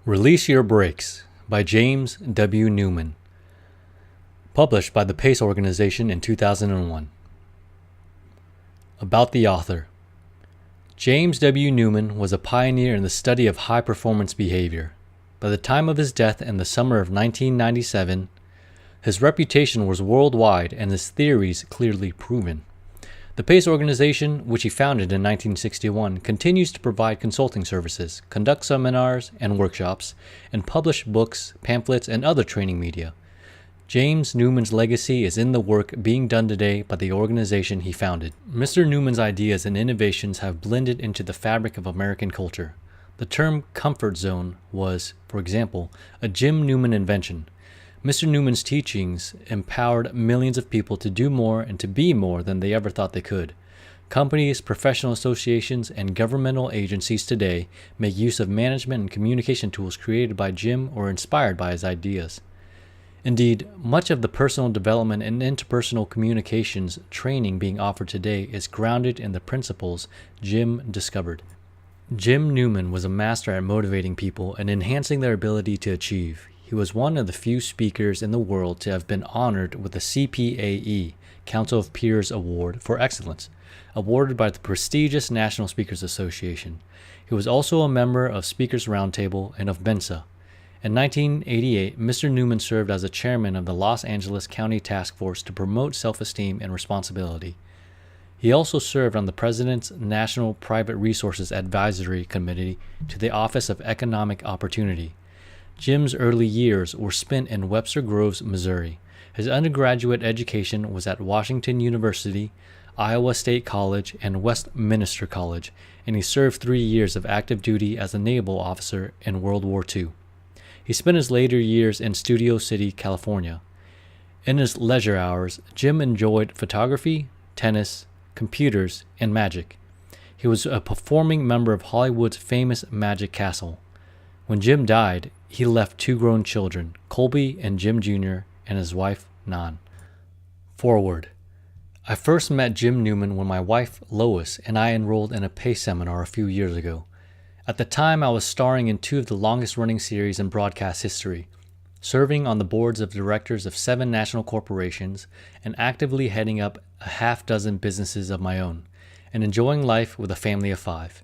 Release Your Brakes by James W. Newman. Published by the PACE organization in 2001. About the author. James W. Newman was a pioneer in the study of high-performance behavior. By the time of his death in the summer of 1997, his reputation was worldwide and his theories clearly proven. The PACE organization, which he founded in 1961, continues to provide consulting services, conduct seminars and workshops, and publish books, pamphlets, and other training media. James Newman's legacy is in the work being done today by the organization he founded. Mr. Newman's ideas and innovations have blended into the fabric of American culture. The term comfort zone was, for example, a Jim Newman invention. Mr. Newman's teachings empowered millions of people to do more and to be more than they ever thought they could. Companies, professional associations, and governmental agencies today make use of management and communication tools created by Jim or inspired by his ideas. Indeed, much of the personal development and interpersonal communications training being offered today is grounded in the principles Jim discovered. Jim Newman was a master at motivating people and enhancing their ability to achieve. He was one of the few speakers in the world to have been honored with the CPAE, Council of Peers Award for Excellence, awarded by the prestigious National Speakers Association. He was also a member of Speakers Roundtable and of Mensa. In 1988, Mr. Newman served as a chairman of the Los Angeles County Task Force to promote self-esteem and responsibility. He also served on the President's National Private Resources Advisory Committee to the Office of Economic Opportunity. Jim's early years were spent in Webster Groves, Missouri. His undergraduate education was at Washington University, Iowa State College, and Westminster College, and he served 3 years of active duty as a naval officer in World War II. He spent his later years in Studio City, California. In his leisure hours, Jim enjoyed photography, tennis, computers, and magic. He was a performing member of Hollywood's famous Magic Castle. When Jim died, he left 2 grown children, Colby and Jim Jr., and his wife, Nan. Forward. I first met Jim Newman when my wife, Lois, and I enrolled in a PACE seminar a few years ago. At the time, I was starring in 2 of the longest-running series in broadcast history, serving on the boards of directors of 7 national corporations, and actively heading up a half-dozen businesses of my own, and enjoying life with a family of 5.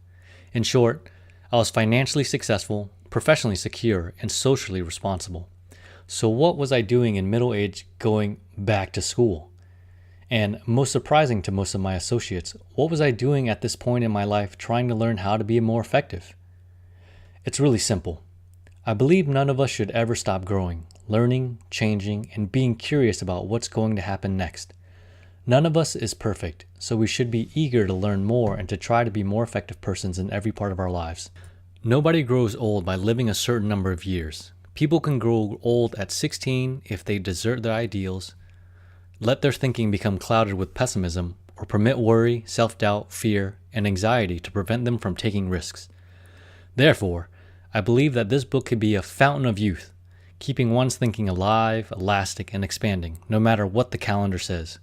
In short, I was financially successful, professionally secure, and socially responsible. So what was I doing in middle age going back to school? And most surprising to most of my associates, what was I doing at this point in my life trying to learn how to be more effective? It's really simple. I believe none of us should ever stop growing, learning, changing, and being curious about what's going to happen next. None of us is perfect, so we should be eager to learn more and to try to be more effective persons in every part of our lives. Nobody grows old by living a certain number of years. People can grow old at 16 if they desert their ideals, let their thinking become clouded with pessimism, or permit worry, self-doubt, fear, and anxiety to prevent them from taking risks. Therefore, I believe that this book could be a fountain of youth, keeping one's thinking alive, elastic, and expanding, no matter what the calendar says.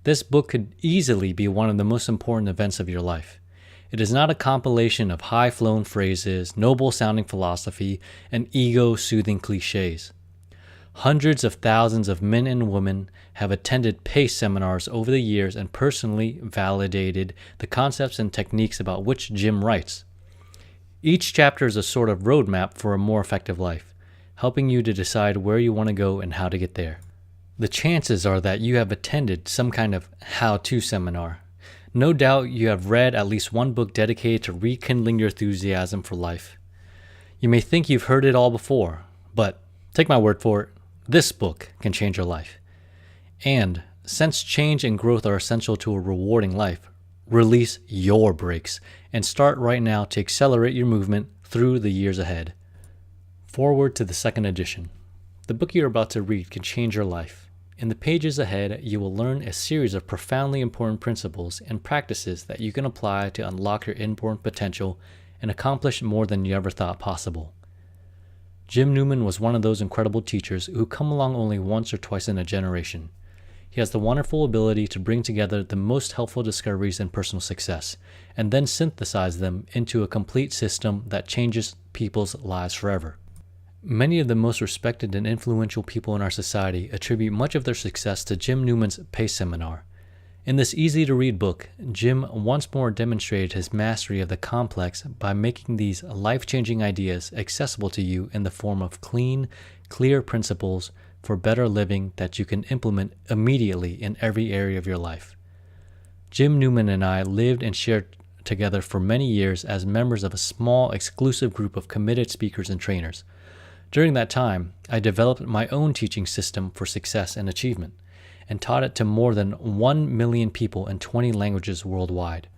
This book could easily be one of the most important events of your life. It is not a compilation of high-flown phrases, noble-sounding philosophy, and ego-soothing cliches. Hundreds of thousands of men and women have attended PACE seminars over the years and personally validated the concepts and techniques about which Jim writes. Each chapter is a sort of roadmap for a more effective life, helping you to decide where you want to go and how to get there. The chances are that you have attended some kind of how-to seminar. No doubt you have read at least one book dedicated to rekindling your enthusiasm for life. You may think you've heard it all before, but take my word for it, this book can change your life. And since change and growth are essential to a rewarding life, release your brakes and start right now to accelerate your movement through the years ahead. Forward to the 2nd edition. The book you're about to read can change your life. In the pages ahead, you will learn a series of profoundly important principles and practices that you can apply to unlock your inborn potential and accomplish more than you ever thought possible. Jim Newman was one of those incredible teachers who come along only once or twice in a generation. He has the wonderful ability to bring together the most helpful discoveries in personal success, and then synthesize them into a complete system that changes people's lives forever. Many of the most respected and influential people in our society attribute much of their success to Jim Newman's PACE seminar. In this easy-to-read book, Jim once more demonstrated his mastery of the complex by making these life-changing ideas accessible to you in the form of clean, clear principles for better living that you can implement immediately in every area of your life. Jim Newman and I lived and shared together for many years as members of a small, exclusive group of committed speakers and trainers. During that time, I developed my own teaching system for success and achievement, and taught it to more than 1 million people in 20 languages worldwide.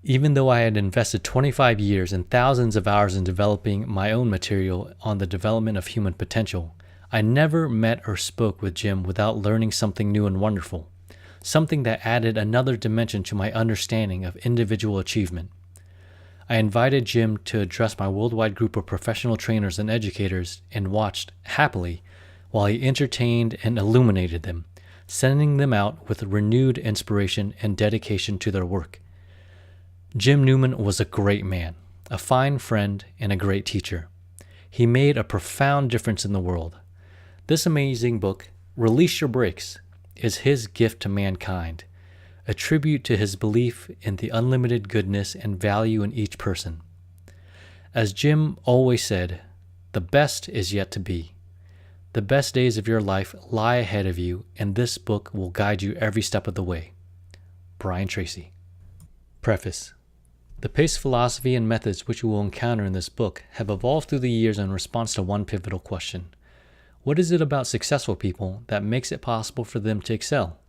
Even though I had invested 25 years and thousands of hours in developing my own material on the development of human potential, I never met or spoke with Jim without learning something new and wonderful, something that added another dimension to my understanding of individual achievement. I invited Jim to address my worldwide group of professional trainers and educators and watched happily while he entertained and illuminated them, sending them out with renewed inspiration and dedication to their work. Jim Newman was a great man, a fine friend, and a great teacher. He made a profound difference in the world. This amazing book, Release Your Brakes, is his gift to mankind, a tribute to his belief in the unlimited goodness and value in each person. As Jim always said, the best is yet to be. The best days of your life lie ahead of you, and this book will guide you every step of the way. Brian Tracy. Preface. The PACE philosophy and methods which you will encounter in this book have evolved through the years in response to one pivotal question. What is it about successful people that makes it possible for them to excel?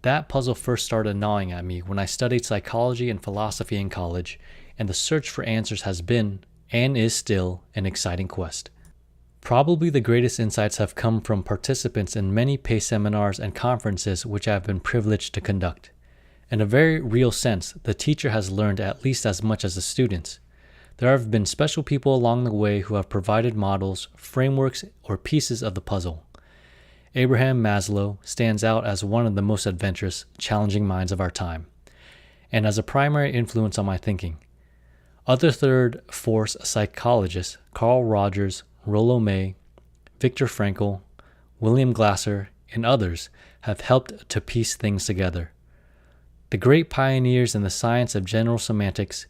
That puzzle first started gnawing at me when I studied psychology and philosophy in college, and the search for answers has been, and is still, an exciting quest. Probably the greatest insights have come from participants in many PACE seminars and conferences which I have been privileged to conduct. In a very real sense, the teacher has learned at least as much as the students. There have been special people along the way who have provided models, frameworks, or pieces of the puzzle. Abraham Maslow stands out as one of the most adventurous, challenging minds of our time, and as a primary influence on my thinking. Other third force psychologists, Carl Rogers, Rollo May, Viktor Frankl, William Glasser, and others have helped to piece things together. The great pioneers in the science of general semantics,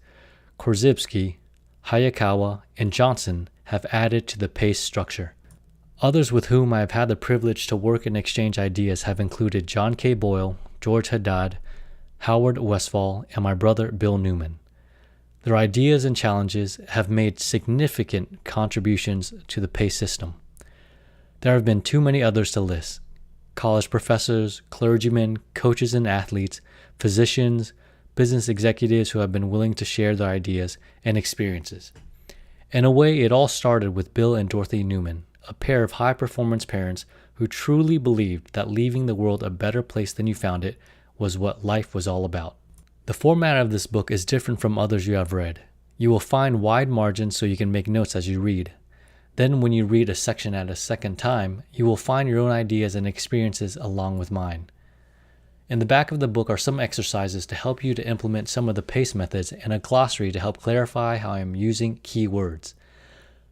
Korzybski, Hayakawa, and Johnson, have added to the PACE structure. Others with whom I have had the privilege to work and exchange ideas have included John K. Boyle, George Haddad, Howard Westphal, and my brother Bill Newman. Their ideas and challenges have made significant contributions to the PACE system. There have been too many others to list. College professors, clergymen, coaches and athletes, physicians, business executives who have been willing to share their ideas and experiences. In a way, it all started with Bill and Dorothy Newman, a pair of high-performance parents who truly believed that leaving the world a better place than you found it was what life was all about. The format of this book is different from others you have read. You will find wide margins so you can make notes as you read. Then when you read a section at a second time, you will find your own ideas and experiences along with mine. In the back of the book are some exercises to help you to implement some of the PACE methods and a glossary to help clarify how I am using key words.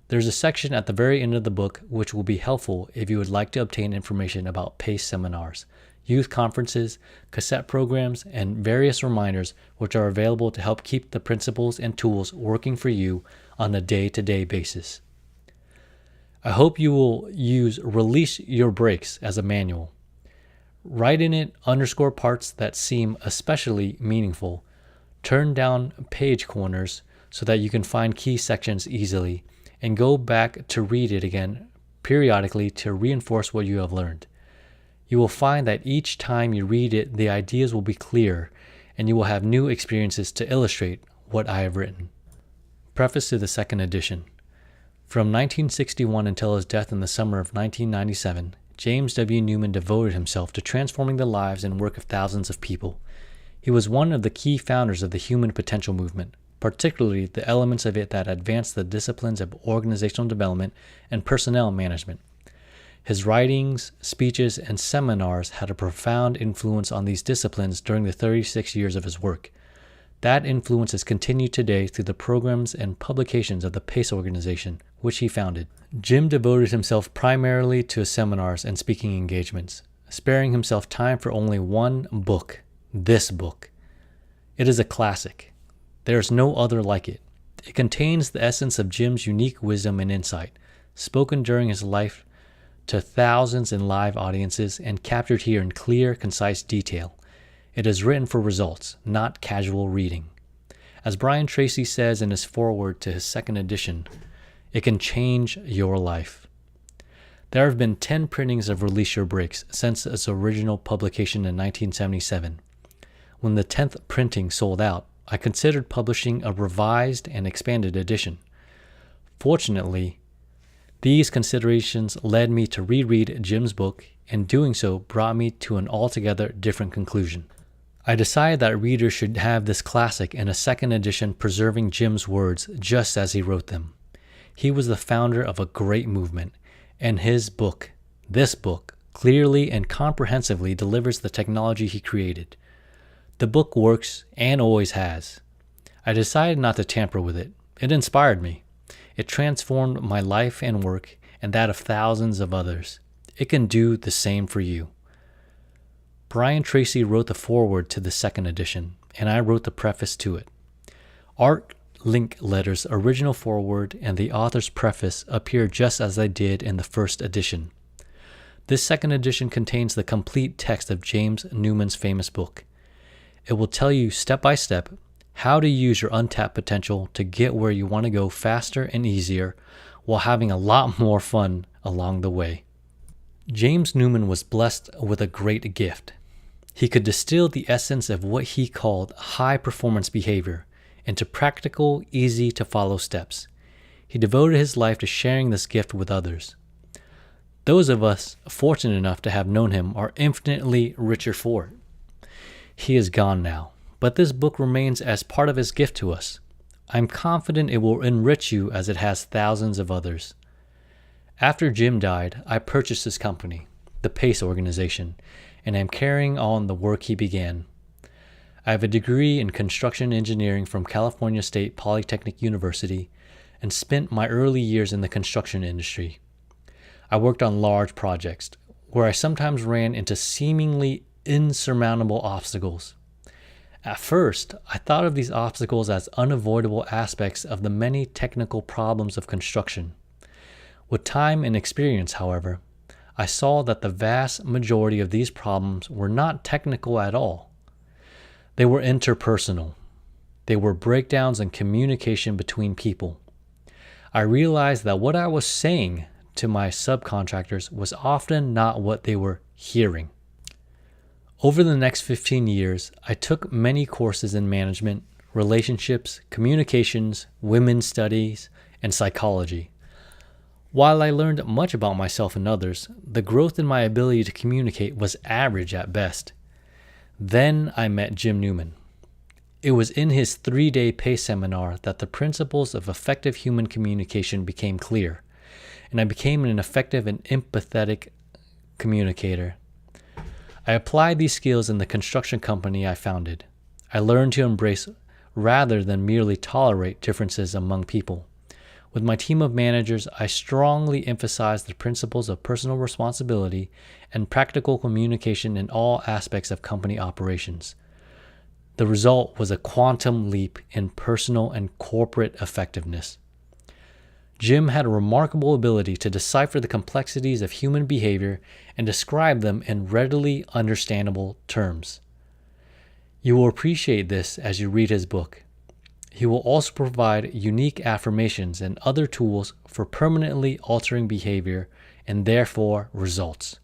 There's a section at the very end of the book which will be helpful if you would like to obtain information about PACE seminars, youth conferences, cassette programs, and various reminders which are available to help keep the principles and tools working for you on a day-to-day basis. I hope you will use Release Your Brakes as a manual. Write in it underscore parts that seem especially meaningful. Turn down page corners so that you can find key sections easily, and go back to read it again periodically to reinforce what you have learned. You will find that each time you read it, the ideas will be clear, and you will have new experiences to illustrate what I have written. Preface to the second edition. From 1961 until his death in the summer of 1997, James W. Newman devoted himself to transforming the lives and work of thousands of people. He was one of the key founders of the human potential movement, particularly the elements of it that advance the disciplines of organizational development and personnel management. His writings, speeches, and seminars had a profound influence on these disciplines during the 36 years of his work. That influence has continued today through the programs and publications of the PACE organization, which he founded. Jim devoted himself primarily to seminars and speaking engagements, sparing himself time for only one book, this book. It is a classic. There is no other like it. It contains the essence of Jim's unique wisdom and insight, spoken during his life to thousands in live audiences and captured here in clear, concise detail. It is written for results, not casual reading. As Brian Tracy says in his foreword to his second edition, it can change your life. There have been 10 printings of Release Your Breaks since its original publication in 1977. When the 10th printing sold out, I considered publishing a revised and expanded edition. Fortunately, these considerations led me to reread Jim's book, and doing so brought me to an altogether different conclusion. I decided that readers should have this classic in a second edition preserving Jim's words just as he wrote them. He was the founder of a great movement, and his book, this book, clearly and comprehensively delivers the technology he created. The book works and always has. I decided not to tamper with it. It inspired me. It transformed my life and work and that of thousands of others. It can do the same for you. Brian Tracy wrote the foreword to the second edition, and I wrote the preface to it. Art Linkletter's original foreword and the author's preface appear just as they did in the first edition. This second edition contains the complete text of James Newman's famous book. It will tell you step by step how to use your untapped potential to get where you want to go faster and easier while having a lot more fun along the way. James Newman was blessed with a great gift. He could distill the essence of what he called high-performance behavior into practical, easy-to-follow steps. He devoted his life to sharing this gift with others. Those of us fortunate enough to have known him are infinitely richer for it. He is gone now, but this book remains as part of his gift to us. I'm confident it will enrich you as it has thousands of others. After Jim died, I purchased his company, the PACE organization, and am carrying on the work he began. I have a degree in construction engineering from California State Polytechnic University and spent my early years in the construction industry. I worked on large projects where I sometimes ran into seemingly insurmountable obstacles. At first, I thought of these obstacles as unavoidable aspects of the many technical problems of construction. With time and experience, however, I saw that the vast majority of these problems were not technical at all. They were interpersonal. They were breakdowns in communication between people. I realized that what I was saying to my subcontractors was often not what they were hearing. Over the next 15 years, I took many courses in management, relationships, communications, women's studies, and psychology. While I learned much about myself and others, the growth in my ability to communicate was average at best. Then I met Jim Newman. It was in his 3-day PACE seminar that the principles of effective human communication became clear, and I became an effective and empathetic communicator. I applied these skills in the construction company I founded. I learned to embrace rather than merely tolerate differences among people. With my team of managers, I strongly emphasized the principles of personal responsibility and practical communication in all aspects of company operations. The result was a quantum leap in personal and corporate effectiveness. Jim had a remarkable ability to decipher the complexities of human behavior and describe them in readily understandable terms. You will appreciate this as you read his book. He will also provide unique affirmations and other tools for permanently altering behavior and therefore results.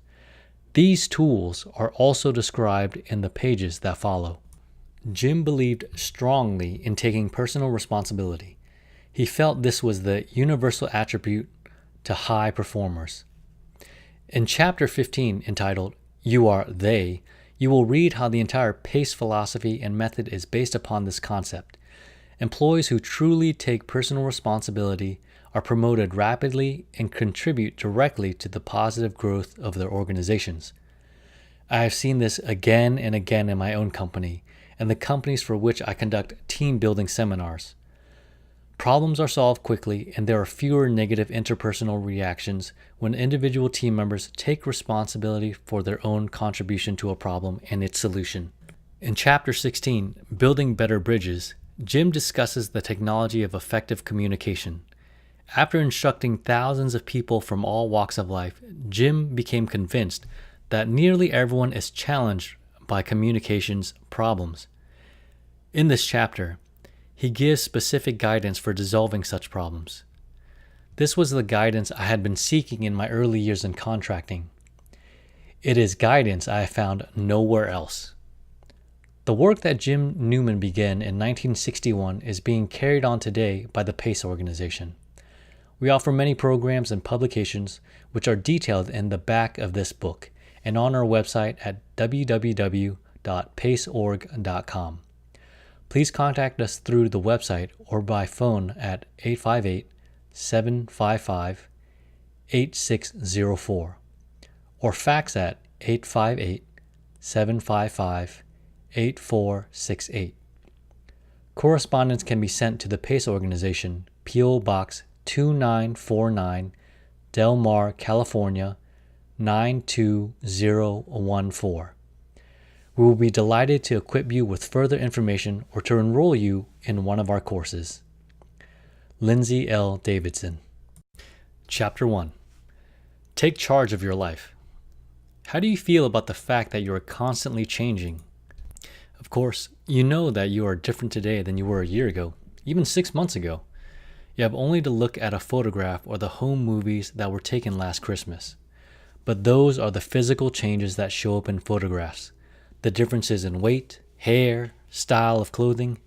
These tools are also described in the pages that follow. Jim believed strongly in taking personal responsibility. He felt this was the universal attribute to high performers. In Chapter 15, entitled, You Are They, you will read how the entire PACE philosophy and method is based upon this concept. Employees who truly take personal responsibility are promoted rapidly and contribute directly to the positive growth of their organizations. I have seen this again and again in my own company, and the companies for which I conduct team building seminars. Problems are solved quickly, and there are fewer negative interpersonal reactions when individual team members take responsibility for their own contribution to a problem and its solution. In Chapter 16, Building Better Bridges, Jim discusses the technology of effective communication. After instructing thousands of people from all walks of life, Jim became convinced that nearly everyone is challenged by communications problems. In this chapter, he gives specific guidance for dissolving such problems. This was the guidance I had been seeking in my early years in contracting. It is guidance I have found nowhere else. The work that Jim Newman began in 1961 is being carried on today by the PACE organization. We offer many programs and publications which are detailed in the back of this book and on our website at www.paceorg.com. Please contact us through the website or by phone at 858-755-8604 or fax at 858-755-8468. Correspondence can be sent to the PACE organization, P.O. Box 2949, Del Mar, California 92014. We will be delighted to equip you with further information or to enroll you in one of our courses. Lindsay L. Davidson. Chapter 1. Take charge of your life. How do you feel about the fact that you are constantly changing? Of course, you know that you are different today than you were a year ago, even 6 months ago. You have only to look at a photograph or the home movies that were taken last Christmas. But those are the physical changes that show up in photographs. The differences in weight, hair, style of clothing.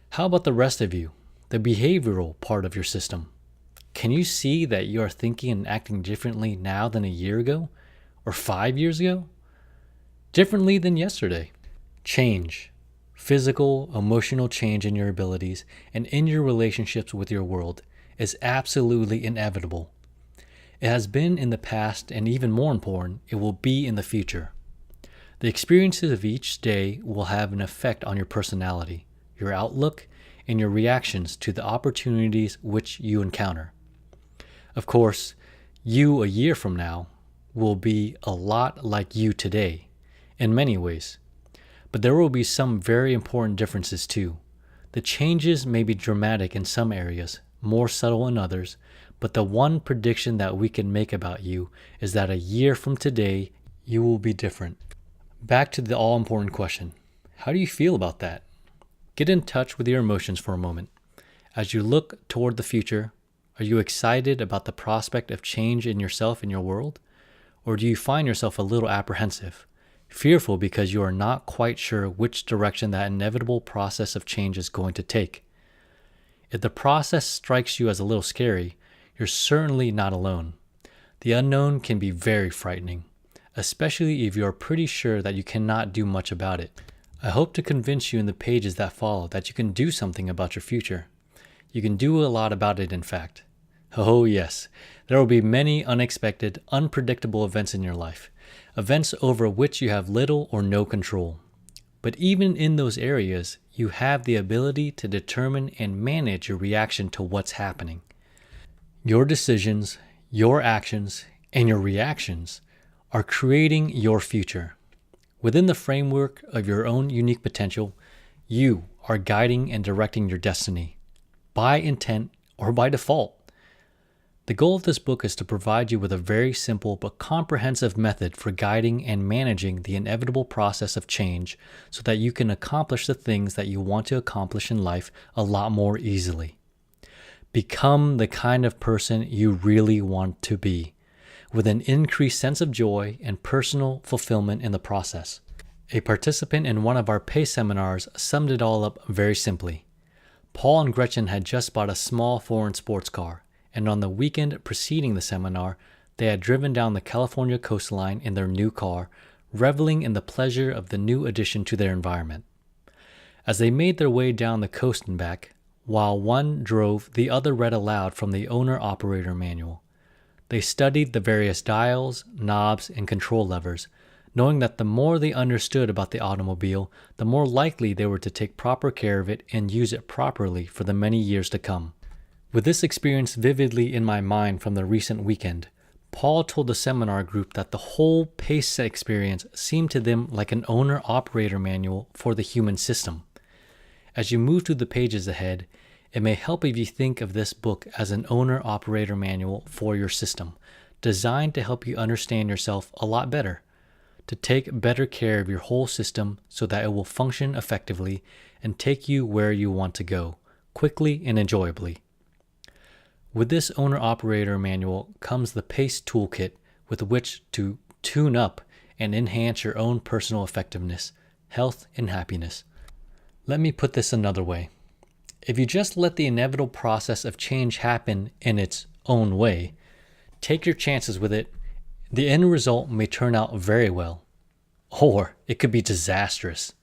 How about the rest of you, the behavioral part of your system? Can you see that you are thinking and acting differently now than a year ago? Or 5 years ago? Differently than yesterday. Change. Physical, emotional change in your abilities and in your relationships with your world is absolutely inevitable. It has been in the past, and even more important, it will be in the future. The experiences of each day will have an effect on your personality, your outlook, and your reactions to the opportunities which you encounter. Of course, you a year from now will be a lot like you today, in many ways. But there will be some very important differences too. The changes may be dramatic in some areas, more subtle in others, but the one prediction that we can make about you is that a year from today, you will be different. Back to the all-important question. How do you feel about that? Get in touch with your emotions for a moment. As you look toward the future, are you excited about the prospect of change in yourself and your world? Or do you find yourself a little apprehensive, fearful because you are not quite sure which direction that inevitable process of change is going to take? If the process strikes you as a little scary, you're certainly not alone. The unknown can be very frightening, especially if you are pretty sure that you cannot do much about it. I hope to convince you in the pages that follow that you can do something about your future. You can do a lot about it, in fact. Oh yes, there will be many unexpected, unpredictable events in your life, events over which you have little or no control. But even in those areas, you have the ability to determine and manage your reaction to what's happening. Your decisions, your actions, and your reactions are creating your future. Within the framework of your own unique potential, you are guiding and directing your destiny, by intent or by default. The goal of this book is to provide you with a very simple but comprehensive method for guiding and managing the inevitable process of change so that you can accomplish the things that you want to accomplish in life a lot more easily. Become the kind of person you really want to be, with an increased sense of joy and personal fulfillment in the process. A participant in one of our PACE seminars summed it all up very simply. Paul and Gretchen had just bought a small foreign sports car, and on the weekend preceding the seminar, they had driven down the California coastline in their new car, reveling in the pleasure of the new addition to their environment. As they made their way down the coast and back, while one drove, the other read aloud from the owner-operator manual. They studied the various dials, knobs, and control levers, knowing that the more they understood about the automobile, the more likely they were to take proper care of it and use it properly for the many years to come. With this experience vividly in my mind from the recent weekend, Paul told the seminar group that the whole PACE experience seemed to them like an owner-operator manual for the human system. As you move through the pages ahead, it may help if you think of this book as an owner-operator manual for your system, designed to help you understand yourself a lot better, to take better care of your whole system so that it will function effectively and take you where you want to go, quickly and enjoyably. With this owner-operator manual comes the PACE toolkit with which to tune up and enhance your own personal effectiveness, health, and happiness. Let me put this another way. If you just let the inevitable process of change happen in its own way, take your chances with it, the end result may turn out very well, or it could be disastrous.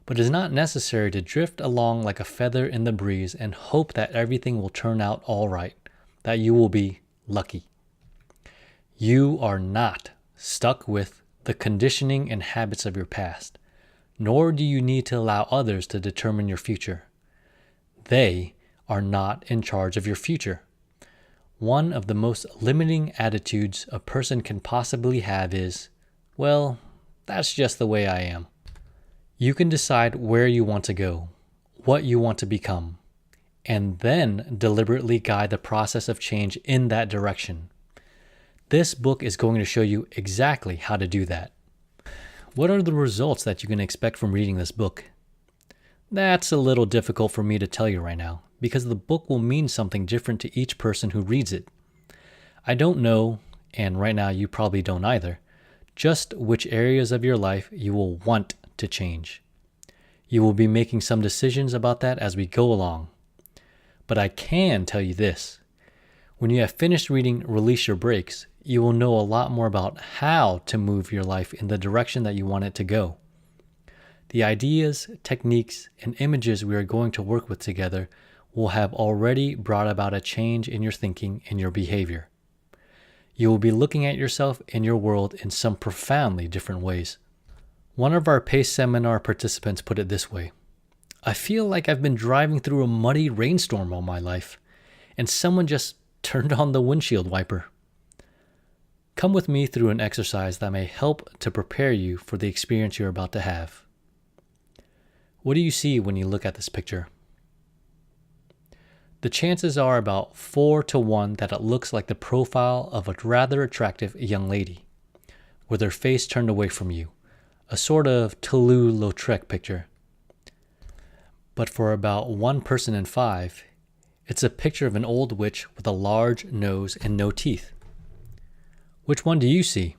But it is not necessary to drift along like a feather in the breeze and hope that everything will turn out all right, that you will be lucky. You are not stuck with the conditioning and habits of your past, nor do you need to allow others to determine your future. They are not in charge of your future. One of the most limiting attitudes a person can possibly have is, well, that's just the way I am. You can decide where you want to go, what you want to become, and then deliberately guide the process of change in that direction. This book is going to show you exactly how to do that. What are the results that you can expect from reading this book? That's a little difficult for me to tell you right now, because the book will mean something different to each person who reads it. I don't know, and right now you probably don't either, just which areas of your life you will want to change. You will be making some decisions about that as we go along. But I can tell you this. When you have finished reading Release Your Brakes, you will know a lot more about how to move your life in the direction that you want it to go. The ideas, techniques, and images we are going to work with together will have already brought about a change in your thinking and your behavior. You will be looking at yourself and your world in some profoundly different ways. One of our PACE seminar participants put it this way: I feel like I've been driving through a muddy rainstorm all my life, and someone just turned on the windshield wiper. Come with me through an exercise that may help to prepare you for the experience you're about to have. What do you see when you look at this picture? The chances are about 4 to 1 that it looks like the profile of a rather attractive young lady, with her face turned away from you, a sort of Toulouse-Lautrec picture. But for about 1 person in 5, it's a picture of an old witch with a large nose and no teeth. Which one do you see?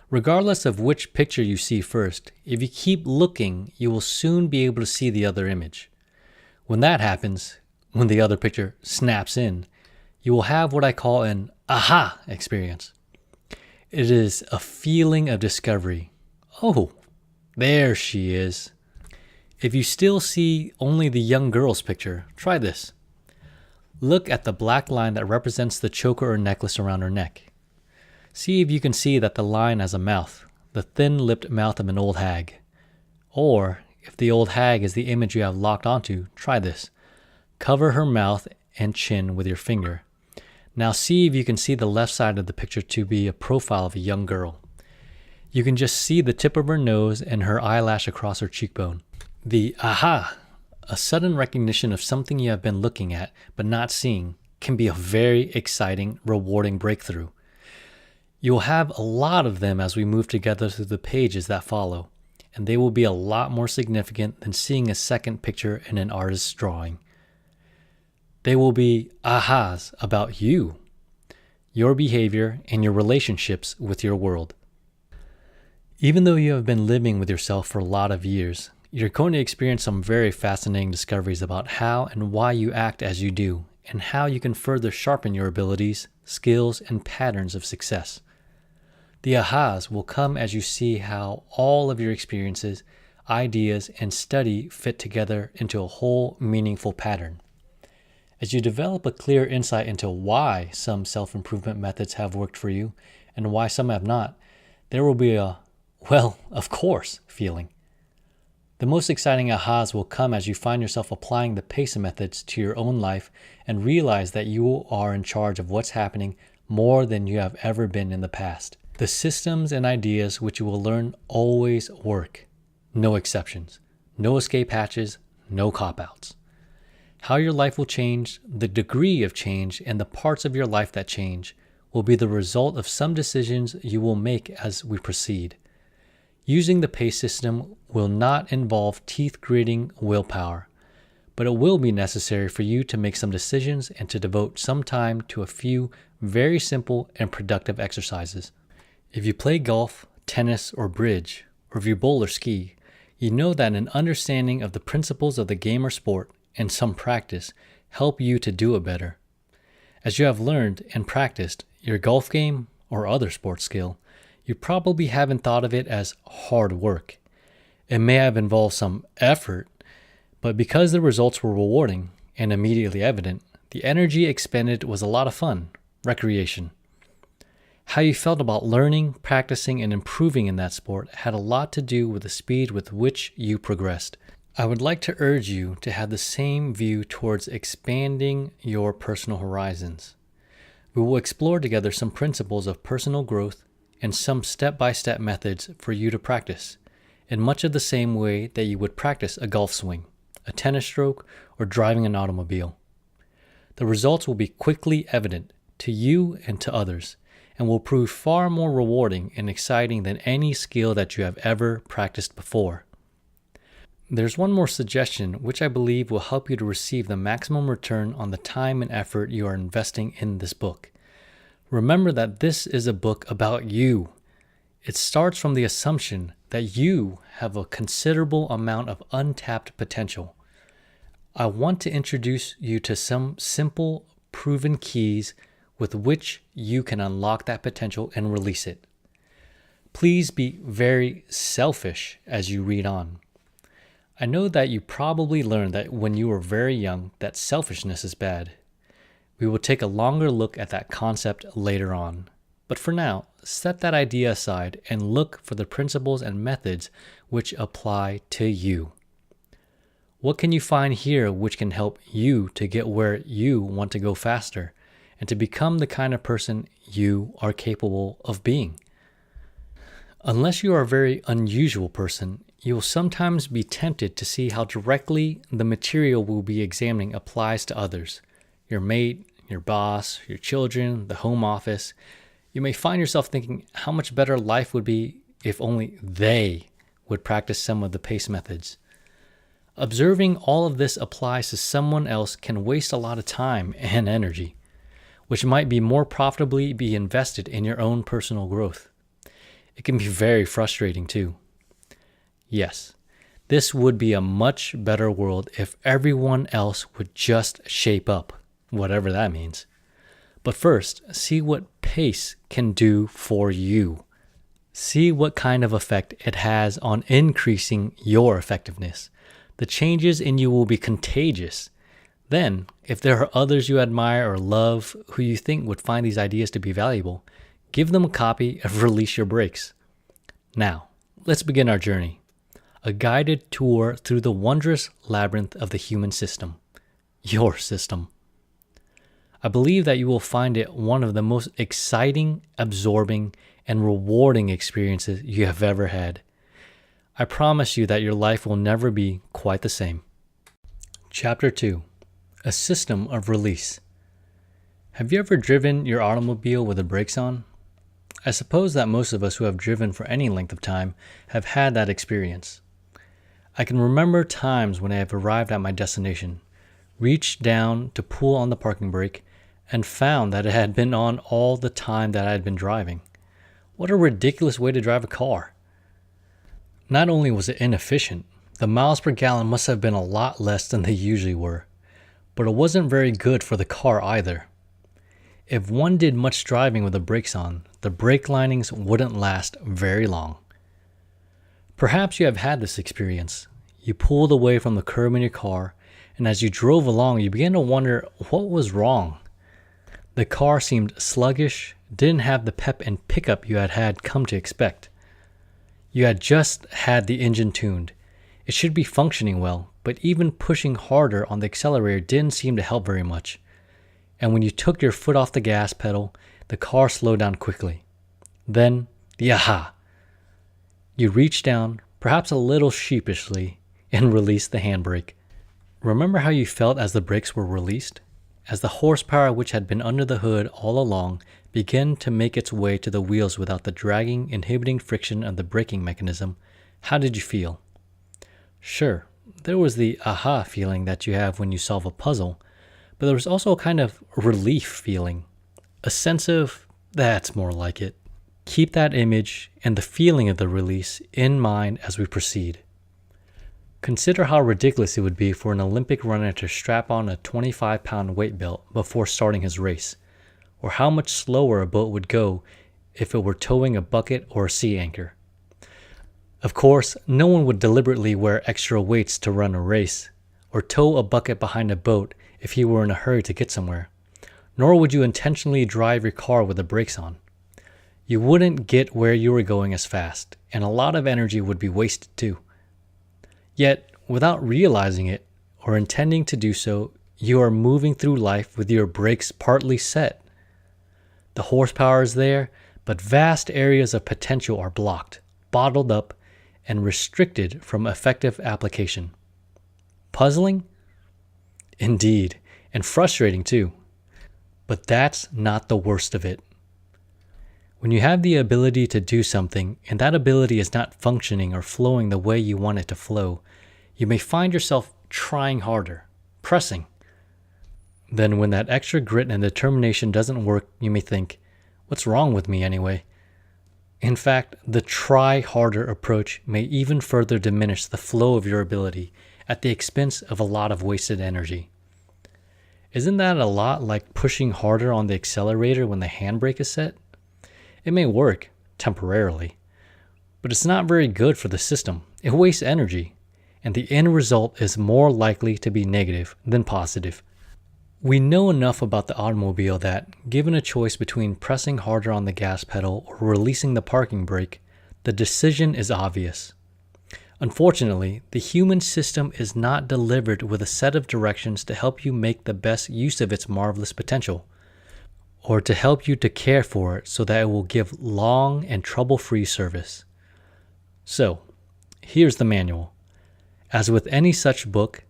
Regardless of which picture you see first, if you keep looking, you will soon be able to see the other image. When that happens, when the other picture snaps in, you will have what I call an aha experience. It is a feeling of discovery. Oh, there she is. If you still see only the young girl's picture, try this. Look at the black line that represents the choker or necklace around her neck. See if you can see that the line has a mouth, the thin-lipped mouth of an old hag. Or, if the old hag is the image you have locked onto, try this. Cover her mouth and chin with your finger. Now see if you can see the left side of the picture to be a profile of a young girl. You can just see the tip of her nose and her eyelash across her cheekbone. The aha, a sudden recognition of something you have been looking at but not seeing, can be a very exciting, rewarding breakthrough. You will have a lot of them as we move together through the pages that follow, and they will be a lot more significant than seeing a second picture in an artist's drawing. They will be ahas about you, your behavior, and your relationships with your world. Even though you have been living with yourself for a lot of years, you're going to experience some very fascinating discoveries about how and why you act as you do, and how you can further sharpen your abilities, skills, and patterns of success. The ahas will come as you see how all of your experiences, ideas, and study fit together into a whole meaningful pattern. As you develop a clear insight into why some self-improvement methods have worked for you and why some have not, there will be a, well, of course, feeling. The most exciting ahas will come as you find yourself applying the PACE methods to your own life and realize that you are in charge of what's happening more than you have ever been in the past. The systems and ideas which you will learn always work. No exceptions. No escape hatches. No cop-outs. How your life will change, the degree of change, and the parts of your life that change will be the result of some decisions you will make as we proceed. Using the PACE system will not involve teeth-gritting willpower, but it will be necessary for you to make some decisions and to devote some time to a few very simple and productive exercises. If you play golf, tennis, or bridge, or if you bowl or ski, you know that an understanding of the principles of the game or sport and some practice help you to do it better. As you have learned and practiced your golf game or other sports skill, you probably haven't thought of it as hard work. It may have involved some effort, but because the results were rewarding and immediately evident, the energy expended was a lot of fun, recreation. How you felt about learning, practicing, and improving in that sport had a lot to do with the speed with which you progressed. I would like to urge you to have the same view towards expanding your personal horizons. We will explore together some principles of personal growth and some step-by-step methods for you to practice, in much of the same way that you would practice a golf swing, a tennis stroke, or driving an automobile. The results will be quickly evident to you and to others, and will prove far more rewarding and exciting than any skill that you have ever practiced before. There's one more suggestion which I believe will help you to receive the maximum return on the time and effort you are investing in this book. Remember that this is a book about you. It starts from the assumption that you have a considerable amount of untapped potential. I want to introduce you to some simple, proven keys with which you can unlock that potential and release it. Please be very selfish as you read on. I know that you probably learned that when you were very young that selfishness is bad. We will take a longer look at that concept later on. But for now, set that idea aside and look for the principles and methods which apply to you. What can you find here which can help you to get where you want to go faster and to become the kind of person you are capable of being? Unless you are a very unusual person, you will sometimes be tempted to see how directly the material we'll be examining applies to others, your mate, your boss, your children, the home office. You may find yourself thinking how much better life would be if only they would practice some of the PACE methods. Observing all of this applies to someone else can waste a lot of time and energy, which might be more profitably be invested in your own personal growth. It can be very frustrating too. Yes, this would be a much better world if everyone else would just shape up, whatever that means. But first, see what PACE can do for you. See what kind of effect it has on increasing your effectiveness. The changes in you will be contagious. Then, if there are others you admire or love who you think would find these ideas to be valuable, give them a copy of Release Your Brakes. Now, let's begin our journey. A guided tour through the wondrous labyrinth of the human system. Your system. I believe that you will find it one of the most exciting, absorbing, and rewarding experiences you have ever had. I promise you that your life will never be quite the same. Chapter 2. A System of Release. Have you ever driven your automobile with the brakes on? I suppose that most of us who have driven for any length of time have had that experience. I can remember times when I have arrived at my destination, reached down to pull on the parking brake, and found that it had been on all the time that I had been driving. What a ridiculous way to drive a car. Not only was it inefficient, the miles per gallon must have been a lot less than they usually were, but it wasn't very good for the car either. If one did much driving with the brakes on, the brake linings wouldn't last very long. Perhaps you have had this experience. You pulled away from the curb in your car, and as you drove along, you began to wonder what was wrong. The car seemed sluggish, didn't have the pep and pickup you had come to expect. You had just had the engine tuned. It should be functioning well, but even pushing harder on the accelerator didn't seem to help very much. And when you took your foot off the gas pedal, the car slowed down quickly. Then, the aha! You reached down, perhaps a little sheepishly, and released the handbrake. Remember how you felt as the brakes were released? As the horsepower which had been under the hood all along began to make its way to the wheels without the dragging, inhibiting friction of the braking mechanism, how did you feel? Sure, there was the aha feeling that you have when you solve a puzzle, but there was also a kind of relief feeling. A sense of, that's more like it. Keep that image and the feeling of the release in mind as we proceed. Consider how ridiculous it would be for an Olympic runner to strap on a 25-pound weight belt before starting his race, or how much slower a boat would go if it were towing a bucket or a sea anchor. Of course, no one would deliberately wear extra weights to run a race, or tow a bucket behind a boat if he were in a hurry to get somewhere, nor would you intentionally drive your car with the brakes on. You wouldn't get where you were going as fast, and a lot of energy would be wasted too. Yet, without realizing it or intending to do so, you are moving through life with your brakes partly set. The horsepower is there, but vast areas of potential are blocked, bottled up, and restricted from effective application. Puzzling? Indeed, and frustrating too. But that's not the worst of it. When you have the ability to do something, and that ability is not functioning or flowing the way you want it to flow, you may find yourself trying harder, pressing. Then when that extra grit and determination doesn't work, you may think, what's wrong with me anyway? In fact, the try harder approach may even further diminish the flow of your ability at the expense of a lot of wasted energy. Isn't that a lot like pushing harder on the accelerator when the handbrake is set? It may work, temporarily, but it's not very good for the system. It wastes energy, and the end result is more likely to be negative than positive. We know enough about the automobile that, given a choice between pressing harder on the gas pedal or releasing the parking brake, the decision is obvious. Unfortunately, the human system is not delivered with a set of directions to help you make the best use of its marvelous potential, or to help you to care for it so that it will give long and trouble-free service. So, here's the manual. As with any such book,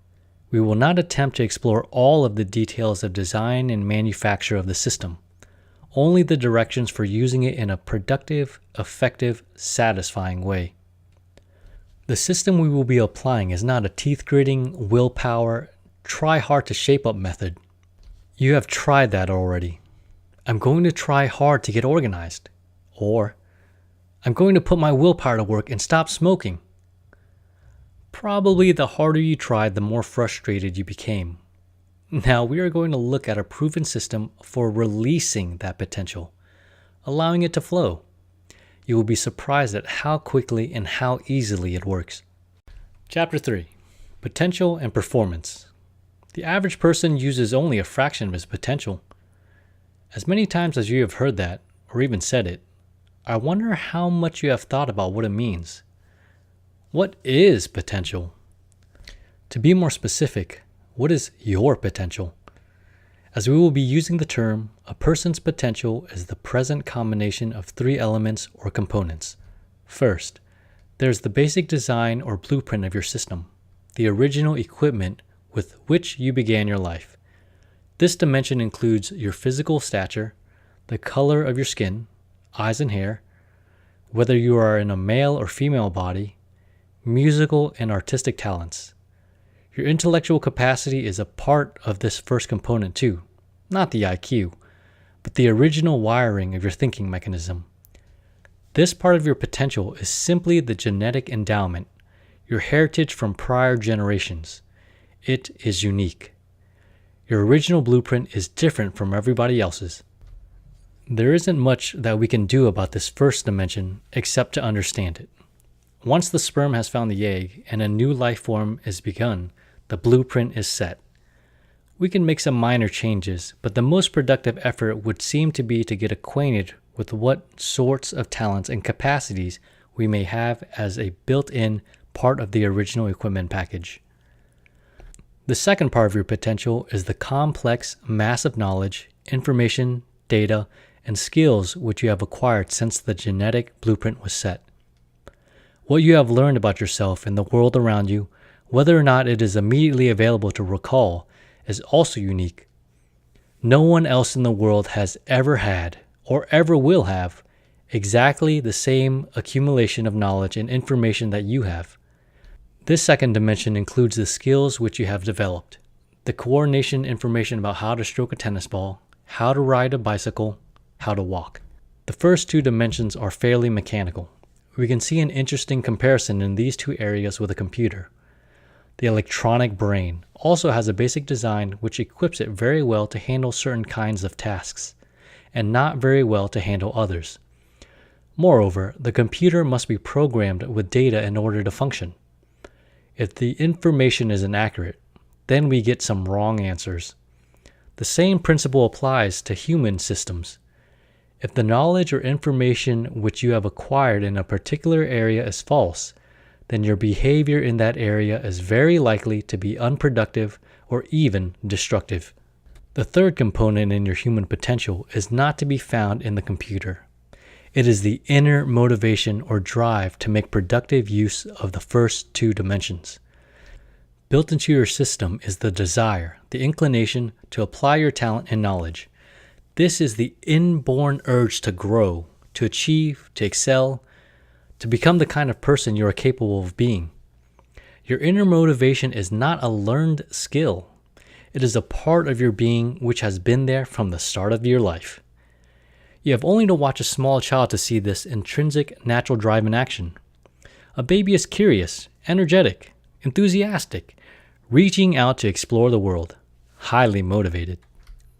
we will not attempt to explore all of the details of design and manufacture of the system, only the directions for using it in a productive, effective, satisfying way. The system we will be applying is not a teeth-gritting, willpower, try hard to shape up method. You have tried that already. I'm going to try hard to get organized. Or, I'm going to put my willpower to work and stop smoking. Probably the harder you tried, the more frustrated you became. Now we are going to look at a proven system for releasing that potential, allowing it to flow. You will be surprised at how quickly and how easily it works. Chapter 3. Potential and Performance. The average person uses only a fraction of his potential. As many times as you have heard that, or even said it, I wonder how much you have thought about what it means. What is potential? To be more specific, what is your potential? As we will be using the term, a person's potential is the present combination of three elements or components. First, there's the basic design or blueprint of your system, the original equipment with which you began your life. This dimension includes your physical stature, the color of your skin, eyes and hair, whether you are in a male or female body, musical and artistic talents. Your intellectual capacity is a part of this first component too, not the IQ, but the original wiring of your thinking mechanism. This part of your potential is simply the genetic endowment, your heritage from prior generations. It is unique. Your original blueprint is different from everybody else's. There isn't much that we can do about this first dimension except to understand it. Once the sperm has found the egg and a new life form is begun, the blueprint is set. We can make some minor changes, but the most productive effort would seem to be to get acquainted with what sorts of talents and capacities we may have as a built-in part of the original equipment package. The second part of your potential is the complex mass of knowledge, information, data, and skills which you have acquired since the genetic blueprint was set. What you have learned about yourself and the world around you, whether or not it is immediately available to recall, is also unique. No one else in the world has ever had, or ever will have, exactly the same accumulation of knowledge and information that you have. This second dimension includes the skills which you have developed, the coordination information about how to stroke a tennis ball, how to ride a bicycle, how to walk. The first two dimensions are fairly mechanical. We can see an interesting comparison in these two areas with a computer. The electronic brain also has a basic design which equips it very well to handle certain kinds of tasks, and not very well to handle others. Moreover, the computer must be programmed with data in order to function. If the information is inaccurate, then we get some wrong answers. The same principle applies to human systems. If the knowledge or information which you have acquired in a particular area is false, then your behavior in that area is very likely to be unproductive or even destructive. The third component in your human potential is not to be found in the computer. It is the inner motivation or drive to make productive use of the first two dimensions. Built into your system is the desire, the inclination to apply your talent and knowledge. This is the inborn urge to grow, to achieve, to excel, to become the kind of person you are capable of being. Your inner motivation is not a learned skill. It is a part of your being which has been there from the start of your life. You have only to watch a small child to see this intrinsic natural drive in action. A baby is curious, energetic, enthusiastic, reaching out to explore the world, highly motivated.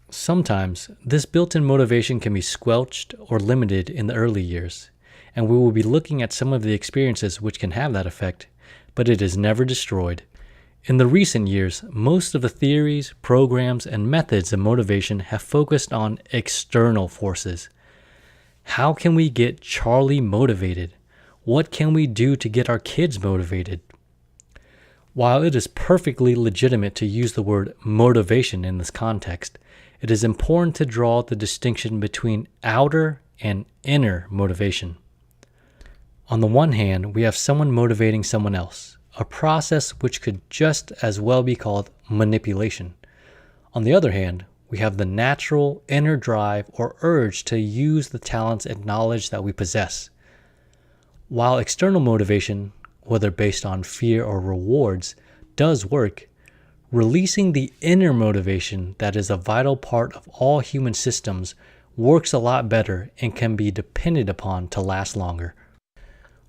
Sometimes, this built-in motivation can be squelched or limited in the early years, and we will be looking at some of the experiences which can have that effect, but it is never destroyed. In the recent years, most of the theories, programs, and methods of motivation have focused on external forces. How can we get Charlie motivated? What can we do to get our kids motivated? While it is perfectly legitimate to use the word motivation in this context, it is important to draw the distinction between outer and inner motivation. On the one hand, we have someone motivating someone else, a process which could just as well be called manipulation. On the other hand, we have the natural inner drive or urge to use the talents and knowledge that we possess. While external motivation, whether based on fear or rewards, does work, releasing the inner motivation that is a vital part of all human systems works a lot better and can be depended upon to last longer.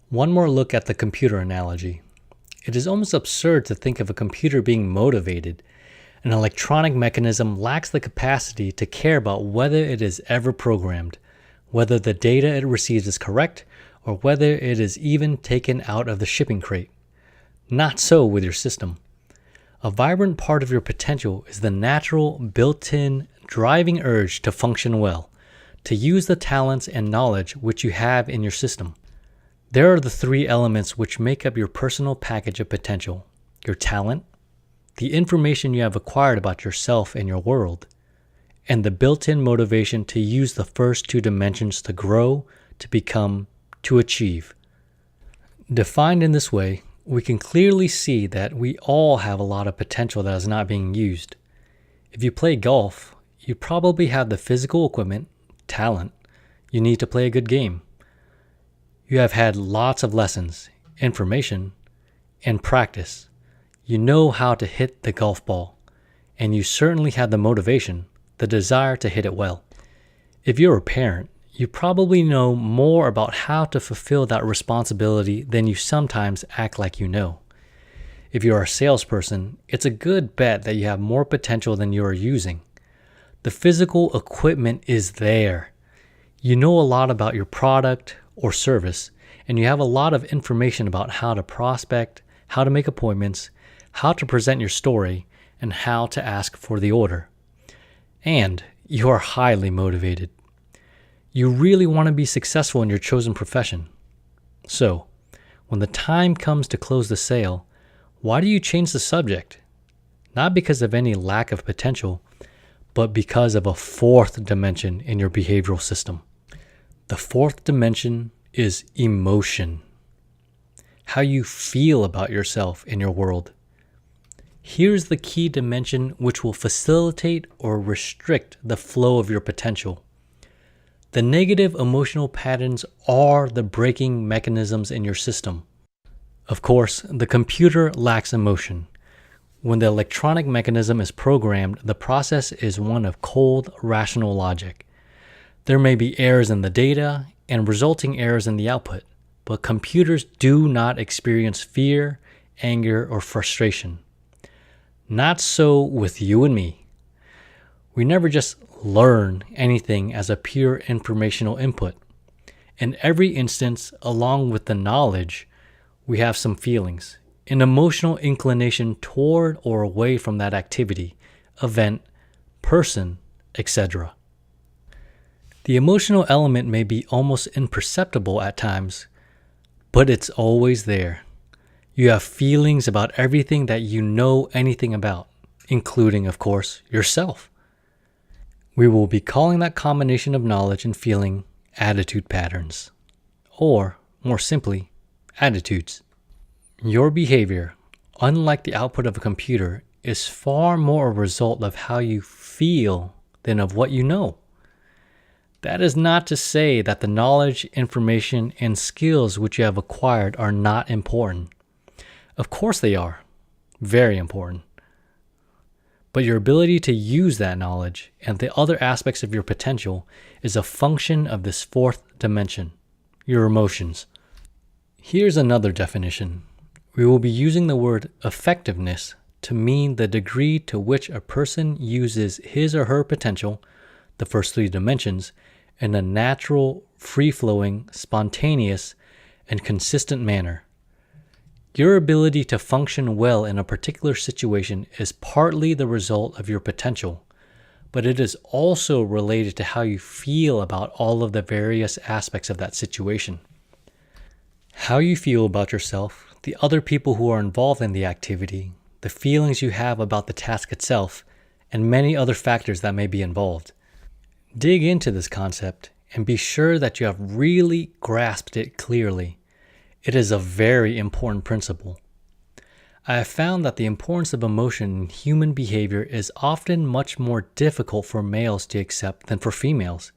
One more look at the computer analogy. It is almost absurd to think of a computer being motivated. An electronic mechanism lacks the capacity to care about whether it is ever programmed, whether the data it receives is correct, or whether it is even taken out of the shipping crate. Not so with your system. A vibrant part of your potential is the natural, built-in, driving urge to function well, to use the talents and knowledge which you have in your system. There are the three elements which make up your personal package of potential: your talent, the information you have acquired about yourself and your world, and the built-in motivation to use the first two dimensions to grow, to become, to achieve. Defined in this way, we can clearly see that we all have a lot of potential that is not being used. If you play golf, you probably have the physical equipment, talent, you need to play a good game. You have had lots of lessons, information, and practice. You know how to hit the golf ball, and you certainly have the motivation, the desire to hit it well. If you're a parent, you probably know more about how to fulfill that responsibility than you sometimes act like you know. If you're a salesperson, it's a good bet that you have more potential than you are using. The physical equipment is there. You know a lot about your product or service, and you have a lot of information about how to prospect, how to make appointments, how to present your story, and how to ask for the order. And you are highly motivated. You really want to be successful in your chosen profession. So, when the time comes to close the sale, why do you change the subject? Not because of any lack of potential, but because of a fourth dimension in your behavioral system. The fourth dimension is emotion. How you feel about yourself in your world. Here's the key dimension which will facilitate or restrict the flow of your potential. The negative emotional patterns are the braking mechanisms in your system. Of course, the computer lacks emotion. When the electronic mechanism is programmed, the process is one of cold, rational logic. There may be errors in the data and resulting errors in the output, but computers do not experience fear, anger, or frustration. Not so with you and me. We never just learn anything as a pure informational input. In every instance, along with the knowledge, we have some feelings, an emotional inclination toward or away from that activity, event, person, etc. The emotional element may be almost imperceptible at times, but it's always there. You have feelings about everything that you know anything about, including, of course, yourself. We will be calling that combination of knowledge and feeling attitude patterns, or, more simply, attitudes. Your behavior, unlike the output of a computer, is far more a result of how you feel than of what you know. That is not to say that the knowledge, information, and skills which you have acquired are not important. Of course they are. Very important. But your ability to use that knowledge and the other aspects of your potential is a function of this fourth dimension, your emotions. Here's another definition. We will be using the word effectiveness to mean the degree to which a person uses his or her potential, the first three dimensions, in a natural, free-flowing, spontaneous, and consistent manner. Your ability to function well in a particular situation is partly the result of your potential, but it is also related to how you feel about all of the various aspects of that situation. How you feel about yourself, the other people who are involved in the activity, the feelings you have about the task itself, and many other factors that may be involved. Dig into this concept and be sure that you have really grasped it clearly. It is a very important principle. I have found that the importance of emotion in human behavior is often much more difficult for males to accept than for females.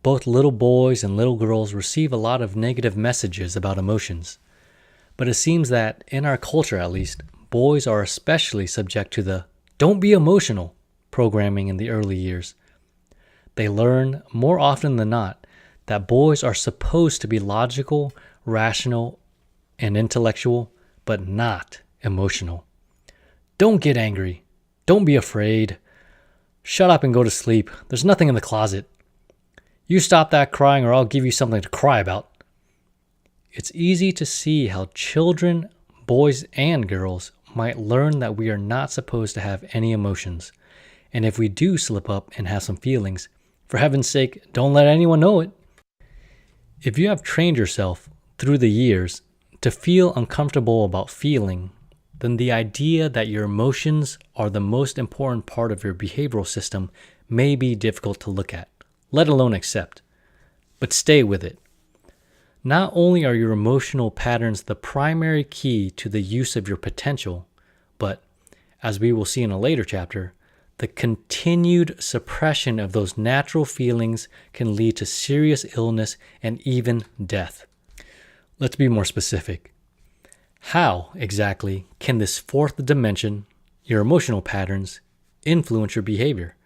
Both little boys and little girls receive a lot of negative messages about emotions. But it seems that, in our culture at least, boys are especially subject to the "don't be emotional" programming in the early years. They learn, more often than not, that boys are supposed to be logical, rational, and intellectual, but not emotional. Don't get angry. Don't be afraid. Shut up and go to sleep. There's nothing in the closet. You stop that crying or I'll give you something to cry about. It's easy to see how children, boys and girls, might learn that we are not supposed to have any emotions. And if we do slip up and have some feelings, for heaven's sake, don't let anyone know it. If you have trained yourself through the years to feel uncomfortable about feeling, then the idea that your emotions are the most important part of your behavioral system may be difficult to look at, let alone accept. But stay with it. Not only are your emotional patterns the primary key to the use of your potential, but, as we will see in a later chapter, the continued suppression of those natural feelings can lead to serious illness and even death. Let's be more specific. How, exactly, can this fourth dimension, your emotional patterns, influence your behavior?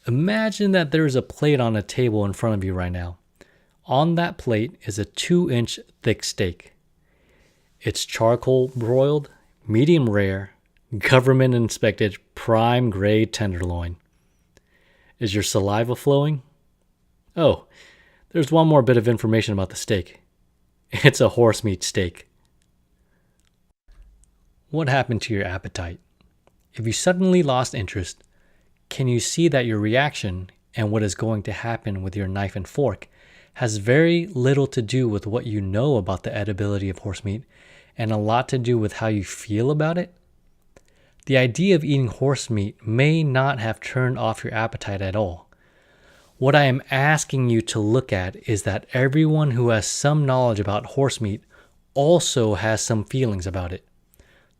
Imagine that there is a plate on a table in front of you right now. On that plate is a 2-inch thick steak. It's charcoal broiled, medium rare, government inspected, prime grade tenderloin. Is your saliva flowing? Oh, there's one more bit of information about the steak. It's a horse meat steak. What happened to your appetite? If you suddenly lost interest, can you see that your reaction and what is going to happen with your knife and fork has very little to do with what you know about the edibility of horse meat and a lot to do with how you feel about it? The idea of eating horse meat may not have turned off your appetite at all. What I am asking you to look at is that everyone who has some knowledge about horse meat also has some feelings about it.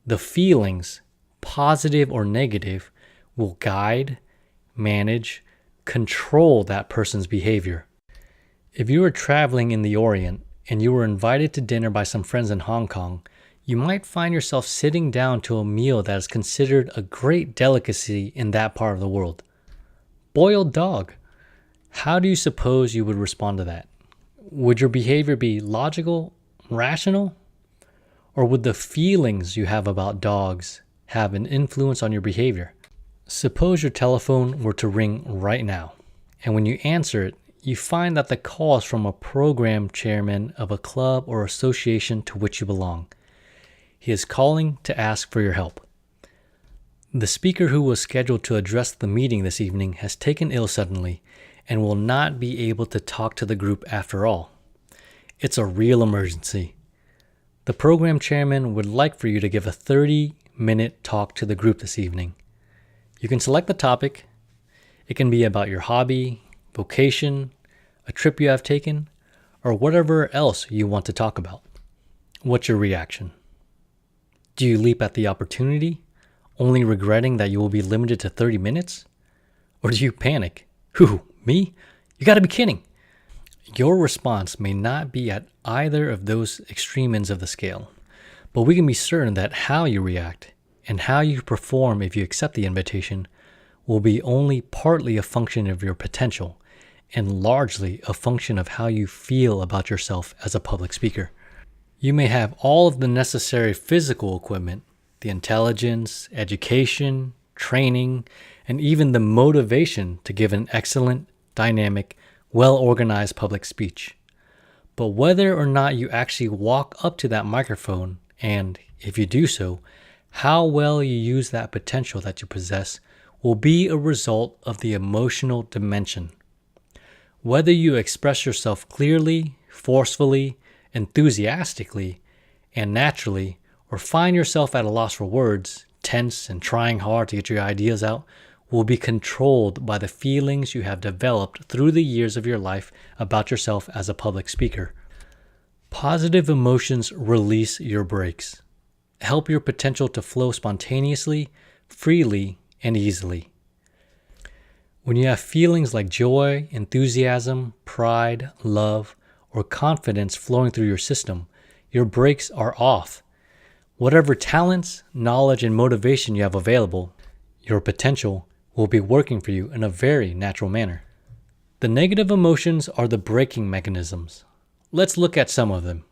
The feelings, positive or negative, will guide, manage, control that person's behavior. If you are traveling in the Orient and you were invited to dinner by some friends in Hong Kong, you might find yourself sitting down to a meal that is considered a great delicacy in that part of the world. Boiled dog. How do you suppose you would respond to that? Would your behavior be logical, rational? Or would the feelings you have about dogs have an influence on your behavior? Suppose your telephone were to ring right now, and when you answer it, you find that the call is from a program chairman of a club or association to which you belong. He is calling to ask for your help. The speaker who was scheduled to address the meeting this evening has taken ill suddenly and will not be able to talk to the group after all. It's a real emergency. The program chairman would like for you to give a 30-minute talk to the group this evening. You can select the topic. It can be about your hobby, vocation, a trip you have taken, or whatever else you want to talk about. What's your reaction? Do you leap at the opportunity, only regretting that you will be limited to 30 minutes? Or do you panic? Who, me? You gotta be kidding. Your response may not be at either of those extreme ends of the scale, but we can be certain that how you react and how you perform if you accept the invitation will be only partly a function of your potential and largely a function of how you feel about yourself as a public speaker. You may have all of the necessary physical equipment, the intelligence, education, training, and even the motivation to give an excellent, dynamic, well-organized public speech. But whether or not you actually walk up to that microphone, and if you do so, how well you use that potential that you possess will be a result of the emotional dimension. Whether you express yourself clearly, forcefully, enthusiastically, and naturally, or find yourself at a loss for words, tense and trying hard to get your ideas out, will be controlled by the feelings you have developed through the years of your life about yourself as a public speaker. Positive emotions release your brakes. Help your potential to flow spontaneously, freely, and easily. When you have feelings like joy, enthusiasm, pride, love, or confidence flowing through your system, your brakes are off. Whatever talents, knowledge, and motivation you have available, your potential will be working for you in a very natural manner. The negative emotions are the braking mechanisms. Let's look at some of them.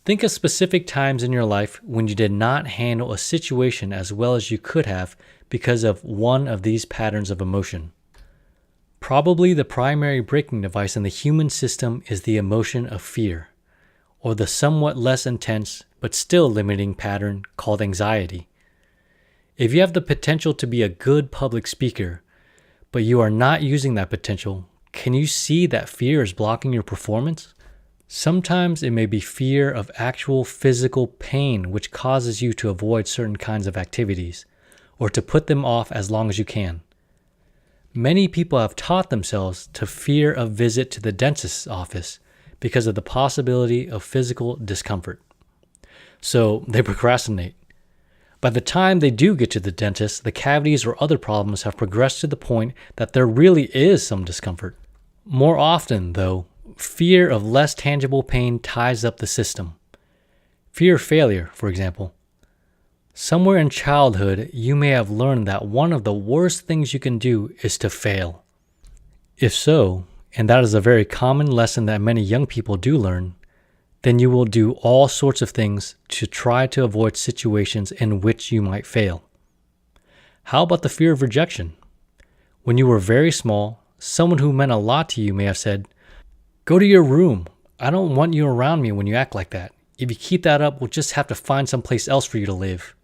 Think of specific times in your life when you did not handle a situation as well as you could have because of one of these patterns of emotion. Probably the primary braking device in the human system is the emotion of fear, or the somewhat less intense but still limiting pattern called anxiety. If you have the potential to be a good public speaker, but you are not using that potential, can you see that fear is blocking your performance? Sometimes it may be fear of actual physical pain which causes you to avoid certain kinds of activities, or to put them off as long as you can. Many people have taught themselves to fear a visit to the dentist's office because of the possibility of physical discomfort. So they procrastinate. By the time they do get to the dentist, the cavities or other problems have progressed to the point that there really is some discomfort. More often, though, fear of less tangible pain ties up the system. Fear of failure, for example. Somewhere in childhood, you may have learned that one of the worst things you can do is to fail. If so, and that is a very common lesson that many young people do learn, then you will do all sorts of things to try to avoid situations in which you might fail. How about the fear of rejection? When you were very small, someone who meant a lot to you may have said, "Go to your room. I don't want you around me when you act like that. If you keep that up, we'll just have to find someplace else for you to live."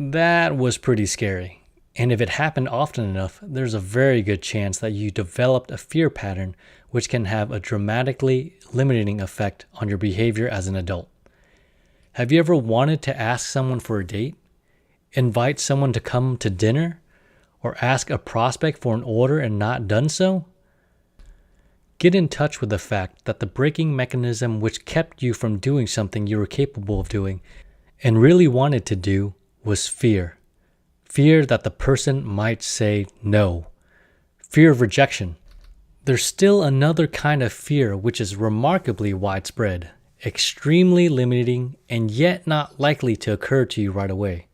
That was pretty scary. And if it happened often enough, there's a very good chance that you developed a fear pattern which can have a dramatically limiting effect on your behavior as an adult. Have you ever wanted to ask someone for a date? Invite someone to come to dinner? Or ask a prospect for an order and not done so? Get in touch with the fact that the braking mechanism which kept you from doing something you were capable of doing and really wanted to do was fear. Fear that the person might say no. Fear of rejection. There's still another kind of fear which is remarkably widespread, extremely limiting, and yet not likely to occur to you right away.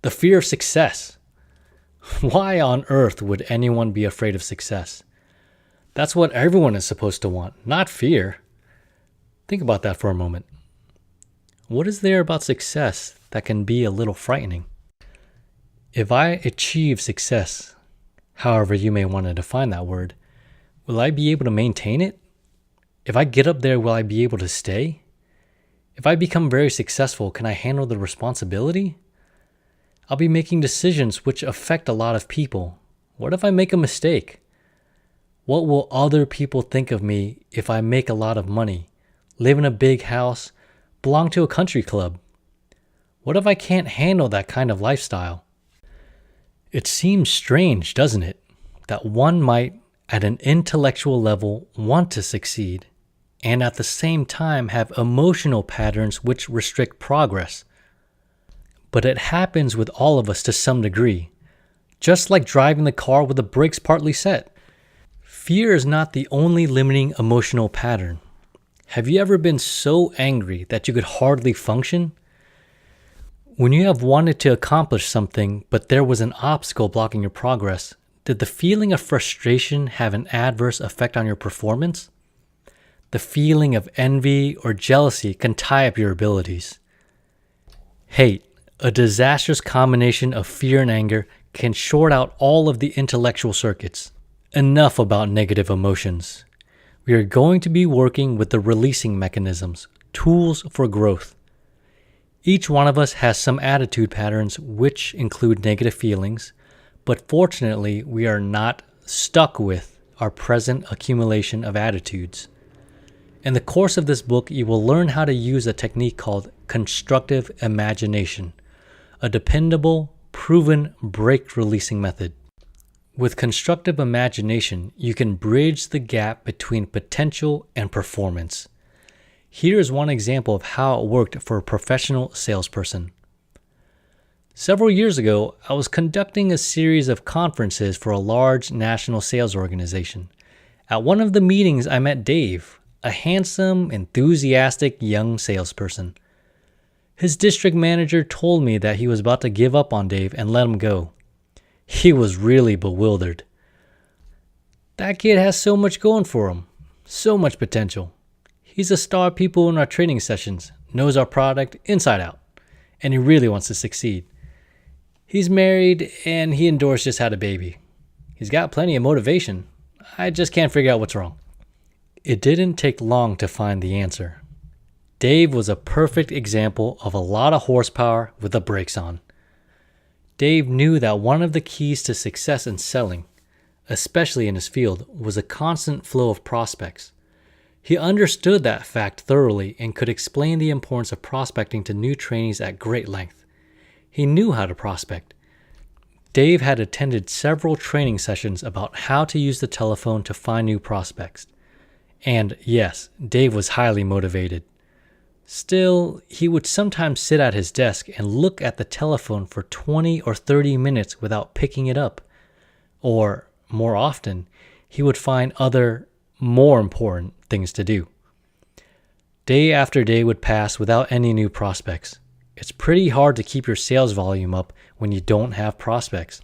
The fear of success. Why on earth would anyone be afraid of success? That's what everyone is supposed to want, not fear. Think about that for a moment. What is there about success that can be a little frightening? If I achieve success, however you may want to define that word, will I be able to maintain it? If I get up there, will I be able to stay? If I become very successful, can I handle the responsibility? I'll be making decisions which affect a lot of people. What if I make a mistake? What will other people think of me if I make a lot of money, live in a big house, belong to a country club? What if I can't handle that kind of lifestyle? It seems strange, doesn't it, that one might, at an intellectual level, want to succeed, and at the same time have emotional patterns which restrict progress. But it happens with all of us to some degree, just like driving the car with the brakes partly set. Fear is not the only limiting emotional pattern. Have you ever been so angry that you could hardly function? When you have wanted to accomplish something, but there was an obstacle blocking your progress, did the feeling of frustration have an adverse effect on your performance? The feeling of envy or jealousy can tie up your abilities. Hate, a disastrous combination of fear and anger, can short out all of the intellectual circuits. Enough about negative emotions. We are going to be working with the releasing mechanisms, tools for growth. Each one of us has some attitude patterns which include negative feelings, but fortunately we are not stuck with our present accumulation of attitudes. In the course of this book, you will learn how to use a technique called constructive imagination, a dependable, proven break releasing method. With constructive imagination, you can bridge the gap between potential and performance. Here is one example of how it worked for a professional salesperson. Several years ago, I was conducting a series of conferences for a large national sales organization. At one of the meetings, I met Dave, a handsome, enthusiastic young salesperson. His district manager told me that he was about to give up on Dave and let him go. He was really bewildered. That kid has so much going for him, so much potential. He's a star pupil in our training sessions, knows our product inside out, and he really wants to succeed. He's married and he endorsed just had a baby. He's got plenty of motivation. I just can't figure out what's wrong. It didn't take long to find the answer. Dave was a perfect example of a lot of horsepower with the brakes on. Dave knew that one of the keys to success in selling, especially in his field, was a constant flow of prospects. He understood that fact thoroughly and could explain the importance of prospecting to new trainees at great length. He knew how to prospect. Dave had attended several training sessions about how to use the telephone to find new prospects. And yes, Dave was highly motivated. Still, he would sometimes sit at his desk and look at the telephone for 20 or 30 minutes without picking it up. Or, more often, he would find other, more important things to do. Day after day would pass without any new prospects. It's pretty hard to keep your sales volume up when you don't have prospects.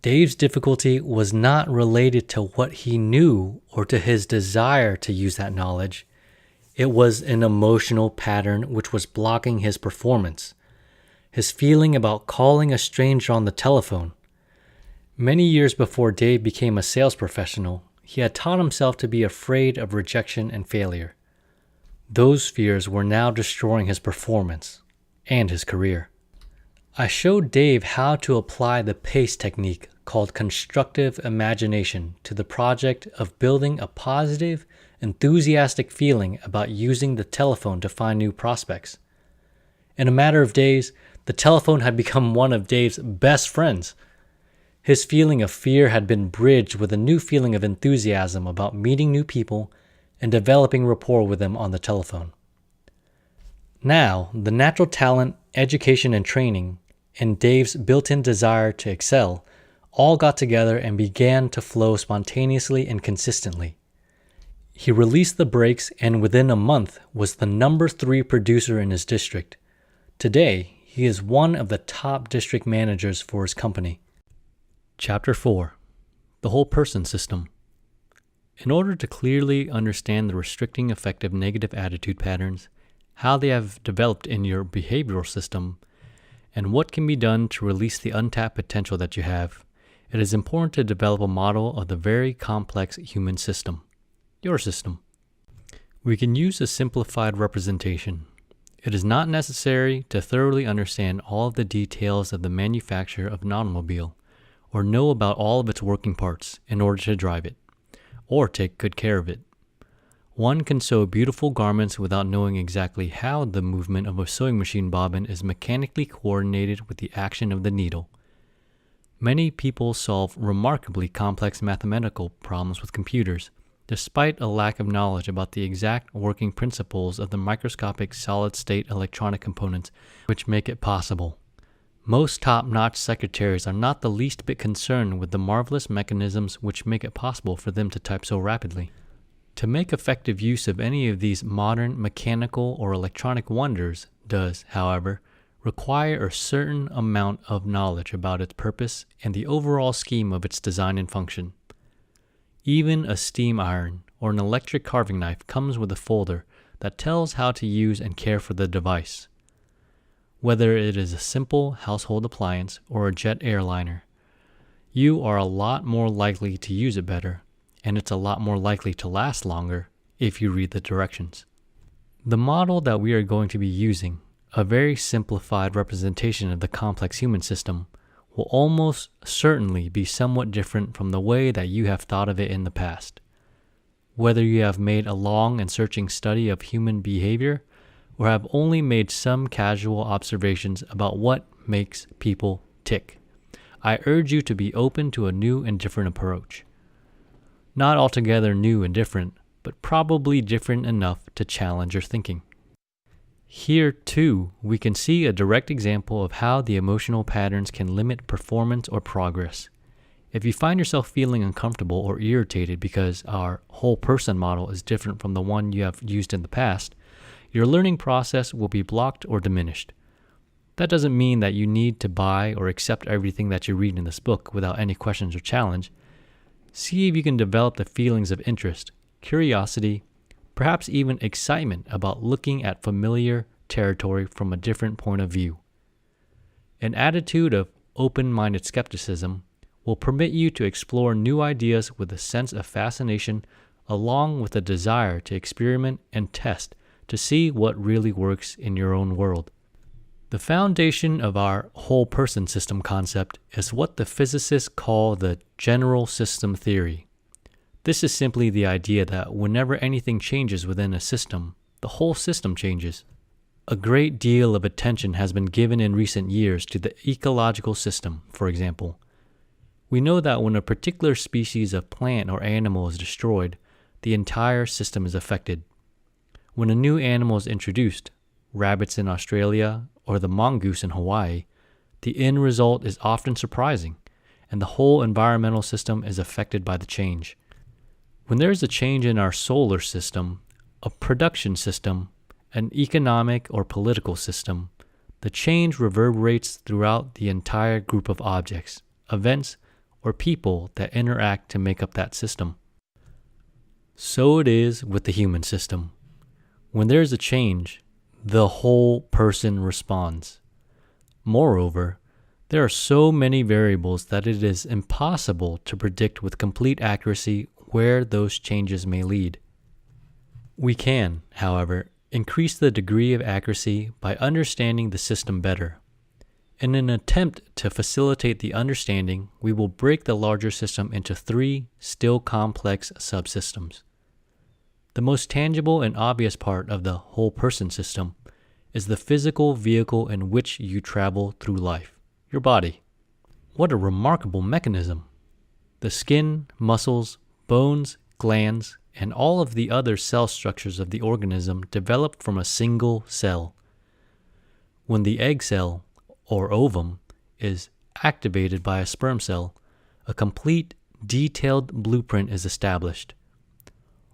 Dave's difficulty was not related to what he knew or to his desire to use that knowledge. It was an emotional pattern which was blocking his performance. His feeling about calling a stranger on the telephone. Many years before Dave became a sales professional, he had taught himself to be afraid of rejection and failure. Those fears were now destroying his performance and his career. I showed Dave how to apply the PACE technique called constructive imagination to the project of building a positive, enthusiastic feeling about using the telephone to find new prospects. In a matter of days, the telephone had become one of Dave's best friends. His feeling of fear had been bridged with a new feeling of enthusiasm about meeting new people and developing rapport with them on the telephone. Now, the natural talent, education, and training, and Dave's built-in desire to excel all got together and began to flow spontaneously and consistently. He released the brakes and within a month was the number 3 producer in his district. Today, he is one of the top district managers for his company. Chapter 4. The Whole Person System. In order to clearly understand the restricting effect of negative attitude patterns, how they have developed in your behavioral system, and what can be done to release the untapped potential that you have, it is important to develop a model of the very complex human system, your system. We can use a simplified representation. It is not necessary to thoroughly understand all of the details of the manufacture of an automobile, or know about all of its working parts in order to drive it, or take good care of it. One can sew beautiful garments without knowing exactly how the movement of a sewing machine bobbin is mechanically coordinated with the action of the needle. Many people solve remarkably complex mathematical problems with computers, despite a lack of knowledge about the exact working principles of the microscopic solid-state electronic components which make it possible. Most top-notch secretaries are not the least bit concerned with the marvelous mechanisms which make it possible for them to type so rapidly. To make effective use of any of these modern mechanical or electronic wonders does, however, require a certain amount of knowledge about its purpose and the overall scheme of its design and function. Even a steam iron or an electric carving knife comes with a folder that tells how to use and care for the device. Whether it is a simple household appliance or a jet airliner, you are a lot more likely to use it better, and it's a lot more likely to last longer if you read the directions. The model that we are going to be using, a very simplified representation of the complex human system, will almost certainly be somewhat different from the way that you have thought of it in the past. Whether you have made a long and searching study of human behavior, or have only made some casual observations about what makes people tick, I urge you to be open to a new and different approach. Not altogether new and different, but probably different enough to challenge your thinking. Here, too, we can see a direct example of how the emotional patterns can limit performance or progress. If you find yourself feeling uncomfortable or irritated because our whole person model is different from the one you have used in the past, your learning process will be blocked or diminished. That doesn't mean that you need to buy or accept everything that you read in this book without any questions or challenge. See if you can develop the feelings of interest, curiosity, perhaps even excitement about looking at familiar territory from a different point of view. An attitude of open-minded skepticism will permit you to explore new ideas with a sense of fascination along with a desire to experiment and test to see what really works in your own world. The foundation of our whole person system concept is what the physicists call the general system theory. This is simply the idea that whenever anything changes within a system, the whole system changes. A great deal of attention has been given in recent years to the ecological system, for example. We know that when a particular species of plant or animal is destroyed, the entire system is affected. When a new animal is introduced, rabbits in Australia or the mongoose in Hawaii, the end result is often surprising, and the whole environmental system is affected by the change. When there is a change in our solar system, a production system, an economic or political system, the change reverberates throughout the entire group of objects, events, or people that interact to make up that system. So it is with the human system. When there is a change, the whole person responds. Moreover, there are so many variables that it is impossible to predict with complete accuracy where those changes may lead. We can, however, increase the degree of accuracy by understanding the system better. In an attempt to facilitate the understanding, we will break the larger system into 3 still complex subsystems. The most tangible and obvious part of the whole person system is the physical vehicle in which you travel through life, your body. What a remarkable mechanism! The skin, muscles, bones, glands, and all of the other cell structures of the organism developed from a single cell. When the egg cell, or ovum, is activated by a sperm cell, a complete, detailed blueprint is established.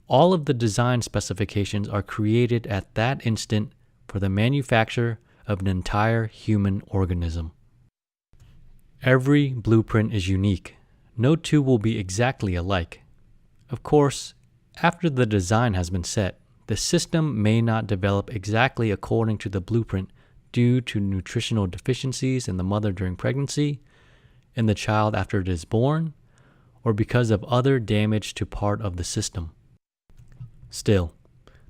All of the design specifications are created at that instant for the manufacture of an entire human organism. Every blueprint is unique. No two will be exactly alike. Of course, after the design has been set, the system may not develop exactly according to the blueprint due to nutritional deficiencies in the mother during pregnancy, in the child after it is born, or because of other damage to part of the system. Still,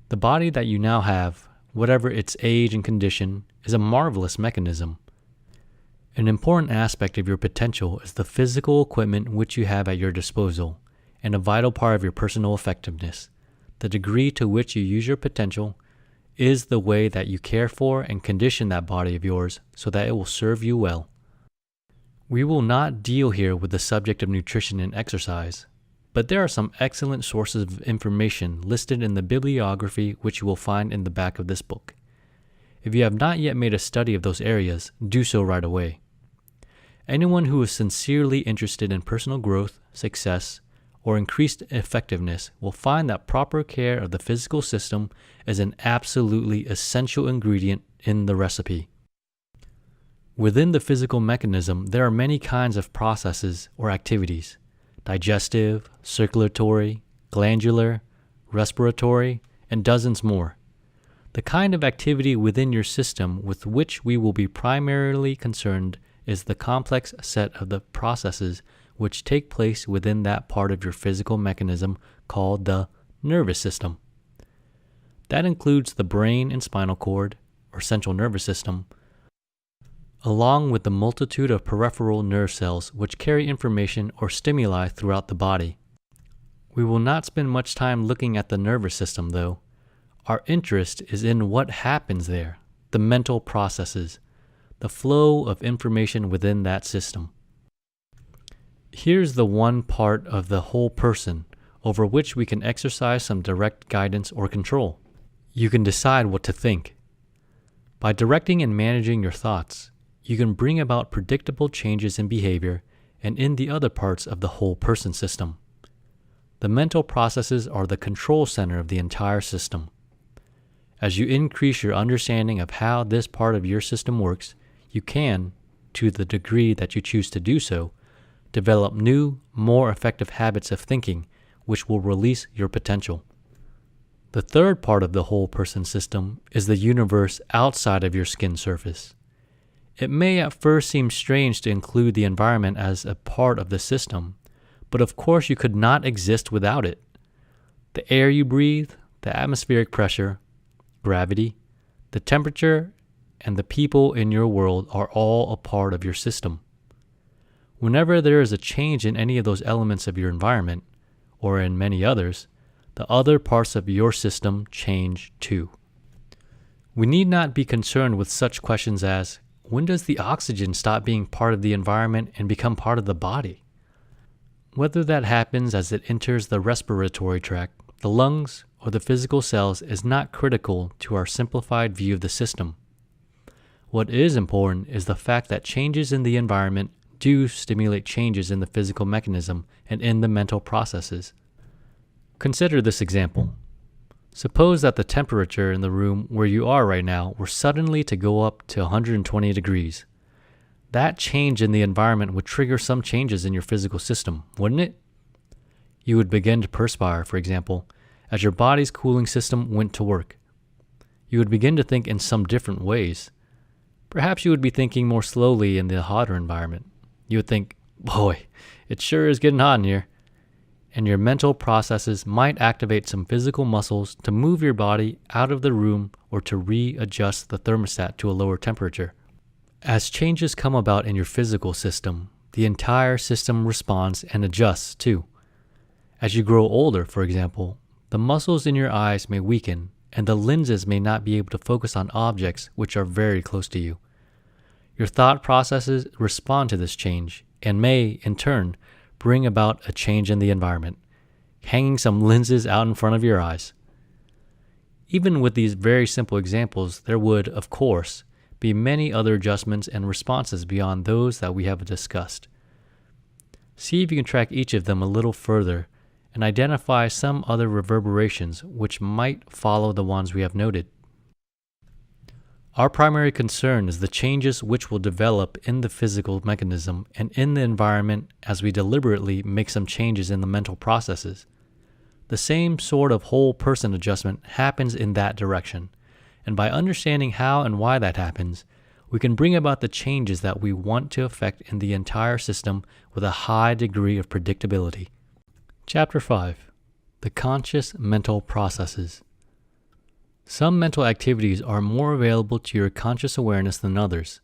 the body that you now have, whatever its age and condition, is a marvelous mechanism. An important aspect of your potential is the physical equipment which you have at your disposal, and a vital part of your personal effectiveness. The degree to which you use your potential is the way that you care for and condition that body of yours so that it will serve you well. We will not deal here with the subject of nutrition and exercise, but there are some excellent sources of information listed in the bibliography which you will find in the back of this book. If you have not yet made a study of those areas, do so right away. Anyone who is sincerely interested in personal growth, success, or increased effectiveness will find that proper care of the physical system is an absolutely essential ingredient in the recipe. Within the physical mechanism, there are many kinds of processes or activities: digestive, circulatory, glandular, respiratory, and dozens more. The kind of activity within your system with which we will be primarily concerned is the complex set of the processes which take place within that part of your physical mechanism called the nervous system. That includes the brain and spinal cord, or central nervous system, along with the multitude of peripheral nerve cells which carry information or stimuli throughout the body. We will not spend much time looking at the nervous system, though. Our interest is in what happens there, the mental processes, the flow of information within that system. Here's the one part of the whole person over which we can exercise some direct guidance or control. You can decide what to think. By directing and managing your thoughts, you can bring about predictable changes in behavior and in the other parts of the whole person system. The mental processes are the control center of the entire system. As you increase your understanding of how this part of your system works, you can, to the degree that you choose to do so, develop new, more effective habits of thinking which will release your potential. The third part of the whole person system is the universe outside of your skin surface. It may at first seem strange to include the environment as a part of the system, but of course you could not exist without it. The air you breathe, the atmospheric pressure, gravity, the temperature, and the people in your world are all a part of your system. Whenever there is a change in any of those elements of your environment, or in many others, the other parts of your system change too. We need not be concerned with such questions as, when does the oxygen stop being part of the environment and become part of the body? Whether that happens as it enters the respiratory tract, the lungs, or the physical cells is not critical to our simplified view of the system. What is important is the fact that changes in the environment do stimulate changes in the physical mechanism and in the mental processes. Consider this example. Suppose that the temperature in the room where you are right now were suddenly to go up to 120 degrees. That change in the environment would trigger some changes in your physical system, wouldn't it? You would begin to perspire, for example, as your body's cooling system went to work. You would begin to think in some different ways. Perhaps you would be thinking more slowly in the hotter environment. You would think, boy, it sure is getting hot in here. And your mental processes might activate some physical muscles to move your body out of the room or to readjust the thermostat to a lower temperature. As changes come about in your physical system, the entire system responds and adjusts too. As you grow older, for example, the muscles in your eyes may weaken and the lenses may not be able to focus on objects which are very close to you. Your thought processes respond to this change and may, in turn, bring about a change in the environment, hanging some lenses out in front of your eyes. Even with these very simple examples, there would, of course, be many other adjustments and responses beyond those that we have discussed. See if you can track each of them a little further and identify some other reverberations which might follow the ones we have noted. Our primary concern is the changes which will develop in the physical mechanism and in the environment as we deliberately make some changes in the mental processes. The same sort of whole person adjustment happens in that direction, and by understanding how and why that happens, we can bring about the changes that we want to affect in the entire system with a high degree of predictability. Chapter 5. The Conscious Mental Processes. Some mental activities are more available to your conscious awareness than others.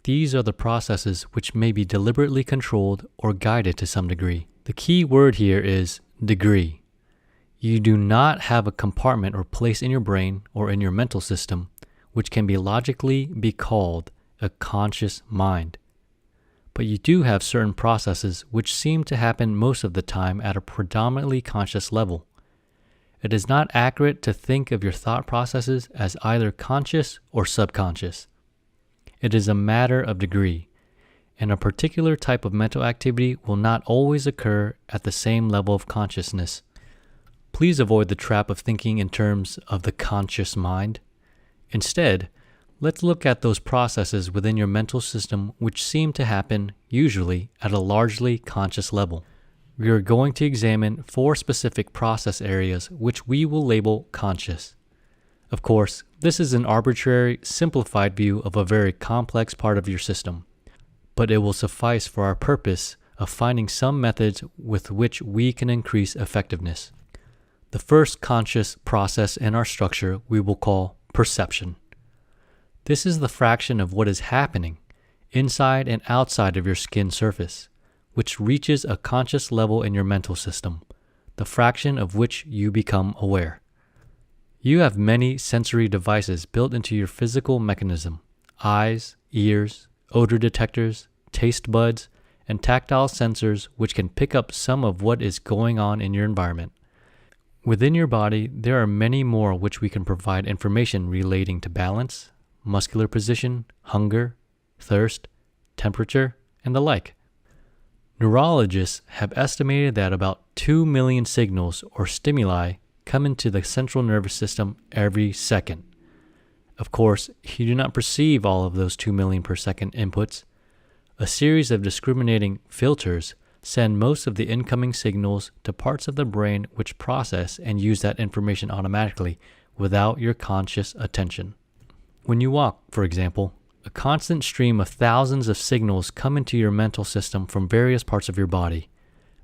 These are the processes which may be deliberately controlled or guided to some degree. The key word here is degree. You do not have a compartment or place in your brain or in your mental system which can be logically be called a conscious mind. But you do have certain processes which seem to happen most of the time at a predominantly conscious level. It is not accurate to think of your thought processes as either conscious or subconscious. It is a matter of degree, and a particular type of mental activity will not always occur at the same level of consciousness. Please avoid the trap of thinking in terms of the conscious mind. Instead, let's look at those processes within your mental system which seem to happen, usually, at a largely conscious level. We are going to examine 4 specific process areas which we will label conscious. Of course, this is an arbitrary, simplified view of a very complex part of your system, but it will suffice for our purpose of finding some methods with which we can increase effectiveness. The first conscious process in our structure we will call perception. This is the fraction of what is happening inside and outside of your skin surface, which reaches a conscious level in your mental system, the fraction of which you become aware. You have many sensory devices built into your physical mechanism: eyes, ears, odor detectors, taste buds, and tactile sensors which can pick up some of what is going on in your environment. Within your body, there are many more which we can provide information relating to balance, muscular position, hunger, thirst, temperature, and the like. Neurologists have estimated that about 2 million signals or stimuli come into the central nervous system every second. Of course, you do not perceive all of those 2 million per second inputs. A series of discriminating filters send most of the incoming signals to parts of the brain which process and use that information automatically without your conscious attention. When you walk, for example, a constant stream of thousands of signals come into your mental system from various parts of your body.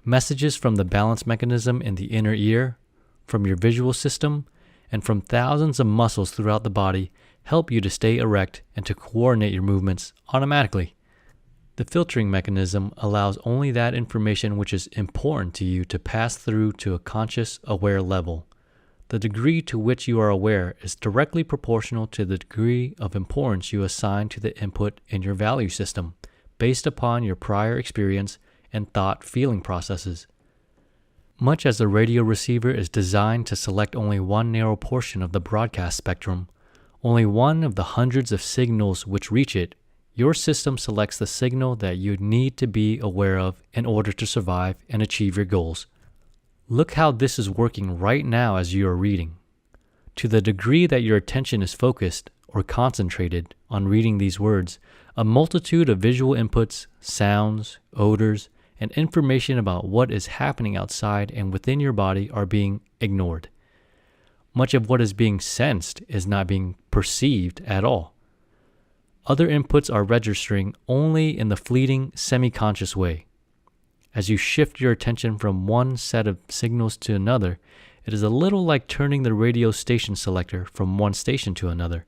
Messages from the balance mechanism in the inner ear, from your visual system, and from thousands of muscles throughout the body help you to stay erect and to coordinate your movements automatically. The filtering mechanism allows only that information which is important to you to pass through to a conscious, aware level. The degree to which you are aware is directly proportional to the degree of importance you assign to the input in your value system, based upon your prior experience and thought-feeling processes. Much as the radio receiver is designed to select only one narrow portion of the broadcast spectrum, only one of the hundreds of signals which reach it, your system selects the signal that you need to be aware of in order to survive and achieve your goals. Look how this is working right now as you are reading. To the degree that your attention is focused or concentrated on reading these words, a multitude of visual inputs, sounds, odors, and information about what is happening outside and within your body are being ignored. Much of what is being sensed is not being perceived at all. Other inputs are registering only in the fleeting, semi-conscious way. As you shift your attention from one set of signals to another, it is a little like turning the radio station selector from one station to another.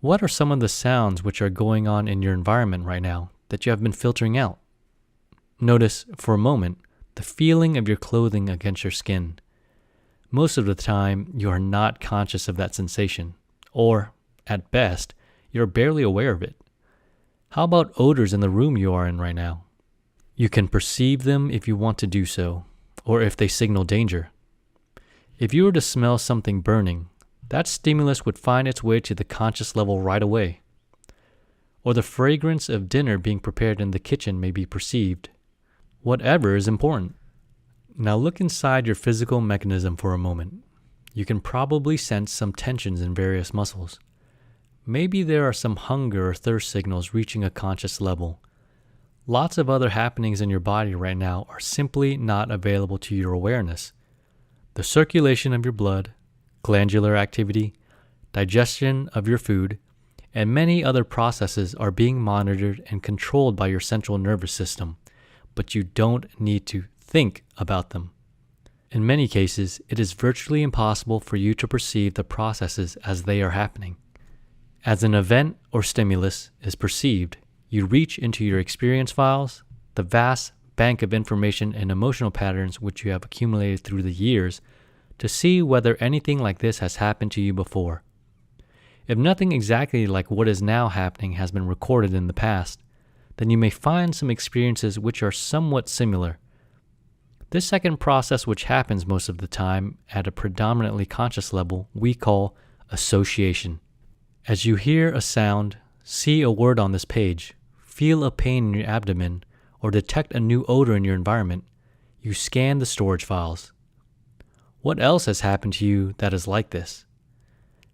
What are some of the sounds which are going on in your environment right now that you have been filtering out? Notice, for a moment, the feeling of your clothing against your skin. Most of the time, you are not conscious of that sensation, or, at best, you're barely aware of it. How about odors in the room you are in right now? You can perceive them if you want to do so, or if they signal danger. If you were to smell something burning, that stimulus would find its way to the conscious level right away. Or the fragrance of dinner being prepared in the kitchen may be perceived. Whatever is important. Now look inside your physical mechanism for a moment. You can probably sense some tensions in various muscles. Maybe there are some hunger or thirst signals reaching a conscious level. Lots of other happenings in your body right now are simply not available to your awareness. The circulation of your blood, glandular activity, digestion of your food, and many other processes are being monitored and controlled by your central nervous system, but you don't need to think about them. In many cases, it is virtually impossible for you to perceive the processes as they are happening. As an event or stimulus is perceived, you reach into your experience files, the vast bank of information and emotional patterns which you have accumulated through the years, to see whether anything like this has happened to you before. If nothing exactly like what is now happening has been recorded in the past, then you may find some experiences which are somewhat similar. This second process, which happens most of the time at a predominantly conscious level, we call association. As you hear a sound, see a word on this page, feel a pain in your abdomen, or detect a new odor in your environment, you scan the storage files. What else has happened to you that is like this?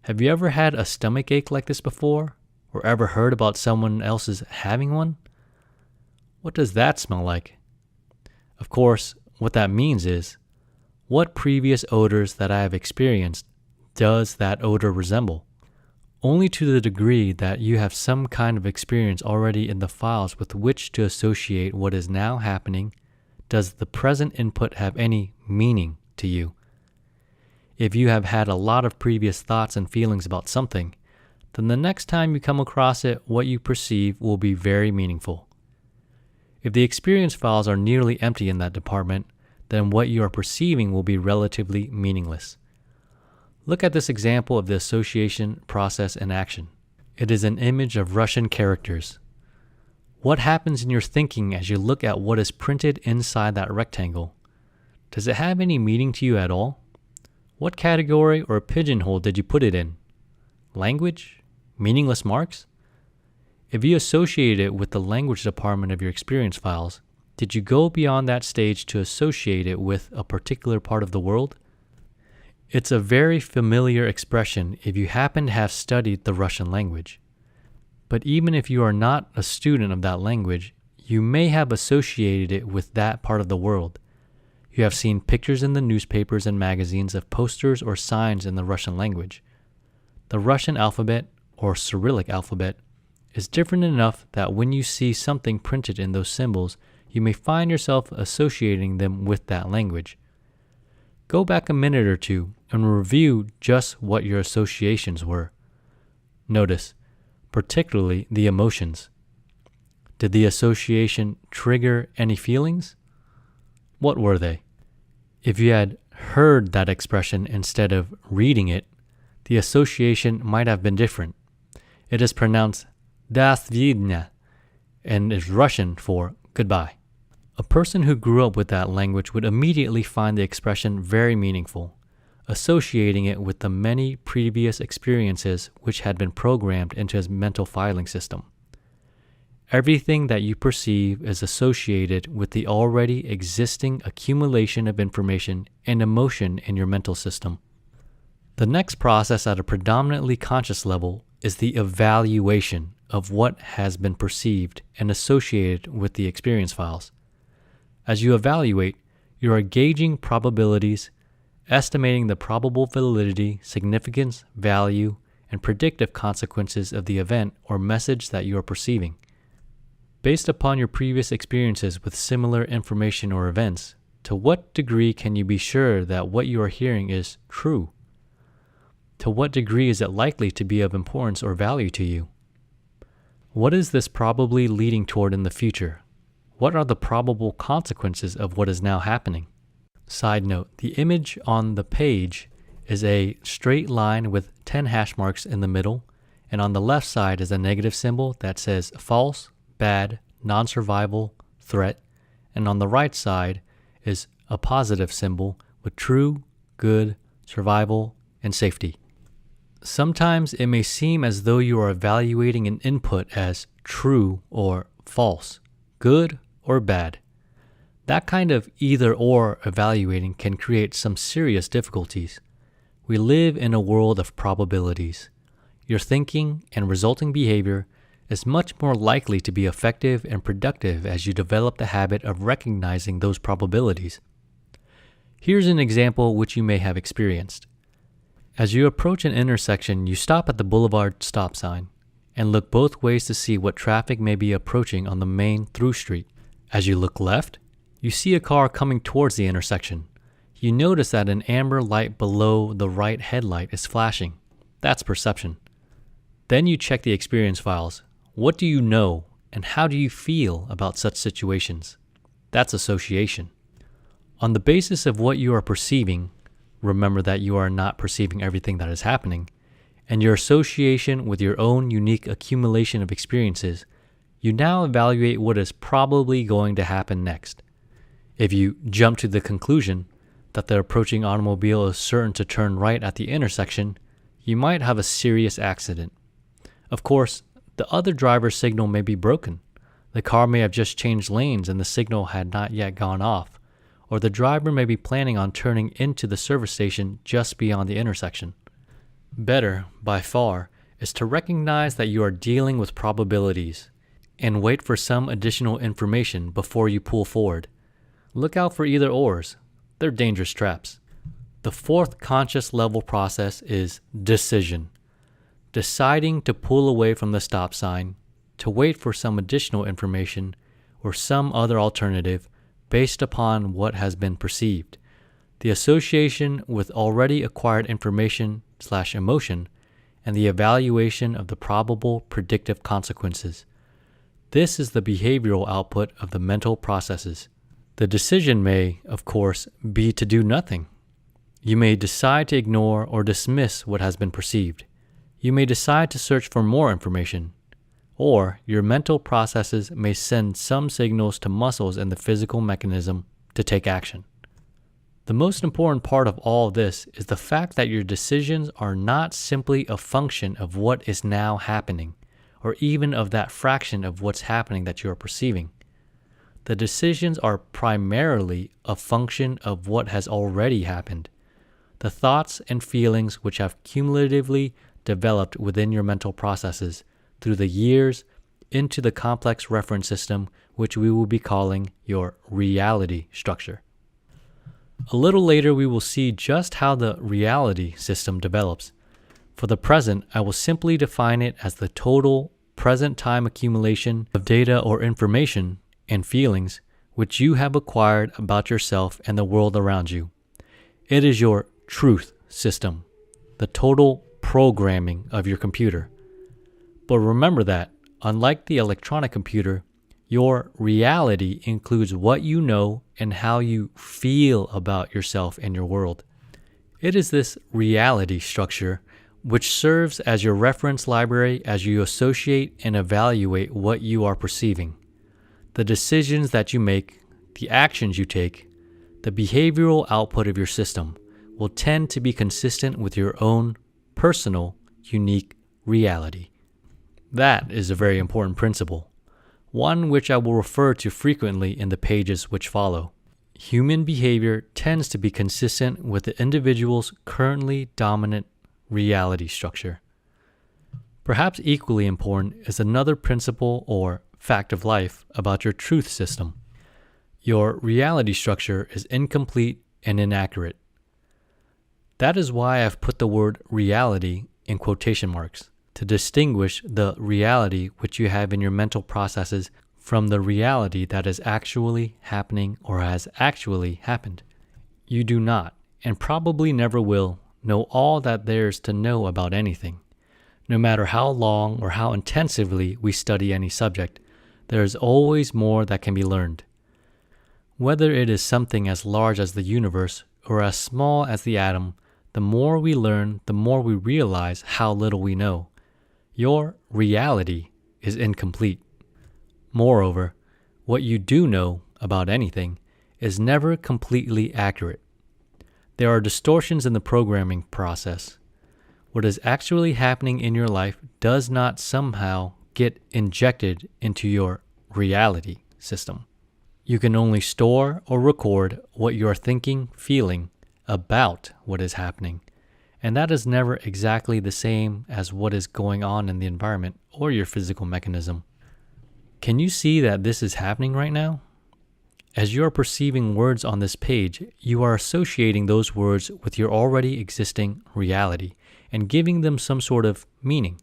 Have you ever had a stomach ache like this before, or ever heard about someone else's having one? What does that smell like? Of course, what that means is, what previous odors that I have experienced does that odor resemble? Only to the degree that you have some kind of experience already in the files with which to associate what is now happening, does the present input have any meaning to you. If you have had a lot of previous thoughts and feelings about something, then the next time you come across it, what you perceive will be very meaningful. If the experience files are nearly empty in that department, then what you are perceiving will be relatively meaningless. Look at this example of the association process in action. It is an image of Russian characters. What happens in your thinking as you look at what is printed inside that rectangle? Does it have any meaning to you at all? What category or pigeonhole did you put it in? Language? Meaningless marks? If you associate it with the language department of your experience files, did you go beyond that stage to associate it with a particular part of the world? It's a very familiar expression if you happen to have studied the Russian language. But even if you are not a student of that language, you may have associated it with that part of the world. You have seen pictures in the newspapers and magazines of posters or signs in the Russian language. The Russian alphabet, or Cyrillic alphabet, is different enough that when you see something printed in those symbols, you may find yourself associating them with that language. Go back a minute or two and review just what your associations were. Notice, particularly the emotions. Did the association trigger any feelings? What were they? If you had heard that expression instead of reading it, the association might have been different. It is pronounced "до свидания" and is Russian for goodbye. A person who grew up with that language would immediately find the expression very meaningful, associating it with the many previous experiences which had been programmed into his mental filing system. Everything that you perceive is associated with the already existing accumulation of information and emotion in your mental system. The next process at a predominantly conscious level is the evaluation of what has been perceived and associated with the experience files. As you evaluate, you are gauging probabilities, estimating the probable validity, significance, value, and predictive consequences of the event or message that you are perceiving. Based upon your previous experiences with similar information or events, to what degree can you be sure that what you are hearing is true? To what degree is it likely to be of importance or value to you? What is this probably leading toward in the future? What are the probable consequences of what is now happening? Side note, the image on the page is a straight line with 10 hash marks in the middle, and on the left side is a negative symbol that says false, bad, non-survival, threat, and on the right side is a positive symbol with true, good, survival, and safety. Sometimes it may seem as though you are evaluating an input as true or false, good or bad. That kind of either-or evaluating can create some serious difficulties. We live in a world of probabilities. Your thinking and resulting behavior is much more likely to be effective and productive as you develop the habit of recognizing those probabilities. Here's an example which you may have experienced. As you approach an intersection, you stop at the boulevard stop sign and look both ways to see what traffic may be approaching on the main through street. As you look left, you see a car coming towards the intersection. You notice that an amber light below the right headlight is flashing. That's perception. Then you check the experience files. What do you know and how do you feel about such situations? That's association. On the basis of what you are perceiving, remember that you are not perceiving everything that is happening, and your association with your own unique accumulation of experiences, you now evaluate what is probably going to happen next. If you jump to the conclusion that the approaching automobile is certain to turn right at the intersection, you might have a serious accident. Of course, the other driver's signal may be broken. The car may have just changed lanes and the signal had not yet gone off, or the driver may be planning on turning into the service station just beyond the intersection. Better, by far, is to recognize that you are dealing with probabilities and wait for some additional information before you pull forward. Look out for either-ors. They're dangerous traps. The fourth conscious level process is decision. Deciding to pull away from the stop sign, to wait for some additional information, or some other alternative based upon what has been perceived. The association with already acquired information/emotion, and the evaluation of the probable predictive consequences. This is the behavioral output of the mental processes. The decision may, of course, be to do nothing. You may decide to ignore or dismiss what has been perceived. You may decide to search for more information. Or your mental processes may send some signals to muscles in the physical mechanism to take action. The most important part of all this is the fact that your decisions are not simply a function of what is now happening, or even of that fraction of what's happening that you are perceiving. The decisions are primarily a function of what has already happened, the thoughts and feelings which have cumulatively developed within your mental processes through the years into the complex reference system which we will be calling your reality structure. A little later we will see just how the reality system develops. For the present, I will simply define it as the total present time accumulation of data or information and feelings which you have acquired about yourself and the world around you. It is your truth system, the total programming of your computer. But remember that, unlike the electronic computer, your reality includes what you know and how you feel about yourself and your world. It is this reality structure which serves as your reference library as you associate and evaluate what you are perceiving. The decisions that you make, the actions you take, the behavioral output of your system will tend to be consistent with your own personal, unique reality. That is a very important principle, one which I will refer to frequently in the pages which follow. Human behavior tends to be consistent with the individual's currently dominant reality structure. Perhaps equally important is another principle or fact of life about your truth system. Your reality structure is incomplete and inaccurate. That is why I've put the word reality in quotation marks, to distinguish the reality which you have in your mental processes from the reality that is actually happening or has actually happened. You do not, and probably never will, know all that there's to know about anything. No matter how long or how intensively we study any subject, there is always more that can be learned. Whether it is something as large as the universe or as small as the atom, the more we learn, the more we realize how little we know. Your reality is incomplete. Moreover, what you do know about anything is never completely accurate. There are distortions in the programming process. What is actually happening in your life does not somehow get injected into your reality system. You can only store or record what you are thinking, feeling about what is happening, and that is never exactly the same as what is going on in the environment or your physical mechanism. Can you see that this is happening right now? As you are perceiving words on this page, you are associating those words with your already existing reality and giving them some sort of meaning.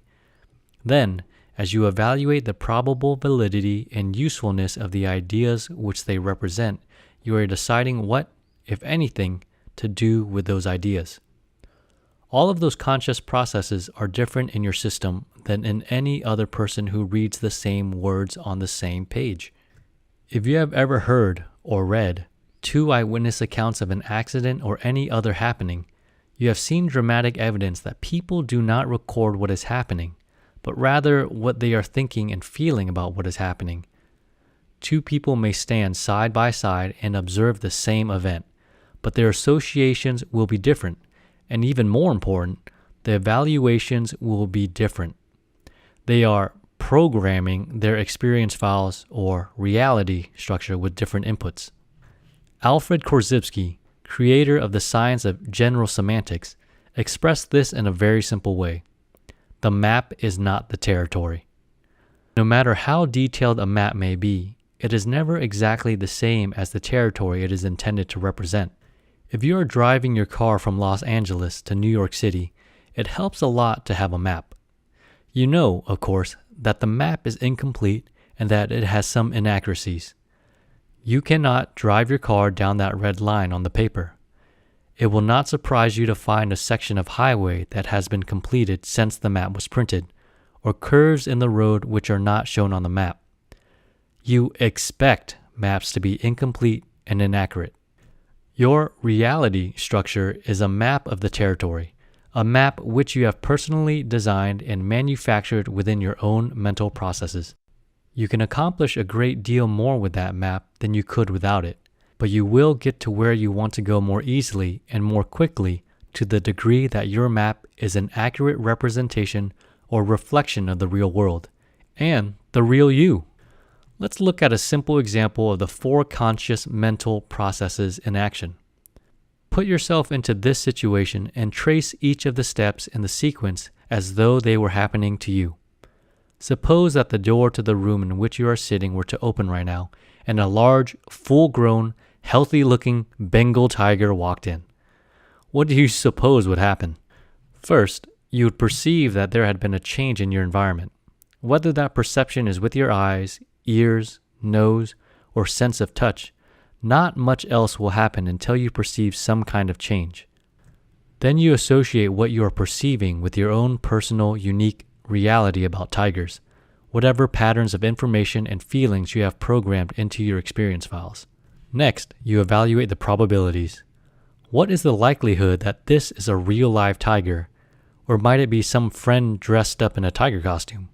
Then, as you evaluate the probable validity and usefulness of the ideas which they represent, you are deciding what, if anything, to do with those ideas. All of those conscious processes are different in your system than in any other person who reads the same words on the same page. If you have ever heard or read 2 eyewitness accounts of an accident or any other happening, you have seen dramatic evidence that people do not record what is happening, but rather what they are thinking and feeling about what is happening. 2 people may stand side by side and observe the same event, but their associations will be different, and even more important, the evaluations will be different. They are programming their experience files or reality structure with different inputs. Alfred Korzybski, creator of the science of general semantics, expressed this in a very simple way. The map is not the territory. No matter how detailed a map may be, it is never exactly the same as the territory it is intended to represent. If you are driving your car from Los Angeles to New York City, it helps a lot to have a map. You know, of course, that the map is incomplete and that it has some inaccuracies. You cannot drive your car down that red line on the paper. It will not surprise you to find a section of highway that has been completed since the map was printed, or curves in the road which are not shown on the map. You expect maps to be incomplete and inaccurate. Your reality structure is a map of the territory, a map which you have personally designed and manufactured within your own mental processes. You can accomplish a great deal more with that map than you could without it, but you will get to where you want to go more easily and more quickly to the degree that your map is an accurate representation or reflection of the real world, and the real you. Let's look at a simple example of the 4 conscious mental processes in action. Put yourself into this situation and trace each of the steps in the sequence as though they were happening to you. Suppose that the door to the room in which you are sitting were to open right now, and a large, full-grown, healthy-looking Bengal tiger walked in. What do you suppose would happen? First, you would perceive that there had been a change in your environment. Whether that perception is with your eyes, ears, nose, or sense of touch, not much else will happen until you perceive some kind of change. Then you associate what you are perceiving with your own personal, unique reality about tigers, whatever patterns of information and feelings you have programmed into your experience files. Next, you evaluate the probabilities. What is the likelihood that this is a real live tiger, or might it be some friend dressed up in a tiger costume?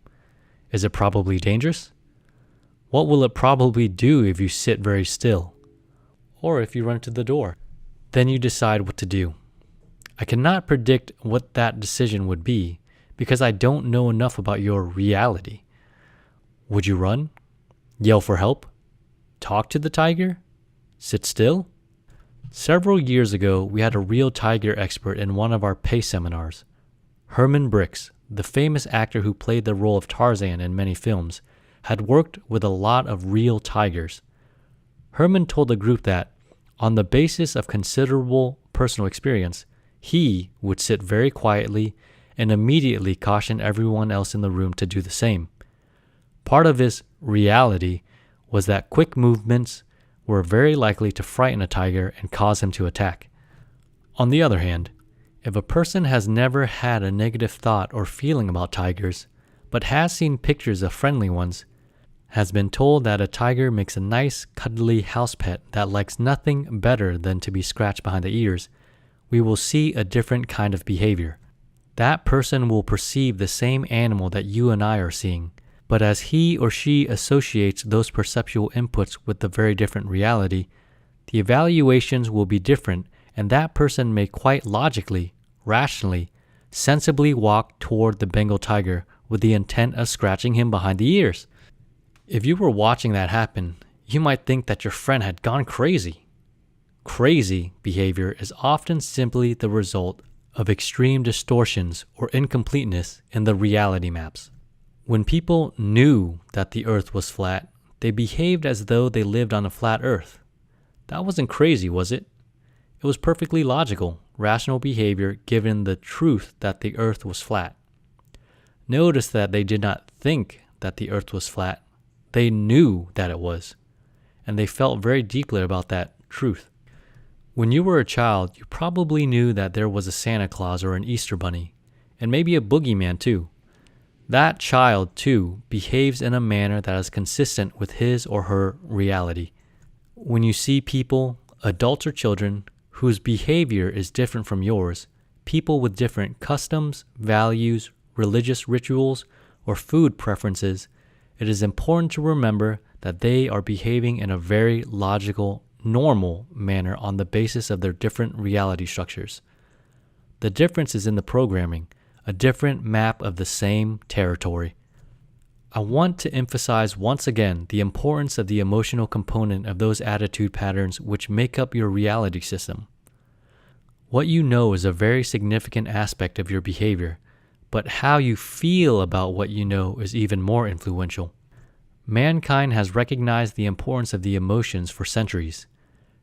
Is it probably dangerous? What will it probably do if you sit very still? Or if you run to the door? Then you decide what to do. I cannot predict what that decision would be because I don't know enough about your reality. Would you run? Yell for help? Talk to the tiger? Sit still? Several years ago, we had a real tiger expert in one of our PACE seminars. Herman Brix, the famous actor who played the role of Tarzan in many films, had worked with a lot of real tigers. Herman told the group that, on the basis of considerable personal experience, he would sit very quietly and immediately caution everyone else in the room to do the same. Part of his reality was that quick movements were very likely to frighten a tiger and cause him to attack. On the other hand, If a person has never had a negative thought or feeling about tigers, but has seen pictures of friendly ones, has been told that a tiger makes a nice, cuddly house pet that likes nothing better than to be scratched behind the ears, we will see a different kind of behavior. That person will perceive the same animal that you and I are seeing, but as he or she associates those perceptual inputs with a very different reality, the evaluations will be different, and that person may quite logically, rationally, sensibly walk toward the Bengal tiger with the intent of scratching him behind the ears. If you were watching that happen, you might think that your friend had gone crazy. Crazy behavior is often simply the result of extreme distortions or incompleteness in the reality maps. When people knew that the earth was flat, they behaved as though they lived on a flat earth. That wasn't crazy, was it? It was perfectly logical, rational behavior given the truth that the earth was flat. Notice that they did not think that the earth was flat. They knew that it was, and they felt very deeply about that truth. When you were a child, you probably knew that there was a Santa Claus or an Easter Bunny, and maybe a boogeyman too. That child, too, behaves in a manner that is consistent with his or her reality. When you see people, adults or children, whose behavior is different from yours, people with different customs, values, religious rituals, or food preferences, it is important to remember that they are behaving in a very logical, normal manner on the basis of their different reality structures. The difference is in the programming, a different map of the same territory. I want to emphasize once again the importance of the emotional component of those attitude patterns which make up your reality system. What you know is a very significant aspect of your behavior, but how you feel about what you know is even more influential. Mankind has recognized the importance of the emotions for centuries.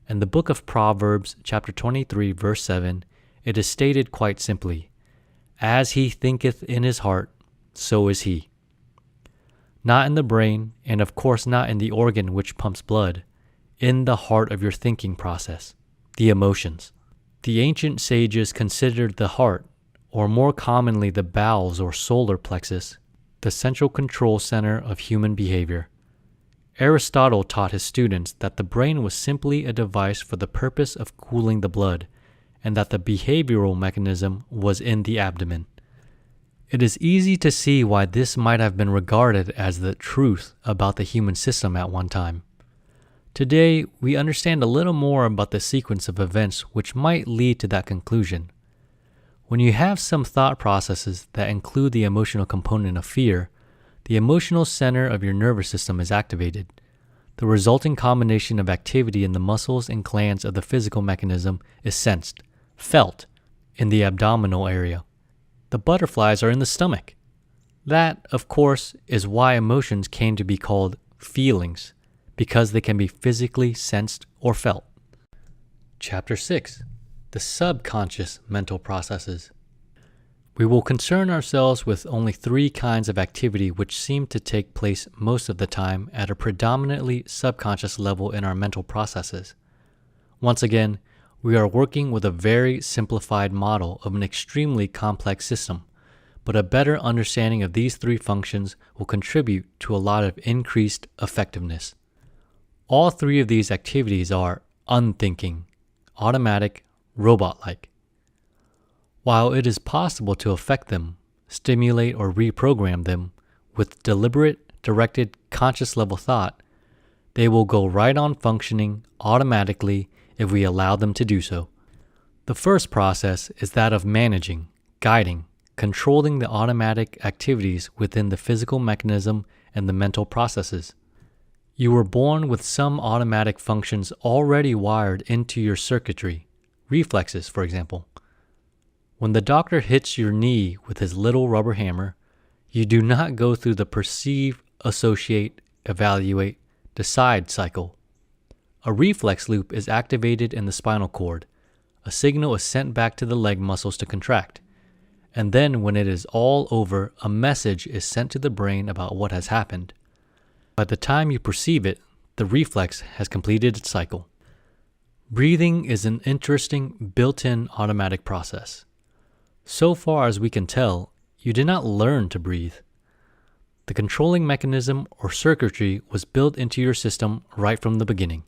In the book of Proverbs, chapter 23, verse 7, it is stated quite simply, "As he thinketh in his heart, so is he." Not in the brain, and of course not in the organ which pumps blood, in the heart of your thinking process, the emotions. The ancient sages considered the heart, or more commonly the bowels or solar plexus, the central control center of human behavior. Aristotle taught his students that the brain was simply a device for the purpose of cooling the blood, and that the behavioral mechanism was in the abdomen. It is easy to see why this might have been regarded as the truth about the human system at one time. Today, we understand a little more about the sequence of events which might lead to that conclusion. When you have some thought processes that include the emotional component of fear, the emotional center of your nervous system is activated. The resulting combination of activity in the muscles and glands of the physical mechanism is sensed, felt, in the abdominal area. The butterflies are in the stomach. That, of course, is why emotions came to be called feelings, because they can be physically sensed or felt. Chapter 6. The subconscious mental processes. We will concern ourselves with only 3 kinds of activity which seem to take place most of the time at a predominantly subconscious level in our mental processes. Once again, we are working with a very simplified model of an extremely complex system, but a better understanding of these 3 functions will contribute to a lot of increased effectiveness. All 3 of these activities are unthinking, automatic, robot-like. While it is possible to affect them, stimulate or reprogram them with deliberate, directed, conscious level thought, they will go right on functioning automatically if we allow them to do so. The first process is that of managing, guiding, controlling the automatic activities within the physical mechanism and the mental processes. You were born with some automatic functions already wired into your circuitry, reflexes, for example. When the doctor hits your knee with his little rubber hammer, you do not go through the perceive, associate, evaluate, decide cycle. A reflex loop is activated in the spinal cord. A signal is sent back to the leg muscles to contract. And then when it is all over, a message is sent to the brain about what has happened. By the time you perceive it, the reflex has completed its cycle. Breathing is an interesting built-in automatic process. So far as we can tell, you did not learn to breathe. The controlling mechanism or circuitry was built into your system right from the beginning.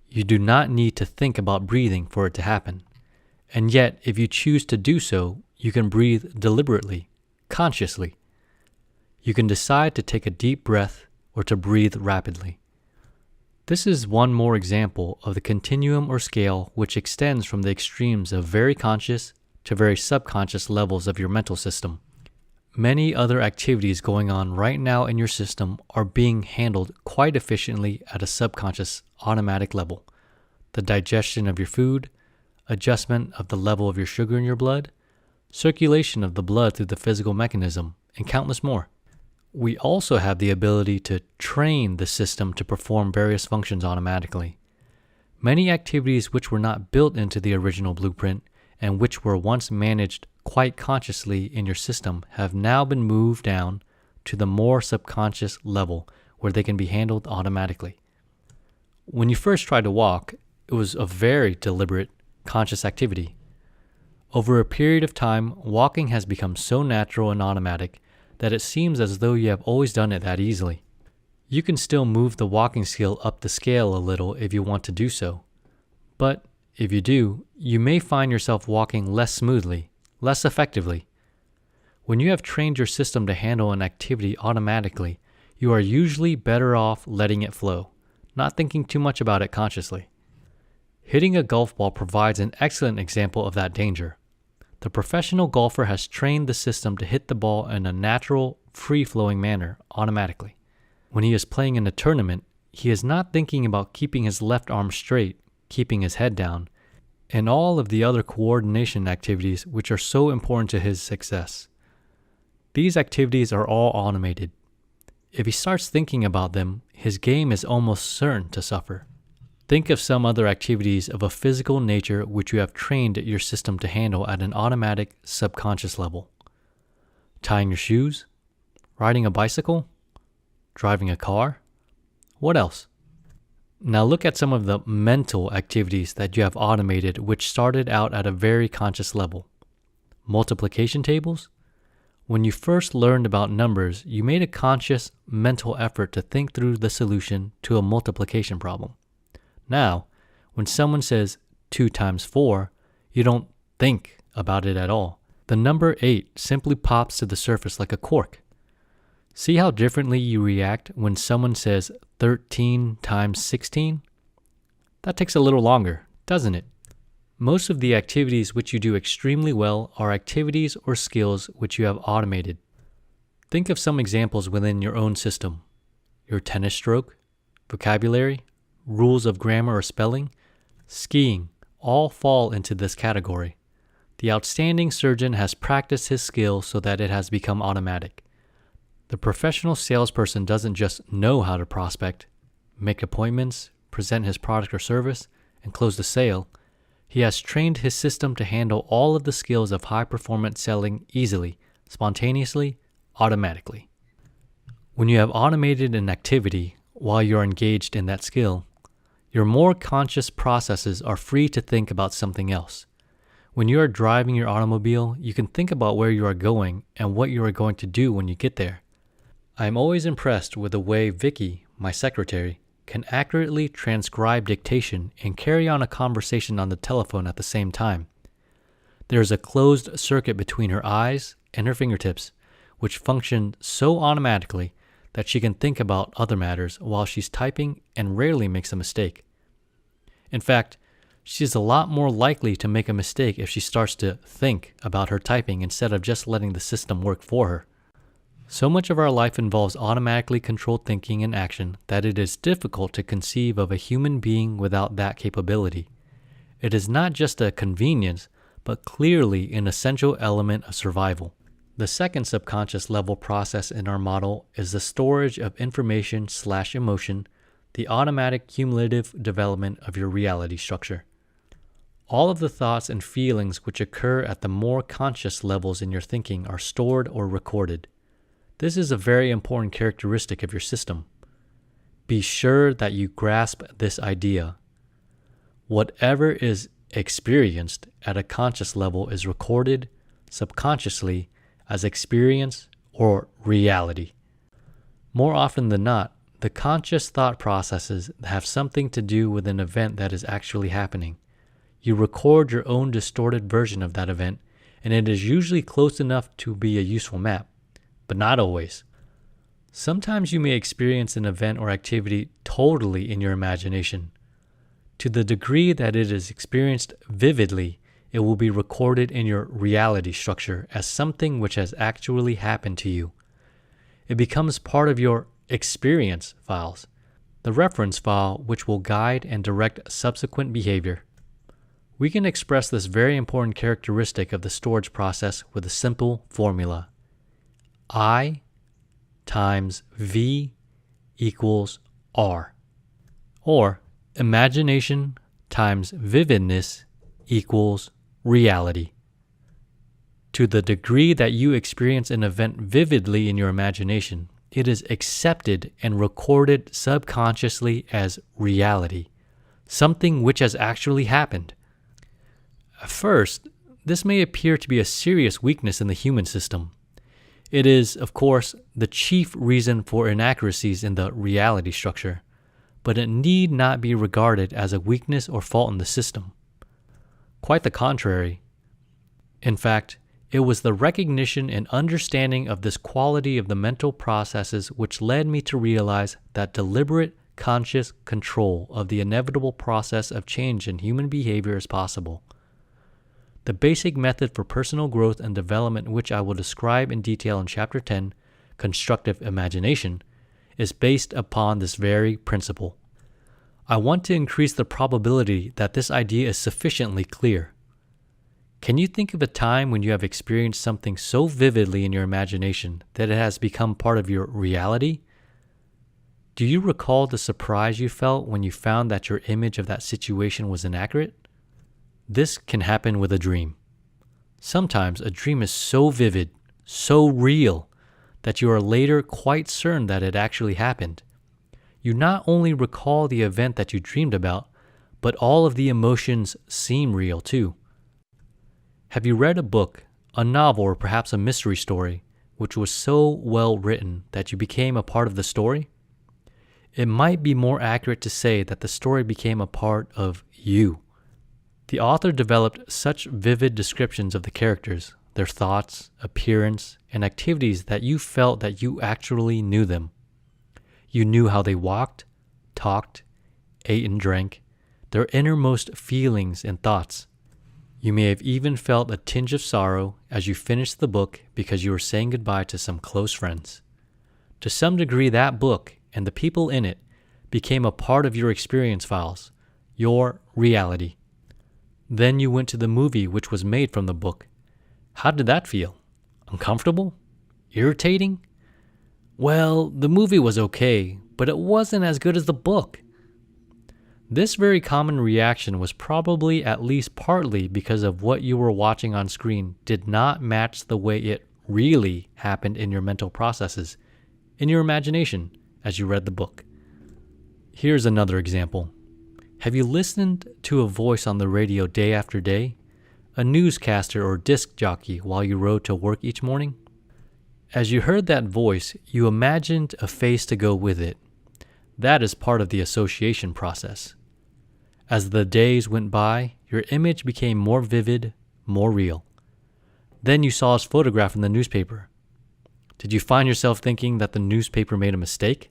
You do not need to think about breathing for it to happen. And yet, if you choose to do so, you can breathe deliberately, consciously. You can decide to take a deep breath or to breathe rapidly. This is one more example of the continuum or scale which extends from the extremes of very conscious to very subconscious levels of your mental system. Many other activities going on right now in your system are being handled quite efficiently at a subconscious automatic level. The digestion of your food, adjustment of the level of your sugar in your blood, circulation of the blood through the physical mechanism, and countless more. We also have the ability to train the system to perform various functions automatically. Many activities which were not built into the original blueprint and which were once managed quite consciously in your system have now been moved down to the more subconscious level where they can be handled automatically. When you first tried to walk, it was a very deliberate, conscious activity. Over a period of time, walking has become so natural and automatic that it seems as though you have always done it that easily. You can still move the walking skill up the scale a little if you want to do so. But if you do, you may find yourself walking less smoothly, less effectively. When you have trained your system to handle an activity automatically, you are usually better off letting it flow, not thinking too much about it consciously. Hitting a golf ball provides an excellent example of that danger. The professional golfer has trained the system to hit the ball in a natural, free-flowing manner automatically. When he is playing in a tournament, he is not thinking about keeping his left arm straight, keeping his head down, and all of the other coordination activities which are so important to his success. These activities are all automated. If he starts thinking about them, his game is almost certain to suffer. Think of some other activities of a physical nature which you have trained your system to handle at an automatic, subconscious level. Tying your shoes, riding a bicycle, driving a car. What else? Now look at some of the mental activities that you have automated which started out at a very conscious level. Multiplication tables? When you first learned about numbers, you made a conscious mental effort to think through the solution to a multiplication problem. Now, when someone says 2 times 4, you don't think about it at all. The number 8 simply pops to the surface like a cork. See how differently you react when someone says 13 times 16? That takes a little longer, doesn't it? Most of the activities which you do extremely well are activities or skills which you have automated. Think of some examples within your own system. Your tennis stroke, vocabulary, rules of grammar or spelling, skiing, all fall into this category. The outstanding surgeon has practiced his skill so that it has become automatic. The professional salesperson doesn't just know how to prospect, make appointments, present his product or service, and close the sale. He has trained his system to handle all of the skills of high-performance selling easily, spontaneously, automatically. When you have automated an activity while you're engaged in that skill, your more conscious processes are free to think about something else. When you are driving your automobile, you can think about where you are going and what you are going to do when you get there. I am always impressed with the way Vicky, my secretary, can accurately transcribe dictation and carry on a conversation on the telephone at the same time. There is a closed circuit between her eyes and her fingertips, which function so automatically that she can think about other matters while she's typing and rarely makes a mistake. In fact, she is a lot more likely to make a mistake if she starts to think about her typing instead of just letting the system work for her. So much of our life involves automatically controlled thinking and action that it is difficult to conceive of a human being without that capability. It is not just a convenience, but clearly an essential element of survival. The second subconscious level process in our model is the storage of information/emotion, the automatic cumulative development of your reality structure. All of the thoughts and feelings which occur at the more conscious levels in your thinking are stored or recorded. This is a very important characteristic of your system. Be sure that you grasp this idea. Whatever is experienced at a conscious level is recorded, subconsciously as experience or reality. More often than not, the conscious thought processes have something to do with an event that is actually happening. You record your own distorted version of that event, and it is usually close enough to be a useful map, but not always. Sometimes you may experience an event or activity totally in your imagination. To the degree that it is experienced vividly, it will be recorded in your reality structure as something which has actually happened to you. It becomes part of your experience files, the reference file which will guide and direct subsequent behavior. We can express this very important characteristic of the storage process with a simple formula. I times V equals R. Or imagination times vividness equals reality. To the degree that you experience an event vividly in your imagination, it is accepted and recorded subconsciously as reality, something which has actually happened. At first, this may appear to be a serious weakness in the human system. It is, of course, the chief reason for inaccuracies in the reality structure, but it need not be regarded as a weakness or fault in the system. Quite the contrary. In fact, it was the recognition and understanding of this quality of the mental processes which led me to realize that deliberate, conscious control of the inevitable process of change in human behavior is possible. The basic method for personal growth and development, which I will describe in detail in Chapter 10, Constructive Imagination, is based upon this very principle. I want to increase the probability that this idea is sufficiently clear. Can you think of a time when you have experienced something so vividly in your imagination that it has become part of your reality? Do you recall the surprise you felt when you found that your image of that situation was inaccurate? This can happen with a dream. Sometimes a dream is so vivid, so real, that you are later quite certain that it actually happened. You not only recall the event that you dreamed about, but all of the emotions seem real too. Have you read a book, a novel, or perhaps a mystery story, which was so well written that you became a part of the story? It might be more accurate to say that the story became a part of you. The author developed such vivid descriptions of the characters, their thoughts, appearance, and activities that you felt that you actually knew them. You knew how they walked, talked, ate and drank, their innermost feelings and thoughts. You may have even felt a tinge of sorrow as you finished the book because you were saying goodbye to some close friends. To some degree, that book and the people in it became a part of your experience files, your reality. Then you went to the movie which was made from the book. How did that feel? Uncomfortable? Irritating? Well, the movie was okay, but it wasn't as good as the book. This very common reaction was probably at least partly because of what you were watching on screen did not match the way it really happened in your mental processes, in your imagination, as you read the book. Here's another example. Have you listened to a voice on the radio day after day? A newscaster or disc jockey while you rode to work each morning? As you heard that voice, you imagined a face to go with it. That is part of the association process. As the days went by, your image became more vivid, more real. Then you saw his photograph in the newspaper. Did you find yourself thinking that the newspaper made a mistake?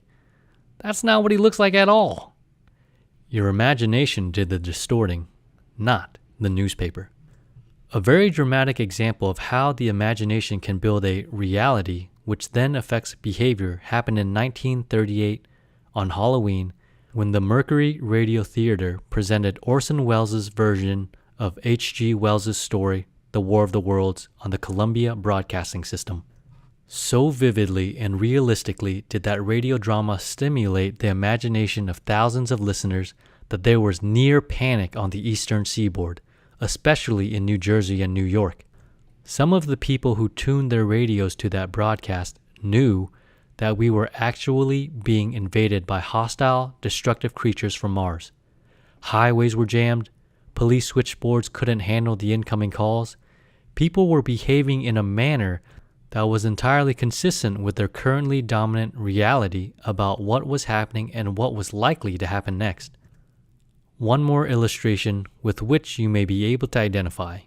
That's not what he looks like at all. Your imagination did the distorting, not the newspaper. A very dramatic example of how the imagination can build a reality which then affects behavior happened in 1938 on Halloween when the Mercury Radio Theater presented Orson Welles' version of H.G. Wells' story, The War of the Worlds, on the Columbia Broadcasting System. So vividly and realistically did that radio drama stimulate the imagination of thousands of listeners that there was near panic on the eastern seaboard, especially in New Jersey and New York. Some of the people who tuned their radios to that broadcast knew that we were actually being invaded by hostile, destructive creatures from Mars. Highways were jammed, police switchboards couldn't handle the incoming calls, People were behaving in a manner that was entirely consistent with their currently dominant reality about what was happening and what was likely to happen next. One more illustration with which you may be able to identify.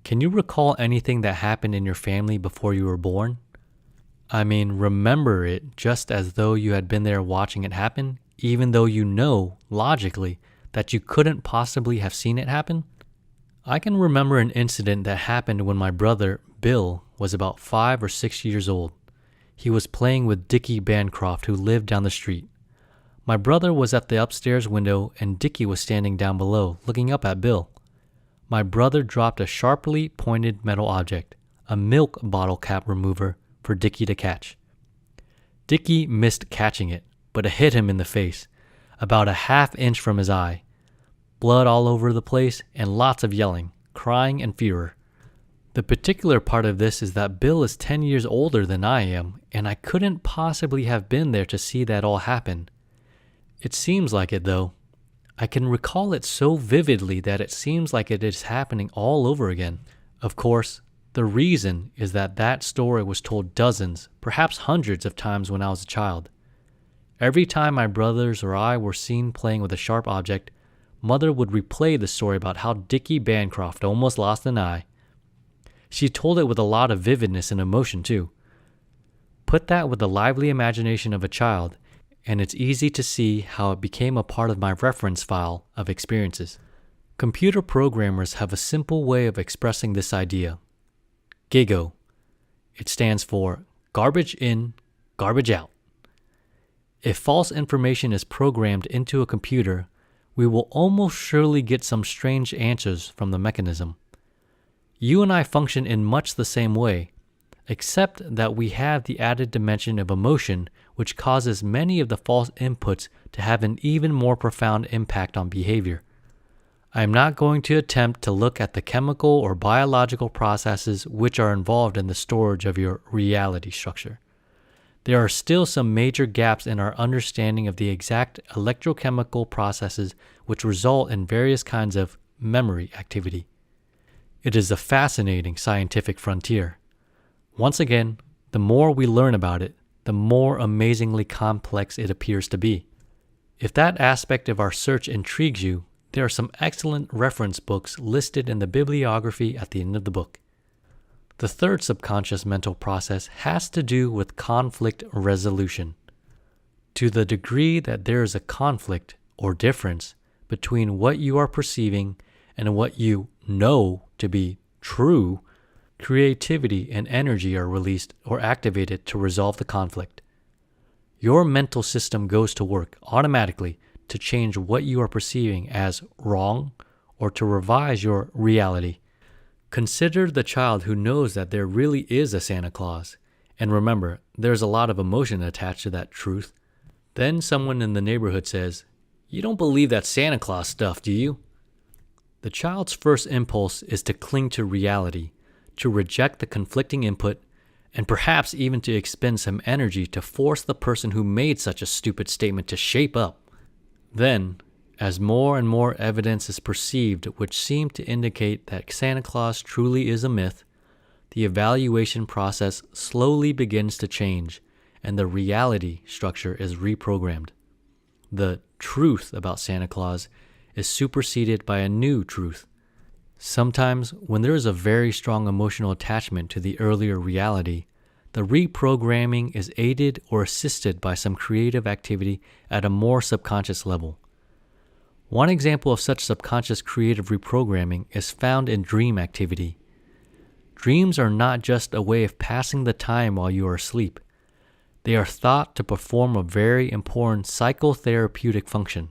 Can you recall anything that happened in your family before you were born? I mean, remember it just as though you had been there watching it happen, even though you know, logically, that you couldn't possibly have seen it happen? I can remember an incident that happened when my brother, Bill, was about 5 or 6 years old. He was playing with Dickie Bancroft, who lived down the street. My brother was at the upstairs window and Dickie was standing down below, looking up at Bill. My brother dropped a sharply pointed metal object, a milk bottle cap remover, for Dickie to catch. Dickie missed catching it, but it hit him in the face, about a half-inch from his eye. Blood all over the place and lots of yelling, crying, and fear. The particular part of this is that Bill is 10 years older than I am, and I couldn't possibly have been there to see that all happen. It seems like it, though. I can recall it so vividly that it seems like it is happening all over again. Of course, the reason is that that story was told dozens, perhaps hundreds of times when I was a child. Every time my brothers or I were seen playing with a sharp object, Mother would replay the story about how Dickie Bancroft almost lost an eye. She told it with a lot of vividness and emotion, too. Put that with the lively imagination of a child, and it's easy to see how it became a part of my reference file of experiences. Computer programmers have a simple way of expressing this idea. GIGO. It stands for garbage in, garbage out. If false information is programmed into a computer, we will almost surely get some strange answers from the mechanism. You and I function in much the same way, except that we have the added dimension of emotion, which causes many of the false inputs to have an even more profound impact on behavior. I am not going to attempt to look at the chemical or biological processes which are involved in the storage of your reality structure. There are still some major gaps in our understanding of the exact electrochemical processes which result in various kinds of memory activity. It is a fascinating scientific frontier. Once again, the more we learn about it, the more amazingly complex it appears to be. If that aspect of our search intrigues you, there are some excellent reference books listed in the bibliography at the end of the book. The third subconscious mental process has to do with conflict resolution. To the degree that there is a conflict or difference between what you are perceiving and what you know to be true, creativity and energy are released or activated to resolve the conflict. Your mental system goes to work automatically to change what you are perceiving as wrong or to revise your reality. Consider the child who knows that there really is a Santa Claus. And remember, there's a lot of emotion attached to that truth. Then someone in the neighborhood says, "You don't believe that Santa Claus stuff, do you?" The child's first impulse is to cling to reality, to reject the conflicting input, and perhaps even to expend some energy to force the person who made such a stupid statement to shape up. Then, as more and more evidence is perceived which seem to indicate that Santa Claus truly is a myth, the evaluation process slowly begins to change, and the reality structure is reprogrammed. The truth about Santa Claus is superseded by a new truth. Sometimes, when there is a very strong emotional attachment to the earlier reality, the reprogramming is aided or assisted by some creative activity at a more subconscious level. One example of such subconscious creative reprogramming is found in dream activity. Dreams are not just a way of passing the time while you are asleep. They are thought to perform a very important psychotherapeutic function,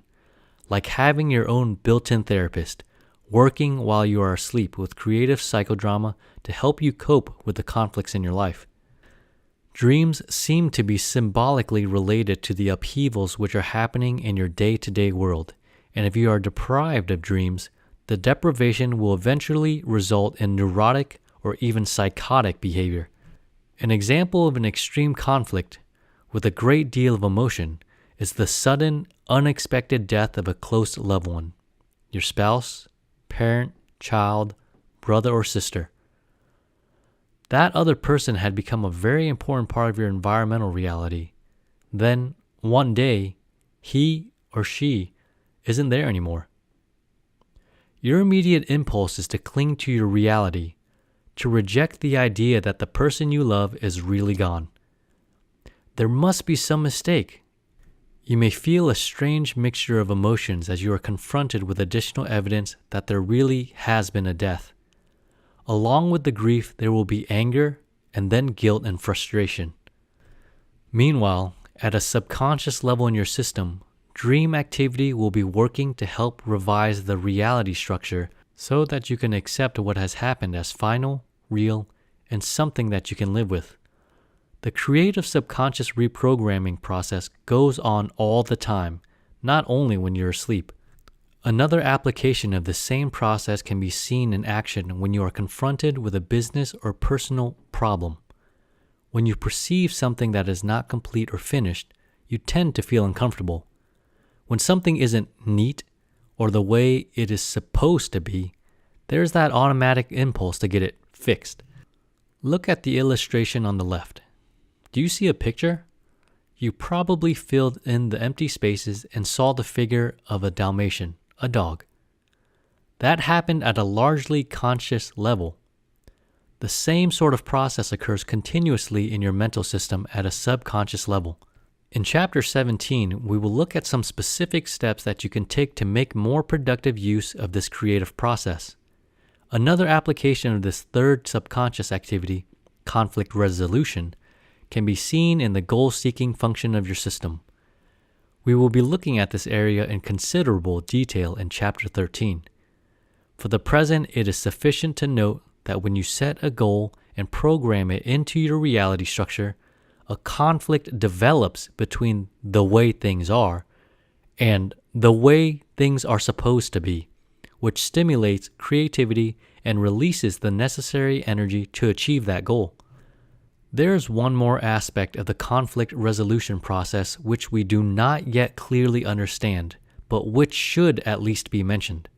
like having your own built-in therapist, working while you are asleep with creative psychodrama to help you cope with the conflicts in your life. Dreams seem to be symbolically related to the upheavals which are happening in your day-to-day world, and if you are deprived of dreams, the deprivation will eventually result in neurotic or even psychotic behavior. An example of an extreme conflict with a great deal of emotion is the sudden, unexpected death of a close loved one, your spouse, parent, child, brother or sister. That other person had become a very important part of your environmental reality. Then, one day, he or she isn't there anymore. Your immediate impulse is to cling to your reality, to reject the idea that the person you love is really gone. There must be some mistake. You may feel a strange mixture of emotions as you are confronted with additional evidence that there really has been a death. Along with the grief, there will be anger and then guilt and frustration. Meanwhile, at a subconscious level in your system, dream activity will be working to help revise the reality structure so that you can accept what has happened as final, real, and something that you can live with. The creative subconscious reprogramming process goes on all the time, not only when you're asleep. Another application of the same process can be seen in action when you are confronted with a business or personal problem. When you perceive something that is not complete or finished, you tend to feel uncomfortable. When something isn't neat or the way it is supposed to be, there's that automatic impulse to get it fixed. Look at the illustration on the left. Do you see a picture? You probably filled in the empty spaces and saw the figure of a Dalmatian, a dog. That happened at a largely conscious level. The same sort of process occurs continuously in your mental system at a subconscious level. In Chapter 17, we will look at some specific steps that you can take to make more productive use of this creative process. Another application of this third subconscious activity, conflict resolution, can be seen in the goal-seeking function of your system. We will be looking at this area in considerable detail in Chapter 13. For the present, it is sufficient to note that when you set a goal and program it into your reality structure, a conflict develops between the way things are and the way things are supposed to be, which stimulates creativity and releases the necessary energy to achieve that goal. There's one more aspect of the conflict resolution process which we do not yet clearly understand, but which should at least be mentioned.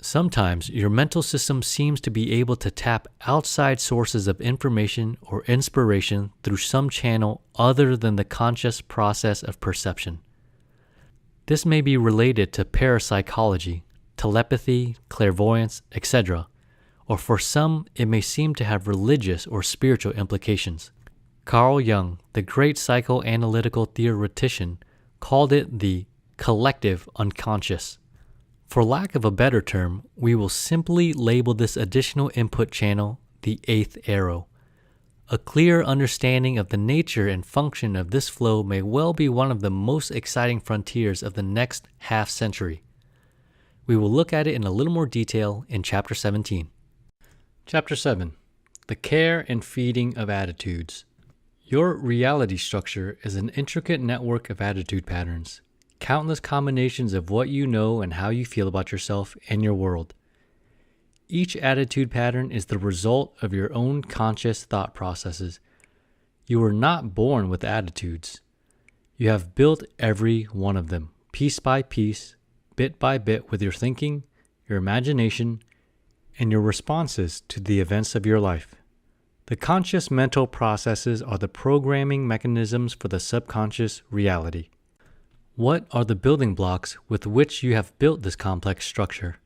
Sometimes your mental system seems to be able to tap outside sources of information or inspiration through some channel other than the conscious process of perception. This may be related to parapsychology, telepathy, clairvoyance, etc., or for some, it may seem to have religious or spiritual implications. Carl Jung, the great psychoanalytical theoretician, called it the collective unconscious. For lack of a better term, we will simply label this additional input channel the eighth arrow. A clear understanding of the nature and function of this flow may well be one of the most exciting frontiers of the next half century. We will look at it in a little more detail in Chapter 17. Chapter 7. The Care and Feeding of Attitudes. Your reality structure is an intricate network of attitude patterns, countless combinations of what you know and how you feel about yourself and your world. Each attitude pattern is the result of your own conscious thought processes. You were not born with attitudes. You have built every one of them, piece by piece, bit by bit, with your thinking, your imagination, and your responses to the events of your life. The conscious mental processes are the programming mechanisms for the subconscious reality. What are the building blocks with which you have built this complex structure?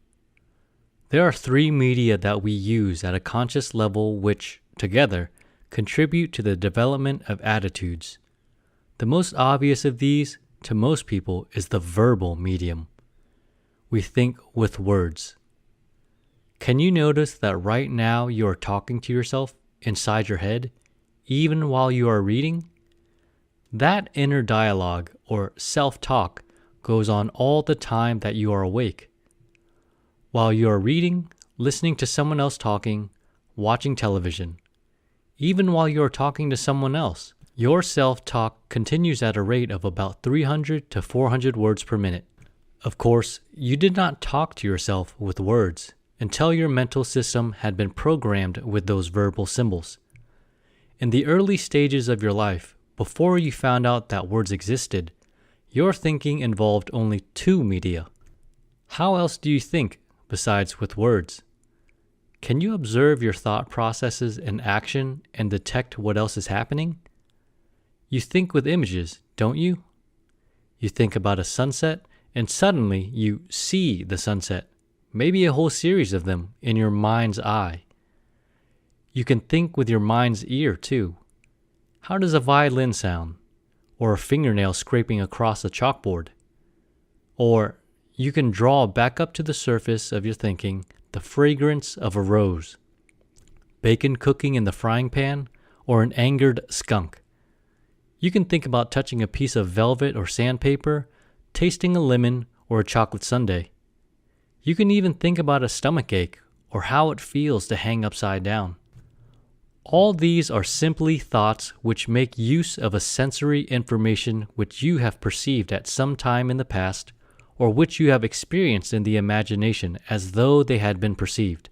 There are three media that we use at a conscious level which, together, contribute to the development of attitudes. The most obvious of these, to most people, is the verbal medium. We think with words. Can you notice that right now you are talking to yourself inside your head, even while you are reading? That inner dialogue, or self-talk, goes on all the time that you are awake. While you are reading, listening to someone else talking, watching television. Even while you are talking to someone else, your self-talk continues at a rate of about 300 to 400 words per minute. Of course, you did not talk to yourself with words until your mental system had been programmed with those verbal symbols. In the early stages of your life, before you found out that words existed, your thinking involved only two media. How else do you think besides with words? Can you observe your thought processes in action and detect what else is happening? You think with images, don't you? You think about a sunset, and suddenly you see the sunset, maybe a whole series of them in your mind's eye. You can think with your mind's ear, too. How does a violin sound? Or a fingernail scraping across a chalkboard? Or you can draw back up to the surface of your thinking the fragrance of a rose, bacon cooking in the frying pan, or an angered skunk. You can think about touching a piece of velvet or sandpaper, tasting a lemon or a chocolate sundae. You can even think about a stomachache or how it feels to hang upside down. All these are simply thoughts which make use of a sensory information which you have perceived at some time in the past, or which you have experienced in the imagination as though they had been perceived.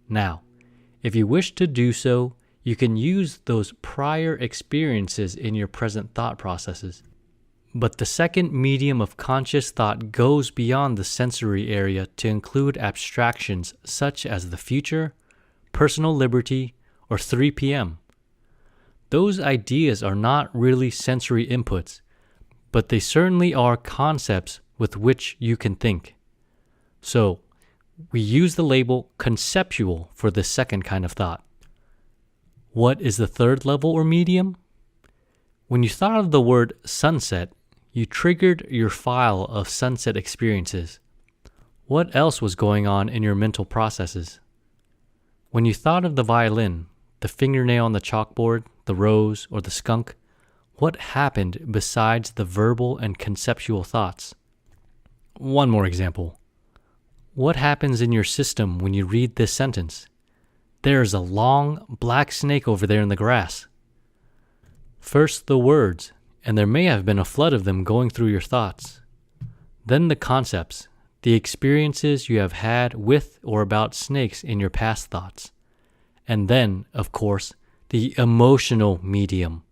Now, if you wish to do so, you can use those prior experiences in your present thought processes. But the second medium of conscious thought goes beyond the sensory area to include abstractions such as the future, personal liberty, or 3 p.m. Those ideas are not really sensory inputs, but they certainly are concepts with which you can think. So, we use the label conceptual for this second kind of thought. What is the third level or medium? When you thought of the word sunset, you triggered your file of sunset experiences. What else was going on in your mental processes? When you thought of the violin, the fingernail on the chalkboard, the rose, or the skunk, what happened besides the verbal and conceptual thoughts? One more example. What happens in your system when you read this sentence? There's a long black snake over there in the grass. First the words, and there may have been a flood of them going through your thoughts. Then the concepts, the experiences you have had with or about snakes in your past thoughts. And then, of course, the emotional medium.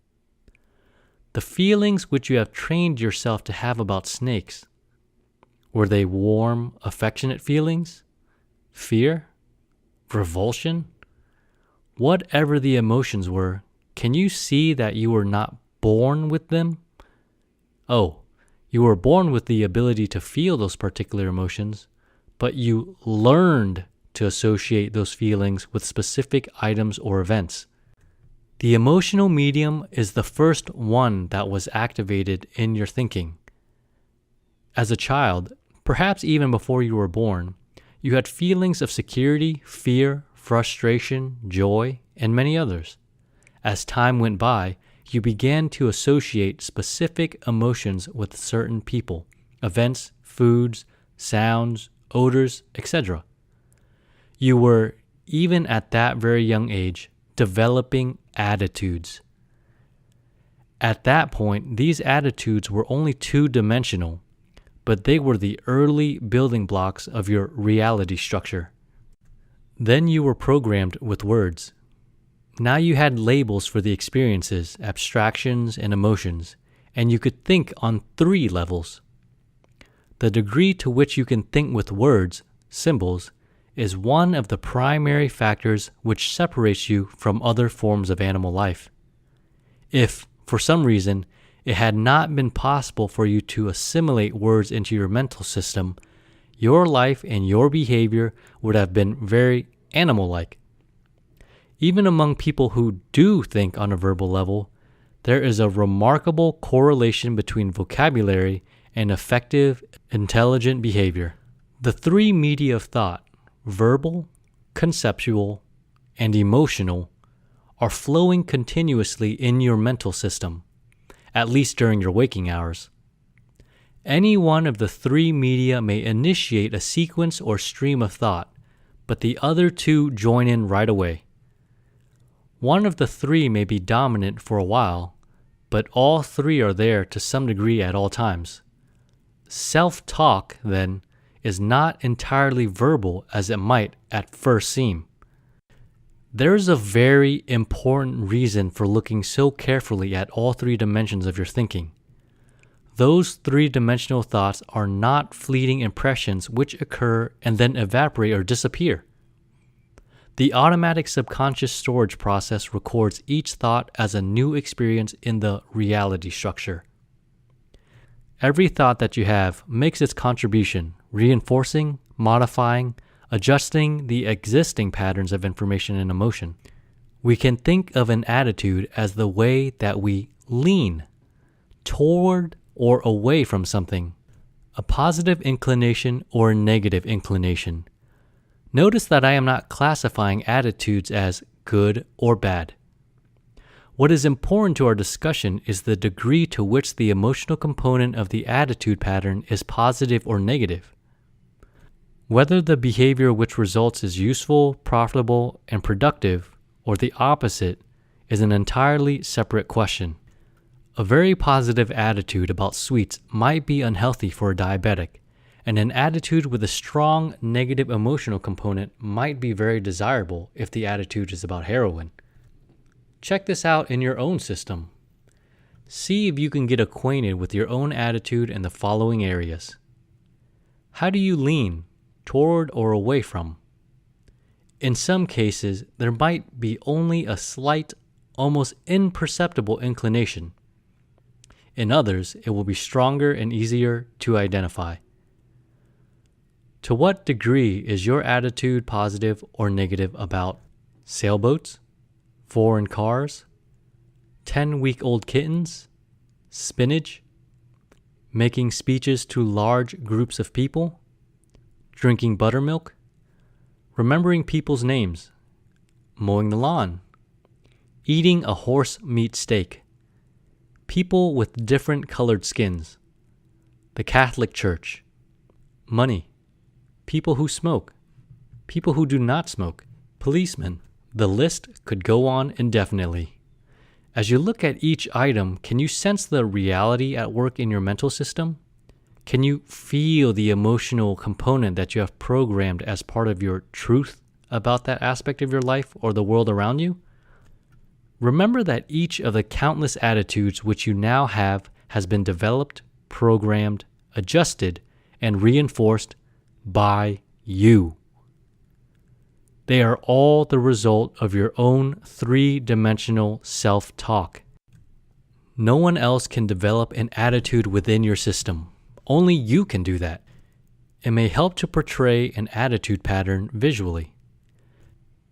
The feelings which you have trained yourself to have about snakes. Were they warm, affectionate feelings? Fear? Revulsion? Whatever the emotions were, can you see that you were not born with them? Oh, you were born with the ability to feel those particular emotions, but you learned to associate those feelings with specific items or events. The emotional medium is the first one that was activated in your thinking. As a child, perhaps even before you were born, you had feelings of security, fear, frustration, joy, and many others. As time went by, you began to associate specific emotions with certain people, events, foods, sounds, odors, etc. You were, even at that very young age, developing attitudes. At that point, these attitudes were only two-dimensional, but they were the early building blocks of your reality structure. Then you were programmed with words. Now you had labels for the experiences, abstractions, and emotions, and you could think on 3 levels. The degree to which you can think with words, symbols, is one of the primary factors which separates you from other forms of animal life. If, for some reason, it had not been possible for you to assimilate words into your mental system, your life and your behavior would have been very animal-like. Even among people who do think on a verbal level, there is a remarkable correlation between vocabulary and effective, intelligent behavior. The 3 media of thought, verbal, conceptual, and emotional, are flowing continuously in your mental system, at least during your waking hours. Any one of the 3 media may initiate a sequence or stream of thought, but the other 2 join in right away. One of the 3 may be dominant for a while, but all 3 are there to some degree at all times. Self-talk, then, is not entirely verbal as it might at first seem. There is a very important reason for looking so carefully at all 3 dimensions of your thinking. Those 3-dimensional thoughts are not fleeting impressions which occur and then evaporate or disappear. The automatic subconscious storage process records each thought as a new experience in the reality structure. Every thought that you have makes its contribution, reinforcing, modifying, adjusting the existing patterns of information and emotion. We can think of an attitude as the way that we lean toward or away from something, a positive inclination or a negative inclination. Notice that I am not classifying attitudes as good or bad. What is important to our discussion is the degree to which the emotional component of the attitude pattern is positive or negative. Whether the behavior which results is useful, profitable, and productive, or the opposite, is an entirely separate question. A very positive attitude about sweets might be unhealthy for a diabetic, and an attitude with a strong negative emotional component might be very desirable if the attitude is about heroin. Check this out in your own system. See if you can get acquainted with your own attitude in the following areas. How do you lean, toward or away from? In some cases, there might be only a slight, almost imperceptible inclination. In others, it will be stronger and easier to identify. To what degree is your attitude positive or negative about sailboats, foreign cars, 10-week-old kittens, spinach, making speeches to large groups of people, drinking buttermilk, remembering people's names, mowing the lawn, eating a horse meat steak, people with different colored skins, the Catholic Church, money, people who smoke, people who do not smoke, policemen. The list could go on indefinitely. As you look at each item, can you sense the reality at work in your mental system? Can you feel the emotional component that you have programmed as part of your truth about that aspect of your life or the world around you? Remember that each of the countless attitudes which you now have has been developed, programmed, adjusted, and reinforced by you. They are all the result of your own three-dimensional self-talk. No one else can develop an attitude within your system. Only you can do that. It may help to portray an attitude pattern visually.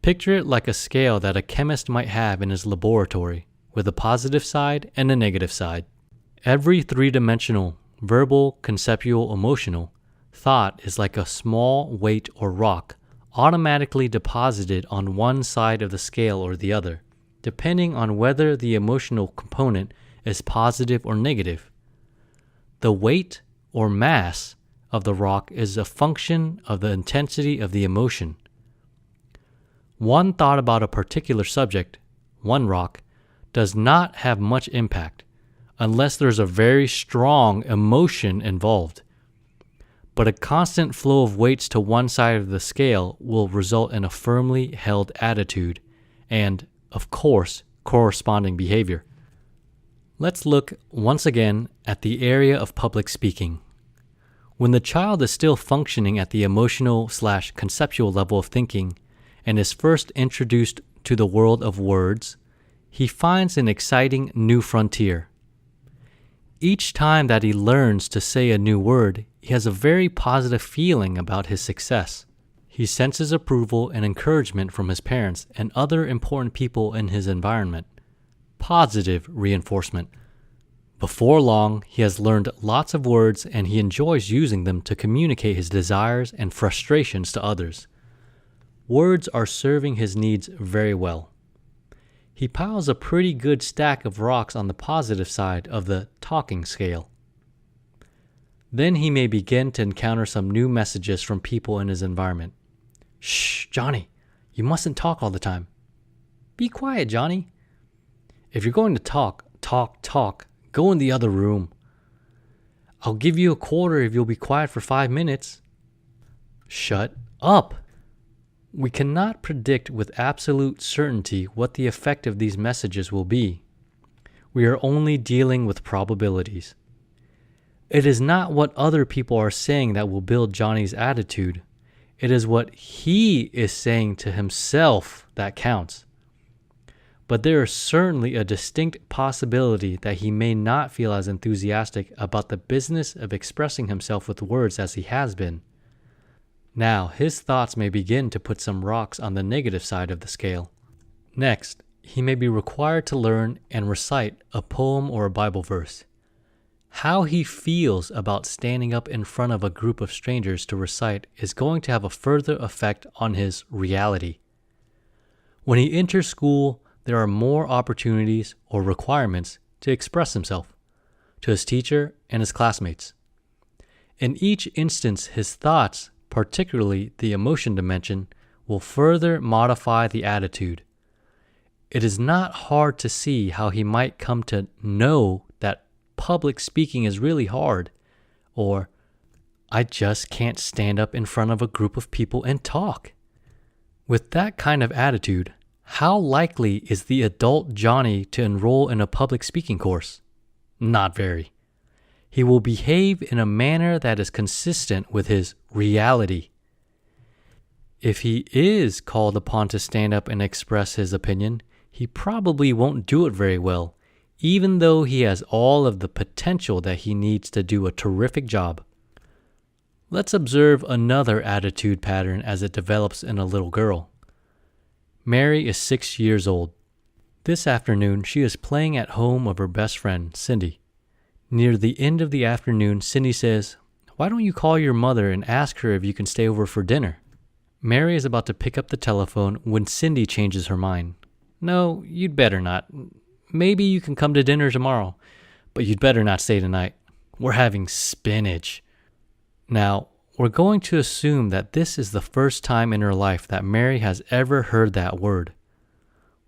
Picture it like a scale that a chemist might have in his laboratory, with a positive side and a negative side. Every three-dimensional, verbal, conceptual, emotional, thought is like a small weight or rock automatically deposited on one side of the scale or the other, depending on whether the emotional component is positive or negative. The weight or mass of the rock is a function of the intensity of the emotion. One thought about a particular subject, one rock, does not have much impact unless there's a very strong emotion involved. But a constant flow of weights to one side of the scale will result in a firmly held attitude and, of course, corresponding behavior. Let's look once again at the area of public speaking. When the child is still functioning at the emotional/conceptual level of thinking and is first introduced to the world of words, he finds an exciting new frontier. Each time that he learns to say a new word, he has a very positive feeling about his success. He senses approval and encouragement from his parents and other important people in his environment. Positive reinforcement. Before long, he has learned lots of words and he enjoys using them to communicate his desires and frustrations to others. Words are serving his needs very well. He piles a pretty good stack of rocks on the positive side of the talking scale. Then he may begin to encounter some new messages from people in his environment. Shh, Johnny, you mustn't talk all the time. Be quiet, Johnny. If you're going to talk, go in the other room. I'll give you $25 if you'll be quiet for 5 minutes. Shut up. We cannot predict with absolute certainty what the effect of these messages will be. We are only dealing with probabilities. It is not what other people are saying that will build Johnny's attitude. It is what he is saying to himself that counts. But there is certainly a distinct possibility that he may not feel as enthusiastic about the business of expressing himself with words as he has been. Now, his thoughts may begin to put some rocks on the negative side of the scale. Next, he may be required to learn and recite a poem or a Bible verse. How he feels about standing up in front of a group of strangers to recite is going to have a further effect on his reality. When he enters school, there are more opportunities or requirements to express himself to his teacher and his classmates. In each instance, his thoughts, particularly the emotion dimension, will further modify the attitude. It is not hard to see how he might come to know that public speaking is really hard, or I just can't stand up in front of a group of people and talk. With that kind of attitude, how likely is the adult Johnny to enroll in a public speaking course? Not very. He will behave in a manner that is consistent with his reality. If he is called upon to stand up and express his opinion, he probably won't do it very well, even though he has all of the potential that he needs to do a terrific job. Let's observe another attitude pattern as it develops in a little girl. Mary is 6 years old. This afternoon, she is playing at home with her best friend, Cindy. Near the end of the afternoon, Cindy says, "Why don't you call your mother and ask her if you can stay over for dinner?" Mary is about to pick up the telephone when Cindy changes her mind. "No, you'd better not. Maybe you can come to dinner tomorrow, but you'd better not stay tonight. We're having spinach." Now, we're going to assume that this is the first time in her life that Mary has ever heard that word.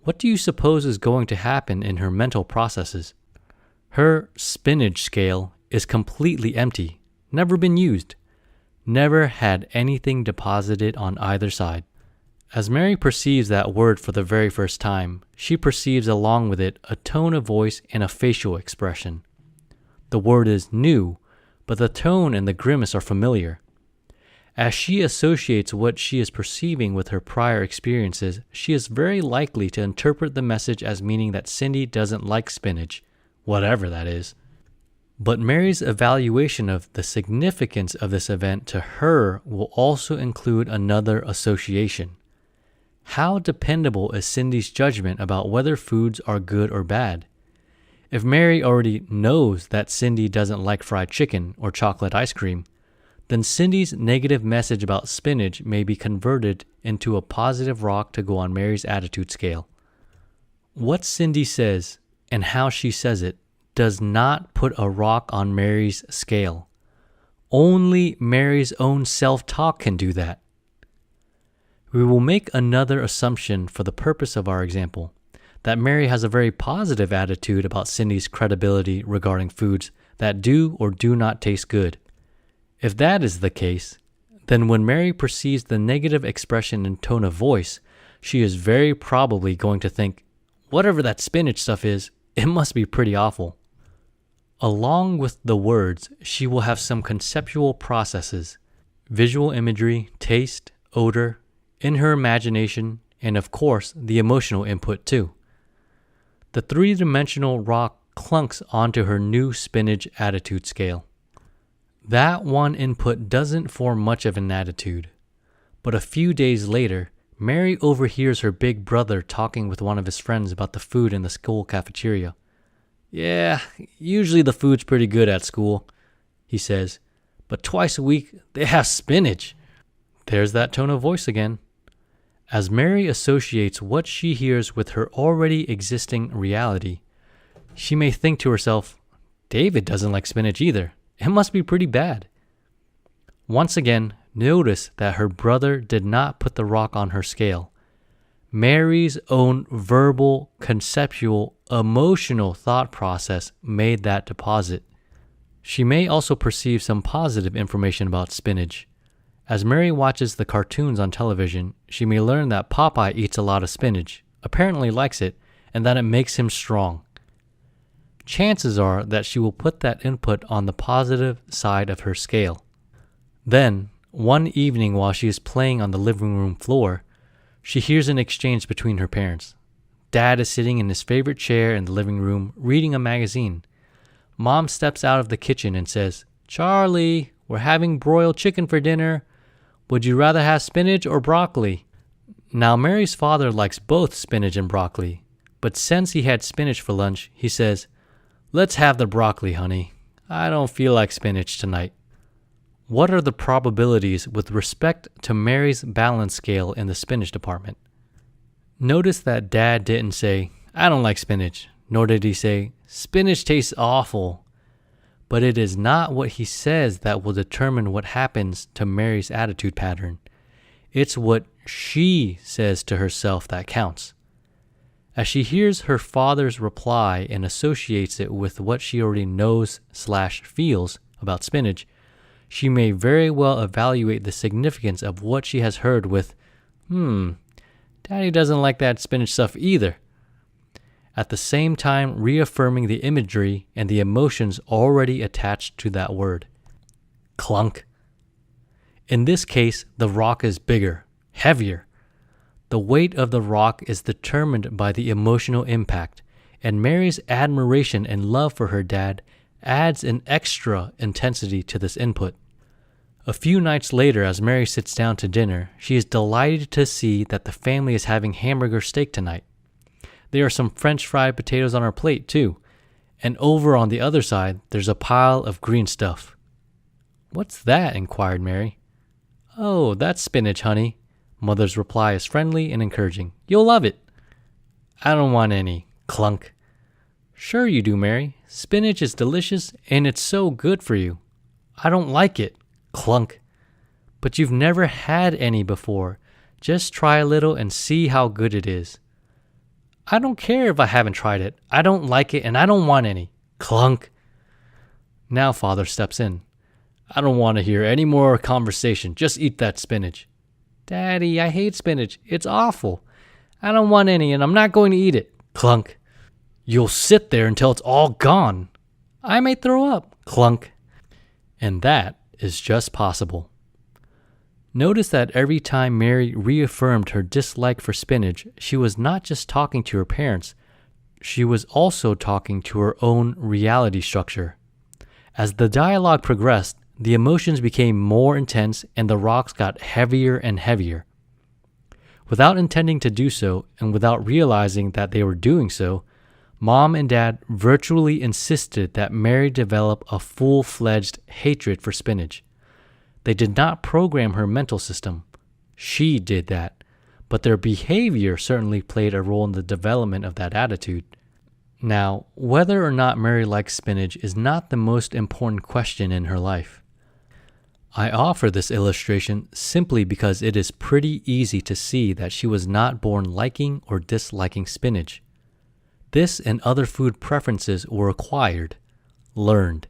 What do you suppose is going to happen in her mental processes? Her spinach scale is completely empty, never been used, never had anything deposited on either side. As Mary perceives that word for the very first time, she perceives along with it a tone of voice and a facial expression. The word is new, but the tone and the grimace are familiar. As she associates what she is perceiving with her prior experiences, she is very likely to interpret the message as meaning that Cindy doesn't like spinach, whatever that is. But Mary's evaluation of the significance of this event to her will also include another association. How dependable is Cindy's judgment about whether foods are good or bad? If Mary already knows that Cindy doesn't like fried chicken or chocolate ice cream, then Cindy's negative message about spinach may be converted into a positive rock to go on Mary's attitude scale. What Cindy says and how she says it does not put a rock on Mary's scale. Only Mary's own self-talk can do that. We will make another assumption for the purpose of our example, that Mary has a very positive attitude about Cindy's credibility regarding foods that do or do not taste good. If that is the case, then when Mary perceives the negative expression and tone of voice, she is very probably going to think, whatever that spinach stuff is, it must be pretty awful. Along with the words, she will have some conceptual processes, visual imagery, taste, odor, in her imagination, and of course, the emotional input too. The three-dimensional rock clunks onto her new spinach attitude scale. That one input doesn't form much of an attitude, but a few days later, Mary overhears her big brother talking with one of his friends about the food in the school cafeteria. "Yeah, usually the food's pretty good at school," he says, "but twice a week they have spinach." There's that tone of voice again. As Mary associates what she hears with her already existing reality, she may think to herself, "David doesn't like spinach either. It must be pretty bad." Once again, notice that her brother did not put the rock on her scale. Mary's own verbal, conceptual, emotional thought process made that deposit. She may also perceive some positive information about spinach. As Mary watches the cartoons on television, she may learn that Popeye eats a lot of spinach, apparently likes it, and that it makes him strong. Chances are that she will put that input on the positive side of her scale. Then, One evening while she is playing on the living room floor, she hears an exchange between her parents. Dad is sitting in his favorite chair in the living room reading a magazine. Mom steps out of the kitchen and says, "Charlie, we're having broiled chicken for dinner. Would you rather have spinach or broccoli?" Now Mary's father likes both spinach and broccoli, but since he had spinach for lunch, he says, "Let's have the broccoli, honey. I don't feel like spinach tonight." What are the probabilities with respect to Mary's balance scale in the spinach department? Notice that Dad didn't say, "I don't like spinach," nor did he say, "Spinach tastes awful." But it is not what he says that will determine what happens to Mary's attitude pattern. It's what she says to herself that counts. As she hears her father's reply and associates it with what she already knows/feels about spinach, she may very well evaluate the significance of what she has heard with, Daddy doesn't like that spinach stuff either. At the same time reaffirming the imagery and the emotions already attached to that word. Clunk. In this case, the rock is bigger, heavier. The weight of the rock is determined by the emotional impact, and Mary's admiration and love for her dad adds an extra intensity to this input. A few nights later, as Mary sits down to dinner, she is delighted to see that the family is having hamburger steak tonight. There are some French fried potatoes on our plate, too, and over on the other side, there's a pile of green stuff. "What's that?" inquired Mary. "Oh, that's spinach, honey." Mother's reply is friendly and encouraging. "You'll love it." "I don't want any." Clunk. "Sure you do, Mary. Spinach is delicious and it's so good for you." "I don't like it." Clunk. "But you've never had any before. Just try a little and see how good it is." "I don't care if I haven't tried it. I don't like it and I don't want any." Clunk. Now father steps in. "I don't want to hear any more conversation. Just eat that spinach." "Daddy, I hate spinach. It's awful. I don't want any and I'm not going to eat it." Clunk. "You'll sit there until it's all gone." "I may throw up." Clunk. And that is just possible. Notice that every time Mary reaffirmed her dislike for spinach, she was not just talking to her parents, she was also talking to her own reality structure. As the dialogue progressed, the emotions became more intense and the rocks got heavier and heavier. Without intending to do so, and without realizing that they were doing so, Mom and Dad virtually insisted that Mary develop a full-fledged hatred for spinach. They did not program her mental system. She did that. But their behavior certainly played a role in the development of that attitude. Now, whether or not Mary likes spinach is not the most important question in her life. I offer this illustration simply because it is pretty easy to see that she was not born liking or disliking spinach. This and other food preferences were acquired, learned.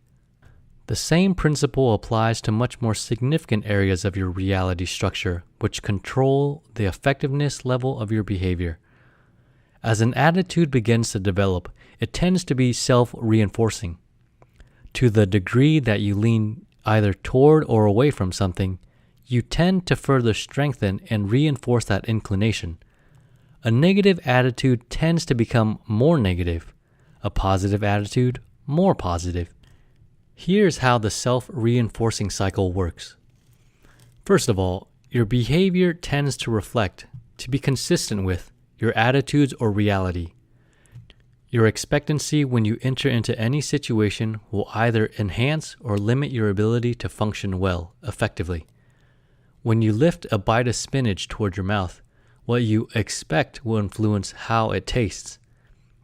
The same principle applies to much more significant areas of your reality structure, which control the effectiveness level of your behavior. As an attitude begins to develop, it tends to be self-reinforcing. To the degree that you lean either toward or away from something, you tend to further strengthen and reinforce that inclination. A negative attitude tends to become more negative, a positive attitude more positive. Here's how the self-reinforcing cycle works. First of all, your behavior tends to reflect, to be consistent with, your attitudes or reality. Your expectancy when you enter into any situation will either enhance or limit your ability to function well, effectively. When you lift a bite of spinach toward your mouth, what you expect will influence how it tastes.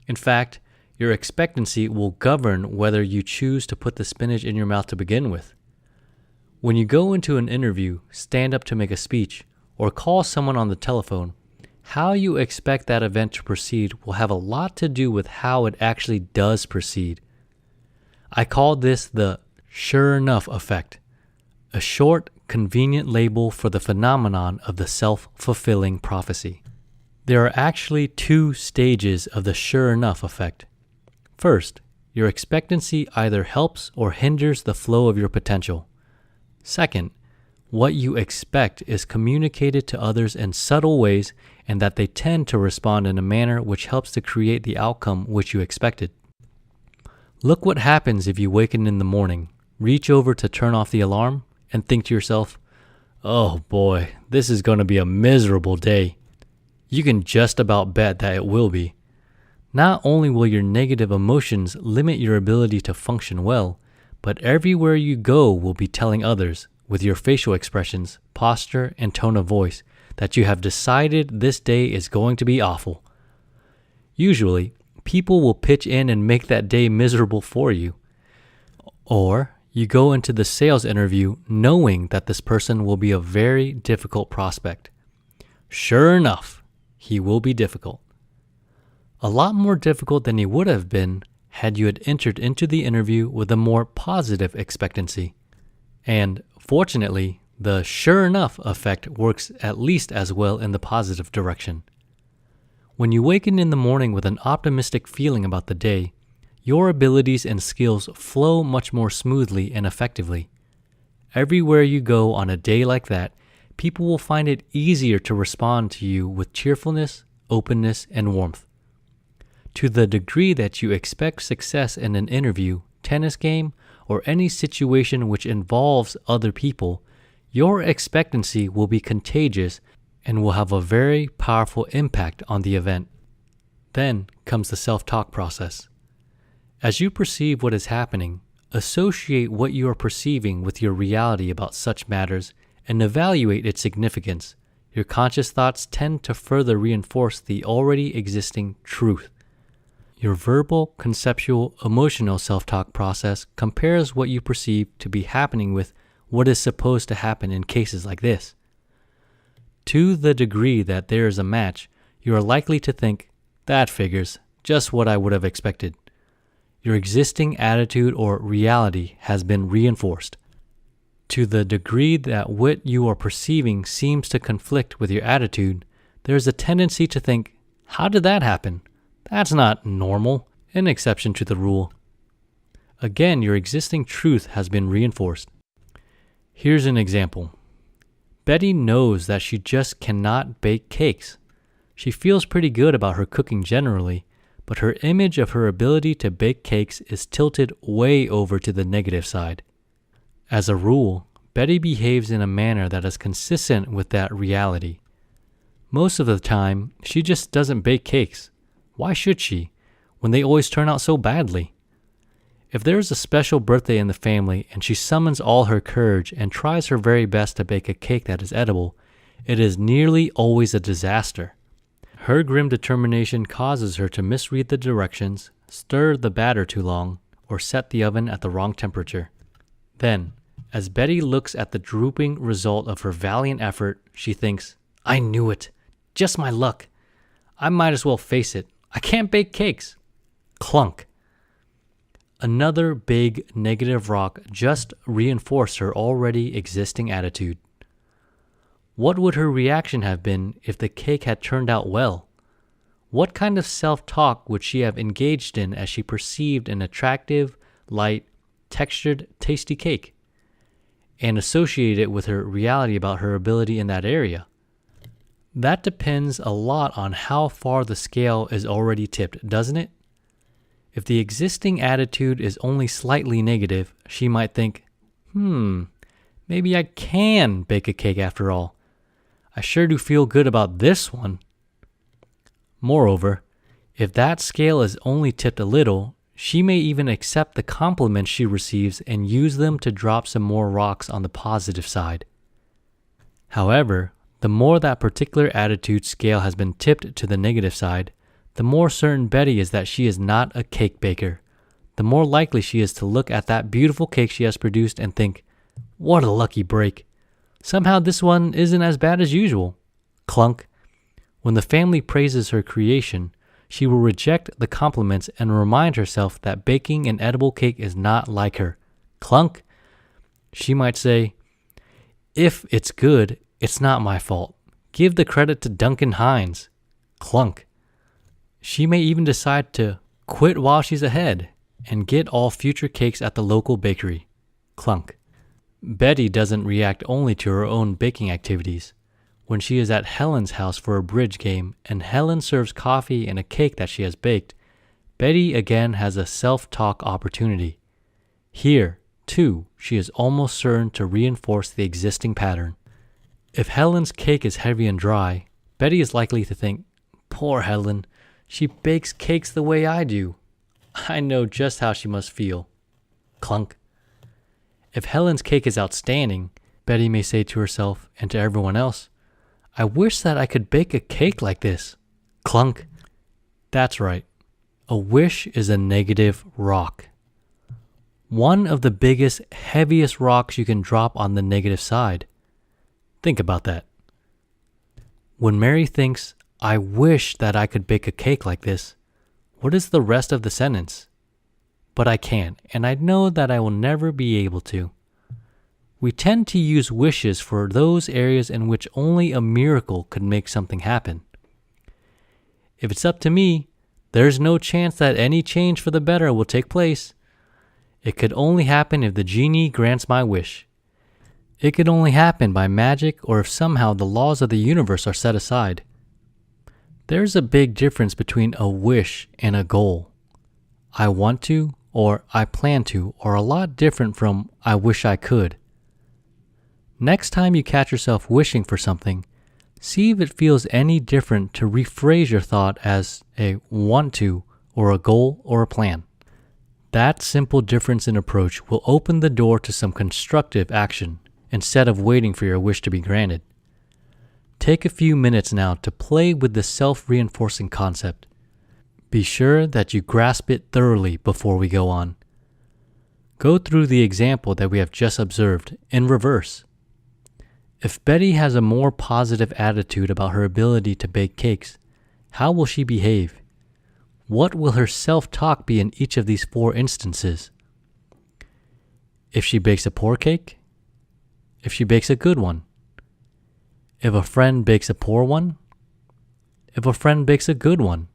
In fact, your expectancy will govern whether you choose to put the spinach in your mouth to begin with. When you go into an interview, stand up to make a speech, or call someone on the telephone, how you expect that event to proceed will have a lot to do with how it actually does proceed. I call this the sure enough effect, a short, convenient label for the phenomenon of the self-fulfilling prophecy. There are actually two stages of the sure enough effect. First, your expectancy either helps or hinders the flow of your potential. Second, what you expect is communicated to others in subtle ways, and that they tend to respond in a manner which helps to create the outcome which you expected. Look what happens if you waken in the morning, reach over to turn off the alarm, and think to yourself, "Oh boy, this is going to be a miserable day." You can just about bet that it will be. Not only will your negative emotions limit your ability to function well, but everywhere you go will be telling others, with your facial expressions, posture, and tone of voice, that you have decided this day is going to be awful. Usually, people will pitch in and make that day miserable for you. Or you go into the sales interview knowing that this person will be a very difficult prospect. Sure enough, he will be difficult. A lot more difficult than he would have been had you had entered into the interview with a more positive expectancy. And fortunately, the sure enough effect works at least as well in the positive direction. When you waken in the morning with an optimistic feeling about the day, your abilities and skills flow much more smoothly and effectively. Everywhere you go on a day like that, people will find it easier to respond to you with cheerfulness, openness, and warmth. To the degree that you expect success in an interview, tennis game, or any situation which involves other people, your expectancy will be contagious and will have a very powerful impact on the event. Then comes the self-talk process. As you perceive what is happening, associate what you are perceiving with your reality about such matters and evaluate its significance. Your conscious thoughts tend to further reinforce the already existing truth. Your verbal, conceptual, emotional self-talk process compares what you perceive to be happening with what is supposed to happen in cases like this. To the degree that there is a match, you are likely to think, "That figures, just what I would have expected." Your existing attitude or reality has been reinforced. To the degree that what you are perceiving seems to conflict with your attitude, there is a tendency to think, "How did that happen? That's not normal," an exception to the rule. Again, your existing truth has been reinforced. Here's an example. Betty knows that she just cannot bake cakes. She feels pretty good about her cooking generally, but her image of her ability to bake cakes is tilted way over to the negative side. As a rule, Betty behaves in a manner that is consistent with that reality. Most of the time, she just doesn't bake cakes. Why should she, when they always turn out so badly? If there is a special birthday in the family and she summons all her courage and tries her very best to bake a cake that is edible, it is nearly always a disaster. Her grim determination causes her to misread the directions, stir the batter too long, or set the oven at the wrong temperature. Then, as Betty looks at the drooping result of her valiant effort, she thinks, "I knew it. Just my luck. I might as well face it. I can't bake cakes." Clunk. Another big negative rock just reinforced her already existing attitude. What would her reaction have been if the cake had turned out well? What kind of self-talk would she have engaged in as she perceived an attractive, light, textured, tasty cake, and associated it with her reality about her ability in that area? That depends a lot on how far the scale is already tipped, doesn't it? If the existing attitude is only slightly negative, she might think, maybe I can bake a cake after all. I sure do feel good about this one. Moreover, if that scale is only tipped a little, she may even accept the compliments she receives and use them to drop some more rocks on the positive side. However, the more that particular attitude scale has been tipped to the negative side, the more certain Betty is that she is not a cake baker. The more likely she is to look at that beautiful cake she has produced and think, "What a lucky break. Somehow this one isn't as bad as usual." Clunk. When the family praises her creation, she will reject the compliments and remind herself that baking an edible cake is not like her. Clunk. She might say, "If it's good, it's not my fault. Give the credit to Duncan Hines." Clunk. She may even decide to quit while she's ahead and get all future cakes at the local bakery. Clunk. Betty doesn't react only to her own baking activities. When she is at Helen's house for a bridge game and Helen serves coffee and a cake that she has baked, Betty again has a self-talk opportunity. Here, too, she is almost certain to reinforce the existing pattern. If Helen's cake is heavy and dry, Betty is likely to think, "Poor Helen, she bakes cakes the way I do. I know just how she must feel." Clunk. If Helen's cake is outstanding, Betty may say to herself and to everyone else, "I wish that I could bake a cake like this." Clunk. That's right. A wish is a negative rock. One of the biggest, heaviest rocks you can drop on the negative side. Think about that. When Mary thinks, "I wish that I could bake a cake like this," what is the rest of the sentence? "But I can't, and I know that I will never be able to." We tend to use wishes for those areas in which only a miracle could make something happen. If it's up to me, there's no chance that any change for the better will take place. It could only happen if the genie grants my wish. It could only happen by magic or if somehow the laws of the universe are set aside. There's a big difference between a wish and a goal. I want to or I plan to are a lot different from I wish I could. Next time you catch yourself wishing for something, see if it feels any different to rephrase your thought as a want to or a goal or a plan. That simple difference in approach will open the door to some constructive action instead of waiting for your wish to be granted. Take a few minutes now to play with the self-reinforcing concept. Be sure that you grasp it thoroughly before we go on. Go through the example that we have just observed in reverse. If Betty has a more positive attitude about her ability to bake cakes, how will she behave? What will her self-talk be in each of these 4 instances? If she bakes a poor cake? If she bakes a good one? If a friend bakes a poor one? If a friend bakes a good one?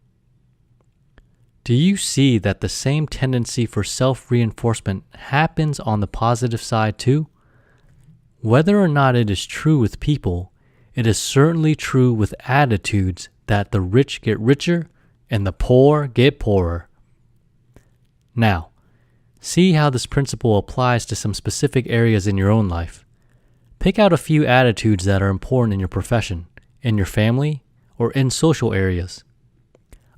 Do you see that the same tendency for self-reinforcement happens on the positive side too? Whether or not it is true with people, it is certainly true with attitudes that the rich get richer and the poor get poorer. Now, see how this principle applies to some specific areas in your own life. Pick out a few attitudes that are important in your profession, in your family, or in social areas.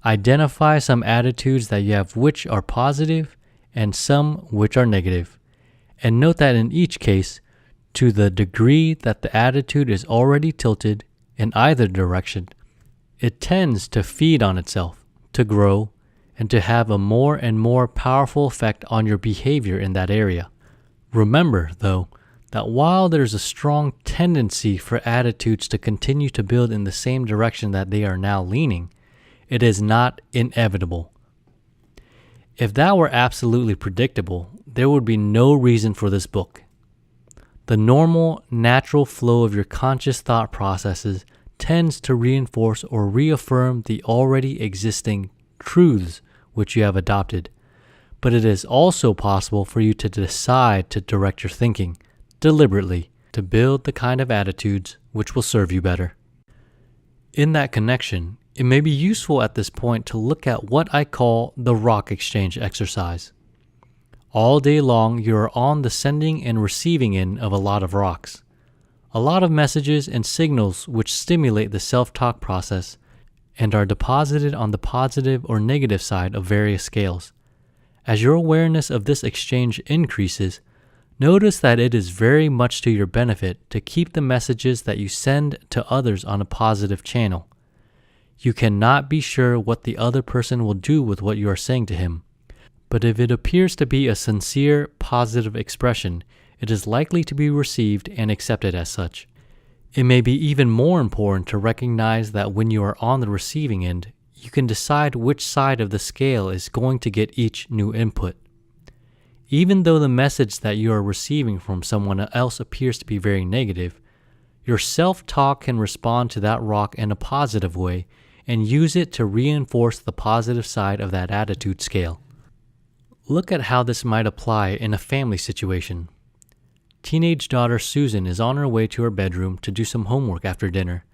Identify some attitudes that you have which are positive and some which are negative, and note that in each case, to the degree that the attitude is already tilted in either direction, it tends to feed on itself, to grow, and to have a more and more powerful effect on your behavior in that area. Remember, though, that while there's a strong tendency for attitudes to continue to build in the same direction that they are now leaning, it is not inevitable. If that were absolutely predictable, there would be no reason for this book. The normal, natural flow of your conscious thought processes tends to reinforce or reaffirm the already existing truths which you have adopted, but it is also possible for you to decide to direct your thinking deliberately to build the kind of attitudes which will serve you better. In that connection, it may be useful at this point to look at what I call the rock exchange exercise. All day long, you are on the sending and receiving end of a lot of rocks. A lot of messages and signals which stimulate the self-talk process and are deposited on the positive or negative side of various scales. As your awareness of this exchange increases, notice that it is very much to your benefit to keep the messages that you send to others on a positive channel. You cannot be sure what the other person will do with what you are saying to him, but if it appears to be a sincere, positive expression, it is likely to be received and accepted as such. It may be even more important to recognize that when you are on the receiving end, you can decide which side of the scale is going to get each new input. Even though the message that you are receiving from someone else appears to be very negative, your self-talk can respond to that rock in a positive way and use it to reinforce the positive side of that attitude scale. Look at how this might apply in a family situation. teenage daughter Susan is on her way to her bedroom to do some homework after dinner.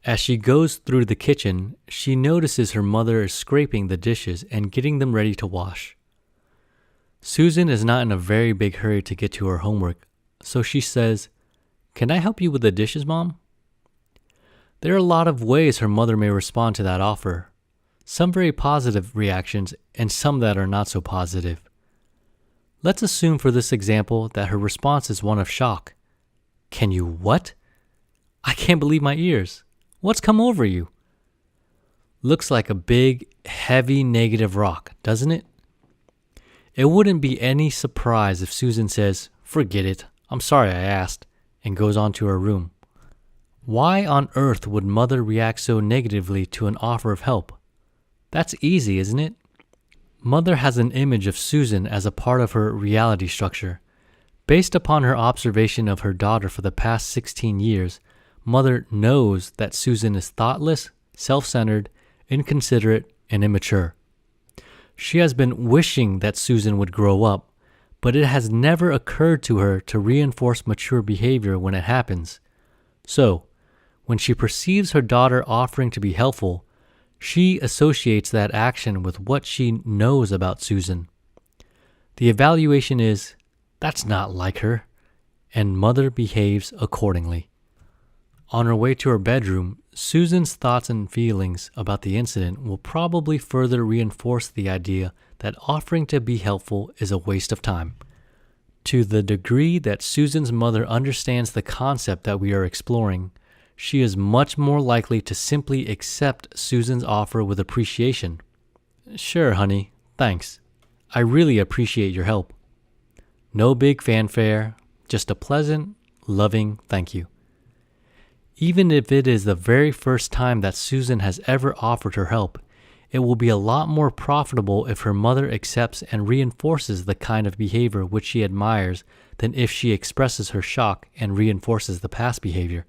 As she goes through the kitchen, she notices her mother is scraping the dishes and getting them ready to wash. Susan is not in a very big hurry to get to her homework, so she says, "Can I help you with the dishes, Mom?" There are a lot of ways her mother may respond to that offer. Some very positive reactions and some that are not so positive. Let's assume for this example that her response is one of shock. "Can you what? I can't believe my ears. What's come over you?" Looks like a big, heavy negative rock, doesn't it? It wouldn't be any surprise if Susan says, "Forget it, I'm sorry I asked," and goes on to her room. Why on earth would mother react so negatively to an offer of help? That's easy, isn't it? Mother has an image of Susan as a part of her reality structure. Based upon her observation of her daughter for the past 16 years, Mother knows that Susan is thoughtless, self-centered, inconsiderate, and immature. She has been wishing that Susan would grow up, but it has never occurred to her to reinforce mature behavior when it happens. So, when she perceives her daughter offering to be helpful, she associates that action with what she knows about Susan. The evaluation is, "That's not like her," and Mother behaves accordingly. On her way to her bedroom, Susan's thoughts and feelings about the incident will probably further reinforce the idea that offering to be helpful is a waste of time. To the degree that Susan's mother understands the concept that we are exploring, she is much more likely to simply accept Susan's offer with appreciation. "Sure, honey, thanks. I really appreciate your help." No big fanfare, just a pleasant, loving thank you. Even if it is the very first time that Susan has ever offered her help, it will be a lot more profitable if her mother accepts and reinforces the kind of behavior which she admires than if she expresses her shock and reinforces the past behavior.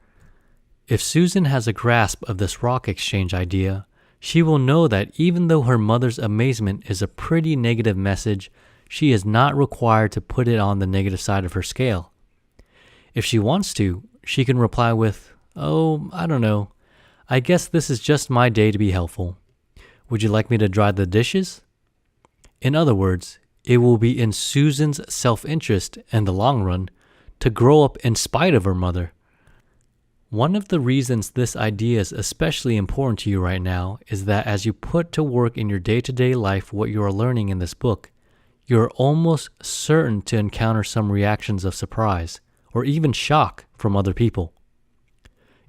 If Susan has a grasp of this rock exchange idea, she will know that even though her mother's amazement is a pretty negative message, she is not required to put it on the negative side of her scale. If she wants to, she can reply with, "Oh, I don't know. I guess this is just my day to be helpful. Would you like me to dry the dishes?" In other words, it will be in Susan's self-interest in the long run to grow up in spite of her mother. One of the reasons this idea is especially important to you right now is that as you put to work in your day-to-day life what you are learning in this book, you are almost certain to encounter some reactions of surprise or even shock from other people.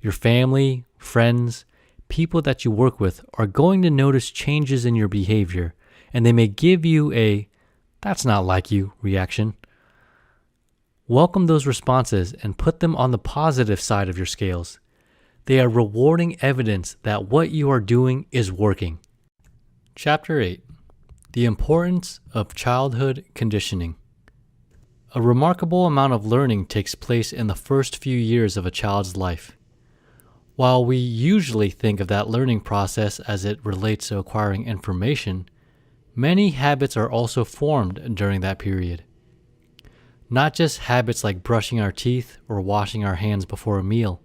Your family, friends, people that you work with are going to notice changes in your behavior, and they may give you a "that's not like you" reaction. Welcome those responses and put them on the positive side of your scales. They are rewarding evidence that what you are doing is working. Chapter 8. The Importance of Childhood Conditioning. A remarkable amount of learning takes place in the first few years of a child's life. While we usually think of that learning process as it relates to acquiring information, many habits are also formed during that period. Not just habits like brushing our teeth or washing our hands before a meal,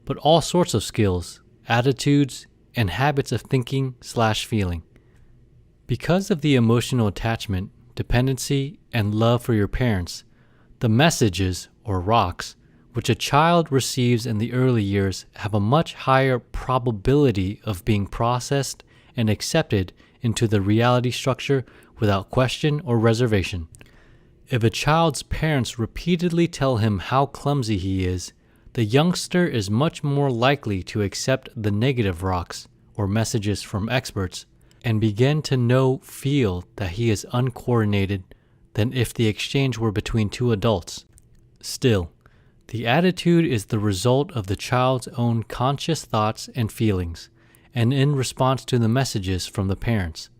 but all sorts of skills, attitudes, and habits of thinking/feeling. Because of the emotional attachment, dependency, and love for your parents, the messages, or rocks, which a child receives in the early years have a much higher probability of being processed and accepted into the reality structure without question or reservation. If a child's parents repeatedly tell him how clumsy he is, the youngster is much more likely to accept the negative rocks or messages from experts and begin to feel that he is uncoordinated than if the exchange were between two adults. Still, the attitude is the result of the child's own conscious thoughts and feelings, and in response to the messages from the parents.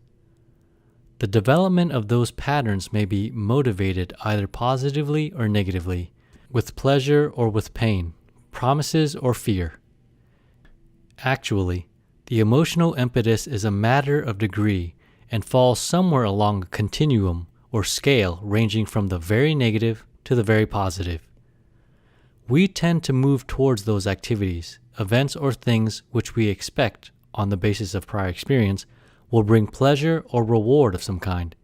The development of those patterns may be motivated either positively or negatively, with pleasure or with pain, promises or fear. Actually, the emotional impetus is a matter of degree and falls somewhere along a continuum or scale ranging from the very negative to the very positive. We tend to move towards those activities, events, or things which we expect, on the basis of prior experience, will bring pleasure or reward of some kind.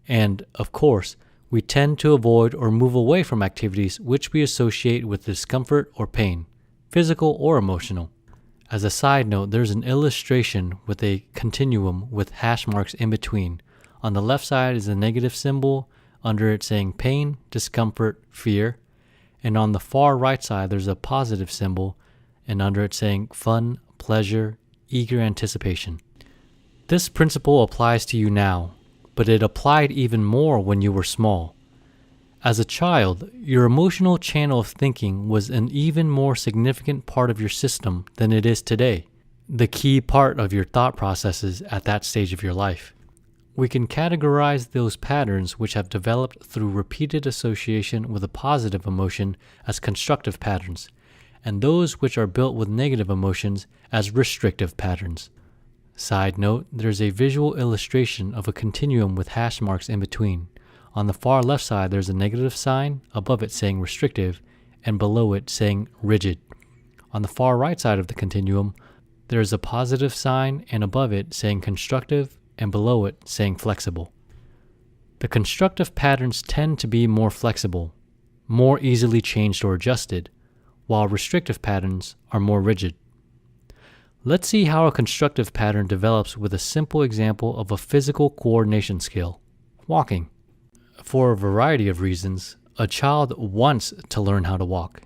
And, of course, we tend to avoid or move away from activities which we associate with discomfort or pain, physical or emotional. As a side note, there's an illustration with a continuum with hash marks in between. On the left side is a negative symbol, under it saying pain, discomfort, fear. And on the far right side, there's a positive symbol, and under it saying fun, pleasure, eager anticipation. This principle applies to you now, but it applied even more when you were small. As a child, your emotional channel of thinking was an even more significant part of your system than it is today, the key part of your thought processes at that stage of your life. We can categorize those patterns which have developed through repeated association with a positive emotion as constructive patterns, and those which are built with negative emotions as restrictive patterns. Side note, there's a visual illustration of a continuum with hash marks in between. On the far left side, there's a negative sign, above it saying restrictive, and below it saying rigid. On the far right side of the continuum, there's a positive sign, and above it saying constructive, and below it saying flexible. The constructive patterns tend to be more flexible, more easily changed or adjusted, while restrictive patterns are more rigid. Let's see how a constructive pattern develops with a simple example of a physical coordination skill, walking. For a variety of reasons, a child wants to learn how to walk.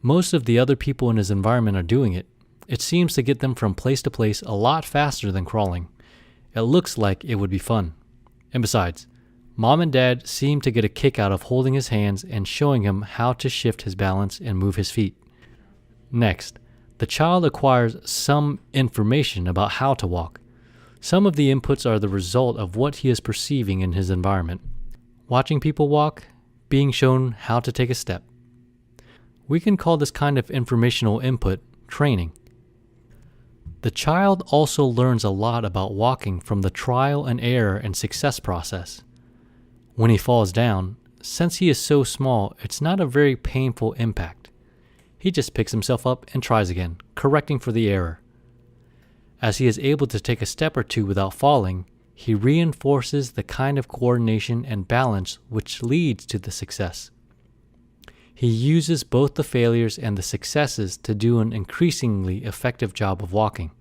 Most of the other people in his environment are doing it. It seems to get them from place to place a lot faster than crawling. It looks like it would be fun. And besides, Mom and Dad seem to get a kick out of holding his hands and showing him how to shift his balance and move his feet. Next, the child acquires some information about how to walk. Some of the inputs are the result of what he is perceiving in his environment. Watching people walk, being shown how to take a step. We can call this kind of informational input training. The child also learns a lot about walking from the trial and error and success process. When he falls down, since he is so small, it's not a very painful impact. He just picks himself up and tries again, correcting for the error. As he is able to take a step or two without falling, he reinforces the kind of coordination and balance which leads to the success. He uses both the failures and the successes to do an increasingly effective job of walking.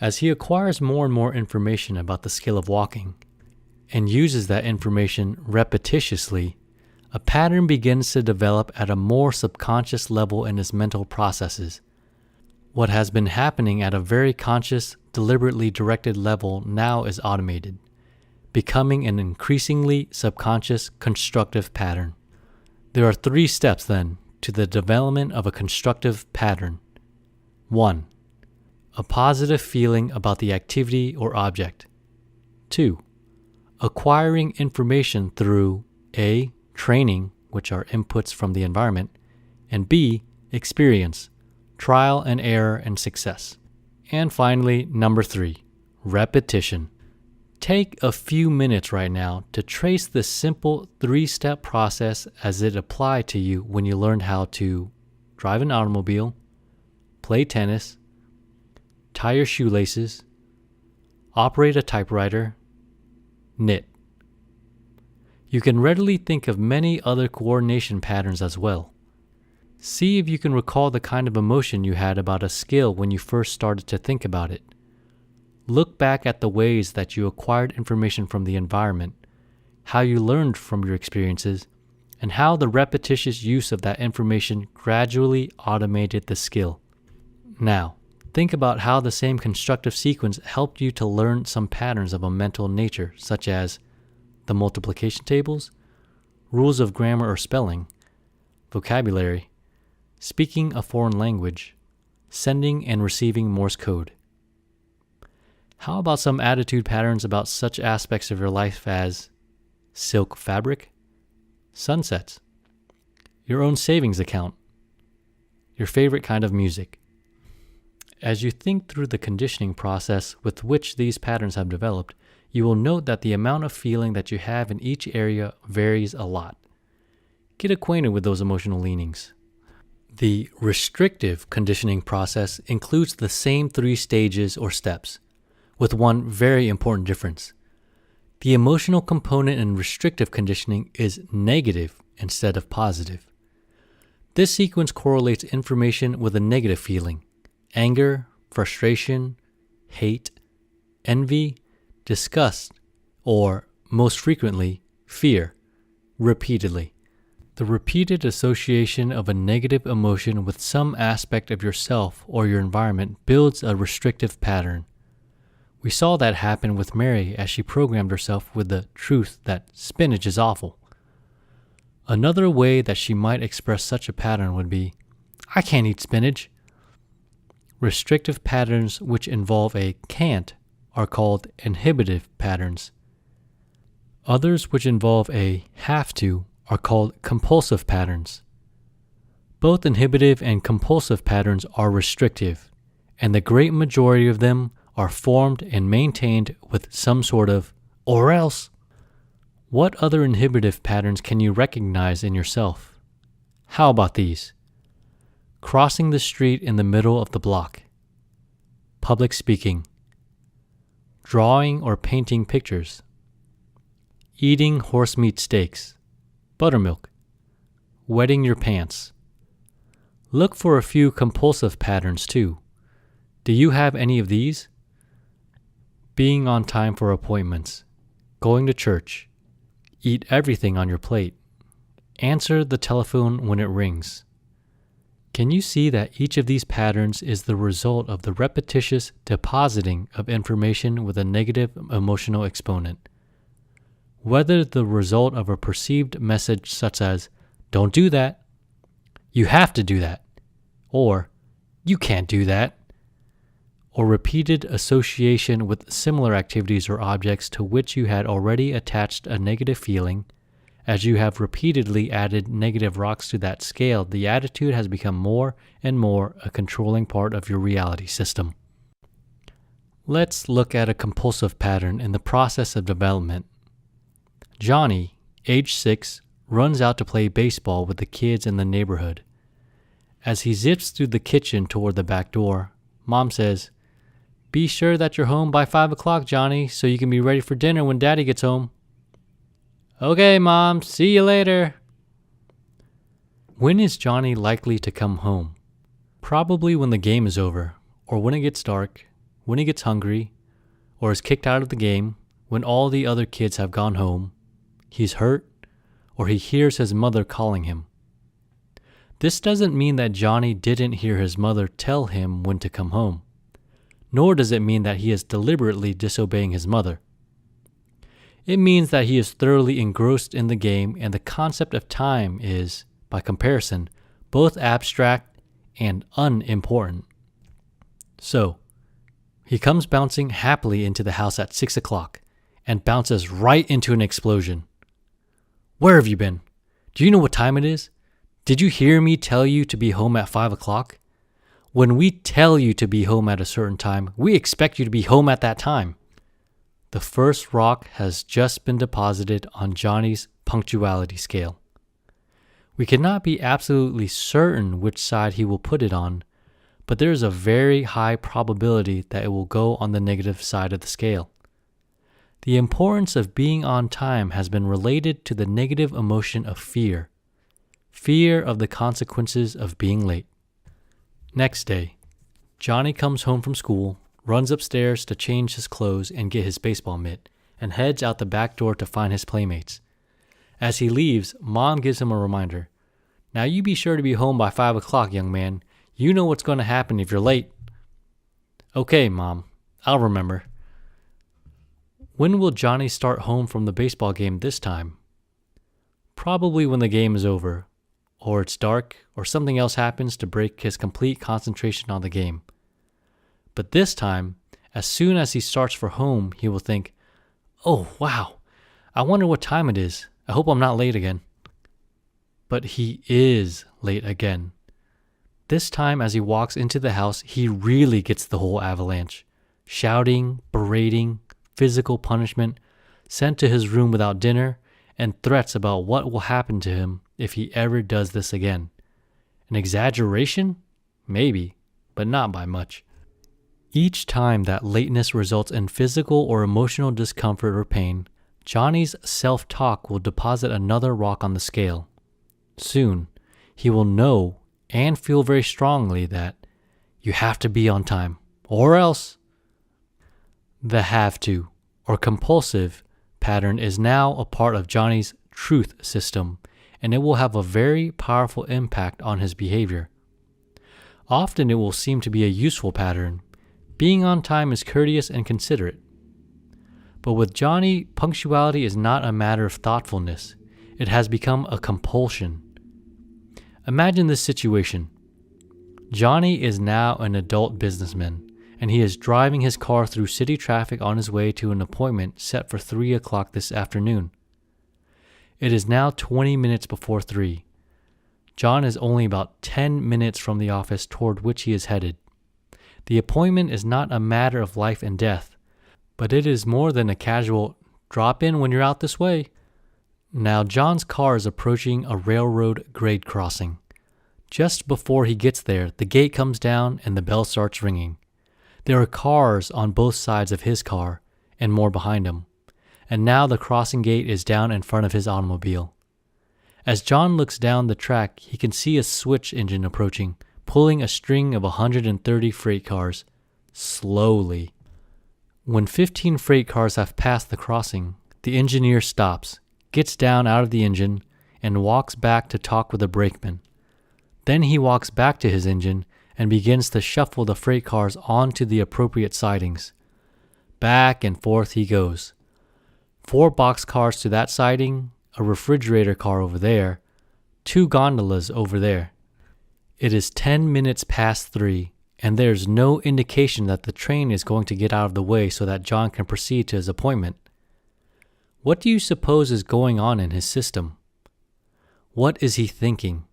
As he acquires more and more information about the skill of walking, and uses that information repetitiously, a pattern begins to develop at a more subconscious level in his mental processes. What has been happening at a very conscious, deliberately directed level now is automated, becoming an increasingly subconscious, constructive pattern. There are 3 steps, then, to the development of a constructive pattern. 1. A positive feeling about the activity or object. 2. Acquiring information through A. Training, which are inputs from the environment, and B. Experience, trial and error and success. And finally, number 3, repetition. Take a few minutes right now to trace this simple 3-step process as it applied to you when you learned how to drive an automobile, play tennis, tie your shoelaces, operate a typewriter, knit. You can readily think of many other coordination patterns as well. See if you can recall the kind of emotion you had about a skill when you first started to think about it. Look back at the ways that you acquired information from the environment, how you learned from your experiences, and how the repetitious use of that information gradually automated the skill. Now, think about how the same constructive sequence helped you to learn some patterns of a mental nature, such as the multiplication tables, rules of grammar or spelling, vocabulary, speaking a foreign language, sending and receiving Morse code. How about some attitude patterns about such aspects of your life as silk fabric, sunsets, your own savings account, your favorite kind of music? As you think through the conditioning process with which these patterns have developed, you will note that the amount of feeling that you have in each area varies a lot. Get acquainted with those emotional leanings. The restrictive conditioning process includes the same 3 stages or steps, with one very important difference. The emotional component in restrictive conditioning is negative instead of positive. This sequence correlates information with a negative feeling: anger, frustration, hate, envy, disgust, or, most frequently, fear, repeatedly. The repeated association of a negative emotion with some aspect of yourself or your environment builds a restrictive pattern. We saw that happen with Mary as she programmed herself with the truth that spinach is awful. Another way that she might express such a pattern would be, "I can't eat spinach." Restrictive patterns which involve a can't are called inhibitive patterns. Others which involve a have to are called compulsive patterns. Both inhibitive and compulsive patterns are restrictive, and the great majority of them are formed and maintained with some sort of "or else." What other inhibitive patterns can you recognize in yourself? How about these? Crossing the street in the middle of the block. Public speaking. Drawing or painting pictures. Eating horse meat steaks. Buttermilk. Wetting your pants. Look for a few compulsive patterns too. Do you have any of these? Being on time for appointments. Going to church. Eat everything on your plate. Answer the telephone when it rings. Can you see that each of these patterns is the result of the repetitious depositing of information with a negative emotional exponent? Whether the result of a perceived message such as, "Don't do that," "You have to do that," or "You can't do that," or repeated association with similar activities or objects to which you had already attached a negative feeling. As you have repeatedly added negative rocks to that scale, the attitude has become more and more a controlling part of your reality system. Let's look at a compulsive pattern in the process of development. Johnny, age 6, runs out to play baseball with the kids in the neighborhood. As he zips through the kitchen toward the back door, Mom says, "Be sure that you're home by 5 o'clock, Johnny, so you can be ready for dinner when Daddy gets home." "Okay, Mom, see you later." When is Johnny likely to come home? Probably when the game is over, or when it gets dark, when he gets hungry, or is kicked out of the game, when all the other kids have gone home, he's hurt, or he hears his mother calling him. This doesn't mean that Johnny didn't hear his mother tell him when to come home, nor does it mean that he is deliberately disobeying his mother. It means that he is thoroughly engrossed in the game, and the concept of time is, by comparison, both abstract and unimportant. So, he comes bouncing happily into the house at 6 o'clock and bounces right into an explosion. "Where have you been? Do you know what time it is? Did you hear me tell you to be home at 5 o'clock? When we tell you to be home at a certain time, we expect you to be home at that time." The first rock has just been deposited on Johnny's punctuality scale. We cannot be absolutely certain which side he will put it on, but there is a very high probability that it will go on the negative side of the scale. The importance of being on time has been related to the negative emotion of fear. Fear of the consequences of being late. Next day, Johnny comes home from school, runs upstairs to change his clothes and get his baseball mitt, and heads out the back door to find his playmates. As he leaves, Mom gives him a reminder. "Now you be sure to be home by 5 o'clock, young man. You know what's going to happen if you're late." "Okay, Mom, I'll remember." When will Johnny start home from the baseball game this time? Probably when the game is over, or it's dark, or something else happens to break his complete concentration on the game. But this time, as soon as he starts for home, he will think, "Oh, wow, I wonder what time it is. I hope I'm not late again." But he is late again. This time, as he walks into the house, he really gets the whole avalanche. Shouting, berating, physical punishment, sent to his room without dinner, and threats about what will happen to him if he ever does this again. An exaggeration? Maybe, but not by much. Each time that lateness results in physical or emotional discomfort or pain, Johnny's self-talk will deposit another rock on the scale. Soon, he will know and feel very strongly that you have to be on time, or else. The have to, or compulsive, pattern is now a part of Johnny's truth system, and it will have a very powerful impact on his behavior. Often it will seem to be a useful pattern. Being on time is courteous and considerate. But with Johnny, punctuality is not a matter of thoughtfulness. It has become a compulsion. Imagine this situation. Johnny is now an adult businessman, and he is driving his car through city traffic on his way to an appointment set for 3 o'clock this afternoon. It is now 20 minutes before 3. John is only about 10 minutes from the office toward which he is headed. The appointment is not a matter of life and death, but it is more than a casual drop in when you're out this way. Now John's car is approaching a railroad grade crossing. Just before he gets there, the gate comes down and the bell starts ringing. There are cars on both sides of his car and more behind him, and now the crossing gate is down in front of his automobile. As John looks down the track, he can see a switch engine approaching, pulling a string of 130 freight cars, slowly. When 15 freight cars have passed the crossing, the engineer stops, gets down out of the engine, and walks back to talk with the brakeman. Then he walks back to his engine and begins to shuffle the freight cars onto the appropriate sidings. Back and forth he goes. 4 boxcars to that siding, a refrigerator car over there, 2 gondolas over there. It is 10 minutes past 3, and there's no indication that the train is going to get out of the way so that John can proceed to his appointment. What do you suppose is going on in his system? What is he thinking?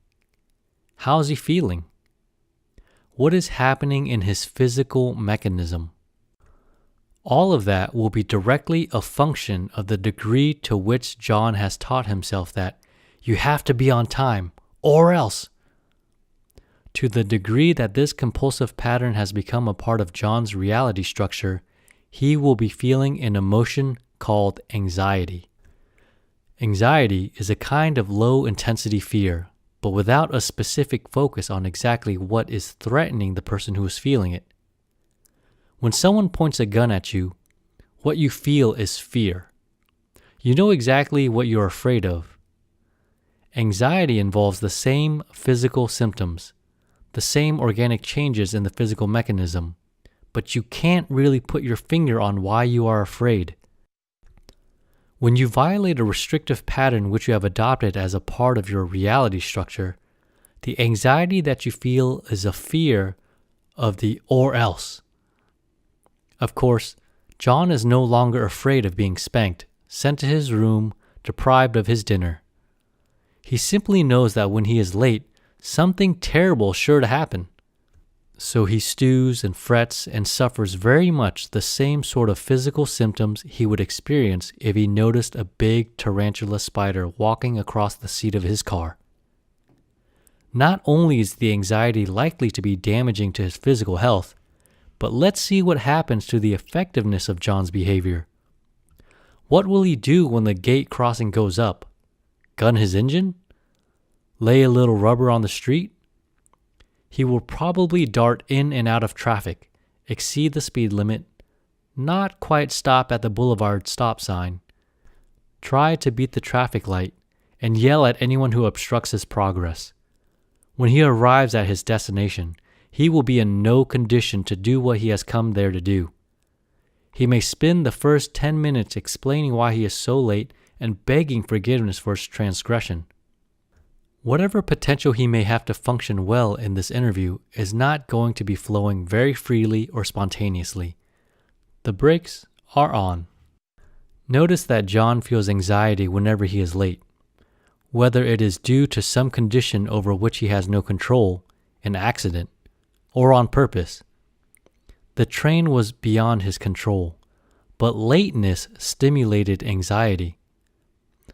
How is he feeling? What is happening in his physical mechanism? All of that will be directly a function of the degree to which John has taught himself that you have to be on time, or else. To the degree that this compulsive pattern has become a part of John's reality structure, he will be feeling an emotion called anxiety. Anxiety is a kind of low-intensity fear, but without a specific focus on exactly what is threatening the person who is feeling it. When someone points a gun at you, what you feel is fear. You know exactly what you're afraid of. Anxiety involves the same physical symptoms, the same organic changes in the physical mechanism, but you can't really put your finger on why you are afraid. When you violate a restrictive pattern which you have adopted as a part of your reality structure, the anxiety that you feel is a fear of the or else. Of course, John is no longer afraid of being spanked, sent to his room, deprived of his dinner. He simply knows that when he is late, something terrible is sure to happen. So he stews and frets and suffers very much the same sort of physical symptoms he would experience if he noticed a big tarantula spider walking across the seat of his car. Not only is the anxiety likely to be damaging to his physical health, but let's see what happens to the effectiveness of John's behavior. What will he do when the gate crossing goes up? Gun his engine? Lay a little rubber on the street? He will probably dart in and out of traffic, exceed the speed limit, not quite stop at the boulevard stop sign, try to beat the traffic light, and yell at anyone who obstructs his progress. When he arrives at his destination, he will be in no condition to do what he has come there to do. He may spend the first 10 minutes explaining why he is so late and begging forgiveness for his transgression. Whatever potential he may have to function well in this interview is not going to be flowing very freely or spontaneously. The brakes are on. Notice that John feels anxiety whenever he is late, whether it is due to some condition over which he has no control, an accident, or on purpose. The train was beyond his control, but lateness stimulated anxiety.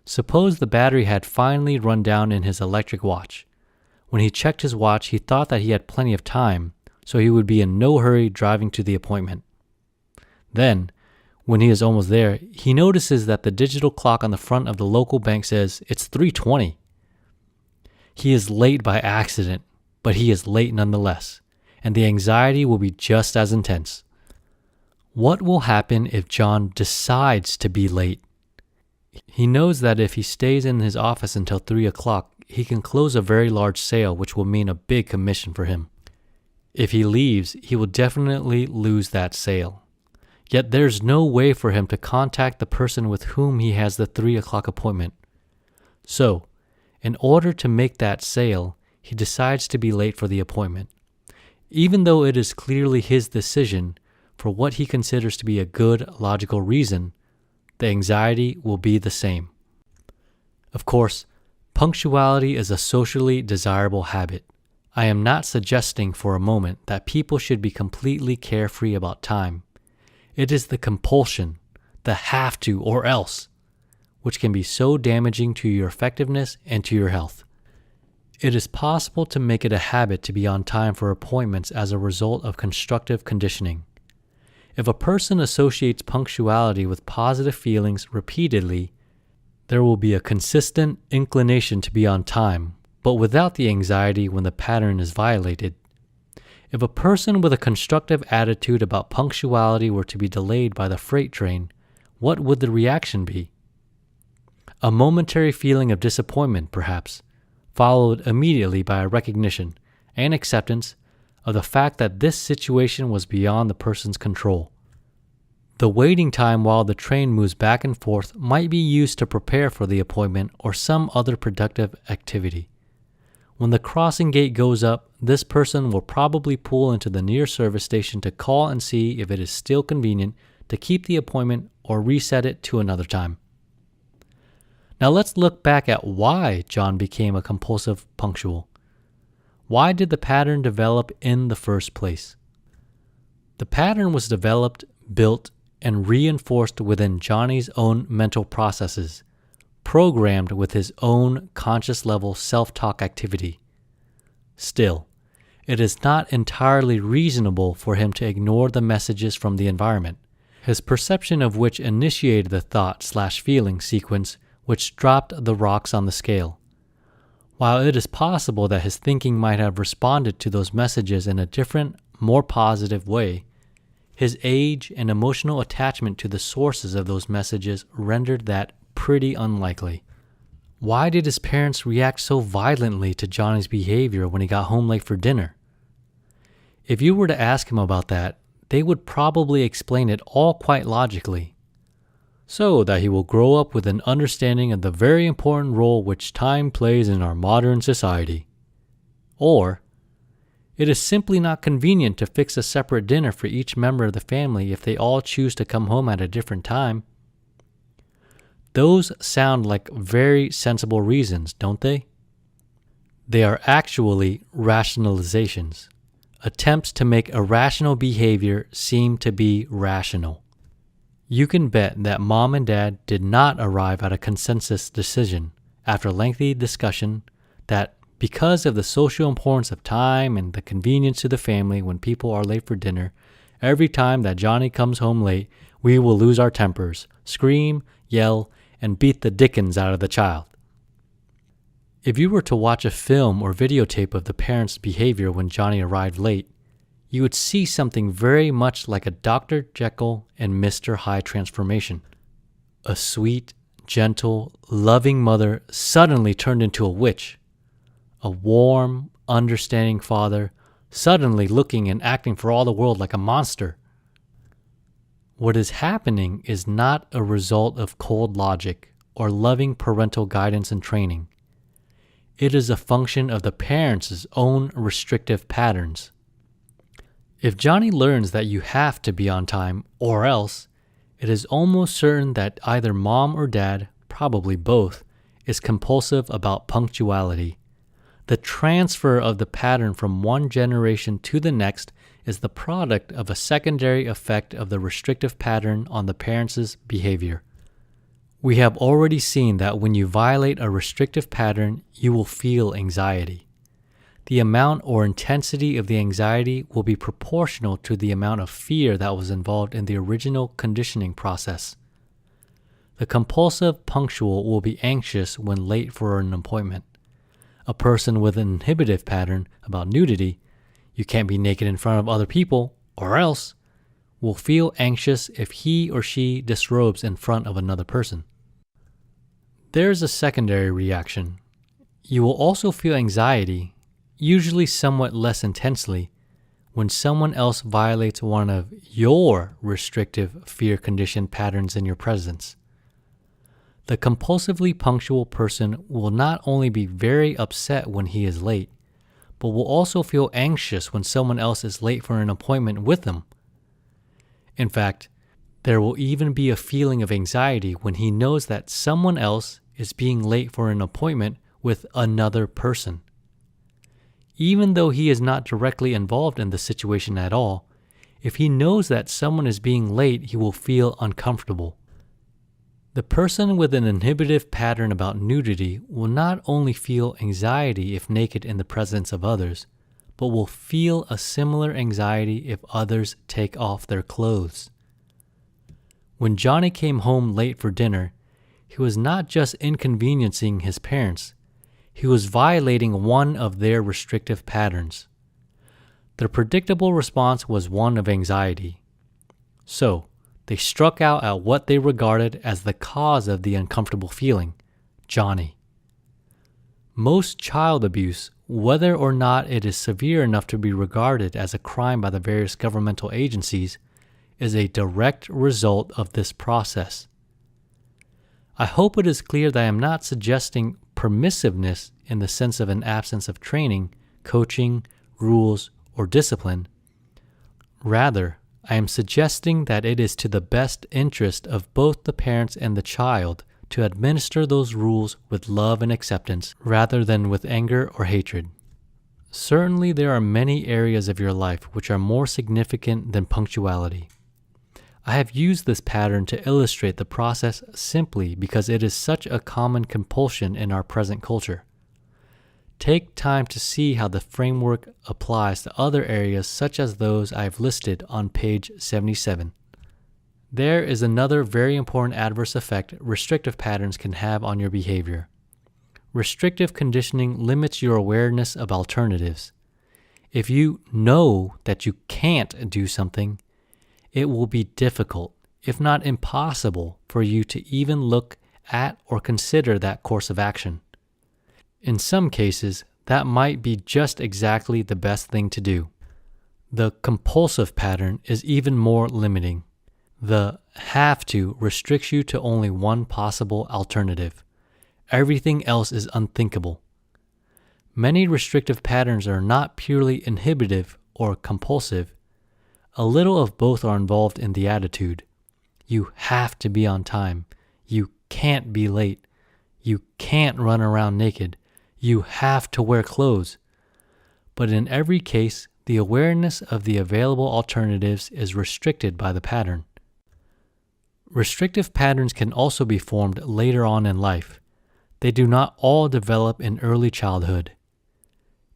Suppose the battery had finally run down in his electric watch. When he checked his watch, he thought that he had plenty of time, so he would be in no hurry driving to the appointment. Then, when he is almost there, he notices that the digital clock on the front of the local bank says it's 3:20. He is late by accident, but he is late nonetheless, and the anxiety will be just as intense. What will happen if John decides to be late? He knows that if he stays in his office until 3 o'clock, he can close a very large sale, which will mean a big commission for him. If he leaves, he will definitely lose that sale. Yet there's no way for him to contact the person with whom he has the 3 o'clock appointment. So, in order to make that sale, he decides to be late for the appointment. Even though it is clearly his decision, for what he considers to be a good, logical reason, the anxiety will be the same. Of course, punctuality is a socially desirable habit. I am not suggesting for a moment that people should be completely carefree about time. It is the compulsion, the have to or else, which can be so damaging to your effectiveness and to your health. It is possible to make it a habit to be on time for appointments as a result of constructive conditioning. If a person associates punctuality with positive feelings repeatedly, there will be a consistent inclination to be on time, but without the anxiety when the pattern is violated. If a person with a constructive attitude about punctuality were to be delayed by the freight train, what would the reaction be? A momentary feeling of disappointment, perhaps, followed immediately by a recognition and acceptance of the fact that this situation was beyond the person's control. The waiting time while the train moves back and forth might be used to prepare for the appointment or some other productive activity. When the crossing gate goes up, this person will probably pull into the near service station to call and see if it is still convenient to keep the appointment or reset it to another time. Now let's look back at why John became a compulsive punctual. Why did the pattern develop in the first place? The pattern was developed, built, and reinforced within Johnny's own mental processes, programmed with his own conscious level self-talk activity. Still, it is not entirely reasonable for him to ignore the messages from the environment, his perception of which initiated the thought/feeling sequence which dropped the rocks on the scale. While it is possible that his thinking might have responded to those messages in a different, more positive way, his age and emotional attachment to the sources of those messages rendered that pretty unlikely. Why did his parents react so violently to Johnny's behavior when he got home late for dinner? If you were to ask him about that, they would probably explain it all quite logically. So that he will grow up with an understanding of the very important role which time plays in our modern society. Or, it is simply not convenient to fix a separate dinner for each member of the family if they all choose to come home at a different time. Those sound like very sensible reasons, don't they? They are actually rationalizations, attempts to make irrational behavior seem to be rational. You can bet that Mom and Dad did not arrive at a consensus decision after lengthy discussion that because of the social importance of time and the convenience to the family when people are late for dinner, every time that Johnny comes home late, we will lose our tempers, scream, yell, and beat the dickens out of the child. If you were to watch a film or videotape of the parents' behavior when Johnny arrived late, you would see something very much like a Dr. Jekyll and Mr. Hyde transformation. A sweet, gentle, loving mother suddenly turned into a witch. A warm, understanding father suddenly looking and acting for all the world like a monster. What is happening is not a result of cold logic or loving parental guidance and training. It is a function of the parents' own restrictive patterns. If Johnny learns that you have to be on time or else, it is almost certain that either Mom or Dad, probably both, is compulsive about punctuality. The transfer of the pattern from one generation to the next is the product of a secondary effect of the restrictive pattern on the parents' behavior. We have already seen that when you violate a restrictive pattern, you will feel anxiety. The amount or intensity of the anxiety will be proportional to the amount of fear that was involved in the original conditioning process. The compulsive punctual will be anxious when late for an appointment. A person with an inhibitive pattern about nudity, you can't be naked in front of other people, or else, will feel anxious if he or she disrobes in front of another person. There's a secondary reaction. You will also feel anxiety, usually somewhat less intensely, when someone else violates one of your restrictive fear-conditioned patterns in your presence. The compulsively punctual person will not only be very upset when he is late, but will also feel anxious when someone else is late for an appointment with them. In fact, there will even be a feeling of anxiety when he knows that someone else is being late for an appointment with another person. Even though he is not directly involved in the situation at all, if he knows that someone is being late, he will feel uncomfortable. The person with an inhibitive pattern about nudity will not only feel anxiety if naked in the presence of others, but will feel a similar anxiety if others take off their clothes. When Johnny came home late for dinner, he was not just inconveniencing his parents, he was violating one of their restrictive patterns. The predictable response was one of anxiety. So, they struck out at what they regarded as the cause of the uncomfortable feeling, Johnny. Most child abuse, whether or not it is severe enough to be regarded as a crime by the various governmental agencies, is a direct result of this process. I hope it is clear that I am not suggesting permissiveness in the sense of an absence of training, coaching, rules, or discipline. Rather, I am suggesting that it is to the best interest of both the parents and the child to administer those rules with love and acceptance rather than with anger or hatred. Certainly, there are many areas of your life which are more significant than punctuality. I have used this pattern to illustrate the process simply because it is such a common compulsion in our present culture. Take time to see how the framework applies to other areas such as those I have listed on page 77. There is another very important adverse effect restrictive patterns can have on your behavior. Restrictive conditioning limits your awareness of alternatives. If you know that you can't do something, it will be difficult, if not impossible, for you to even look at or consider that course of action. In some cases, that might be just exactly the best thing to do. The compulsive pattern is even more limiting. The have to restricts you to only one possible alternative. Everything else is unthinkable. Many restrictive patterns are not purely inhibitive or compulsive. A little of both are involved in the attitude. You have to be on time. You can't be late. You can't run around naked. You have to wear clothes. But in every case, the awareness of the available alternatives is restricted by the pattern. Restrictive patterns can also be formed later on in life. They do not all develop in early childhood.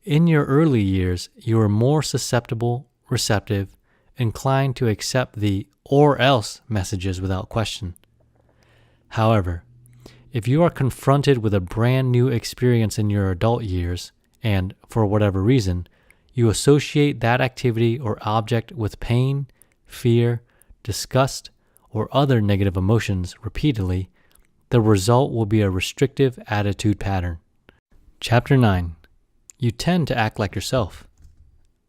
In your early years, you are more susceptible, receptive, inclined to accept the or else messages without question. However, if you are confronted with a brand new experience in your adult years, and, for whatever reason, you associate that activity or object with pain, fear, disgust, or other negative emotions repeatedly, the result will be a restrictive attitude pattern. Chapter 9. You tend to act like yourself.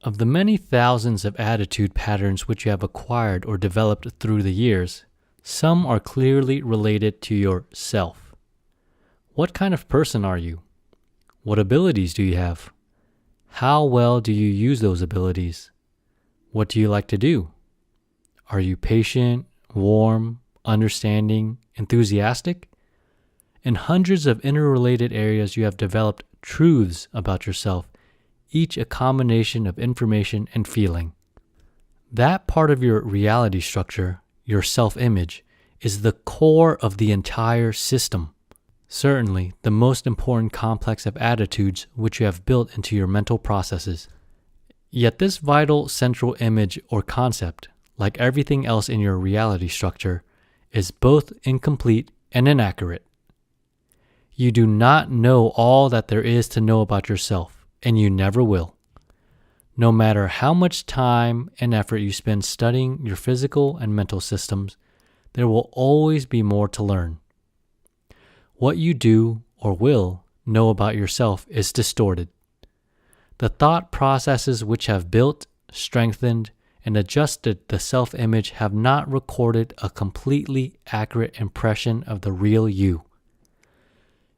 Of the many thousands of attitude patterns which you have acquired or developed through the years, some are clearly related to yourself. What kind of person are you? What abilities do you have? How well do you use those abilities? What do you like to do? Are you patient, warm, understanding, enthusiastic? In hundreds of interrelated areas, you have developed truths about yourself, each a combination of information and feeling. That part of your reality structure, your self-image, is the core of the entire system. Certainly, the most important complex of attitudes which you have built into your mental processes. Yet this vital central image or concept, like everything else in your reality structure, is both incomplete and inaccurate. You do not know all that there is to know about yourself, and you never will. No matter how much time and effort you spend studying your physical and mental systems, there will always be more to learn. What you do or will know about yourself is distorted. The thought processes which have built, strengthened, and adjusted the self-image have not recorded a completely accurate impression of the real you.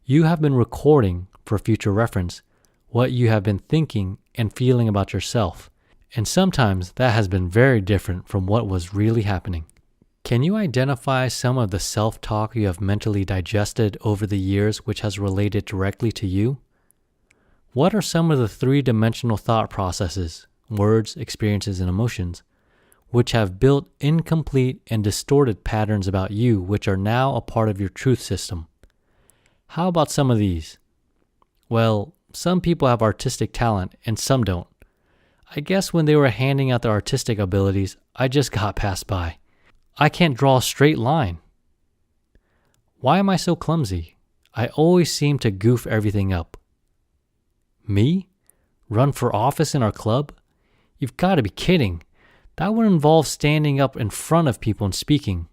You have been recording, for future reference, what you have been thinking and feeling about yourself, and sometimes that has been very different from what was really happening. Can you identify some of the self-talk you have mentally digested over the years which has related directly to you? What are some of the three-dimensional thought processes, words, experiences, and emotions, which have built incomplete and distorted patterns about you which are now a part of your truth system? How about some of these? Well, some people have artistic talent and some don't. I guess when they were handing out their artistic abilities, I just got passed by. I can't draw a straight line. Why am I so clumsy? I always seem to goof everything up. Me? Run for office in our club? You've got to be kidding. That would involve standing up in front of people and speaking.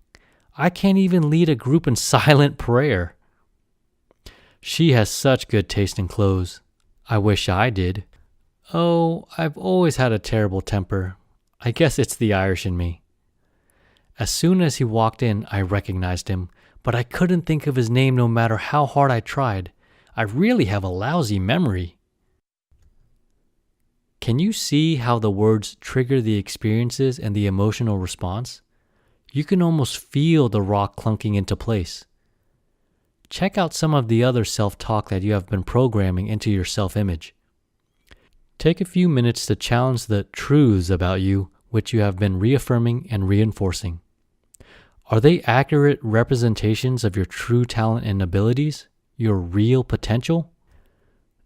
I can't even lead a group in silent prayer. She has such good taste in clothes. I wish I did. Oh, I've always had a terrible temper. I guess it's the Irish in me. As soon as he walked in, I recognized him, but I couldn't think of his name no matter how hard I tried. I really have a lousy memory. Can you see how the words trigger the experiences and the emotional response? You can almost feel the rock clunking into place. Check out some of the other self-talk that you have been programming into your self-image. Take a few minutes to challenge the truths about you which you have been reaffirming and reinforcing. Are they accurate representations of your true talent and abilities, your real potential?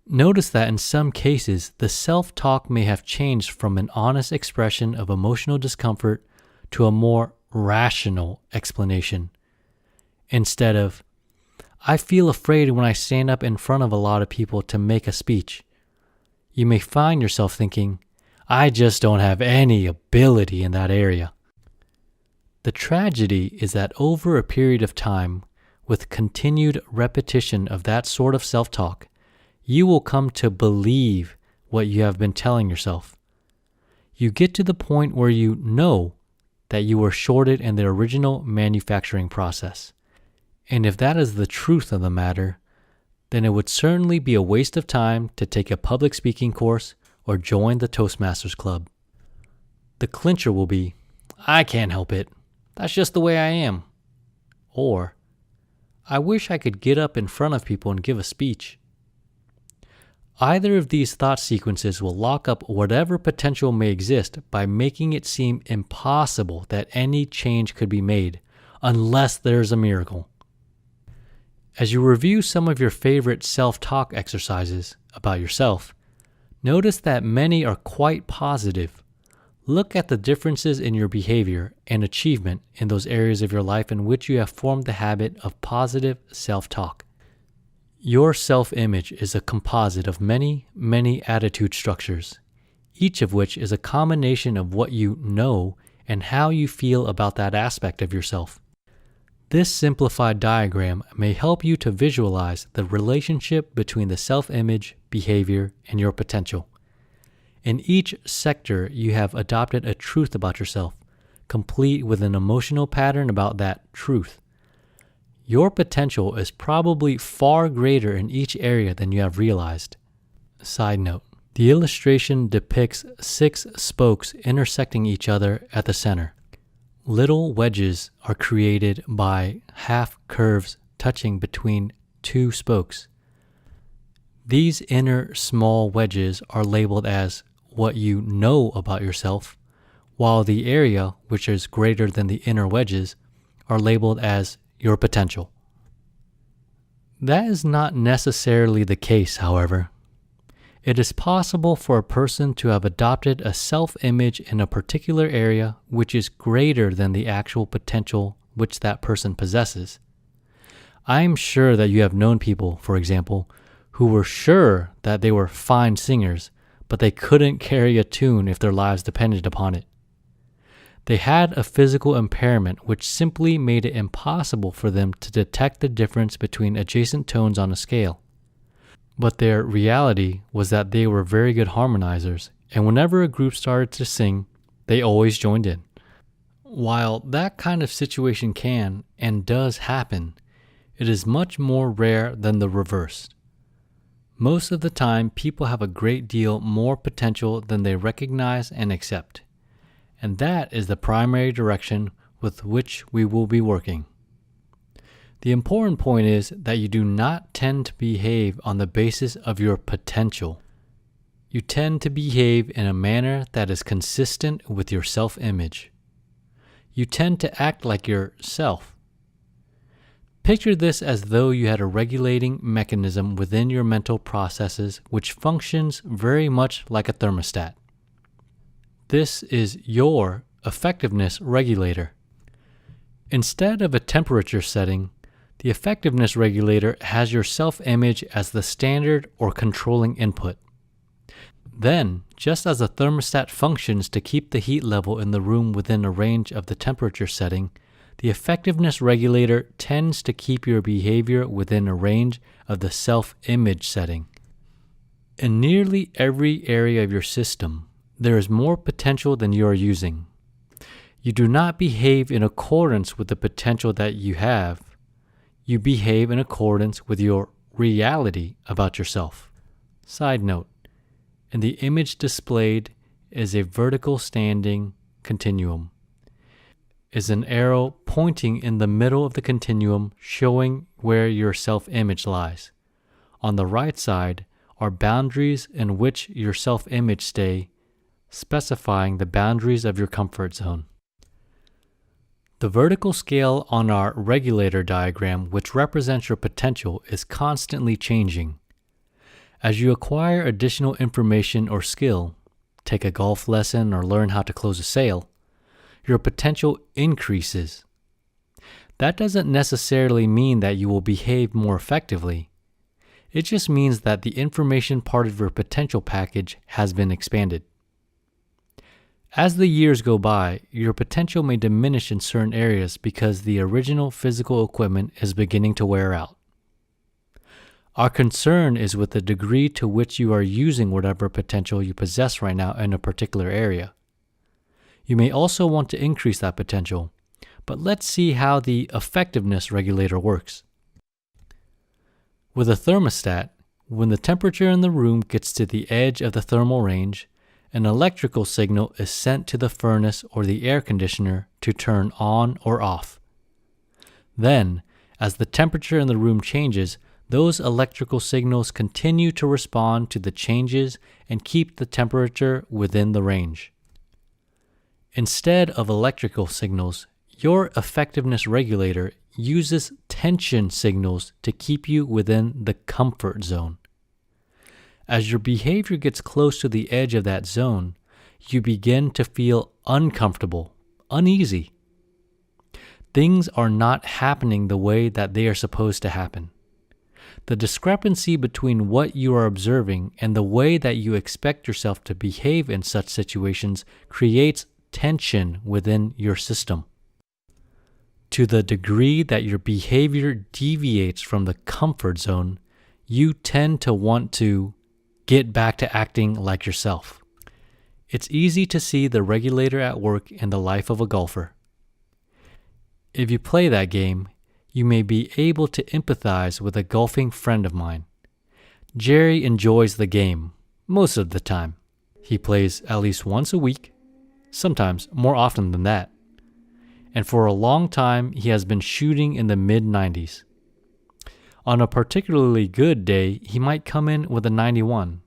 Notice that in some cases, the self-talk may have changed from an honest expression of emotional discomfort to a more rational explanation. Instead of, I feel afraid when I stand up in front of a lot of people to make a speech. You may find yourself thinking, I just don't have any ability in that area. The tragedy is that over a period of time, with continued repetition of that sort of self-talk, you will come to believe what you have been telling yourself. You get to the point where you know that you were shorted in the original manufacturing process. And if that is the truth of the matter, then it would certainly be a waste of time to take a public speaking course or join the Toastmasters Club. The clincher will be, I can't help it. That's just the way I am. Or, I wish I could get up in front of people and give a speech. Either of these thought sequences will lock up whatever potential may exist by making it seem impossible that any change could be made unless there's a miracle. As you review some of your favorite self-talk exercises about yourself, notice that many are quite positive. Look at the differences in your behavior and achievement in those areas of your life in which you have formed the habit of positive self-talk. Your self-image is a composite of many, many attitude structures, each of which is a combination of what you know and how you feel about that aspect of yourself. This simplified diagram may help you to visualize the relationship between the self-image, behavior, and your potential. In each sector, you have adopted a truth about yourself, complete with an emotional pattern about that truth. Your potential is probably far greater in each area than you have realized. Side note, the illustration depicts 6 spokes intersecting each other at the center. Little wedges are created by half curves touching between 2 spokes. These inner small wedges are labeled as what you know about yourself, while the area, which is greater than the inner wedges, are labeled as your potential. That is not necessarily the case, however. It is possible for a person to have adopted a self-image in a particular area which is greater than the actual potential which that person possesses. I am sure that you have known people, for example, who were sure that they were fine singers, but they couldn't carry a tune if their lives depended upon it. They had a physical impairment which simply made it impossible for them to detect the difference between adjacent tones on a scale. But their reality was that they were very good harmonizers, and whenever a group started to sing, they always joined in. While that kind of situation can and does happen, it is much more rare than the reverse. Most of the time, people have a great deal more potential than they recognize and accept. And that is the primary direction with which we will be working. The important point is that you do not tend to behave on the basis of your potential. You tend to behave in a manner that is consistent with your self-image. You tend to act like yourself. Picture this as though you had a regulating mechanism within your mental processes which functions very much like a thermostat. This is your effectiveness regulator. Instead of a temperature setting, the effectiveness regulator has your self-image as the standard or controlling input. Then, just as a thermostat functions to keep the heat level in the room within a range of the temperature setting, the effectiveness regulator tends to keep your behavior within a range of the self-image setting. In nearly every area of your system, there is more potential than you are using. You do not behave in accordance with the potential that you have. You behave in accordance with your reality about yourself. Side note, in the image displayed is a vertical standing continuum. Is an arrow pointing in the middle of the continuum showing where your self-image lies. On the right side are boundaries in which your self-image stay, specifying the boundaries of your comfort zone. The vertical scale on our regulator diagram, which represents your potential, is constantly changing. As you acquire additional information or skill, take a golf lesson or learn how to close a sale, your potential increases. That doesn't necessarily mean that you will behave more effectively. It just means that the information part of your potential package has been expanded. As the years go by, your potential may diminish in certain areas because the original physical equipment is beginning to wear out. Our concern is with the degree to which you are using whatever potential you possess right now in a particular area. You may also want to increase that potential, but let's see how the effectiveness regulator works. With a thermostat, when the temperature in the room gets to the edge of the thermal range, an electrical signal is sent to the furnace or the air conditioner to turn on or off. Then, as the temperature in the room changes, those electrical signals continue to respond to the changes and keep the temperature within the range. Instead of electrical signals, your effectiveness regulator uses tension signals to keep you within the comfort zone. As your behavior gets close to the edge of that zone, you begin to feel uncomfortable, uneasy. Things are not happening the way that they are supposed to happen. The discrepancy between what you are observing and the way that you expect yourself to behave in such situations creates tension within your system. To the degree that your behavior deviates from the comfort zone, you tend to want to get back to acting like yourself. It's easy to see the regulator at work in the life of a golfer. If you play that game, you may be able to empathize with a golfing friend of mine. Jerry enjoys the game most of the time. He plays at least once a week, sometimes more often than that. And for a long time, he has been shooting in the mid-90s. On a particularly good day, he might come in with a 91,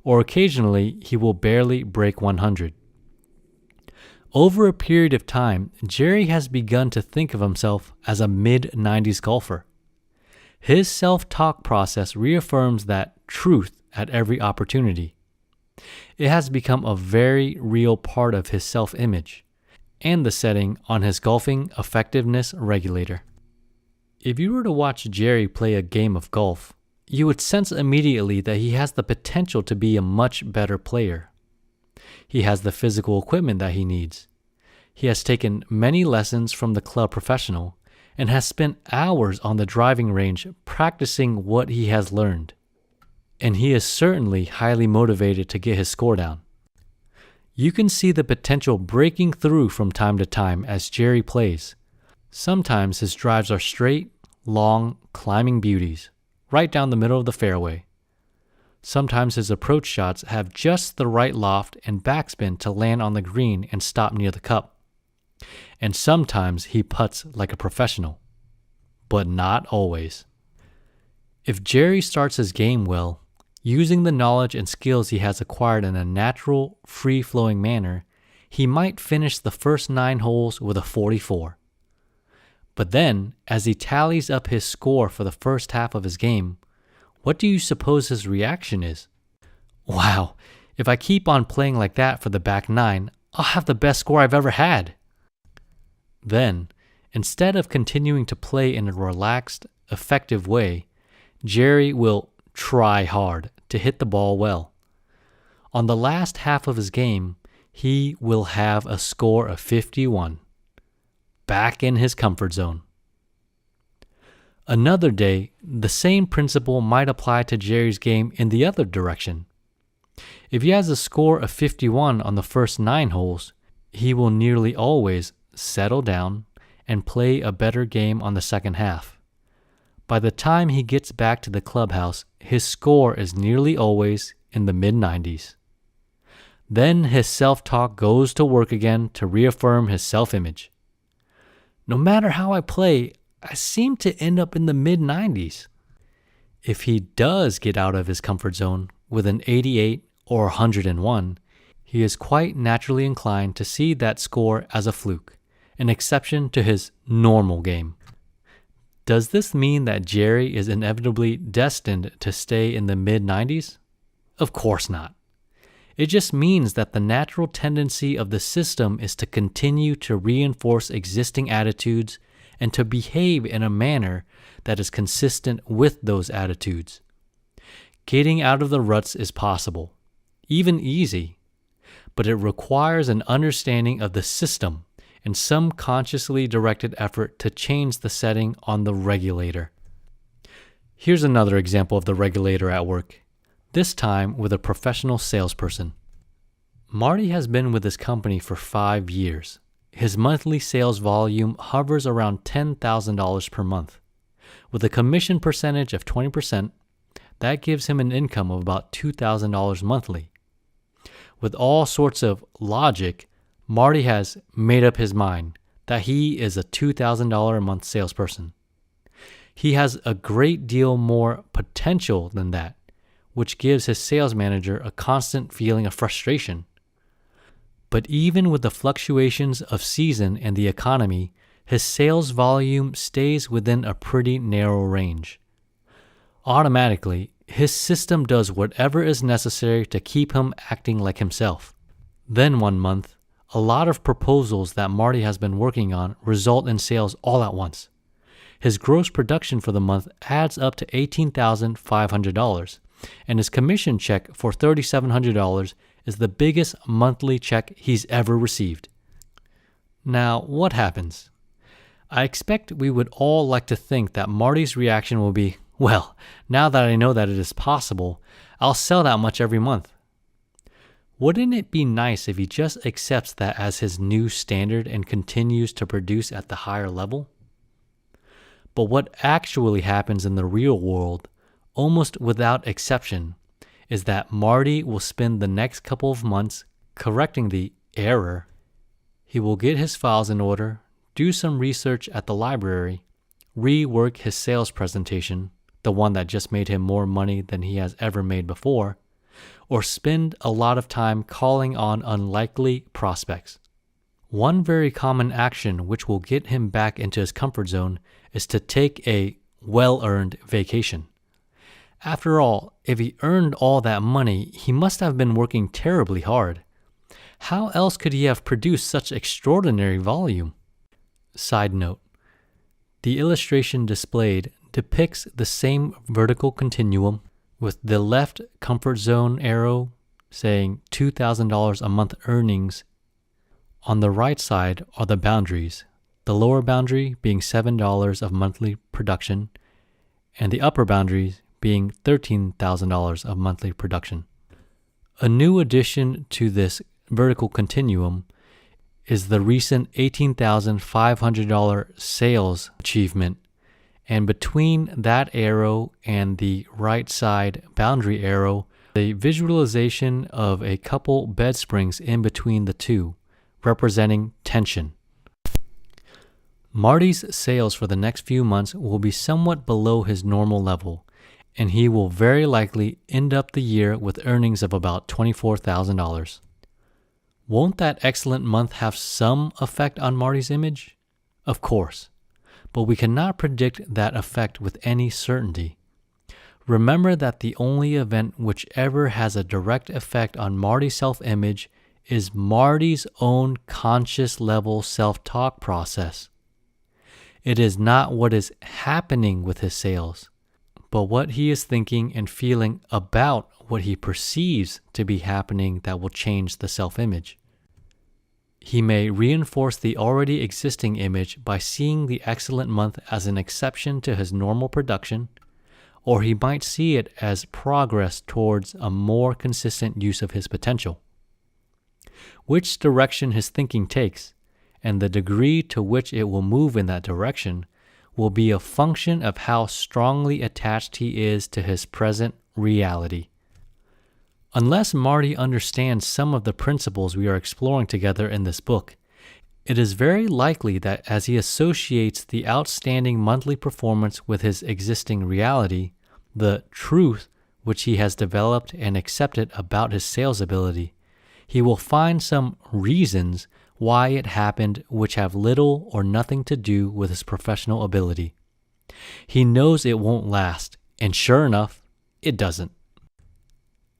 or occasionally he will barely break 100. Over a period of time, Jerry has begun to think of himself as a mid-90s golfer. His self-talk process reaffirms that truth at every opportunity. It has become a very real part of his self-image and the setting on his golfing effectiveness regulator. If you were to watch Jerry play a game of golf, you would sense immediately that he has the potential to be a much better player. He has the physical equipment that he needs. He has taken many lessons from the club professional and has spent hours on the driving range practicing what he has learned. And he is certainly highly motivated to get his score down. You can see the potential breaking through from time to time as Jerry plays. Sometimes his drives are straight, long, climbing beauties, right down the middle of the fairway. Sometimes his approach shots have just the right loft and backspin to land on the green and stop near the cup. And sometimes he putts like a professional. But not always. If Jerry starts his game well, using the knowledge and skills he has acquired in a natural, free-flowing manner, he might finish the first 9 holes with a 44. But then, as he tallies up his score for the first half of his game, what do you suppose his reaction is? Wow, if I keep on playing like that for the back 9, I'll have the best score I've ever had. Then, instead of continuing to play in a relaxed, effective way, Jerry will try hard to hit the ball well. On the last half of his game, he will have a score of 51. Back in his comfort zone. Another day, the same principle might apply to Jerry's game in the other direction. If he has a score of 51 on the first 9 holes, he will nearly always settle down and play a better game on the second half. By the time he gets back to the clubhouse, his score is nearly always in the mid-90s. Then his self-talk goes to work again to reaffirm his self-image. No matter how I play, I seem to end up in the mid-90s. If he does get out of his comfort zone with an 88 or 101, he is quite naturally inclined to see that score as a fluke, an exception to his normal game. Does this mean that Jerry is inevitably destined to stay in the mid-90s? Of course not. It just means that the natural tendency of the system is to continue to reinforce existing attitudes and to behave in a manner that is consistent with those attitudes. Getting out of the ruts is possible, even easy, but it requires an understanding of the system and some consciously directed effort to change the setting on the regulator. Here's another example of the regulator at work, this time with a professional salesperson. Marty has been with his company for 5 years. His monthly sales volume hovers around $10,000 per month. With a commission percentage of 20%, that gives him an income of about $2,000 monthly. With all sorts of logic, Marty has made up his mind that he is a $2,000 a month salesperson. He has a great deal more potential than that, which gives his sales manager a constant feeling of frustration. But even with the fluctuations of season and the economy, his sales volume stays within a pretty narrow range. Automatically, his system does whatever is necessary to keep him acting like himself. Then one month, a lot of proposals that Marty has been working on result in sales all at once. His gross production for the month adds up to $18,500, and his commission check for $3,700 is the biggest monthly check he's ever received. Now, what happens? I expect we would all like to think that Marty's reaction will be, well, now that I know that it is possible, I'll sell that much every month. Wouldn't it be nice if he just accepts that as his new standard and continues to produce at the higher level? But what actually happens in the real world, almost without exception, is that Marty will spend the next couple of months correcting the error. He will get his files in order, do some research at the library, rework his sales presentation, the one that just made him more money than he has ever made before, or spend a lot of time calling on unlikely prospects. One very common action which will get him back into his comfort zone is to take a well-earned vacation. After all, if he earned all that money, he must have been working terribly hard. How else could he have produced such extraordinary volume? Side note: the illustration displayed depicts the same vertical continuum, with the left comfort zone arrow saying $2,000 a month earnings. On the right side are the boundaries, the lower boundary being $7 of monthly production, and the upper boundary being $13,000 of monthly production. A new addition to this vertical continuum is the recent $18,500 sales achievement, and between that arrow and the right side boundary arrow, a visualization of a couple bed springs in between the two, representing tension. Marty's sales for the next few months will be somewhat below his normal level, and he will very likely end up the year with earnings of about $24,000. Won't that excellent month have some effect on Marty's image? Of course, but we cannot predict that effect with any certainty. Remember that the only event which ever has a direct effect on Marty's self-image is Marty's own conscious level self-talk process. It is not what is happening with his sales, but what he is thinking and feeling about what he perceives to be happening that will change the self-image. He may reinforce the already existing image by seeing the excellent month as an exception to his normal production, or he might see it as progress towards a more consistent use of his potential. Which direction his thinking takes, and the degree to which it will move in that direction, will be a function of how strongly attached he is to his present reality. Unless Marty understands some of the principles we are exploring together in this book, it is very likely that as he associates the outstanding monthly performance with his existing reality, the truth which he has developed and accepted about his sales ability, he will find some reasons why it happened which have little or nothing to do with his professional ability. He knows it won't last, and sure enough, it doesn't.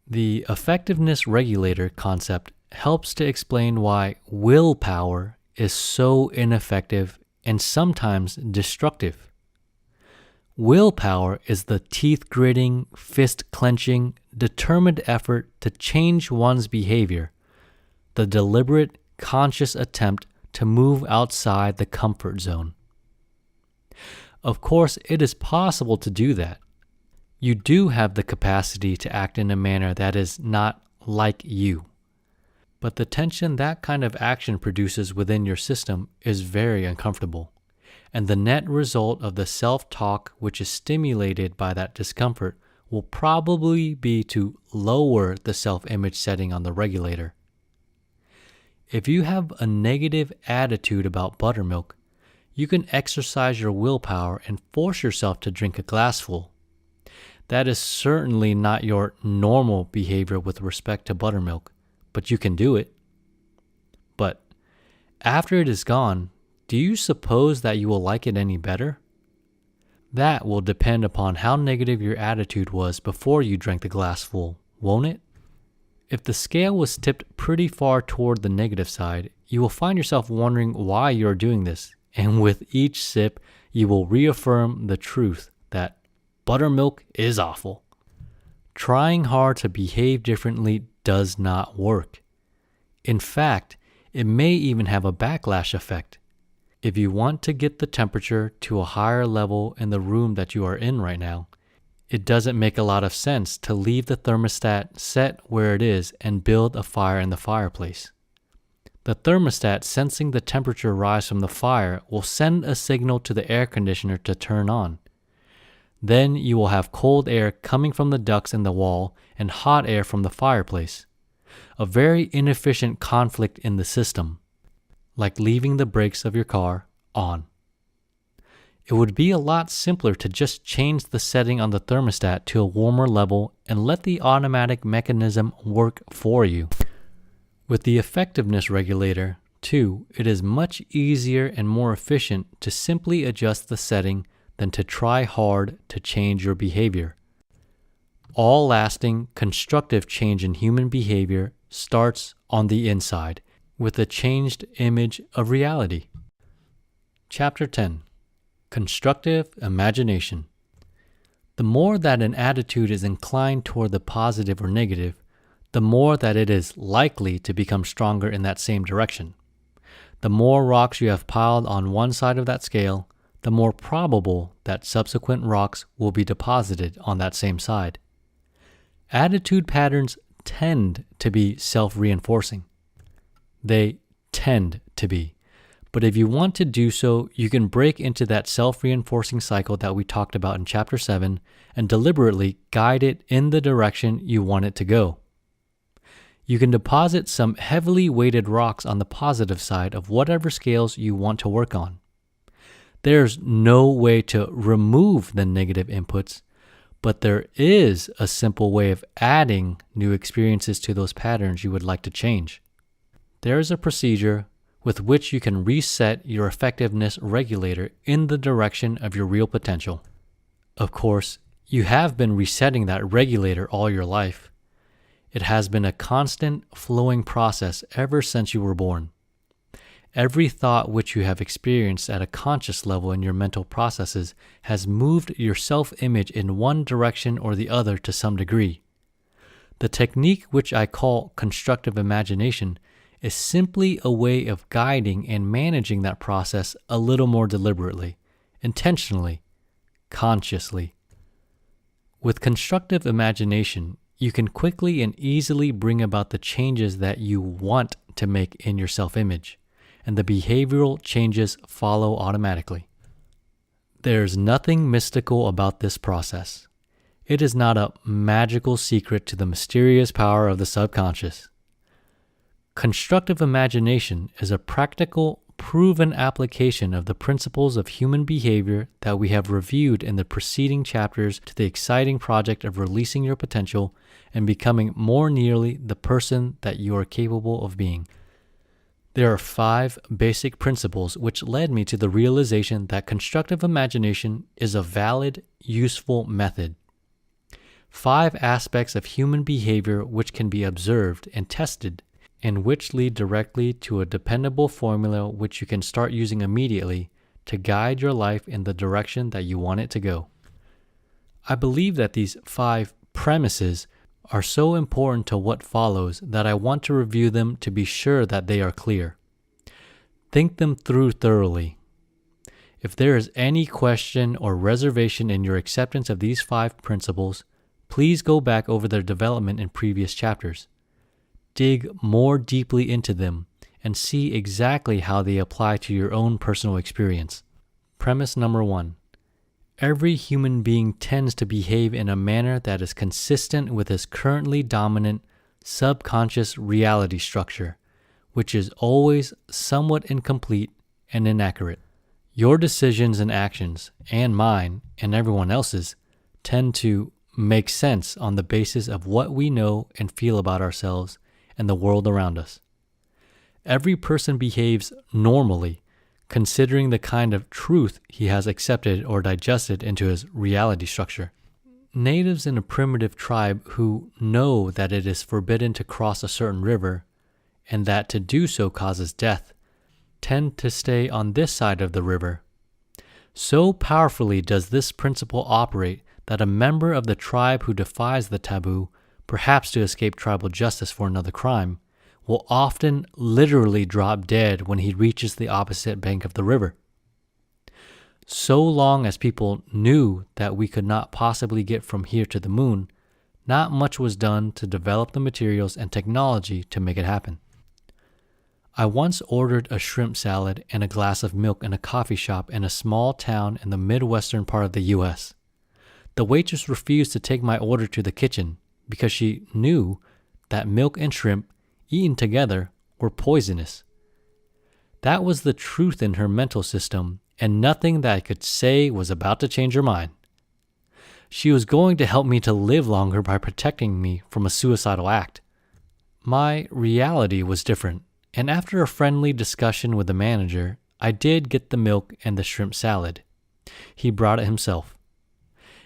The effectiveness regulator concept helps to explain why willpower is so ineffective and sometimes destructive. Willpower is the teeth-gritting, fist-clenching, determined effort to change one's behavior, the deliberate, conscious attempt to move outside the comfort zone. Of course, it is possible to do that. You do have the capacity to act in a manner that is not like you. But the tension that kind of action produces within your system is very uncomfortable, and the net result of the self-talk which is stimulated by that discomfort will probably be to lower the self-image setting on the regulator. If you have a negative attitude about buttermilk, you can exercise your willpower and force yourself to drink a glassful. That is certainly not your normal behavior with respect to buttermilk, but you can do it. But after it is gone, do you suppose that you will like it any better? That will depend upon how negative your attitude was before you drank the glassful, won't it? If the scale was tipped pretty far toward the negative side, you will find yourself wondering why you are doing this, and with each sip, you will reaffirm the truth that buttermilk is awful. Trying hard to behave differently does not work. In fact, it may even have a backlash effect. If you want to get the temperature to a higher level in the room that you are in right now, it doesn't make a lot of sense to leave the thermostat set where it is and build a fire in the fireplace. The thermostat, sensing the temperature rise from the fire, will send a signal to the air conditioner to turn on. Then you will have cold air coming from the ducts in the wall and hot air from the fireplace. A very inefficient conflict in the system, like leaving the brakes of your car on. It would be a lot simpler to just change the setting on the thermostat to a warmer level and let the automatic mechanism work for you. With the effectiveness regulator, 2, it is much easier and more efficient to simply adjust the setting than to try hard to change your behavior. All lasting, constructive change in human behavior starts on the inside, with a changed image of reality. Chapter 10. Constructive Imagination. The more that an attitude is inclined toward the positive or negative, the more that it is likely to become stronger in that same direction. The more rocks you have piled on one side of that scale, the more probable that subsequent rocks will be deposited on that same side. Attitude patterns tend to be self-reinforcing. They tend to be. But if you want to do so, you can break into that self-reinforcing cycle that we talked about in Chapter 7 and deliberately guide it in the direction you want it to go. You can deposit some heavily weighted rocks on the positive side of whatever scales you want to work on. There's no way to remove the negative inputs, but there is a simple way of adding new experiences to those patterns you would like to change. There is a procedure with which you can reset your effectiveness regulator in the direction of your real potential. Of course, you have been resetting that regulator all your life. It has been a constant flowing process ever since you were born. Every thought which you have experienced at a conscious level in your mental processes has moved your self-image in one direction or the other to some degree. The technique which I call constructive imagination is simply a way of guiding and managing that process a little more deliberately, intentionally, consciously. With constructive imagination, you can quickly and easily bring about the changes that you want to make in your self-image, and the behavioral changes follow automatically. There's nothing mystical about this process. It is not a magical secret to the mysterious power of the subconscious. Constructive imagination is a practical, proven application of the principles of human behavior that we have reviewed in the preceding chapters to the exciting project of releasing your potential and becoming more nearly the person that you are capable of being. There are 5 basic principles which led me to the realization that constructive imagination is a valid, useful method. 5 aspects of human behavior which can be observed and tested, and which lead directly to a dependable formula which you can start using immediately to guide your life in the direction that you want it to go. I believe that these 5 premises are so important to what follows that I want to review them to be sure that they are clear. Think them through thoroughly. If there is any question or reservation in your acceptance of these 5 principles, please go back over their development in previous chapters. Dig more deeply into them and see exactly how they apply to your own personal experience. Premise number 1. Every human being tends to behave in a manner that is consistent with his currently dominant subconscious reality structure, which is always somewhat incomplete and inaccurate. Your decisions and actions, and mine, and everyone else's, tend to make sense on the basis of what we know and feel about ourselves and the world around us. Every person behaves normally, considering the kind of truth he has accepted or digested into his reality structure. Natives in a primitive tribe who know that it is forbidden to cross a certain river, and that to do so causes death, tend to stay on this side of the river. So powerfully does this principle operate that a member of the tribe who defies the taboo, perhaps to escape tribal justice for another crime, will often literally drop dead when he reaches the opposite bank of the river. So long as people knew that we could not possibly get from here to the moon, not much was done to develop the materials and technology to make it happen. I once ordered a shrimp salad and a glass of milk in a coffee shop in a small town in the midwestern part of the U.S. The waitress refused to take my order to the kitchen because she knew that milk and shrimp, eaten together, were poisonous. That was the truth in her mental system, and nothing that I could say was about to change her mind. She was going to help me to live longer by protecting me from a suicidal act. My reality was different, and after a friendly discussion with the manager, I did get the milk and the shrimp salad. He brought it himself.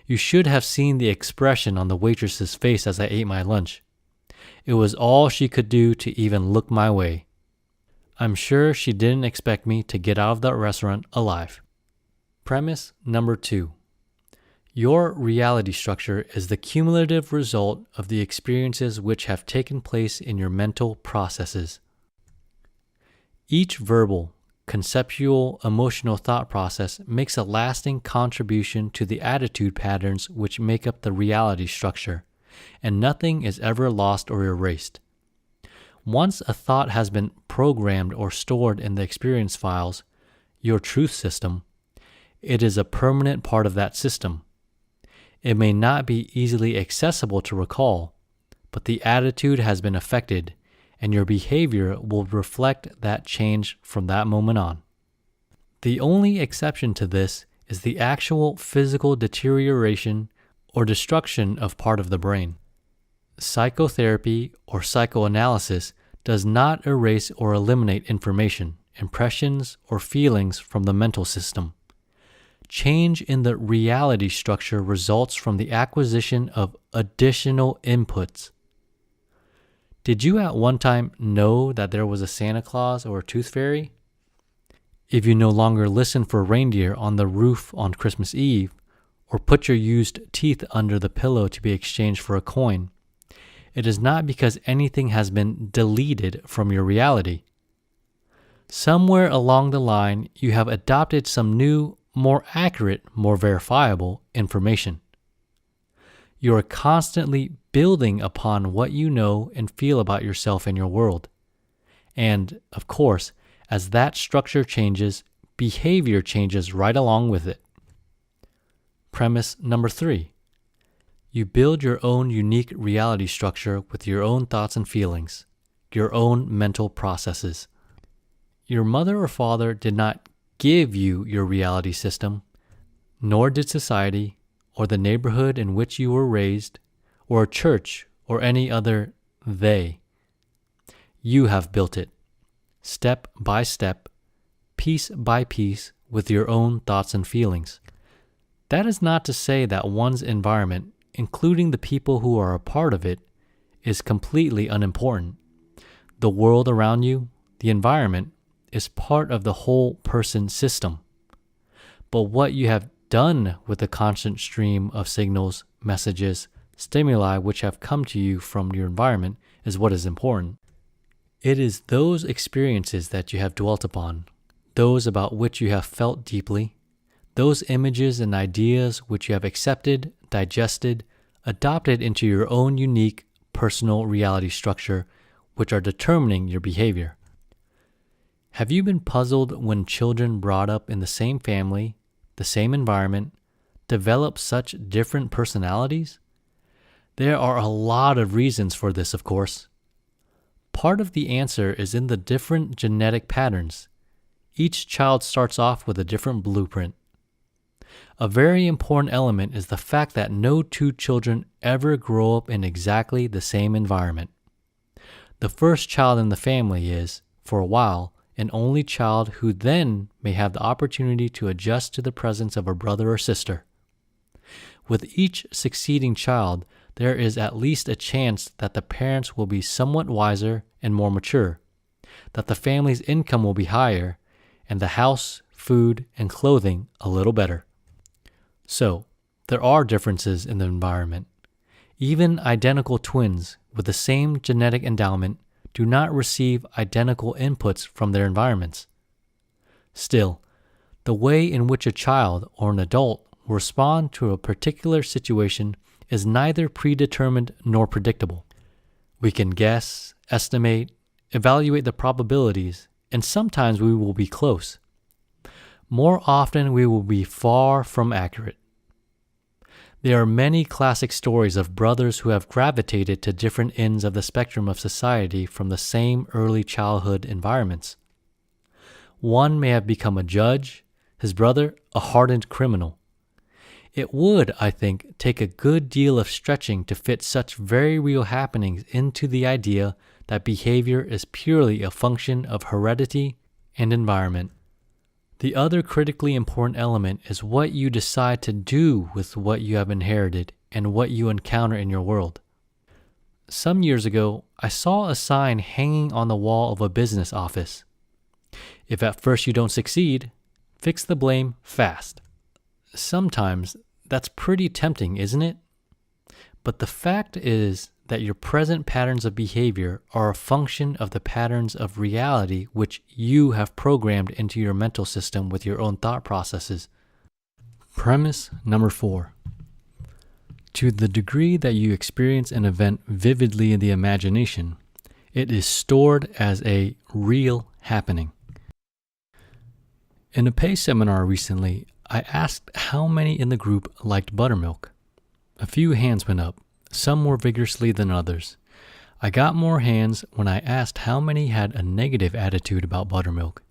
You should have seen the expression on the waitress's face as I ate my lunch. It was all she could do to even look my way. I'm sure she didn't expect me to get out of that restaurant alive. Premise number 2. Your reality structure is the cumulative result of the experiences which have taken place in your mental processes. Each verbal, conceptual, emotional thought process makes a lasting contribution to the attitude patterns which make up the reality structure, and nothing is ever lost or erased. Once a thought has been programmed or stored in the experience files, your truth system, it is a permanent part of that system. It may not be easily accessible to recall, but the attitude has been affected, and your behavior will reflect that change from that moment on. The only exception to this is the actual physical deterioration or destruction of part of the brain. Psychotherapy or psychoanalysis does not erase or eliminate information, impressions, or feelings from the mental system. Change in the reality structure results from the acquisition of additional inputs. Did you at one time know that there was a Santa Claus or a tooth fairy? If you no longer listen for reindeer on the roof on Christmas Eve, or put your used teeth under the pillow to be exchanged for a coin, it is not because anything has been deleted from your reality. Somewhere along the line, you have adopted some new, more accurate, more verifiable information. You are constantly building upon what you know and feel about yourself and your world. And, of course, as that structure changes, behavior changes right along with it. Premise number 3. You build your own unique reality structure with your own thoughts and feelings, your own mental processes. Your mother or father did not give you your reality system, nor did society, or the neighborhood in which you were raised, or a church, or any other they. You have built it, step by step, piece by piece, with your own thoughts and feelings. That is not to say that one's environment, including the people who are a part of it, is completely unimportant. The world around you, the environment, is part of the whole person system. But what you have done with the constant stream of signals, messages, stimuli which have come to you from your environment is what is important. It is those experiences that you have dwelt upon, those about which you have felt deeply, those images and ideas which you have accepted, digested, adopted into your own unique personal reality structure, which are determining your behavior. Have you been puzzled when children brought up in the same family, the same environment, develop such different personalities? There are a lot of reasons for this, of course. Part of the answer is in the different genetic patterns. Each child starts off with a different blueprint. A very important element is the fact that no two children ever grow up in exactly the same environment. The first child in the family is, for a while, an only child who then may have the opportunity to adjust to the presence of a brother or sister. With each succeeding child, there is at least a chance that the parents will be somewhat wiser and more mature, that the family's income will be higher, and the house, food, and clothing a little better. So, there are differences in the environment. Even identical twins with the same genetic endowment do not receive identical inputs from their environments. Still, the way in which a child or an adult will respond to a particular situation is neither predetermined nor predictable. We can guess, estimate, evaluate the probabilities, and sometimes we will be close. More often, we will be far from accurate. There are many classic stories of brothers who have gravitated to different ends of the spectrum of society from the same early childhood environments. One may have become a judge, his brother a hardened criminal. It would, I think, take a good deal of stretching to fit such very real happenings into the idea that behavior is purely a function of heredity and environment. The other critically important element is what you decide to do with what you have inherited and what you encounter in your world. Some years ago, I saw a sign hanging on the wall of a business office. If at first you don't succeed, fix the blame fast. Sometimes that's pretty tempting, isn't it? But the fact is that your present patterns of behavior are a function of the patterns of reality which you have programmed into your mental system with your own thought processes. Premise number 4. To the degree that you experience an event vividly in the imagination, it is stored as a real happening. In a pay seminar recently, I asked how many in the group liked buttermilk. A few hands went up, some more vigorously than others. I got more hands when I asked how many had a negative attitude about buttermilk.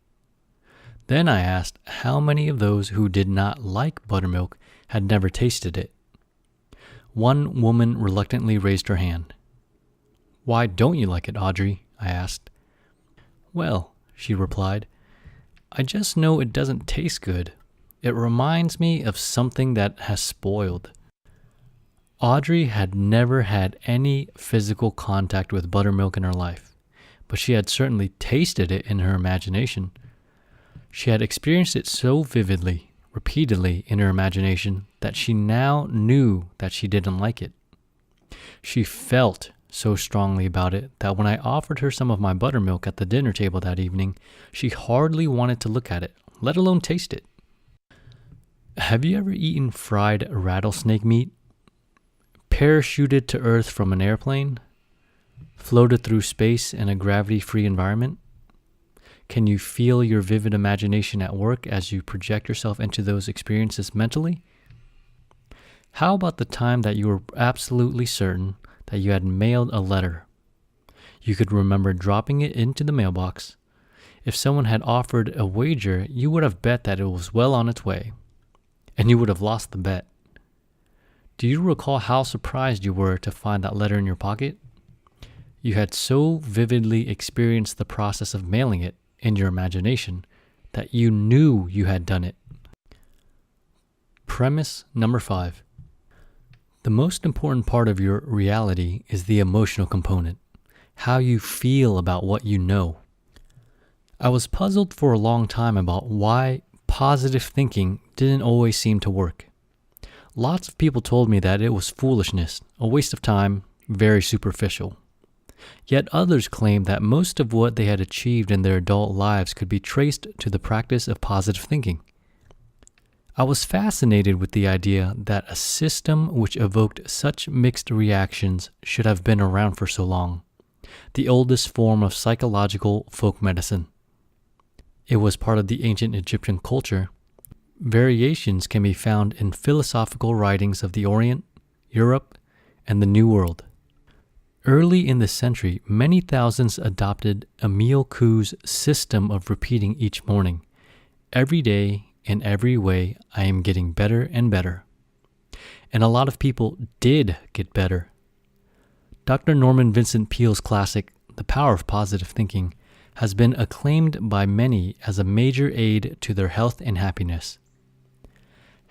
Then I asked how many of those who did not like buttermilk had never tasted it. One woman reluctantly raised her hand. "Why don't you like it, Audrey?" I asked. "Well," she replied, "I just know it doesn't taste good. It reminds me of something that has spoiled." Audrey had never had any physical contact with buttermilk in her life, but she had certainly tasted it in her imagination. She had experienced it so vividly, repeatedly in her imagination, that she now knew that she didn't like it. She felt so strongly about it that when I offered her some of my buttermilk at the dinner table that evening, she hardly wanted to look at it, let alone taste it. Have you ever eaten fried rattlesnake meat? Parachuted to Earth from an airplane? Floated through space in a gravity-free environment? Can you feel your vivid imagination at work as you project yourself into those experiences mentally? How about the time that you were absolutely certain that you had mailed a letter? You could remember dropping it into the mailbox. If someone had offered a wager, you would have bet that it was well on its way, and you would have lost the bet. Do you recall how surprised you were to find that letter in your pocket? You had so vividly experienced the process of mailing it in your imagination that you knew you had done it. Premise number 5. The most important part of your reality is the emotional component, how you feel about what you know. I was puzzled for a long time about why positive thinking didn't always seem to work. Lots of people told me that it was foolishness, a waste of time, very superficial. Yet others claimed that most of what they had achieved in their adult lives could be traced to the practice of positive thinking. I was fascinated with the idea that a system which evoked such mixed reactions should have been around for so long, the oldest form of psychological folk medicine. It was part of the ancient Egyptian culture. Variations can be found in philosophical writings of the Orient, Europe, and the New World. Early in the century, many thousands adopted Emile Coué's system of repeating each morning, "Every day, in every way, I am getting better and better." And a lot of people did get better. Dr. Norman Vincent Peale's classic, The Power of Positive Thinking, has been acclaimed by many as a major aid to their health and happiness.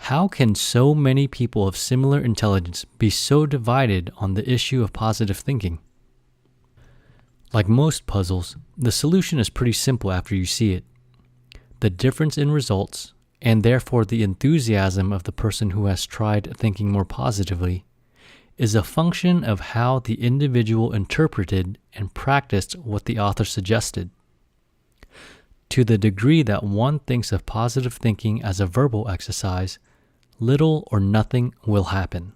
How can so many people of similar intelligence be so divided on the issue of positive thinking? Like most puzzles, the solution is pretty simple after you see it. The difference in results, and therefore the enthusiasm of the person who has tried thinking more positively, is a function of how the individual interpreted and practiced what the author suggested. To the degree that one thinks of positive thinking as a verbal exercise, little or nothing will happen.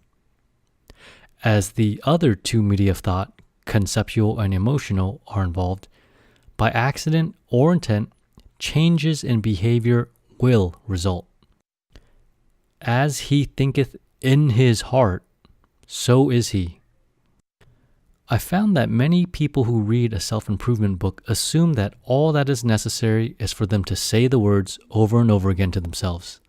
As the other two media of thought, conceptual and emotional, are involved, by accident or intent, changes in behavior will result. As he thinketh in his heart, so is he. I found that many people who read a self-improvement book assume that all that is necessary is for them to say the words over and over again to themselves.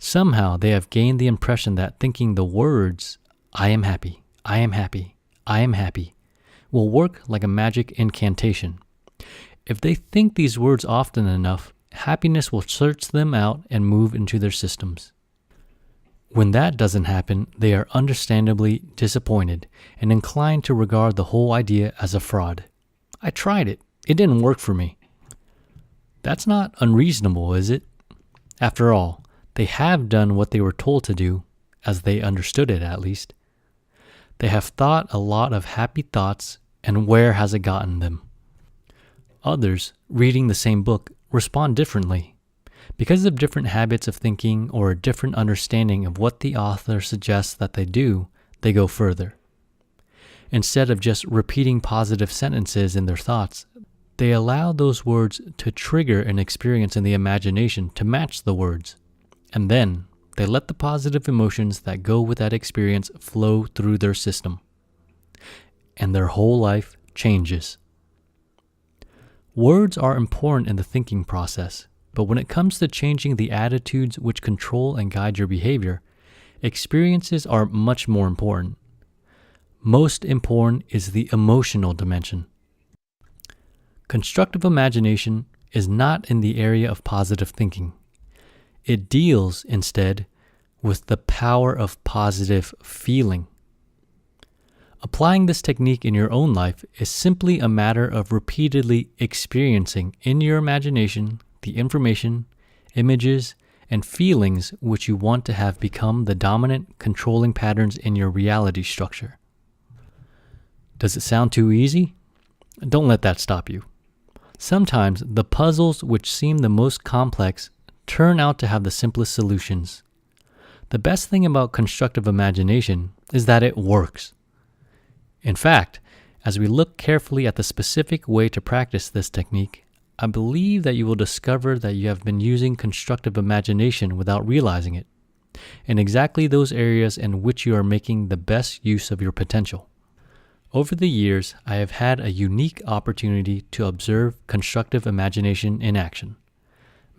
Somehow they have gained the impression that thinking the words, "I am happy, I am happy, I am happy," will work like a magic incantation. If they think these words often enough, happiness will search them out and move into their systems. When that doesn't happen, they are understandably disappointed and inclined to regard the whole idea as a fraud. I tried it. It didn't work for me. That's not unreasonable, is it? After all, they have done what they were told to do, as they understood it at least. They have thought a lot of happy thoughts, and where has it gotten them? Others, reading the same book, respond differently. Because of different habits of thinking or a different understanding of what the author suggests that they do, they go further. Instead of just repeating positive sentences in their thoughts, they allow those words to trigger an experience in the imagination to match the words, and then they let the positive emotions that go with that experience flow through their system, and their whole life changes. Words are important in the thinking process, but when it comes to changing the attitudes which control and guide your behavior, experiences are much more important. Most important is the emotional dimension. Constructive imagination is not in the area of positive thinking. It deals, instead, with the power of positive feeling. Applying this technique in your own life is simply a matter of repeatedly experiencing in your imagination the information, images, and feelings which you want to have become the dominant controlling patterns in your reality structure. Does it sound too easy? Don't let that stop you. Sometimes the puzzles which seem the most complex turn out to have the simplest solutions. The best thing about constructive imagination is that it works. In fact, as we look carefully at the specific way to practice this technique, I believe that you will discover that you have been using constructive imagination without realizing it, in exactly those areas in which you are making the best use of your potential. Over the years, I have had a unique opportunity to observe constructive imagination in action.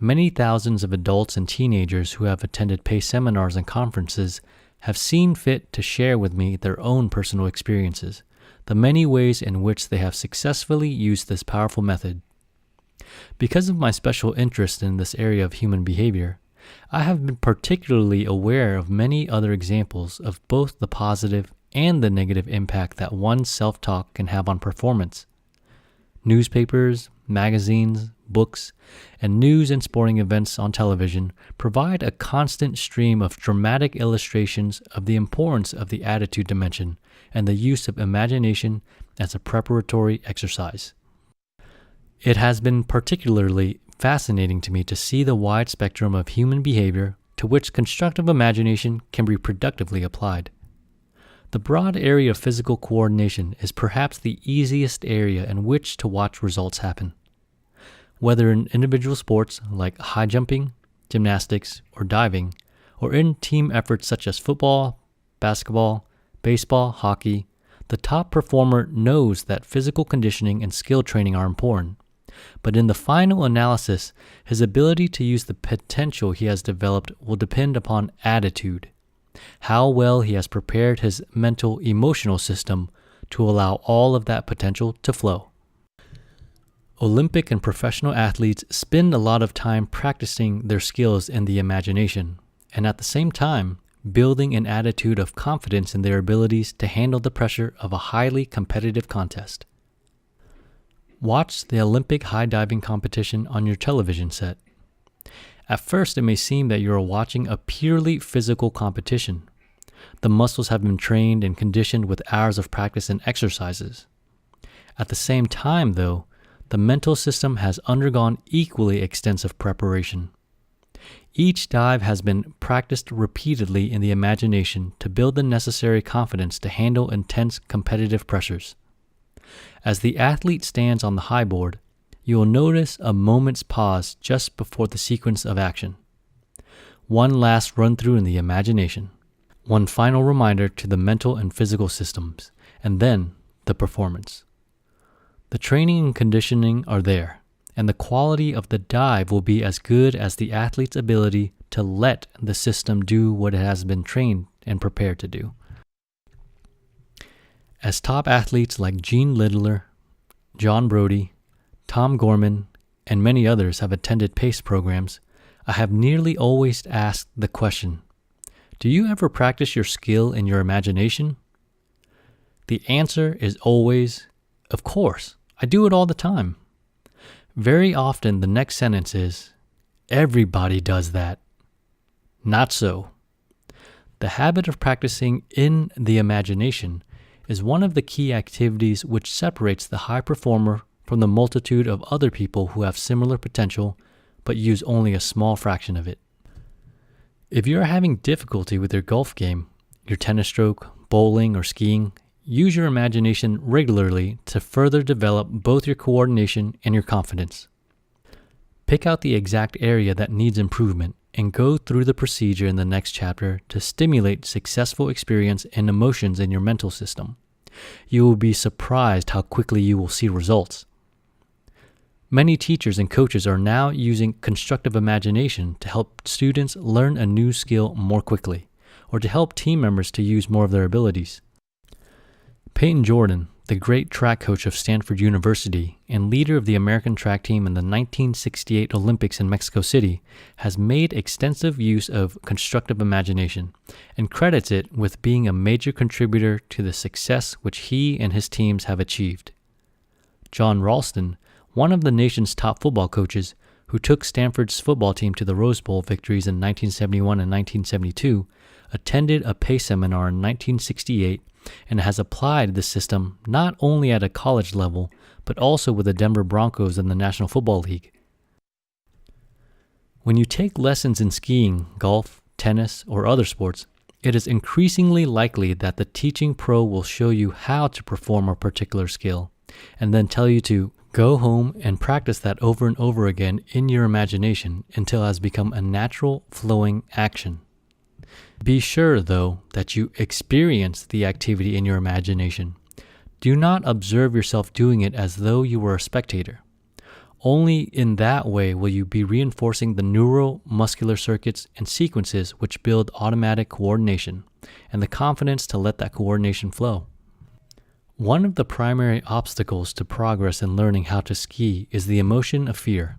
Many thousands of adults and teenagers who have attended PACE seminars and conferences have seen fit to share with me their own personal experiences, the many ways in which they have successfully used this powerful method. Because of my special interest in this area of human behavior, I have been particularly aware of many other examples of both the positive and the negative impact that one's self-talk can have on performance. Newspapers, magazines, books, and news and sporting events on television provide a constant stream of dramatic illustrations of the importance of the attitude dimension and the use of imagination as a preparatory exercise. It has been particularly fascinating to me to see the wide spectrum of human behavior to which constructive imagination can be productively applied. The broad area of physical coordination is perhaps the easiest area in which to watch results happen. Whether in individual sports like high jumping, gymnastics, or diving, or in team efforts such as football, basketball, baseball, hockey, the top performer knows that physical conditioning and skill training are important. But in the final analysis, his ability to use the potential he has developed will depend upon attitude. How well he has prepared his mental, emotional system to allow all of that potential to flow. Olympic and professional athletes spend a lot of time practicing their skills in the imagination, and at the same time, building an attitude of confidence in their abilities to handle the pressure of a highly competitive contest. Watch the Olympic high diving competition on your television set. At first, it may seem that you are watching a purely physical competition. The muscles have been trained and conditioned with hours of practice and exercises. At the same time, though, the mental system has undergone equally extensive preparation. Each dive has been practiced repeatedly in the imagination to build the necessary confidence to handle intense competitive pressures. As the athlete stands on the high board, you will notice a moment's pause just before the sequence of action. One last run-through in the imagination. One final reminder to the mental and physical systems, and then the performance. The training and conditioning are there, and the quality of the dive will be as good as the athlete's ability to let the system do what it has been trained and prepared to do. As top athletes like Gene Littler, John Brody, Tom Gorman, and many others have attended PACE programs, I have nearly always asked the question, do you ever practice your skill in your imagination? The answer is always, of course, I do it all the time. Very often the next sentence is, everybody does that. Not so. The habit of practicing in the imagination is one of the key activities which separates the high performer from the multitude of other people who have similar potential but use only a small fraction of it. If you are having difficulty with your golf game, your tennis stroke, bowling, or skiing, use your imagination regularly to further develop both your coordination and your confidence. Pick out the exact area that needs improvement and go through the procedure in the next chapter to stimulate successful experience and emotions in your mental system. You will be surprised how quickly you will see results. Many teachers and coaches are now using constructive imagination to help students learn a new skill more quickly, or to help team members to use more of their abilities. Peyton Jordan, the great track coach of Stanford University and leader of the American track team in the 1968 Olympics in Mexico City, has made extensive use of constructive imagination and credits it with being a major contributor to the success which he and his teams have achieved. John Ralston, one of the nation's top football coaches, who took Stanford's football team to the Rose Bowl victories in 1971 and 1972, attended a PACE seminar in 1968 and has applied the system not only at a college level, but also with the Denver Broncos in the National Football League. When you take lessons in skiing, golf, tennis, or other sports, it is increasingly likely that the teaching pro will show you how to perform a particular skill, and then tell you to go home and practice that over and over again in your imagination until it has become a natural, flowing action. Be sure, though, that you experience the activity in your imagination. Do not observe yourself doing it as though you were a spectator. Only in that way will you be reinforcing the neuromuscular circuits and sequences which build automatic coordination and the confidence to let that coordination flow. One of the primary obstacles to progress in learning how to ski is the emotion of fear.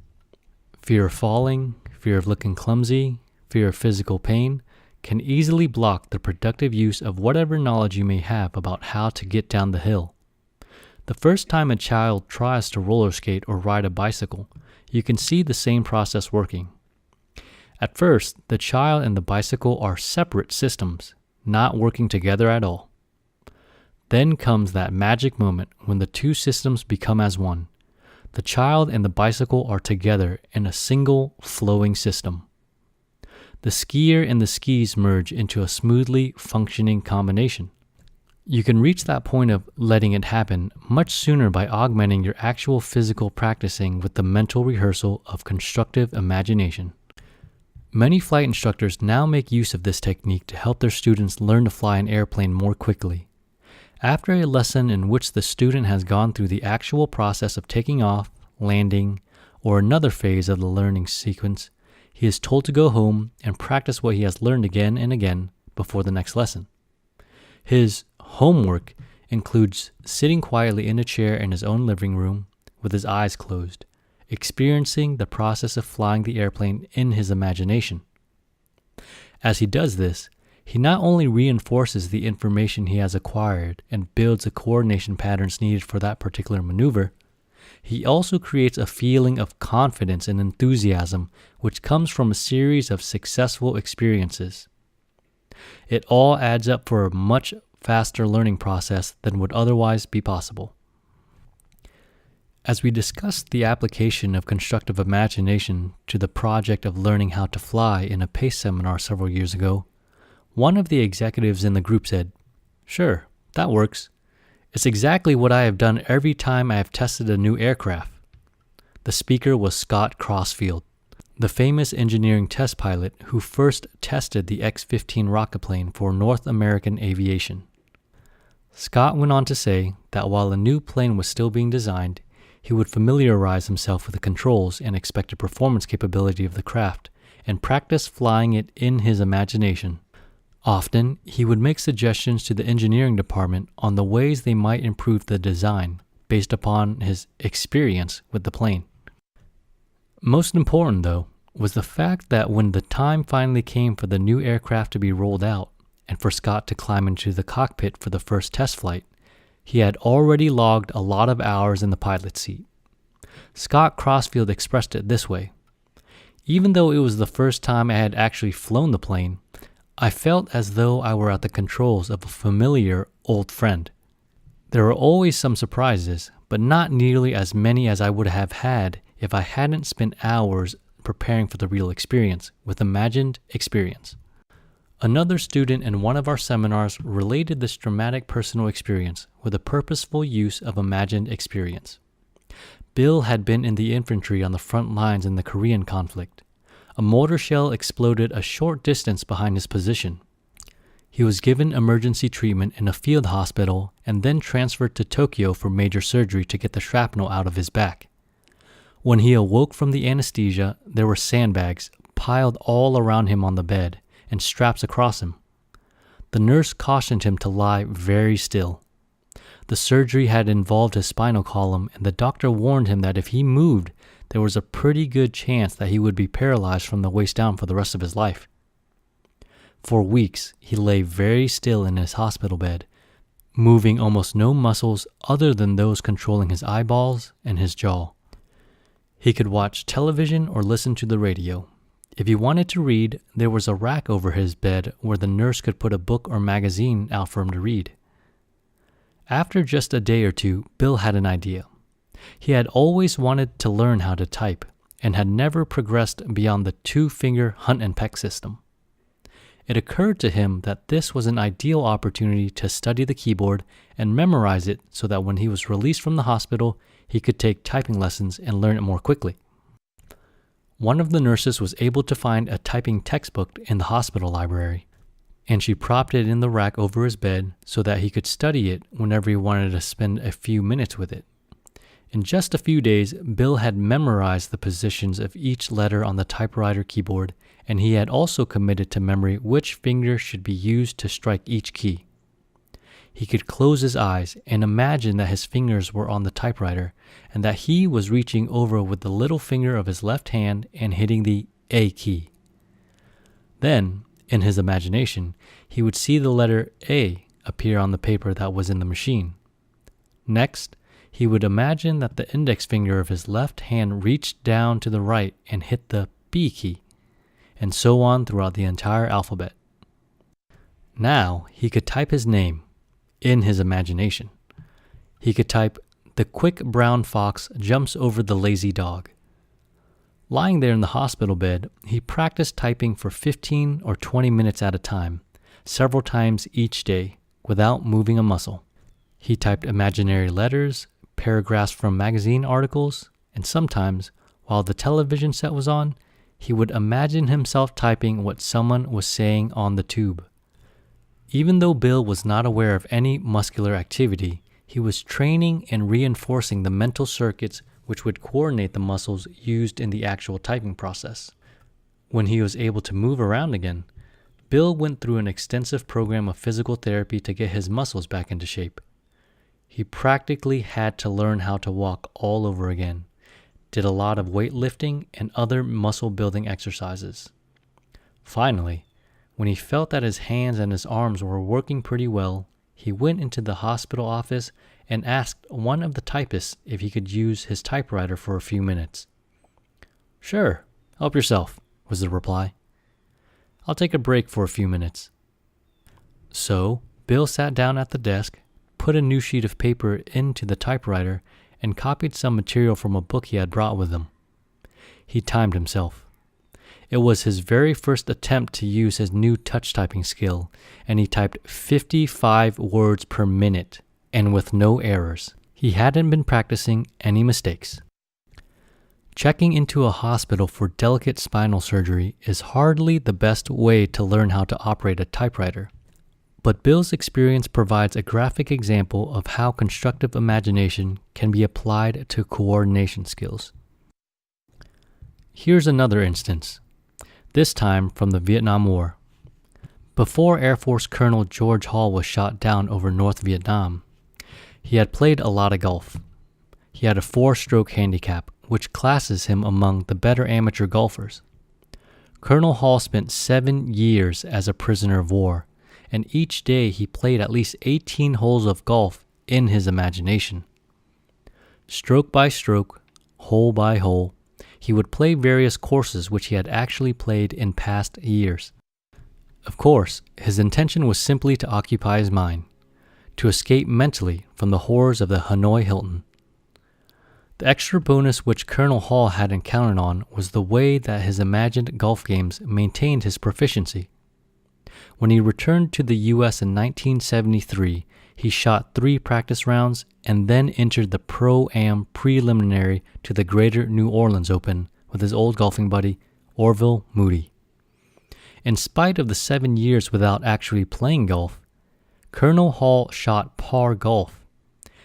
Fear of falling, fear of looking clumsy, fear of physical pain, can easily block the productive use of whatever knowledge you may have about how to get down the hill. The first time a child tries to roller skate or ride a bicycle, you can see the same process working. At first, the child and the bicycle are separate systems, not working together at all. Then comes that magic moment when the two systems become as one. The child and the bicycle are together in a single flowing system. The skier and the skis merge into a smoothly functioning combination. You can reach that point of letting it happen much sooner by augmenting your actual physical practicing with the mental rehearsal of constructive imagination. Many flight instructors now make use of this technique to help their students learn to fly an airplane more quickly. After a lesson in which the student has gone through the actual process of taking off, landing, or another phase of the learning sequence, he is told to go home and practice what he has learned again and again before the next lesson. His homework includes sitting quietly in a chair in his own living room with his eyes closed, experiencing the process of flying the airplane in his imagination. As he does this, he not only reinforces the information he has acquired and builds the coordination patterns needed for that particular maneuver, he also creates a feeling of confidence and enthusiasm which comes from a series of successful experiences. It all adds up for a much faster learning process than would otherwise be possible. As we discussed the application of constructive imagination to the project of learning how to fly in a PACE seminar several years ago, one of the executives in the group said, "Sure, that works. It's exactly what I have done every time I have tested a new aircraft." The speaker was Scott Crossfield, the famous engineering test pilot who first tested the X-15 rocket plane for North American aviation. Scott went on to say that while a new plane was still being designed, he would familiarize himself with the controls and expected performance capability of the craft and practice flying it in his imagination. Often, he would make suggestions to the engineering department on the ways they might improve the design based upon his experience with the plane. Most important, though, was the fact that when the time finally came for the new aircraft to be rolled out and for Scott to climb into the cockpit for the first test flight, he had already logged a lot of hours in the pilot's seat. Scott Crossfield expressed it this way: "Even though it was the first time I had actually flown the plane, I felt as though I were at the controls of a familiar old friend. There were always some surprises, but not nearly as many as I would have had if I hadn't spent hours preparing for the real experience with imagined experience." Another student in one of our seminars related this dramatic personal experience with a purposeful use of imagined experience. Bill had been in the infantry on the front lines in the Korean conflict. A mortar shell exploded a short distance behind his position. He was given emergency treatment in a field hospital and then transferred to Tokyo for major surgery to get the shrapnel out of his back. When he awoke from the anesthesia, there were sandbags piled all around him on the bed and straps across him. The nurse cautioned him to lie very still. The surgery had involved his spinal column, and the doctor warned him that if he moved, there was a pretty good chance that he would be paralyzed from the waist down for the rest of his life. For weeks, he lay very still in his hospital bed, moving almost no muscles other than those controlling his eyeballs and his jaw. He could watch television or listen to the radio. If he wanted to read, there was a rack over his bed where the nurse could put a book or magazine out for him to read. After just a day or two, Bill had an idea. He had always wanted to learn how to type and had never progressed beyond the 2-finger hunt and peck system. It occurred to him that this was an ideal opportunity to study the keyboard and memorize it so that when he was released from the hospital, he could take typing lessons and learn it more quickly. One of the nurses was able to find a typing textbook in the hospital library, and she propped it in the rack over his bed so that he could study it whenever he wanted to spend a few minutes with it. In just a few days, Bill had memorized the positions of each letter on the typewriter keyboard, and he had also committed to memory which finger should be used to strike each key. He could close his eyes and imagine that his fingers were on the typewriter and that he was reaching over with the little finger of his left hand and hitting the A key. Then, in his imagination, he would see the letter A appear on the paper that was in the machine. Next, he would imagine that the index finger of his left hand reached down to the right and hit the B key, and so on throughout the entire alphabet. Now, he could type his name in his imagination. He could type, "The quick brown fox jumps over the lazy dog." Lying there in the hospital bed, he practiced typing for 15 or 20 minutes at a time, several times each day, without moving a muscle. He typed imaginary letters, paragraphs from magazine articles, and sometimes, while the television set was on, he would imagine himself typing what someone was saying on the tube. Even though Bill was not aware of any muscular activity, he was training and reinforcing the mental circuits which would coordinate the muscles used in the actual typing process. When he was able to move around again, Bill went through an extensive program of physical therapy to get his muscles back into shape. He practically had to learn how to walk all over again, did a lot of weightlifting and other muscle-building exercises. Finally, when he felt that his hands and his arms were working pretty well, he went into the hospital office and asked one of the typists if he could use his typewriter for a few minutes. "Sure, help yourself," was the reply. "I'll take a break for a few minutes." So, Bill sat down at the desk, put a new sheet of paper into the typewriter, and copied some material from a book he had brought with him. He timed himself. It was his very first attempt to use his new touch typing skill, and he typed 55 words per minute, and with no errors. He hadn't been practicing any mistakes. Checking into a hospital for delicate spinal surgery is hardly the best way to learn how to operate a typewriter. But Bill's experience provides a graphic example of how constructive imagination can be applied to coordination skills. Here's another instance, this time from the Vietnam War. Before Air Force Colonel George Hall was shot down over North Vietnam, he had played a lot of golf. He had a 4-stroke handicap, which classes him among the better amateur golfers. Colonel Hall spent 7 years as a prisoner of war, and each day he played at least 18 holes of golf in his imagination. Stroke by stroke, hole by hole, he would play various courses which he had actually played in past years. Of course, his intention was simply to occupy his mind, to escape mentally from the horrors of the Hanoi Hilton. The extra bonus which Colonel Hall had encountered on was the way that his imagined golf games maintained his proficiency. When he returned to the U.S. in 1973, he shot 3 practice rounds and then entered the Pro-Am preliminary to the Greater New Orleans Open with his old golfing buddy, Orville Moody. In spite of the 7 years without actually playing golf, Colonel Hall shot par golf.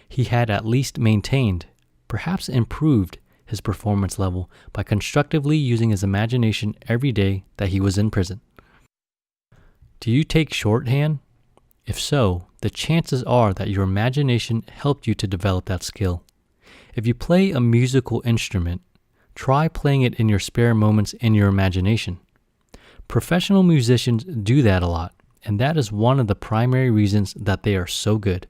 He had at least maintained, perhaps improved, his performance level by constructively using his imagination every day that he was in prison. Do you take shorthand? If so, the chances are that your imagination helped you to develop that skill. If you play a musical instrument, try playing it in your spare moments in your imagination. Professional musicians do that a lot, and that is one of the primary reasons that they are so good.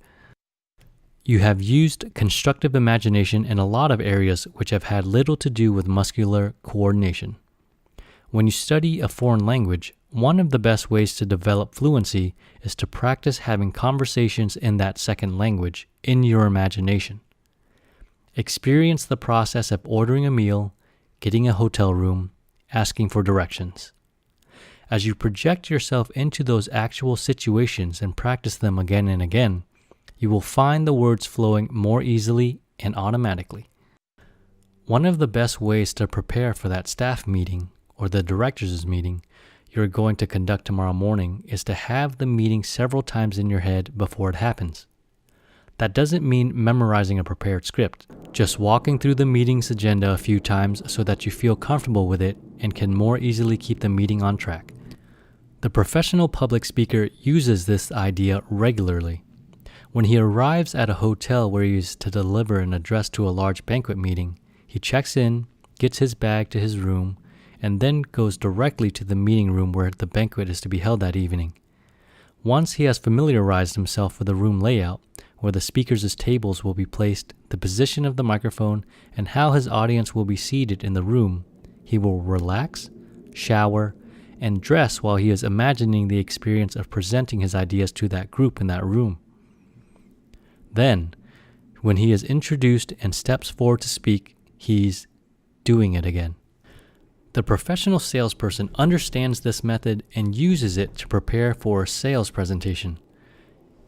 You have used constructive imagination in a lot of areas which have had little to do with muscular coordination. When you study a foreign language, one of the best ways to develop fluency is to practice having conversations in that second language in your imagination. Experience the process of ordering a meal, getting a hotel room, asking for directions. As you project yourself into those actual situations and practice them again and again, you will find the words flowing more easily and automatically. One of the best ways to prepare for that staff meeting or the directors' meeting you're going to conduct tomorrow morning is to have the meeting several times in your head before it happens. That doesn't mean memorizing a prepared script, just walking through the meeting's agenda a few times so that you feel comfortable with it and can more easily keep the meeting on track. The professional public speaker uses this idea regularly. When he arrives at a hotel where he is to deliver an address to a large banquet meeting, he checks in, gets his bag to his room, and then goes directly to the meeting room where the banquet is to be held that evening. Once he has familiarized himself with the room layout, where the speakers' tables will be placed, the position of the microphone, and how his audience will be seated in the room, he will relax, shower, and dress while he is imagining the experience of presenting his ideas to that group in that room. Then, when he is introduced and steps forward to speak, he's doing it again. The professional salesperson understands this method and uses it to prepare for a sales presentation.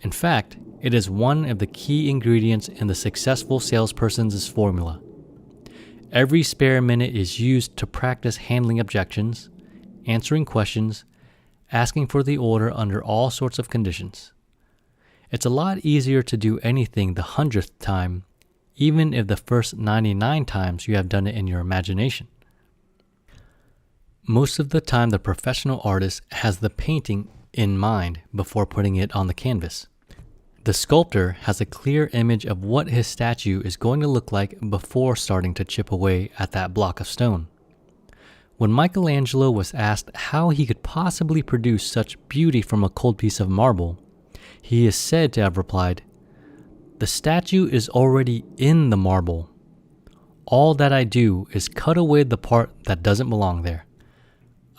In fact, it is one of the key ingredients in the successful salesperson's formula. Every spare minute is used to practice handling objections, answering questions, asking for the order under all sorts of conditions. It's a lot easier to do anything the 100th time, even if the first 99 times you have done it in your imagination. Most of the time, the professional artist has the painting in mind before putting it on the canvas. The sculptor has a clear image of what his statue is going to look like before starting to chip away at that block of stone. When Michelangelo was asked how he could possibly produce such beauty from a cold piece of marble, he is said to have replied, "The statue is already in the marble. All that I do is cut away the part that doesn't belong there."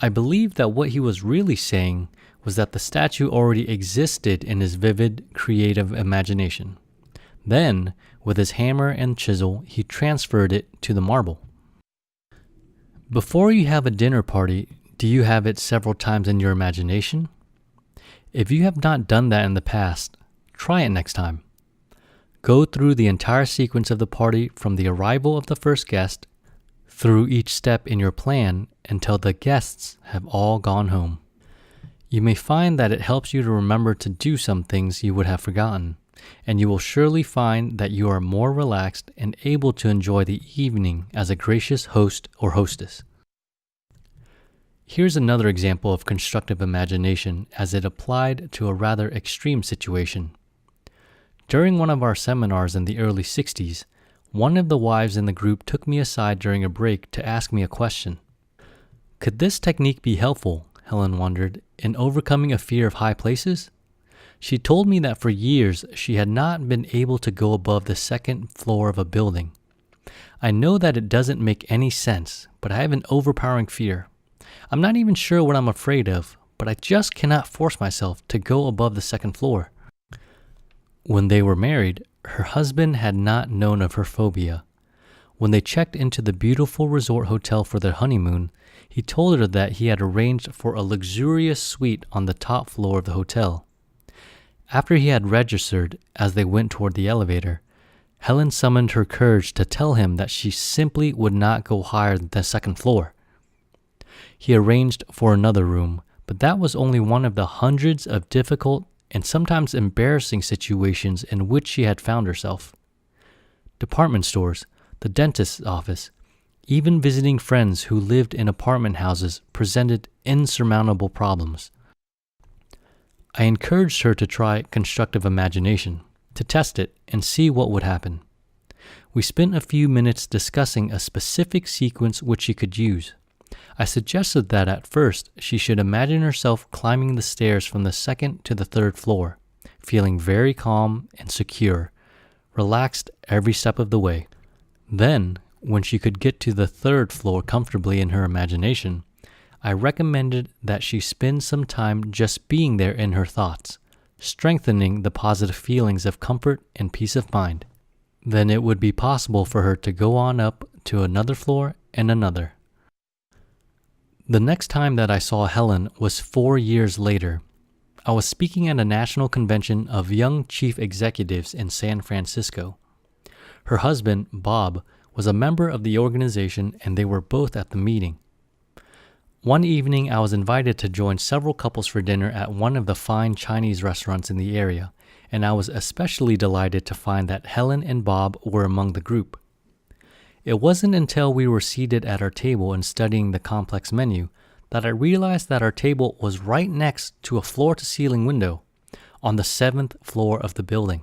I believe that what he was really saying was that the statue already existed in his vivid, creative imagination. Then, with his hammer and chisel, he transferred it to the marble. Before you have a dinner party, do you have it several times in your imagination? If you have not done that in the past, try it next time. Go through the entire sequence of the party from the arrival of the first guest through each step in your plan until the guests have all gone home. You may find that it helps you to remember to do some things you would have forgotten, and you will surely find that you are more relaxed and able to enjoy the evening as a gracious host or hostess. Here's another example of constructive imagination as it applied to a rather extreme situation. During one of our seminars in the early 60s, one of the wives in the group took me aside during a break to ask me a question. Could this technique be helpful, Helen wondered, in overcoming a fear of high places? She told me that for years she had not been able to go above the second floor of a building. I know that it doesn't make any sense, but I have an overpowering fear. I'm not even sure what I'm afraid of, but I just cannot force myself to go above the second floor. When they were married, her husband had not known of her phobia. When they checked into the beautiful resort hotel for their honeymoon, he told her that he had arranged for a luxurious suite on the top floor of the hotel. After he had registered, as they went toward the elevator, Helen summoned her courage to tell him that she simply would not go higher than the second floor. He arranged for another room, but that was only one of the hundreds of difficult and sometimes embarrassing situations in which she had found herself. Department stores, the dentist's office, even visiting friends who lived in apartment houses presented insurmountable problems. I encouraged her to try constructive imagination, to test it and see what would happen. We spent a few minutes discussing a specific sequence which she could use. I suggested that at first she should imagine herself climbing the stairs from the second to the third floor, feeling very calm and secure, relaxed every step of the way. Then, when she could get to the third floor comfortably in her imagination, I recommended that she spend some time just being there in her thoughts, strengthening the positive feelings of comfort and peace of mind. Then it would be possible for her to go on up to another floor and another. The next time that I saw Helen was 4 years later. I was speaking at a national convention of young chief executives in San Francisco. Her husband, Bob, was a member of the organization and they were both at the meeting. One evening, I was invited to join several couples for dinner at one of the fine Chinese restaurants in the area, and I was especially delighted to find that Helen and Bob were among the group. It wasn't until we were seated at our table and studying the complex menu that I realized that our table was right next to a floor-to-ceiling window on the 7th floor of the building.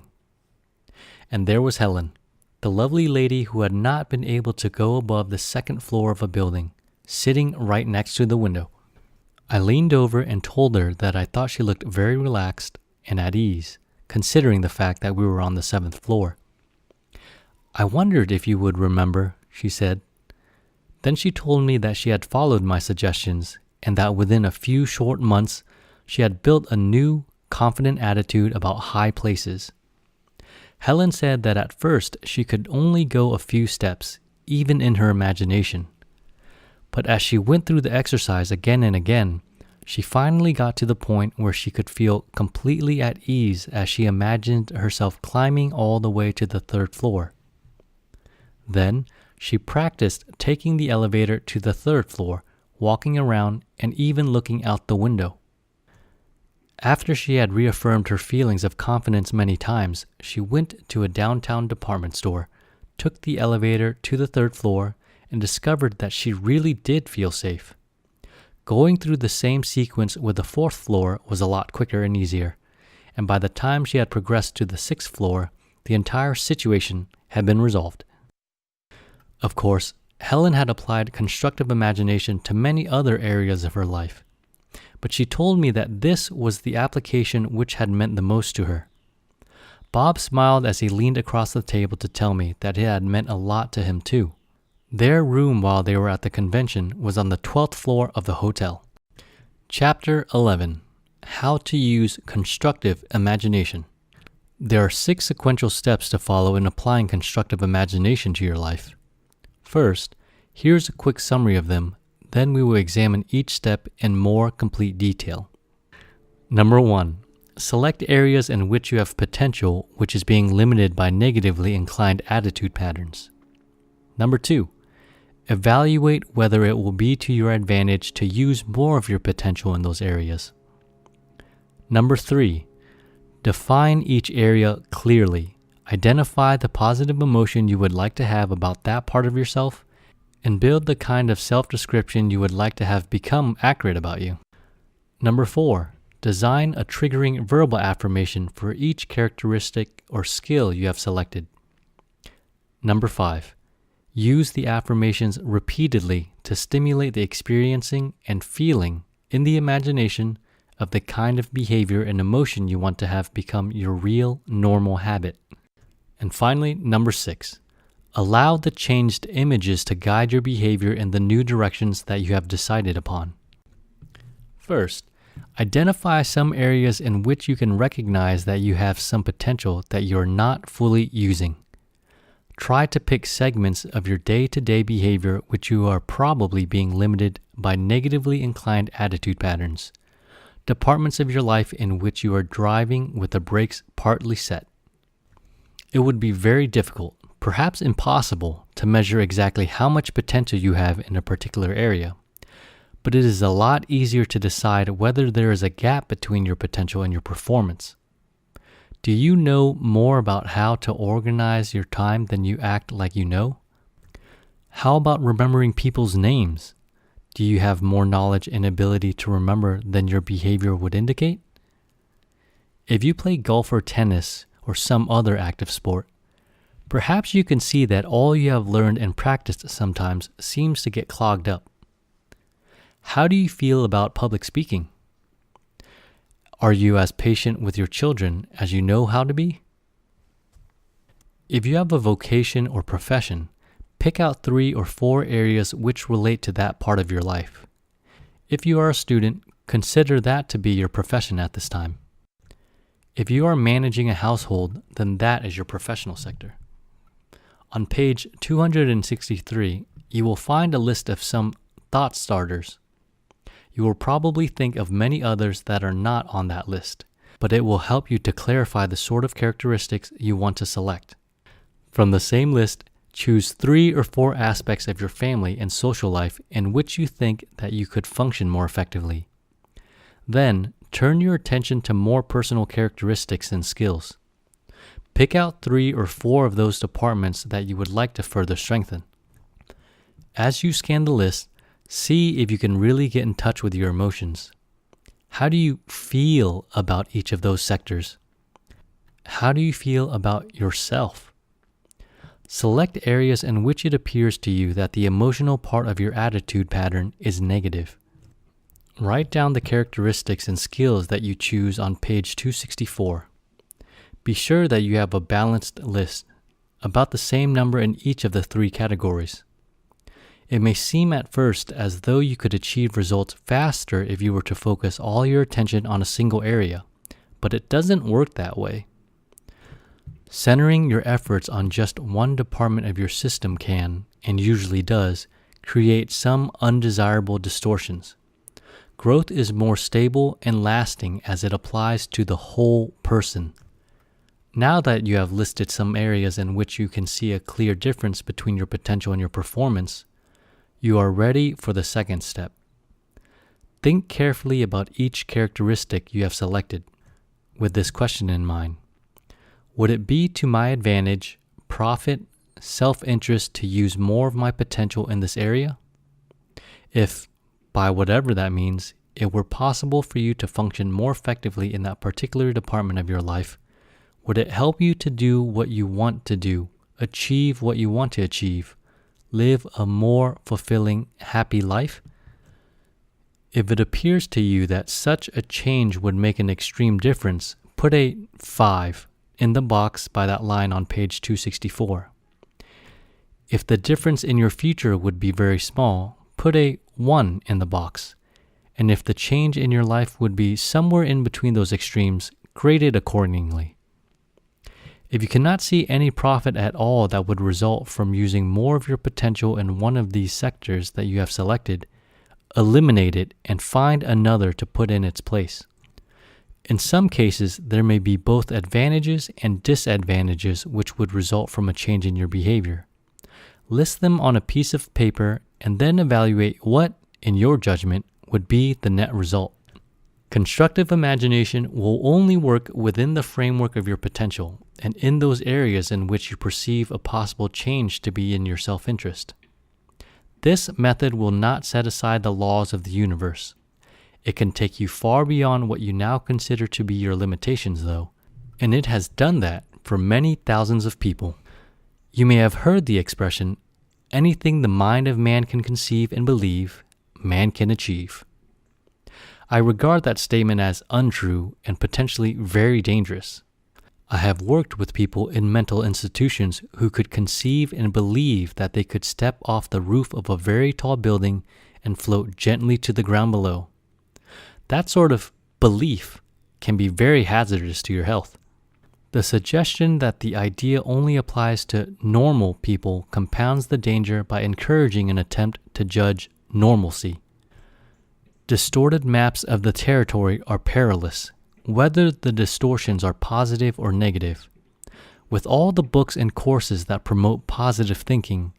And there was Helen, the lovely lady who had not been able to go above the second floor of a building, sitting right next to the window. I leaned over and told her that I thought she looked very relaxed and at ease, considering the fact that we were on the 7th floor. I wondered if you would remember, she said. Then she told me that she had followed my suggestions and that within a few short months, she had built a new, confident attitude about high places. Helen said that at first she could only go a few steps, even in her imagination. But as she went through the exercise again and again, she finally got to the point where she could feel completely at ease as she imagined herself climbing all the way to the 3rd floor. Then, she practiced taking the elevator to the 3rd floor, walking around, and even looking out the window. After she had reaffirmed her feelings of confidence many times, she went to a downtown department store, took the elevator to the 3rd floor, and discovered that she really did feel safe. Going through the same sequence with the 4th floor was a lot quicker and easier, and by the time she had progressed to the 6th floor, the entire situation had been resolved. Of course, Helen had applied constructive imagination to many other areas of her life, but she told me that this was the application which had meant the most to her. Bob smiled as he leaned across the table to tell me that it had meant a lot to him too. Their room while they were at the convention was on the 12th floor of the hotel. Chapter 11. How to use constructive imagination. There are 6 sequential steps to follow in applying constructive imagination to your life. First, here's a quick summary of them, then we will examine each step in more complete detail. Number 1. Select areas in which you have potential which is being limited by negatively inclined attitude patterns. Number 2. Evaluate whether it will be to your advantage to use more of your potential in those areas. Number 3. Define each area clearly. Identify the positive emotion you would like to have about that part of yourself and build the kind of self-description you would like to have become accurate about you. Number 4, design a triggering verbal affirmation for each characteristic or skill you have selected. Number 5, use the affirmations repeatedly to stimulate the experiencing and feeling in the imagination of the kind of behavior and emotion you want to have become your real, normal habit. And finally, number 6, allow the changed images to guide your behavior in the new directions that you have decided upon. First, identify some areas in which you can recognize that you have some potential that you are not fully using. Try to pick segments of your day-to-day behavior which you are probably being limited by negatively inclined attitude patterns, departments of your life in which you are driving with the brakes partly set. It would be very difficult, perhaps impossible, to measure exactly how much potential you have in a particular area, but it is a lot easier to decide whether there is a gap between your potential and your performance. Do you know more about how to organize your time than you act like you know? How about remembering people's names? Do you have more knowledge and ability to remember than your behavior would indicate? If you play golf or tennis or some other active sport, perhaps you can see that all you have learned and practiced sometimes seems to get clogged up. How do you feel about public speaking? Are you as patient with your children as you know how to be? If you have a vocation or profession, pick out 3 or 4 areas which relate to that part of your life. If you are a student, consider that to be your profession at this time. If you are managing a household, then that is your professional sector. On page 263, you will find a list of some thought starters. You will probably think of many others that are not on that list, but it will help you to clarify the sort of characteristics you want to select. From the same list, choose 3 or 4 aspects of your family and social life in which you think that you could function more effectively. Then, turn your attention to more personal characteristics and skills. Pick out 3 or 4 of those departments that you would like to further strengthen. As you scan the list, see if you can really get in touch with your emotions. How do you feel about each of those sectors? How do you feel about yourself? Select areas in which it appears to you that the emotional part of your attitude pattern is negative. Write down the characteristics and skills that you choose on page 264. Be sure that you have a balanced list, about the same number in each of the 3 categories. It may seem at first as though you could achieve results faster if you were to focus all your attention on a single area, but it doesn't work that way. Centering your efforts on just one department of your system can, and usually does, create some undesirable distortions. Growth is more stable and lasting as it applies to the whole person. Now that you have listed some areas in which you can see a clear difference between your potential and your performance, you are ready for the second step. Think carefully about each characteristic you have selected, with this question in mind. Would it be to my advantage, profit, self-interest to use more of my potential in this area? If, by whatever that means, it were possible for you to function more effectively in that particular department of your life, would it help you to do what you want to do, achieve what you want to achieve, live a more fulfilling, happy life? If it appears to you that such a change would make an extreme difference, put a 5 in the box by that line on page 264. If the difference in your future would be very small, put a 1 in the box. And if the change in your life would be somewhere in between those extremes, grade it accordingly. If you cannot see any profit at all that would result from using more of your potential in one of these sectors that you have selected, eliminate it and find another to put in its place. In some cases, there may be both advantages and disadvantages which would result from a change in your behavior. List them on a piece of paper and then evaluate what, in your judgment, would be the net result. Constructive imagination will only work within the framework of your potential and in those areas in which you perceive a possible change to be in your self-interest. This method will not set aside the laws of the universe. It can take you far beyond what you now consider to be your limitations, though, and it has done that for many thousands of people. You may have heard the expression, anything the mind of man can conceive and believe, man can achieve. I regard that statement as untrue and potentially very dangerous. I have worked with people in mental institutions who could conceive and believe that they could step off the roof of a very tall building and float gently to the ground below. That sort of belief can be very hazardous to your health. The suggestion that the idea only applies to normal people compounds the danger by encouraging an attempt to judge normalcy. Distorted maps of the territory are perilous, whether the distortions are positive or negative. With all the books and courses that promote positive thinking,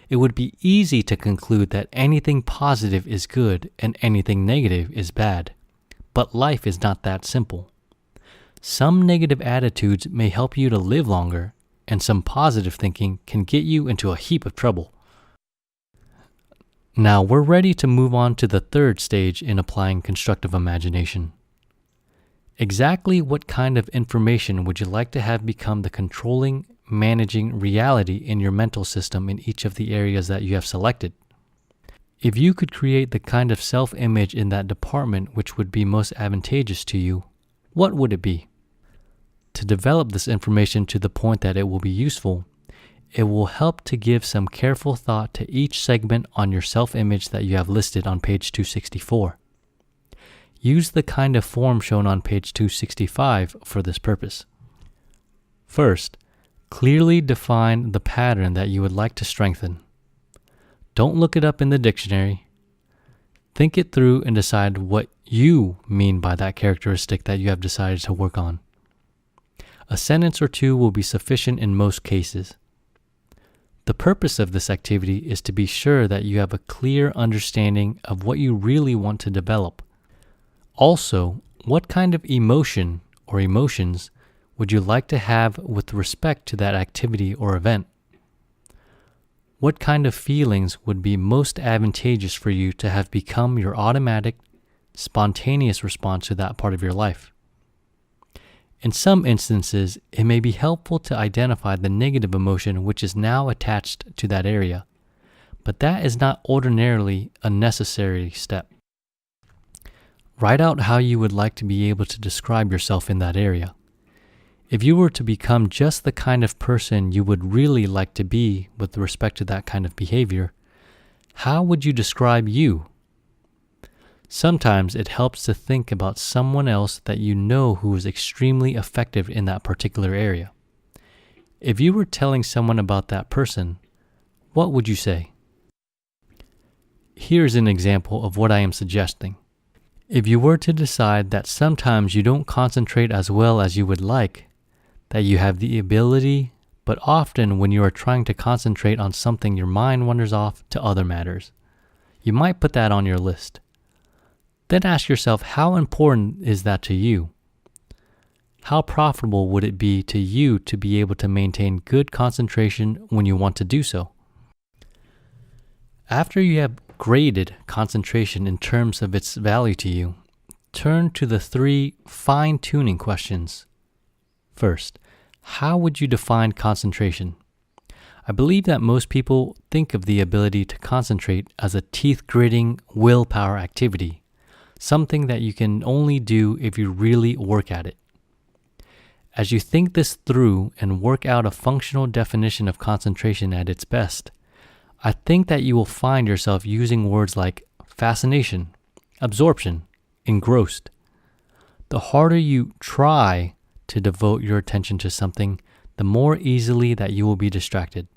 it would be easy to conclude that anything positive is good and anything negative is bad. But life is not that simple. Some negative attitudes may help you to live longer, and some positive thinking can get you into a heap of trouble. Now we're ready to move on to the third stage in applying constructive imagination. Exactly what kind of information would you like to have become the controlling, managing reality in your mental system in each of the areas that you have selected? If you could create the kind of self-image in that department which would be most advantageous to you, what would it be? To develop this information to the point that it will be useful, it will help to give some careful thought to each segment on your self-image that you have listed on page 264. Use the kind of form shown on page 265 for this purpose. First, clearly define the pattern that you would like to strengthen. Don't look it up in the dictionary. Think it through and decide what you mean by that characteristic that you have decided to work on. A sentence or two will be sufficient in most cases. The purpose of this activity is to be sure that you have a clear understanding of what you really want to develop. Also, what kind of emotion or emotions would you like to have with respect to that activity or event? What kind of feelings would be most advantageous for you to have become your automatic, spontaneous response to that part of your life? In some instances, it may be helpful to identify the negative emotion which is now attached to that area, but that is not ordinarily a necessary step. Write out how you would like to be able to describe yourself in that area. If you were to become just the kind of person you would really like to be with respect to that kind of behavior, how would you describe you? Sometimes it helps to think about someone else that you know who is extremely effective in that particular area. If you were telling someone about that person, what would you say? Here's an example of what I am suggesting. If you were to decide that sometimes you don't concentrate as well as you would like, that you have the ability, but often when you are trying to concentrate on something, your mind wanders off to other matters, you might put that on your list. Then ask yourself, how important is that to you? How profitable would it be to you to be able to maintain good concentration when you want to do so? After you have graded concentration in terms of its value to you, turn to the 3 fine-tuning questions. First, how would you define concentration? I believe that most people think of the ability to concentrate as a teeth-gritting willpower activity, something that you can only do if you really work at it. As you think this through and work out a functional definition of concentration at its best, I think that you will find yourself using words like fascination, absorption, engrossed. The harder you try to devote your attention to something, the more easily that you will be distracted.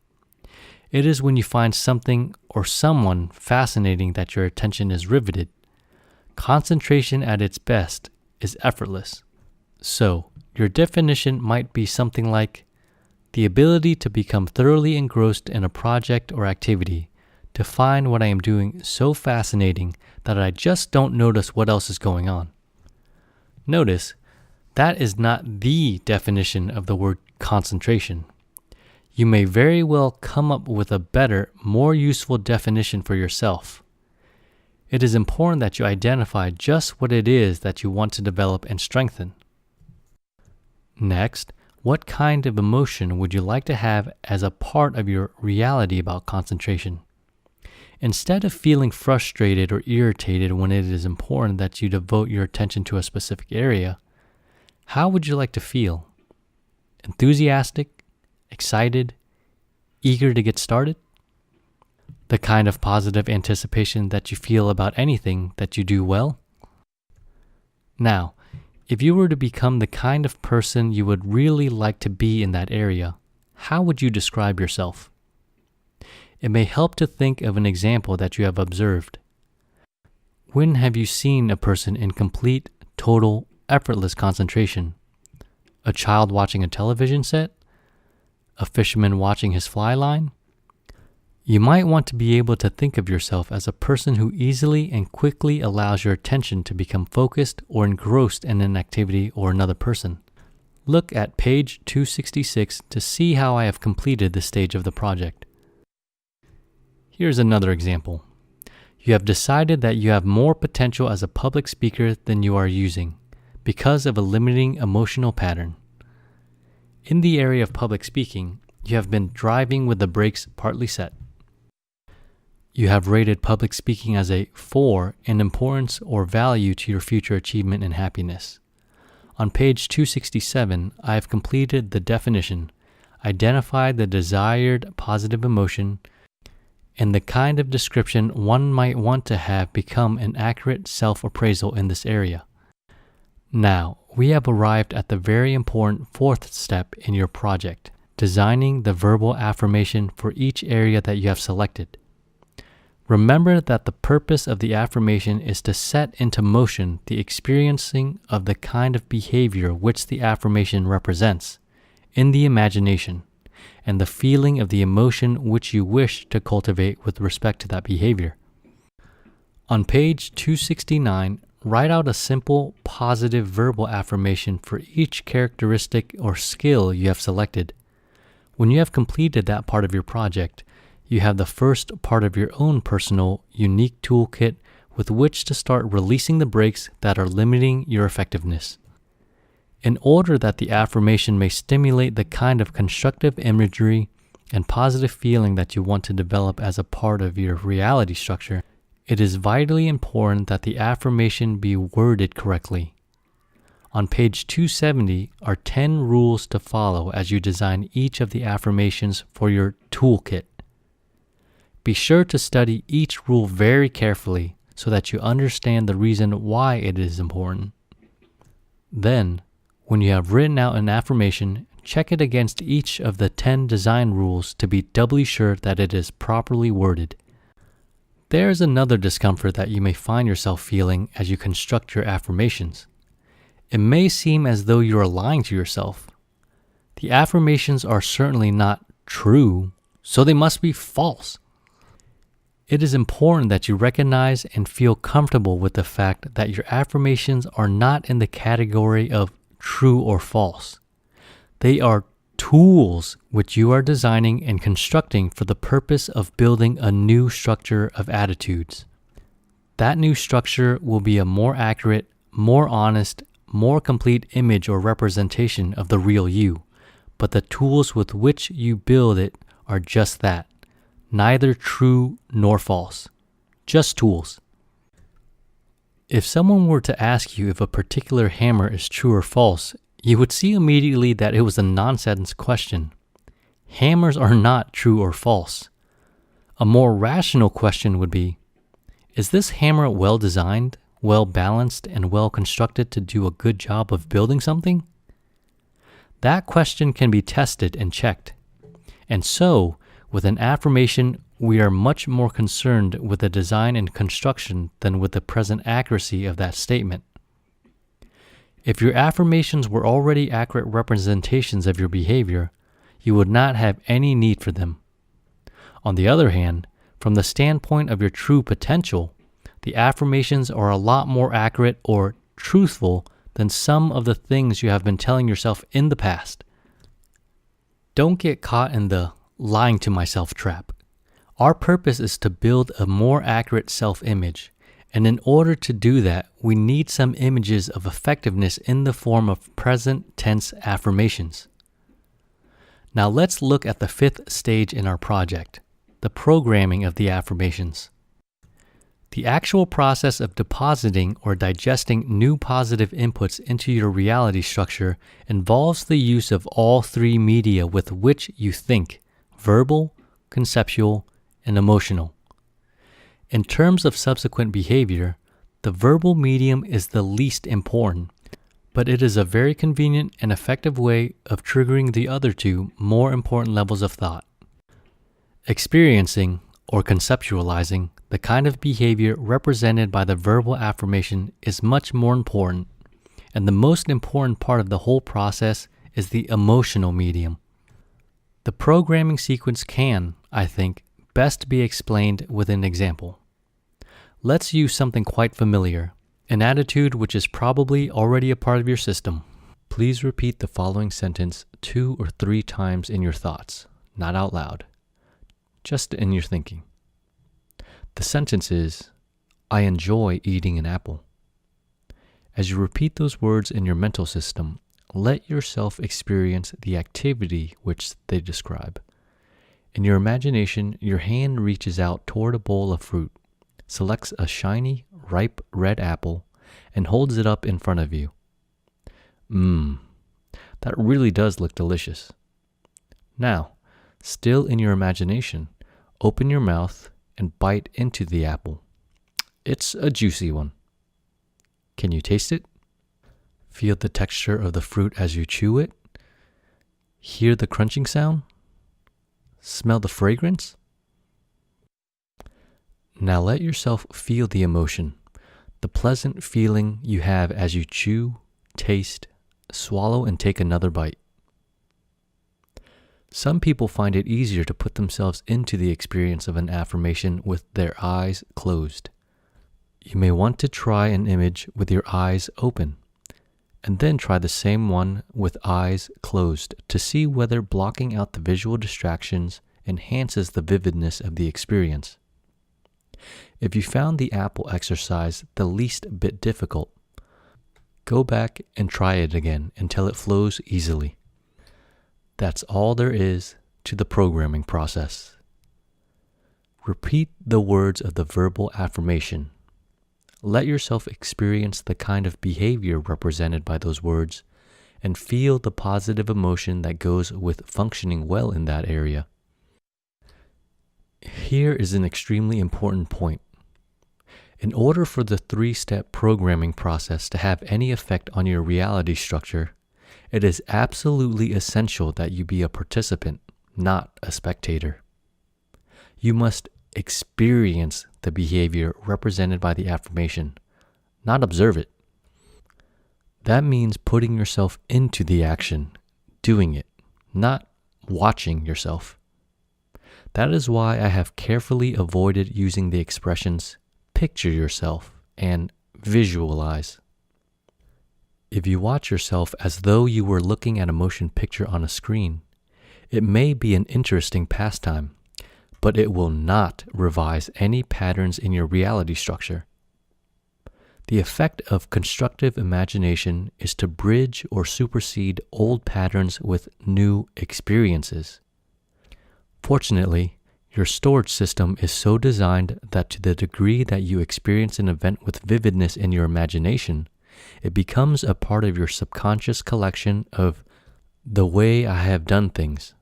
It is when you find something or someone fascinating that your attention is riveted. Concentration at its best is effortless. So, your definition might be something like the ability to become thoroughly engrossed in a project or activity, to find what I am doing so fascinating that I just don't notice what else is going on. Notice, that is not the definition of the word concentration. you may very well come up with a better, more useful definition for yourself. It is important that you identify just what it is that you want to develop and strengthen. Next, what kind of emotion would you like to have as a part of your reality about concentration? Instead of feeling frustrated or irritated when it is important that you devote your attention to a specific area, how would you like to feel? Enthusiastic, excited, eager to get started? The kind of positive anticipation that you feel about anything that you do well? Now, if you were to become the kind of person you would really like to be in that area, how would you describe yourself? It may help to think of an example that you have observed. When have you seen a person in complete, total, effortless concentration? A child watching a television set? A fisherman watching his fly line? You might want to be able to think of yourself as a person who easily and quickly allows your attention to become focused or engrossed in an activity or another person. Look at page 266 to see how I have completed this stage of the project. Here's another example. You have decided that you have more potential as a public speaker than you are using because of a limiting emotional pattern. In the area of public speaking, you have been driving with the brakes partly set. You have rated public speaking as a 4 in importance or value to your future achievement and happiness. On page 267, I have completed the definition, identified the desired positive emotion, and the kind of description one might want to have become an accurate self-appraisal in this area. Now, we have arrived at the very important fourth step in your project, designing the verbal affirmation for each area that you have selected. Remember that the purpose of the affirmation is to set into motion the experiencing of the kind of behavior which the affirmation represents in the imagination, and the feeling of the emotion which you wish to cultivate with respect to that behavior. On page 269, write out a simple, positive verbal affirmation for each characteristic or skill you have selected. When you have completed that part of your project, you have the first part of your own personal, unique toolkit with which to start releasing the brakes that are limiting your effectiveness. In order that the affirmation may stimulate the kind of constructive imagery and positive feeling that you want to develop as a part of your reality structure, it is vitally important that the affirmation be worded correctly. On page 270 are 10 rules to follow as you design each of the affirmations for your toolkit. Be sure to study each rule very carefully so that you understand the reason why it is important. Then, when you have written out an affirmation, check it against each of the 10 design rules to be doubly sure that it is properly worded. There is another discomfort that you may find yourself feeling as you construct your affirmations. It may seem as though you are lying to yourself. The affirmations are certainly not true, so they must be false. It is important that you recognize and feel comfortable with the fact that your affirmations are not in the category of true or false. They are tools which you are designing and constructing for the purpose of building a new structure of attitudes. That new structure will be a more accurate, more honest, more complete image or representation of the real you, but the tools with which you build it are just that. Neither true nor false, just tools. If someone were to ask you if a particular hammer is true or false, you would see immediately that it was a nonsense question. Hammers are not true or false. A more rational question would be, is this hammer well designed, well balanced, and well constructed to do a good job of building something? That question can be tested and checked. And so, with an affirmation, we are much more concerned with the design and construction than with the present accuracy of that statement. If your affirmations were already accurate representations of your behavior, you would not have any need for them. On the other hand, from the standpoint of your true potential, the affirmations are a lot more accurate or truthful than some of the things you have been telling yourself in the past. Don't get caught in the lying to myself trap. Our purpose is to build a more accurate self-image, and in order to do that, we need some images of effectiveness in the form of present tense affirmations. Now let's look at the fifth stage in our project, the programming of the affirmations. The actual process of depositing or digesting new positive inputs into your reality structure involves the use of all three media with which you think: verbal, conceptual, and emotional. In terms of subsequent behavior, the verbal medium is the least important, but it is a very convenient and effective way of triggering the other two more important levels of thought. Experiencing or conceptualizing the kind of behavior represented by the verbal affirmation is much more important, and the most important part of the whole process is the emotional medium. The programming sequence can, I think, best be explained with an example. Let's use something quite familiar, an attitude which is probably already a part of your system. Please repeat the following sentence 2 or 3 times in your thoughts, not out loud, just in your thinking. The sentence is, I enjoy eating an apple. As you repeat those words in your mental system, let yourself experience the activity which they describe. In your imagination, your hand reaches out toward a bowl of fruit, selects a shiny, ripe red apple, and holds it up in front of you. That really does look delicious. Now, still in your imagination, open your mouth and bite into the apple. It's a juicy one. Can you taste it? Feel the texture of the fruit as you chew it? Hear the crunching sound? Smell the fragrance? Now let yourself feel the emotion, the pleasant feeling you have as you chew, taste, swallow, and take another bite. Some people find it easier to put themselves into the experience of an affirmation with their eyes closed. You may want to try an image with your eyes open, and then try the same one with eyes closed to see whether blocking out the visual distractions enhances the vividness of the experience. If you found the apple exercise the least bit difficult, go back and try it again until it flows easily. That's all there is to the programming process. Repeat the words of the verbal affirmation. Let yourself experience the kind of behavior represented by those words and feel the positive emotion that goes with functioning well in that area. Here is an extremely important point. In order for the 3-step programming process to have any effect on your reality structure, it is absolutely essential that you be a participant, not a spectator. You must experience the behavior represented by the affirmation, not observe it. That means putting yourself into the action, doing it, not watching yourself. That is why I have carefully avoided using the expressions picture yourself and visualize. If you watch yourself as though you were looking at a motion picture on a screen, it may be an interesting pastime, but it will not revise any patterns in your reality structure. The effect of constructive imagination is to bridge or supersede old patterns with new experiences. Fortunately, your storage system is so designed that to the degree that you experience an event with vividness in your imagination, it becomes a part of your subconscious collection of the way I have done things.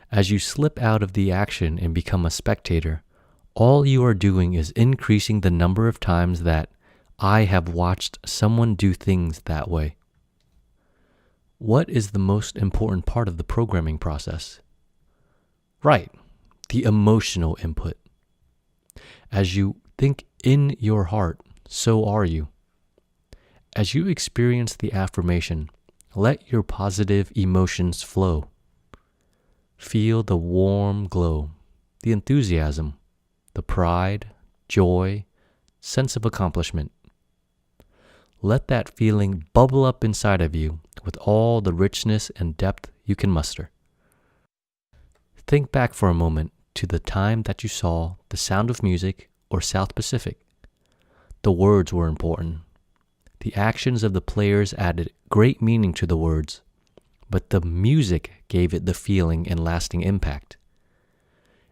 As you slip out of the action and become a spectator, all you are doing is increasing the number of times that I have watched someone do things that way. What is the most important part of the programming process? Right, the emotional input. As you think in your heart, so are you. As you experience the affirmation, let your positive emotions flow. Feel the warm glow, the enthusiasm, the pride, joy, sense of accomplishment. Let that feeling bubble up inside of you with all the richness and depth you can muster. Think back for a moment to the time that you saw The Sound of Music or South Pacific. The words were important. The actions of the players added great meaning to the words, but the music gave it the feeling and lasting impact.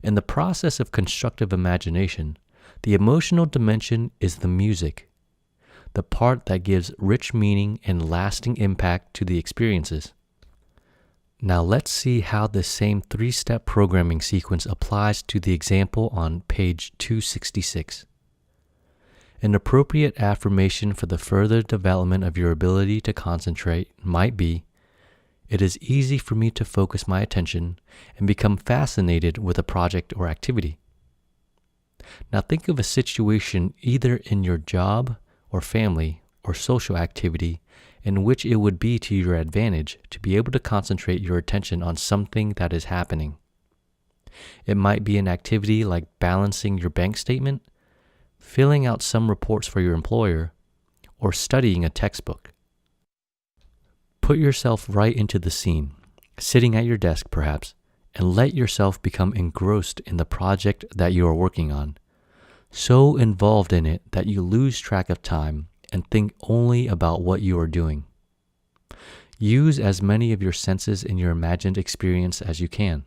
In the process of constructive imagination, the emotional dimension is the music, the part that gives rich meaning and lasting impact to the experiences. Now let's see how this same 3-step programming sequence applies to the example on page 266. An appropriate affirmation for the further development of your ability to concentrate might be, "It is easy for me to focus my attention and become fascinated with a project or activity." Now think of a situation either in your job or family or social activity in which it would be to your advantage to be able to concentrate your attention on something that is happening. It might be an activity like balancing your bank statement, filling out some reports for your employer, or studying a textbook. Put yourself right into the scene, sitting at your desk perhaps, and let yourself become engrossed in the project that you are working on, so involved in it that you lose track of time and think only about what you are doing. Use as many of your senses in your imagined experience as you can.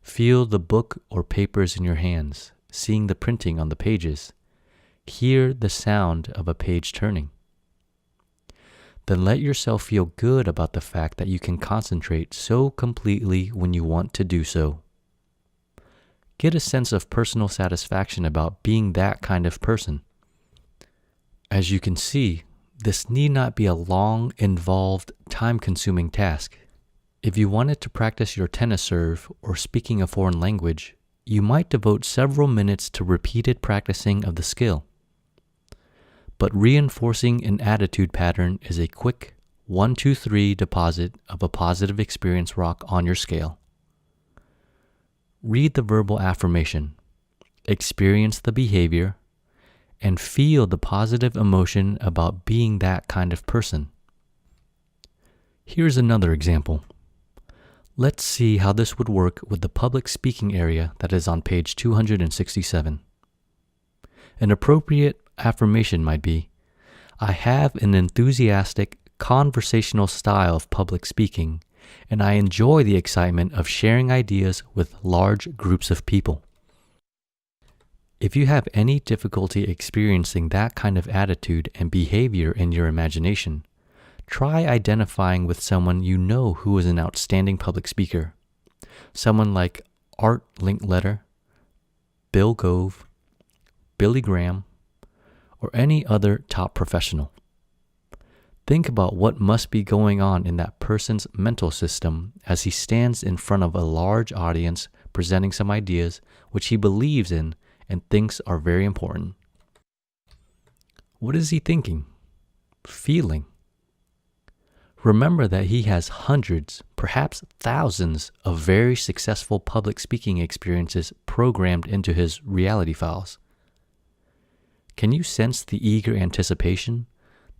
Feel the book or papers in your hands, seeing the printing on the pages. Hear the sound of a page turning. Then let yourself feel good about the fact that you can concentrate so completely when you want to do so. Get a sense of personal satisfaction about being that kind of person. As you can see, this need not be a long, involved, time-consuming task. If you wanted to practice your tennis serve or speaking a foreign language, you might devote several minutes to repeated practicing of the skill. But reinforcing an attitude pattern is a quick 1-2-3 deposit of a positive experience rock on your scale. Read the verbal affirmation, experience the behavior, and feel the positive emotion about being that kind of person. Here's another example. Let's see how this would work with the public speaking area that is on page 267. An appropriate affirmation might be, "I have an enthusiastic, conversational style of public speaking, and I enjoy the excitement of sharing ideas with large groups of people." If you have any difficulty experiencing that kind of attitude and behavior in your imagination, try identifying with someone you know who is an outstanding public speaker. Someone like Art Linkletter, Bill Gove, Billy Graham, or any other top professional. Think about what must be going on in that person's mental system as he stands in front of a large audience presenting some ideas which he believes in and thinks are very important. What is he thinking? Feeling? Remember that he has hundreds, perhaps thousands of very successful public speaking experiences programmed into his reality files. Can you sense the eager anticipation,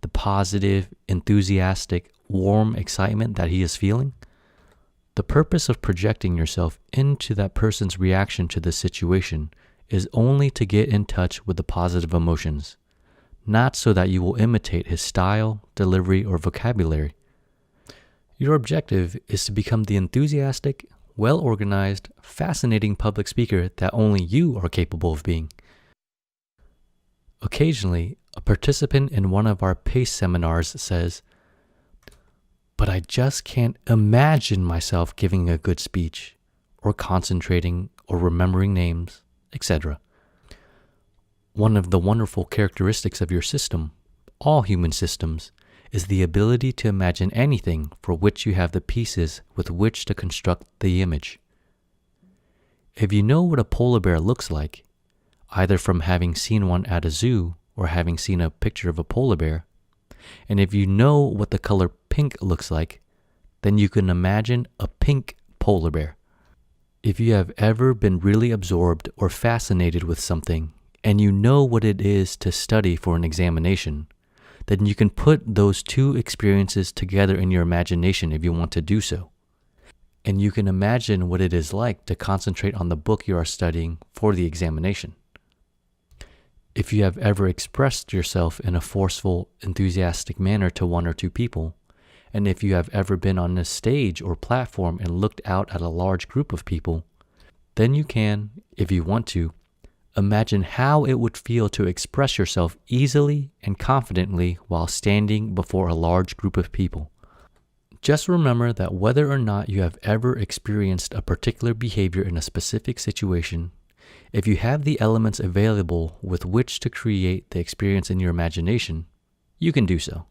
the positive, enthusiastic, warm excitement that he is feeling? The purpose of projecting yourself into that person's reaction to the situation is only to get in touch with the positive emotions, not so that you will imitate his style, delivery, or vocabulary. Your objective is to become the enthusiastic, well-organized, fascinating public speaker that only you are capable of being. Occasionally, a participant in one of our PACE seminars says, "But I just can't imagine myself giving a good speech, or concentrating, or remembering names, etc." One of the wonderful characteristics of your system, all human systems, is the ability to imagine anything for which you have the pieces with which to construct the image. If you know what a polar bear looks like, either from having seen one at a zoo or having seen a picture of a polar bear, and if you know what the color pink looks like, then you can imagine a pink polar bear. If you have ever been really absorbed or fascinated with something, and you know what it is to study for an examination, then you can put those two experiences together in your imagination if you want to do so. and you can imagine what it is like to concentrate on the book you are studying for the examination. If you have ever expressed yourself in a forceful, enthusiastic manner to one or two people, and if you have ever been on a stage or platform and looked out at a large group of people, then you can, if you want to, imagine how it would feel to express yourself easily and confidently while standing before a large group of people. Just remember that whether or not you have ever experienced a particular behavior in a specific situation, if you have the elements available with which to create the experience in your imagination, you can do so.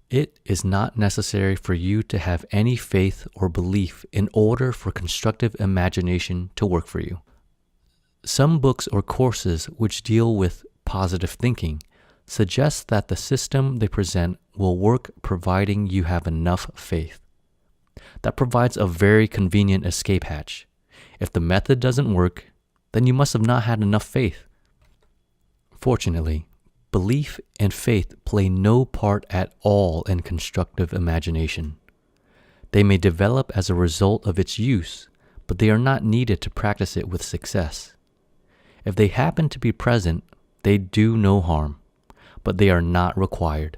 It is not necessary for you to have any faith or belief in order for constructive imagination to work for you. Some books or courses which deal with positive thinking suggest that the system they present will work providing you have enough faith. That provides a very convenient escape hatch. If the method doesn't work, then you must have not had enough faith. Fortunately, belief and faith play no part at all in constructive imagination. They may develop as a result of its use, but they are not needed to practice it with success. If they happen to be present, they do no harm, but they are not required.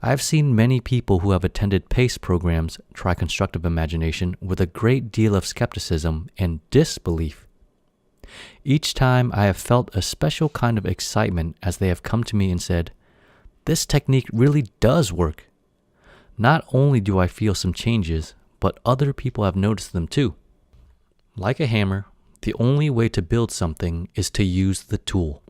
I have seen many people who have attended PACE programs try constructive imagination with a great deal of skepticism and disbelief. Each time I have felt a special kind of excitement as they have come to me and said, "This technique really does work." Not only do I feel some changes, but other people have noticed them too. Like a hammer, the only way to build something is to use the tool.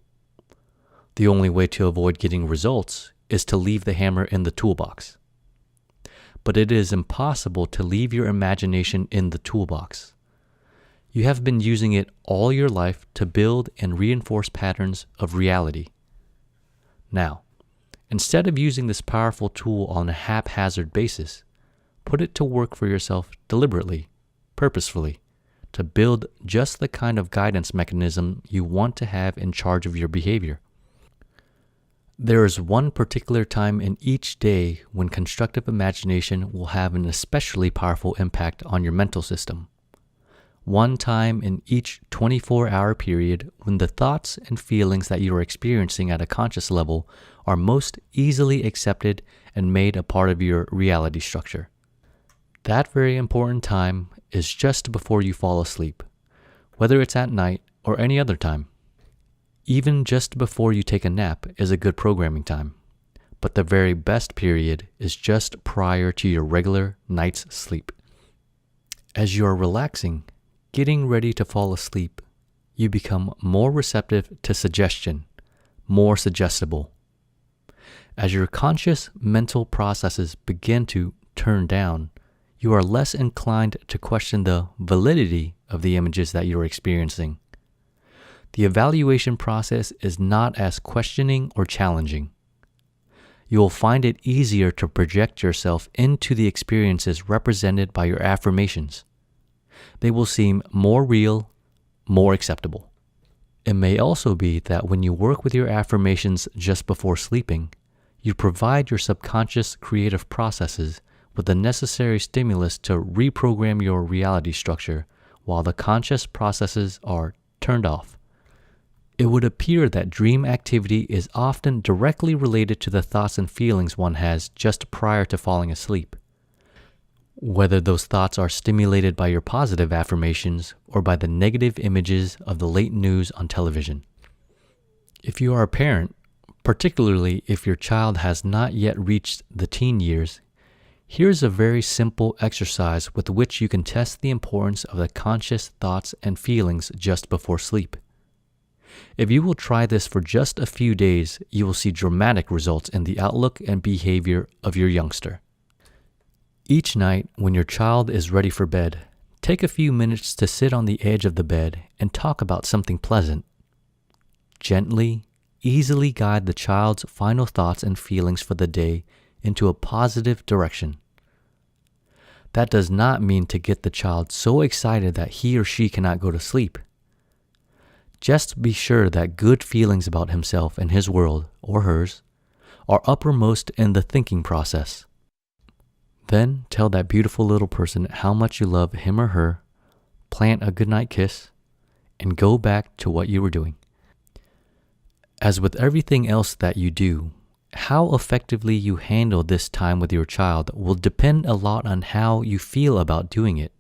The only way to avoid getting results is to leave the hammer in the toolbox. But it is impossible to leave your imagination in the toolbox. You have been using it all your life to build and reinforce patterns of reality. Now, instead of using this powerful tool on a haphazard basis, put it to work for yourself deliberately, purposefully, to build just the kind of guidance mechanism you want to have in charge of your behavior. There is one particular time in each day when constructive imagination will have an especially powerful impact on your mental system. One time in each 24-hour period when the thoughts and feelings that you are experiencing at a conscious level are most easily accepted and made a part of your reality structure. That very important time is just before you fall asleep, whether it's at night or any other time. Even just before you take a nap is a good programming time, but the very best period is just prior to your regular night's sleep. As you are relaxing, getting ready to fall asleep, you become more receptive to suggestion, more suggestible. As your conscious mental processes begin to turn down, you are less inclined to question the validity of the images that you are experiencing. The evaluation process is not as questioning or challenging. You will find it easier to project yourself into the experiences represented by your affirmations. They will seem more real, more acceptable. It may also be that when you work with your affirmations just before sleeping, you provide your subconscious creative processes with the necessary stimulus to reprogram your reality structure while the conscious processes are turned off. It would appear that dream activity is often directly related to the thoughts and feelings one has just prior to falling asleep. Whether those thoughts are stimulated by your positive affirmations or by the negative images of the late news on television. If you are a parent, particularly if your child has not yet reached the teen years, here's a very simple exercise with which you can test the importance of the conscious thoughts and feelings just before sleep. If you will try this for just a few days, you will see dramatic results in the outlook and behavior of your youngster. Each night, when your child is ready for bed, take a few minutes to sit on the edge of the bed and talk about something pleasant. Gently, easily guide the child's final thoughts and feelings for the day into a positive direction. That does not mean to get the child so excited that he or she cannot go to sleep. Just be sure that good feelings about himself and his world, or hers, are uppermost in the thinking process. Then tell that beautiful little person how much you love him or her, plant a goodnight kiss, and go back to what you were doing. As with everything else that you do, how effectively you handle this time with your child will depend a lot on how you feel about doing it.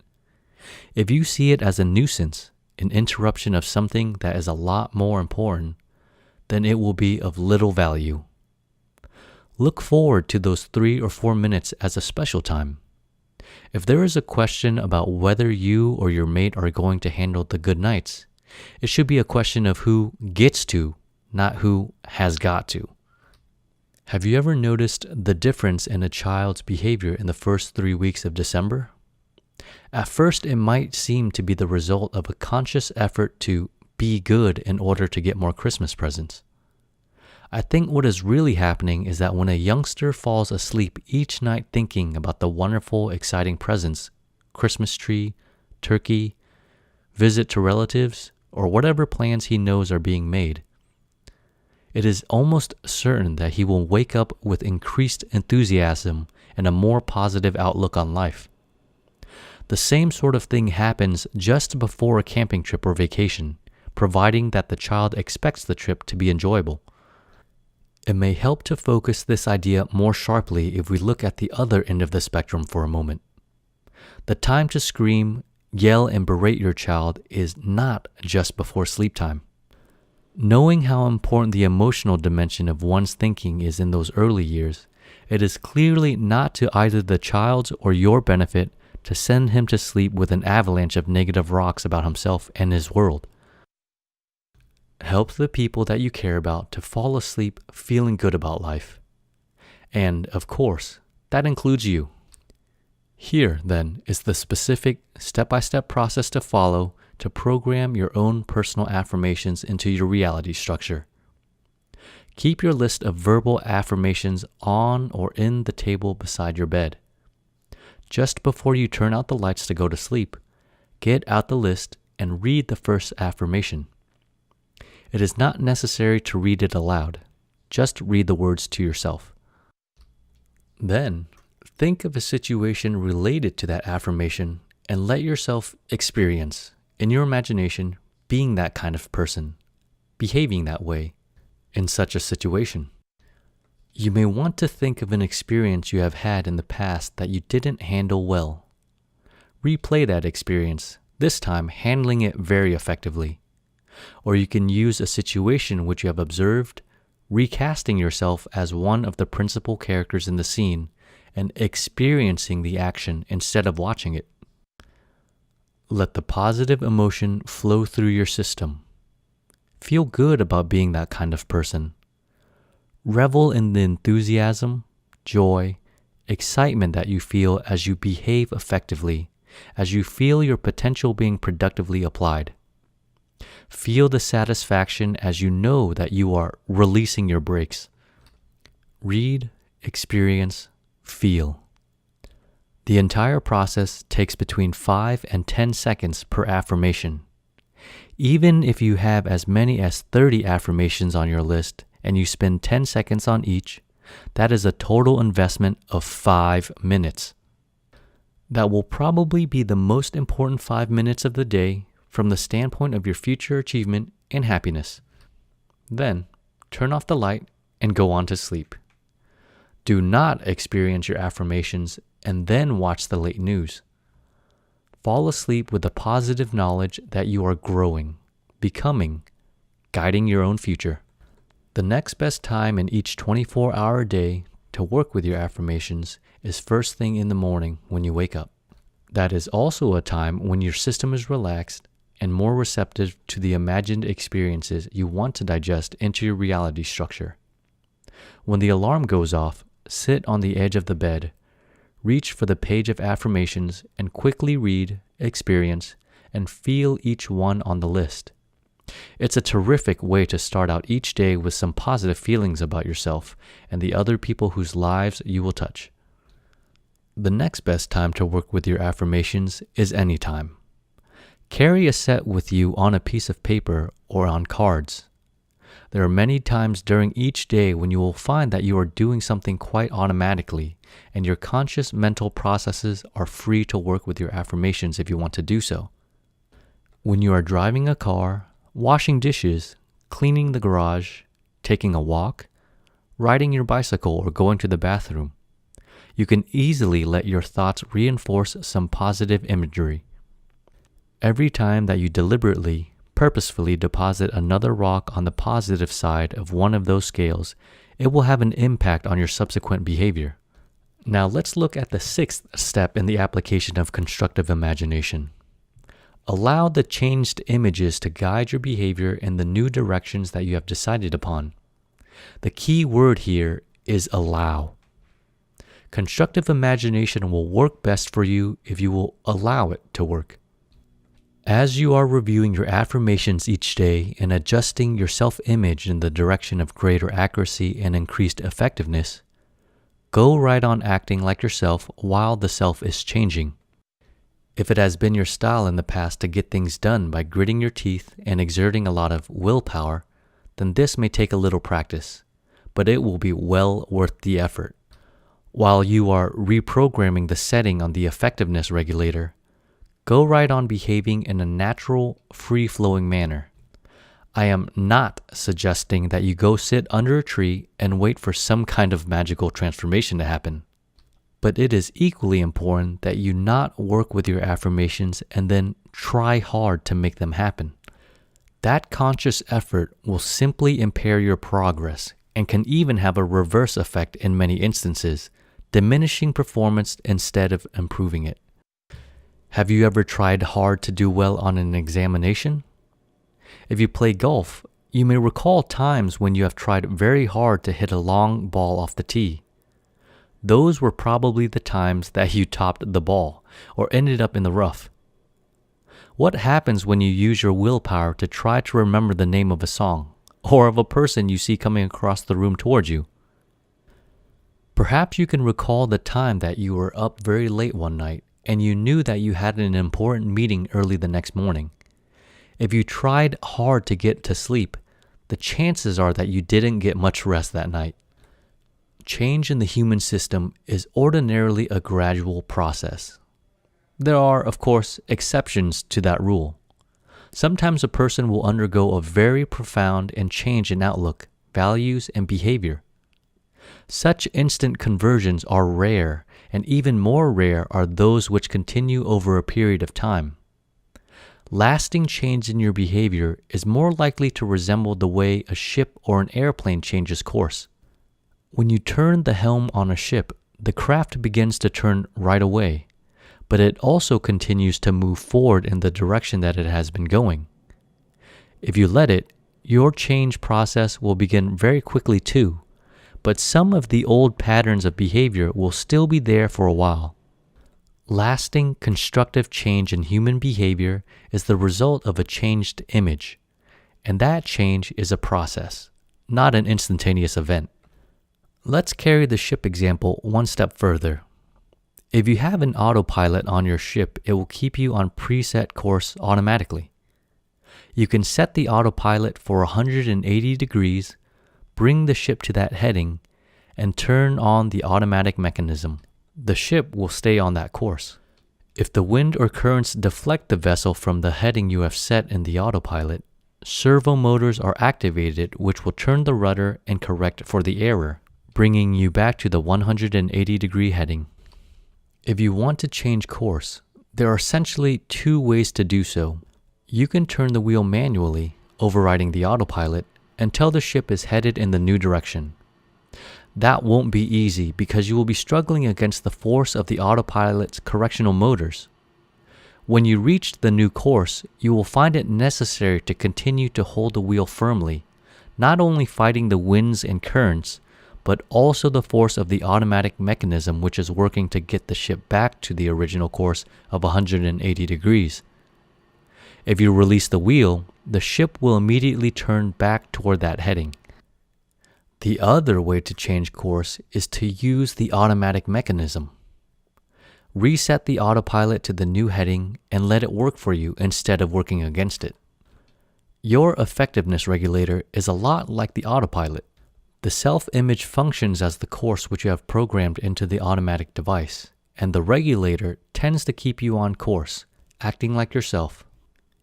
If you see it as a nuisance, an interruption of something that is a lot more important, then it will be of little value. Look forward to those 3 or 4 minutes as a special time. If there is a question about whether you or your mate are going to handle the good nights, it should be a question of who gets to, not who has got to. Have you ever noticed the difference in a child's behavior in the first 3 weeks of December? At first, it might seem to be the result of a conscious effort to be good in order to get more Christmas presents. I think what is really happening is that when a youngster falls asleep each night thinking about the wonderful, exciting presents, Christmas tree, turkey, visit to relatives, or whatever plans he knows are being made, it is almost certain that he will wake up with increased enthusiasm and a more positive outlook on life. The same sort of thing happens just before a camping trip or vacation, providing that the child expects the trip to be enjoyable. It may help to focus this idea more sharply if we look at the other end of the spectrum for a moment. The time to scream, yell, and berate your child is not just before sleep time. Knowing how important the emotional dimension of one's thinking is in those early years, it is clearly not to either the child's or your benefit to send him to sleep with an avalanche of negative rocks about himself and his world. Help the people that you care about to fall asleep feeling good about life. And, of course, that includes you. Here, then, is the specific step-by-step process to follow to program your own personal affirmations into your reality structure. Keep your list of verbal affirmations on or in the table beside your bed. Just before you turn out the lights to go to sleep, get out the list and read the first affirmation. It is not necessary to read it aloud. Just read the words to yourself. Then, think of a situation related to that affirmation and let yourself experience, in your imagination, being that kind of person, behaving that way, in such a situation. You may want to think of an experience you have had in the past that you didn't handle well. Replay that experience, this time handling it very effectively. Or you can use a situation which you have observed, recasting yourself as one of the principal characters in the scene and experiencing the action instead of watching it. Let the positive emotion flow through your system. Feel good about being that kind of person. Revel in the enthusiasm, joy, excitement that you feel as you behave effectively, as you feel your potential being productively applied. Feel the satisfaction as you know that you are releasing your brakes. Read, experience, feel. The entire process takes between 5 and 10 seconds per affirmation. Even if you have as many as 30 affirmations on your list and you spend 10 seconds on each, that is a total investment of 5 minutes. That will probably be the most important 5 minutes of the day from the standpoint of your future achievement and happiness. Then, turn off the light and go on to sleep. Do not experience your affirmations and then watch the late news. Fall asleep with the positive knowledge that you are growing, becoming, guiding your own future. The next best time in each 24-hour day to work with your affirmations is first thing in the morning when you wake up. That is also a time when your system is relaxed and more receptive to the imagined experiences you want to digest into your reality structure. When the alarm goes off, sit on the edge of the bed, reach for the page of affirmations, and quickly read, experience, and feel each one on the list. It's a terrific way to start out each day with some positive feelings about yourself and the other people whose lives you will touch. The next best time to work with your affirmations is any time. Carry a set with you on a piece of paper or on cards. There are many times during each day when you will find that you are doing something quite automatically, and your conscious mental processes are free to work with your affirmations if you want to do so. When you are driving a car, washing dishes, cleaning the garage, taking a walk, riding your bicycle, or going to the bathroom, you can easily let your thoughts reinforce some positive imagery. Every time that you deliberately, purposefully deposit another rock on the positive side of one of those scales, it will have an impact on your subsequent behavior. Now let's look at the sixth step in the application of constructive imagination. Allow the changed images to guide your behavior in the new directions that you have decided upon. The key word here is allow. Constructive imagination will work best for you if you will allow it to work. As you are reviewing your affirmations each day and adjusting your self-image in the direction of greater accuracy and increased effectiveness, go right on acting like yourself while the self is changing. If it has been your style in the past to get things done by gritting your teeth and exerting a lot of willpower, then this may take a little practice, but it will be well worth the effort. While you are reprogramming the setting on the effectiveness regulator, go right on behaving in a natural, free-flowing manner. I am not suggesting that you go sit under a tree and wait for some kind of magical transformation to happen. But it is equally important that you not work with your affirmations and then try hard to make them happen. That conscious effort will simply impair your progress and can even have a reverse effect in many instances, diminishing performance instead of improving it. Have you ever tried hard to do well on an examination? If you play golf, you may recall times when you have tried very hard to hit a long ball off the tee. Those were probably the times that you topped the ball or ended up in the rough. What happens when you use your willpower to try to remember the name of a song or of a person you see coming across the room towards you? Perhaps you can recall the time that you were up very late one night and you knew that you had an important meeting early the next morning. If you tried hard to get to sleep, the chances are that you didn't get much rest that night. Change in the human system is ordinarily a gradual process. There are, of course, exceptions to that rule. Sometimes a person will undergo a very profound and change in outlook, values, and behavior. Such instant conversions are rare, and even more rare are those which continue over a period of time. Lasting change in your behavior is more likely to resemble the way a ship or an airplane changes course. When you turn the helm on a ship, the craft begins to turn right away, but it also continues to move forward in the direction that it has been going. If you let it, your change process will begin very quickly too, but some of the old patterns of behavior will still be there for a while. Lasting, constructive change in human behavior is the result of a changed image, and that change is a process, not an instantaneous event. Let's carry the ship example one step further. If you have an autopilot on your ship, it will keep you on preset course automatically. You can set the autopilot for 180 degrees, bring the ship to that heading, and turn on the automatic mechanism. The ship will stay on that course. If the wind or currents deflect the vessel from the heading you have set in the autopilot, servo motors are activated which will turn the rudder and correct for the error, bringing you back to the 180-degree heading. If you want to change course, there are essentially two ways to do so. You can turn the wheel manually, overriding the autopilot, until the ship is headed in the new direction. That won't be easy because you will be struggling against the force of the autopilot's correctional motors. When you reach the new course, you will find it necessary to continue to hold the wheel firmly, not only fighting the winds and currents, but also the force of the automatic mechanism which is working to get the ship back to the original course of 180 degrees. If you release the wheel, the ship will immediately turn back toward that heading. The other way to change course is to use the automatic mechanism. Reset the autopilot to the new heading and let it work for you instead of working against it. Your effectiveness regulator is a lot like the autopilot. The self-image functions as the course which you have programmed into the automatic device, and the regulator tends to keep you on course, acting like yourself.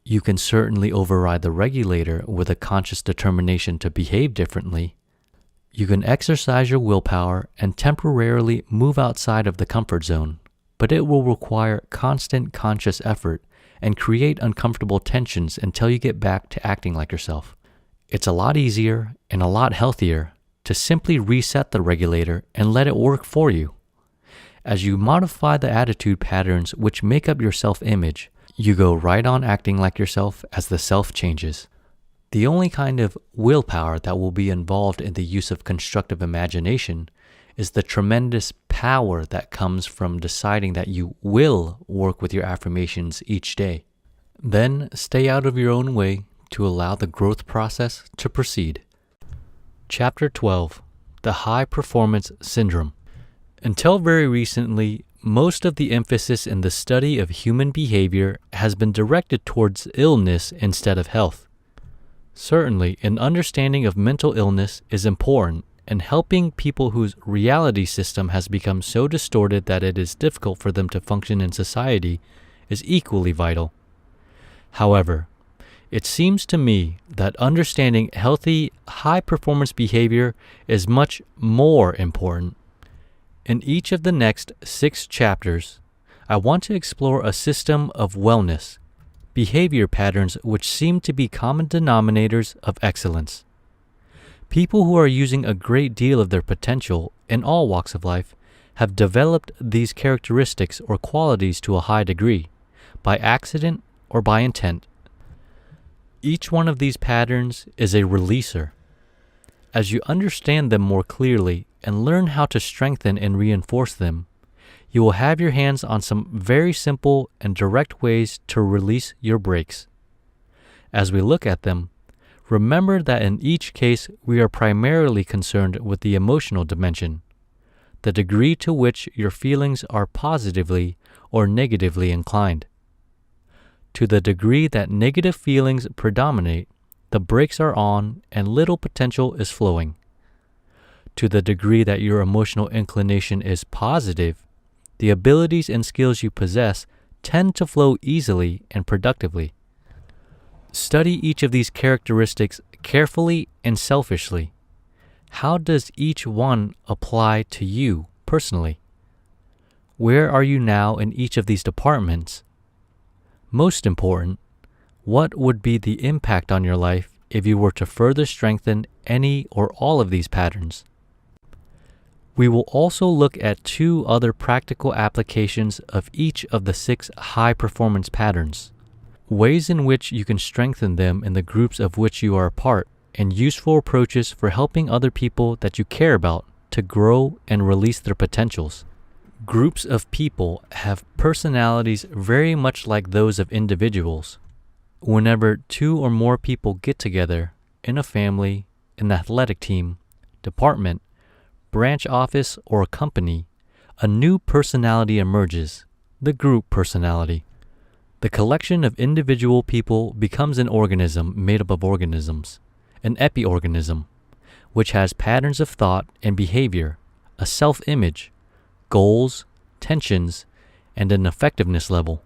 You can certainly override the regulator with a conscious determination to behave differently. You can exercise your willpower and temporarily move outside of the comfort zone, but it will require constant conscious effort and create uncomfortable tensions until you get back to acting like yourself. It's a lot easier and a lot healthier to simply reset the regulator and let it work for you. As you modify the attitude patterns which make up your self-image, you go right on acting like yourself as the self changes. The only kind of willpower that will be involved in the use of constructive imagination is the tremendous power that comes from deciding that you will work with your affirmations each day. Then stay out of your own way to allow the growth process to proceed. Chapter 12. The High Performance Syndrome. Until very recently, most of the emphasis in the study of human behavior has been directed towards illness instead of health. Certainly, an understanding of mental illness is important, and helping people whose reality system has become so distorted that it is difficult for them to function in society is equally vital. However, it seems to me that understanding healthy, high-performance behavior is much more important. In each of the next 6 chapters, I want to explore a system of wellness, behavior patterns which seem to be common denominators of excellence. People who are using a great deal of their potential in all walks of life have developed these characteristics or qualities to a high degree, by accident or by intent. Each one of these patterns is a releaser. As you understand them more clearly and learn how to strengthen and reinforce them, you will have your hands on some very simple and direct ways to release your brakes. As we look at them, remember that in each case we are primarily concerned with the emotional dimension, the degree to which your feelings are positively or negatively inclined. To the degree that negative feelings predominate, the brakes are on and little potential is flowing. To the degree that your emotional inclination is positive, the abilities and skills you possess tend to flow easily and productively. Study each of these characteristics carefully and selfishly. How does each one apply to you personally? Where are you now in each of these departments? Most important, what would be the impact on your life if you were to further strengthen any or all of these patterns? We will also look at 2 other practical applications of each of the 6 high-performance patterns, ways in which you can strengthen them in the groups of which you are a part, and useful approaches for helping other people that you care about to grow and release their potentials. Groups of people have personalities very much like those of individuals. Whenever 2 or more people get together, in a family, an athletic team, department, branch office, or a company, a new personality emerges, the group personality. The collection of individual people becomes an organism made up of organisms, an epi-organism, which has patterns of thought and behavior, a self-image, goals, tensions, and an effectiveness level.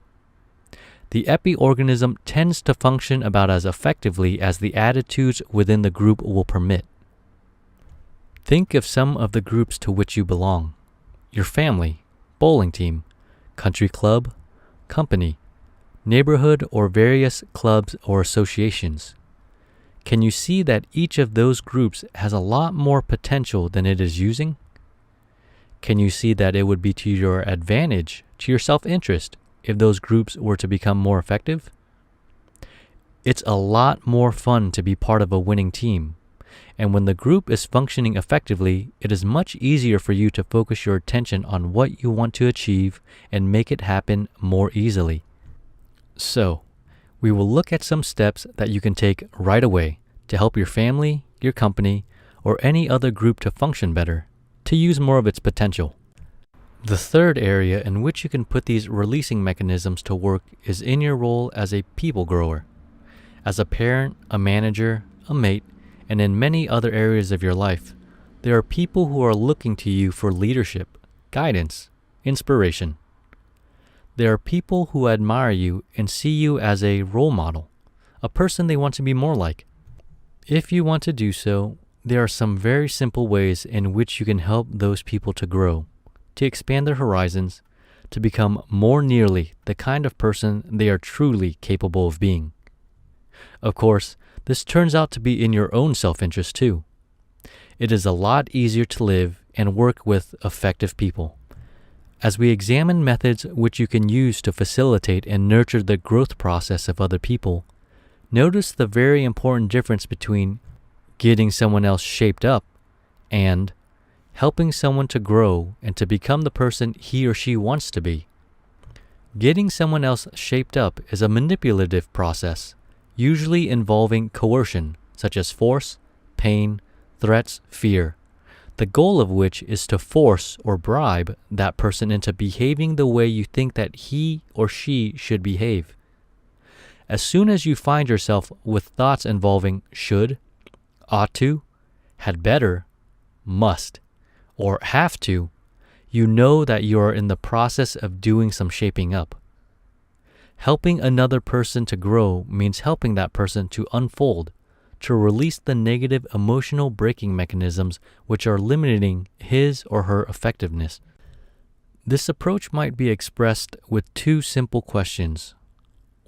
The epi-organism tends to function about as effectively as the attitudes within the group will permit. Think of some of the groups to which you belong: your family, bowling team, country club, company, neighborhood, or various clubs or associations. Can you see that each of those groups has a lot more potential than it is using? Can you see that it would be to your advantage, to your self-interest, if those groups were to become more effective? It's a lot more fun to be part of a winning team. And when the group is functioning effectively, it is much easier for you to focus your attention on what you want to achieve and make it happen more easily. So, we will look at some steps that you can take right away to help your family, your company, or any other group to function better, to use more of its potential. The third area in which you can put these releasing mechanisms to work is in your role as a people grower. As a parent, a manager, a mate, and in many other areas of your life, there are people who are looking to you for leadership, guidance, inspiration. There are people who admire you and see you as a role model, a person they want to be more like. If you want to do so, there are some very simple ways in which you can help those people to grow, to expand their horizons, to become more nearly the kind of person they are truly capable of being. Of course, this turns out to be in your own self-interest too. It is a lot easier to live and work with effective people. As we examine methods which you can use to facilitate and nurture the growth process of other people, notice the very important difference between getting someone else shaped up and helping someone to grow and to become the person he or she wants to be. Getting someone else shaped up is a manipulative process, usually involving coercion, such as force, pain, threats, fear, the goal of which is to force or bribe that person into behaving the way you think that he or she should behave. As soon as you find yourself with thoughts involving should, ought to, had better, must, or have to, you know that you are in the process of doing some shaping up. Helping another person to grow means helping that person to unfold, to release the negative emotional braking mechanisms which are limiting his or her effectiveness. This approach might be expressed with two simple questions.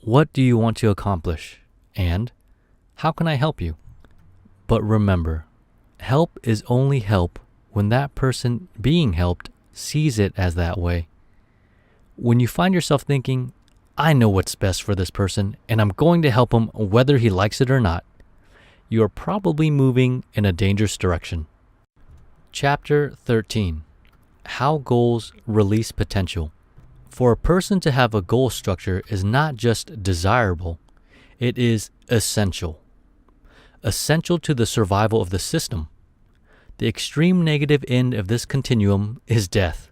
What do you want to accomplish? And how can I help you? But remember, help is only help when that person being helped sees it as that way. When you find yourself thinking, I know what's best for this person, and I'm going to help him whether he likes it or not, you are probably moving in a dangerous direction. Chapter 13. How Goals Release Potential. For a person to have a goal structure is not just desirable, it is essential. Essential to the survival of the system. The extreme negative end of this continuum is death.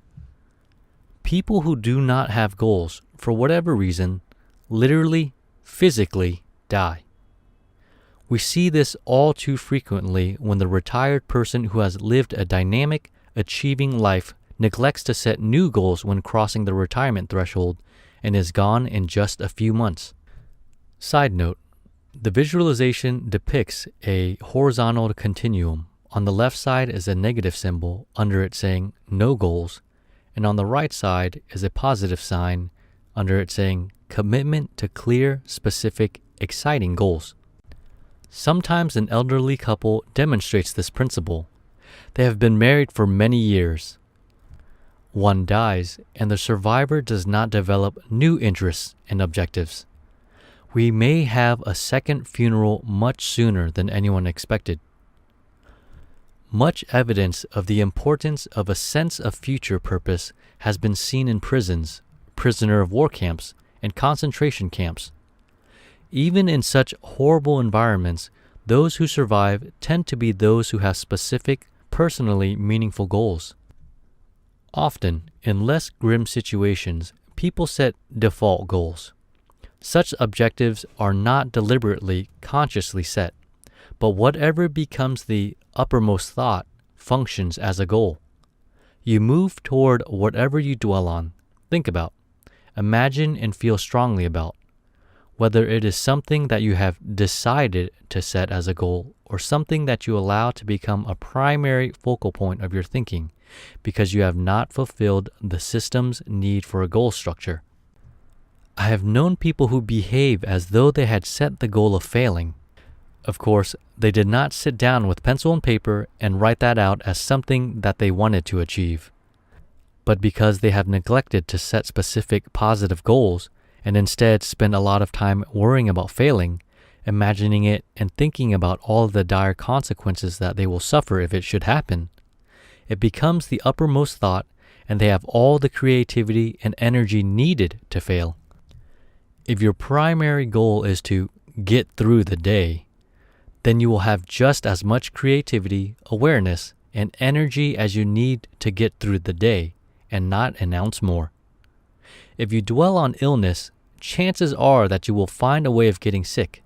People who do not have goals, for whatever reason, literally, physically die. We see this all too frequently when the retired person who has lived a dynamic, achieving life neglects to set new goals when crossing the retirement threshold and is gone in just a few months. Side note, the visualization depicts a horizontal continuum. On the left side is a negative symbol under it saying no goals, and on the right side is a positive sign under it saying commitment to clear, specific, exciting goals. Sometimes an elderly couple demonstrates this principle. They have been married for many years. One dies, and the survivor does not develop new interests and objectives. We may have a second funeral much sooner than anyone expected. Much evidence of the importance of a sense of future purpose has been seen in prisons, prisoner of war camps, and concentration camps. Even in such horrible environments, those who survive tend to be those who have specific, personally meaningful goals. Often, in less grim situations, people set default goals. Such objectives are not deliberately, consciously set, but whatever becomes the uppermost thought functions as a goal. You move toward whatever you dwell on, think about, imagine and feel strongly about, whether it is something that you have decided to set as a goal or something that you allow to become a primary focal point of your thinking because you have not fulfilled the system's need for a goal structure. I have known people who behave as though they had set the goal of failing. Of course, they did not sit down with pencil and paper and write that out as something that they wanted to achieve. But because they have neglected to set specific positive goals and instead spend a lot of time worrying about failing, imagining it and thinking about all of the dire consequences that they will suffer if it should happen, it becomes the uppermost thought and they have all the creativity and energy needed to fail. If your primary goal is to get through the day, then you will have just as much creativity, awareness, and energy as you need to get through the day and not an ounce more. If you dwell on illness, chances are that you will find a way of getting sick.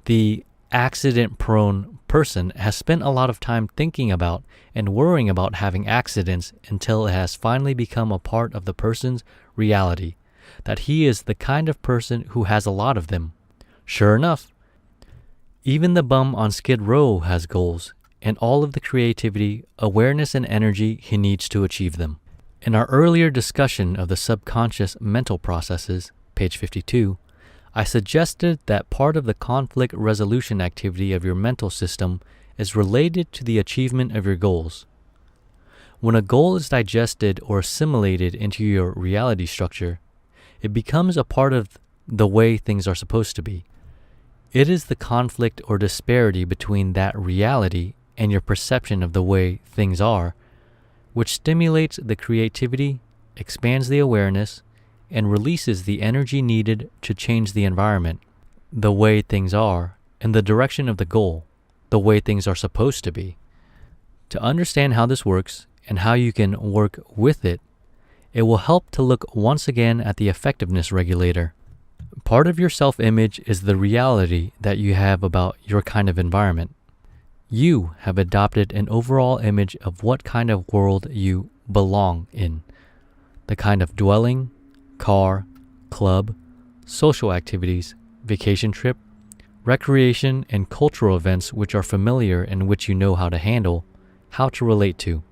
The accident-prone person has spent a lot of time thinking about and worrying about having accidents until it has finally become a part of the person's reality, that he is the kind of person who has a lot of them. Sure enough, even the bum on Skid Row has goals, and all of the creativity, awareness, and energy he needs to achieve them. In our earlier discussion of the subconscious mental processes, page 52, I suggested that part of the conflict resolution activity of your mental system is related to the achievement of your goals. When a goal is digested or assimilated into your reality structure, it becomes a part of the way things are supposed to be. It is the conflict or disparity between that reality and your perception of the way things are, which stimulates the creativity, expands the awareness, and releases the energy needed to change the environment, the way things are, in the direction of the goal, the way things are supposed to be. To understand how this works and how you can work with it, it will help to look once again at the effectiveness regulator. Part of your self-image is the reality that you have about your kind of environment. You have adopted an overall image of what kind of world you belong in, the kind of dwelling, car, club, social activities, vacation trip, recreation, and cultural events which are familiar and which you know how to handle, how to relate to.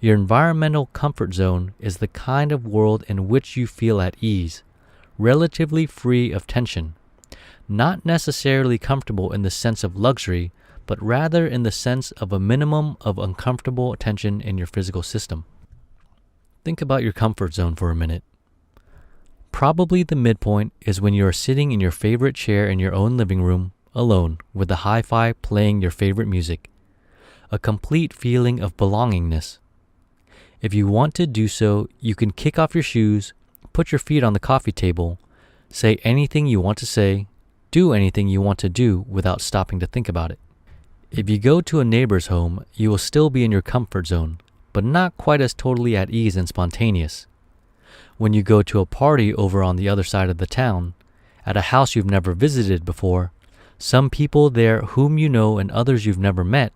Your environmental comfort zone is the kind of world in which you feel at ease, relatively free of tension, not necessarily comfortable in the sense of luxury, but rather in the sense of a minimum of uncomfortable tension in your physical system. Think about your comfort zone for a minute. Probably the midpoint is when you are sitting in your favorite chair in your own living room, alone, with the hi-fi playing your favorite music. A complete feeling of belongingness. If you want to do so, you can kick off your shoes, put your feet on the coffee table, say anything you want to say, do anything you want to do without stopping to think about it. If you go to a neighbor's home, you will still be in your comfort zone, but not quite as totally at ease and spontaneous. When you go to a party over on the other side of the town, at a house you've never visited before, some people there whom you know and others you've never met,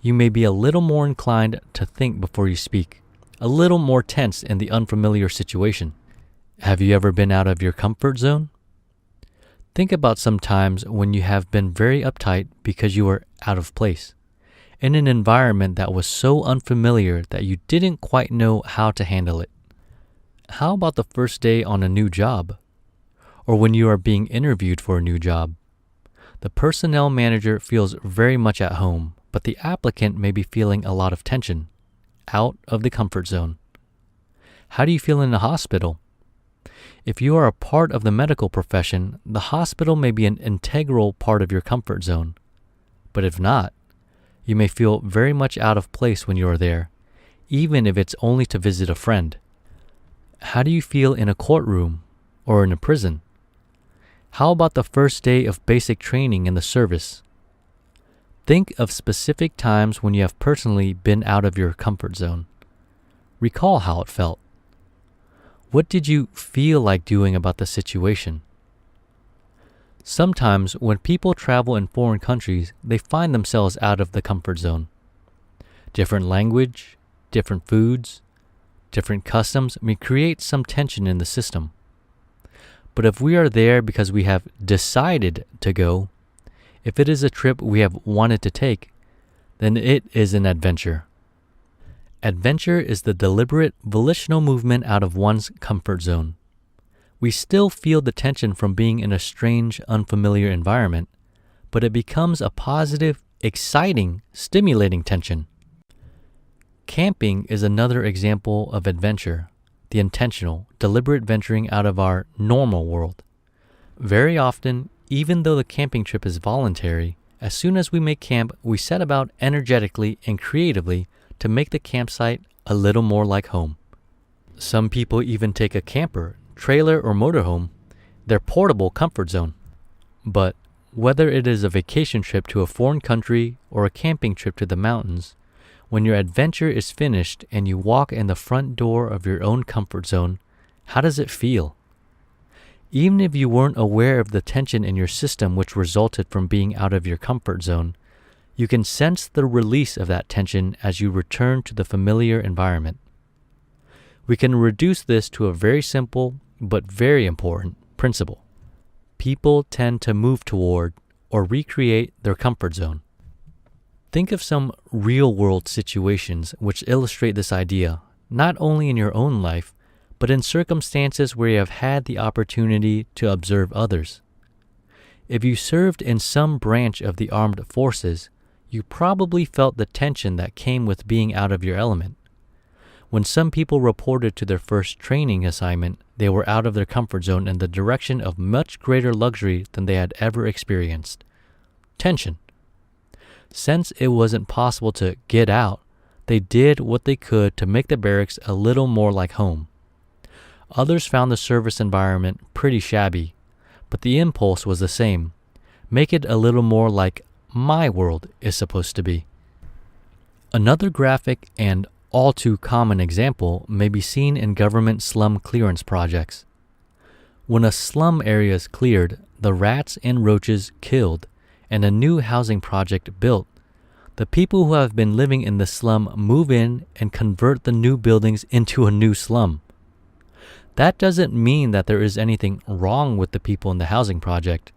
you may be a little more inclined to think before you speak, a little more tense in the unfamiliar situation. Have you ever been out of your comfort zone? Think about some times when you have been very uptight because you were out of place, in an environment that was so unfamiliar that you didn't quite know how to handle it. How about the first day on a new job? Or when you are being interviewed for a new job? The personnel manager feels very much at home, but the applicant may be feeling a lot of tension, out of the comfort zone. How do you feel in a hospital? If you are a part of the medical profession, the hospital may be an integral part of your comfort zone. But if not, you may feel very much out of place when you are there, even if it's only to visit a friend. How do you feel in a courtroom or in a prison? How about the first day of basic training in the service? Think of specific times when you have personally been out of your comfort zone. Recall how it felt. What did you feel like doing about the situation? Sometimes when people travel in foreign countries, they find themselves out of the comfort zone. Different language, different foods, different customs may create some tension in the system. But if we are there because we have decided to go, if it is a trip we have wanted to take, then it is an adventure. Adventure is the deliberate, volitional movement out of one's comfort zone. We still feel the tension from being in a strange, unfamiliar environment, but it becomes a positive, exciting, stimulating tension. Camping is another example of adventure, the intentional, deliberate venturing out of our normal world. Very often, even though the camping trip is voluntary, as soon as we make camp, we set about energetically and creatively to make the campsite a little more like home. Some people even take a camper, trailer, or motorhome, their portable comfort zone. But whether it is a vacation trip to a foreign country or a camping trip to the mountains, when your adventure is finished and you walk in the front door of your own comfort zone, how does it feel? Even if you weren't aware of the tension in your system which resulted from being out of your comfort zone, you can sense the release of that tension as you return to the familiar environment. We can reduce this to a very simple but very important principle. People tend to move toward or recreate their comfort zone. Think of some real-world situations which illustrate this idea, not only in your own life, but in circumstances where you have had the opportunity to observe others. If you served in some branch of the armed forces, you probably felt the tension that came with being out of your element. When some people reported to their first training assignment, they were out of their comfort zone in the direction of much greater luxury than they had ever experienced. Tension. Since it wasn't possible to get out, they did what they could to make the barracks a little more like home. Others found the service environment pretty shabby, but the impulse was the same. Make it a little more like my world is supposed to be. Another graphic and all too common example may be seen in government slum clearance projects. When a slum area is cleared, the rats and roaches killed, and a new housing project built, the people who have been living in the slum move in and convert the new buildings into a new slum. That doesn't mean that there is anything wrong with the people in the housing project.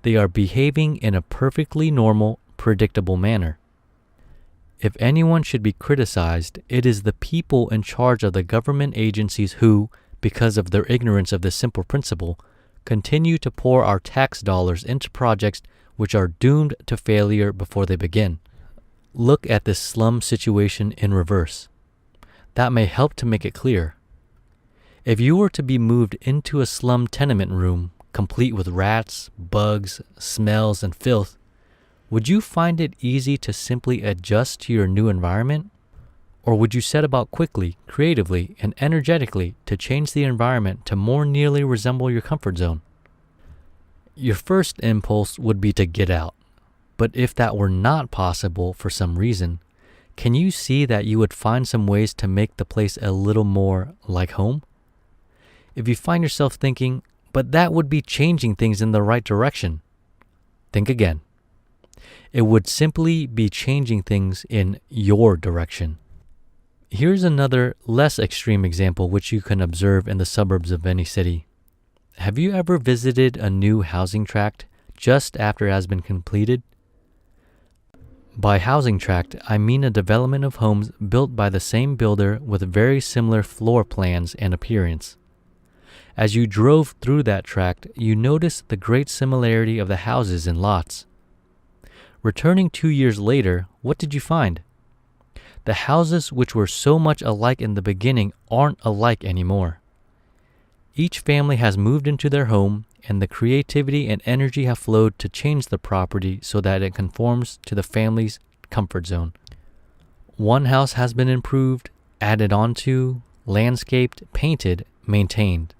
They are behaving in a perfectly normal, predictable manner. If anyone should be criticized, it is the people in charge of the government agencies who, because of their ignorance of this simple principle, continue to pour our tax dollars into projects which are doomed to failure before they begin. Look at this slum situation in reverse. That may help to make it clear. If you were to be moved into a slum tenement room, complete with rats, bugs, smells, and filth, would you find it easy to simply adjust to your new environment? Or would you set about quickly, creatively, and energetically to change the environment to more nearly resemble your comfort zone? Your first impulse would be to get out. But if that were not possible for some reason, can you see that you would find some ways to make the place a little more like home? If you find yourself thinking, but that would be changing things in the right direction, think again. It would simply be changing things in your direction. Here's another less extreme example which you can observe in the suburbs of any city. Have you ever visited a new housing tract just after it has been completed? By housing tract, I mean a development of homes built by the same builder with very similar floor plans and appearance. As you drove through that tract, you noticed the great similarity of the houses and lots. Returning 2 years later, what did you find? The houses which were so much alike in the beginning aren't alike anymore. Each family has moved into their home, and the creativity and energy have flowed to change the property so that it conforms to the family's comfort zone. One house has been improved, added onto, landscaped, painted, maintained.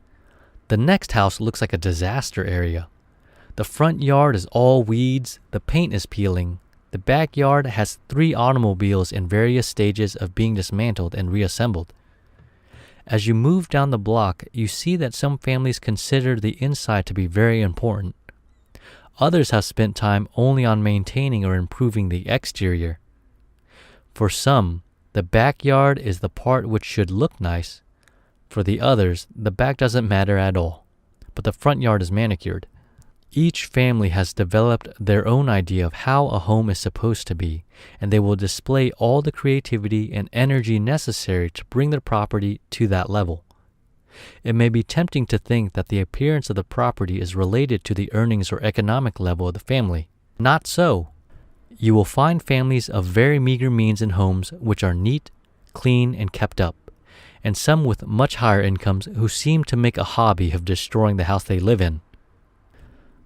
The next house looks like a disaster area. The front yard is all weeds, the paint is peeling. The backyard has 3 automobiles in various stages of being dismantled and reassembled. As you move down the block, you see that some families consider the inside to be very important. Others have spent time only on maintaining or improving the exterior. For some, the backyard is the part which should look nice. For the others, the back doesn't matter at all, but the front yard is manicured. Each family has developed their own idea of how a home is supposed to be, and they will display all the creativity and energy necessary to bring their property to that level. It may be tempting to think that the appearance of the property is related to the earnings or economic level of the family. Not so. You will find families of very meager means in homes which are neat, clean, and kept up, and some with much higher incomes who seem to make a hobby of destroying the house they live in.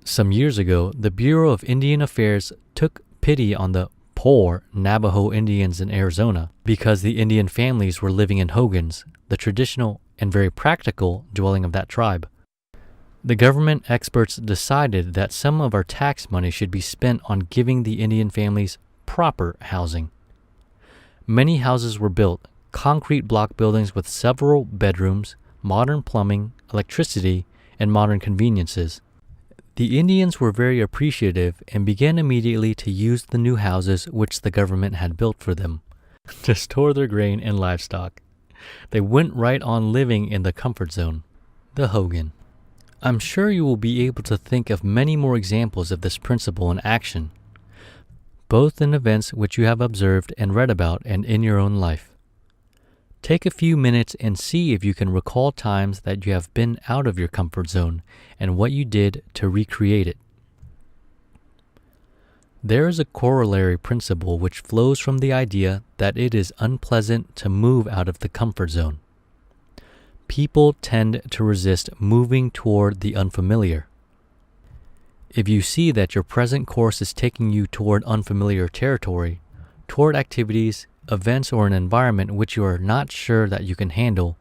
Some years ago, the Bureau of Indian Affairs took pity on the poor Navajo Indians in Arizona because the Indian families were living in hogans, the traditional and very practical dwelling of that tribe. The government experts decided that some of our tax money should be spent on giving the Indian families proper housing. Many houses were built, concrete block buildings with several bedrooms, modern plumbing, electricity, and modern conveniences. The Indians were very appreciative and began immediately to use the new houses which the government had built for them to store their grain and livestock. They went right on living in the comfort zone. The Hogan. I'm sure you will be able to think of many more examples of this principle in action, both in events which you have observed and read about and in your own life. Take a few minutes and see if you can recall times that you have been out of your comfort zone and what you did to recreate it. There is a corollary principle which flows from the idea that it is unpleasant to move out of the comfort zone. People tend to resist moving toward the unfamiliar. If you see that your present course is taking you toward unfamiliar territory, toward activities, events, or an environment which you are not sure that you can handle,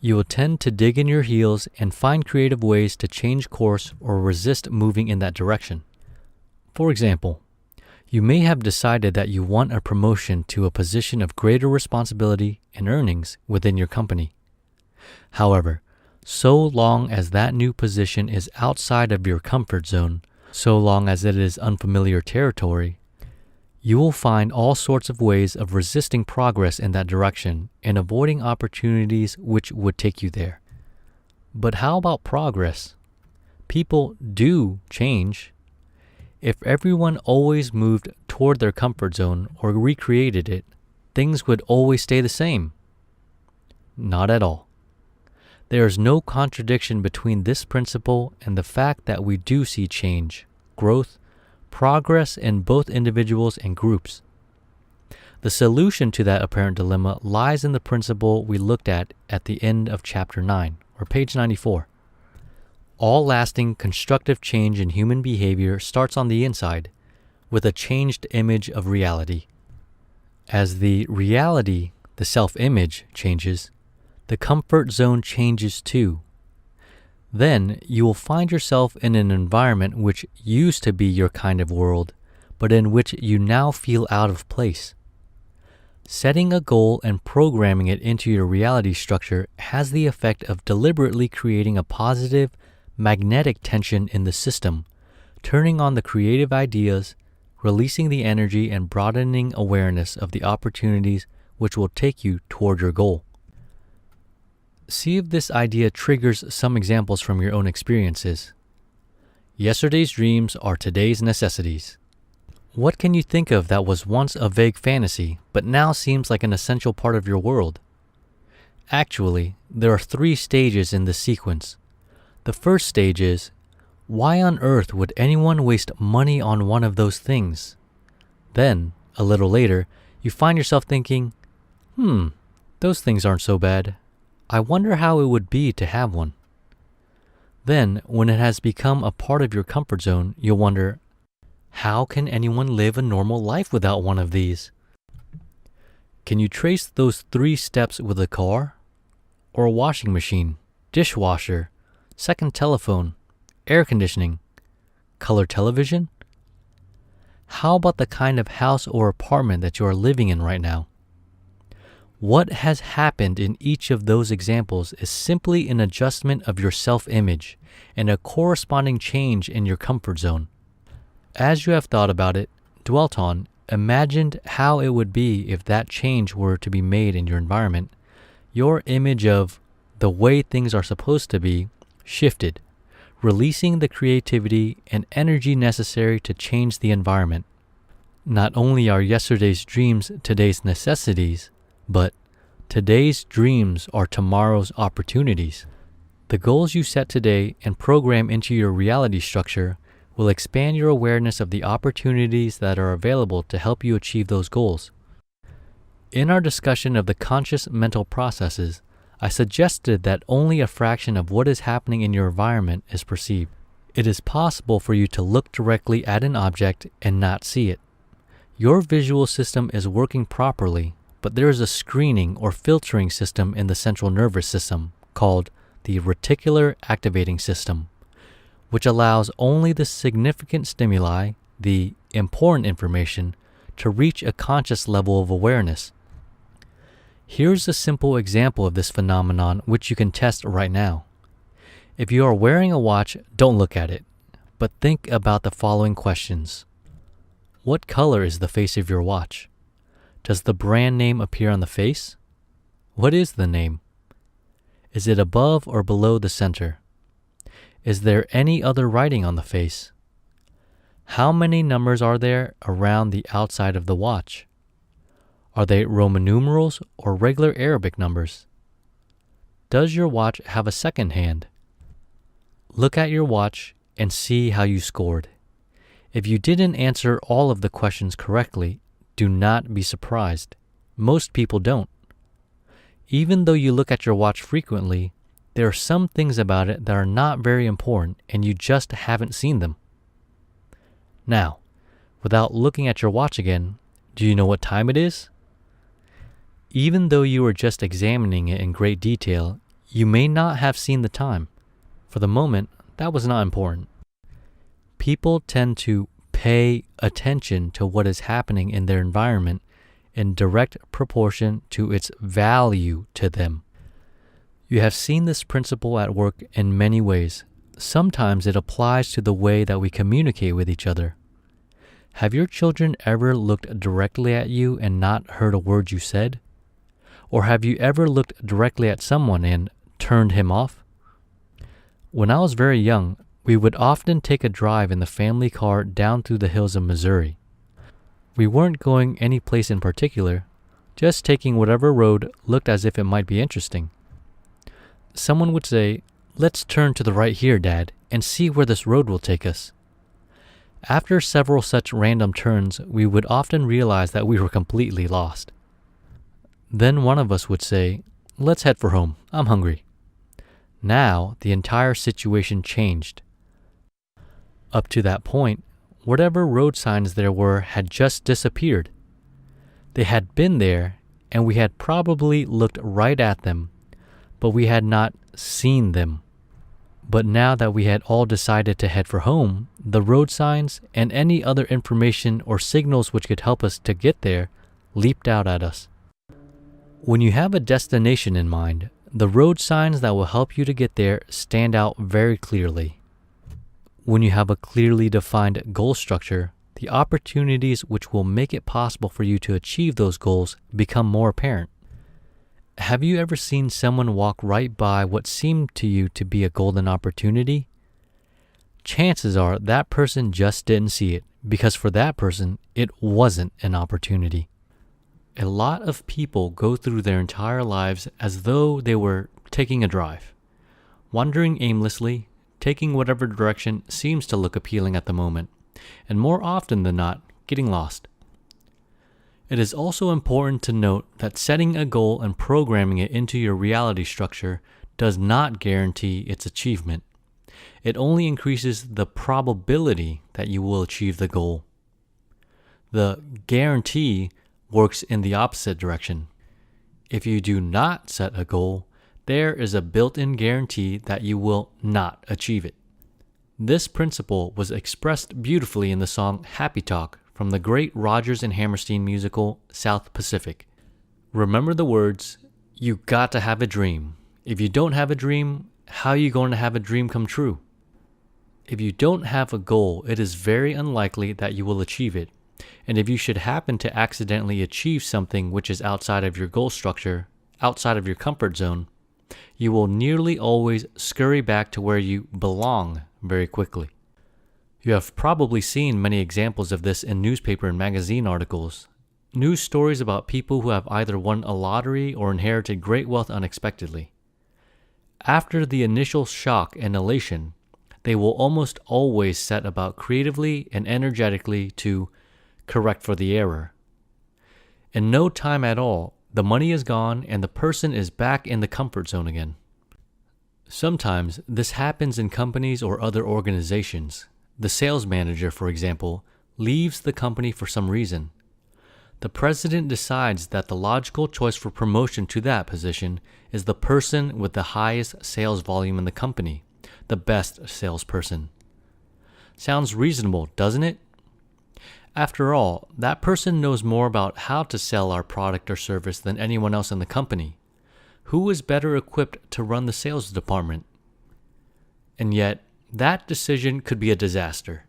you will tend to dig in your heels and find creative ways to change course or resist moving in that direction. For example, you may have decided that you want a promotion to a position of greater responsibility and earnings within your company. However, so long as that new position is outside of your comfort zone, so long as it is unfamiliar territory, you will find all sorts of ways of resisting progress in that direction and avoiding opportunities which would take you there. But how about progress? People do change. If everyone always moved toward their comfort zone or recreated it, things would always stay the same. Not at all. There is no contradiction between this principle and the fact that we do see change, growth, progress in both individuals and groups. The solution to that apparent dilemma lies in the principle we looked at the end of chapter 9, or page 94. All lasting constructive change in human behavior starts on the inside, with a changed image of reality. As the reality, the self-image, changes, the comfort zone changes too. Then you will find yourself in an environment which used to be your kind of world, but in which you now feel out of place. Setting a goal and programming it into your reality structure has the effect of deliberately creating a positive, magnetic tension in the system, turning on the creative ideas, releasing the energy, and broadening awareness of the opportunities which will take you toward your goal. See if this idea triggers some examples from your own experiences. Yesterday's dreams are today's necessities. What can you think of that was once a vague fantasy, but now seems like an essential part of your world? Actually, there are 3 stages in this sequence. The first stage is, why on earth would anyone waste money on one of those things? Then, a little later, you find yourself thinking, those things aren't so bad. I wonder how it would be to have one. Then, when it has become a part of your comfort zone, you'll wonder, how can anyone live a normal life without one of these? Can you trace those 3 steps with a car? Or a washing machine, dishwasher, second telephone, air conditioning, color television? How about the kind of house or apartment that you are living in right now? What has happened in each of those examples is simply an adjustment of your self-image and a corresponding change in your comfort zone. As you have thought about it, dwelt on, imagined how it would be if that change were to be made in your environment, your image of the way things are supposed to be shifted, releasing the creativity and energy necessary to change the environment. Not only are yesterday's dreams today's necessities, but today's dreams are tomorrow's opportunities. The goals you set today and program into your reality structure will expand your awareness of the opportunities that are available to help you achieve those goals. In our discussion of the conscious mental processes, I suggested that only a fraction of what is happening in your environment is perceived. It is possible for you to look directly at an object and not see it. Your visual system is working properly, but there is a screening or filtering system in the central nervous system called the reticular activating system, which allows only the significant stimuli, the important information, to reach a conscious level of awareness. Here's a simple example of this phenomenon which you can test right now. If you are wearing a watch, don't look at it, but think about the following questions. What color is the face of your watch? Does the brand name appear on the face? What is the name? Is it above or below the center? Is there any other writing on the face? How many numbers are there around the outside of the watch? Are they Roman numerals or regular Arabic numbers? Does your watch have a second hand? Look at your watch and see how you scored. If you didn't answer all of the questions correctly, do not be surprised. Most people don't. Even though you look at your watch frequently, there are some things about it that are not very important and you just haven't seen them. Now, without looking at your watch again, do you know what time it is? Even though you were just examining it in great detail, you may not have seen the time. For the moment, that was not important. People tend to pay attention to what is happening in their environment in direct proportion to its value to them. You have seen this principle at work in many ways. Sometimes it applies to the way that we communicate with each other. Have your children ever looked directly at you and not heard a word you said? Or have you ever looked directly at someone and turned him off? When I was very young, we would often take a drive in the family car down through the hills of Missouri. We weren't going any place in particular, just taking whatever road looked as if it might be interesting. Someone would say, "Let's turn to the right here, Dad, and see where this road will take us." After several such random turns, we would often realize that we were completely lost. Then one of us would say, "Let's head for home. I'm hungry." Now, the entire situation changed. Up to that point, whatever road signs there were had just disappeared. They had been there, and we had probably looked right at them, but we had not seen them. But now that we had all decided to head for home, the road signs and any other information or signals which could help us to get there leaped out at us. When you have a destination in mind, the road signs that will help you to get there stand out very clearly. When you have a clearly defined goal structure, the opportunities which will make it possible for you to achieve those goals become more apparent. Have you ever seen someone walk right by what seemed to you to be a golden opportunity? Chances are that person just didn't see it, because for that person, it wasn't an opportunity. A lot of people go through their entire lives as though they were taking a drive, wandering aimlessly, taking whatever direction seems to look appealing at the moment, and more often than not, getting lost. It is also important to note that setting a goal and programming it into your reality structure does not guarantee its achievement. It only increases the probability that you will achieve the goal. The guarantee works in the opposite direction. If you do not set a goal, there is a built-in guarantee that you will not achieve it. This principle was expressed beautifully in the song Happy Talk from the great Rodgers and Hammerstein musical South Pacific. Remember the words, "You got to have a dream. If you don't have a dream, how are you going to have a dream come true?" If you don't have a goal, it is very unlikely that you will achieve it. And if you should happen to accidentally achieve something which is outside of your goal structure, outside of your comfort zone, you will nearly always scurry back to where you belong very quickly. You have probably seen many examples of this in newspaper and magazine articles. News stories about people who have either won a lottery or inherited great wealth unexpectedly. After the initial shock and elation, they will almost always set about creatively and energetically to correct for the error. In no time at all, the money is gone and the person is back in the comfort zone again. Sometimes this happens in companies or other organizations. The sales manager, for example, leaves the company for some reason. The president decides that the logical choice for promotion to that position is the person with the highest sales volume in the company, the best salesperson. Sounds reasonable, doesn't it? After all, that person knows more about how to sell our product or service than anyone else in the company. Who is better equipped to run the sales department? And yet, that decision could be a disaster.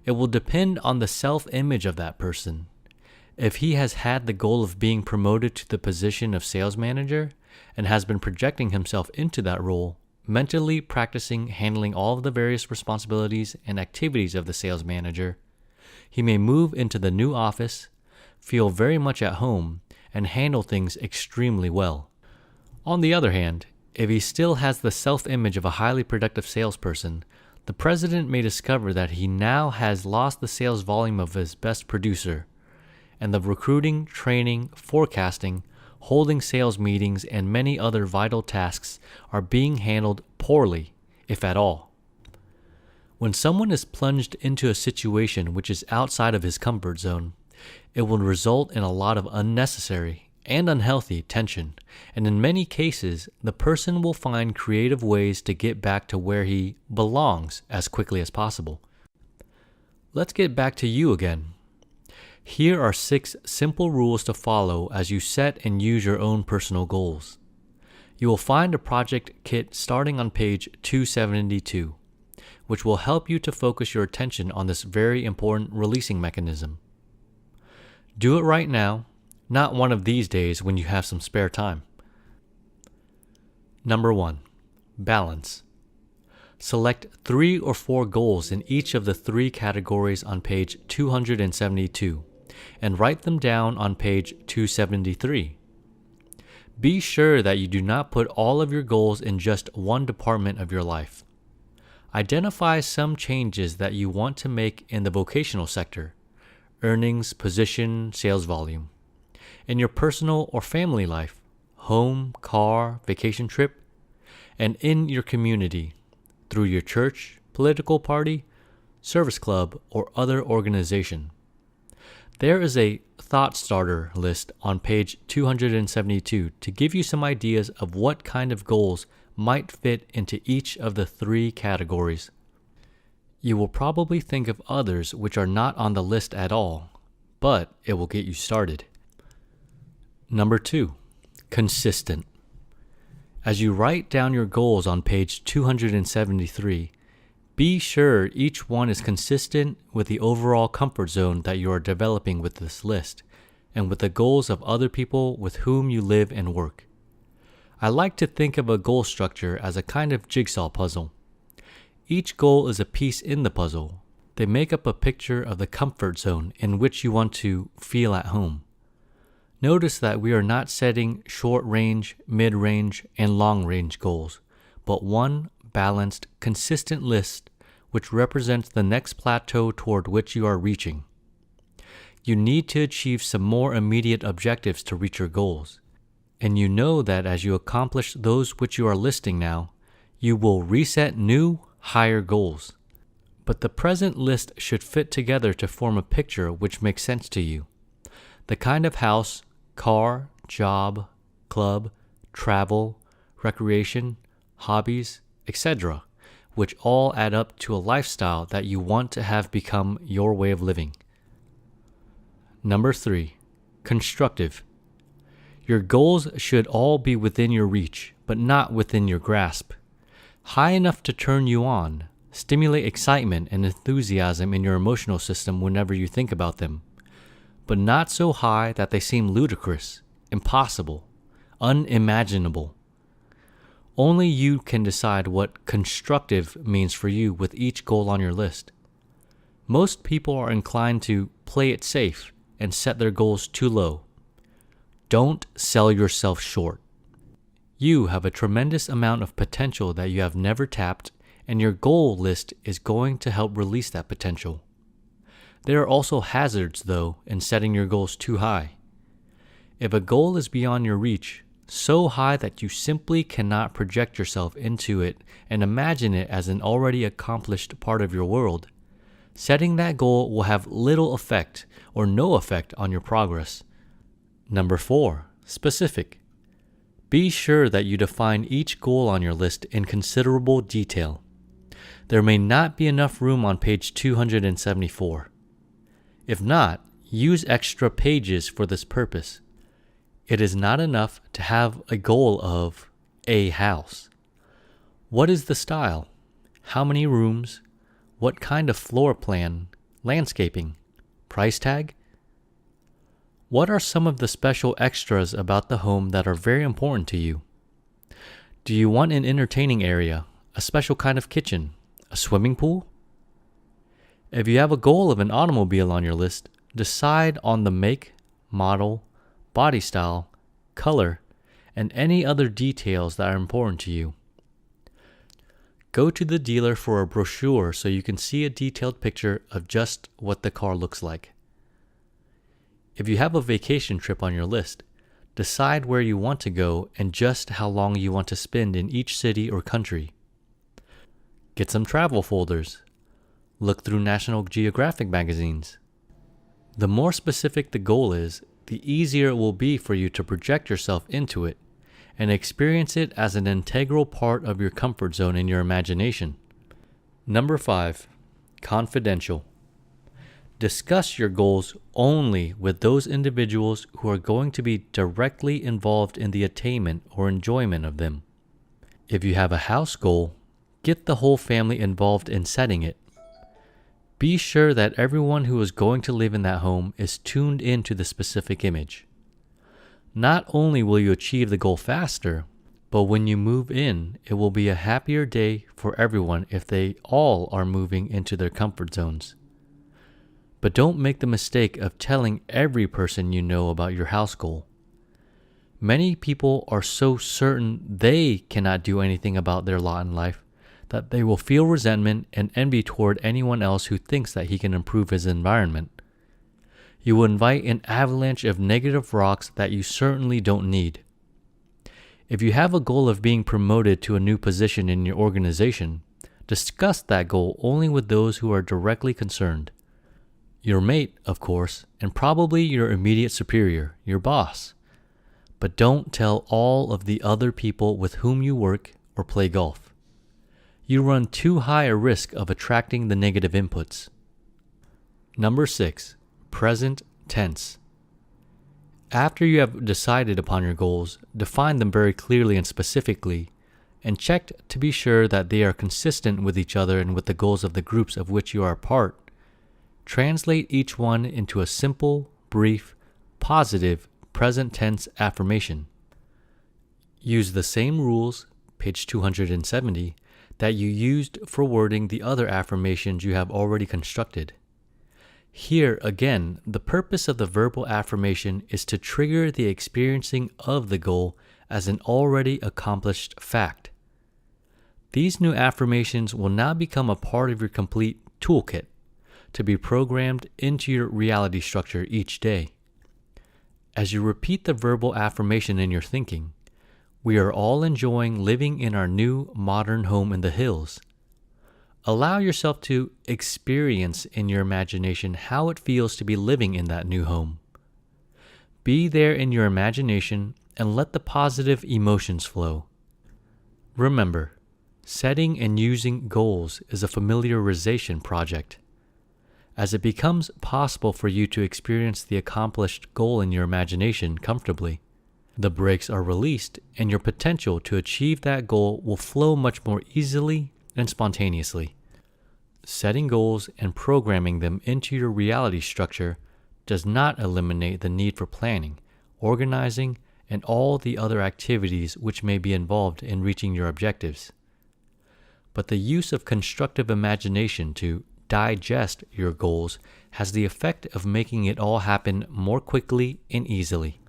It will depend on the self-image of that person. If he has had the goal of being promoted to the position of sales manager and has been projecting himself into that role, mentally practicing handling all of the various responsibilities and activities of the sales manager, he may move into the new office, feel very much at home, and handle things extremely well. On the other hand, if he still has the self-image of a highly productive salesperson, the president may discover that he now has lost the sales volume of his best producer, and the recruiting, training, forecasting, holding sales meetings, and many other vital tasks are being handled poorly, if at all. When someone is plunged into a situation which is outside of his comfort zone, it will result in a lot of unnecessary and unhealthy tension, and in many cases, the person will find creative ways to get back to where he belongs as quickly as possible. Let's get back to you again. Here are 6 simple rules to follow as you set and use your own personal goals. You will find a project kit starting on page 272, which will help you to focus your attention on this very important releasing mechanism. Do it right now, not one of these days when you have some spare time. Number 1. Balance. Select 3 or 4 goals in each of the 3 categories on page 272 and write them down on page 273. Be sure that you do not put all of your goals in just one department of your life. Identify some changes that you want to make in the vocational sector, earnings, position, sales volume. In your personal or family life, home, car, vacation trip, and in your community, through your church, political party, service club, or other organization. There is a thought starter list on page 272 to give you some ideas of what kind of goals might fit into each of the 3 categories. You will probably think of others which are not on the list at all, but it will get you started. Number 2, consistent. As you write down your goals on page 273, be sure each one is consistent with the overall comfort zone that you are developing with this list and with the goals of other people with whom you live and work. I like to think of a goal structure as a kind of jigsaw puzzle. Each goal is a piece in the puzzle. They make up a picture of the comfort zone in which you want to feel at home. Notice that we are not setting short-range, mid-range, and long-range goals, but one balanced, consistent list which represents the next plateau toward which you are reaching. You need to achieve some more immediate objectives to reach your goals, and you know that as you accomplish those which you are listing now, you will reset new, higher goals. But the present list should fit together to form a picture which makes sense to you. The kind of house, car, job, club, travel, recreation, hobbies, etc., which all add up to a lifestyle that you want to have become your way of living. Number 3, constructive. Your goals should all be within your reach, but not within your grasp. High enough to turn you on, stimulate excitement and enthusiasm in your emotional system whenever you think about them, but not so high that they seem ludicrous, impossible, unimaginable. Only you can decide what constructive means for you with each goal on your list. Most people are inclined to play it safe and set their goals too low. Don't sell yourself short. You have a tremendous amount of potential that you have never tapped, and your goal list is going to help release that potential. There are also hazards, though, in setting your goals too high. If a goal is beyond your reach, so high that you simply cannot project yourself into it and imagine it as an already accomplished part of your world, setting that goal will have little effect or no effect on your progress. Number 4, specific. Be sure that you define each goal on your list in considerable detail. There may not be enough room on page 274. If not, use extra pages for this purpose. It is not enough to have a goal of a house. What is the style? How many rooms? What kind of floor plan? Landscaping? Price tag? What are some of the special extras about the home that are very important to you? Do you want an entertaining area, a special kind of kitchen, a swimming pool? If you have a goal of an automobile on your list, decide on the make, model, body style, color, and any other details that are important to you. Go to the dealer for a brochure so you can see a detailed picture of just what the car looks like. If you have a vacation trip on your list, decide where you want to go and just how long you want to spend in each city or country. Get some travel folders. Look through National Geographic magazines. The more specific the goal is, the easier it will be for you to project yourself into it and experience it as an integral part of your comfort zone in your imagination. Number 5, confidential. Discuss your goals only with those individuals who are going to be directly involved in the attainment or enjoyment of them. If you have a house goal, get the whole family involved in setting it. Be sure that everyone who is going to live in that home is tuned into the specific image. Not only will you achieve the goal faster, but when you move in, it will be a happier day for everyone if they all are moving into their comfort zones. But don't make the mistake of telling every person you know about your house goal. Many people are so certain they cannot do anything about their lot in life that they will feel resentment and envy toward anyone else who thinks that he can improve his environment. You will invite an avalanche of negative rocks that you certainly don't need. If you have a goal of being promoted to a new position in your organization, discuss that goal only with those who are directly concerned. Your mate, of course, and probably your immediate superior, your boss. But don't tell all of the other people with whom you work or play golf. You run too high a risk of attracting the negative inputs. Number 6, present tense. After you have decided upon your goals, define them very clearly and specifically, and check to be sure that they are consistent with each other and with the goals of the groups of which you are a part. Translate each one into a simple, brief, positive, present tense affirmation. Use the same rules, page 270, that you used for wording the other affirmations you have already constructed. Here, again, the purpose of the verbal affirmation is to trigger the experiencing of the goal as an already accomplished fact. These new affirmations will now become a part of your complete toolkit to be programmed into your reality structure each day. As you repeat the verbal affirmation in your thinking, we are all enjoying living in our new modern home in the hills. Allow yourself to experience in your imagination how it feels to be living in that new home. Be there in your imagination and let the positive emotions flow. Remember, setting and using goals is a familiarization project. As it becomes possible for you to experience the accomplished goal in your imagination comfortably, the brakes are released and your potential to achieve that goal will flow much more easily and spontaneously. Setting goals and programming them into your reality structure does not eliminate the need for planning, organizing, and all the other activities which may be involved in reaching your objectives. But the use of constructive imagination to digest your goals has the effect of making it all happen more quickly and easily.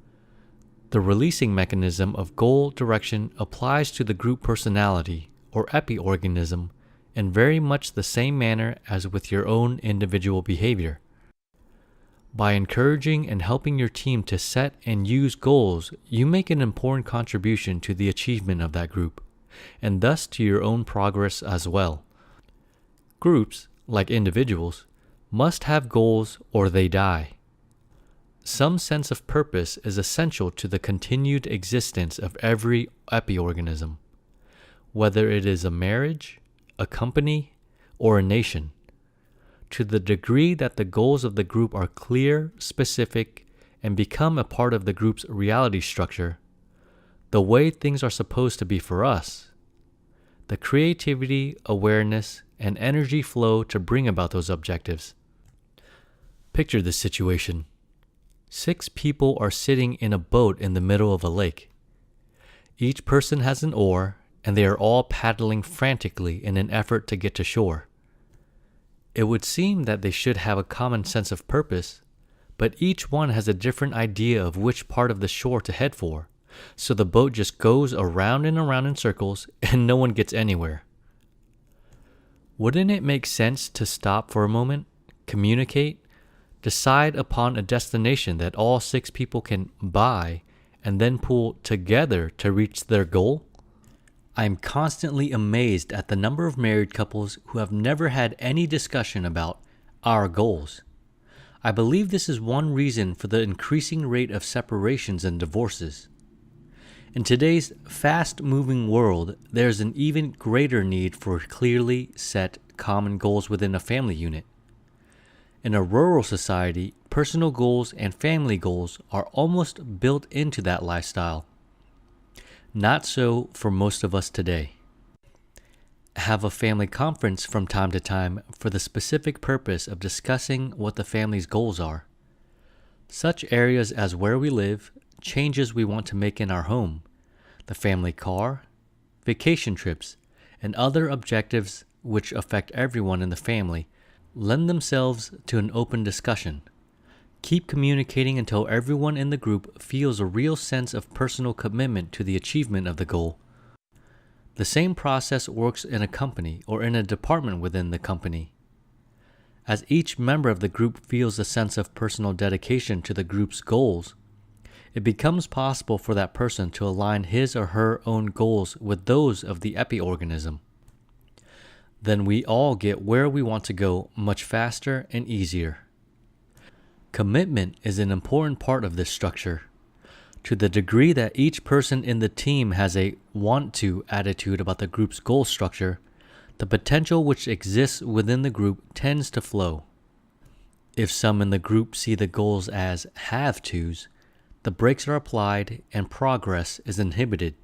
The releasing mechanism of goal direction applies to the group personality or epi-organism in very much the same manner as with your own individual behavior. By encouraging and helping your team to set and use goals, you make an important contribution to the achievement of that group, and thus to your own progress as well. Groups, like individuals, must have goals or they die. Some sense of purpose is essential to the continued existence of every epi-organism, whether it is a marriage, a company, or a nation. To the degree that the goals of the group are clear, specific, and become a part of the group's reality structure, the way things are supposed to be for us, the creativity, awareness, and energy flow to bring about those objectives. Picture this situation. 6 people are sitting in a boat in the middle of a lake. Each person has an oar, and they are all paddling frantically in an effort to get to shore. It would seem that they should have a common sense of purpose, but each one has a different idea of which part of the shore to head for, so the boat just goes around and around in circles and no one gets anywhere. Wouldn't it make sense to stop for a moment, communicate, decide upon a destination that all 6 people can buy, and then pull together to reach their goal? I am constantly amazed at the number of married couples who have never had any discussion about our goals. I believe this is one reason for the increasing rate of separations and divorces. In today's fast-moving world, there's an even greater need for clearly set common goals within a family unit. In a rural society, personal goals and family goals are almost built into that lifestyle. Not so for most of us today. Have a family conference from time to time for the specific purpose of discussing what the family's goals are. Such areas as where we live, changes we want to make in our home, the family car, vacation trips, and other objectives which affect everyone in the family lend themselves to an open discussion. Keep communicating until everyone in the group feels a real sense of personal commitment to the achievement of the goal. The same process works in a company or in a department within the company. As each member of the group feels a sense of personal dedication to the group's goals, it becomes possible for that person to align his or her own goals with those of the epi-organism. Then we all get where we want to go much faster and easier. Commitment is an important part of this structure. To the degree that each person in the team has a want-to attitude about the group's goal structure, the potential which exists within the group tends to flow. If some in the group see the goals as have-tos, the brakes are applied and progress is inhibited.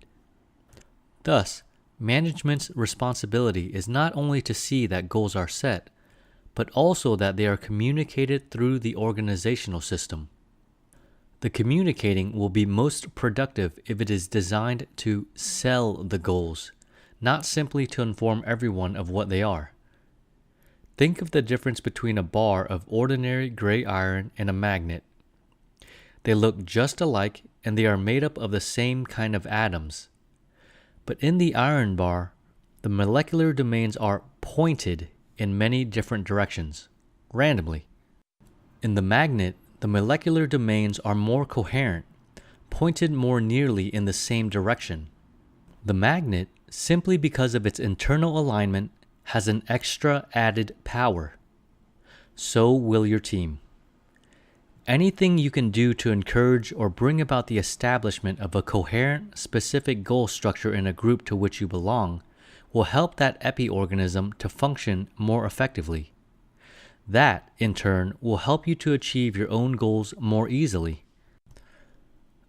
Thus, management's responsibility is not only to see that goals are set, but also that they are communicated through the organizational system. The communicating will be most productive if it is designed to sell the goals, not simply to inform everyone of what they are. Think of the difference between a bar of ordinary gray iron and a magnet. They look just alike and they are made up of the same kind of atoms. But in the iron bar, the molecular domains are pointed in many different directions, randomly. In the magnet, the molecular domains are more coherent, pointed more nearly in the same direction. The magnet, simply because of its internal alignment, has an extra added power. So will your team. Anything you can do to encourage or bring about the establishment of a coherent, specific goal structure in a group to which you belong will help that epi-organism to function more effectively. That, in turn, will help you to achieve your own goals more easily.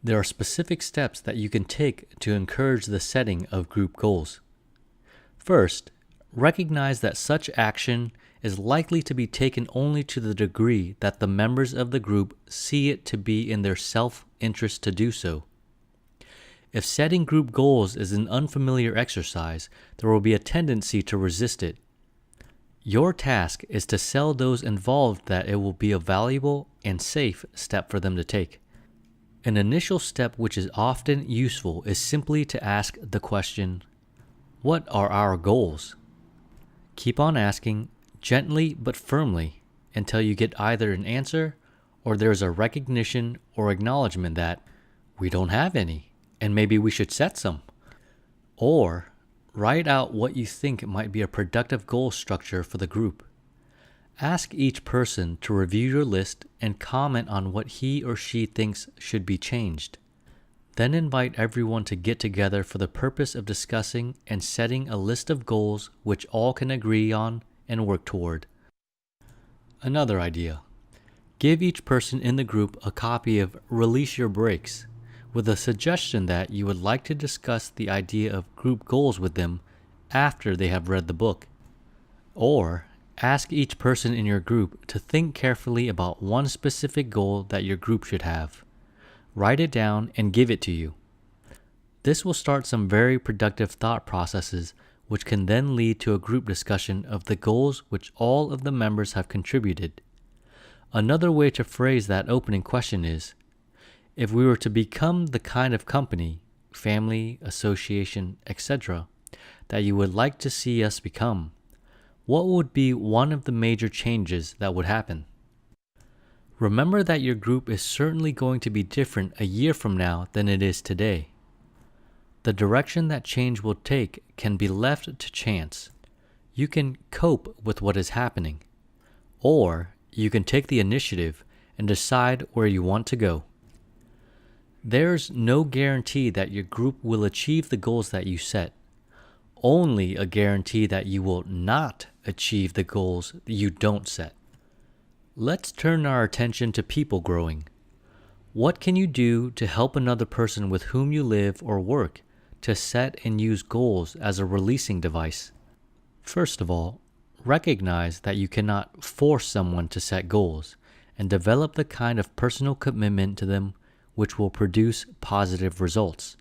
There are specific steps that you can take to encourage the setting of group goals. First, recognize that such action is likely to be taken only to the degree that the members of the group see it to be in their self-interest to do so. If setting group goals is an unfamiliar exercise, there will be a tendency to resist it. Your task is to sell those involved that it will be a valuable and safe step for them to take. An initial step which is often useful is simply to ask the question, what are our goals? Keep on asking, gently but firmly, until you get either an answer or there is a recognition or acknowledgement that we don't have any. And maybe we should set some. Or write out what you think might be a productive goal structure for the group. Ask each person to review your list and comment on what he or she thinks should be changed. Then invite everyone to get together for the purpose of discussing and setting a list of goals which all can agree on and work toward. Another idea. Give each person in the group a copy of Release Your Brakes, with a suggestion that you would like to discuss the idea of group goals with them after they have read the book. Or ask each person in your group to think carefully about one specific goal that your group should have. Write it down and give it to you. This will start some very productive thought processes, which can then lead to a group discussion of the goals which all of the members have contributed. Another way to phrase that opening question is, if we were to become the kind of company, family, association, etc., that you would like to see us become, what would be one of the major changes that would happen? Remember that your group is certainly going to be different a year from now than it is today. The direction that change will take can be left to chance. You can cope with what is happening, or you can take the initiative and decide where you want to go. There's no guarantee that your group will achieve the goals that you set, only a guarantee that you will not achieve the goals you don't set. Let's turn our attention to people growing. What can you do to help another person with whom you live or work to set and use goals as a releasing device? First of all, recognize that you cannot force someone to set goals, and develop the kind of personal commitment to them which will produce positive results.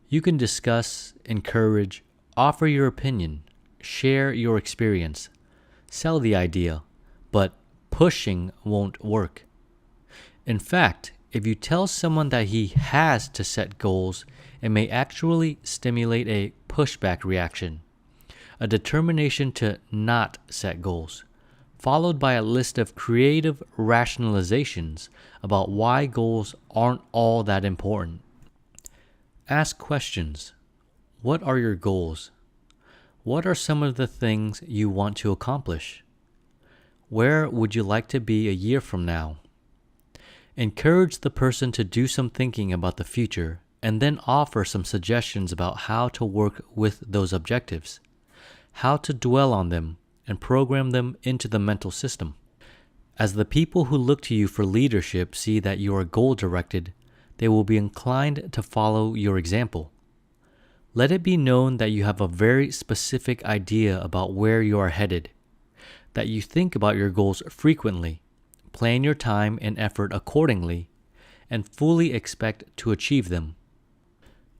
You can discuss, encourage, offer your opinion, share your experience, sell the idea, but pushing won't work. In fact, if you tell someone that he has to set goals, it may actually stimulate a pushback reaction, a determination to not set goals, followed by a list of creative rationalizations about why goals aren't all that important. Ask questions. What are your goals? What are some of the things you want to accomplish? Where would you like to be a year from now? Encourage the person to do some thinking about the future, and then offer some suggestions about how to work with those objectives, how to dwell on them, and program them into the mental system. As the people who look to you for leadership see that you are goal-directed, they will be inclined to follow your example. Let it be known that you have a very specific idea about where you are headed, that you think about your goals frequently, plan your time and effort accordingly, and fully expect to achieve them.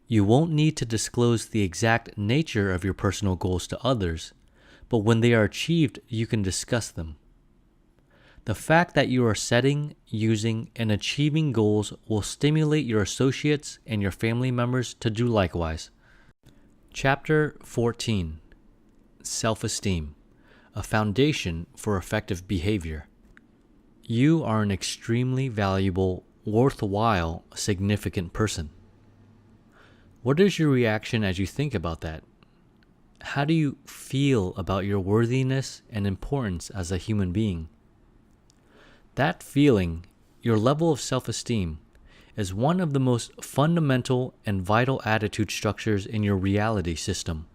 You won't need to disclose the exact nature of your personal goals to others, but when they are achieved, you can discuss them. The fact that you are setting, using, and achieving goals will stimulate your associates and your family members to do likewise. Chapter 14. Self-esteem, a foundation for effective behavior. You are an extremely valuable, worthwhile, significant person. What is your reaction as you think about that? How do you feel about your worthiness and importance as a human being? That feeling, your level of self-esteem, is one of the most fundamental and vital attitude structures in your reality system.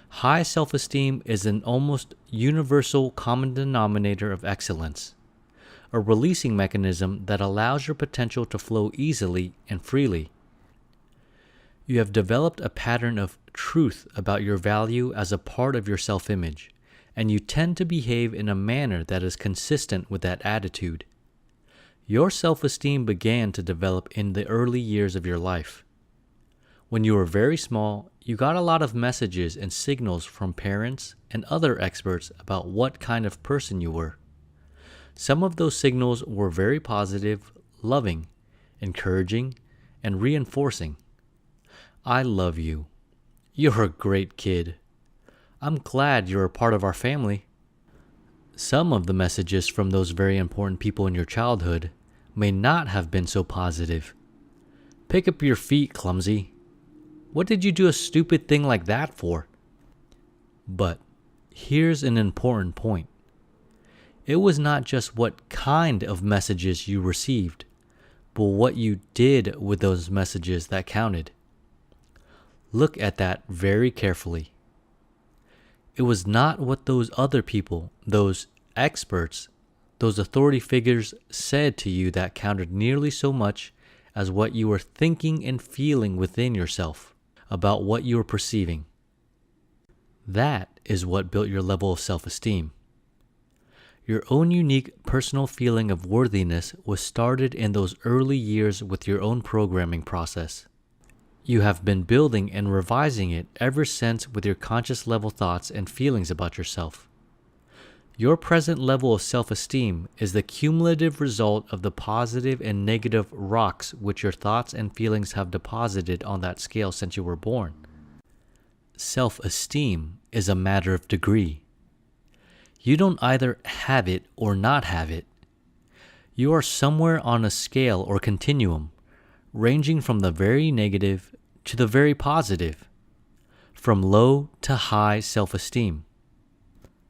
High self-esteem is an almost universal common denominator of excellence, a releasing mechanism that allows your potential to flow easily and freely. You have developed a pattern of truth about your value as a part of your self-image, and you tend to behave in a manner that is consistent with that attitude. Your self-esteem began to develop in the early years of your life. When you were very small, you got a lot of messages and signals from parents and other experts about what kind of person you were. Some of those signals were very positive, loving, encouraging, and reinforcing. I love you. You're a great kid. I'm glad you're a part of our family. Some of the messages from those very important people in your childhood may not have been so positive. Pick up your feet, clumsy. What did you do a stupid thing like that for? But here's an important point. It was not just what kind of messages you received, but what you did with those messages that counted. Look at that very carefully. It was not what those other people, those experts, those authority figures said to you that counted nearly so much as what you were thinking and feeling within yourself about what you were perceiving. That is what built your level of self-esteem. Your own unique personal feeling of worthiness was started in those early years with your own programming process. You have been building and revising it ever since with your conscious level thoughts and feelings about yourself. Your present level of self-esteem is the cumulative result of the positive and negative rocks which your thoughts and feelings have deposited on that scale since you were born. Self-esteem is a matter of degree. You don't either have it or not have it. You are somewhere on a scale or continuum, ranging from the very negative to the very positive, from low to high self-esteem.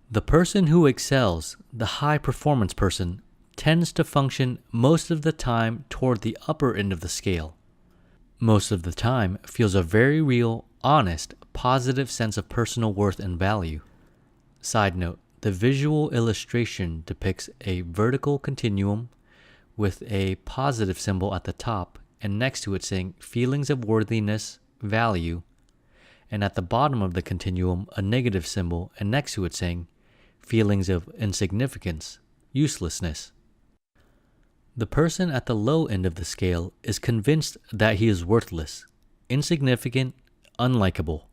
The person who excels, the high-performance person, tends to function most of the time toward the upper end of the scale. Most of the time feels a very real, honest, positive sense of personal worth and value. Side note, the visual illustration depicts a vertical continuum with a positive symbol at the top and next to it saying feelings of worthiness, value, and at the bottom of the continuum a negative symbol and next to it saying feelings of insignificance, uselessness. The person at the low end of the scale is convinced that he is worthless, insignificant, unlikable.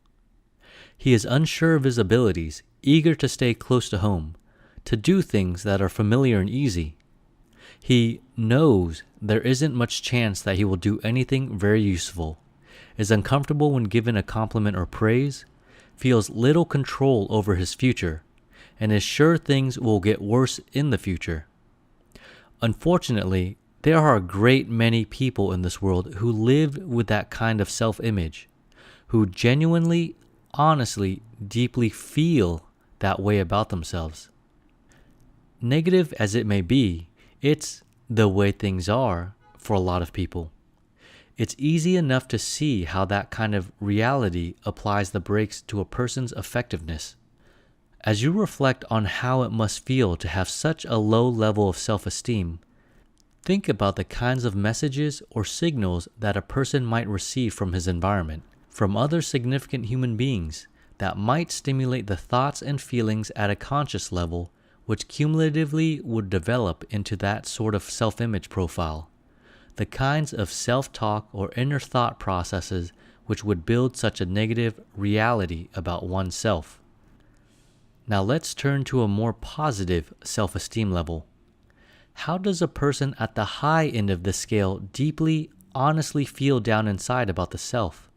He is unsure of his abilities, eager to stay close to home, to do things that are familiar and easy. He knows there isn't much chance that he will do anything very useful, is uncomfortable when given a compliment or praise, feels little control over his future, and is sure things will get worse in the future. Unfortunately, there are a great many people in this world who live with that kind of self-image, who genuinely, honestly, deeply feel that way about themselves. Negative as it may be, it's the way things are for a lot of people. It's easy enough to see how that kind of reality applies the brakes to a person's effectiveness. As you reflect on how it must feel to have such a low level of self-esteem, think about the kinds of messages or signals that a person might receive from his environment, from other significant human beings, that might stimulate the thoughts and feelings at a conscious level, which cumulatively would develop into that sort of self-image profile. The kinds of self-talk or inner thought processes which would build such a negative reality about oneself. Now let's turn to a more positive self-esteem level. How does a person at the high end of the scale deeply, honestly feel down inside about the self?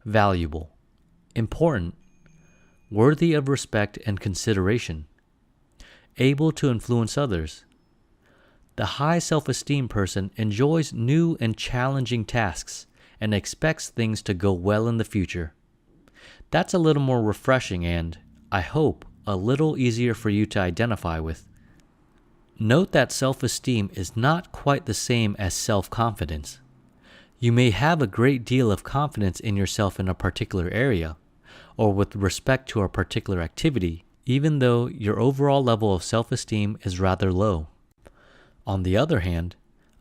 Valuable, important, worthy of respect and consideration, able to influence others. The high self-esteem person enjoys new and challenging tasks and expects things to go well in the future. That's a little more refreshing and, I hope, a little easier for you to identify with. Note that self-esteem is not quite the same as self-confidence. You may have a great deal of confidence in yourself in a particular area, or with respect to a particular activity, even though your overall level of self-esteem is rather low. On the other hand,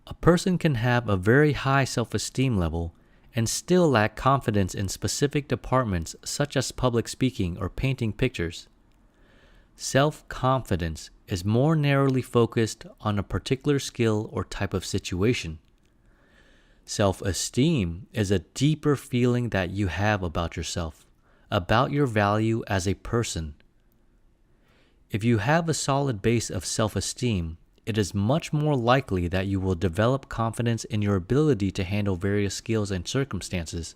a person can have a very high self-esteem level and still lack confidence in specific departments such as public speaking or painting pictures. Self-confidence is more narrowly focused on a particular skill or type of situation. Self-esteem is a deeper feeling that you have about yourself, about your value as a person. If you have a solid base of self-esteem, it is much more likely that you will develop confidence in your ability to handle various skills and circumstances.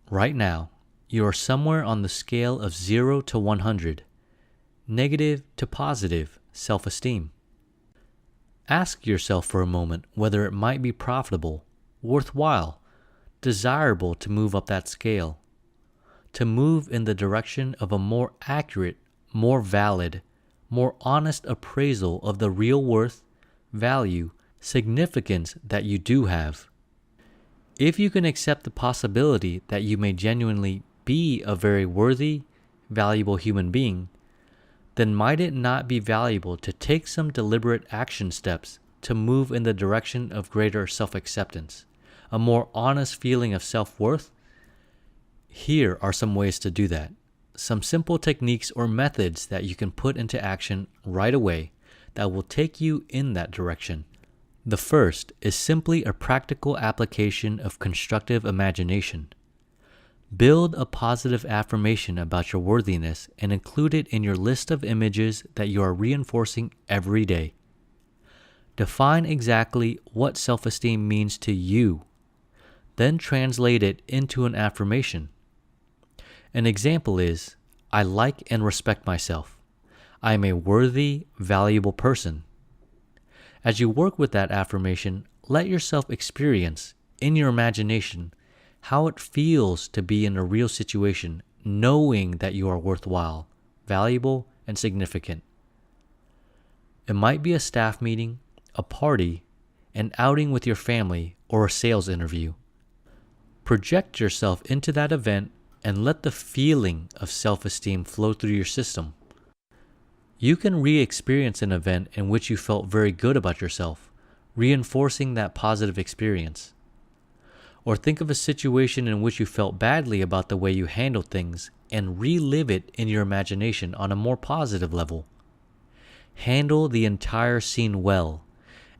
Right now, you are somewhere on the scale of 0 to 100, negative to positive self-esteem. Ask yourself for a moment whether it might be profitable, worthwhile, desirable to move up that scale, to move in the direction of a more accurate, more valid, more honest appraisal of the real worth, value, significance that you do have. If you can accept the possibility that you may genuinely be a very worthy, valuable human being, then might it not be valuable to take some deliberate action steps to move in the direction of greater self-acceptance, a more honest feeling of self-worth? Here are some ways to do that. some simple techniques or methods that you can put into action right away that will take you in that direction. The first is simply a practical application of constructive imagination. Build a positive affirmation about your worthiness and include it in your list of images that you are reinforcing every day. Define exactly what self-esteem means to you, then translate it into an affirmation. An example is, I like and respect myself. I am a worthy, valuable person. As you work with that affirmation, let yourself experience, in your imagination, how it feels to be in a real situation, knowing that you are worthwhile, valuable, and significant. It might be a staff meeting, a party, an outing with your family, or a sales interview. Project yourself into that event and let the feeling of self-esteem flow through your system. You can re-experience an event in which you felt very good about yourself, reinforcing that positive experience. Or think of a situation in which you felt badly about the way you handled things and relive it in your imagination on a more positive level. Handle the entire scene well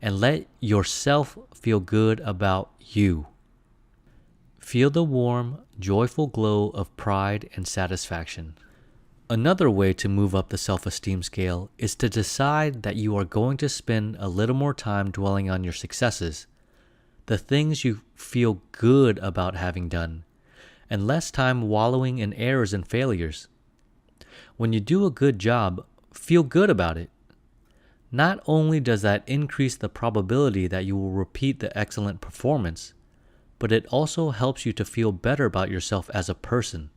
and let yourself feel good about you. Feel the warm, joyful glow of pride and satisfaction. Another way to move up the self-esteem scale is to decide that you are going to spend a little more time dwelling on your successes, the things you feel good about having done, and less time wallowing in errors and failures. When you do a good job, feel good about it. Not only does that increase the probability that you will repeat the excellent performance, but it also helps you to feel better about yourself as a person.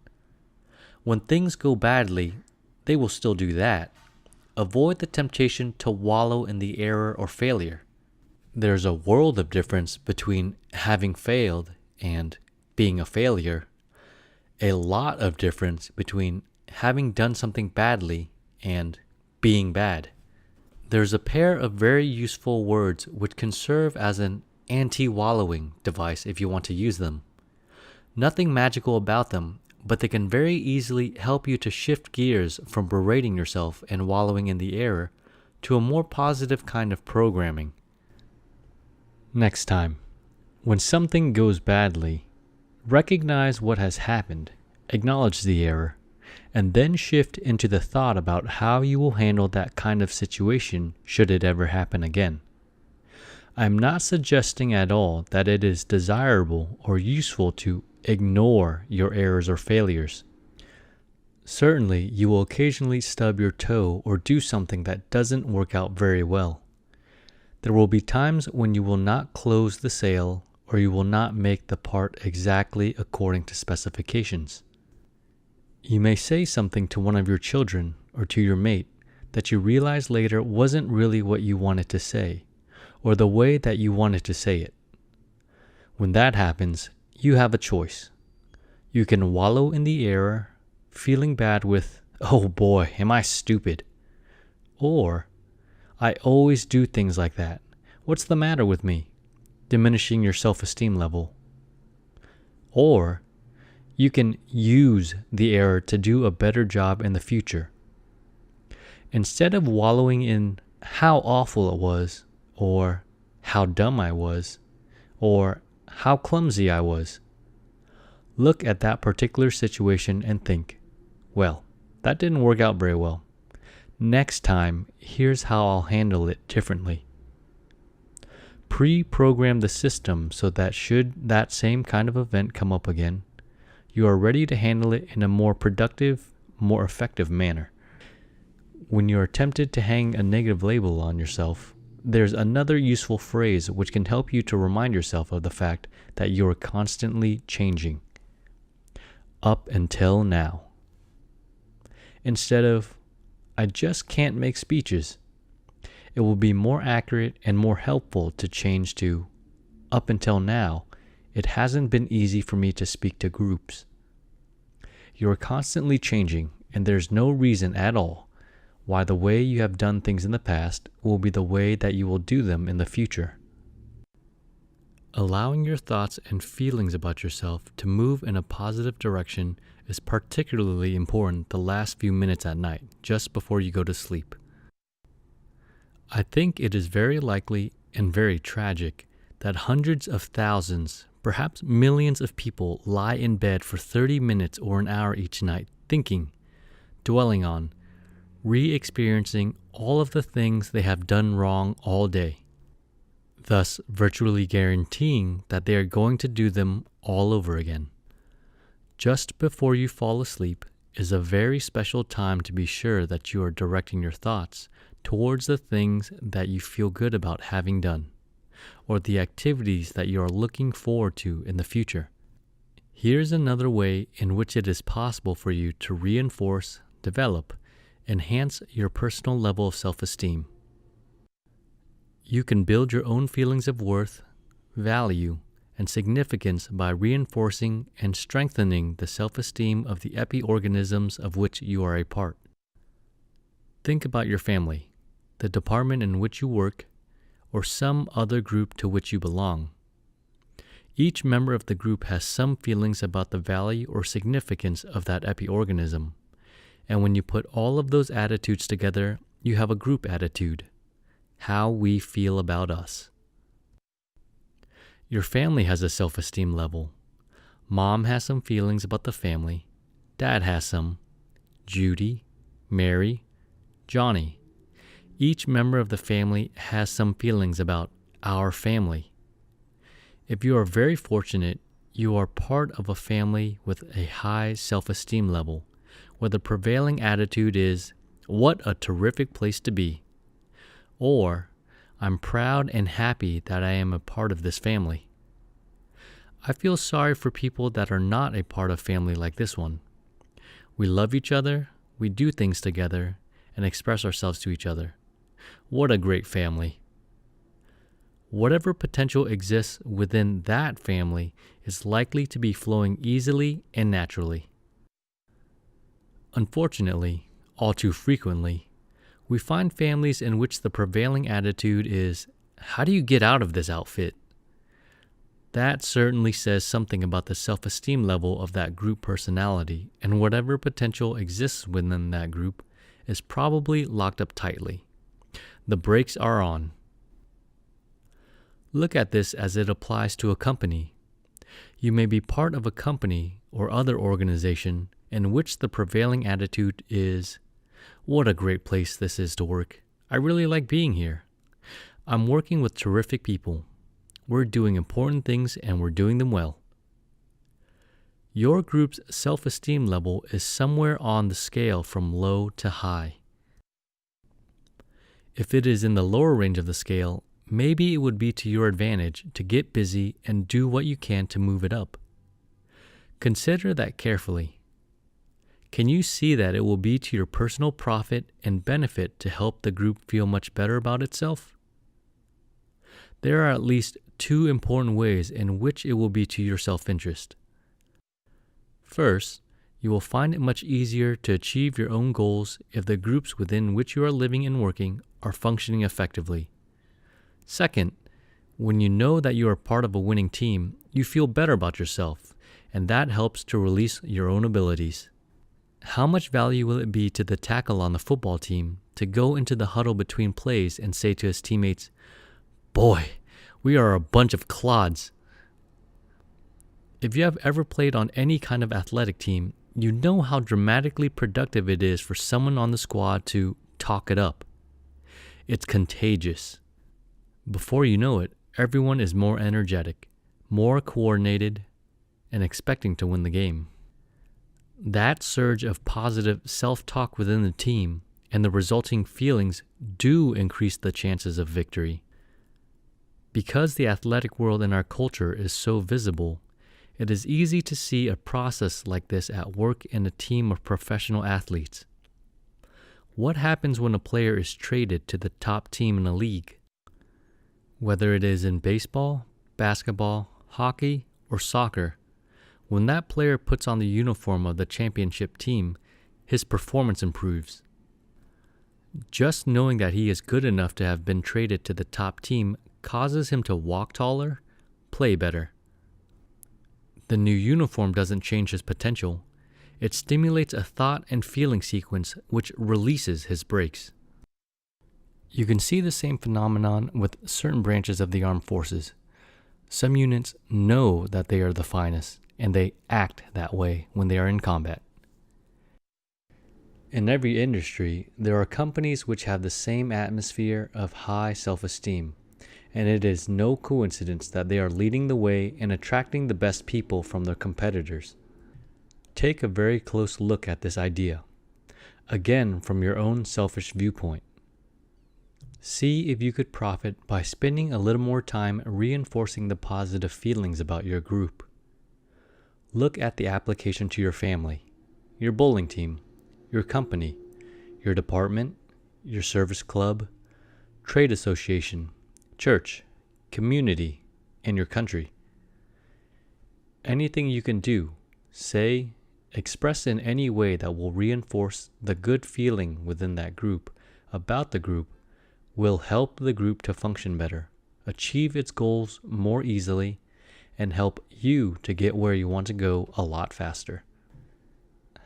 When things go badly, they will still do that. Avoid the temptation to wallow in the error or failure. There's a world of difference between having failed and being a failure. A lot of difference between having done something badly and being bad. There's a pair of very useful words which can serve as an anti-wallowing device if you want to use them. Nothing magical about them, but they can very easily help you to shift gears from berating yourself and wallowing in the error to a more positive kind of programming. Next time, when something goes badly, recognize what has happened, acknowledge the error, and then shift into the thought about how you will handle that kind of situation should it ever happen again. I'm not suggesting at all that it is desirable or useful to ignore your errors or failures. Certainly, you will occasionally stub your toe or do something that doesn't work out very well. There will be times when you will not close the sale or you will not make the part exactly according to specifications. You may say something to one of your children or to your mate that you realize later wasn't really what you wanted to say, or the way that you wanted to say it. When that happens, you have a choice. You can wallow in the error, feeling bad with, "Oh boy, am I stupid?" Or, "I always do things like that. What's the matter with me?" diminishing your self-esteem level. Or, you can use the error to do a better job in the future. Instead of wallowing in how awful it was, or how dumb I was, or how clumsy I was, look at that particular situation and think, well, that didn't work out very well. Next time, here's how I'll handle it differently. Pre-program the system so that should that same kind of event come up again, you are ready to handle it in a more productive, more effective manner. When you are tempted to hang a negative label on yourself, there's another useful phrase which can help you to remind yourself of the fact that you are constantly changing. Up until now. Instead of, I just can't make speeches, it will be more accurate and more helpful to change to, up until now, it hasn't been easy for me to speak to groups. You are constantly changing, and there's no reason at all why the way you have done things in the past will be the way that you will do them in the future. Allowing your thoughts and feelings about yourself to move in a positive direction is particularly important the last few minutes at night, just before you go to sleep. I think it is very likely and very tragic that hundreds of thousands, perhaps millions of people lie in bed for 30 minutes or an hour each night thinking, dwelling on, re-experiencing all of the things they have done wrong all day, thus virtually guaranteeing that they are going to do them all over again. Just before you fall asleep is a very special time to be sure that you are directing your thoughts towards the things that you feel good about having done, or the activities that you are looking forward to in the future. Here's another way in which it is possible for you to reinforce, develop, enhance your personal level of self-esteem. You can build your own feelings of worth, value, and significance by reinforcing and strengthening the self-esteem of the epi-organisms of which you are a part. Think about your family, the department in which you work, or some other group to which you belong. Each member of the group has some feelings about the value or significance of that epi-organism, and when you put all of those attitudes together, you have a group attitude, how we feel about us. Your family has a self-esteem level. Mom has some feelings about the family. Dad has some. Judy, Mary, Johnny. Each member of the family has some feelings about our family. If you are very fortunate, you are part of a family with a high self-esteem level, where the prevailing attitude is, "What a terrific place to be," or "I'm proud and happy that I am a part of this family." I feel sorry for people that are not a part of family like this one. We love each other, we do things together, and express ourselves to each other. What a great family. Whatever potential exists within that family is likely to be flowing easily and naturally. Unfortunately, all too frequently, we find families in which the prevailing attitude is, "How do you get out of this outfit?" That certainly says something about the self-esteem level of that group personality, and whatever potential exists within that group is probably locked up tightly. The brakes are on. Look at this as it applies to a company. You may be part of a company or other organization in which the prevailing attitude is, "What a great place this is to work. I really like being here. I'm working with terrific people. We're doing important things and we're doing them well." Your group's self-esteem level is somewhere on the scale from low to high. If it is in the lower range of the scale, maybe it would be to your advantage to get busy and do what you can to move it up. Consider that carefully. Can you see that it will be to your personal profit and benefit to help the group feel much better about itself? There are at least two important ways in which it will be to your self-interest. First, you will find it much easier to achieve your own goals if the groups within which you are living and working are functioning effectively. Second, when you know that you are part of a winning team, you feel better about yourself, and that helps to release your own abilities. How much value will it be to the tackle on the football team to go into the huddle between plays and say to his teammates, "Boy, we are a bunch of clods." If you have ever played on any kind of athletic team, you know how dramatically productive it is for someone on the squad to talk it up. It's contagious. Before you know it, everyone is more energetic, more coordinated, and expecting to win the game. That surge of positive self-talk within the team and the resulting feelings do increase the chances of victory. Because the athletic world in our culture is so visible, it is easy to see a process like this at work in a team of professional athletes. What happens when a player is traded to the top team in a league? Whether it is in baseball, basketball, hockey, or soccer, when that player puts on the uniform of the championship team, his performance improves. Just knowing that he is good enough to have been traded to the top team causes him to walk taller, play better. The new uniform doesn't change his potential. It stimulates a thought and feeling sequence which releases his brakes. You can see the same phenomenon with certain branches of the armed forces. Some units know that they are the finest, and they act that way when they are in combat. In every industry, there are companies which have the same atmosphere of high self-esteem, and it is no coincidence that they are leading the way in attracting the best people from their competitors. Take a very close look at this idea, again from your own selfish viewpoint. See if you could profit by spending a little more time reinforcing the positive feelings about your group. Look at the application to your family, your bowling team, your company, your department, your service club, trade association, church, community, and your country. Anything you can do, say, express in any way that will reinforce the good feeling within that group about the group will help the group to function better, achieve its goals more easily, and help you to get where you want to go a lot faster.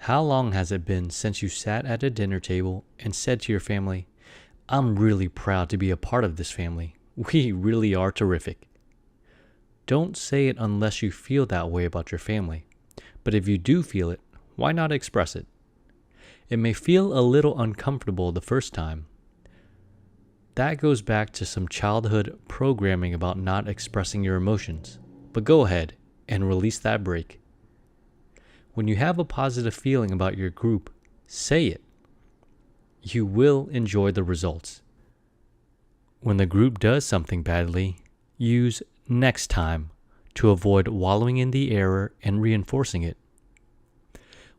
How long has it been since you sat at a dinner table and said to your family, "I'm really proud to be a part of this family. We really are terrific"? Don't say it unless you feel that way about your family. But if you do feel it, why not express it? It may feel a little uncomfortable the first time. That goes back to some childhood programming about not expressing your emotions. But go ahead and release that brake. When you have a positive feeling about your group, say it. You will enjoy the results. When the group does something badly, use "next time" to avoid wallowing in the error and reinforcing it.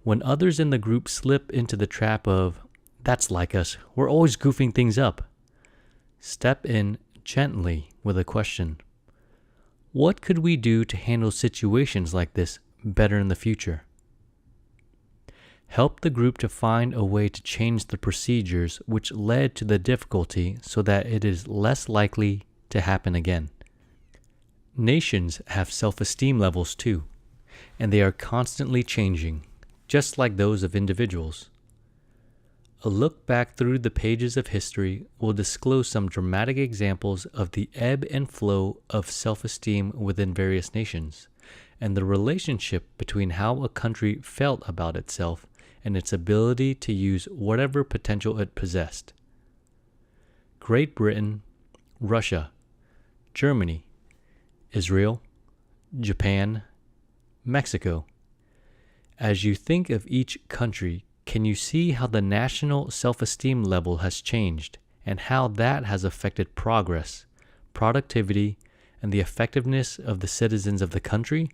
When others in the group slip into the trap of, "That's like us, we're always goofing things up," step in gently with a question. What could we do to handle situations like this better in the future? Help the group to find a way to change the procedures which led to the difficulty so that it is less likely to happen again. Nations have self-esteem levels too, and they are constantly changing, just like those of individuals. A look back through the pages of history will disclose some dramatic examples of the ebb and flow of self-esteem within various nations, and the relationship between how a country felt about itself and its ability to use whatever potential it possessed. Great Britain, Russia, Germany, Israel, Japan, Mexico. As you think of each country, can you see how the national self-esteem level has changed and how that has affected progress, productivity, and the effectiveness of the citizens of the country?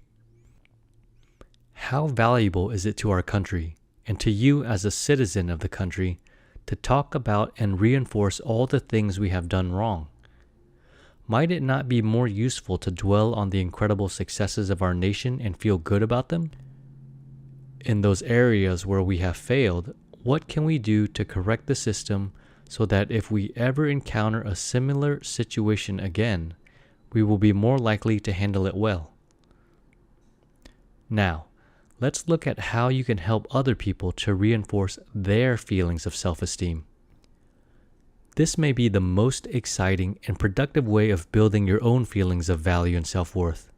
How valuable is it to our country and to you as a citizen of the country to talk about and reinforce all the things we have done wrong? Might it not be more useful to dwell on the incredible successes of our nation and feel good about them? In those areas where we have failed, what can we do to correct the system so that if we ever encounter a similar situation again, we will be more likely to handle it well? Now, let's look at how you can help other people to reinforce their feelings of self-esteem. This may be the most exciting and productive way of building your own feelings of value and self-worth.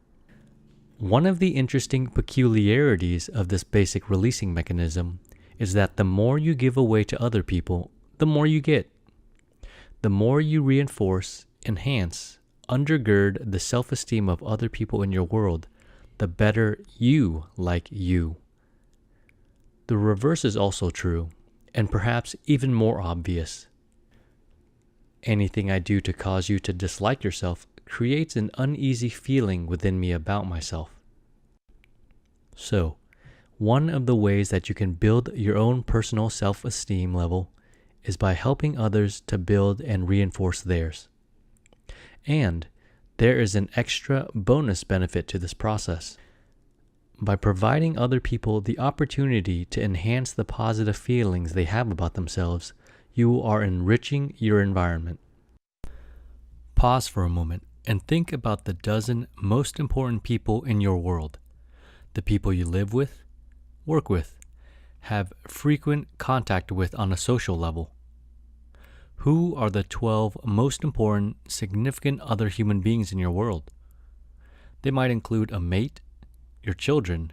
One of the interesting peculiarities of this basic releasing mechanism is that the more you give away to other people, the more you get. The more you reinforce, enhance, undergird the self-esteem of other people in your world, the better you like you. The reverse is also true, and perhaps even more obvious. Anything I do to cause you to dislike yourself creates an uneasy feeling within me about myself. So, one of the ways that you can build your own personal self-esteem level is by helping others to build and reinforce theirs. And there is an extra bonus benefit to this process. By providing other people the opportunity to enhance the positive feelings they have about themselves, you are enriching your environment. Pause for a moment and think about the dozen most important people in your world. The people you live with, work with, have frequent contact with on a social level? Who are the 12 most important, significant other human beings in your world? They might include a mate, your children,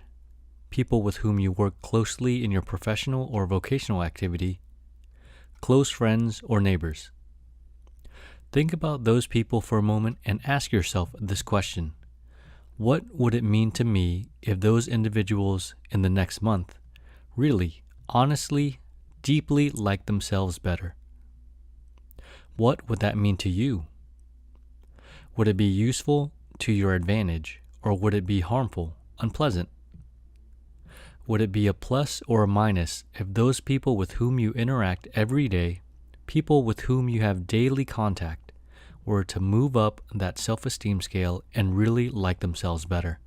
people with whom you work closely in your professional or vocational activity, close friends, or neighbors. Think about those people for a moment and ask yourself this question. What would it mean to me if those individuals in the next month really, honestly, deeply liked themselves better? What would that mean to you? Would it be useful, to your advantage, or would it be harmful, unpleasant? Would it be a plus or a minus if those people with whom you interact every day, people with whom you have daily contact, were to move up that self-esteem scale and really like themselves better?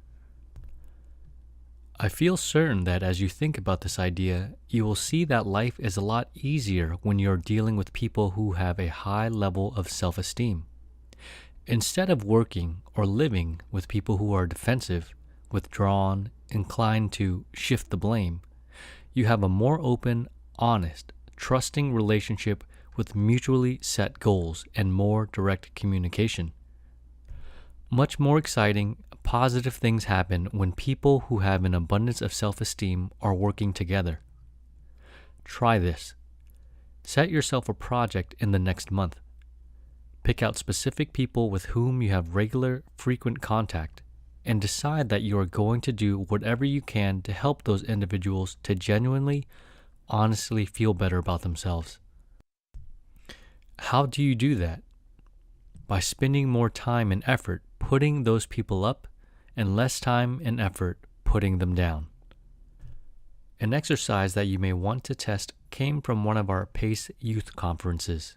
I feel certain that as you think about this idea, you will see that life is a lot easier when you're dealing with people who have a high level of self-esteem. Instead of working or living with people who are defensive, withdrawn, inclined to shift the blame, you have a more open, honest, trusting relationship with mutually set goals and more direct communication. Much more exciting, positive things happen when people who have an abundance of self-esteem are working together. Try this. Set yourself a project in the next month. Pick out specific people with whom you have regular, frequent contact, and decide that you are going to do whatever you can to help those individuals to genuinely, honestly feel better about themselves. How do you do that? By spending more time and effort putting those people up and less time and effort putting them down. An exercise that you may want to test came from one of our PACE youth conferences.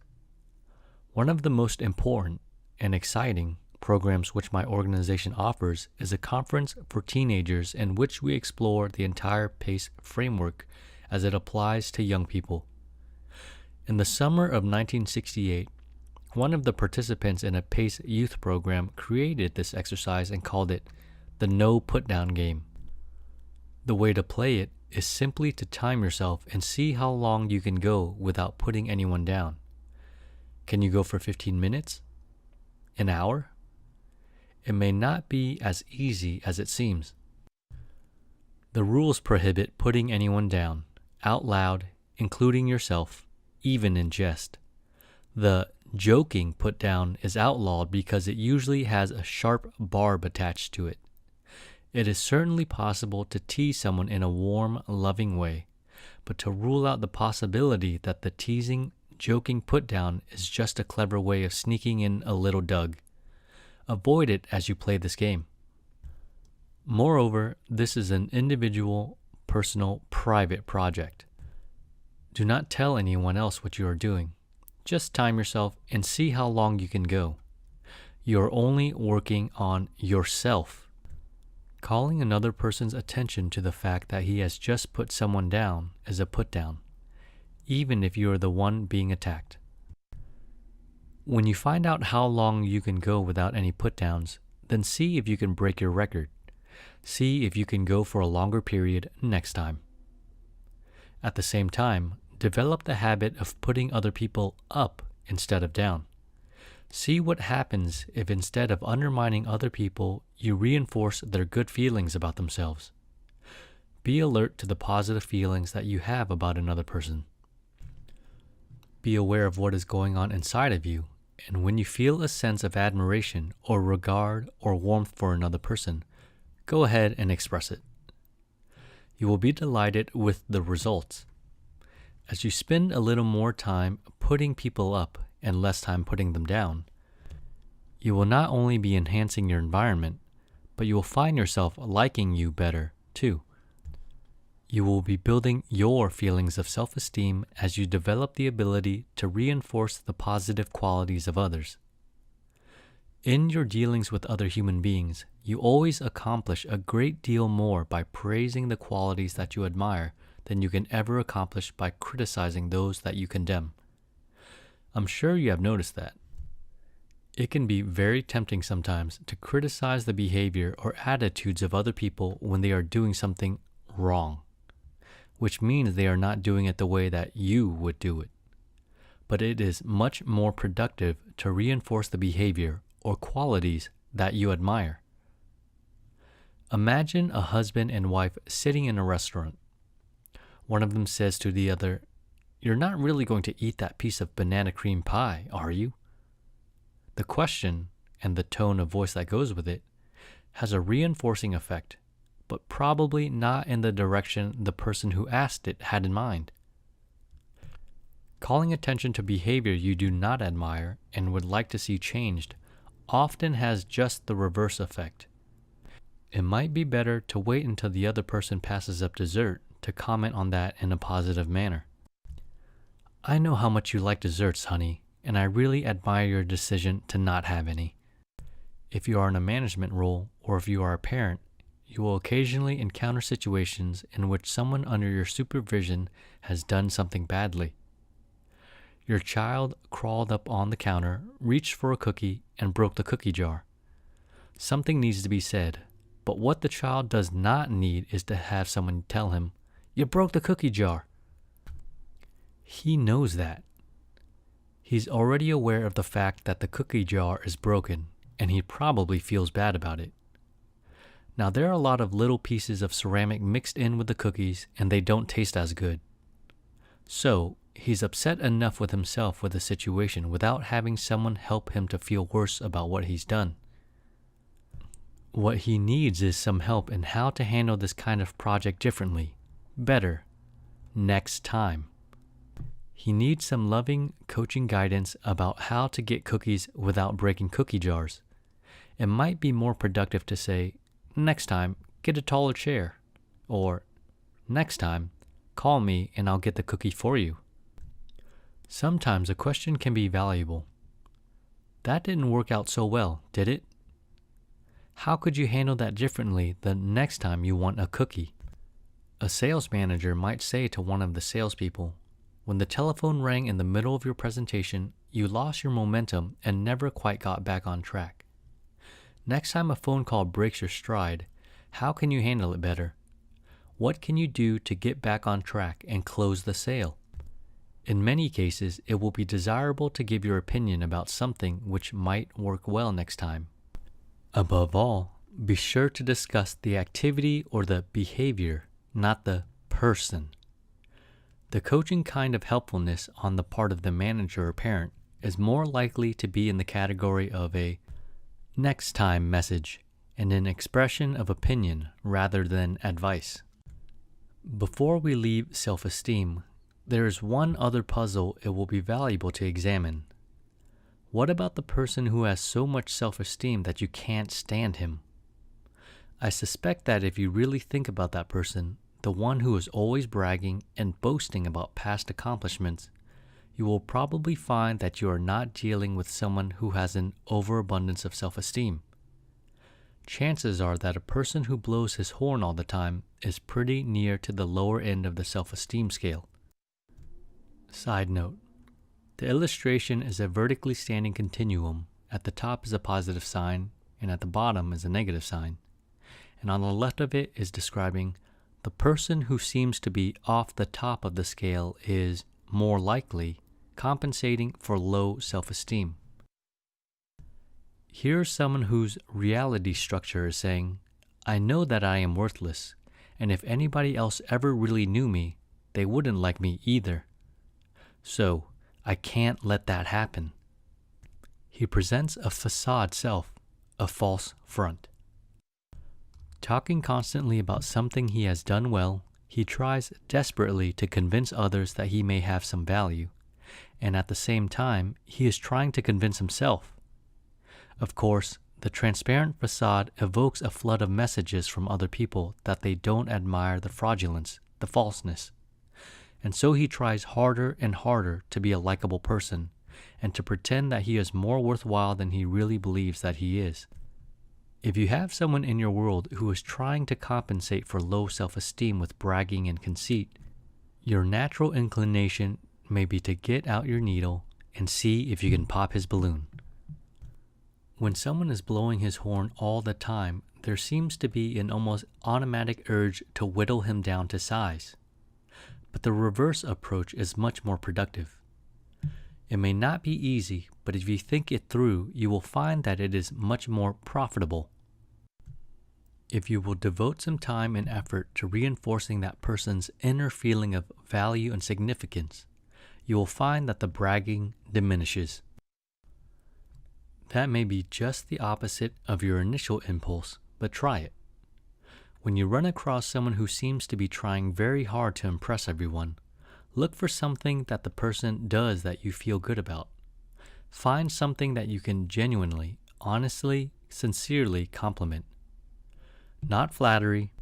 One of the most important and exciting programs which my organization offers is a conference for teenagers in which we explore the entire PACE framework as it applies to young people. In the summer of 1968, one of the participants in a PACE youth program created this exercise and called it the No Put Down game. The way to play it is simply to time yourself and see how long you can go without putting anyone down. Can you go for 15 minutes? An hour? It may not be as easy as it seems. The rules prohibit putting anyone down, out loud, including yourself, even in jest. The joking put down is outlawed because it usually has a sharp barb attached to it. It is certainly possible to tease someone in a warm, loving way, but to rule out the possibility that the teasing, joking put down is just a clever way of sneaking in a little dug. Avoid it as you play this game. Moreover, this is an individual, personal, private project. Do not tell anyone else what you are doing. Just time yourself and see how long you can go. You are only working on yourself. Calling another person's attention to the fact that he has just put someone down is a put down, even if you are the one being attacked. When you find out how long you can go without any put downs, then see if you can break your record. See if you can go for a longer period next time. At the same time, develop the habit of putting other people up instead of down. See what happens if instead of undermining other people, you reinforce their good feelings about themselves. Be alert to the positive feelings that you have about another person. Be aware of what is going on inside of you, and when you feel a sense of admiration or regard or warmth for another person, go ahead and express it. You will be delighted with the results. As you spend a little more time putting people up and less time putting them down, you will not only be enhancing your environment, but you will find yourself liking you better too. You will be building your feelings of self-esteem as you develop the ability to reinforce the positive qualities of others. In your dealings with other human beings, you always accomplish a great deal more by praising the qualities that you admire than you can ever accomplish by criticizing those that you condemn. I'm sure you have noticed that. It can be very tempting sometimes to criticize the behavior or attitudes of other people when they are doing something wrong. which means they are not doing it the way that you would do it. But it is much more productive to reinforce the behavior or qualities that you admire. Imagine a husband and wife sitting in a restaurant. One of them says to the other, "You're not really going to eat that piece of banana cream pie, are you?" The question, and the tone of voice that goes with it, has a reinforcing effect, but probably not in the direction the person who asked it had in mind. Calling attention to behavior you do not admire and would like to see changed often has just the reverse effect. It might be better to wait until the other person passes up dessert to comment on that in a positive manner. "I know how much you like desserts, honey, and I really admire your decision to not have any." If you are in a management role or if you are a parent, you will occasionally encounter situations in which someone under your supervision has done something badly. Your child crawled up on the counter, reached for a cookie, and broke the cookie jar. Something needs to be said, but what the child does not need is to have someone tell him, "You broke the cookie jar." He knows that. He's already aware of the fact that the cookie jar is broken, and he probably feels bad about it. Now, there are a lot of little pieces of ceramic mixed in with the cookies, and they don't taste as good. So, he's upset enough with himself with the situation without having someone help him to feel worse about what he's done. What he needs is some help in how to handle this kind of project differently, better, next time. He needs some loving coaching guidance about how to get cookies without breaking cookie jars. It might be more productive to say, "Next time, get a taller chair," or "Next time, call me and I'll get the cookie for you." Sometimes a question can be valuable. "That didn't work out so well, did it? How could you handle that differently the next time you want a cookie?" A sales manager might say to one of the salespeople, "When the telephone rang in the middle of your presentation, you lost your momentum and never quite got back on track. Next time a phone call breaks your stride, how can you handle it better? What can you do to get back on track and close the sale?" In many cases, it will be desirable to give your opinion about something which might work well next time. Above all, be sure to discuss the activity or the behavior, not the person. The coaching kind of helpfulness on the part of the manager or parent is more likely to be in the category of a next time message and an expression of opinion rather than advice. Before we leave self-esteem, there is one other puzzle it will be valuable to examine. What about the person who has so much self-esteem that you can't stand him? I suspect that if you really think about that person, the one who is always bragging and boasting about past accomplishments, you will probably find that you are not dealing with someone who has an overabundance of self-esteem. Chances are that a person who blows his horn all the time is pretty near to the lower end of the self-esteem scale. Side note: the illustration is a vertically standing continuum. At the top is a positive sign, and at the bottom is a negative sign. And on the left of it is describing the person who seems to be off the top of the scale is more likely compensating for low self-esteem. Here's someone whose reality structure is saying, "I know that I am worthless, and if anybody else ever really knew me, they wouldn't like me either. So, I can't let that happen." He presents a facade self, a false front. Talking constantly about something he has done well, he tries desperately to convince others that he may have some value, and at the same time, he is trying to convince himself. Of course, the transparent facade evokes a flood of messages from other people that they don't admire the fraudulence, the falseness. And so he tries harder and harder to be a likable person and to pretend that he is more worthwhile than he really believes that he is. If you have someone in your world who is trying to compensate for low self-esteem with bragging and conceit, your natural inclination may be to get out your needle and see if you can pop his balloon. When someone is blowing his horn all the time, there seems to be an almost automatic urge to whittle him down to size. but the reverse approach is much more productive. It may not be easy, but if you think it through, you will find that it is much more profitable. If you will devote some time and effort to reinforcing that person's inner feeling of value and significance, you will find that the bragging diminishes. That may be just the opposite of your initial impulse, but try it. When you run across someone who seems to be trying very hard to impress everyone, look for something that the person does that you feel good about. Find something that you can genuinely, honestly, sincerely compliment. Not flattery,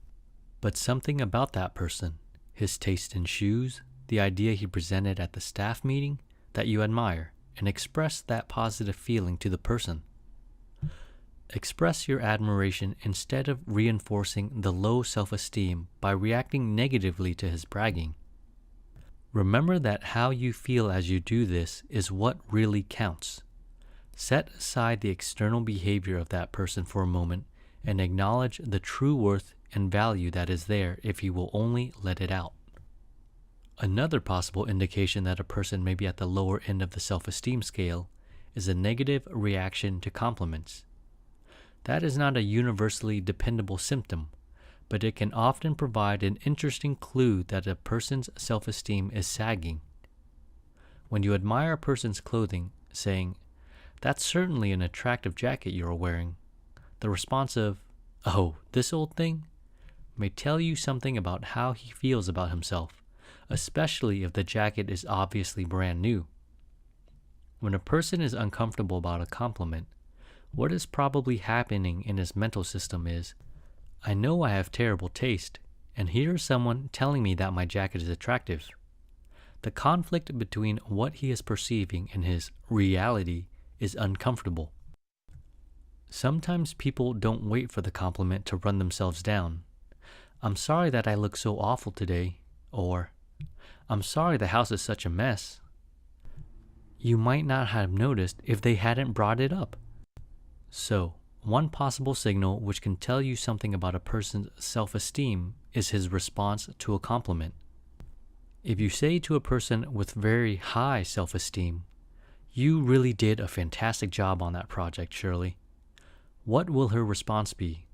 but something about that person, his taste in shoes, the idea he presented at the staff meeting, that you admire, and express that positive feeling to the person. Express your admiration instead of reinforcing the low self-esteem by reacting negatively to his bragging. Remember that how you feel as you do this is what really counts. Set aside the external behavior of that person for a moment and acknowledge the true worth and value that is there if you will only let it out. Another possible indication that a person may be at the lower end of the self-esteem scale is a negative reaction to compliments. That is not a universally dependable symptom, but it can often provide an interesting clue that a person's self-esteem is sagging. When you admire a person's clothing, saying, "That's certainly an attractive jacket you're wearing," the response of, "Oh, this old thing?" may tell you something about how he feels about himself, especially if the jacket is obviously brand new. When a person is uncomfortable about a compliment, what is probably happening in his mental system is, "I know I have terrible taste, and here is someone telling me that my jacket is attractive." The conflict between what he is perceiving and his reality is uncomfortable. Sometimes people don't wait for the compliment to run themselves down. "I'm sorry that I look so awful today," or "I'm sorry the house is such a mess." You might not have noticed if they hadn't brought it up. So, one possible signal which can tell you something about a person's self-esteem is his response to a compliment. If you say to a person with very high self-esteem, "You really did a fantastic job on that project, Shirley," what will her response be?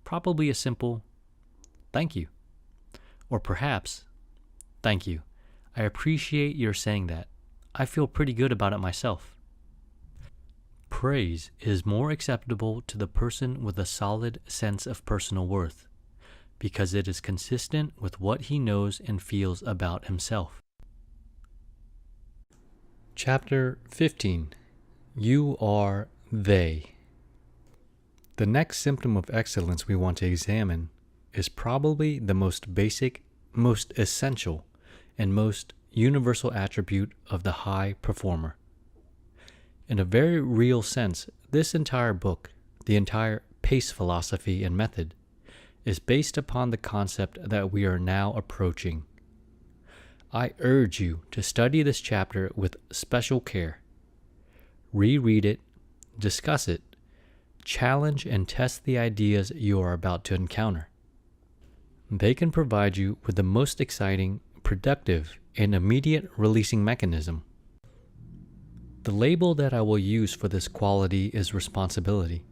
Probably a simple, "Thank you." Or perhaps, "Thank you. I appreciate your saying that. I feel pretty good about it myself." Praise is more acceptable to the person with a solid sense of personal worth, because it is consistent with what he knows and feels about himself. Chapter 15. You are they. The next symptom of excellence we want to examine is probably the most basic, most essential, and most universal attribute of the high performer. In a very real sense, this entire book, the entire PACE philosophy and method, is based upon the concept that we are now approaching. I urge you to study this chapter with special care. Reread it, discuss it, challenge and test the ideas you are about to encounter. They can provide you with the most exciting, productive, and immediate releasing mechanism. The label that I will use for this quality is responsibility,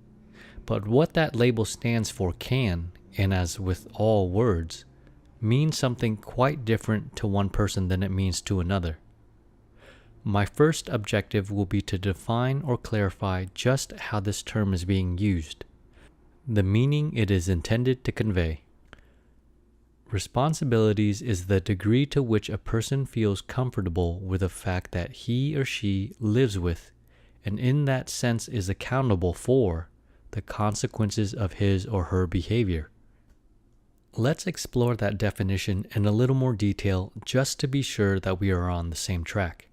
but what that label stands for can, and as with all words, mean something quite different to one person than it means to another. My first objective will be to define or clarify just how this term is being used, the meaning it is intended to convey. Responsibilities is the degree to which a person feels comfortable with the fact that he or she lives with, and in that sense is accountable for, the consequences of his or her behavior. Let's explore that definition in a little more detail just to be sure that we are on the same track.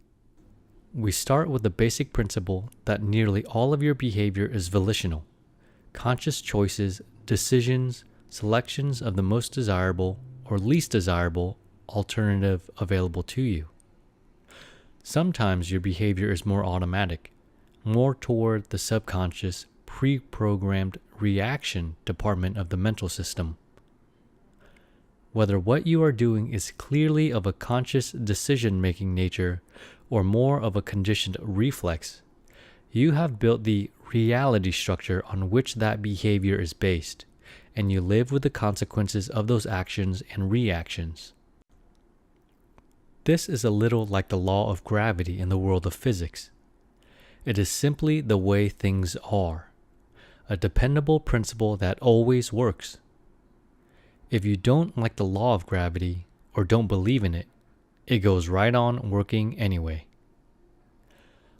We start with the basic principle that nearly all of your behavior is volitional, conscious choices, decisions, selections of the most desirable or least desirable alternative available to you. Sometimes your behavior is more automatic, more toward the subconscious, pre-programmed reaction department of the mental system. whether what you are doing is clearly of a conscious decision-making nature or more of a conditioned reflex, you have built the reality structure on which that behavior is based, and you live with the consequences of those actions and reactions. This is a little like the law of gravity in the world of physics. It is simply the way things are, a dependable principle that always works. If you don't like the law of gravity or don't believe in it, it goes right on working anyway.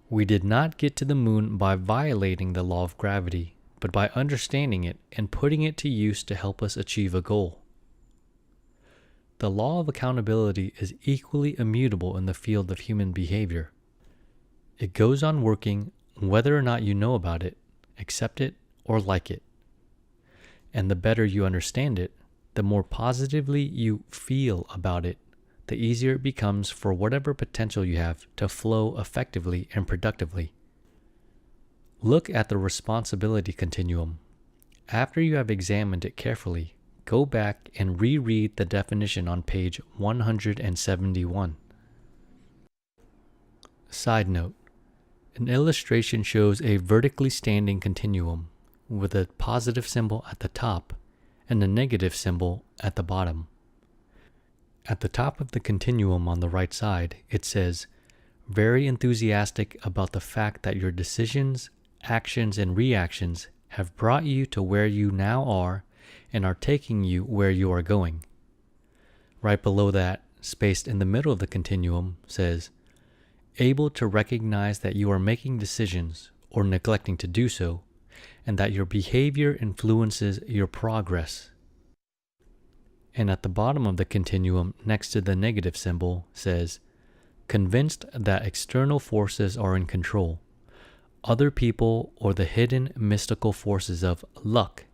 We did not get to the moon by violating the law of gravity, but by understanding it and putting it to use to help us achieve a goal. The law of accountability is equally immutable in the field of human behavior. It goes on working whether or not you know about it, accept it, or like it. And the better you understand it, the more positively you feel about it, the easier it becomes for whatever potential you have to flow effectively and productively. Look at the responsibility continuum. After you have examined it carefully, go back and reread the definition on page 171. Side note: an illustration shows a vertically standing continuum with a positive symbol at the top and a negative symbol at the bottom. At the top of the continuum on the right side, it says, "Very enthusiastic about the fact that your decisions, actions, and reactions have brought you to where you now are and are taking you where you are going." Right below that, spaced in the middle of the continuum, says, "Able to recognize that you are making decisions or neglecting to do so, and that your behavior influences your progress." And at the bottom of the continuum, next to the negative symbol, says, "Convinced that external forces are in control, other people or the hidden mystical forces of luck,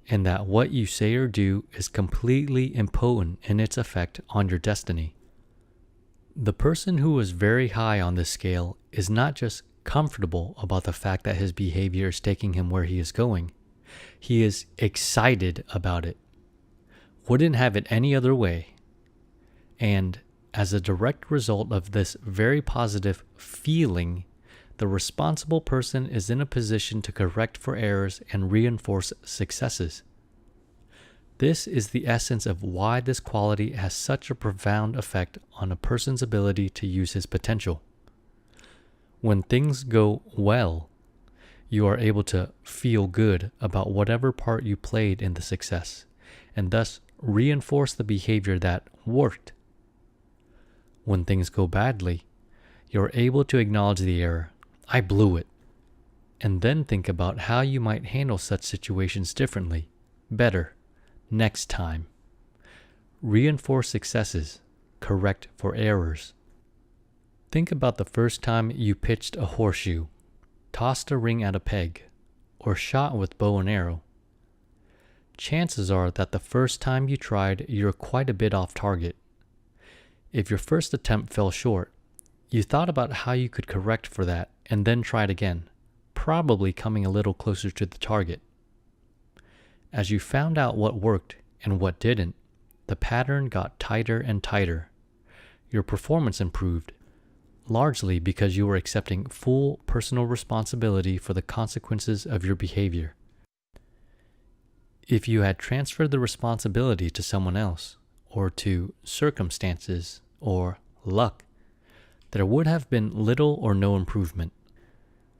and that what you say or do is completely impotent in its effect on your destiny." The person who is very high on this scale is not just comfortable about the fact that his behavior is taking him where he is going. He is excited about it. Wouldn't have it any other way. And as a direct result of this very positive feeling, the responsible person is in a position to correct for errors and reinforce successes. This is the essence of why this quality has such a profound effect on a person's ability to use his potential. When things go well, you are able to feel good about whatever part you played in the success, and thus reinforce the behavior that worked. When things go badly, you're able to acknowledge the error, "I blew it," and then think about how you might handle such situations differently, better, next time. Reinforce successes, correct for errors. Think about the first time you pitched a horseshoe, tossed a ring at a peg, or shot with bow and arrow. Chances are that the first time you tried, you're quite a bit off target. If your first attempt fell short, you thought about how you could correct for that and then tried again, probably coming a little closer to the target. As you found out what worked and what didn't, the pattern got tighter and tighter. Your performance improved, largely because you were accepting full personal responsibility for the consequences of your behavior. If you had transferred the responsibility to someone else, or to circumstances, or luck, there would have been little or no improvement.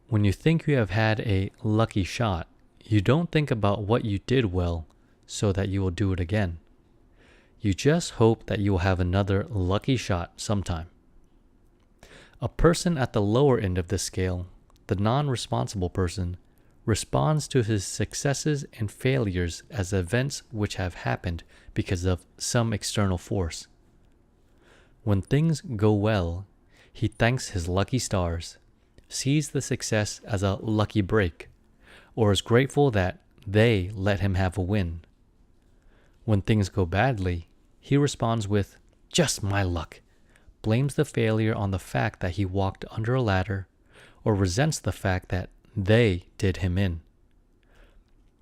When you think you have had a lucky shot, you don't think about what you did well so that you will do it again. You just hope that you will have another lucky shot sometime. A person at the lower end of this scale, the non-responsible person, responds to his successes and failures as events which have happened because of some external force. When things go well, he thanks his lucky stars, sees the success as a lucky break, or is grateful that they let him have a win. When things go badly, he responds with, "Just my luck," blames the failure on the fact that he walked under a ladder, or resents the fact that they did him in.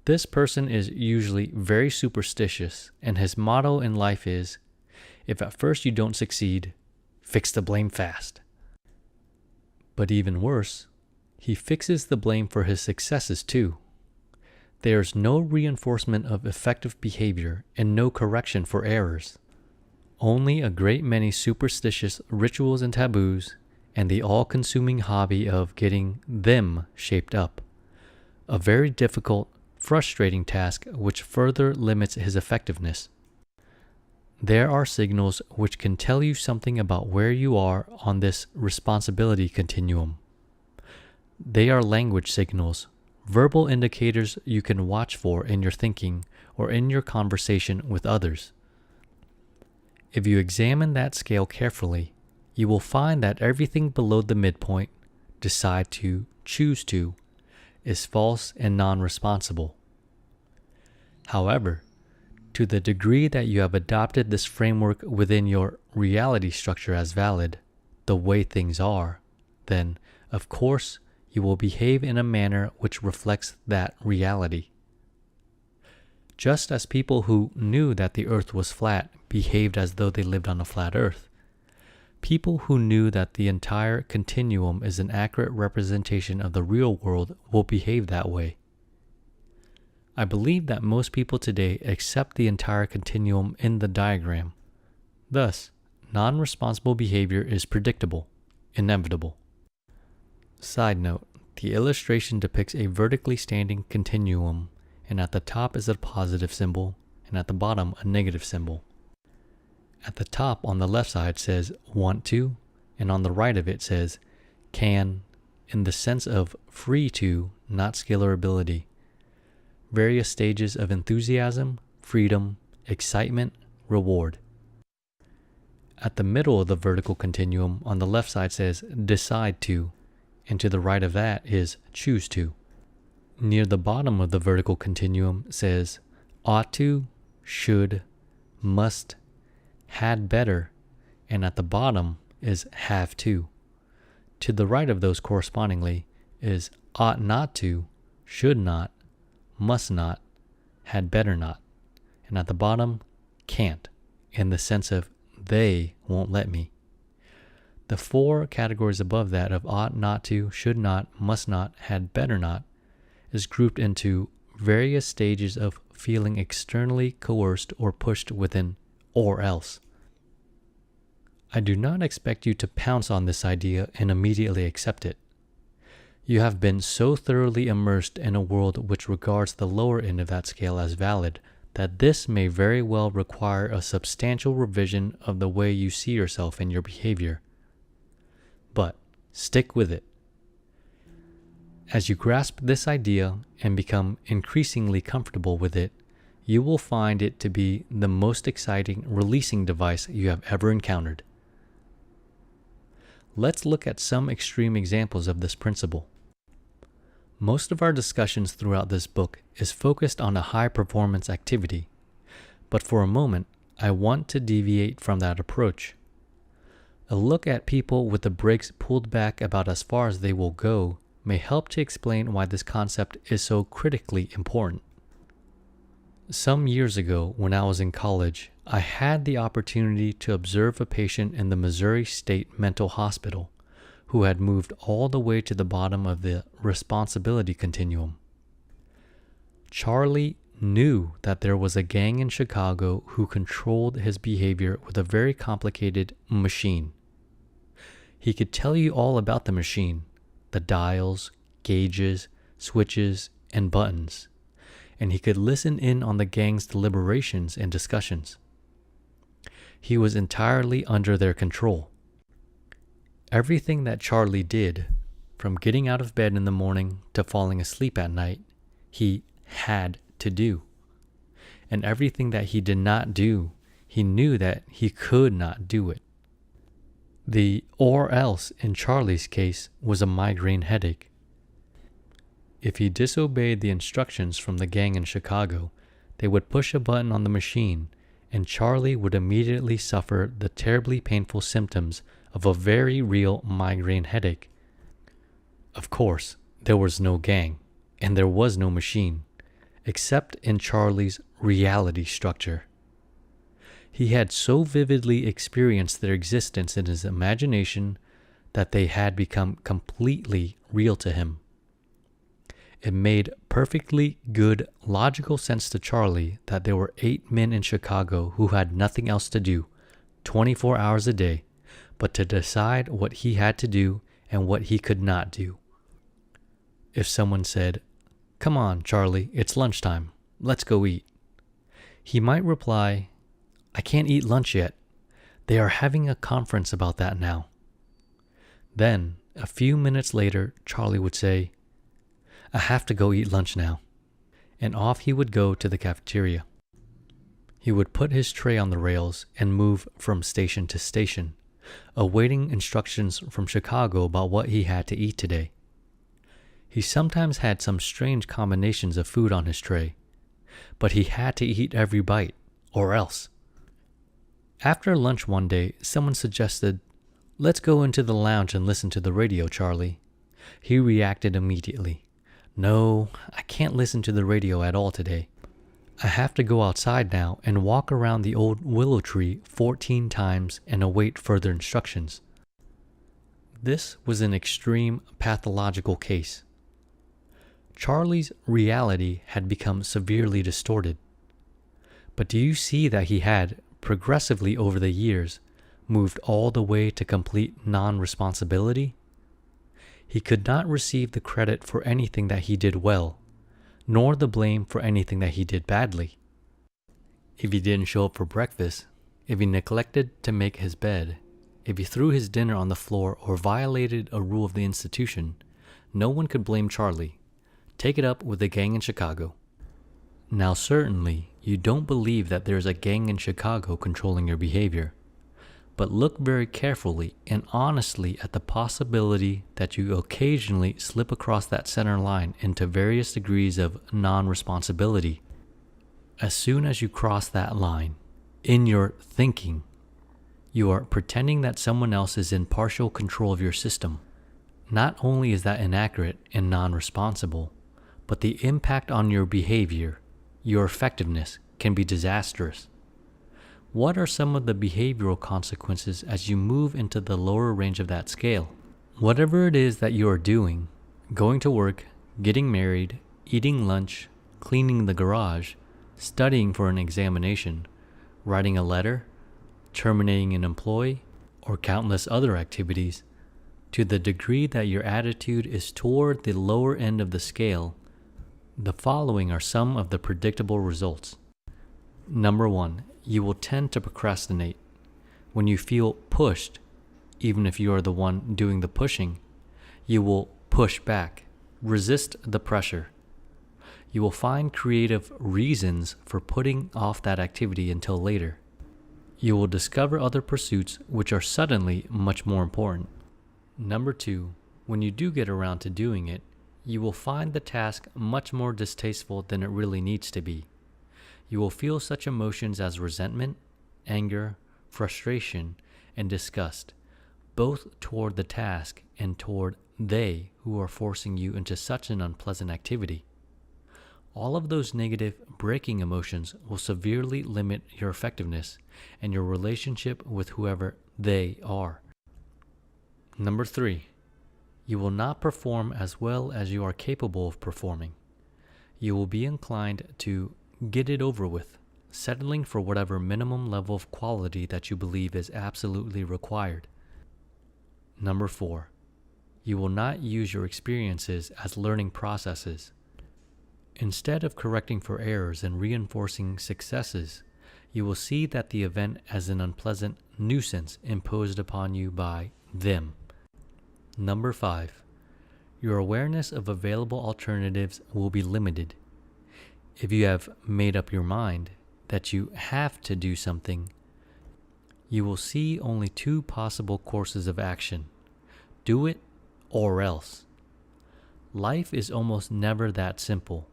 This person is usually very superstitious, and his motto in life is, if at first you don't succeed, fix the blame fast. But even worse, he fixes the blame for his successes too. There's no reinforcement of effective behavior and no correction for errors. Only a great many superstitious rituals and taboos, and the all-consuming hobby of getting them shaped up. A very difficult, frustrating task which further limits his effectiveness. There are signals which can tell you something about where you are on this responsibility continuum. They are language signals, verbal indicators you can watch for in your thinking or in your conversation with others. If you examine that scale carefully, you will find that everything below the midpoint, decide to, choose to, is false and non-responsible. However, to the degree that you have adopted this framework within your reality structure as valid, the way things are, then, of course, you will behave in a manner which reflects that reality. Just as people who knew that the earth was flat behaved as though they lived on a flat earth, people who knew that the entire continuum is an accurate representation of the real world will behave that way. I believe that most people today accept the entire continuum in the diagram. Thus, non-responsible behavior is predictable, inevitable. Side note, the illustration depicts a vertically standing continuum, and at the top is a positive symbol, and at the bottom a negative symbol. At the top on the left side says want to, and on the right of it says can, in the sense of free to, not skill or ability. Various stages of enthusiasm, freedom, excitement, reward. At the middle of the vertical continuum on the left side says decide to, and to the right of that is choose to. Near the bottom of the vertical continuum says ought to, should, must, had better, and at the bottom is have to. To the right of those correspondingly is ought not to, should not, must not, had better not, and at the bottom, can't, in the sense of they won't let me. The four categories above that of ought not to, should not, must not, had better not, is grouped into various stages of feeling externally coerced or pushed within or else. I do not expect you to pounce on this idea and immediately accept it. You have been so thoroughly immersed in a world which regards the lower end of that scale as valid that this may very well require a substantial revision of the way you see yourself and your behavior. But stick with it. As you grasp this idea and become increasingly comfortable with it, you will find it to be the most exciting releasing device you have ever encountered. Let's look at some extreme examples of this principle. Most of our discussions throughout this book is focused on a high-performance activity, but for a moment, I want to deviate from that approach. A look at people with the brakes pulled back about as far as they will go may help to explain why this concept is so critically important. Some years ago, when I was in college, I had the opportunity to observe a patient in the Missouri State Mental Hospital who had moved all the way to the bottom of the responsibility continuum. Charlie knew that there was a gang in Chicago who controlled his behavior with a very complicated machine. He could tell you all about the machine, the dials, gauges, switches, and buttons, and he could listen in on the gang's deliberations and discussions. He was entirely under their control. Everything that Charlie did, from getting out of bed in the morning to falling asleep at night, he had to do. And everything that he did not do, he knew that he could not do it. The or else in Charlie's case was a migraine headache. If he disobeyed the instructions from the gang in Chicago, they would push a button on the machine, and Charlie would immediately suffer the terribly painful symptoms of a very real migraine headache. Of course, there was no gang, and there was no machine, except in Charlie's reality structure. He had so vividly experienced their existence in his imagination that they had become completely real to him. It made perfectly good, logical sense to Charlie that there were 8 men in Chicago who had nothing else to do, 24 hours a day, but to decide what he had to do and what he could not do. If someone said, "Come on, Charlie, it's lunchtime. Let's go eat," he might reply, "I can't eat lunch yet. They are having a conference about that now." Then, a few minutes later, Charlie would say, "I have to go eat lunch now." And off he would go to the cafeteria. He would put his tray on the rails and move from station to station, awaiting instructions from Chicago about what he had to eat today. He sometimes had some strange combinations of food on his tray, but he had to eat every bite, or else. After lunch one day, someone suggested, "Let's go into the lounge and listen to the radio, Charlie." He reacted immediately. "No, I can't listen to the radio at all today. I have to go outside now and walk around the old willow tree 14 times and await further instructions." This was an extreme pathological case. Charlie's reality had become severely distorted. But do you see that he had, progressively over the years, moved all the way to complete non-responsibility? He could not receive the credit for anything that he did well, nor the blame for anything that he did badly. If he didn't show up for breakfast, if he neglected to make his bed, if he threw his dinner on the floor or violated a rule of the institution, no one could blame Charlie. Take it up with the gang in Chicago. Now certainly, you don't believe that there's a gang in Chicago controlling your behavior. But look very carefully and honestly at the possibility that you occasionally slip across that center line into various degrees of non-responsibility. As soon as you cross that line, in your thinking, you are pretending that someone else is in partial control of your system. Not only is that inaccurate and non-responsible, but the impact on your behavior, your effectiveness, can be disastrous. What are some of the behavioral consequences as you move into the lower range of that scale? Whatever it is that you are doing, going to work, getting married, eating lunch, cleaning the garage, studying for an examination, writing a letter, terminating an employee, or countless other activities, to the degree that your attitude is toward the lower end of the scale, the following are some of the predictable results. Number 1. You will tend to procrastinate. When you feel pushed, even if you are the one doing the pushing, you will push back, resist the pressure. You will find creative reasons for putting off that activity until later. You will discover other pursuits which are suddenly much more important. Number 2, when you do get around to doing it, you will find the task much more distasteful than it really needs to be. You will feel such emotions as resentment, anger, frustration, and disgust, both toward the task and toward they who are forcing you into such an unpleasant activity. All of those negative, breaking emotions will severely limit your effectiveness and your relationship with whoever they are. Number 3, you will not perform as well as you are capable of performing. You will be inclined to get it over with, settling for whatever minimum level of quality that you believe is absolutely required. Number 4, you will not use your experiences as learning processes. Instead of correcting for errors and reinforcing successes, you will see that the event as an unpleasant nuisance imposed upon you by them. Number 5, your awareness of available alternatives will be limited. If you have made up your mind that you have to do something, you will see only 2 possible courses of action: do it or else. Life is almost never that simple.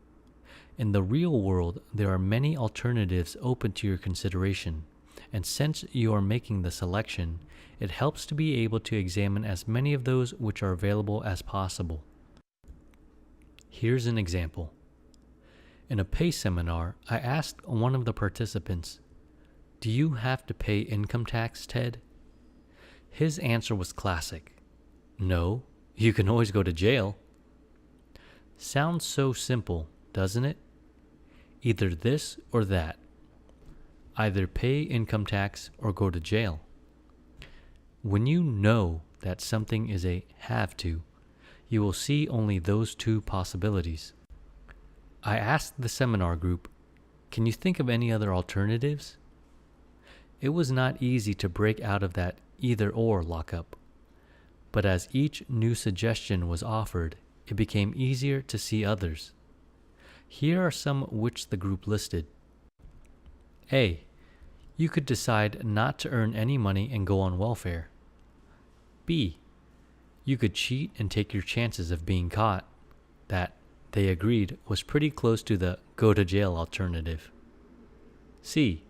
In the real world, there are many alternatives open to your consideration, and since you are making the selection, it helps to be able to examine as many of those which are available as possible. Here's an example. In a pay seminar, I asked one of the participants, "Do you have to pay income tax, Ted?" His answer was classic. "No, you can always go to jail." Sounds so simple, doesn't it? Either this or that. Either pay income tax or go to jail. When you know that something is a have to, you will see only those two possibilities. I asked the seminar group, "Can you think of any other alternatives?" It was not easy to break out of that either or lockup, but as each new suggestion was offered, it became easier to see others. Here are some which the group listed. A. You could decide not to earn any money and go on welfare. B. You could cheat and take your chances of being caught. That, they agreed, was pretty close to the go to jail alternative. C.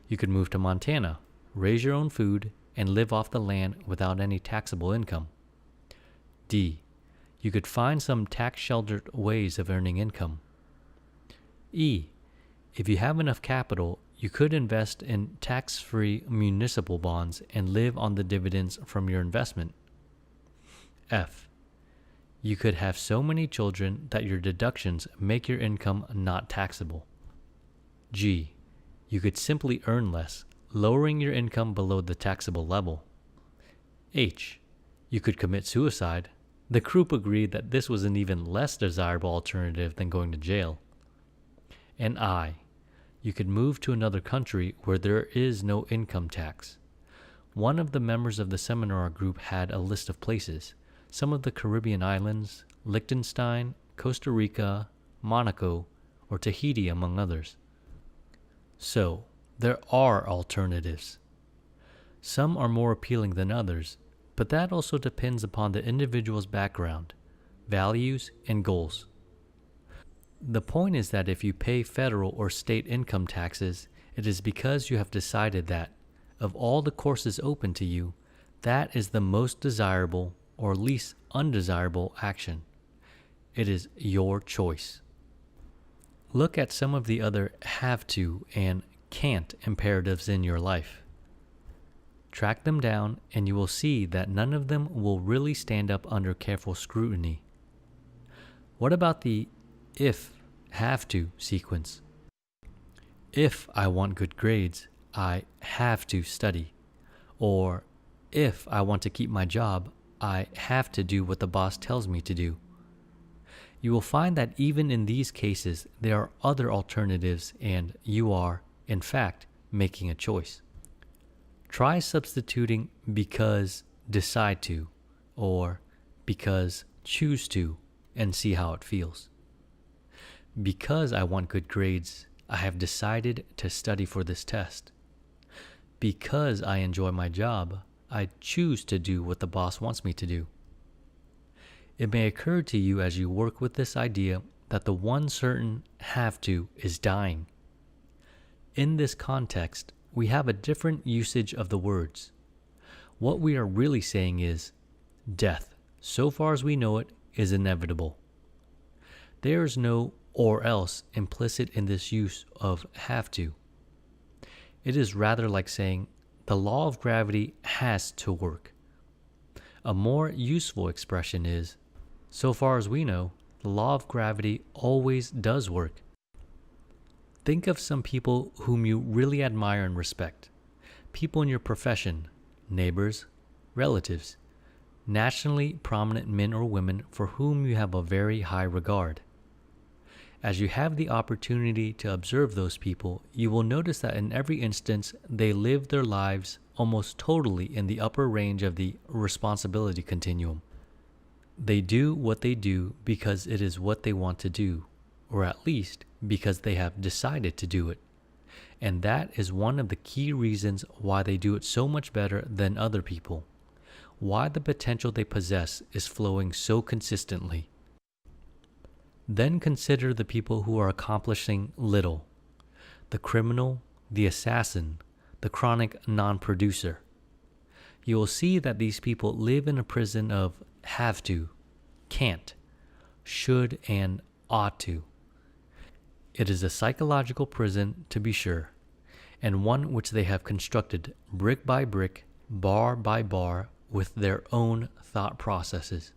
You could move to Montana, raise your own food, and live off the land without any taxable income. D. You could find some tax-sheltered ways of earning income. E. If you have enough capital, you could invest in tax-free municipal bonds and live on the dividends from your investment. F. You could have so many children that your deductions make your income not taxable. G. You could simply earn less, lowering your income below the taxable level. H. You could commit suicide. The group agreed that this was an even less desirable alternative than going to jail. And I. You could move to another country where there is no income tax. One of the members of the seminar group had a list of places, some of the Caribbean islands, Liechtenstein, Costa Rica, Monaco, or Tahiti, among others. So, there are alternatives. Some are more appealing than others, but that also depends upon the individual's background, values, and goals. The point is that if you pay federal or state income taxes, it is because you have decided that, of all the courses open to you, that is the most desirable or least undesirable action. It is your choice. Look at some of the other have to and can't imperatives in your life. Track them down and you will see that none of them will really stand up under careful scrutiny. What about the if have to sequence? If I want good grades, I have to study. Or if I want to keep my job, I have to do what the boss tells me to do. You will find that even in these cases, there are other alternatives and you are, in fact, making a choice. Try substituting because decide to or because choose to and see how it feels. Because I want good grades, I have decided to study for this test. Because I enjoy my job, I choose to do what the boss wants me to do. It may occur to you as you work with this idea that the one certain have to is dying. In this context, we have a different usage of the words. What we are really saying is, death, so far as we know it, is inevitable. There is no or else implicit in this use of have to. It is rather like saying, the law of gravity has to work. A more useful expression is, so far as we know, the law of gravity always does work. Think of some people whom you really admire and respect. People in your profession, neighbors, relatives, nationally prominent men or women for whom you have a very high regard. As you have the opportunity to observe those people, you will notice that in every instance, they live their lives almost totally in the upper range of the responsibility continuum. They do what they do because it is what they want to do, or at least because they have decided to do it. And that is one of the key reasons why they do it so much better than other people, why the potential they possess is flowing so consistently. Then consider the people who are accomplishing little, the criminal, the assassin, the chronic non-producer. You will see that these people live in a prison of have to, can't, should, and ought to. It is a psychological prison, to be sure, and one which they have constructed brick by brick, bar by bar, with their own thought processes.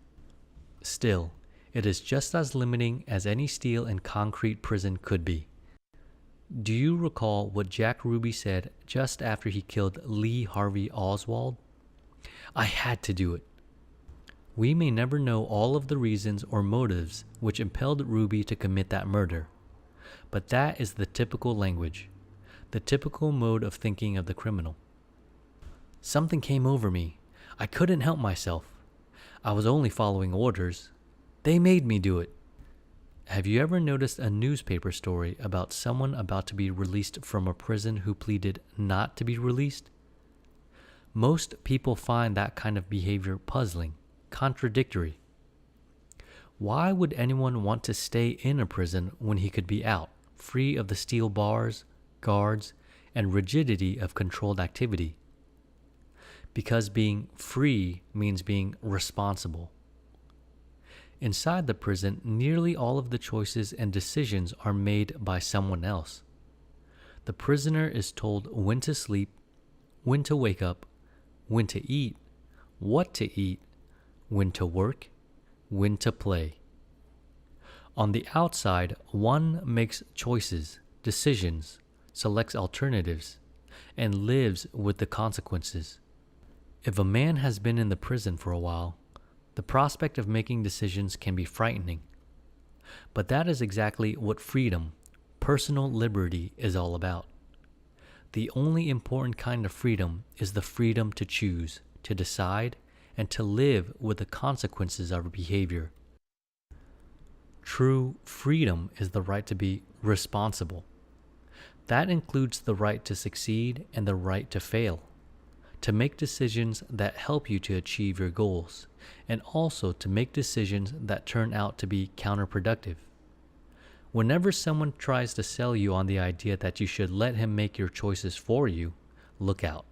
Still, it is just as limiting as any steel and concrete prison could be. Do you recall what Jack Ruby said just after he killed Lee Harvey Oswald? "I had to do it." We may never know all of the reasons or motives which impelled Ruby to commit that murder, but that is the typical language, the typical mode of thinking of the criminal. "Something came over me. I couldn't help myself. I was only following orders. They made me do it." Have you ever noticed a newspaper story about someone about to be released from a prison who pleaded not to be released? Most people find that kind of behavior puzzling, contradictory. Why would anyone want to stay in a prison when he could be out, free of the steel bars, guards, and rigidity of controlled activity? Because being free means being responsible. Inside the prison, nearly all of the choices and decisions are made by someone else. The prisoner is told when to sleep, when to wake up, when to eat, what to eat, when to work, when to play. On the outside, one makes choices, decisions, selects alternatives, and lives with the consequences. If a man has been in the prison for a while, the prospect of making decisions can be frightening. But that is exactly what freedom, personal liberty, is all about. The only important kind of freedom is the freedom to choose, to decide, and to live with the consequences of our behavior. True freedom is the right to be responsible. That includes the right to succeed and the right to fail, to make decisions that help you to achieve your goals, and also to make decisions that turn out to be counterproductive. Whenever someone tries to sell you on the idea that you should let him make your choices for you, look out.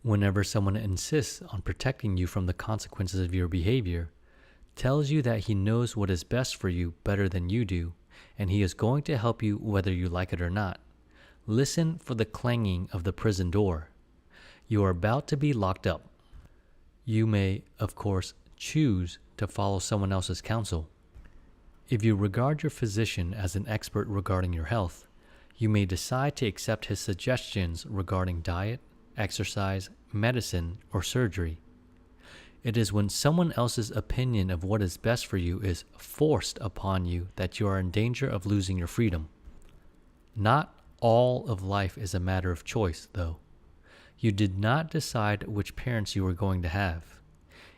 Whenever someone insists on protecting you from the consequences of your behavior, tells you that he knows what is best for you better than you do, and he is going to help you whether you like it or not, listen for the clanging of the prison door. You are about to be locked up. You may, of course, choose to follow someone else's counsel. If you regard your physician as an expert regarding your health, you may decide to accept his suggestions regarding diet, exercise, medicine, or surgery. It is when someone else's opinion of what is best for you is forced upon you that you are in danger of losing your freedom. Not all of life is a matter of choice, though. You did not decide which parents you were going to have.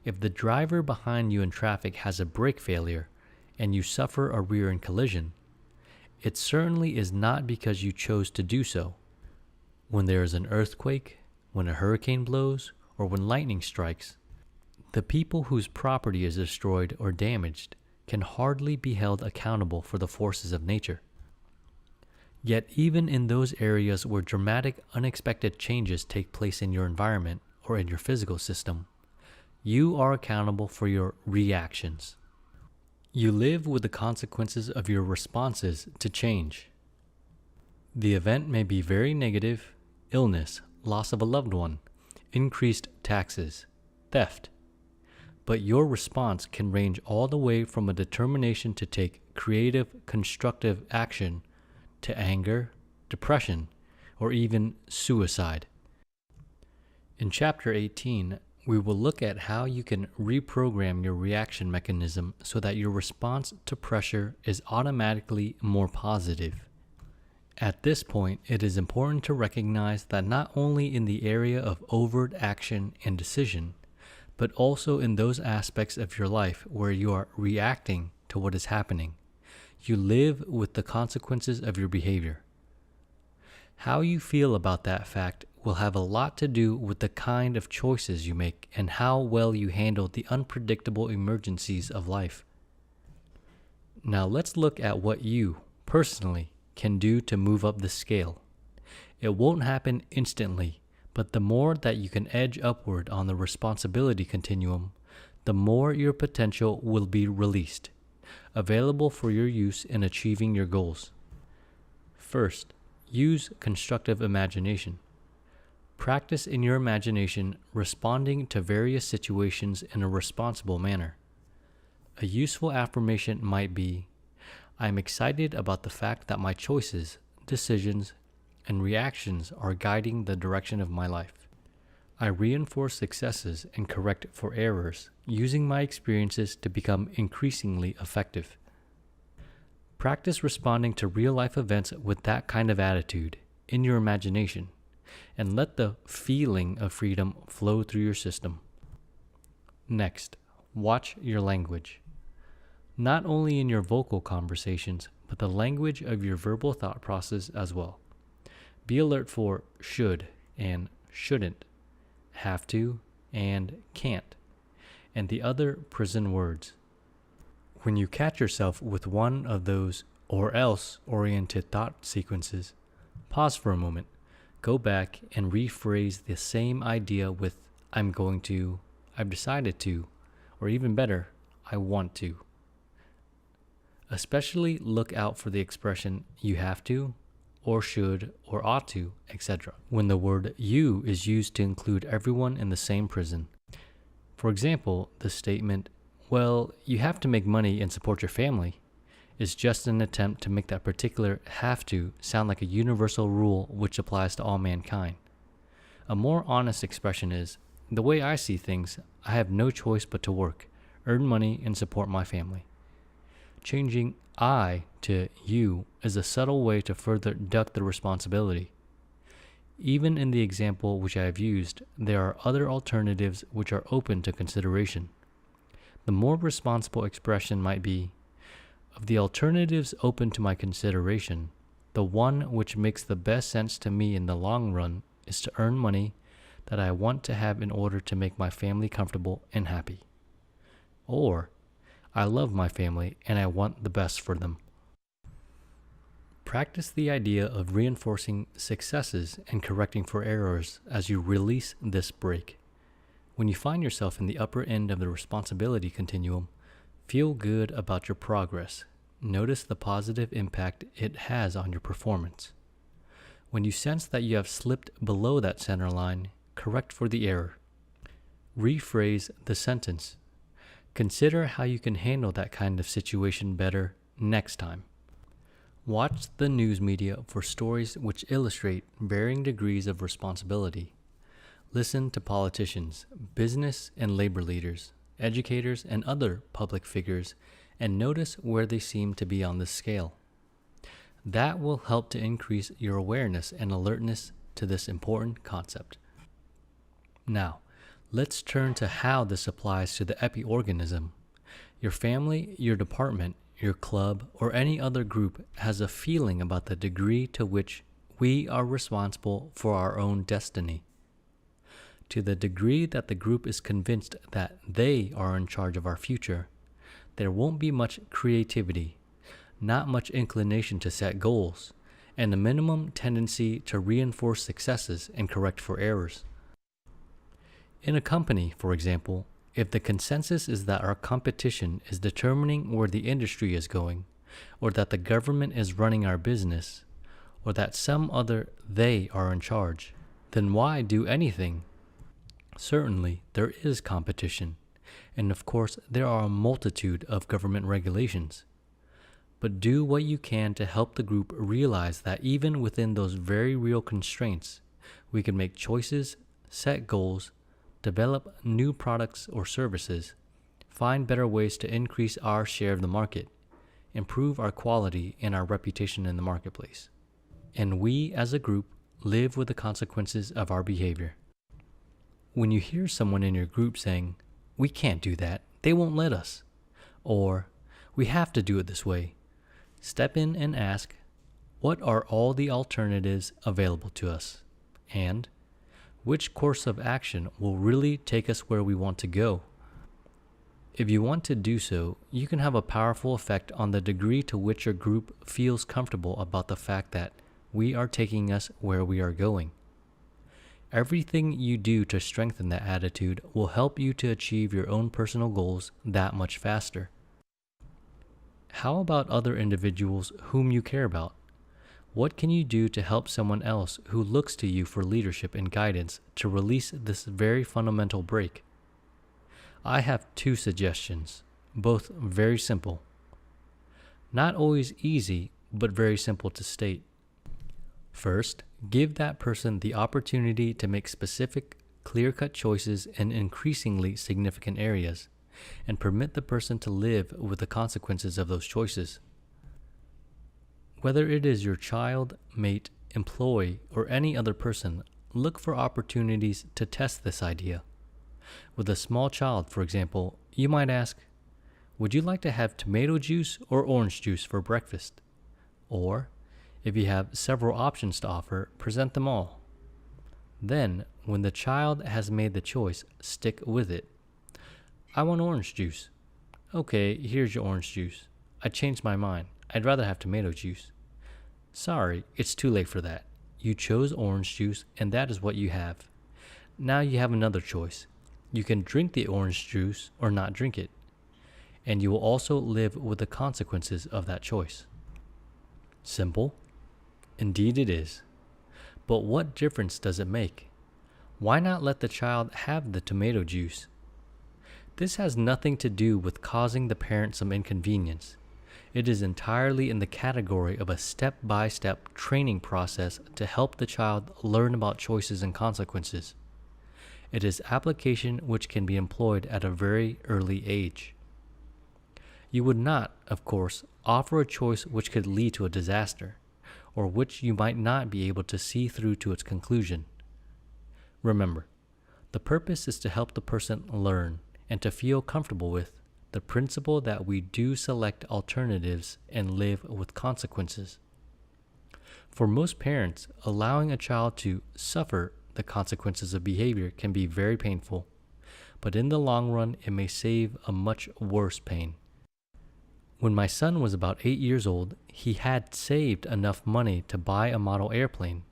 If the driver behind you in traffic has a brake failure and you suffer a rear-end collision, it certainly is not because you chose to do so. When there is an earthquake, when a hurricane blows, or when lightning strikes, the people whose property is destroyed or damaged can hardly be held accountable for the forces of nature. Yet even in those areas where dramatic, unexpected changes take place in your environment or in your physical system, you are accountable for your reactions. You live with the consequences of your responses to change. The event may be very negative: illness, loss of a loved one, increased taxes, theft. But your response can range all the way from a determination to take creative, constructive action to anger, depression, or even suicide. In Chapter 18, we will look at how you can reprogram your reaction mechanism so that your response to pressure is automatically more positive. At this point, it is important to recognize that not only in the area of overt action and decision, but also in those aspects of your life where you are reacting to what is happening, you live with the consequences of your behavior. How you feel about that fact will have a lot to do with the kind of choices you make and how well you handle the unpredictable emergencies of life. Now let's look at what you, personally, can do to move up the scale. It won't happen instantly, but the more that you can edge upward on the responsibility continuum, the more your potential will be released, available for your use in achieving your goals. First, use constructive imagination. Practice in your imagination responding to various situations in a responsible manner. A useful affirmation might be, I am excited about the fact that my choices, decisions, and reactions are guiding the direction of my life. I reinforce successes and correct for errors, using my experiences to become increasingly effective. Practice responding to real-life events with that kind of attitude in your imagination, and let the feeling of freedom flow through your system. Next, watch your language. Not only in your vocal conversations, but the language of your verbal thought process as well. Be alert for should and shouldn't, have to and can't, and the other prison words. When you catch yourself with one of those or else oriented thought sequences, pause for a moment, go back and rephrase the same idea with I'm going to, I've decided to, or even better, I want to. Especially look out for the expression you have to, or should, or ought to, etc. when the word you is used to include everyone in the same prison. For example, the statement, well, you have to make money and support your family, is just an attempt to make that particular have to sound like a universal rule which applies to all mankind. A more honest expression is, the way I see things, I have no choice but to work, earn money, and support my family. Changing I to you is a subtle way to further duck the responsibility. Even in the example which I have used, there are other alternatives which are open to consideration. The more responsible expression might be, of the alternatives open to my consideration, the one which makes the best sense to me in the long run is to earn money that I want to have in order to make my family comfortable and happy. Or, I love my family and I want the best for them. Practice the idea of reinforcing successes and correcting for errors as you release this break. When you find yourself in the upper end of the responsibility continuum, feel good about your progress. Notice the positive impact it has on your performance. When you sense that you have slipped below that center line, correct for the error. Rephrase the sentence. Consider how you can handle that kind of situation better next time. Watch the news media for stories which illustrate varying degrees of responsibility. Listen to politicians, business and labor leaders, educators, and other public figures, and notice where they seem to be on this scale. That will help to increase your awareness and alertness to this important concept. Now, let's turn to how this applies to the epiorganism. Your family, your department, your club, or any other group has a feeling about the degree to which we are responsible for our own destiny. To the degree that the group is convinced that they are in charge of our future, there won't be much creativity, not much inclination to set goals, and a minimum tendency to reinforce successes and correct for errors. In a company, for example, if the consensus is that our competition is determining where the industry is going, or that the government is running our business, or that some other they are in charge, then why do anything? Certainly, there is competition, and of course, there are a multitude of government regulations. But do what you can to help the group realize that even within those very real constraints, we can make choices, set goals, develop new products or services, find better ways to increase our share of the market, improve our quality and our reputation in the marketplace. And we, as a group, live with the consequences of our behavior. When you hear someone in your group saying, "We can't do that, they won't let us," or "We have to do it this way," step in and ask, what are all the alternatives available to us? And which course of action will really take us where we want to go? If you want to do so, you can have a powerful effect on the degree to which your group feels comfortable about the fact that we are taking us where we are going. Everything you do to strengthen that attitude will help you to achieve your own personal goals that much faster. How about other individuals whom you care about? What can you do to help someone else who looks to you for leadership and guidance to release this very fundamental break? I have 2 suggestions, both very simple. Not always easy, but very simple to state. First, give that person the opportunity to make specific, clear-cut choices in increasingly significant areas, and permit the person to live with the consequences of those choices. Whether it is your child, mate, employee, or any other person, look for opportunities to test this idea. With a small child, for example, you might ask, "Would you like to have tomato juice or orange juice for breakfast?" Or, if you have several options to offer, present them all. Then, when the child has made the choice, stick with it. "I want orange juice." "Okay, here's your orange juice. I changed my mind. I'd rather have tomato juice." "Sorry, it's too late for that. You chose orange juice, and that is what you have. Now you have another choice. You can drink the orange juice or not drink it, and you will also live with the consequences of that choice." Simple? Indeed it is. But what difference does it make? Why not let the child have the tomato juice? This has nothing to do with causing the parent some inconvenience. It is entirely in the category of a step-by-step training process to help the child learn about choices and consequences. It is application which can be employed at a very early age. You would not, of course, offer a choice which could lead to a disaster, or which you might not be able to see through to its conclusion. Remember, the purpose is to help the person learn and to feel comfortable with the principle that we do select alternatives and live with consequences. For most parents, allowing a child to suffer the consequences of behavior can be very painful, but in the long run, it may save a much worse pain. When my son was about 8 years old, he had saved enough money to buy a model airplane.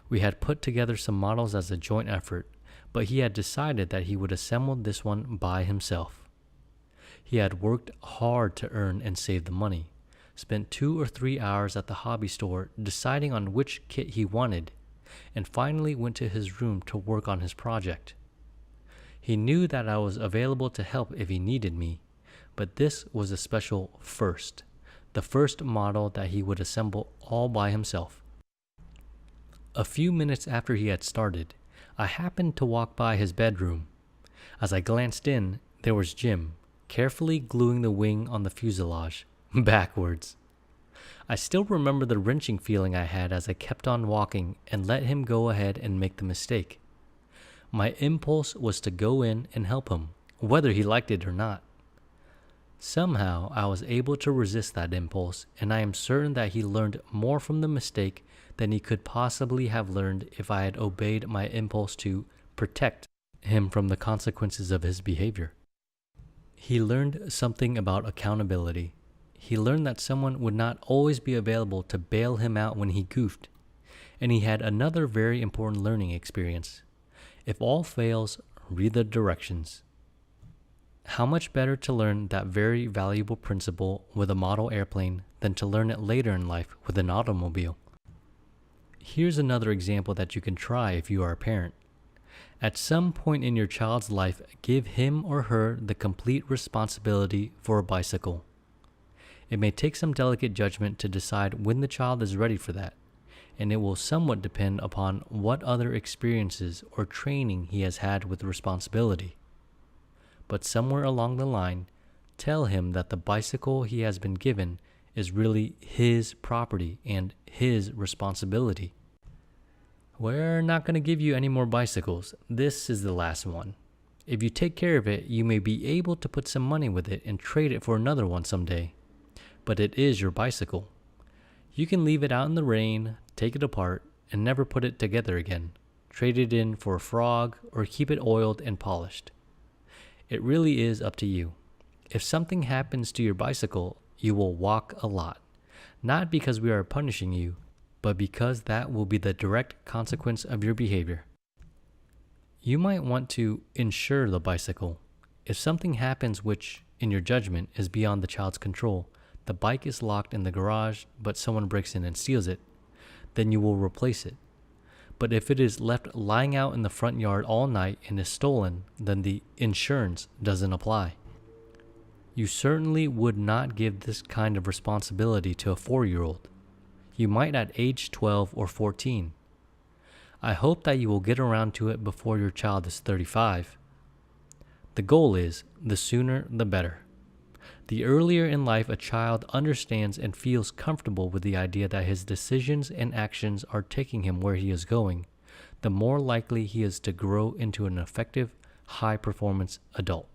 We had put together some models as a joint effort, but he had decided that he would assemble this one by himself. He had worked hard to earn and save the money, spent 2 or 3 hours at the hobby store deciding on which kit he wanted, and finally went to his room to work on his project. He knew that I was available to help if he needed me, but this was a special first, the first model that he would assemble all by himself. A few minutes after he had started, I happened to walk by his bedroom. As I glanced in, there was Jim, carefully gluing the wing on the fuselage, backwards. I still remember the wrenching feeling I had as I kept on walking and let him go ahead and make the mistake. My impulse was to go in and help him, whether he liked it or not. Somehow I was able to resist that impulse, and I am certain that he learned more from the mistake than he could possibly have learned if I had obeyed my impulse to protect him from the consequences of his behavior. He learned something about accountability. He learned that someone would not always be available to bail him out when he goofed. And he had another very important learning experience. If all fails, read the directions. How much better to learn that very valuable principle with a model airplane than to learn it later in life with an automobile? Here's another example that you can try if you are a parent. At some point in your child's life, give him or her the complete responsibility for a bicycle. It may take some delicate judgment to decide when the child is ready for that, and it will somewhat depend upon what other experiences or training he has had with responsibility. But somewhere along the line, tell him that the bicycle he has been given is really his property and his responsibility. We're not going to give you any more bicycles. This is the last one. If you take care of it, you may be able to put some money with it and trade it for another one someday. But it is your bicycle. You can leave it out in the rain, take it apart, and never put it together again. Trade it in for a frog or keep it oiled and polished. It really is up to you. If something happens to your bicycle, you will walk a lot. Not because we are punishing you, but because that will be the direct consequence of your behavior. You might want to insure the bicycle. If something happens which, in your judgment, is beyond the child's control, the bike is locked in the garage, but someone breaks in and steals it, then you will replace it. But if it is left lying out in the front yard all night and is stolen, then the insurance doesn't apply. You certainly would not give this kind of responsibility to a 4-year-old. You might at age 12 or 14. I hope that you will get around to it before your child is 35. The goal is, the sooner the better. The earlier in life a child understands and feels comfortable with the idea that his decisions and actions are taking him where he is going, the more likely he is to grow into an effective, high-performance adult.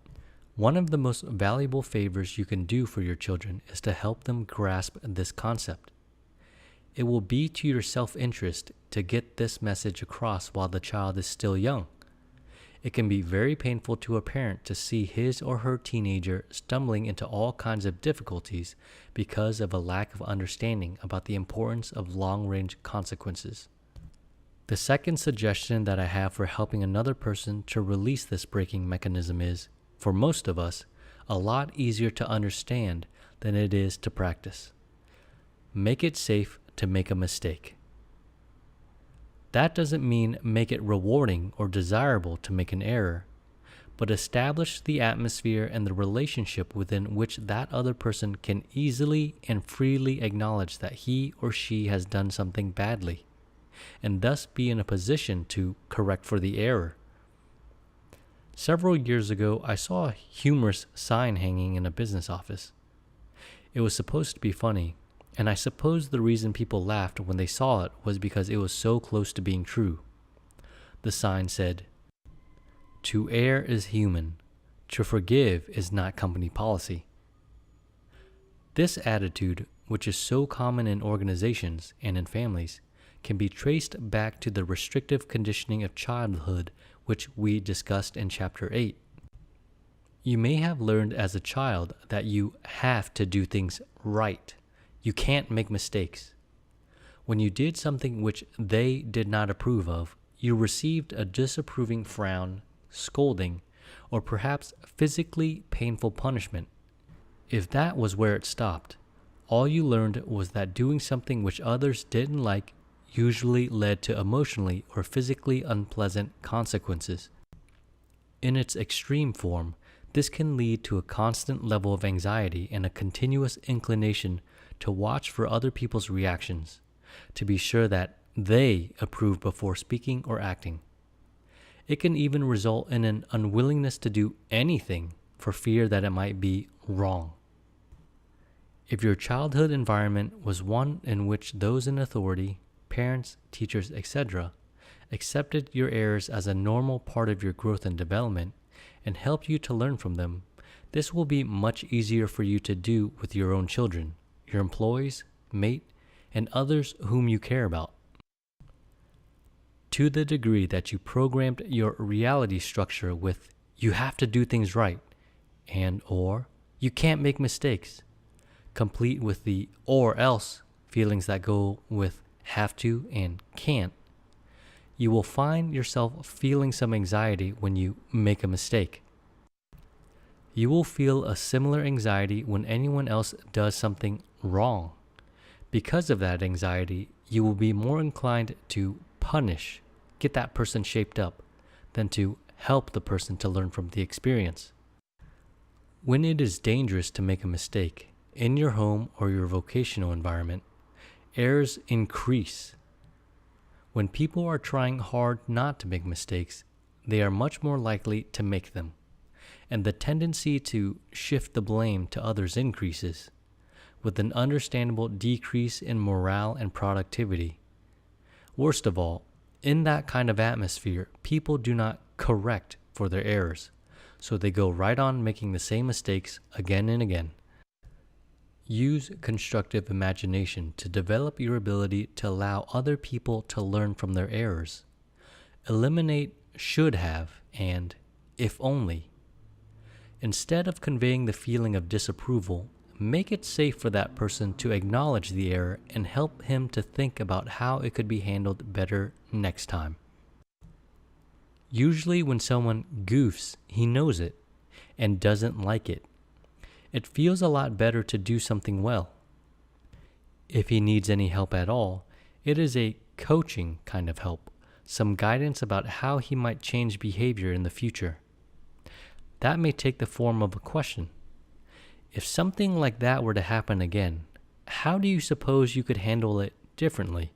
One of the most valuable favors you can do for your children is to help them grasp this concept. It will be to your self-interest to get this message across while the child is still young. It can be very painful to a parent to see his or her teenager stumbling into all kinds of difficulties because of a lack of understanding about the importance of long-range consequences. The second suggestion that I have for helping another person to release this braking mechanism is, for most of us, a lot easier to understand than it is to practice. Make it safe to make a mistake. That doesn't mean make it rewarding or desirable to make an error, but establish the atmosphere and the relationship within which that other person can easily and freely acknowledge that he or she has done something badly, and thus be in a position to correct for the error. Several years ago, I saw a humorous sign hanging in a business office. It was supposed to be funny, and I suppose the reason people laughed when they saw it was because it was so close to being true. The sign said, "To err is human, to forgive is not company policy." This attitude, which is so common in organizations and in families, can be traced back to the restrictive conditioning of childhood, which we discussed in Chapter 8. You may have learned as a child that you have to do things right. You can't make mistakes. When you did something which they did not approve of, you received a disapproving frown, scolding, or perhaps physically painful punishment. If that was where it stopped, all you learned was that doing something which others didn't like usually led to emotionally or physically unpleasant consequences. In its extreme form, this can lead to a constant level of anxiety and a continuous inclination to watch for other people's reactions, to be sure that they approve before speaking or acting. It can even result in an unwillingness to do anything for fear that it might be wrong. If your childhood environment was one in which those in authority, parents, teachers, etc., accepted your errors as a normal part of your growth and development and helped you to learn from them, this will be much easier for you to do with your own children, your employees, mate, and others whom you care about. To the degree that you programmed your reality structure with "you have to do things right" and or "you can't make mistakes," complete with the "or else" feelings that go with "have to" and "can't," you will find yourself feeling some anxiety when you make a mistake. You will feel a similar anxiety when anyone else does something wrong. Because of that anxiety, you will be more inclined to punish, get that person shaped up, than to help the person to learn from the experience. When it is dangerous to make a mistake, in your home or your vocational environment, errors increase. When people are trying hard not to make mistakes, they are much more likely to make them, and the tendency to shift the blame to others increases, with an understandable decrease in morale and productivity. Worst of all, in that kind of atmosphere, people do not correct for their errors, so they go right on making the same mistakes again and again. Use constructive imagination to develop your ability to allow other people to learn from their errors. Eliminate should have and if only. Instead of conveying the feeling of disapproval, make it safe for that person to acknowledge the error and help him to think about how it could be handled better next time. Usually when someone goofs, he knows it and doesn't like it. It feels a lot better to do something well. If he needs any help at all, It is a coaching kind of help, some guidance about how he might change behavior in the future. That may take the form of a question. If something like that were to happen again, how do you suppose you could handle it differently?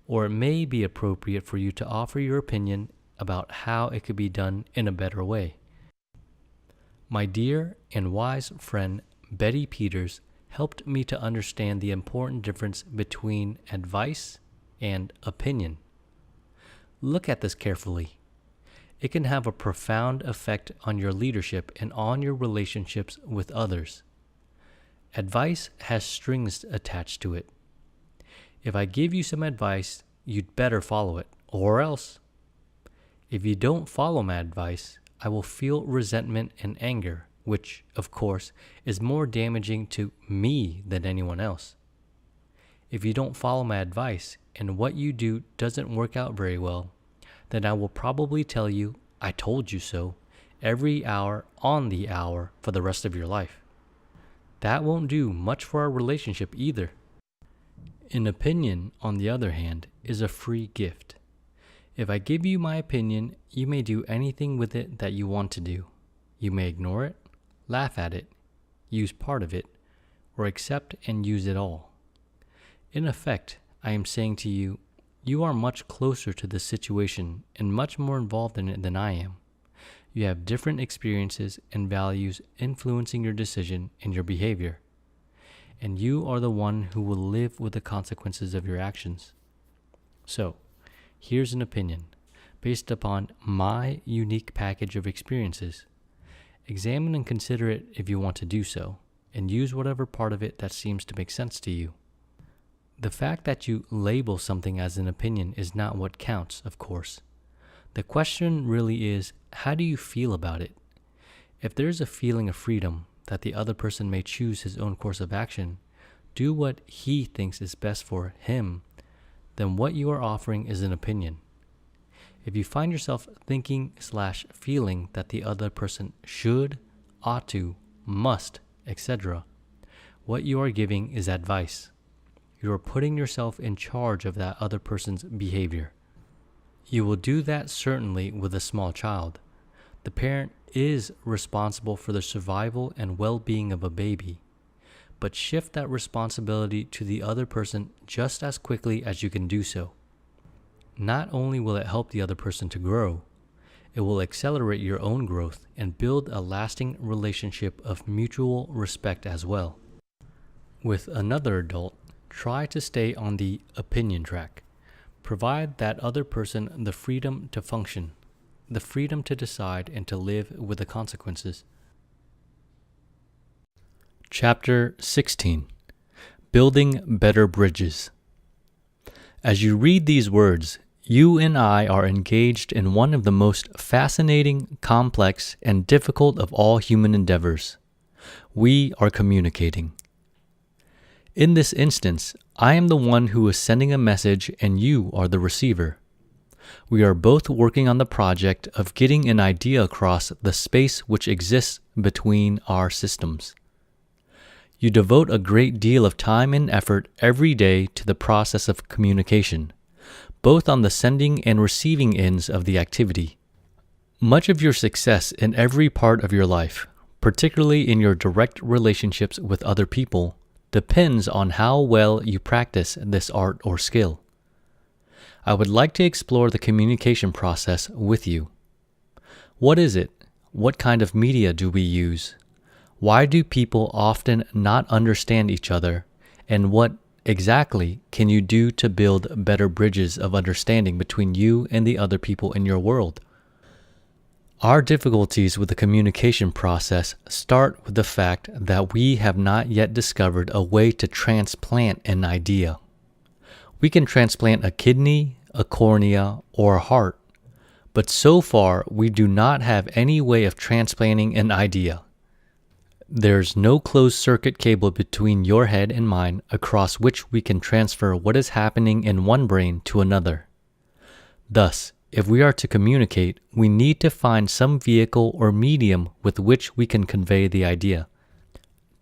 Or it may be appropriate for you to offer your opinion about how it could be done in a better way. My dear and wise friend Betty Peters helped me to understand the important difference between advice and opinion. Look at this carefully. It can have a profound effect on your leadership and on your relationships with others. Advice has strings attached to it. If I give you some advice, you'd better follow it, or else. If you don't follow my advice, I will feel resentment and anger, which, of course, is more damaging to me than anyone else. If you don't follow my advice and what you do doesn't work out very well, then I will probably tell you, "I told you so," every hour on the hour for the rest of your life. That won't do much for our relationship either. An opinion, on the other hand, is a free gift. If I give you my opinion, you may do anything with it that you want to do. You may ignore it, laugh at it, use part of it, or accept and use it all. In effect, I am saying to you, you are much closer to this situation and much more involved in it than I am. You have different experiences and values influencing your decision and your behavior. And you are the one who will live with the consequences of your actions. So, here's an opinion, based upon my unique package of experiences. Examine and consider it if you want to do so, and use whatever part of it that seems to make sense to you. The fact that you label something as an opinion is not what counts, of course. The question really is, how do you feel about it? If there's a feeling of freedom that the other person may choose his own course of action, do what he thinks is best for him, then what you are offering is an opinion. If you find yourself thinking/feeling that the other person should, ought to, must, etc., what you are giving is advice. You are putting yourself in charge of that other person's behavior. You will do that certainly with a small child. The parent is responsible for the survival and well-being of a baby, but shift that responsibility to the other person just as quickly as you can do so. Not only will it help the other person to grow, it will accelerate your own growth and build a lasting relationship of mutual respect as well. With another adult, try to stay on the opinion track. Provide that other person the freedom to function, the freedom to decide and to live with the consequences. Chapter 16. Building Better Bridges. As you read these words, you and I are engaged in one of the most fascinating, complex, and difficult of all human endeavors. We are communicating. In this instance, I am the one who is sending a message and you are the receiver. We are both working on the project of getting an idea across the space which exists between our systems. You devote a great deal of time and effort every day to the process of communication, both on the sending and receiving ends of the activity. Much of your success in every part of your life, particularly in your direct relationships with other people, depends on how well you practice this art or skill. I would like to explore the communication process with you. What is it? What kind of media do we use? Why do people often not understand each other? And what exactly can you do to build better bridges of understanding between you and the other people in your world? Our difficulties with the communication process start with the fact that we have not yet discovered a way to transplant an idea. We can transplant a kidney, a cornea, or a heart, but so far we do not have any way of transplanting an idea. There's no closed circuit cable between your head and mine across which we can transfer what is happening in one brain to another. Thus, if we are to communicate, we need to find some vehicle or medium with which we can convey the idea.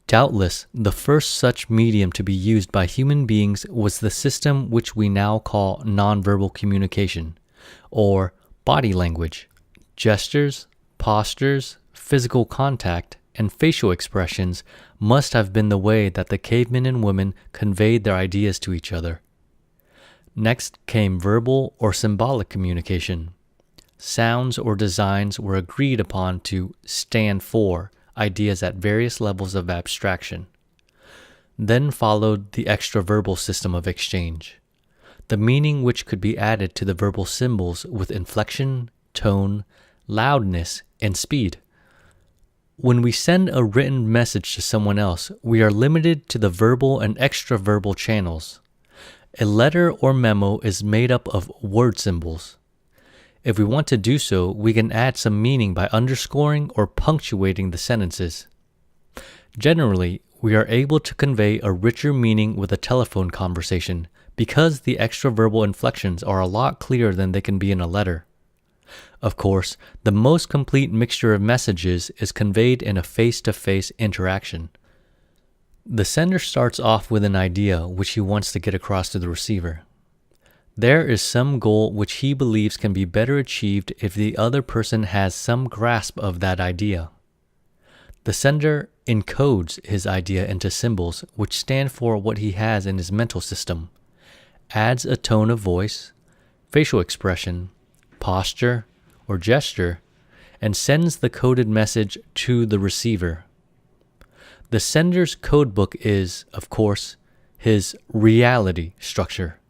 Doubtless, the first such medium to be used by human beings was the system which we now call nonverbal communication, or body language. Gestures, postures, physical contact, and facial expressions must have been the way that the cavemen and women conveyed their ideas to each other. Next came verbal or symbolic communication. Sounds or designs were agreed upon to stand for ideas at various levels of abstraction. Then followed the extraverbal system of exchange, the meaning which could be added to the verbal symbols with inflection, tone, loudness, and speed. When we send a written message to someone else, we are limited to the verbal and extraverbal channels. A letter or memo is made up of word symbols. If we want to do so, we can add some meaning by underscoring or punctuating the sentences. Generally, we are able to convey a richer meaning with a telephone conversation because the extraverbal inflections are a lot clearer than they can be in a letter. Of course, the most complete mixture of messages is conveyed in a face-to-face interaction. The sender starts off with an idea which he wants to get across to the receiver. There is some goal which he believes can be better achieved if the other person has some grasp of that idea. The sender encodes his idea into symbols which stand for what he has in his mental system, adds a tone of voice, facial expression, posture, or gesture, and sends the coded message to the receiver. The sender's codebook is, of course, his reality structure.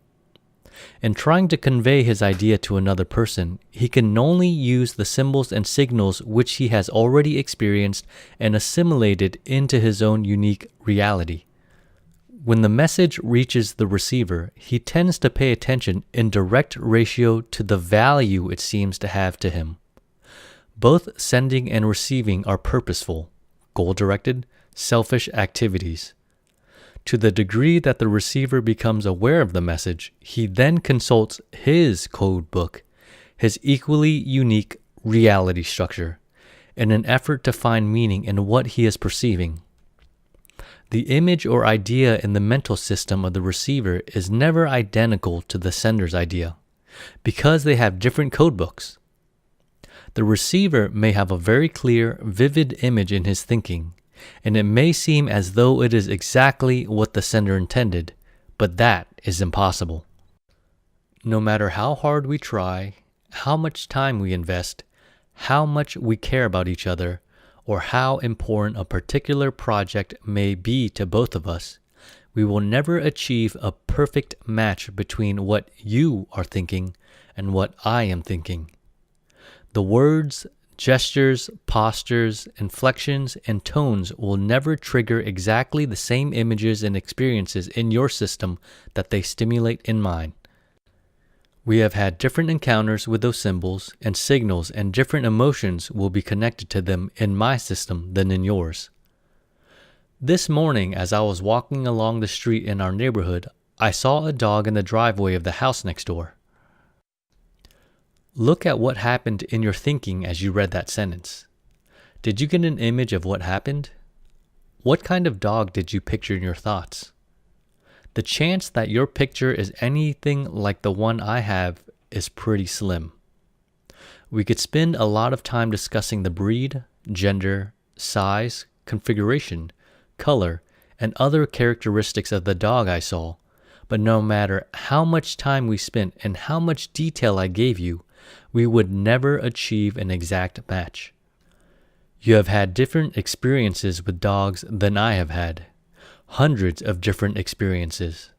In trying to convey his idea to another person, he can only use the symbols and signals which he has already experienced and assimilated into his own unique reality. When the message reaches the receiver, he tends to pay attention in direct ratio to the value it seems to have to him. Both sending and receiving are purposeful, goal-directed, selfish activities. To the degree that the receiver becomes aware of the message, he then consults his code book, his equally unique reality structure, in an effort to find meaning in what he is perceiving. The image or idea in the mental system of the receiver is never identical to the sender's idea, because they have different code books. The receiver may have a very clear, vivid image in his thinking, and it may seem as though it is exactly what the sender intended, but that is impossible. No matter how hard we try, how much time we invest, how much we care about each other, or how important a particular project may be to both of us, we will never achieve a perfect match between what you are thinking and what I am thinking. The words, gestures, postures, inflections, and tones will never trigger exactly the same images and experiences in your system that they stimulate in mine. We have had different encounters with those symbols and signals, and different emotions will be connected to them in my system than in yours. This morning, as I was walking along the street in our neighborhood, I saw a dog in the driveway of the house next door. Look at what happened in your thinking as you read that sentence. Did you get an image of what happened? What kind of dog did you picture in your thoughts? The chance that your picture is anything like the one I have is pretty slim. We could spend a lot of time discussing the breed, gender, size, configuration, color, and other characteristics of the dog I saw, but no matter how much time we spent and how much detail I gave you, we would never achieve an exact match. You have had different experiences with dogs than I have had. Hundreds of different experiences.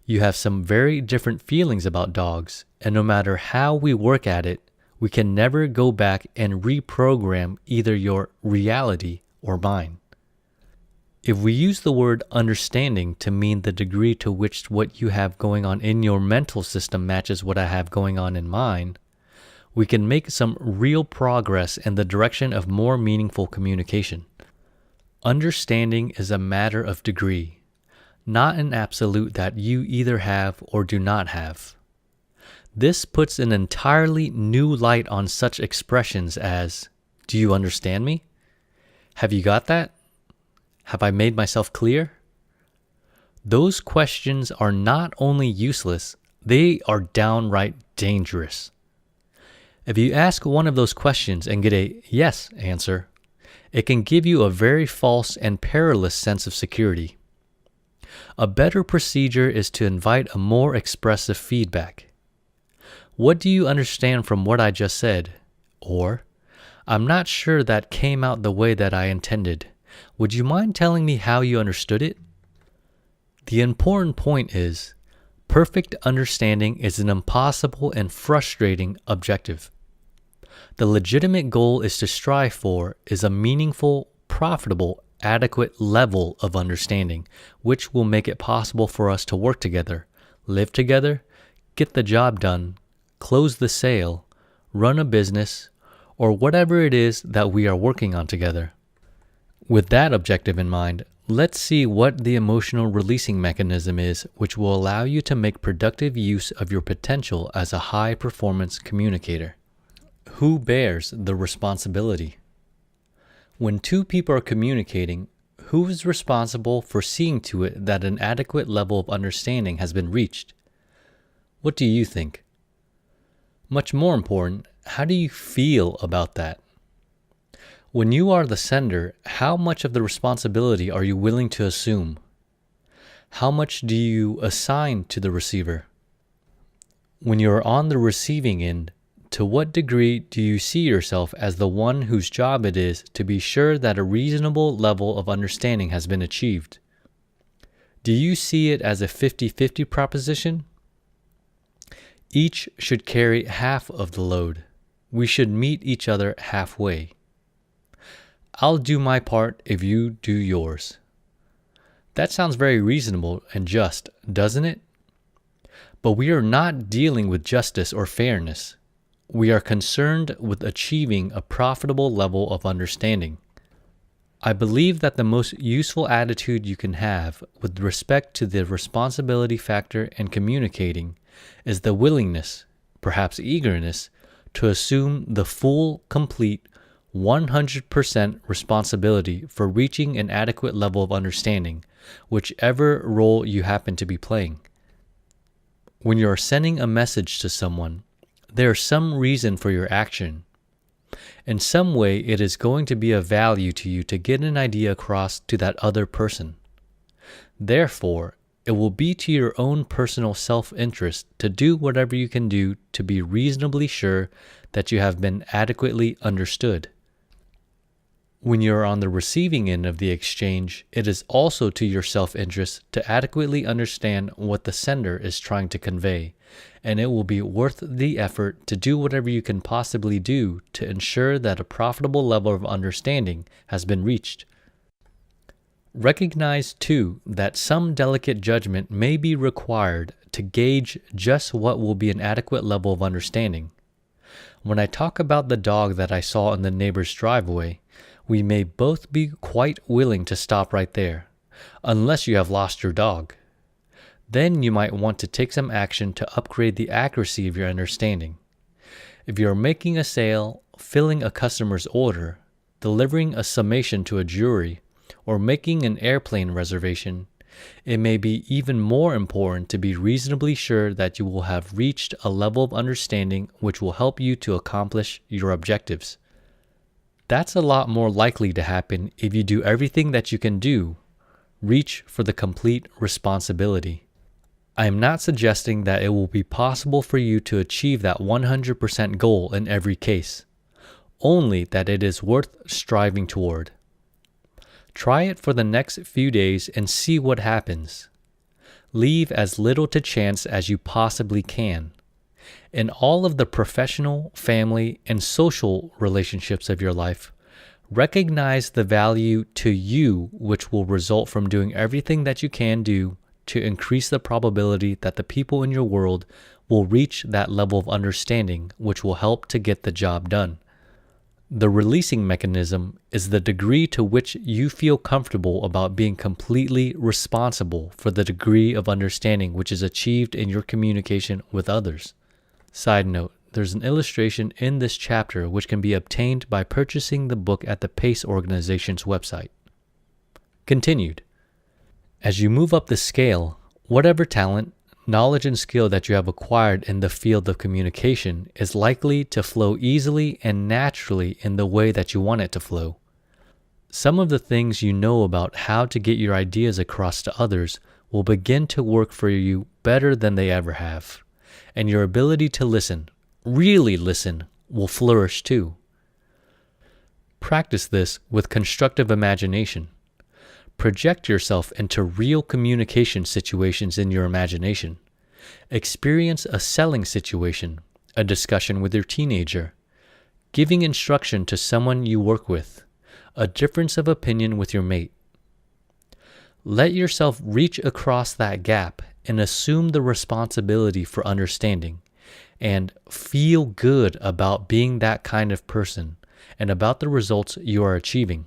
You have some very different feelings about dogs, and no matter how we work at it, we can never go back and reprogram either your reality or mine. If we use the word understanding to mean the degree to which what you have going on in your mental system matches what I have going on in mine, we can make some real progress in the direction of more meaningful communication. Understanding is a matter of degree, not an absolute that you either have or do not have. This puts an entirely new light on such expressions as, "Do you understand me? Have you got that? Have I made myself clear? Those questions are not only useless, they are downright dangerous. If you ask one of those questions and get a yes answer, it can give you a very false and perilous sense of security. A better procedure is to invite a more expressive feedback. What do you understand from what I just said? Or, I'm not sure that came out the way that I intended. Would you mind telling me how you understood it? The important point is, perfect understanding is an impossible and frustrating objective. The legitimate goal is to strive for is a meaningful, profitable, adequate level of understanding, which will make it possible for us to work together, live together, get the job done, close the sale, run a business, or whatever it is that we are working on together. With that objective in mind, let's see what the emotional releasing mechanism is which will allow you to make productive use of your potential as a high-performance communicator. Who bears the responsibility? When two people are communicating, who is responsible for seeing to it that an adequate level of understanding has been reached? What do you think? Much more important, how do you feel about that? When you are the sender, how much of the responsibility are you willing to assume? How much do you assign to the receiver? When you are on the receiving end, to what degree do you see yourself as the one whose job it is to be sure that a reasonable level of understanding has been achieved? Do you see it as a 50-50 proposition? Each should carry half of the load. We should meet each other halfway. I'll do my part if you do yours. That sounds very reasonable and just, doesn't it? But we are not dealing with justice or fairness. We are concerned with achieving a profitable level of understanding. I believe that the most useful attitude you can have with respect to the responsibility factor in communicating is the willingness, perhaps eagerness, to assume the full, complete, 100% responsibility for reaching an adequate level of understanding, whichever role you happen to be playing. When you are sending a message to someone, there is some reason for your action. In some way, it is going to be of value to you to get an idea across to that other person. Therefore, it will be to your own personal self-interest to do whatever you can do to be reasonably sure that you have been adequately understood. When you are on the receiving end of the exchange, it is also to your self-interest to adequately understand what the sender is trying to convey, and it will be worth the effort to do whatever you can possibly do to ensure that a profitable level of understanding has been reached. Recognize, too, that some delicate judgment may be required to gauge just what will be an adequate level of understanding. When I talk about the dog that I saw in the neighbor's driveway, we may both be quite willing to stop right there, unless you have lost your dog. Then you might want to take some action to upgrade the accuracy of your understanding. If you are making a sale, filling a customer's order, delivering a summation to a jury, or making an airplane reservation, it may be even more important to be reasonably sure that you will have reached a level of understanding which will help you to accomplish your objectives. That's a lot more likely to happen if you do everything that you can do. Reach for the complete responsibility. I am not suggesting that it will be possible for you to achieve that 100% goal in every case, only that it is worth striving toward. Try it for the next few days and see what happens. Leave as little to chance as you possibly can. In all of the professional, family, and social relationships of your life, recognize the value to you which will result from doing everything that you can do to increase the probability that the people in your world will reach that level of understanding which will help to get the job done. The releasing mechanism is the degree to which you feel comfortable about being completely responsible for the degree of understanding which is achieved in your communication with others. Side note, there's an illustration in this chapter which can be obtained by purchasing the book at the PACE organization's website. Continued. As you move up the scale, whatever talent, knowledge, and skill that you have acquired in the field of communication is likely to flow easily and naturally in the way that you want it to flow. Some of the things you know about how to get your ideas across to others will begin to work for you better than they ever have, and your ability to listen, really listen, will flourish too. Practice this with constructive imagination. Project yourself into real communication situations in your imagination. Experience a selling situation, a discussion with your teenager, giving instruction to someone you work with, a difference of opinion with your mate. Let yourself reach across that gap and assume the responsibility for understanding, and feel good about being that kind of person and about the results you are achieving.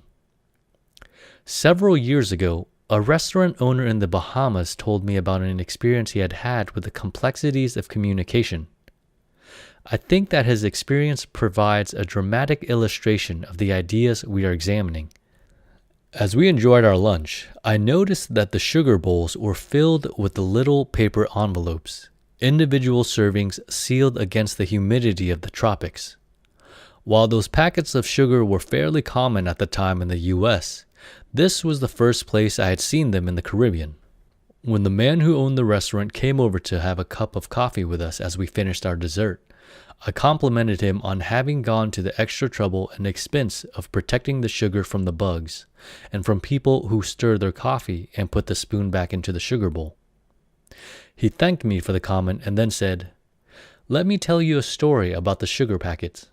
Several years ago, a restaurant owner in the Bahamas told me about an experience he had had with the complexities of communication. I think that his experience provides a dramatic illustration of the ideas we are examining. As we enjoyed our lunch, I noticed that the sugar bowls were filled with the little paper envelopes, individual servings sealed against the humidity of the tropics. While those packets of sugar were fairly common at the time in the U.S., this was the first place I had seen them in the Caribbean. When the man who owned the restaurant came over to have a cup of coffee with us as we finished our dessert, I complimented him on having gone to the extra trouble and expense of protecting the sugar from the bugs and from people who stir their coffee and put the spoon back into the sugar bowl. He thanked me for the comment and then said, "Let me tell you a story about the sugar packets.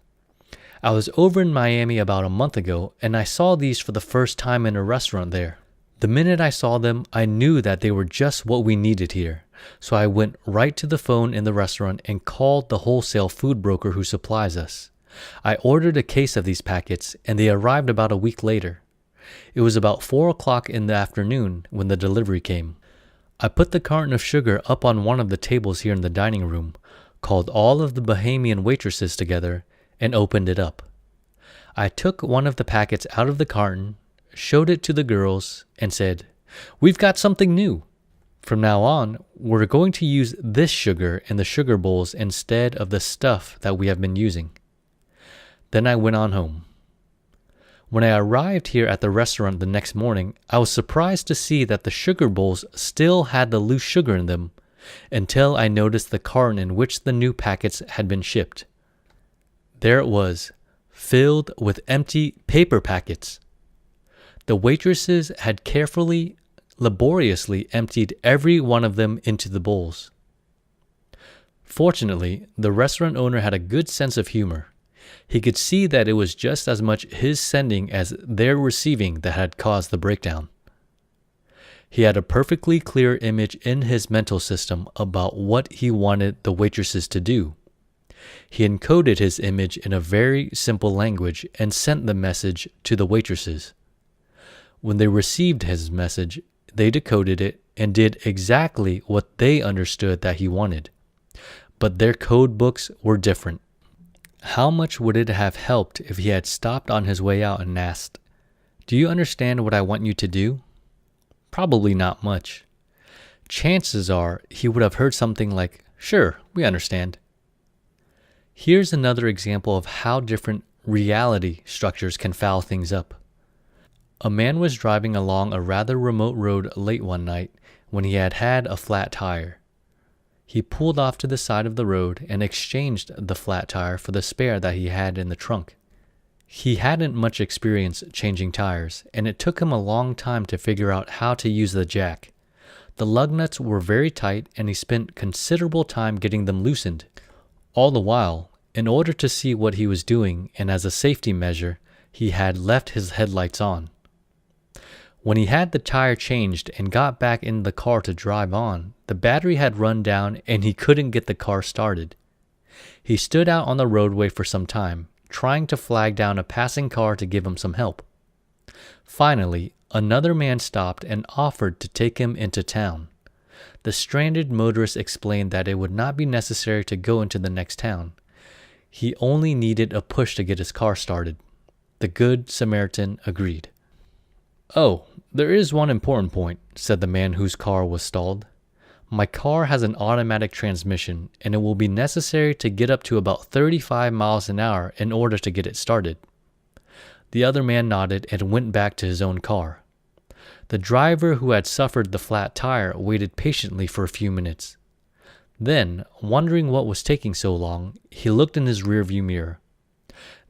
I was over in Miami about a month ago and I saw these for the first time in a restaurant there. The minute I saw them, I knew that they were just what we needed here. So I went right to the phone in the restaurant and called the wholesale food broker who supplies us. I ordered a case of these packets and they arrived about a week later. It was about 4 o'clock in the afternoon when the delivery came. I put the carton of sugar up on one of the tables here in the dining room, called all of the Bahamian waitresses together, and opened it up. I took one of the packets out of the carton, showed it to the girls, and said, 'We've got something new. From now on, we're going to use this sugar in the sugar bowls instead of the stuff that we have been using.' Then I went on home. When I arrived here at the restaurant the next morning, I was surprised to see that the sugar bowls still had the loose sugar in them, until I noticed the carton in which the new packets had been shipped. There it was, filled with empty paper packets. The waitresses had carefully, laboriously emptied every one of them into the bowls. Fortunately, the restaurant owner had a good sense of humor. He could see that it was just as much his sending as their receiving that had caused the breakdown. He had a perfectly clear image in his mental system about what he wanted the waitresses to do. He encoded his image in a very simple language and sent the message to the waitresses. When they received his message, they decoded it and did exactly what they understood that he wanted. But their code books were different. How much would it have helped if he had stopped on his way out and asked, "Do you understand what I want you to do?" Probably not much. Chances are he would have heard something like, "Sure, we understand." Here's another example of how different reality structures can foul things up. A man was driving along a rather remote road late one night when he had had a flat tire. He pulled off to the side of the road and exchanged the flat tire for the spare that he had in the trunk. He hadn't much experience changing tires, and it took him a long time to figure out how to use the jack. The lug nuts were very tight, and he spent considerable time getting them loosened. All the while, in order to see what he was doing and as a safety measure, he had left his headlights on. When he had the tire changed and got back in the car to drive on, the battery had run down and he couldn't get the car started. He stood out on the roadway for some time, trying to flag down a passing car to give him some help. Finally, another man stopped and offered to take him into town. The stranded motorist explained that it would not be necessary to go into the next town. He only needed a push to get his car started. The Good Samaritan agreed. "Oh, "There is one important point," said the man whose car was stalled. "My car has an automatic transmission, and it will be necessary to get up to about 35 miles an hour in order to get it started." The other man nodded and went back to his own car. The driver who had suffered the flat tire waited patiently for a few minutes. Then, wondering what was taking so long, he looked in his rearview mirror.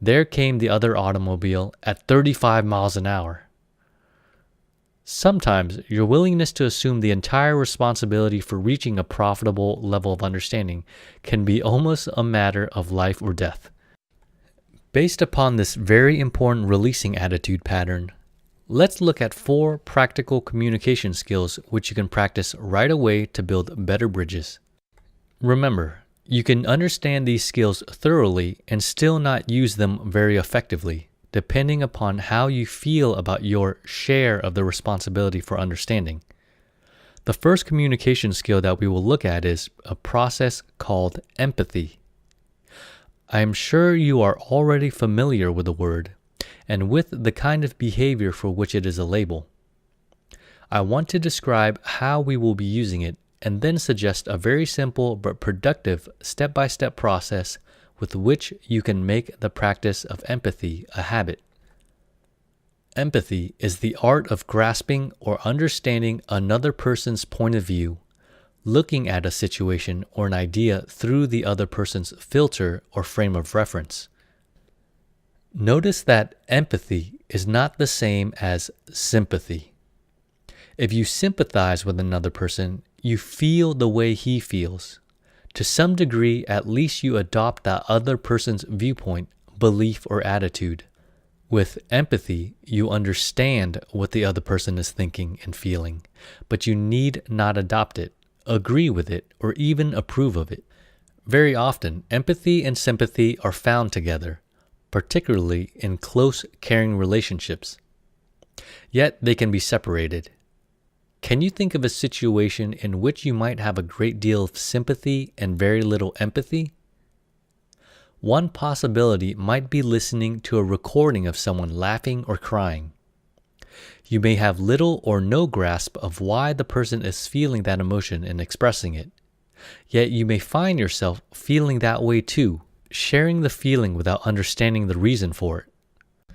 There came the other automobile at 35 miles an hour. Sometimes your willingness to assume the entire responsibility for reaching a profitable level of understanding can be almost a matter of life or death. Based upon this very important releasing attitude pattern, let's look at 4 practical communication skills which you can practice right away to build better bridges. Remember, you can understand these skills thoroughly and still not use them very effectively, depending upon how you feel about your share of the responsibility for understanding. The first communication skill that we will look at is a process called empathy. I am sure you are already familiar with the word and with the kind of behavior for which it is a label. I want to describe how we will be using it and then suggest a very simple but productive step-by-step process with which you can make the practice of empathy a habit. Empathy is the art of grasping or understanding another person's point of view, looking at a situation or an idea through the other person's filter or frame of reference. Notice that empathy is not the same as sympathy. If you sympathize with another person, you feel the way he feels. To some degree, at least you adopt that other person's viewpoint, belief, or attitude. With empathy, you understand what the other person is thinking and feeling, but you need not adopt it, agree with it, or even approve of it. Very often, empathy and sympathy are found together, particularly in close, caring relationships. Yet they can be separated. Can you think of a situation in which you might have a great deal of sympathy and very little empathy? One possibility might be listening to a recording of someone laughing or crying. You may have little or no grasp of why the person is feeling that emotion and expressing it. Yet you may find yourself feeling that way too, sharing the feeling without understanding the reason for it.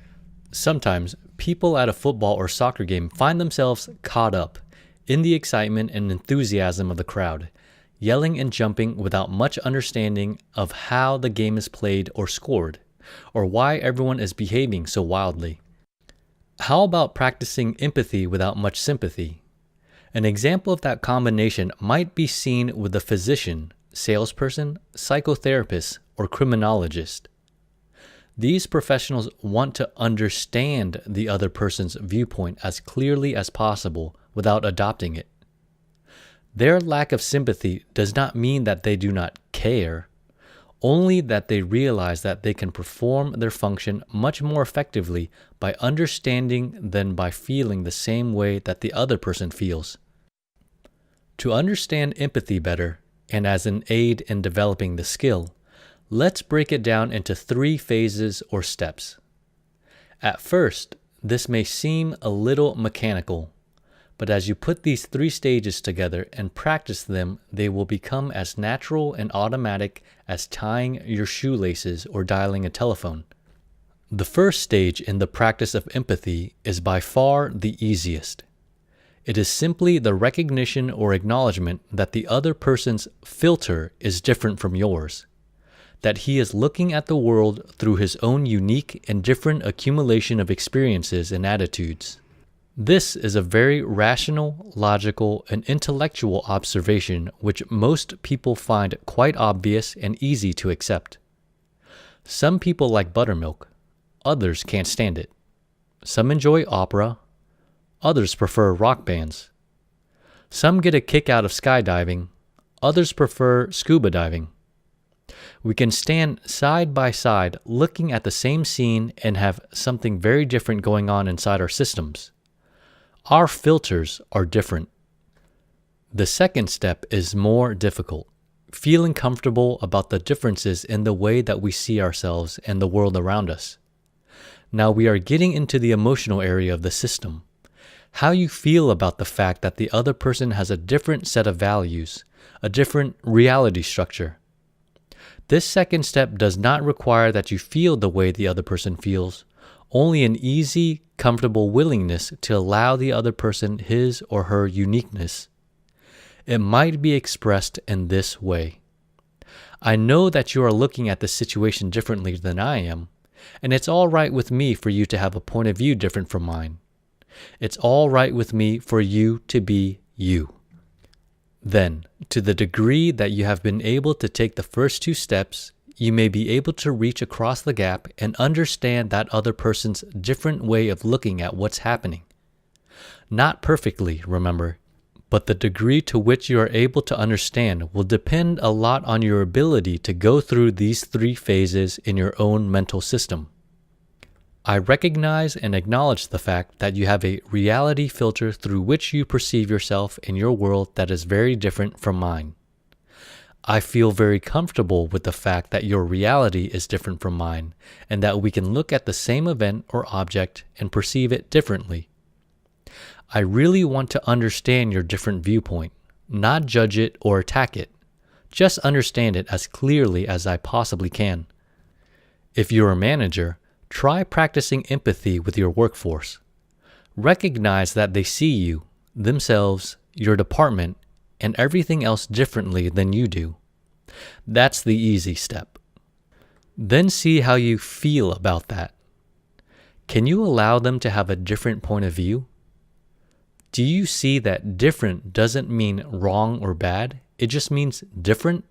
Sometimes people at a football or soccer game find themselves caught up in the excitement and enthusiasm of the crowd, yelling and jumping without much understanding of how the game is played or scored, or why everyone is behaving so wildly. How about practicing empathy without much sympathy? An example of that combination might be seen with a physician, salesperson, psychotherapist, or criminologist. These professionals want to understand the other person's viewpoint as clearly as possible without adopting it. Their lack of sympathy does not mean that they do not care, only that they realize that they can perform their function much more effectively by understanding than by feeling the same way that the other person feels. To understand empathy better, and as an aid in developing the skill, let's break it down into 3 phases or steps. At first, this may seem a little mechanical, but as you put these 3 stages together and practice them, they will become as natural and automatic as tying your shoelaces or dialing a telephone. The first stage in the practice of empathy is by far the easiest. It is simply the recognition or acknowledgement that the other person's filter is different from yours, that he is looking at the world through his own unique and different accumulation of experiences and attitudes. This is a very rational, logical, and intellectual observation which most people find quite obvious and easy to accept. Some people like buttermilk, others can't stand it. Some enjoy opera, others prefer rock bands. Some get a kick out of skydiving, others prefer scuba diving. We can stand side by side looking at the same scene and have something very different going on inside our systems. Our filters are different. The second step is more difficult, feeling comfortable about the differences in the way that we see ourselves and the world around us. Now we are getting into the emotional area of the system. how you feel about the fact that the other person has a different set of values, a different reality structure. This second step does not require that you feel the way the other person feels, only an easy, comfortable willingness to allow the other person his or her uniqueness. It might be expressed in this way. I know that you are looking at the situation differently than I am, and it's all right with me for you to have a point of view different from mine. It's all right with me for you to be you. Then, to the degree that you have been able to take the first two steps, you may be able to reach across the gap and understand that other person's different way of looking at what's happening. Not perfectly, remember, but the degree to which you are able to understand will depend a lot on your ability to go through these three phases in your own mental system. I recognize and acknowledge the fact that you have a reality filter through which you perceive yourself in your world that is very different from mine. I feel very comfortable with the fact that your reality is different from mine, and that we can look at the same event or object and perceive it differently. I really want to understand your different viewpoint, not judge it or attack it. Just understand it as clearly as I possibly can. If you're a manager, try practicing empathy with your workforce. Recognize that they see you, themselves, your department, and everything else differently than you do. That's the easy step. Then see how you feel about that. Can you allow them to have a different point of view? Do you see that different doesn't mean wrong or bad? It just means different?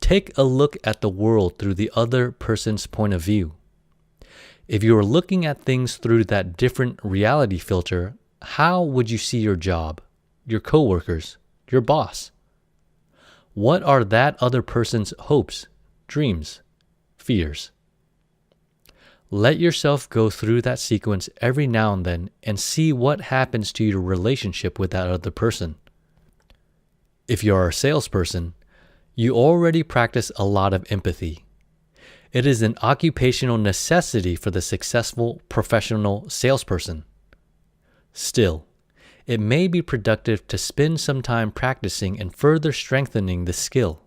Take a look at the world through the other person's point of view. If you are looking at things through that different reality filter, how would you see your job, your coworkers, your boss? What are that other person's hopes, dreams, fears? Let yourself go through that sequence every now and then and see what happens to your relationship with that other person. If you are a salesperson, you already practice a lot of empathy. It is an occupational necessity for the successful professional salesperson. Still, it may be productive to spend some time practicing and further strengthening the skill.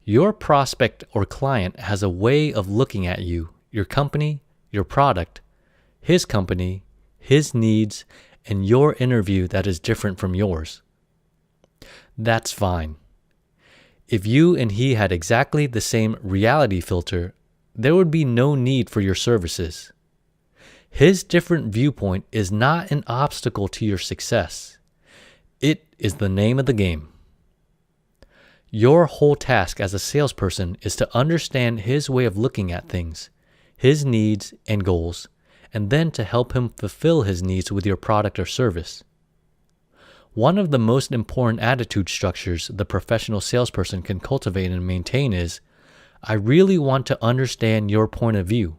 Your prospect or client has a way of looking at you, your company, your product, his company, his needs, and your interview that is different from yours. That's fine. If you and he had exactly the same reality filter, there would be no need for your services. His different viewpoint is not an obstacle to your success. It is the name of the game. Your whole task as a salesperson is to understand his way of looking at things, his needs and goals, and then to help him fulfill his needs with your product or service. One of the most important attitude structures the professional salesperson can cultivate and maintain is, I really want to understand your point of view.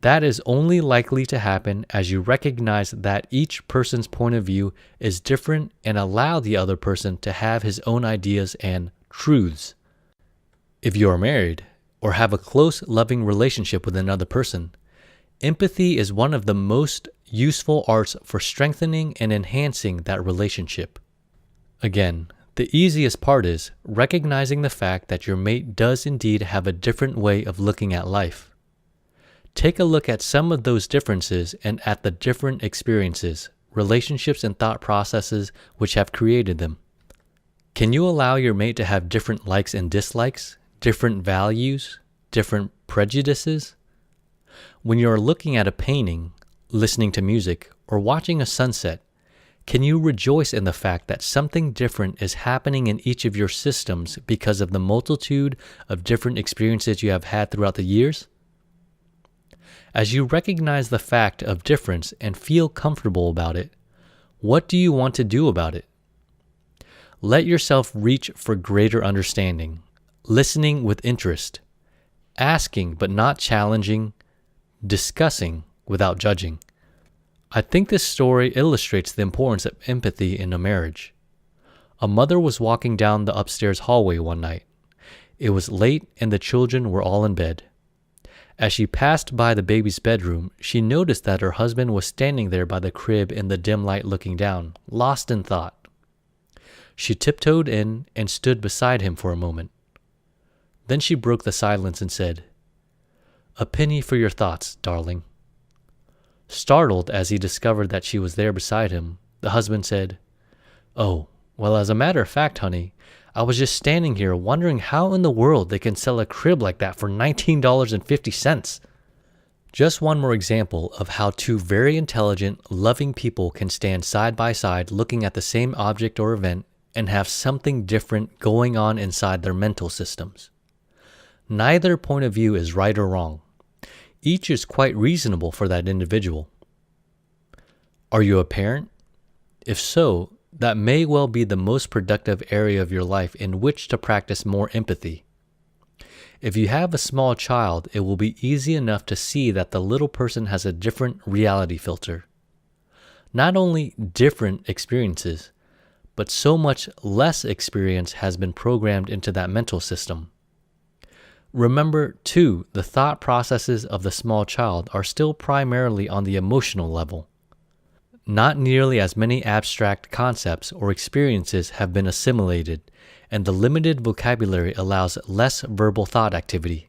That is only likely to happen as you recognize that each person's point of view is different and allow the other person to have his own ideas and truths. If you are married or have a close, loving relationship with another person, empathy is one of the most useful arts for strengthening and enhancing that relationship. Again, the easiest part is recognizing the fact that your mate does indeed have a different way of looking at life. Take a look at some of those differences and at the different experiences, relationships, and thought processes which have created them. Can you allow your mate to have different likes and dislikes, different values, different prejudices? When you are looking at a painting, listening to music, or watching a sunset, can you rejoice in the fact that something different is happening in each of your systems because of the multitude of different experiences you have had throughout the years? As you recognize the fact of difference and feel comfortable about it, what do you want to do about it? Let yourself reach for greater understanding, listening with interest, asking but not challenging, discussing without judging. I think this story illustrates the importance of empathy in a marriage. A mother was walking down the upstairs hallway one night. It was late and the children were all in bed. As she passed by the baby's bedroom, she noticed that her husband was standing there by the crib in the dim light looking down, lost in thought. She tiptoed in and stood beside him for a moment. Then she broke the silence and said, "A penny for your thoughts, darling." Startled as he discovered that she was there beside him, the husband said, "Oh, well, as a matter of fact, honey, I was just standing here wondering how in the world they can sell a crib like that for $19.50. Just one more example of how two very intelligent, loving people can stand side by side looking at the same object or event and have something different going on inside their mental systems. Neither point of view is right or wrong. Each is quite reasonable for that individual. Are you a parent? If so, that may well be the most productive area of your life in which to practice more empathy. If you have a small child, it will be easy enough to see that the little person has a different reality filter. Not only different experiences, but so much less experience has been programmed into that mental system. Remember, too, the thought processes of the small child are still primarily on the emotional level. Not nearly as many abstract concepts or experiences have been assimilated, and the limited vocabulary allows less verbal thought activity.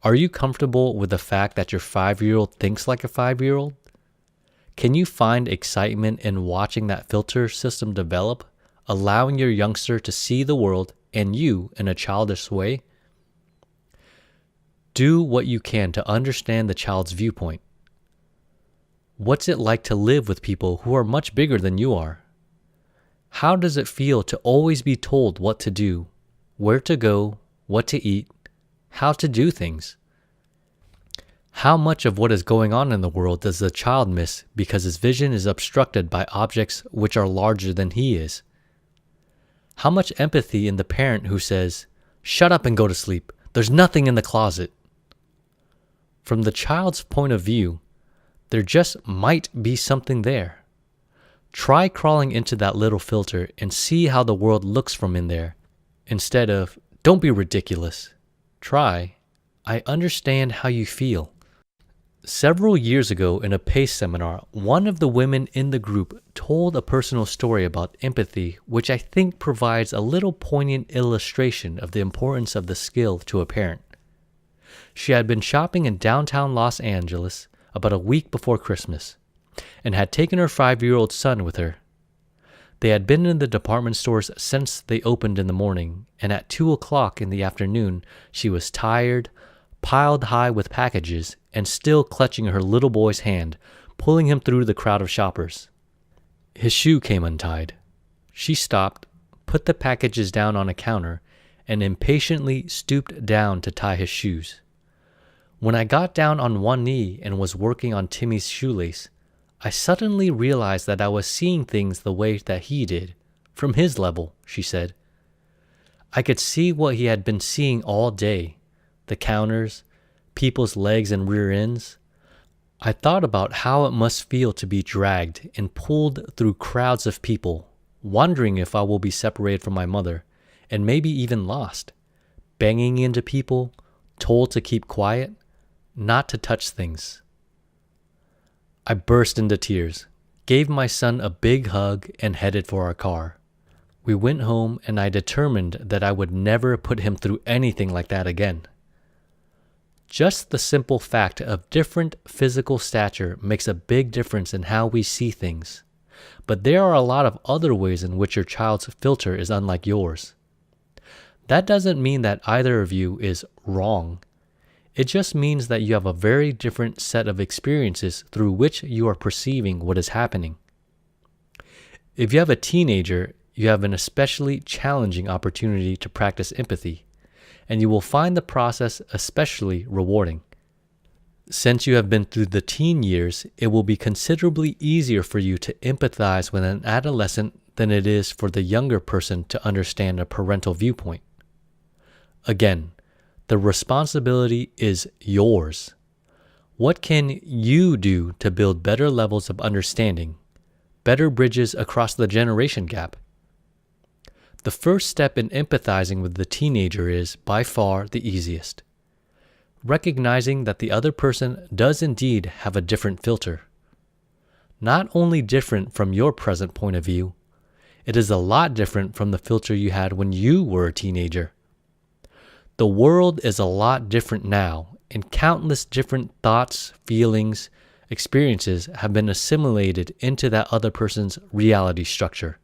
Are you comfortable with the fact that your 5-year-old thinks like a 5-year-old? Can you find excitement in watching that filter system develop, allowing your youngster to see the world and you in a childish way? Do what you can to understand the child's viewpoint. What's it like to live with people who are much bigger than you are? How does it feel to always be told what to do, where to go, what to eat, how to do things? How much of what is going on in the world does the child miss because his vision is obstructed by objects which are larger than he is? How much empathy in the parent who says, "Shut up and go to sleep. There's nothing in the closet." From the child's point of view, there just might be something there. Try crawling into that little filter and see how the world looks from in there. Instead of, "Don't be ridiculous," try, "I understand how you feel." Several years ago in a PACE seminar, one of the women in the group told a personal story about empathy, which I think provides a little poignant illustration of the importance of the skill to a parent. She had been shopping in downtown Los Angeles about a week before Christmas, and had taken her 5-year-old son with her. They had been in the department stores since they opened in the morning, and at 2 o'clock in the afternoon, she was tired, piled high with packages, and still clutching her little boy's hand, pulling him through the crowd of shoppers. His shoe came untied. She stopped, put the packages down on a counter, and impatiently stooped down to tie his shoes. When I got down on one knee and was working on Timmy's shoelace, I suddenly realized that I was seeing things the way that he did, from his level, she said. I could see what he had been seeing all day, the counters, people's legs and rear ends. I thought about how it must feel to be dragged and pulled through crowds of people, wondering if I will be separated from my mother, and maybe even lost, banging into people, told to keep quiet, not to touch things. I burst into tears, gave my son a big hug, and headed for our car. We went home, and I determined that I would never put him through anything like that again. Just the simple fact of different physical stature makes a big difference in how we see things. But there are a lot of other ways in which your child's filter is unlike yours. That doesn't mean that either of you is wrong. It just means that you have a very different set of experiences through which you are perceiving what is happening. If you have a teenager, you have an especially challenging opportunity to practice empathy, and you will find the process especially rewarding. Since you have been through the teen years, it will be considerably easier for you to empathize with an adolescent than it is for the younger person to understand a parental viewpoint. Again, the responsibility is yours. What can you do to build better levels of understanding, better bridges across the generation gap? The first step in empathizing with the teenager is, by far, the easiest. recognizing that the other person does indeed have a different filter. Not only different from your present point of view, it is a lot different from the filter you had when you were a teenager. The world is a lot different now, and countless different thoughts, feelings, experiences have been assimilated into that other person's reality structure.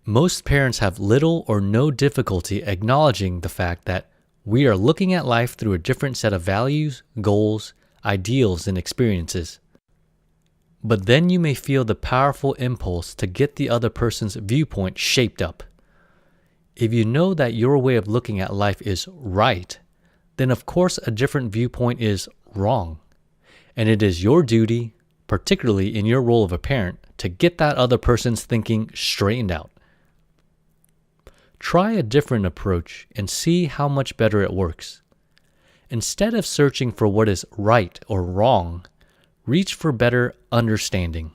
Most parents have little or no difficulty acknowledging the fact that we are looking at life through a different set of values, goals, ideals, and experiences. But then you may feel the powerful impulse to get the other person's viewpoint shaped up. If you know that your way of looking at life is right, then of course a different viewpoint is wrong. And it is your duty, particularly in your role of a parent, to get that other person's thinking straightened out. Try a different approach and see how much better it works. Instead of searching for what is right or wrong, reach for better understanding.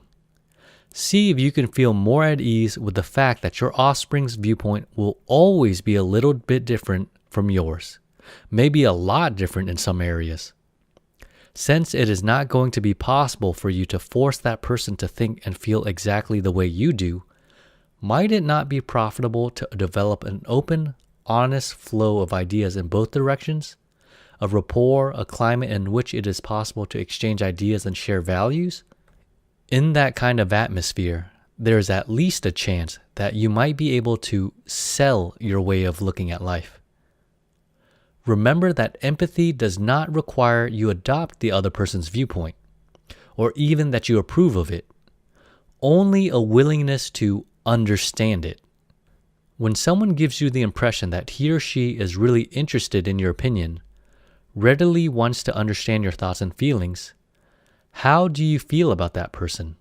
See if you can feel more at ease with the fact that your offspring's viewpoint will always be a little bit different from yours, maybe a lot different in some areas. Since it is not going to be possible for you to force that person to think and feel exactly the way you do, might it not be profitable to develop an open, honest flow of ideas in both directions? A rapport, a climate in which it is possible to exchange ideas and share values? In that kind of atmosphere, there is at least a chance that you might be able to sell your way of looking at life. Remember that empathy does not require you adopt the other person's viewpoint, or even that you approve of it. Only a willingness to understand it. When someone gives you the impression that he or she is really interested in your opinion, readily wants to understand your thoughts and feelings, how do you feel about that person?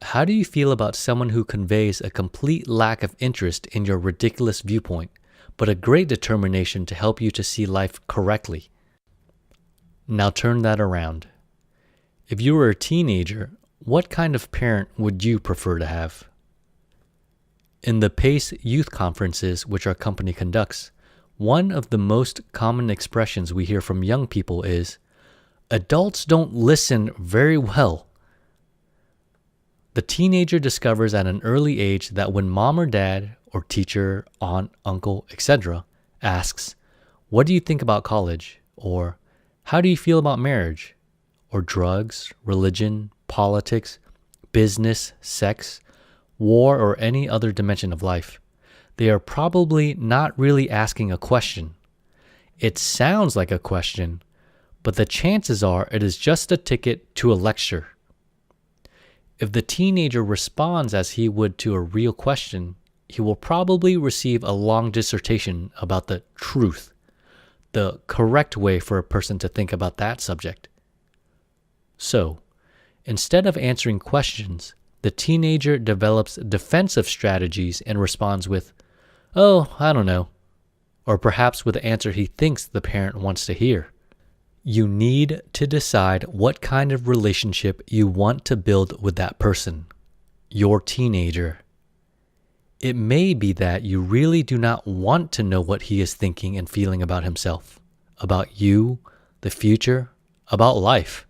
How do you feel about someone who conveys a complete lack of interest in your ridiculous viewpoint, but a great determination to help you to see life correctly? Now turn that around. If you were a teenager, what kind of parent would you prefer to have? In the PACE youth conferences which our company conducts, one of the most common expressions we hear from young people is, "Adults don't listen very well." The teenager discovers at an early age that when mom or dad, or teacher, aunt, uncle, etc., asks, "What do you think about college?" or "How do you feel about marriage?" or drugs, religion, politics, business, sex, war, or any other dimension of life, they are probably not really asking a question. It sounds like a question, but the chances are it is just a ticket to a lecture. If the teenager responds as he would to a real question, he will probably receive a long dissertation about the truth, the correct way for a person to think about that subject. So, instead of answering questions, the teenager develops defensive strategies and responds with, "Oh, I don't know," or perhaps with the answer he thinks the parent wants to hear. You need to decide what kind of relationship you want to build with that person, your teenager. It may be that you really do not want to know what he is thinking and feeling about himself, about you, the future, about life.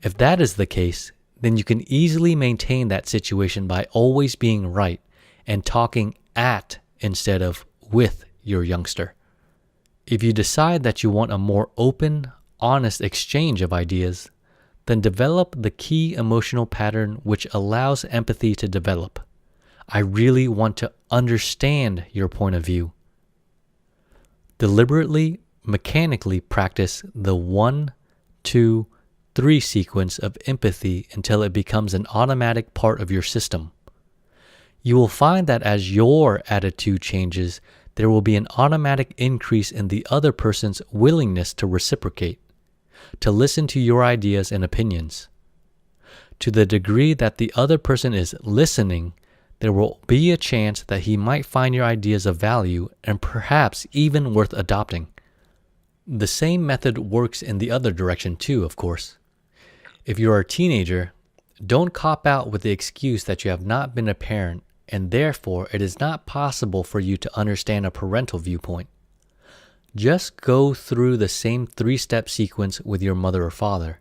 If that is the case, then you can easily maintain that situation by always being right and talking at instead of with your youngster. If you decide that you want a more open, honest exchange of ideas, then develop the key emotional pattern which allows empathy to develop. I really want to understand your point of view. Deliberately, mechanically practice the 1, 2, 3 sequence of empathy until it becomes an automatic part of your system. You will find that as your attitude changes, there will be an automatic increase in the other person's willingness to reciprocate, to listen to your ideas and opinions. To the degree that the other person is listening, there will be a chance that he might find your ideas of value and perhaps even worth adopting. The same method works in the other direction too, of course. If you are a teenager, don't cop out with the excuse that you have not been a parent and therefore it is not possible for you to understand a parental viewpoint. Just go through the same 3-step sequence with your mother or father.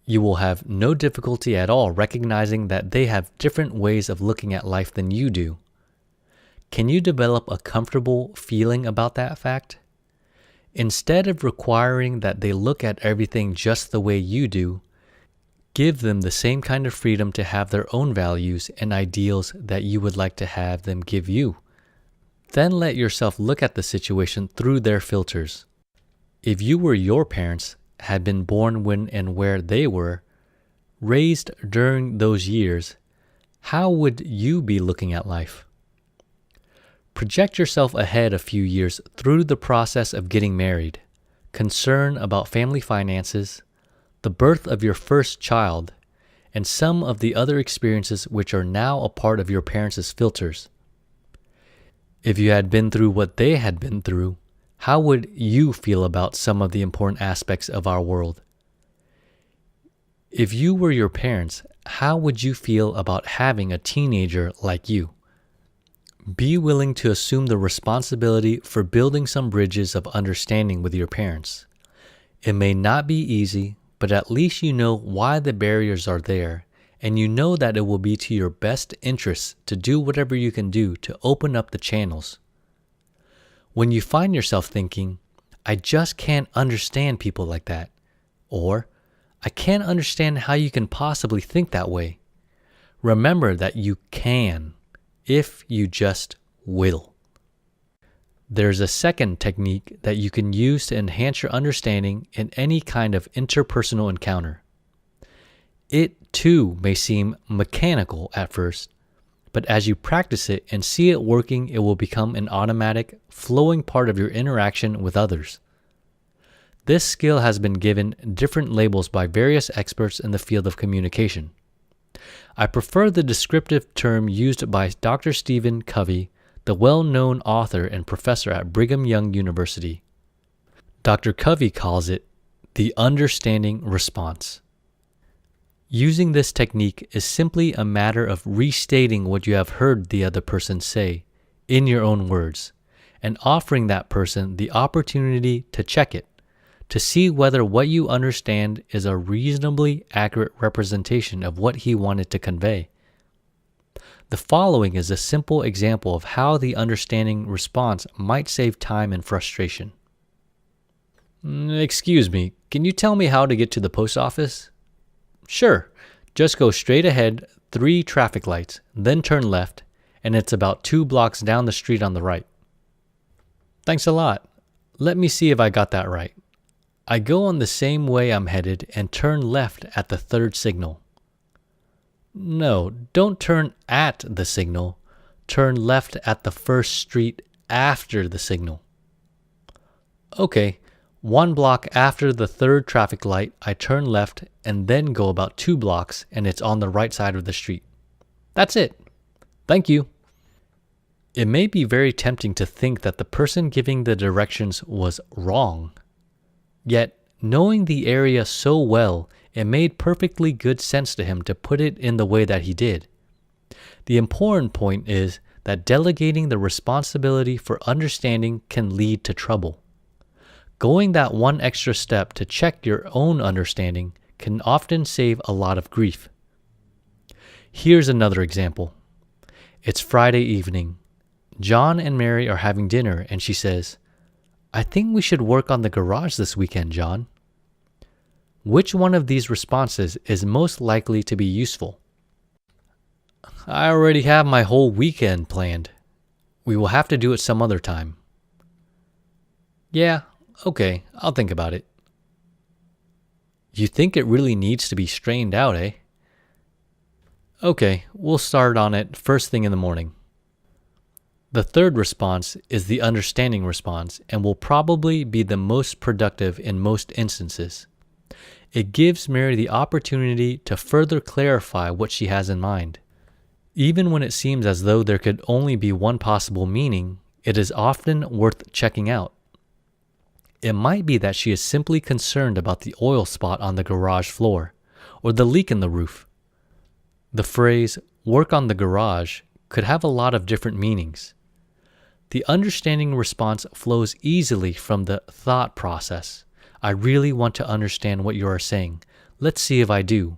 You will have no difficulty at all recognizing that they have different ways of looking at life than you do. Can you develop a comfortable feeling about that fact? Instead of requiring that they look at everything just the way you do, give them the same kind of freedom to have their own values and ideals that you would like to have them give you. Then let yourself look at the situation through their filters. If you were your parents, had been born when and where they were, raised during those years, how would you be looking at life? Project yourself ahead a few years through the process of getting married, concern about family finances, the birth of your first child, and some of the other experiences which are now a part of your parents' filters. If you had been through what they had been through, how would you feel about some of the important aspects of our world? If you were your parents, how would you feel about having a teenager like you? Be willing to assume the responsibility for building some bridges of understanding with your parents. It may not be easy, but at least you know why the barriers are there, and you know that it will be to your best interests to do whatever you can do to open up the channels. When you find yourself thinking, I just can't understand people like that, or I can't understand how you can possibly think that way, remember that you can, if you just will. There's a second technique that you can use to enhance your understanding in any kind of interpersonal encounter. It too may seem mechanical at first, but as you practice it and see it working, it will become an automatic, flowing part of your interaction with others. This skill has been given different labels by various experts in the field of communication. I prefer the descriptive term used by Dr. Stephen Covey, the well-known author and professor at Brigham Young University. Dr. Covey calls it the understanding response. Using this technique is simply a matter of restating what you have heard the other person say in your own words and offering that person the opportunity to check it, to see whether what you understand is a reasonably accurate representation of what he wanted to convey. The following is a simple example of how the understanding response might save time and frustration. Excuse me, can you tell me how to get to the post office? Sure, just go straight ahead 3 traffic lights, then turn left, and it's about 2 blocks down the street on the right. Thanks a lot. Let me see if I got that right. I go on the same way I'm headed and turn left at the 3rd signal. No, don't turn at the signal. Turn left at the first street after the signal. Okay, 1 block after the 3rd traffic light, I turn left and then go about 2 blocks and it's on the right side of the street. That's it. Thank you. It may be very tempting to think that the person giving the directions was wrong. Yet, knowing the area so well, it made perfectly good sense to him to put it in the way that he did. The important point is that delegating the responsibility for understanding can lead to trouble. Going that one extra step to check your own understanding can often save a lot of grief. Here's another example. It's Friday evening. John and Mary are having dinner and she says, I think we should work on the garage this weekend, John. Which one of these responses is most likely to be useful? I already have my whole weekend planned. We will have to do it some other time. Yeah, okay, I'll think about it. You think it really needs to be strained out, eh? Okay, we'll start on it first thing in the morning. The third response is the understanding response and will probably be the most productive in most instances. It gives Mary the opportunity to further clarify what she has in mind. Even when it seems as though there could only be one possible meaning, it is often worth checking out. It might be that she is simply concerned about the oil spot on the garage floor, or the leak in the roof. The phrase, work on the garage, could have a lot of different meanings. The understanding response flows easily from the thought process. I really want to understand what you are saying. Let's see if I do.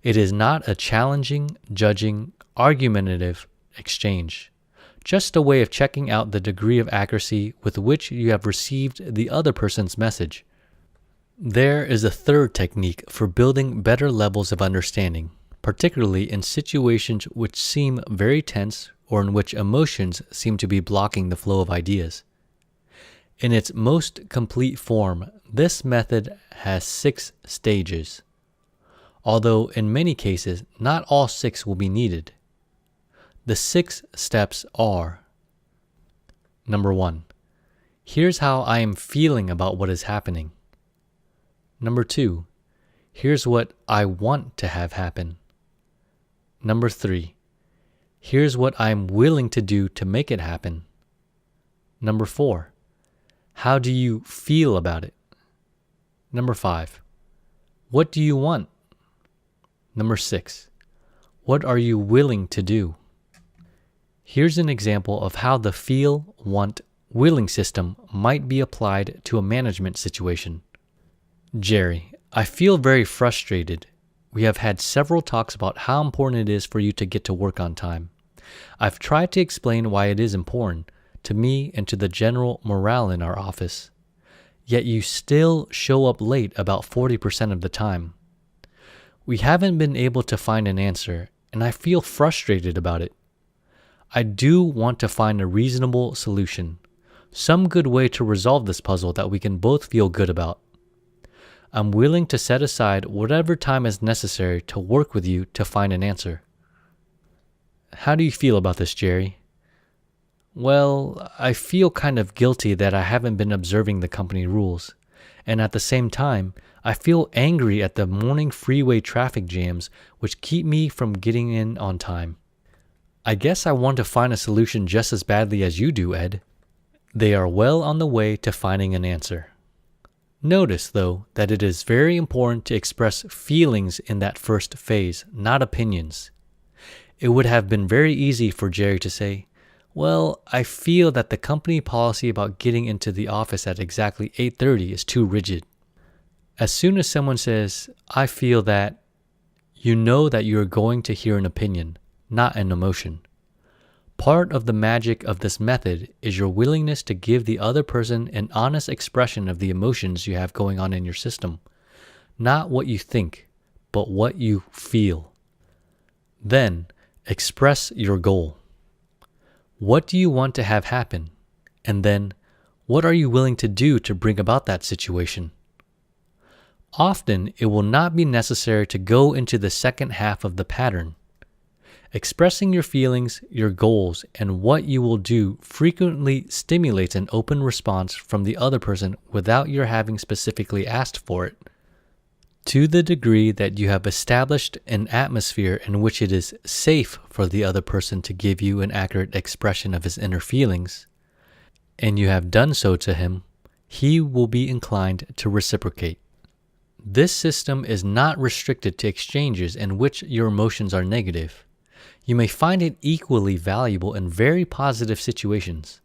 It is not a challenging, judging, argumentative exchange, just a way of checking out the degree of accuracy with which you have received the other person's message. There is a third technique for building better levels of understanding, particularly in situations which seem very tense or in which emotions seem to be blocking the flow of ideas. In its most complete form, this method has 6 stages, although in many cases not all 6 will be needed. The 6 steps are: Number 1. Here's how I am feeling about what is happening. Number 2. Here's what I want to have happen. Number 3. Here's what I am willing to do to make it happen. Number 4. How do you feel about it? Number 5. What do you want? Number 6. What are you willing to do? Here's an example of how the feel, want, willing system might be applied to a management situation. Jerry, I feel very frustrated. We have had several talks about how important it is for you to get to work on time. I've tried to explain why it is important to me and to the general morale in our office. Yet you still show up late about 40% of the time. We haven't been able to find an answer, and I feel frustrated about it. I do want to find a reasonable solution, some good way to resolve this puzzle that we can both feel good about. I'm willing to set aside whatever time is necessary to work with you to find an answer. How do you feel about this, Jerry? Well, I feel kind of guilty that I haven't been observing the company rules, and at the same time, I feel angry at the morning freeway traffic jams which keep me from getting in on time. I guess I want to find a solution just as badly as you do, Ed. They are well on the way to finding an answer. Notice, though, that it is very important to express feelings in that first phase, not opinions. It would have been very easy for Jerry to say, well, I feel that the company policy about getting into the office at exactly 8:30 is too rigid. As soon as someone says, I feel that, you know that you are going to hear an opinion, not an emotion. Part of the magic of this method is your willingness to give the other person an honest expression of the emotions you have going on in your system. Not what you think, but what you feel. Then, express your goal. What do you want to have happen? And then, what are you willing to do to bring about that situation? Often, it will not be necessary to go into the second half of the pattern. Expressing your feelings, your goals, and what you will do frequently stimulates an open response from the other person without your having specifically asked for it. To the degree that you have established an atmosphere in which it is safe for the other person to give you an accurate expression of his inner feelings, and you have done so to him, he will be inclined to reciprocate. This system is not restricted to exchanges in which your emotions are negative. You may find it equally valuable in very positive situations.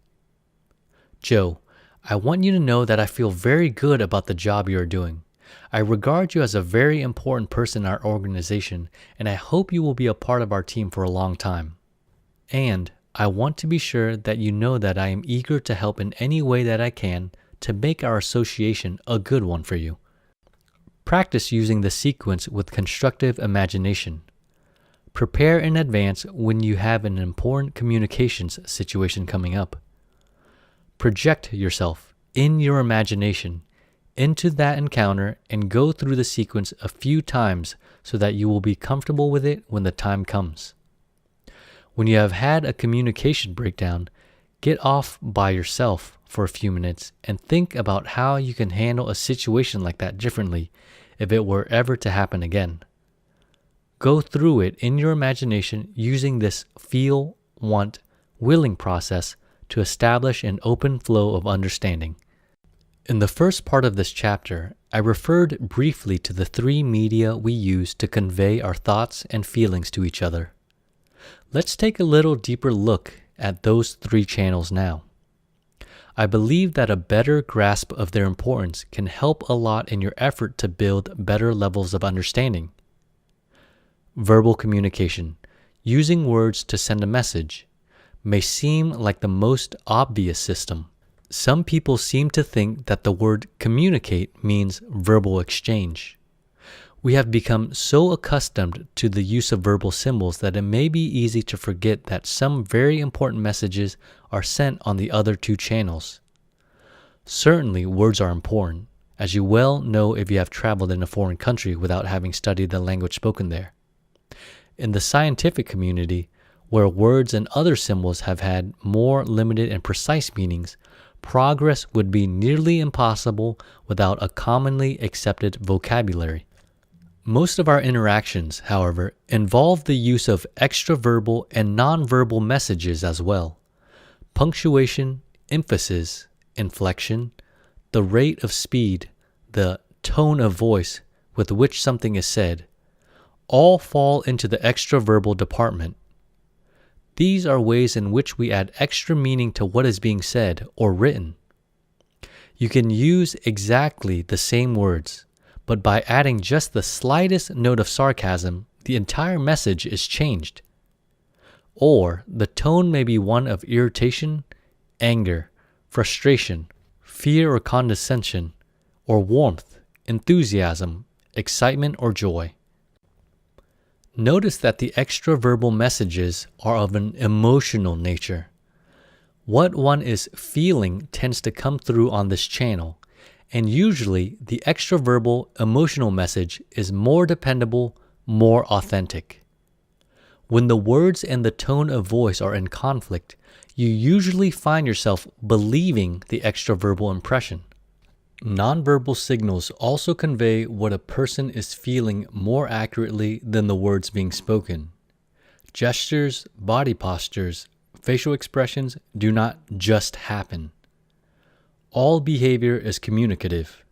Joe, I want you to know that I feel very good about the job you are doing. I regard you as a very important person in our organization, and I hope you will be a part of our team for a long time. And I want to be sure that you know that I am eager to help in any way that I can to make our association a good one for you. Practice using the sequence with constructive imagination. Prepare in advance when you have an important communications situation coming up. Project yourself in your imagination into that encounter and go through the sequence a few times so that you will be comfortable with it when the time comes. When you have had a communication breakdown, get off by yourself for a few minutes and think about how you can handle a situation like that differently if it were ever to happen again. Go through it in your imagination using this feel, want, willing process to establish an open flow of understanding. In the first part of this chapter, I referred briefly to the 3 media we use to convey our thoughts and feelings to each other. Let's take a little deeper look at those three channels now. I believe that a better grasp of their importance can help a lot in your effort to build better levels of understanding. Verbal communication, using words to send a message, may seem like the most obvious system. Some people seem to think that the word communicate means verbal exchange. We have become so accustomed to the use of verbal symbols that it may be easy to forget that some very important messages are sent on the other two channels. Certainly, words are important, as you well know if you have traveled in a foreign country without having studied the language spoken there. In the scientific community, where words and other symbols have had more limited and precise meanings, progress would be nearly impossible without a commonly accepted vocabulary. Most of our interactions, however, involve the use of extraverbal and nonverbal messages as well. Punctuation, emphasis, inflection, the rate of speed, the tone of voice with which something is said, all fall into the extraverbal department. These are ways in which we add extra meaning to what is being said or written. You can use exactly the same words, but by adding just the slightest note of sarcasm, the entire message is changed. Or the tone may be one of irritation, anger, frustration, fear or condescension, or warmth, enthusiasm, excitement or joy. Notice that the extraverbal messages are of an emotional nature. What one is feeling tends to come through on this channel, and usually the extraverbal emotional message is more dependable, more authentic. When the words and the tone of voice are in conflict, you usually find yourself believing the extraverbal impression. Nonverbal signals also convey what a person is feeling more accurately than the words being spoken. Gestures, body postures, facial expressions do not just happen. All behavior is communicative.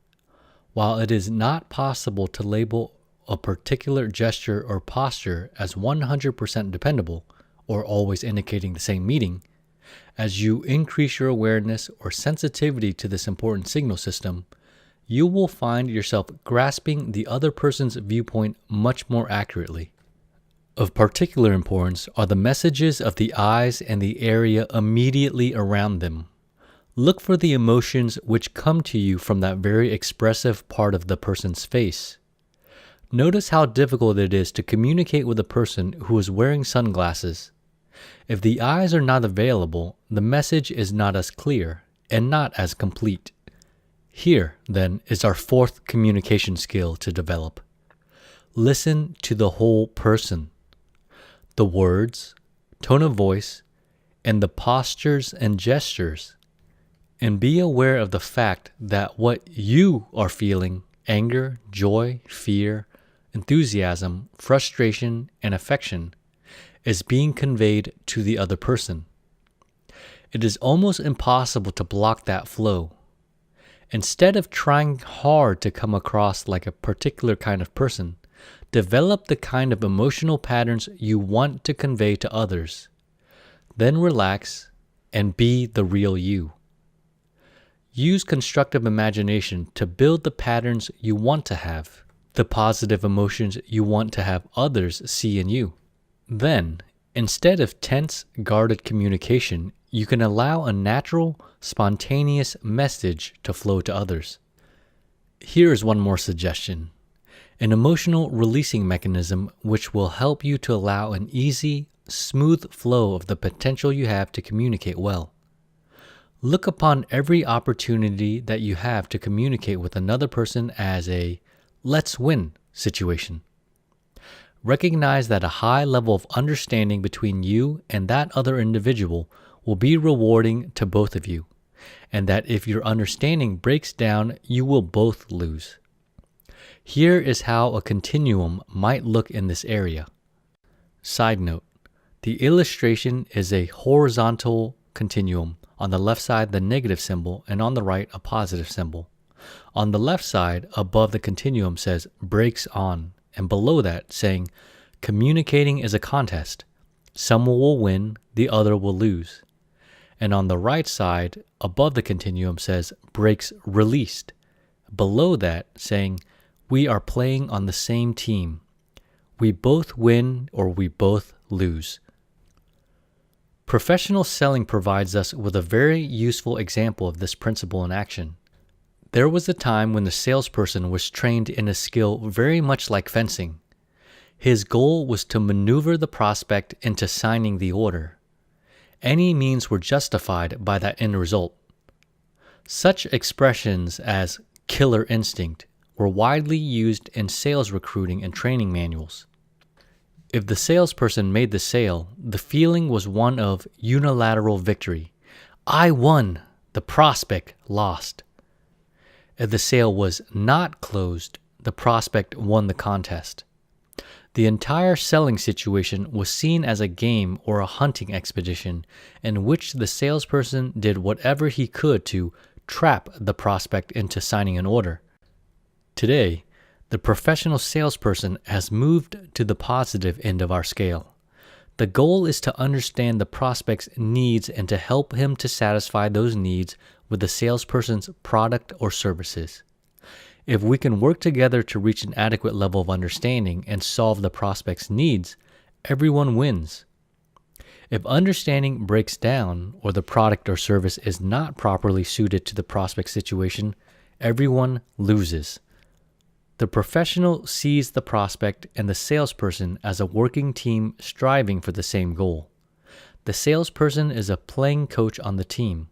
While it is not possible to label a particular gesture or posture as 100% dependable or always indicating the same meaning, as you increase your awareness or sensitivity to this important signal system, you will find yourself grasping the other person's viewpoint much more accurately. Of particular importance are the messages of the eyes and the area immediately around them. Look for the emotions which come to you from that very expressive part of the person's face. Notice how difficult it is to communicate with a person who is wearing sunglasses. If the eyes are not available, the message is not as clear and not as complete. Here, then, is our fourth communication skill to develop. Listen to the whole person. The words, tone of voice, and the postures and gestures. And be aware of the fact that what you are feeling, anger, joy, fear, enthusiasm, frustration, and affection, is being conveyed to the other person. It is almost impossible to block that flow. Instead of trying hard to come across like a particular kind of person, develop the kind of emotional patterns you want to convey to others. Then relax and be the real you. Use constructive imagination to build the patterns you want to have, the positive emotions you want to have others see in you. Then, instead of tense, guarded communication, you can allow a natural, spontaneous message to flow to others. Here is one more suggestion. An emotional releasing mechanism which will help you to allow an easy, smooth flow of the potential you have to communicate well. Look upon every opportunity that you have to communicate with another person as a let's win situation. Recognize that a high level of understanding between you and that other individual will be rewarding to both of you, and that if your understanding breaks down, you will both lose. Here is how a continuum might look in this area. Side note, the illustration is a horizontal continuum. On the left side, the negative symbol, and on the right, a positive symbol. On the left side, above the continuum says breaks on, and below that saying communicating is a contest. Someone will win, the other will lose. And on the right side, above the continuum, says brakes released. Below that, saying we are playing on the same team. We both win or we both lose. Professional selling provides us with a very useful example of this principle in action. There was a time when the salesperson was trained in a skill very much like fencing. His goal was to maneuver the prospect into signing the order. Any means were justified by that end result. Such expressions as killer instinct were widely used in sales recruiting and training manuals. If the salesperson made the sale, the feeling was one of unilateral victory. I won, the prospect lost. If the sale was not closed, the prospect won the contest. The entire selling situation was seen as a game or a hunting expedition in which the salesperson did whatever he could to trap the prospect into signing an order. Today, the professional salesperson has moved to the positive end of our scale. The goal is to understand the prospect's needs and to help him to satisfy those needs with the salesperson's product or services. If we can work together to reach an adequate level of understanding and solve the prospect's needs, everyone wins. If understanding breaks down or the product or service is not properly suited to the prospect situation, everyone loses. The professional sees the prospect and the salesperson as a working team striving for the same goal. The salesperson is a playing coach on the team,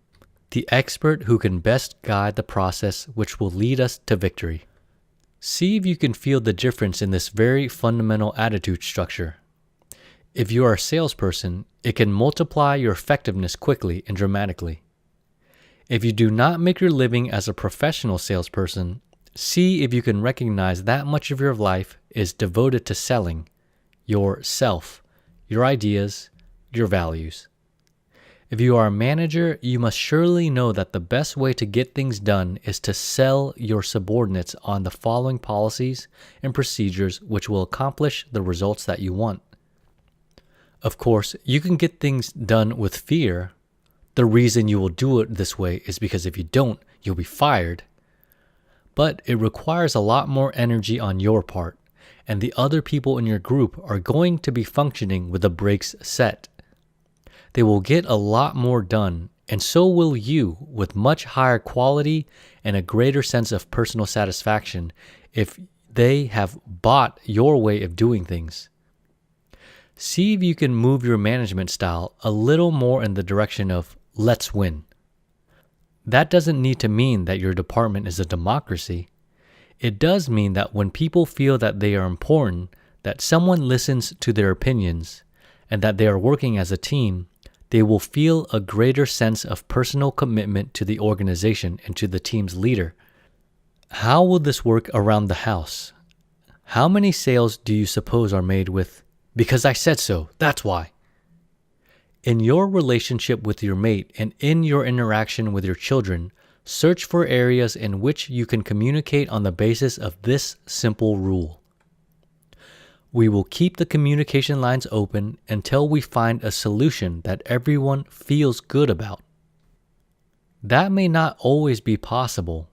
the expert who can best guide the process which will lead us to victory. See if you can feel the difference in this very fundamental attitude structure. If you are a salesperson, it can multiply your effectiveness quickly and dramatically. If you do not make your living as a professional salesperson, see if you can recognize that much of your life is devoted to selling yourself, your ideas, your values. If you are a manager, you must surely know that the best way to get things done is to sell your subordinates on the following policies and procedures which will accomplish the results that you want. Of course, you can get things done with fear. The reason you will do it this way is because if you don't, you'll be fired. But it requires a lot more energy on your part, and the other people in your group are going to be functioning with the brakes set. They will get a lot more done, and so will you, with much higher quality and a greater sense of personal satisfaction if they have bought your way of doing things. See if you can move your management style a little more in the direction of let's win. That doesn't need to mean that your department is a democracy. It does mean that when people feel that they are important, that someone listens to their opinions, and that they are working as a team, they will feel a greater sense of personal commitment to the organization and to the team's leader. How will this work around the house? How many sales do you suppose are made with, "Because I said so, that's why"? In your relationship with your mate and in your interaction with your children, search for areas in which you can communicate on the basis of this simple rule. We will keep the communication lines open until we find a solution that everyone feels good about. That may not always be possible,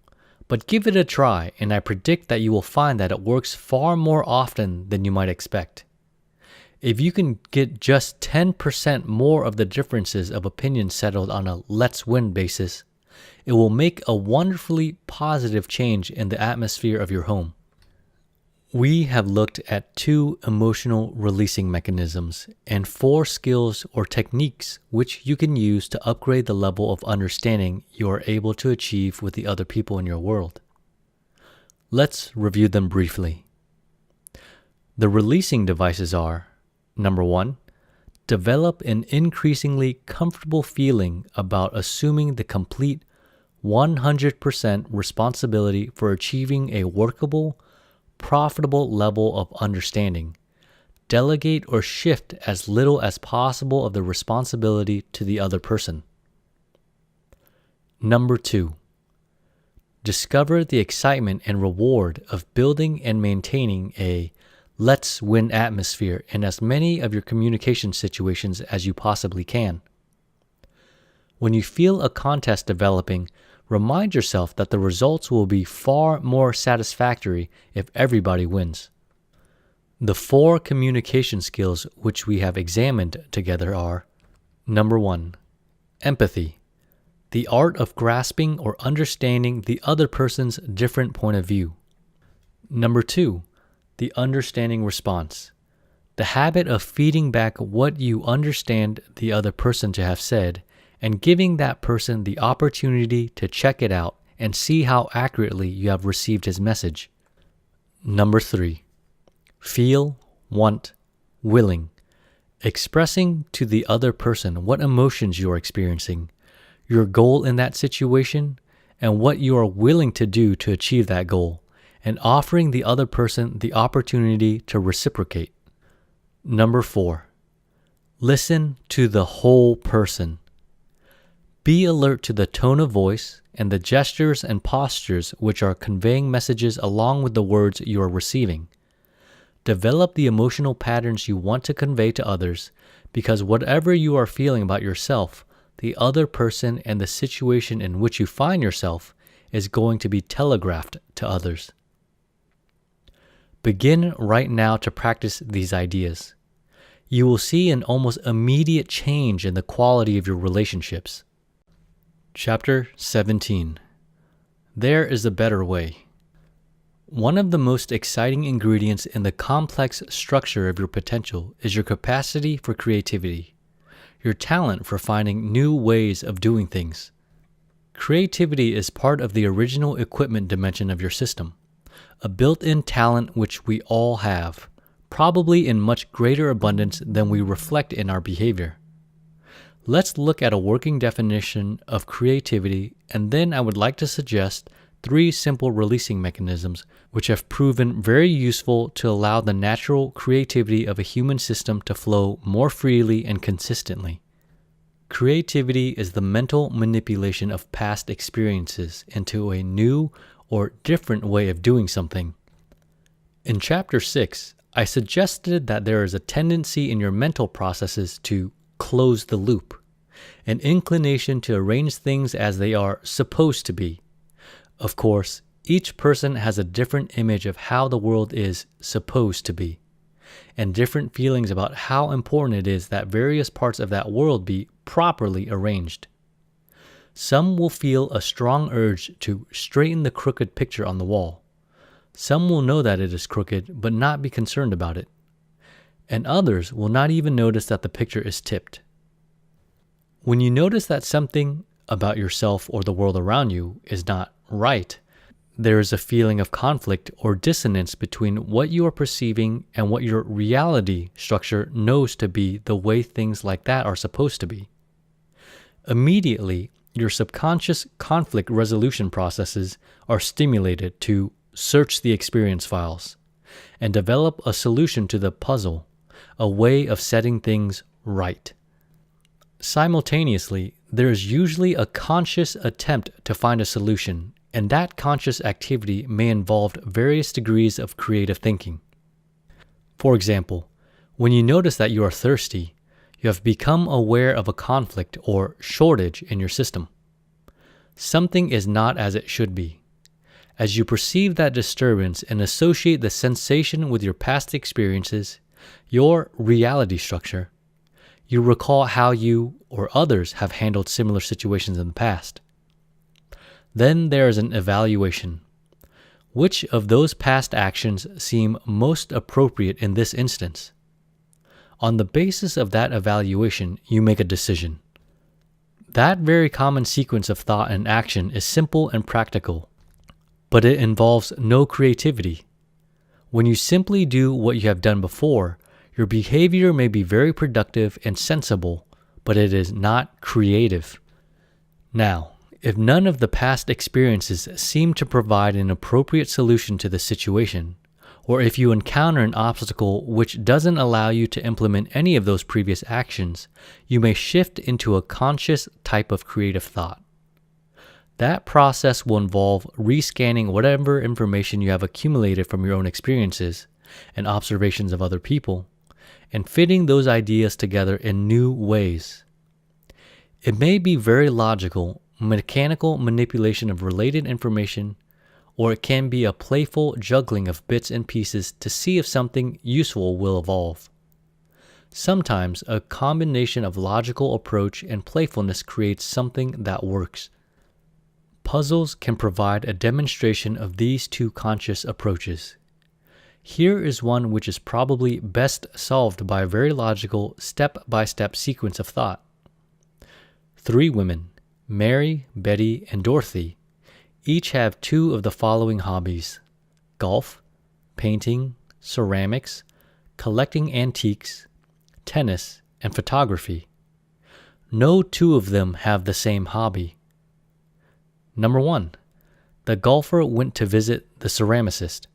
but give it a try, and I predict that you will find that it works far more often than you might expect. If you can get just 10% more of the differences of opinion settled on a let's win basis, it will make a wonderfully positive change in the atmosphere of your home. We have looked at 2 emotional releasing mechanisms and 4 skills or techniques which you can use to upgrade the level of understanding you are able to achieve with the other people in your world. Let's review them briefly. The releasing devices are: Number 1, develop an increasingly comfortable feeling about assuming the complete 100% responsibility for achieving a workable, profitable level of understanding. Delegate or shift as little as possible of the responsibility to the other person. Number 2, discover the excitement and reward of building and maintaining a let's win atmosphere in as many of your communication situations as you possibly can. When you feel a contest developing, remind yourself that the results will be far more satisfactory if everybody wins. The 4 communication skills which we have examined together are: number 1, empathy, the art of grasping or understanding the other person's different point of view. Number 2, the understanding response, the habit of feeding back what you understand the other person to have said and giving that person the opportunity to check it out and see how accurately you have received his message. Number 3, feel, want, willing, expressing to the other person what emotions you are experiencing, your goal in that situation, and what you are willing to do to achieve that goal, and offering the other person the opportunity to reciprocate. Number 4, listen to the whole person. Be alert to the tone of voice and the gestures and postures which are conveying messages along with the words you are receiving. Develop the emotional patterns you want to convey to others, because whatever you are feeling about yourself, the other person and the situation in which you find yourself is going to be telegraphed to others. Begin right now to practice these ideas. You will see an almost immediate change in the quality of your relationships. Chapter 17. There is a better way. One of the most exciting ingredients in the complex structure of your potential is your capacity for creativity, your talent for finding new ways of doing things. Creativity is part of the original equipment dimension of your system, a built-in talent which we all have, probably in much greater abundance than we reflect in our behavior. Let's look at a working definition of creativity, and then I would like to suggest 3 simple releasing mechanisms which have proven very useful to allow the natural creativity of a human system to flow more freely and consistently. Creativity is the mental manipulation of past experiences into a new or different way of doing something. In Chapter 6, I suggested that there is a tendency in your mental processes to close the loop, an inclination to arrange things as they are supposed to be. Of course, each person has a different image of how the world is supposed to be, and different feelings about how important it is that various parts of that world be properly arranged. Some will feel a strong urge to straighten the crooked picture on the wall. Some will know that it is crooked but not be concerned about it. And others will not even notice that the picture is tipped. When you notice that something about yourself or the world around you is not right, there is a feeling of conflict or dissonance between what you are perceiving and what your reality structure knows to be the way things like that are supposed to be. Immediately, your subconscious conflict resolution processes are stimulated to search the experience files and develop a solution to the puzzle, a way of setting things right. Simultaneously, there is usually a conscious attempt to find a solution, and that conscious activity may involve various degrees of creative thinking. For example, when you notice that you are thirsty, you have become aware of a conflict or shortage in your system. Something is not as it should be. As you perceive that disturbance and associate the sensation with your past experiences, your reality structure, you recall how you or others have handled similar situations in the past. Then there is an evaluation. Which of those past actions seem most appropriate in this instance? On the basis of that evaluation, you make a decision. That very common sequence of thought and action is simple and practical, but it involves no creativity. When you simply do what you have done before, your behavior may be very productive and sensible, but it is not creative. Now, if none of the past experiences seem to provide an appropriate solution to the situation, or if you encounter an obstacle which doesn't allow you to implement any of those previous actions, you may shift into a conscious type of creative thought. That process will involve rescanning whatever information you have accumulated from your own experiences and observations of other people, and fitting those ideas together in new ways. It may be very logical, mechanical manipulation of related information, or it can be a playful juggling of bits and pieces to see if something useful will evolve. Sometimes a combination of logical approach and playfulness creates something that works. Puzzles can provide a demonstration of these two conscious approaches. Here is one which is probably best solved by a very logical step-by-step sequence of thought. 3 women, Mary, Betty, and Dorothy, each have 2 of the following hobbies: golf, painting, ceramics, collecting antiques, tennis, and photography. No 2 of them have the same hobby. Number 1. The golfer went to visit the ceramicist.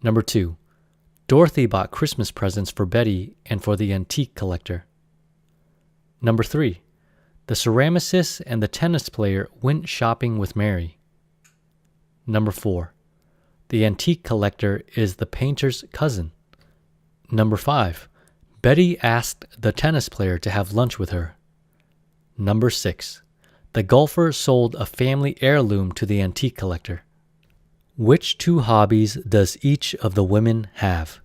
Number 2. Dorothy bought Christmas presents for Betty and for the antique collector. Number 3. The ceramicist and the tennis player went shopping with Mary. Number 4. The antique collector is the painter's cousin. Number 5. Betty asked the tennis player to have lunch with her. Number 6. The golfer sold a family heirloom to the antique collector. Which 2 hobbies does each of the women have?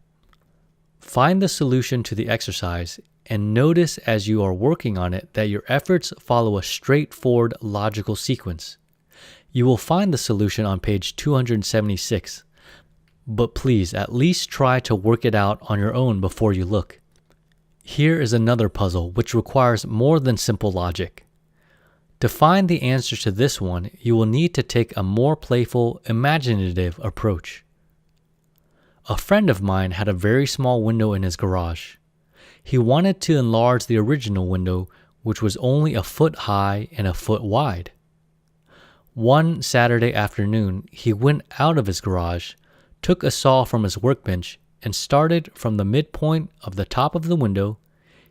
Find the solution to the exercise and notice as you are working on it that your efforts follow a straightforward logical sequence. You will find the solution on page 276, but please at least try to work it out on your own before you look. Here is another puzzle which requires more than simple logic. To find the answer to this one, you will need to take a more playful, imaginative approach. A friend of mine had a very small window in his garage. He wanted to enlarge the original window, which was only a foot high and a foot wide. One Saturday afternoon, he went out of his garage, took a saw from his workbench, and started from the midpoint of the top of the window.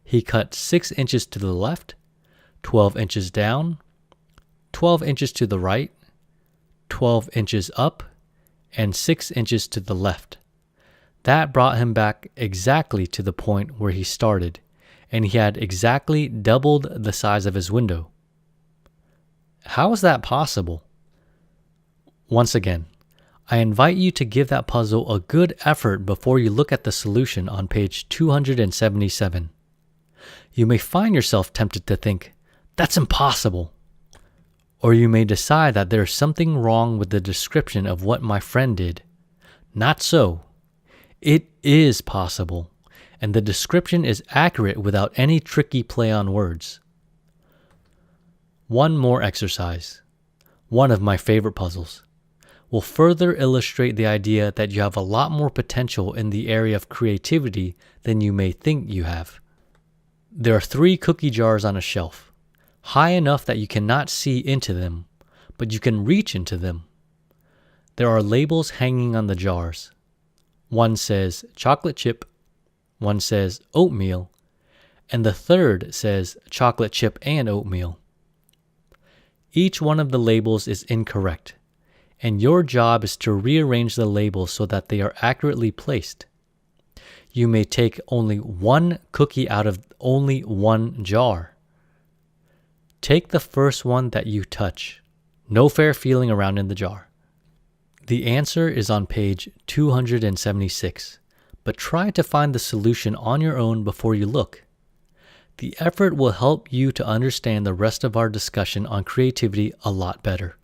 He cut 6 inches to the left, 12 inches down, 12 inches to the right, 12 inches up, and 6 inches to the left. That brought him back exactly to the point where he started, and he had exactly doubled the size of his window. How is that possible? Once again, I invite you to give that puzzle a good effort before you look at the solution on page 277. You may find yourself tempted to think, "That's impossible." Or you may decide that there is something wrong with the description of what my friend did. Not so. It is possible, and the description is accurate without any tricky play on words. One more exercise, one of my favorite puzzles, will further illustrate the idea that you have a lot more potential in the area of creativity than you may think you have. There are 3 cookie jars on a shelf, high enough that you cannot see into them, but you can reach into them. There are labels hanging on the jars. One says chocolate chip, one says oatmeal, and the third says chocolate chip and oatmeal. Each one of the labels is incorrect, and your job is to rearrange the labels so that they are accurately placed. You may take only 1 cookie out of only 1 jar. Take the first one that you touch. No fair feeling around in the jar. The answer is on page 276, but try to find the solution on your own before you look. The effort will help you to understand the rest of our discussion on creativity a lot better.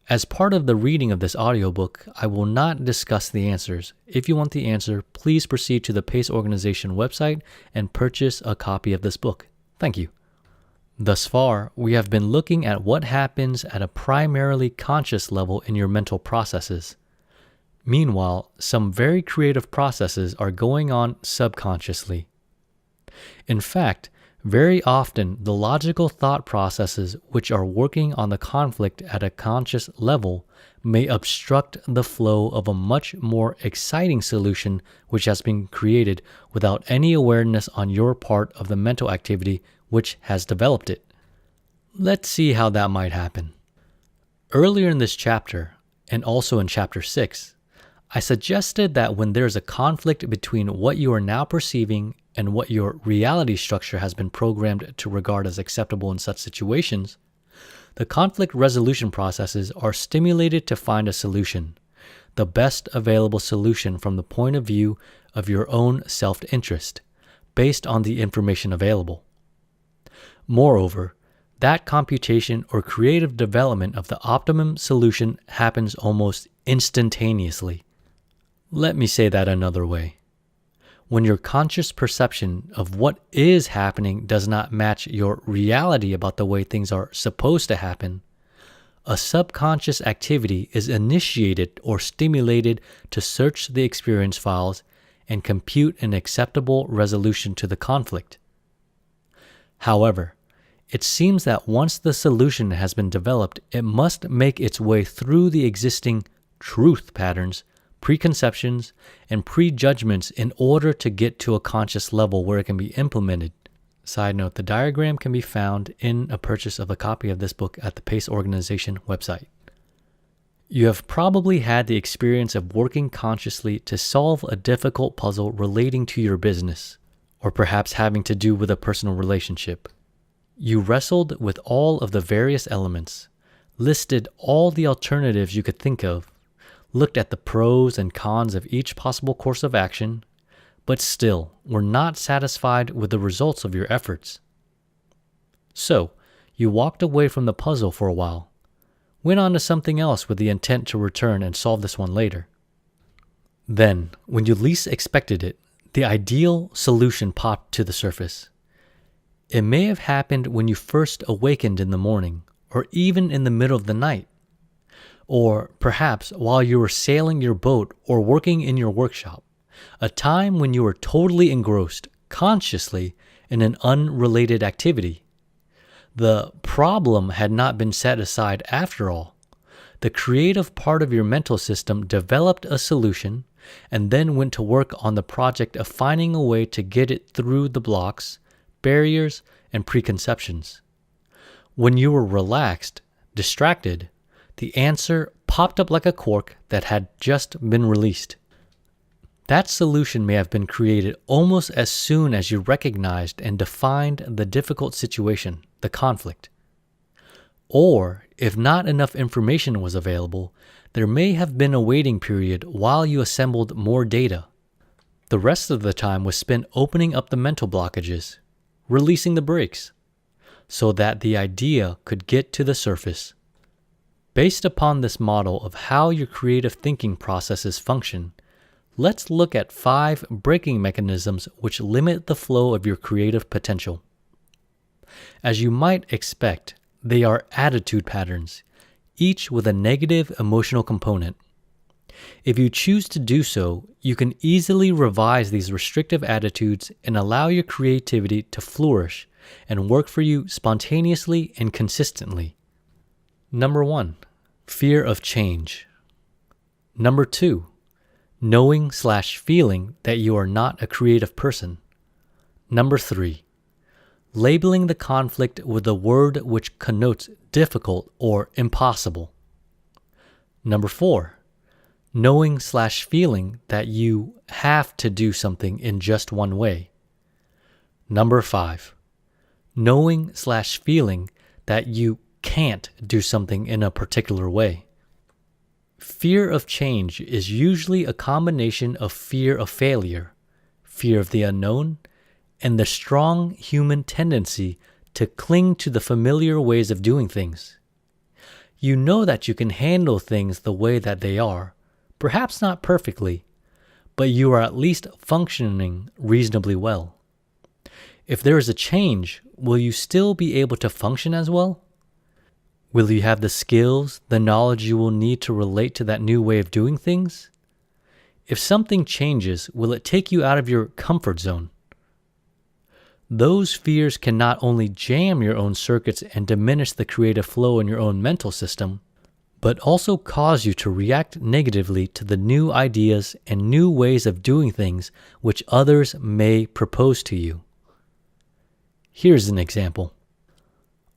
As part of the reading of this audiobook, I will not discuss the answers. If you want the answer, please proceed to the PACE organization website and purchase a copy of this book. Thank you. Thus far, we have been looking at what happens at a primarily conscious level in your mental processes. Meanwhile, some very creative processes are going on subconsciously. In fact, very often the logical thought processes which are working on the conflict at a conscious level may obstruct the flow of a much more exciting solution which has been created without any awareness on your part of the mental activity which has developed it. Let's see how that might happen. Earlier in this chapter, and also in chapter 6, I suggested that when there's a conflict between what you are now perceiving and what your reality structure has been programmed to regard as acceptable in such situations, the conflict resolution processes are stimulated to find a solution, the best available solution from the point of view of your own self-interest, based on the information available. Moreover, that computation or creative development of the optimum solution happens almost instantaneously. Let me say that another way. When your conscious perception of what is happening does not match your reality about the way things are supposed to happen, a subconscious activity is initiated or stimulated to search the experience files and compute an acceptable resolution to the conflict. However, it seems that once the solution has been developed, it must make its way through the existing truth patterns, preconceptions, and prejudgments in order to get to a conscious level where it can be implemented. Side note, the diagram can be found in a purchase of a copy of this book at the Pace Organization website. You have probably had the experience of working consciously to solve a difficult puzzle relating to your business, or perhaps having to do with a personal relationship. You wrestled with all of the various elements, listed all the alternatives you could think of, looked at the pros and cons of each possible course of action, but still were not satisfied with the results of your efforts. So, you walked away from the puzzle for a while, went on to something else with the intent to return and solve this one later. Then, when you least expected it, the ideal solution popped to the surface. It may have happened when you first awakened in the morning, or even in the middle of the night. Or perhaps while you were sailing your boat or working in your workshop, a time when you were totally engrossed, consciously, in an unrelated activity. The problem had not been set aside after all. The creative part of your mental system developed a solution and then went to work on the project of finding a way to get it through the blocks, barriers, and preconceptions. When you were relaxed, distracted, the answer popped up like a cork that had just been released. That solution may have been created almost as soon as you recognized and defined the difficult situation, the conflict. Or, if not enough information was available, there may have been a waiting period while you assembled more data. The rest of the time was spent opening up the mental blockages, releasing the brakes, so that the idea could get to the surface. Based upon this model of how your creative thinking processes function, let's look at 5 braking mechanisms which limit the flow of your creative potential. As you might expect, they are attitude patterns, each with a negative emotional component. If you choose to do so, you can easily revise these restrictive attitudes and allow your creativity to flourish and work for you spontaneously and consistently. Number 1, fear of change. Number 2, knowing/feeling that you are not a creative person. Number 3, labeling the conflict with a word which connotes difficult or impossible. Number 4, knowing/feeling that you have to do something in just one way. Number 5, knowing/feeling that you can't do something in a particular way. Fear of change is usually a combination of fear of failure, fear of the unknown, and the strong human tendency to cling to the familiar ways of doing things. You know that you can handle things the way that they are, perhaps not perfectly, but you are at least functioning reasonably well. If there is a change, will you still be able to function as well? Will you have the skills, the knowledge you will need to relate to that new way of doing things? If something changes, will it take you out of your comfort zone? Those fears can not only jam your own circuits and diminish the creative flow in your own mental system, but also cause you to react negatively to the new ideas and new ways of doing things which others may propose to you. Here's an example.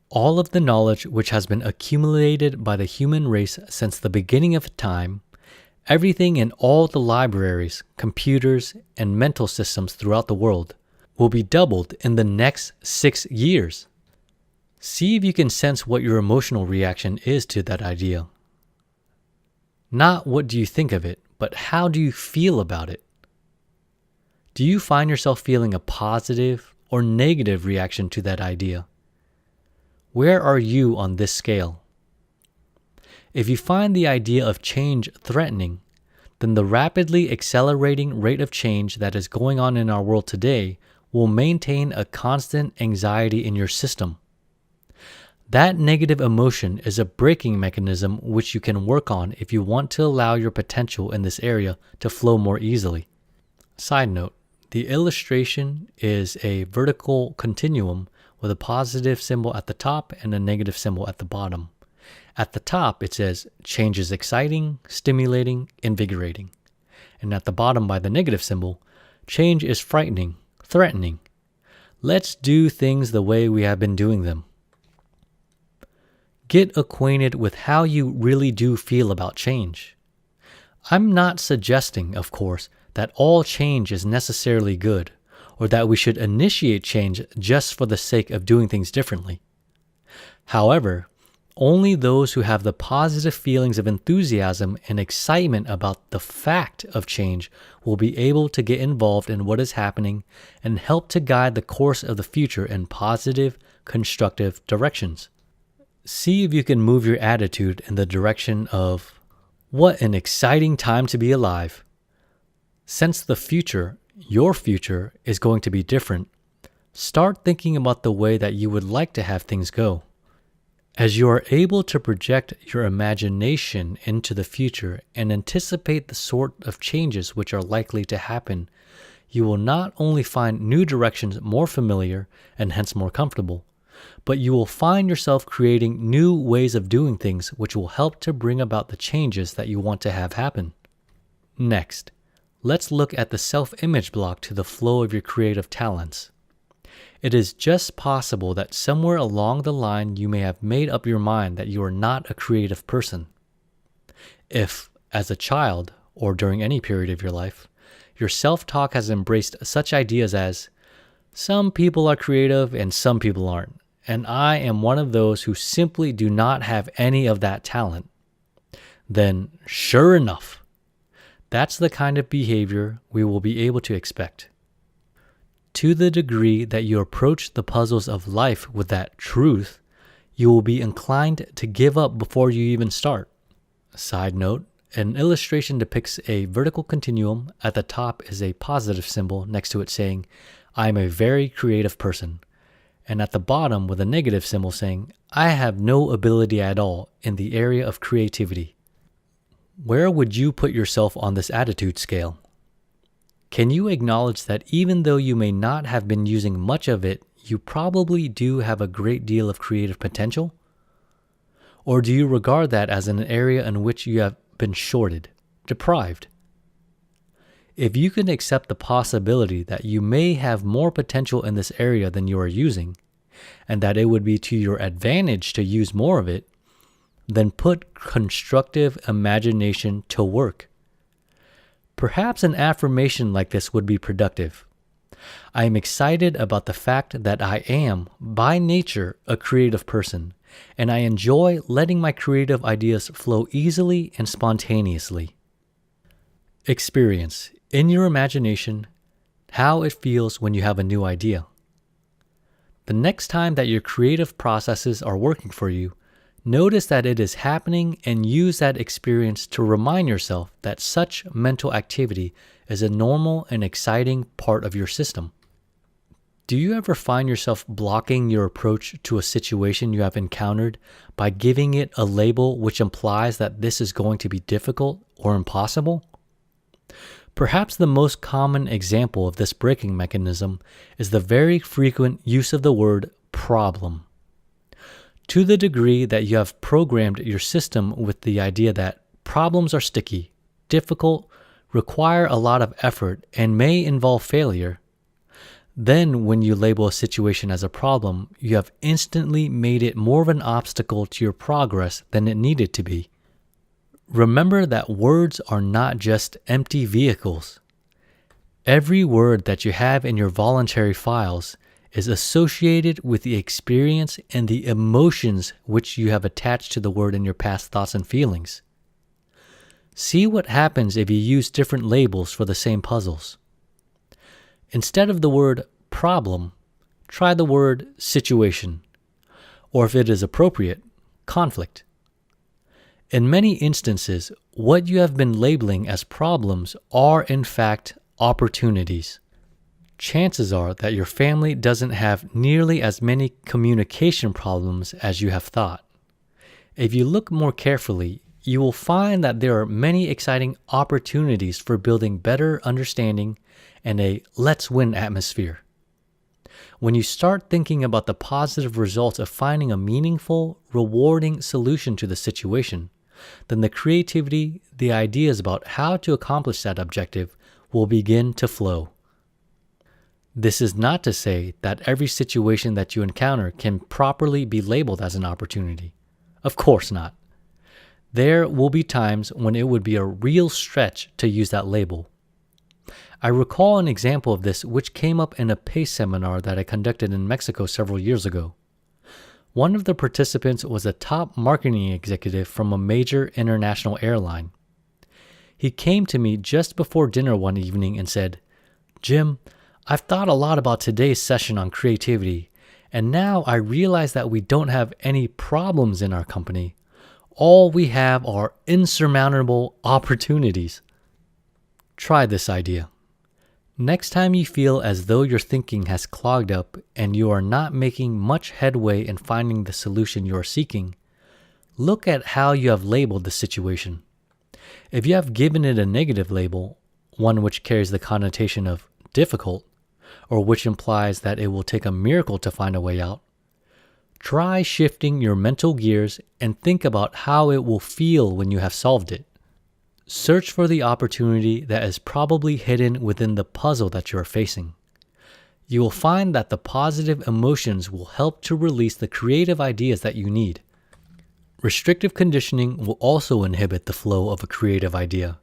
All of the knowledge which has been accumulated by the human race since the beginning of time, Everything in all the libraries, computers, and mental systems throughout the world will be doubled in the next 6 years. See if you can sense what your emotional reaction is to that idea. Not what do you think of it, but how do you feel about it? Do you find yourself feeling a positive or negative reaction to that idea? Where are you on this scale? If you find the idea of change threatening, then the rapidly accelerating rate of change that is going on in our world today will maintain a constant anxiety in your system. That negative emotion is a braking mechanism which you can work on if you want to allow your potential in this area to flow more easily. Side note, the illustration is a vertical continuum with a positive symbol at the top and a negative symbol at the bottom. At the top, it says, change is exciting, stimulating, invigorating. And at the bottom by the negative symbol, change is frightening, threatening. Let's do things the way we have been doing them. Get acquainted with how you really do feel about change. I'm not suggesting, of course, that all change is necessarily good, or that we should initiate change just for the sake of doing things differently. However, only those who have the positive feelings of enthusiasm and excitement about the fact of change will be able to get involved in what is happening and help to guide the course of the future in positive, constructive directions. See if you can move your attitude in the direction of, what an exciting time to be alive. Since the future, your future, is going to be different, start thinking about the way that you would like to have things go. As you are able to project your imagination into the future and anticipate the sort of changes which are likely to happen, you will not only find new directions more familiar and hence more comfortable, but you will find yourself creating new ways of doing things which will help to bring about the changes that you want to have happen. Next, let's look at the self-image block to the flow of your creative talents. It is just possible that somewhere along the line you may have made up your mind that you are not a creative person. If, as a child, or during any period of your life, your self-talk has embraced such ideas as, some people are creative and some people aren't, and I am one of those who simply do not have any of that talent, then sure enough, that's the kind of behavior we will be able to expect. To the degree that you approach the puzzles of life with that truth, you will be inclined to give up before you even start. Side note, an illustration depicts a vertical continuum. At the top is a positive symbol next to it saying, I am a very creative person. And at the bottom with a negative symbol saying, I have no ability at all in the area of creativity. Where would you put yourself on this attitude scale? Can you acknowledge that even though you may not have been using much of it, you probably do have a great deal of creative potential? Or do you regard that as an area in which you have been shorted, deprived? If you can accept the possibility that you may have more potential in this area than you are using, and that it would be to your advantage to use more of it, then put constructive imagination to work. Perhaps an affirmation like this would be productive. I am excited about the fact that I am, by nature, a creative person, and I enjoy letting my creative ideas flow easily and spontaneously. Experience, in your imagination, how it feels when you have a new idea. The next time that your creative processes are working for you, notice that it is happening and use that experience to remind yourself that such mental activity is a normal and exciting part of your system. Do you ever find yourself blocking your approach to a situation you have encountered by giving it a label which implies that this is going to be difficult or impossible? Perhaps the most common example of this braking mechanism is the very frequent use of the word problem. To the degree that you have programmed your system with the idea that problems are sticky, difficult, require a lot of effort, and may involve failure, then when you label a situation as a problem, you have instantly made it more of an obstacle to your progress than it needed to be. Remember that words are not just empty vehicles. Every word that you have in your voluntary files is associated with the experience and the emotions which you have attached to the word in your past thoughts and feelings. See what happens if you use different labels for the same puzzles. Instead of the word problem, try the word situation, or if it is appropriate, conflict. In many instances, what you have been labeling as problems are in fact opportunities. Chances are that your family doesn't have nearly as many communication problems as you have thought. If you look more carefully, you will find that there are many exciting opportunities for building better understanding and a let's win atmosphere. When you start thinking about the positive results of finding a meaningful, rewarding solution to the situation, then the creativity, the ideas about how to accomplish that objective will begin to flow. This is not to say that every situation that you encounter can properly be labeled as an opportunity. Of course not. There will be times when it would be a real stretch to use that label. I recall an example of this which came up in a PACE seminar that I conducted in Mexico several years ago. One of the participants was a top marketing executive from a major international airline. He came to me just before dinner one evening and said, "Jim, I've thought a lot about today's session on creativity, and now I realize that we don't have any problems in our company. All we have are insurmountable opportunities." Try this idea. Next time you feel as though your thinking has clogged up and you are not making much headway in finding the solution you are seeking, look at how you have labeled the situation. If you have given it a negative label, one which carries the connotation of difficult, or which implies that it will take a miracle to find a way out, try shifting your mental gears and think about how it will feel when you have solved it. Search for the opportunity that is probably hidden within the puzzle that you are facing. You will find that the positive emotions will help to release the creative ideas that you need. Restrictive conditioning will also inhibit the flow of a creative idea.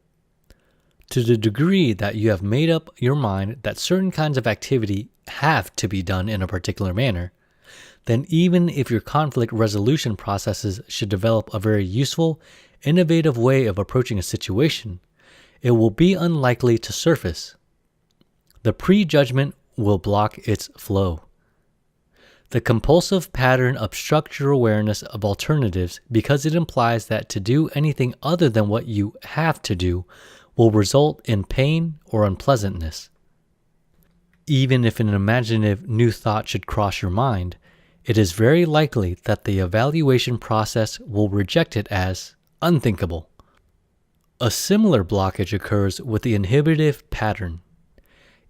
To the degree that you have made up your mind that certain kinds of activity have to be done in a particular manner, then even if your conflict resolution processes should develop a very useful, innovative way of approaching a situation, it will be unlikely to surface. The prejudgment will block its flow. The compulsive pattern obstructs your awareness of alternatives because it implies that to do anything other than what you have to do will result in pain or unpleasantness. Even if an imaginative new thought should cross your mind, it is very likely that the evaluation process will reject it as unthinkable. A similar blockage occurs with the inhibitive pattern.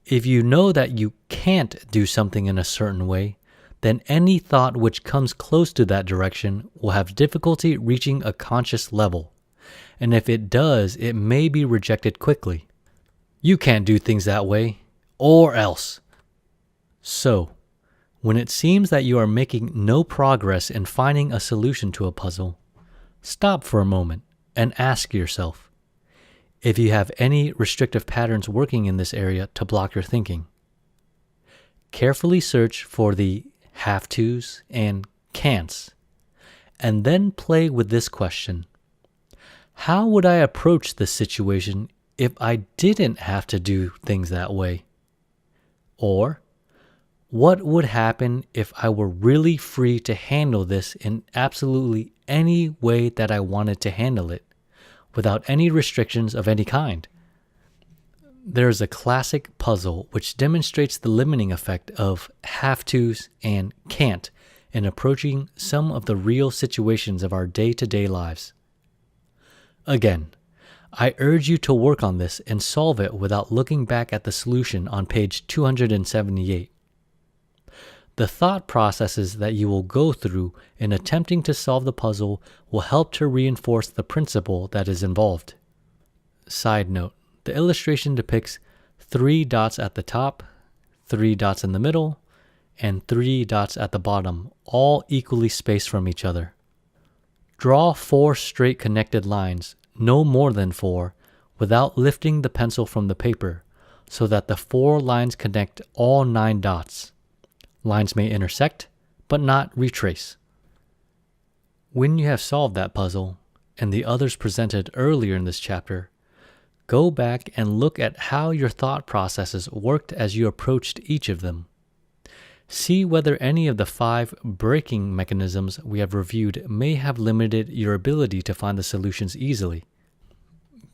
If you know that you can't do something in a certain way, then any thought which comes close to that direction will have difficulty reaching a conscious level, and if it does, it may be rejected quickly. You can't do things that way, or else. So, when it seems that you are making no progress in finding a solution to a puzzle, stop for a moment and ask yourself if you have any restrictive patterns working in this area to block your thinking. Carefully search for the have-tos and can'ts, and then play with this question. How would I approach this situation if I didn't have to do things that way? Or, what would happen if I were really free to handle this in absolutely any way that I wanted to handle it, without any restrictions of any kind? There is a classic puzzle which demonstrates the limiting effect of have-tos and can't in approaching some of the real situations of our day-to-day lives. Again, I urge you to work on this and solve it without looking back at the solution on page 278. The thought processes that you will go through in attempting to solve the puzzle will help to reinforce the principle that is involved. Side note, the illustration depicts 3 dots at the top, 3 dots in the middle, and 3 dots at the bottom, all equally spaced from each other. Draw 4 straight connected lines, no more than 4, without lifting the pencil from the paper, so that the 4 lines connect all 9 dots. Lines may intersect, but not retrace. When you have solved that puzzle, and the others presented earlier in this chapter, go back and look at how your thought processes worked as you approached each of them. See whether any of the 5 braking mechanisms we have reviewed may have limited your ability to find the solutions easily.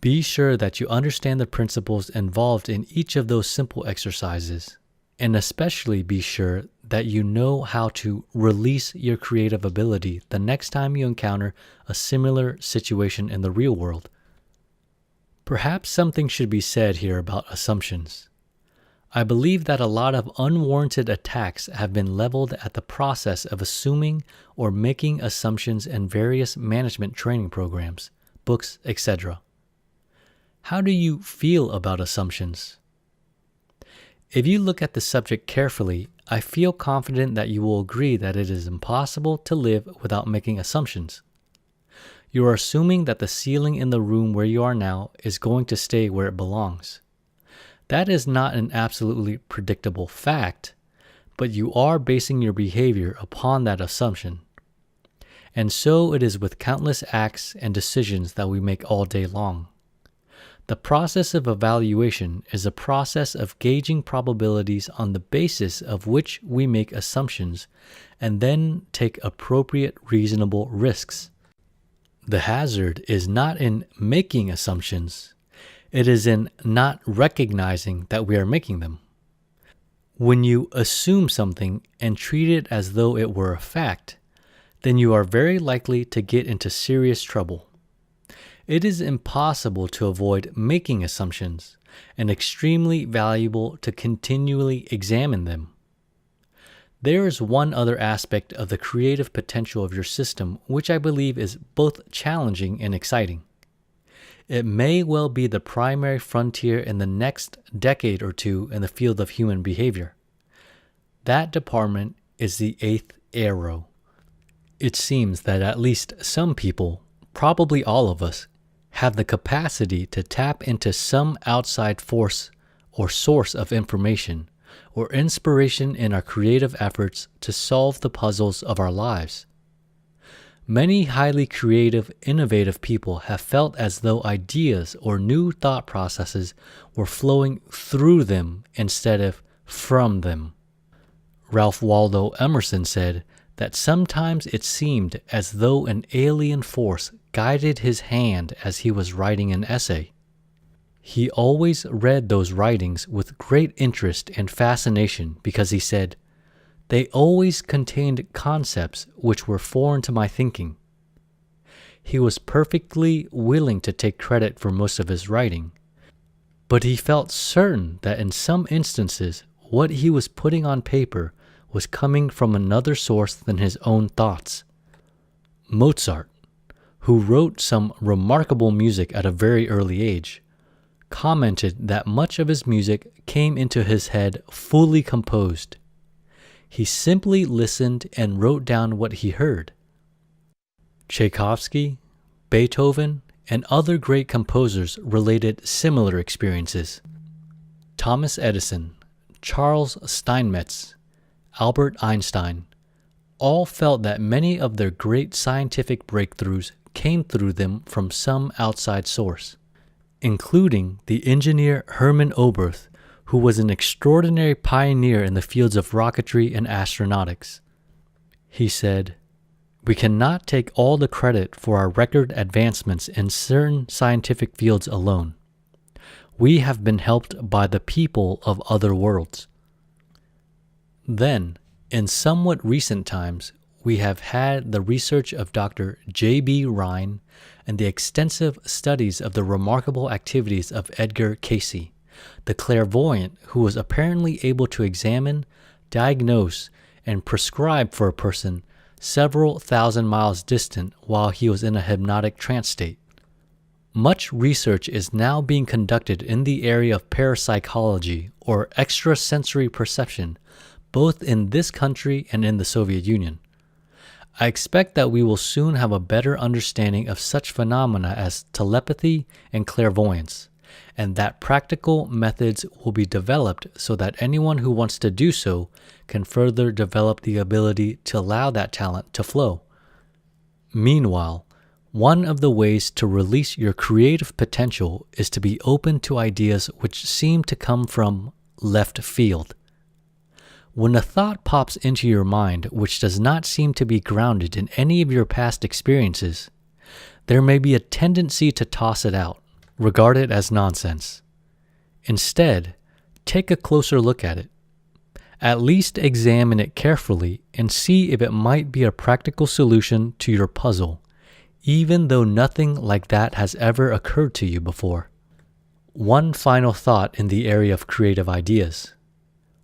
Be sure that you understand the principles involved in each of those simple exercises, and especially be sure that you know how to release your creative ability the next time you encounter a similar situation in the real world. Perhaps something should be said here about assumptions. I believe that a lot of unwarranted attacks have been leveled at the process of assuming or making assumptions in various management training programs, books, etc. How do you feel about assumptions? If you look at the subject carefully, I feel confident that you will agree that it is impossible to live without making assumptions. You are assuming that the ceiling in the room where you are now is going to stay where it belongs. That is not an absolutely predictable fact, but you are basing your behavior upon that assumption. And so it is with countless acts and decisions that we make all day long. The process of evaluation is a process of gauging probabilities on the basis of which we make assumptions and then take appropriate reasonable risks. The hazard is not in making assumptions, it is in not recognizing that we are making them. When you assume something and treat it as though it were a fact, then you are very likely to get into serious trouble. It is impossible to avoid making assumptions, and extremely valuable to continually examine them. There is one other aspect of the creative potential of your system which I believe is both challenging and exciting. It may well be the primary frontier in the next decade or two in the field of human behavior. That department is the 8th arrow. It seems that at least some people, probably all of us, have the capacity to tap into some outside force or source of information or inspiration in our creative efforts to solve the puzzles of our lives. Many highly creative, innovative people have felt as though ideas or new thought processes were flowing through them instead of from them. Ralph Waldo Emerson said that sometimes it seemed as though an alien force guided his hand as he was writing an essay. He always read those writings with great interest and fascination because he said, "They always contained concepts which were foreign to my thinking." He was perfectly willing to take credit for most of his writing, but he felt certain that in some instances what he was putting on paper was coming from another source than his own thoughts. Mozart, who wrote some remarkable music at a very early age, commented that much of his music came into his head fully composed. He simply listened and wrote down what he heard. Tchaikovsky, Beethoven, and other great composers related similar experiences. Thomas Edison, Charles Steinmetz, Albert Einstein, all felt that many of their great scientific breakthroughs came through them from some outside source, including the engineer Hermann Oberth, who was an extraordinary pioneer in the fields of rocketry and astronautics. He said, "We cannot take all the credit for our record advancements in certain scientific fields alone. We have been helped by the people of other worlds." Then, in somewhat recent times, we have had the research of Dr. J.B. Rhine and the extensive studies of the remarkable activities of Edgar Cayce, the clairvoyant who was apparently able to examine, diagnose, and prescribe for a person several thousand miles distant while he was in a hypnotic trance state. Much research is now being conducted in the area of parapsychology or extrasensory perception, both in this country and in the Soviet Union. I expect that we will soon have a better understanding of such phenomena as telepathy and clairvoyance, and that practical methods will be developed so that anyone who wants to do so can further develop the ability to allow that talent to flow. Meanwhile, one of the ways to release your creative potential is to be open to ideas which seem to come from left field. When a thought pops into your mind which does not seem to be grounded in any of your past experiences, there may be a tendency to toss it out, regard it as nonsense. Instead, take a closer look at it. At least examine it carefully and see if it might be a practical solution to your puzzle, even though nothing like that has ever occurred to you before. One final thought in the area of creative ideas.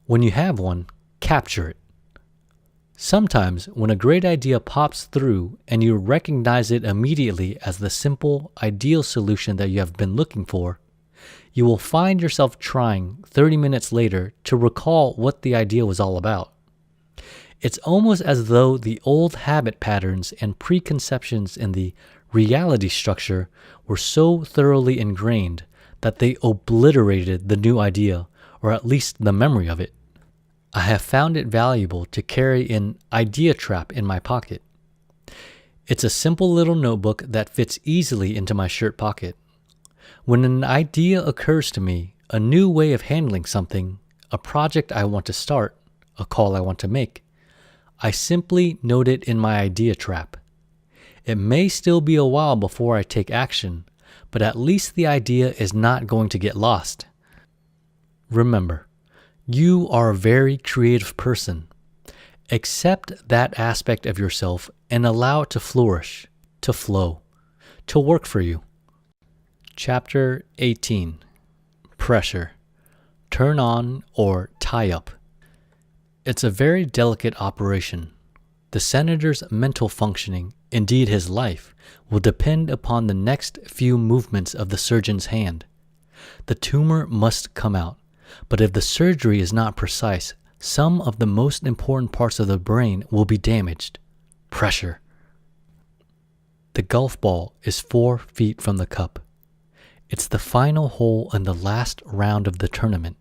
When you have one, capture it. Sometimes, when a great idea pops through and you recognize it immediately as the simple, ideal solution that you have been looking for, you will find yourself trying 30 minutes later to recall what the idea was all about. It's almost as though the old habit patterns and preconceptions in the reality structure were so thoroughly ingrained that they obliterated the new idea, or at least the memory of it. I have found it valuable to carry an idea trap in my pocket. It's a simple little notebook that fits easily into my shirt pocket. When an idea occurs to me, a new way of handling something, a project I want to start, a call I want to make, I simply note it in my idea trap. It may still be a while before I take action, but at least the idea is not going to get lost. Remember, you are a very creative person. Accept that aspect of yourself and allow it to flourish, to flow, to work for you. Chapter 18. Pressure. Turn on or tie up. It's a very delicate operation. The senator's mental functioning, indeed his life, will depend upon the next few movements of the surgeon's hand. The tumor must come out, but if the surgery is not precise, some of the most important parts of the brain will be damaged. Pressure. The golf ball is 4 feet from the cup. It's the final hole in the last round of the tournament.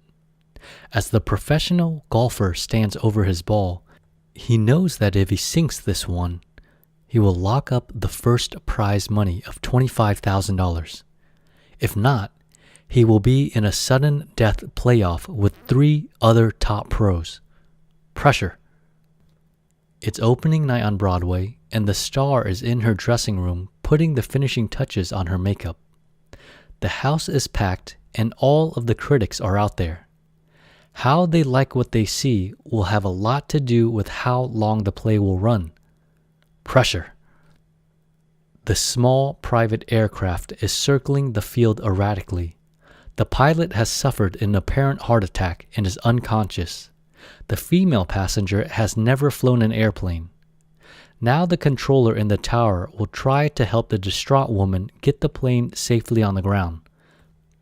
As the professional golfer stands over his ball, he knows that if he sinks this one, he will lock up the first prize money of $25,000. If not, he will be in a sudden death playoff with 3 other top pros. Pressure. It's opening night on Broadway, and the star is in her dressing room putting the finishing touches on her makeup. The house is packed, and all of the critics are out there. How they like what they see will have a lot to do with how long the play will run. Pressure. The small private aircraft is circling the field erratically. The pilot has suffered an apparent heart attack and is unconscious. The female passenger has never flown an airplane. Now the controller in the tower will try to help the distraught woman get the plane safely on the ground.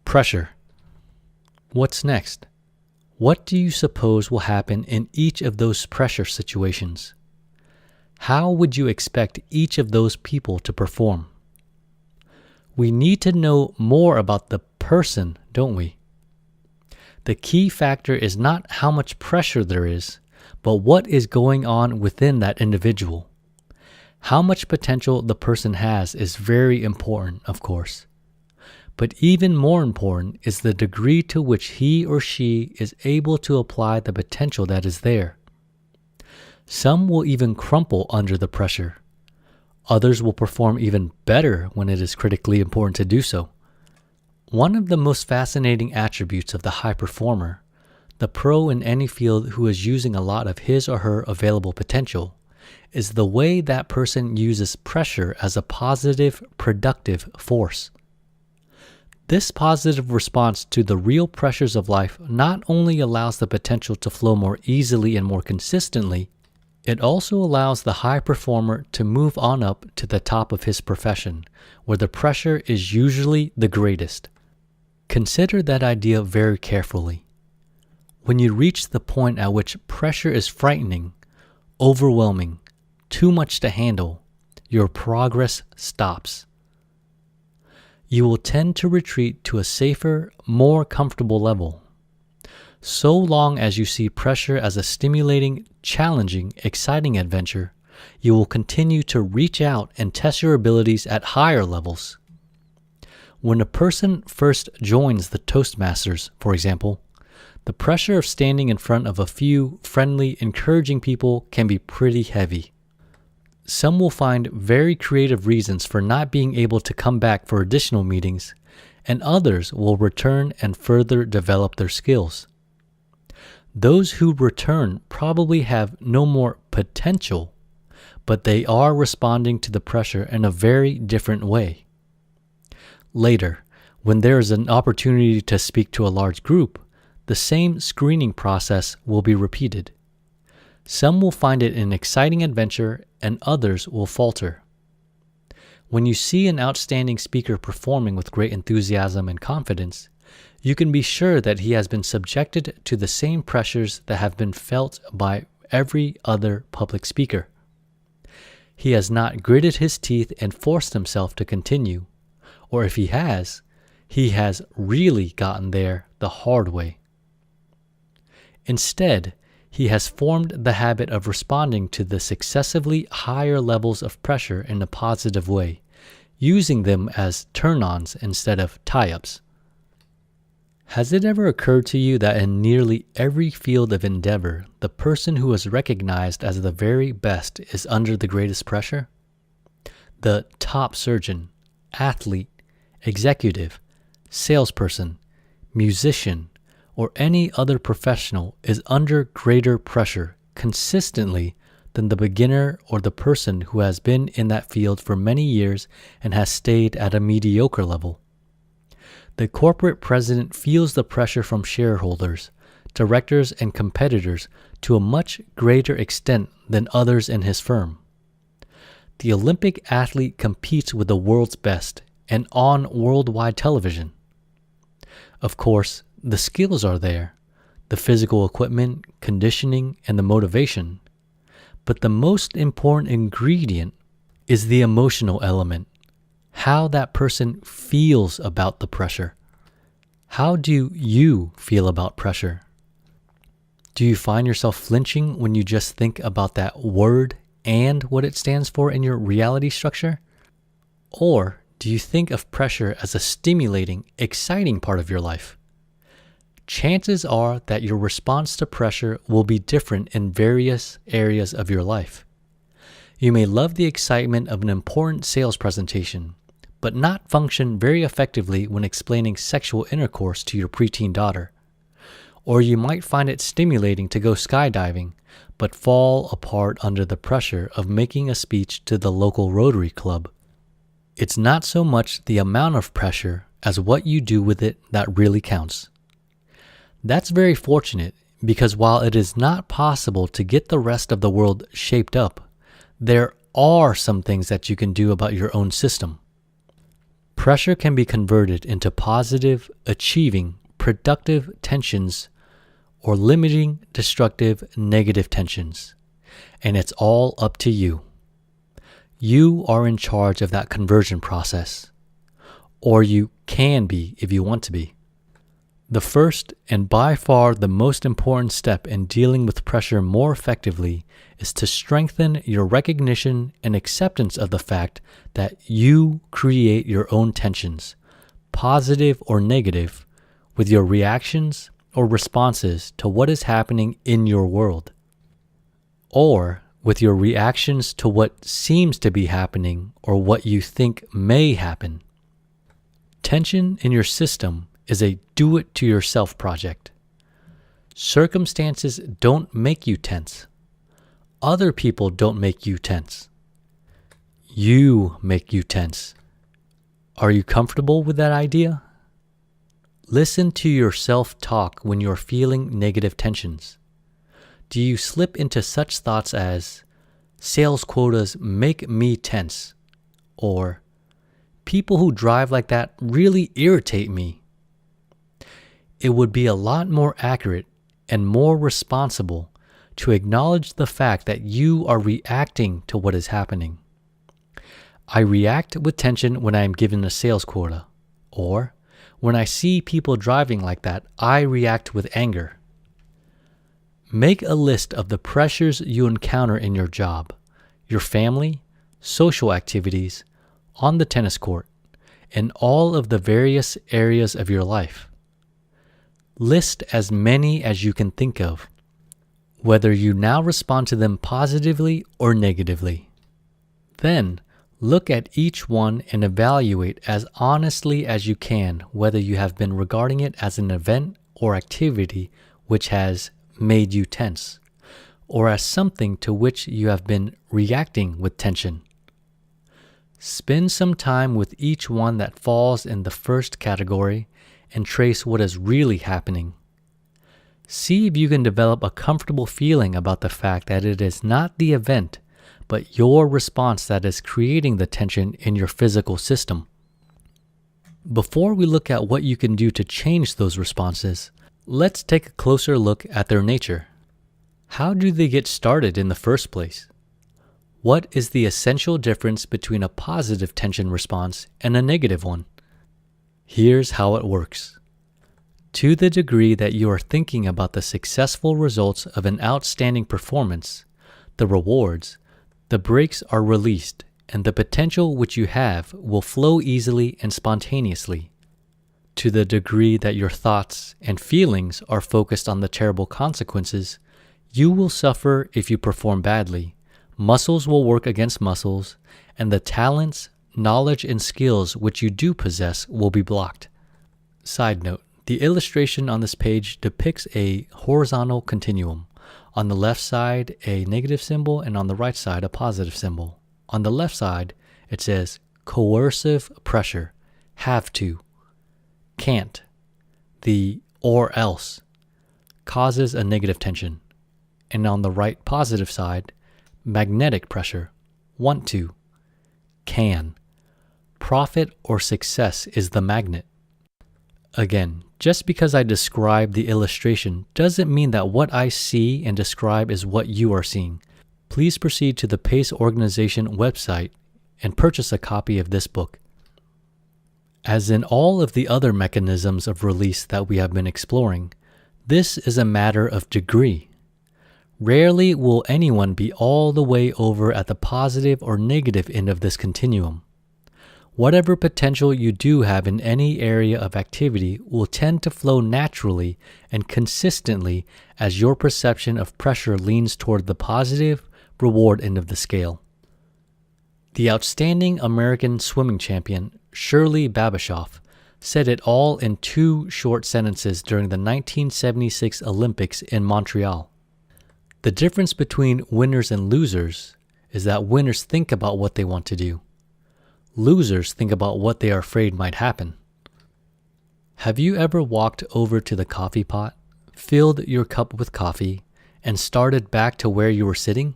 Pressure. What's next? What do you suppose will happen in each of those pressure situations? How would you expect each of those people to perform? We need to know more about the person, don't we? The key factor is not how much pressure there is, but what is going on within that individual. How much potential the person has is very important, of course. But even more important is the degree to which he or she is able to apply the potential that is there. Some will even crumple under the pressure. Others will perform even better when it is critically important to do so. One of the most fascinating attributes of the high performer, the pro in any field who is using a lot of his or her available potential, is the way that person uses pressure as a positive, productive force. This positive response to the real pressures of life not only allows the potential to flow more easily and more consistently, it also allows the high performer to move on up to the top of his profession, where the pressure is usually the greatest. Consider that idea very carefully. When you reach the point at which pressure is frightening, overwhelming, too much to handle, your progress stops. You will tend to retreat to a safer, more comfortable level. So long as you see pressure as a stimulating, challenging, exciting adventure, you will continue to reach out and test your abilities at higher levels. When a person first joins the Toastmasters, for example, the pressure of standing in front of a few friendly, encouraging people can be pretty heavy. Some will find very creative reasons for not being able to come back for additional meetings, and others will return and further develop their skills. Those who return probably have no more potential, but they are responding to the pressure in a very different way. Later, when there is an opportunity to speak to a large group, the same screening process will be repeated. Some will find it an exciting adventure and others will falter. When you see an outstanding speaker performing with great enthusiasm and confidence, you can be sure that he has been subjected to the same pressures that have been felt by every other public speaker. He has not gritted his teeth and forced himself to continue, or if he has really gotten there the hard way. Instead, he has formed the habit of responding to the successively higher levels of pressure in a positive way, using them as turn-ons instead of tie-ups. Has it ever occurred to you that in nearly every field of endeavor, the person who is recognized as the very best is under the greatest pressure? The top surgeon, athlete, executive, salesperson, musician, or any other professional is under greater pressure consistently than the beginner or the person who has been in that field for many years and has stayed at a mediocre level. The corporate president feels the pressure from shareholders, directors, and competitors to a much greater extent than others in his firm. The Olympic athlete competes with the world's best and on worldwide television. Of course, the skills are there, the physical equipment, conditioning, and the motivation. But the most important ingredient is the emotional element, how that person feels about the pressure. How do you feel about pressure? Do you find yourself flinching when you just think about that word and what it stands for in your reality structure? Or do you think of pressure as a stimulating, exciting part of your life? Chances are that your response to pressure will be different in various areas of your life. You may love the excitement of an important sales presentation, but not function very effectively when explaining sexual intercourse to your preteen daughter. Or you might find it stimulating to go skydiving, but fall apart under the pressure of making a speech to the local Rotary Club. It's not so much the amount of pressure as what you do with it that really counts. That's very fortunate because while it is not possible to get the rest of the world shaped up, there are some things that you can do about your own system. Pressure can be converted into positive, achieving, productive tensions or limiting, destructive, negative tensions. And it's all up to you. You are in charge of that conversion process. Or you can be if you want to be. The first and by far the most important step in dealing with pressure more effectively is to strengthen your recognition and acceptance of the fact that you create your own tensions, positive or negative, with your reactions or responses to what is happening in your world, or with your reactions to what seems to be happening or what you think may happen. Tension in your system is a do-it-to-yourself project. Circumstances don't make you tense. Other people don't make you tense. You make you tense. Are you comfortable with that idea? Listen to yourself talk when you're feeling negative tensions. Do you slip into such thoughts as, sales quotas make me tense, or people who drive like that really irritate me? It would be a lot more accurate and more responsible to acknowledge the fact that you are reacting to what is happening. I react with tension when I am given a sales quota, or when I see people driving like that, I react with anger. Make a list of the pressures you encounter in your job, your family, social activities, on the tennis court, and all of the various areas of your life. List as many as you can think of, whether you now respond to them positively or negatively. Then, look at each one and evaluate as honestly as you can whether you have been regarding it as an event or activity which has made you tense, or as something to which you have been reacting with tension. Spend some time with each one that falls in the first category and trace what is really happening. See if you can develop a comfortable feeling about the fact that it is not the event, but your response that is creating the tension in your physical system. Before we look at what you can do to change those responses, let's take a closer look at their nature. How do they get started in the first place? What is the essential difference between a positive tension response and a negative one? Here's how it works. To the degree that you are thinking about the successful results of an outstanding performance, the rewards, the brakes are released, and the potential which you have will flow easily and spontaneously. To the degree that your thoughts and feelings are focused on the terrible consequences, you will suffer if you perform badly. Muscles will work against muscles, and the talents, knowledge, and skills which you do possess will be blocked. Side note, the illustration on this page depicts a horizontal continuum. On the left side, a negative symbol, and on the right side, a positive symbol. On the left side, it says coercive pressure, have to, can't. The or else causes a negative tension. And on the right positive side, magnetic pressure, want to, can. Profit or success is the magnet. Again, just because I describe the illustration doesn't mean that what I see and describe is what you are seeing. Please proceed to the PACE organization website and purchase a copy of this book. As in all of the other mechanisms of release that we have been exploring, this is a matter of degree. Rarely will anyone be all the way over at the positive or negative end of this continuum. Whatever potential you do have in any area of activity will tend to flow naturally and consistently as your perception of pressure leans toward the positive reward end of the scale. The outstanding American swimming champion, Shirley Babashoff, said it all in 2 short sentences during the 1976 Olympics in Montreal. The difference between winners and losers is that winners think about what they want to do. Losers think about what they are afraid might happen. Have you ever walked over to the coffee pot, filled your cup with coffee, and started back to where you were sitting?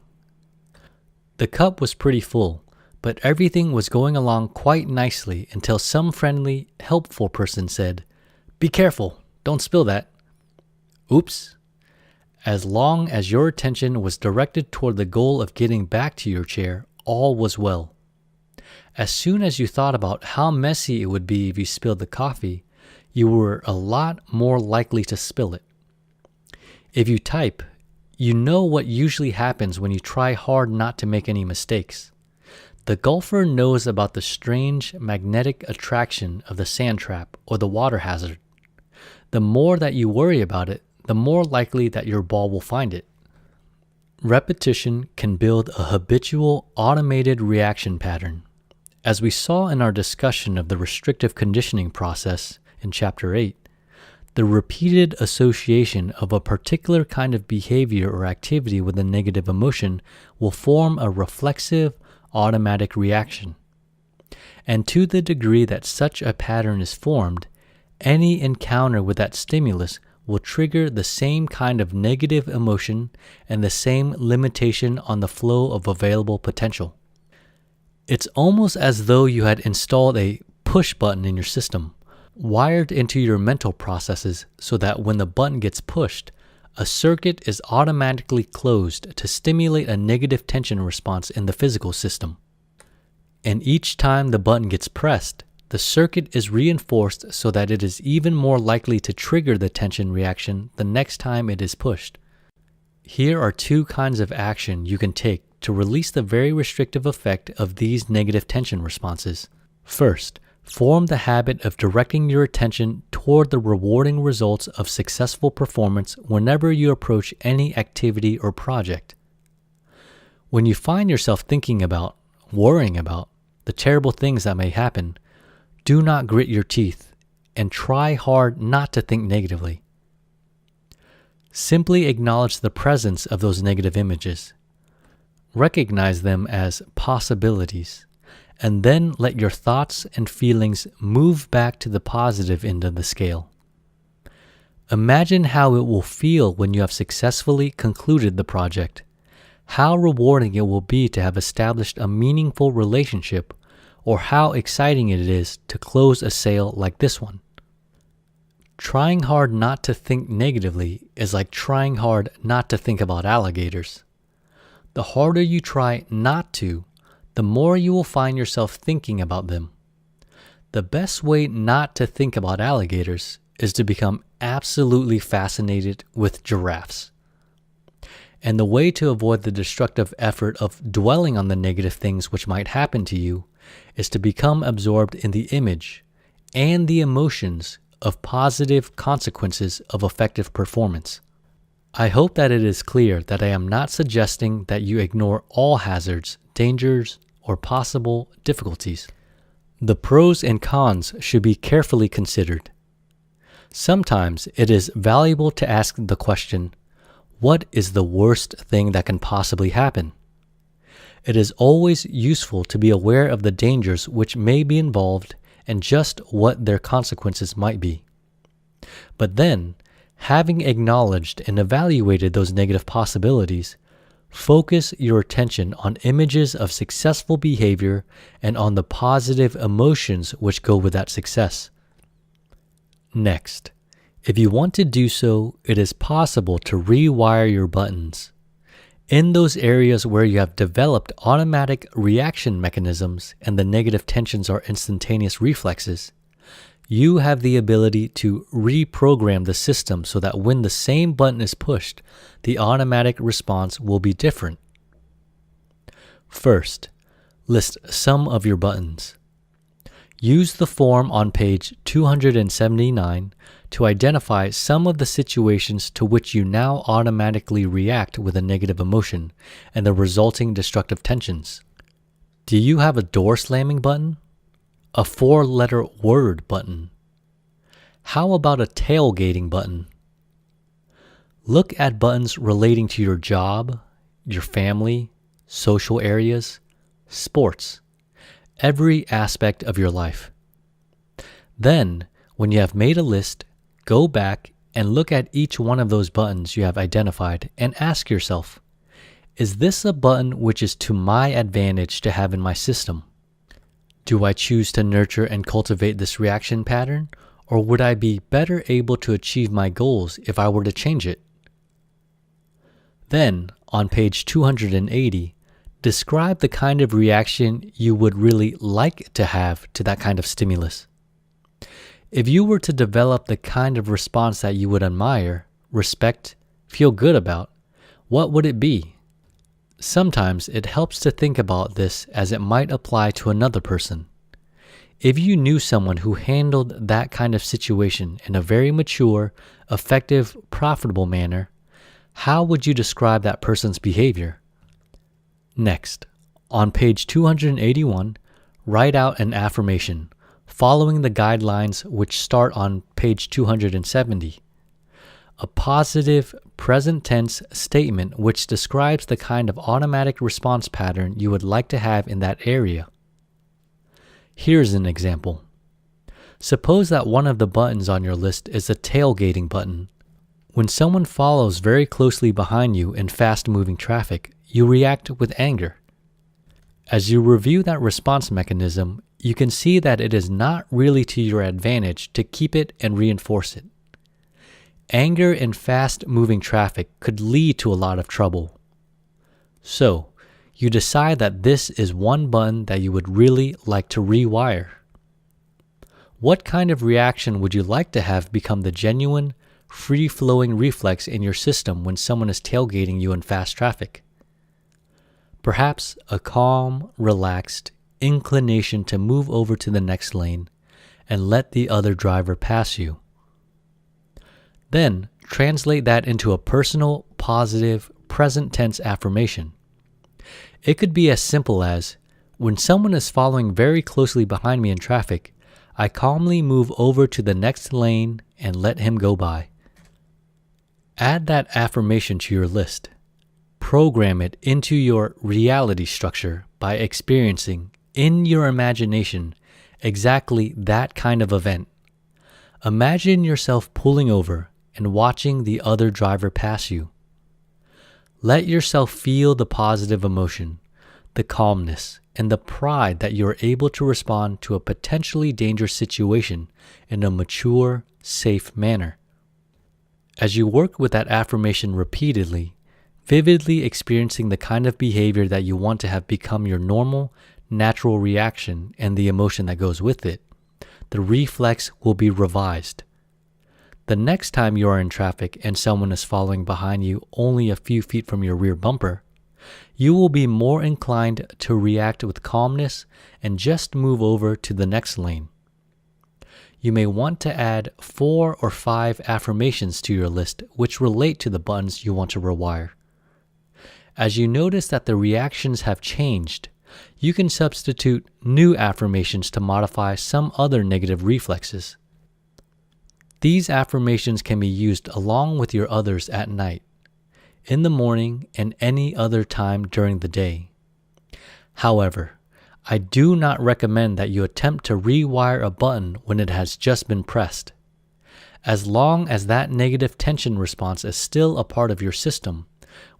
The cup was pretty full, but everything was going along quite nicely until some friendly, helpful person said, "Be careful, don't spill that." Oops. As long as your attention was directed toward the goal of getting back to your chair, all was well. As soon as you thought about how messy it would be if you spilled the coffee, you were a lot more likely to spill it. If you type, you know what usually happens when you try hard not to make any mistakes. The golfer knows about the strange magnetic attraction of the sand trap or the water hazard. The more that you worry about it, the more likely that your ball will find it. Repetition can build a habitual, automated reaction pattern. As we saw in our discussion of the restrictive conditioning process in Chapter 8, the repeated association of a particular kind of behavior or activity with a negative emotion will form a reflexive, automatic reaction. And to the degree that such a pattern is formed, any encounter with that stimulus will trigger the same kind of negative emotion and the same limitation on the flow of available potential. It's almost as though you had installed a push button in your system, wired into your mental processes so that when the button gets pushed, a circuit is automatically closed to stimulate a negative tension response in the physical system. And each time the button gets pressed, the circuit is reinforced so that it is even more likely to trigger the tension reaction the next time it is pushed. Here are two kinds of action you can take to release the very restrictive effect of these negative tension responses. First, form the habit of directing your attention toward the rewarding results of successful performance whenever you approach any activity or project. When you find yourself thinking about, worrying about, the terrible things that may happen, do not grit your teeth and try hard not to think negatively. Simply acknowledge the presence of those negative images. Recognize them as possibilities, and then let your thoughts and feelings move back to the positive end of the scale. Imagine how it will feel when you have successfully concluded the project, how rewarding it will be to have established a meaningful relationship, or how exciting it is to close a sale like this one. Trying hard not to think negatively is like trying hard not to think about alligators. The harder you try not to, the more you will find yourself thinking about them. The best way not to think about alligators is to become absolutely fascinated with giraffes. And the way to avoid the destructive effort of dwelling on the negative things which might happen to you is to become absorbed in the image and the emotions of positive consequences of effective performance. I hope that it is clear that I am not suggesting that you ignore all hazards, dangers, or possible difficulties. The pros and cons should be carefully considered. Sometimes it is valuable to ask the question, what is the worst thing that can possibly happen? It is always useful to be aware of the dangers which may be involved and just what their consequences might be. But then, having acknowledged and evaluated those negative possibilities, focus your attention on images of successful behavior and on the positive emotions which go with that success. Next, if you want to do so, it is possible to rewire your buttons. In those areas where you have developed automatic reaction mechanisms and the negative tensions are instantaneous reflexes, you have the ability to reprogram the system so that when the same button is pushed, the automatic response will be different. First, list some of your buttons. Use the form on page 279 to identify some of the situations to which you now automatically react with a negative emotion and the resulting destructive tensions. Do you have a door slamming button? A 4-letter word button? How about a tailgating button? Look at buttons relating to your job, your family, social areas, sports, every aspect of your life. Then, when you have made a list, go back and look at each one of those buttons you have identified and ask yourself, is this a button which is to my advantage to have in my system? Do I choose to nurture and cultivate this reaction pattern, or would I be better able to achieve my goals if I were to change it? Then, on page 280, describe the kind of reaction you would really like to have to that kind of stimulus. If you were to develop the kind of response that you would admire, respect, feel good about, what would it be? Sometimes it helps to think about this as it might apply to another person. If you knew someone who handled that kind of situation in a very mature, effective, profitable manner, how would you describe that person's behavior? Next, on page 281, write out an affirmation, following the guidelines which start on page 270. A positive, present tense statement which describes the kind of automatic response pattern you would like to have in that area. Here's an example. Suppose that one of the buttons on your list is a tailgating button. When someone follows very closely behind you in fast-moving traffic, you react with anger. As you review that response mechanism, you can see that it is not really to your advantage to keep it and reinforce it. Anger in fast-moving traffic could lead to a lot of trouble. So, you decide that this is one button that you would really like to rewire. What kind of reaction would you like to have become the genuine, free-flowing reflex in your system when someone is tailgating you in fast traffic? Perhaps a calm, relaxed inclination to move over to the next lane and let the other driver pass you. Then, translate that into a personal, positive, present tense affirmation. It could be as simple as, when someone is following very closely behind me in traffic, I calmly move over to the next lane and let him go by. Add that affirmation to your list. Program it into your reality structure by experiencing, in your imagination, exactly that kind of event. Imagine yourself pulling over and watching the other driver pass you. Let yourself feel the positive emotion, the calmness, and the pride that you are able to respond to a potentially dangerous situation in a mature, safe manner. As you work with that affirmation repeatedly, vividly experiencing the kind of behavior that you want to have become your normal, natural reaction and the emotion that goes with it, the reflex will be revised. The next time you are in traffic and someone is following behind you only a few feet from your rear bumper, you will be more inclined to react with calmness and just move over to the next lane. You may want to add 4 or 5 affirmations to your list which relate to the buttons you want to rewire. As you notice that the reactions have changed, you can substitute new affirmations to modify some other negative reflexes. These affirmations can be used along with your others at night, in the morning, and any other time during the day. However, I do not recommend that you attempt to rewire a button when it has just been pressed. As long as that negative tension response is still a part of your system,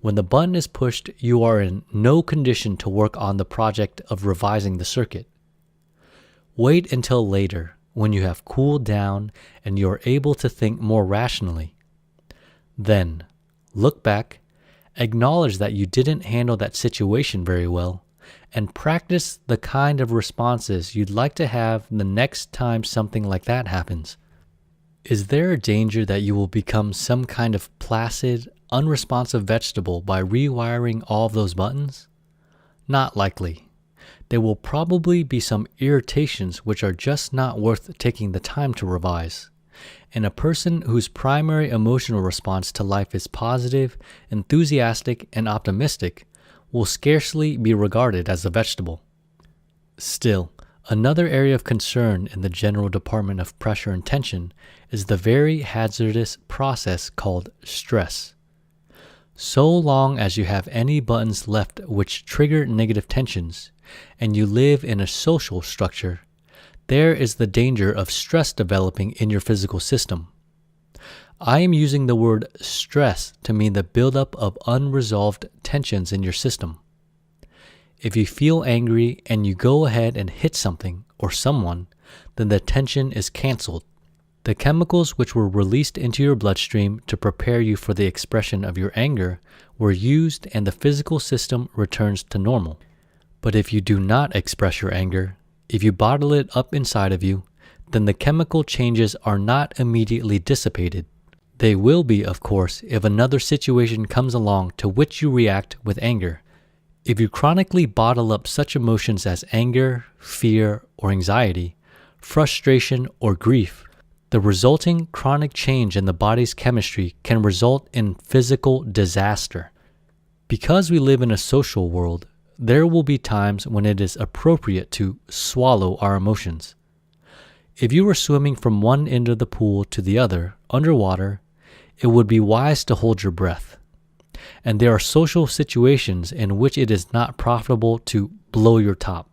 when the button is pushed, you are in no condition to work on the project of revising the circuit. Wait until later, when you have cooled down and you are able to think more rationally. Then, look back, acknowledge that you didn't handle that situation very well, and practice the kind of responses you'd like to have the next time something like that happens. Is there a danger that you will become some kind of placid, unresponsive vegetable by rewiring all of those buttons? Not likely. There will probably be some irritations which are just not worth taking the time to revise. And a person whose primary emotional response to life is positive, enthusiastic, and optimistic will scarcely be regarded as a vegetable. Still, another area of concern in the general department of pressure and tension is the very hazardous process called stress. So long as you have any buttons left which trigger negative tensions, and you live in a social structure, there is the danger of stress developing in your physical system. I am using the word stress to mean the buildup of unresolved tensions in your system. If you feel angry and you go ahead and hit something or someone, then the tension is canceled. The chemicals which were released into your bloodstream to prepare you for the expression of your anger were used and the physical system returns to normal. But if you do not express your anger, if you bottle it up inside of you, then the chemical changes are not immediately dissipated. They will be, of course, if another situation comes along to which you react with anger. If you chronically bottle up such emotions as anger, fear, or anxiety, frustration, or grief, the resulting chronic change in the body's chemistry can result in physical disaster. Because we live in a social world, there will be times when it is appropriate to swallow our emotions. If you were swimming from one end of the pool to the other, underwater, it would be wise to hold your breath. And there are social situations in which it is not profitable to blow your top.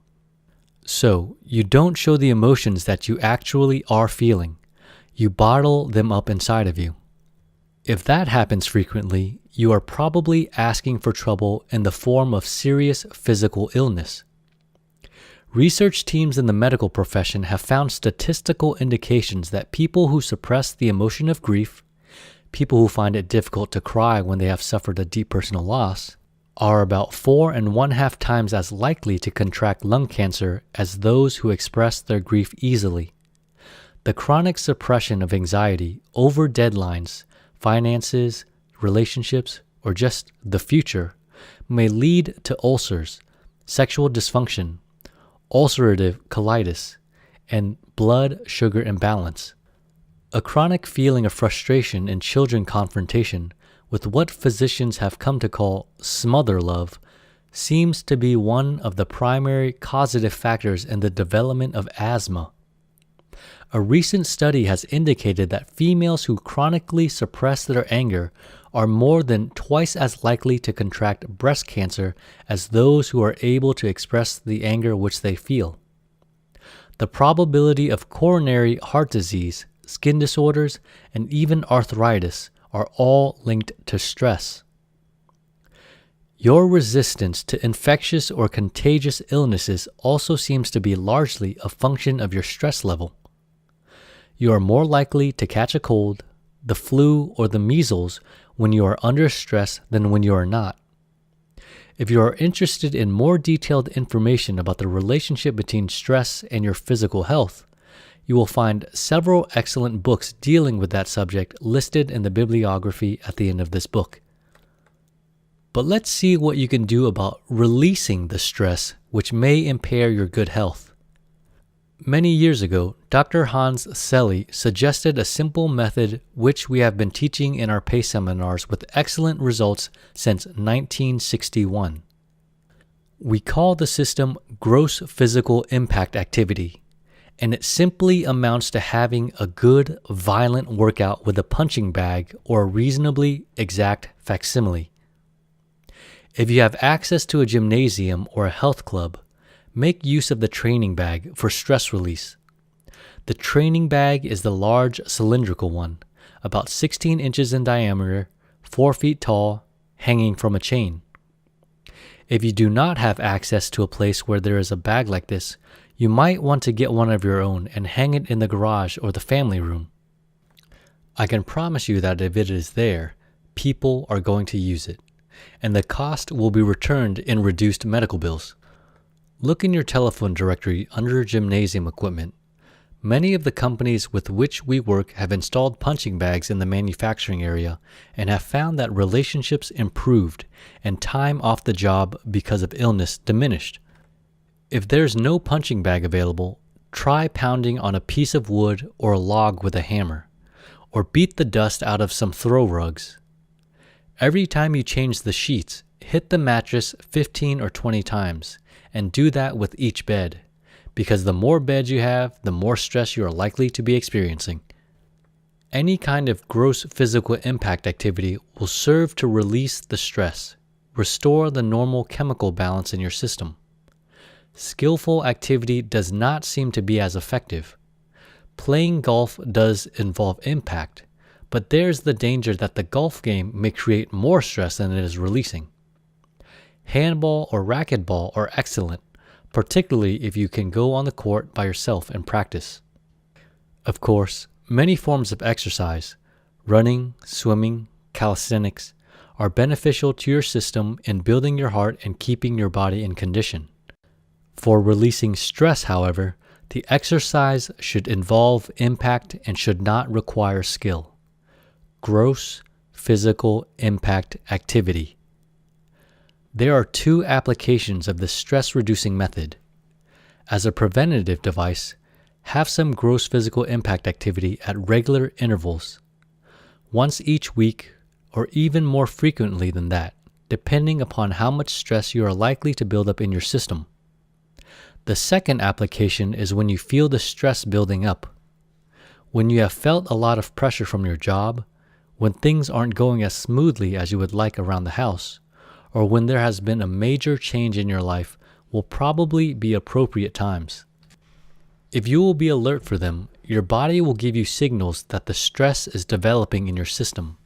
So, you don't show the emotions that you actually are feeling. You bottle them up inside of you. If that happens frequently, you are probably asking for trouble in the form of serious physical illness. Research teams in the medical profession have found statistical indications that people who suppress the emotion of grief, people who find it difficult to cry when they have suffered a deep personal loss, are about 4.5 times as likely to contract lung cancer as those who express their grief easily. The chronic suppression of anxiety over deadlines, finances, relationships, or just the future may lead to ulcers, sexual dysfunction, ulcerative colitis, and blood sugar imbalance. A chronic feeling of frustration in children confrontation with what physicians have come to call smother love seems to be one of the primary causative factors in the development of asthma. A recent study has indicated that females who chronically suppress their anger are more than twice as likely to contract breast cancer as those who are able to express the anger which they feel. The probability of coronary heart disease, skin disorders, and even arthritis are all linked to stress. Your resistance to infectious or contagious illnesses also seems to be largely a function of your stress level. You are more likely to catch a cold, the flu, or the measles when you are under stress than when you are not. If you are interested in more detailed information about the relationship between stress and your physical health, you will find several excellent books dealing with that subject listed in the bibliography at the end of this book. But let's see what you can do about releasing the stress which may impair your good health. Many years ago, Dr. Hans Selye suggested a simple method which we have been teaching in our PACE seminars with excellent results since 1961. We call the system gross physical impact activity, and it simply amounts to having a good, violent workout with a punching bag or a reasonably exact facsimile. If you have access to a gymnasium or a health club, make use of the training bag for stress release. The training bag is the large cylindrical one, about 16 inches in diameter, 4 feet tall, hanging from a chain. If you do not have access to a place where there is a bag like this, you might want to get one of your own and hang it in the garage or the family room. I can promise you that if it is there, people are going to use it, and the cost will be returned in reduced medical bills. Look in your telephone directory under gymnasium equipment. Many of the companies with which we work have installed punching bags in the manufacturing area and have found that relationships improved and time off the job because of illness diminished. If there's no punching bag available, try pounding on a piece of wood or a log with a hammer, or beat the dust out of some throw rugs. Every time you change the sheets, hit the mattress 15 or 20 times, and do that with each bed, because the more beds you have, the more stress you are likely to be experiencing. Any kind of gross physical impact activity will serve to release the stress, restore the normal chemical balance in your system. Skillful activity does not seem to be as effective. Playing golf does involve impact, but there's the danger that the golf game may create more stress than it is releasing. Handball or racquetball are excellent, particularly if you can go on the court by yourself and practice. Of course, many forms of exercise, running, swimming, calisthenics, are beneficial to your system in building your heart and keeping your body in condition. For releasing stress, however, the exercise should involve impact and should not require skill. Gross physical impact activity. There are 2 applications of the stress-reducing method. As a preventative device, have some gross physical impact activity at regular intervals, once each week or even more frequently than that, depending upon how much stress you are likely to build up in your system. The second application is when you feel the stress building up. When you have felt a lot of pressure from your job, when things aren't going as smoothly as you would like around the house, or when there has been a major change in your life, will probably be appropriate times. If you will be alert for them, your body will give you signals that the stress is developing in your system.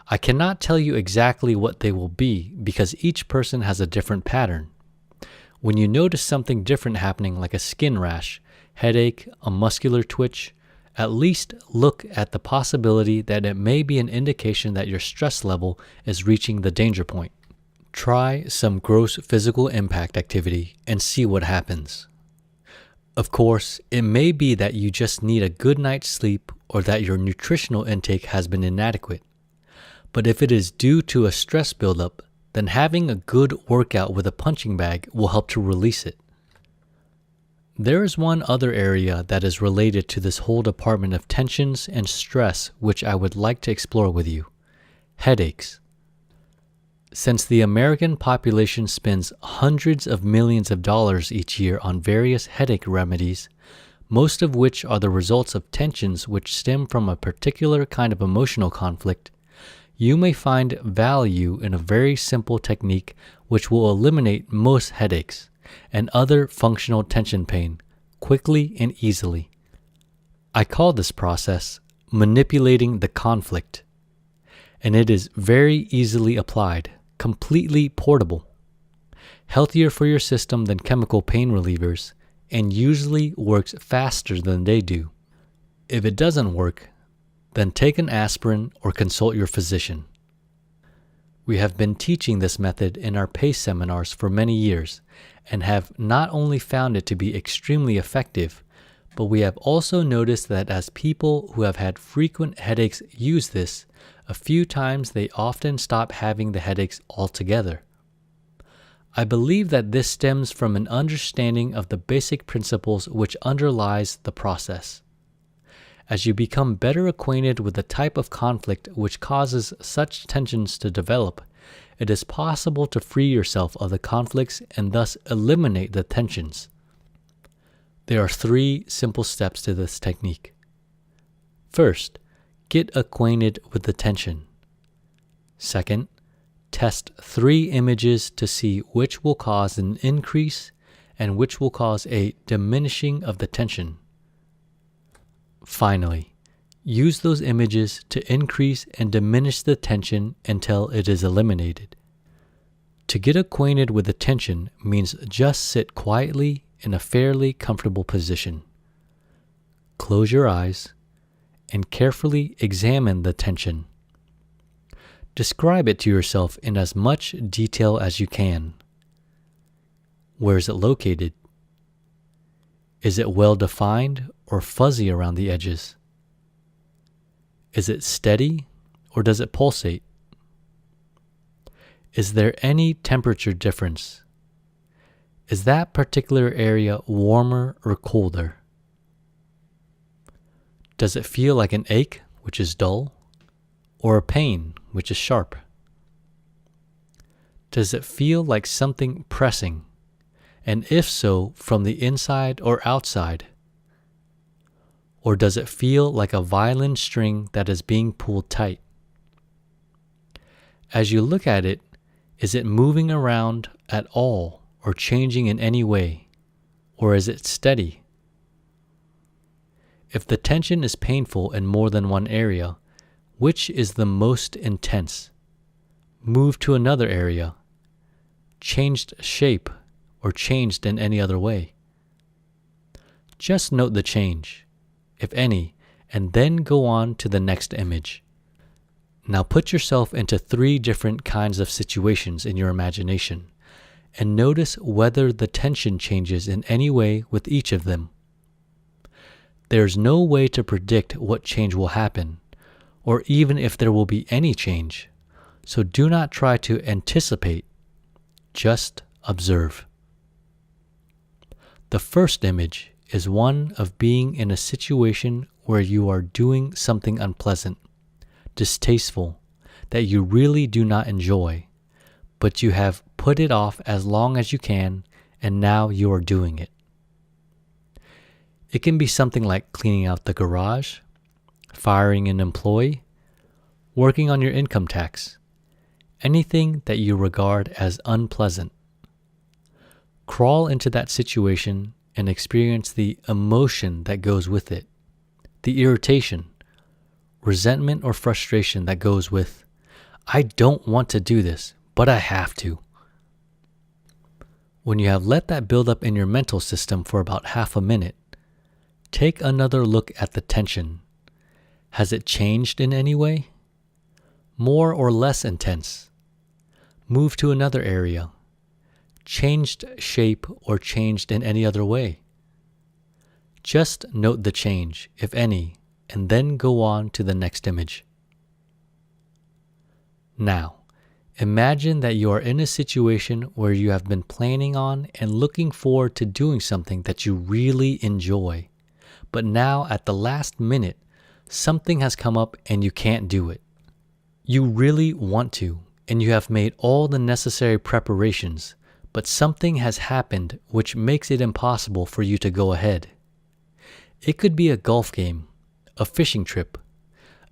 I cannot tell you exactly what they will be because each person has a different pattern. When you notice something different happening like a skin rash, headache, a muscular twitch, at least look at the possibility that it may be an indication that your stress level is reaching the danger point. Try some gross physical impact activity and see what happens. Of course, it may be that you just need a good night's sleep or that your nutritional intake has been inadequate. But if it is due to a stress buildup, then having a good workout with a punching bag will help to release it. There is one other area that is related to this whole department of tensions and stress which I would like to explore with you: headaches. Since the American population spends hundreds of millions of dollars each year on various headache remedies, most of which are the results of tensions which stem from a particular kind of emotional conflict, you may find value in a very simple technique which will eliminate most headaches and other functional tension pain quickly and easily. I call this process manipulating the conflict, and it is very easily applied, completely portable, healthier for your system than chemical pain relievers, and usually works faster than they do. If it doesn't work, then take an aspirin or consult your physician. We have been teaching this method in our PACE seminars for many years and have not only found it to be extremely effective, but we have also noticed that as people who have had frequent headaches use this, a few times they often stop having the headaches altogether. I believe that this stems from an understanding of the basic principles which underlies the process. As you become better acquainted with the type of conflict which causes such tensions to develop, it is possible to free yourself of the conflicts and thus eliminate the tensions. There are 3 simple steps to this technique. First, get acquainted with the tension. Second, test 3 images to see which will cause an increase and which will cause a diminishing of the tension. Finally, use those images to increase and diminish the tension until it is eliminated. To get acquainted with the tension means just sit quietly in a fairly comfortable position. Close your eyes and carefully examine the tension. Describe it to yourself in as much detail as you can. Where is it located? Is it well defined or fuzzy around the edges? Is it steady or does it pulsate? Is there any temperature difference? Is that particular area warmer or colder? Does it feel like an ache, which is dull, or a pain, which is sharp? Does it feel like something pressing? And if so, from the inside or outside? Or does it feel like a violin string that is being pulled tight? As you look at it, is it moving around at all or changing in any way? Or is it steady? If the tension is painful in more than one area, which is the most intense? Move to another area. Changed shape or changed in any other way? Just note the change, if any, and then go on to the next image. Now put yourself into 3 different kinds of situations in your imagination, and notice whether the tension changes in any way with each of them. There's no way to predict what change will happen, or even if there will be any change, so do not try to anticipate, just observe. The first image is one of being in a situation where you are doing something unpleasant, distasteful, that you really do not enjoy, but you have put it off as long as you can, and now you are doing it. It can be something like cleaning out the garage, firing an employee, working on your income tax, anything that you regard as unpleasant. Crawl into that situation and experience the emotion that goes with it, the irritation, resentment or frustration that goes with, I don't want to do this, but I have to. When you have let that build up in your mental system for about half a minute, Take another look at the tension. Has it changed in any way? More or less intense? Move to another area. Changed shape or changed in any other way? Just note the change, if any, and then go on to the next image. Now, imagine that you are in a situation where you have been planning on and looking forward to doing something that you really enjoy, but now at the last minute, something has come up and you can't do it. You really want to, and you have made all the necessary preparations, but something has happened which makes it impossible for you to go ahead. It could be a golf game, a fishing trip,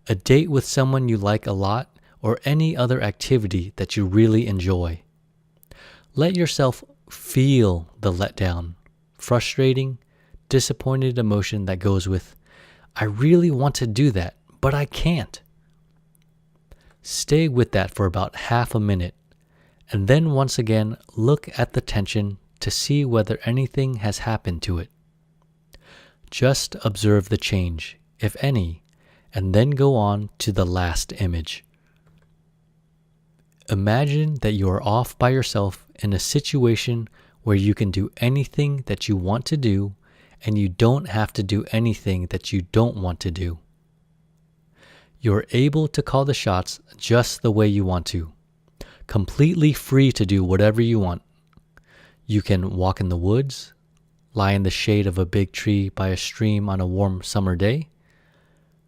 a date with someone you like a lot, or any other activity that you really enjoy. Let yourself feel the letdown, frustrating, disappointed emotion that goes with, I really want to do that, but I can't. Stay with that for about half a minute, and then once again look at the tension to see whether anything has happened to it. Just observe the change, if any, and then go on to the last image. Imagine that you are off by yourself in a situation where you can do anything that you want to do and you don't have to do anything that you don't want to do. You're able to call the shots just the way you want to, completely free to do whatever you want. You can walk in the woods, lie in the shade of a big tree by a stream on a warm summer day,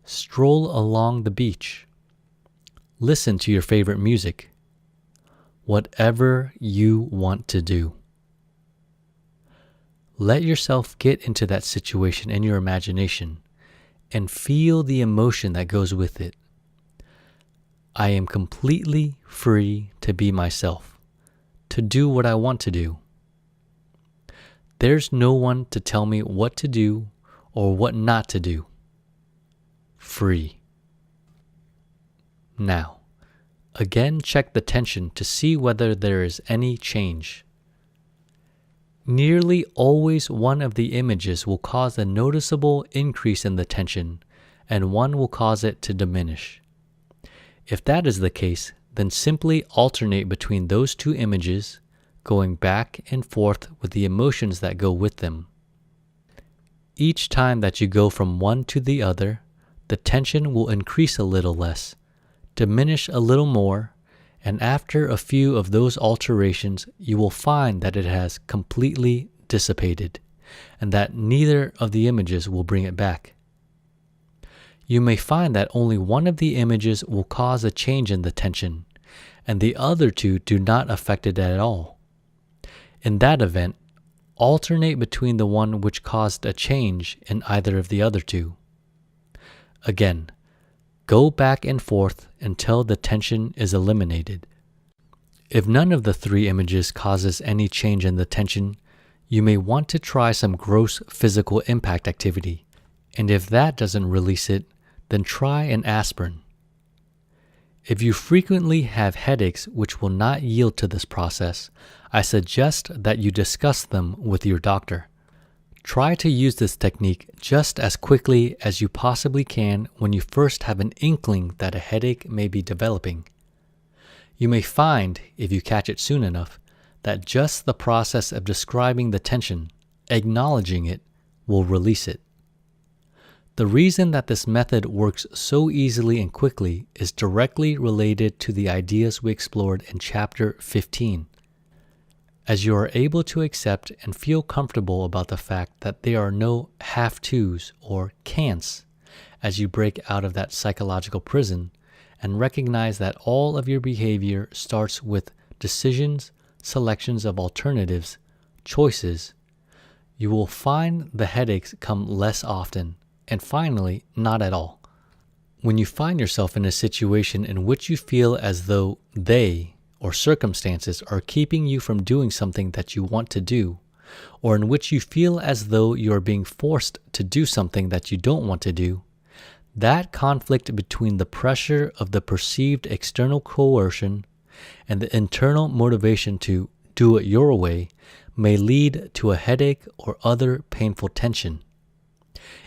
stroll along the beach, listen to your favorite music, whatever you want to do. Let yourself get into that situation in your imagination and feel the emotion that goes with it. I am completely free to be myself, to do what I want to do. There's no one to tell me what to do or what not to do. Free. Now, again check the tension to see whether there is any change. Nearly always one of the images will cause a noticeable increase in the tension, and one will cause it to diminish. If that is the case, then simply alternate between those two images, going back and forth with the emotions that go with them. Each time that you go from one to the other, the tension will increase a little less, diminish a little more, and after a few of those alterations, you will find that it has completely dissipated, and that neither of the images will bring it back. You may find that only one of the images will cause a change in the tension, and the other two do not affect it at all. In that event, alternate between the one which caused a change in either of the other two. Again, go back and forth until the tension is eliminated. If none of the three images causes any change in the tension, you may want to try some gross physical impact activity, and if that doesn't release it, then try an aspirin. If you frequently have headaches which will not yield to this process, I suggest that you discuss them with your doctor. Try to use this technique just as quickly as you possibly can when you first have an inkling that a headache may be developing. You may find, if you catch it soon enough, that just the process of describing the tension, acknowledging it, will release it. The reason that this method works so easily and quickly is directly related to the ideas we explored in Chapter 15. As you are able to accept and feel comfortable about the fact that there are no have-tos or can'ts as you break out of that psychological prison, and recognize that all of your behavior starts with decisions, selections of alternatives, choices, you will find the headaches come less often, and finally, not at all. When you find yourself in a situation in which you feel as though they, or circumstances, are keeping you from doing something that you want to do, or in which you feel as though you are being forced to do something that you don't want to do, that conflict between the pressure of the perceived external coercion and the internal motivation to do it your way may lead to a headache or other painful tension.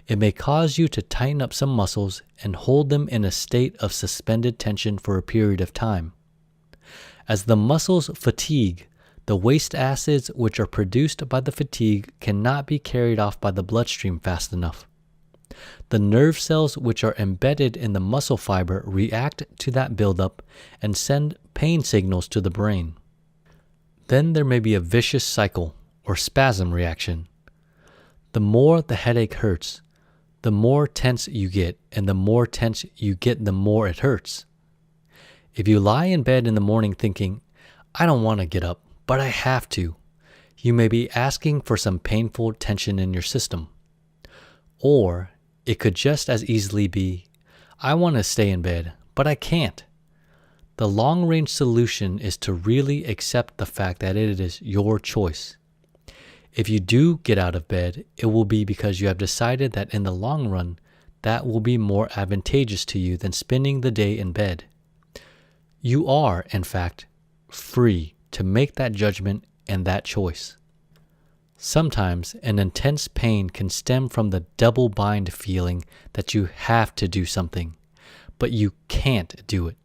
It may cause you to tighten up some muscles and hold them in a state of suspended tension for a period of time. As the muscles fatigue, the waste acids which are produced by the fatigue cannot be carried off by the bloodstream fast enough. The nerve cells which are embedded in the muscle fiber react to that buildup and send pain signals to the brain. Then there may be a vicious cycle or spasm reaction. The more the headache hurts, the more tense you get, and the more tense you get, the more it hurts. If you lie in bed in the morning thinking, I don't want to get up, but I have to, you may be asking for some painful tension in your system. Or it could just as easily be, I want to stay in bed, but I can't. The long-range solution is to really accept the fact that it is your choice. If you do get out of bed, it will be because you have decided that in the long run, that will be more advantageous to you than spending the day in bed. You are, in fact, free to make that judgment and that choice. Sometimes an intense pain can stem from the double bind feeling that you have to do something, but you can't do it.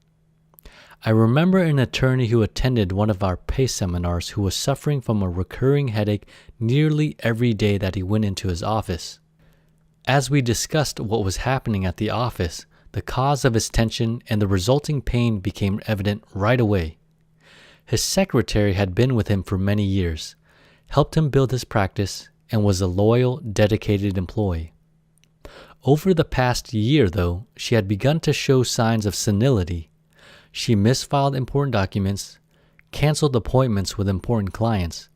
I remember an attorney who attended one of our PACE seminars who was suffering from a recurring headache nearly every day that he went into his office. As we discussed what was happening at the office, the cause of his tension and the resulting pain became evident right away. His secretary had been with him for many years, helped him build his practice, and was a loyal, dedicated employee. Over the past year, though, she had begun to show signs of senility. She misfiled important documents, canceled appointments with important clients,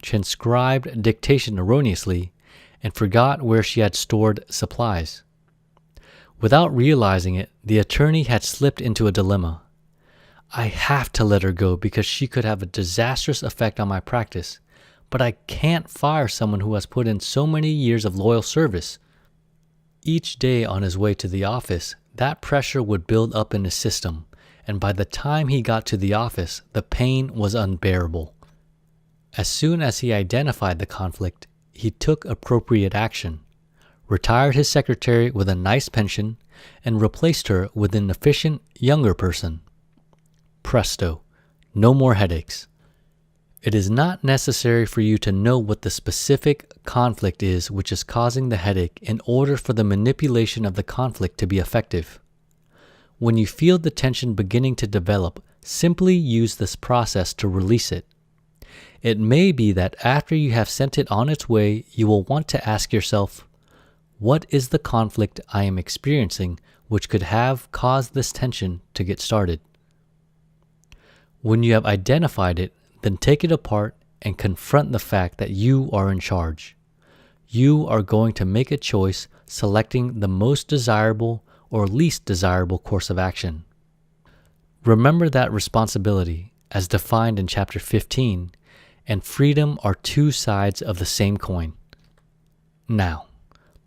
transcribed dictation erroneously, and forgot where she had stored supplies. Without realizing it, the attorney had slipped into a dilemma. I have to let her go because she could have a disastrous effect on my practice, but I can't fire someone who has put in so many years of loyal service. Each day on his way to the office, that pressure would build up in his system, and by the time he got to the office, the pain was unbearable. As soon as he identified the conflict, he took appropriate action, retired his secretary with a nice pension, and replaced her with an efficient, younger person. Presto, no more headaches. It is not necessary for you to know what the specific conflict is which is causing the headache in order for the manipulation of the conflict to be effective. When you feel the tension beginning to develop, simply use this process to release it. It may be that after you have sent it on its way, you will want to ask yourself, what is the conflict I am experiencing which could have caused this tension to get started? When you have identified it, then take it apart and confront the fact that you are in charge. You are going to make a choice selecting the most desirable or least desirable course of action. Remember that responsibility, as defined in chapter 15, and freedom are two sides of the same coin. Now,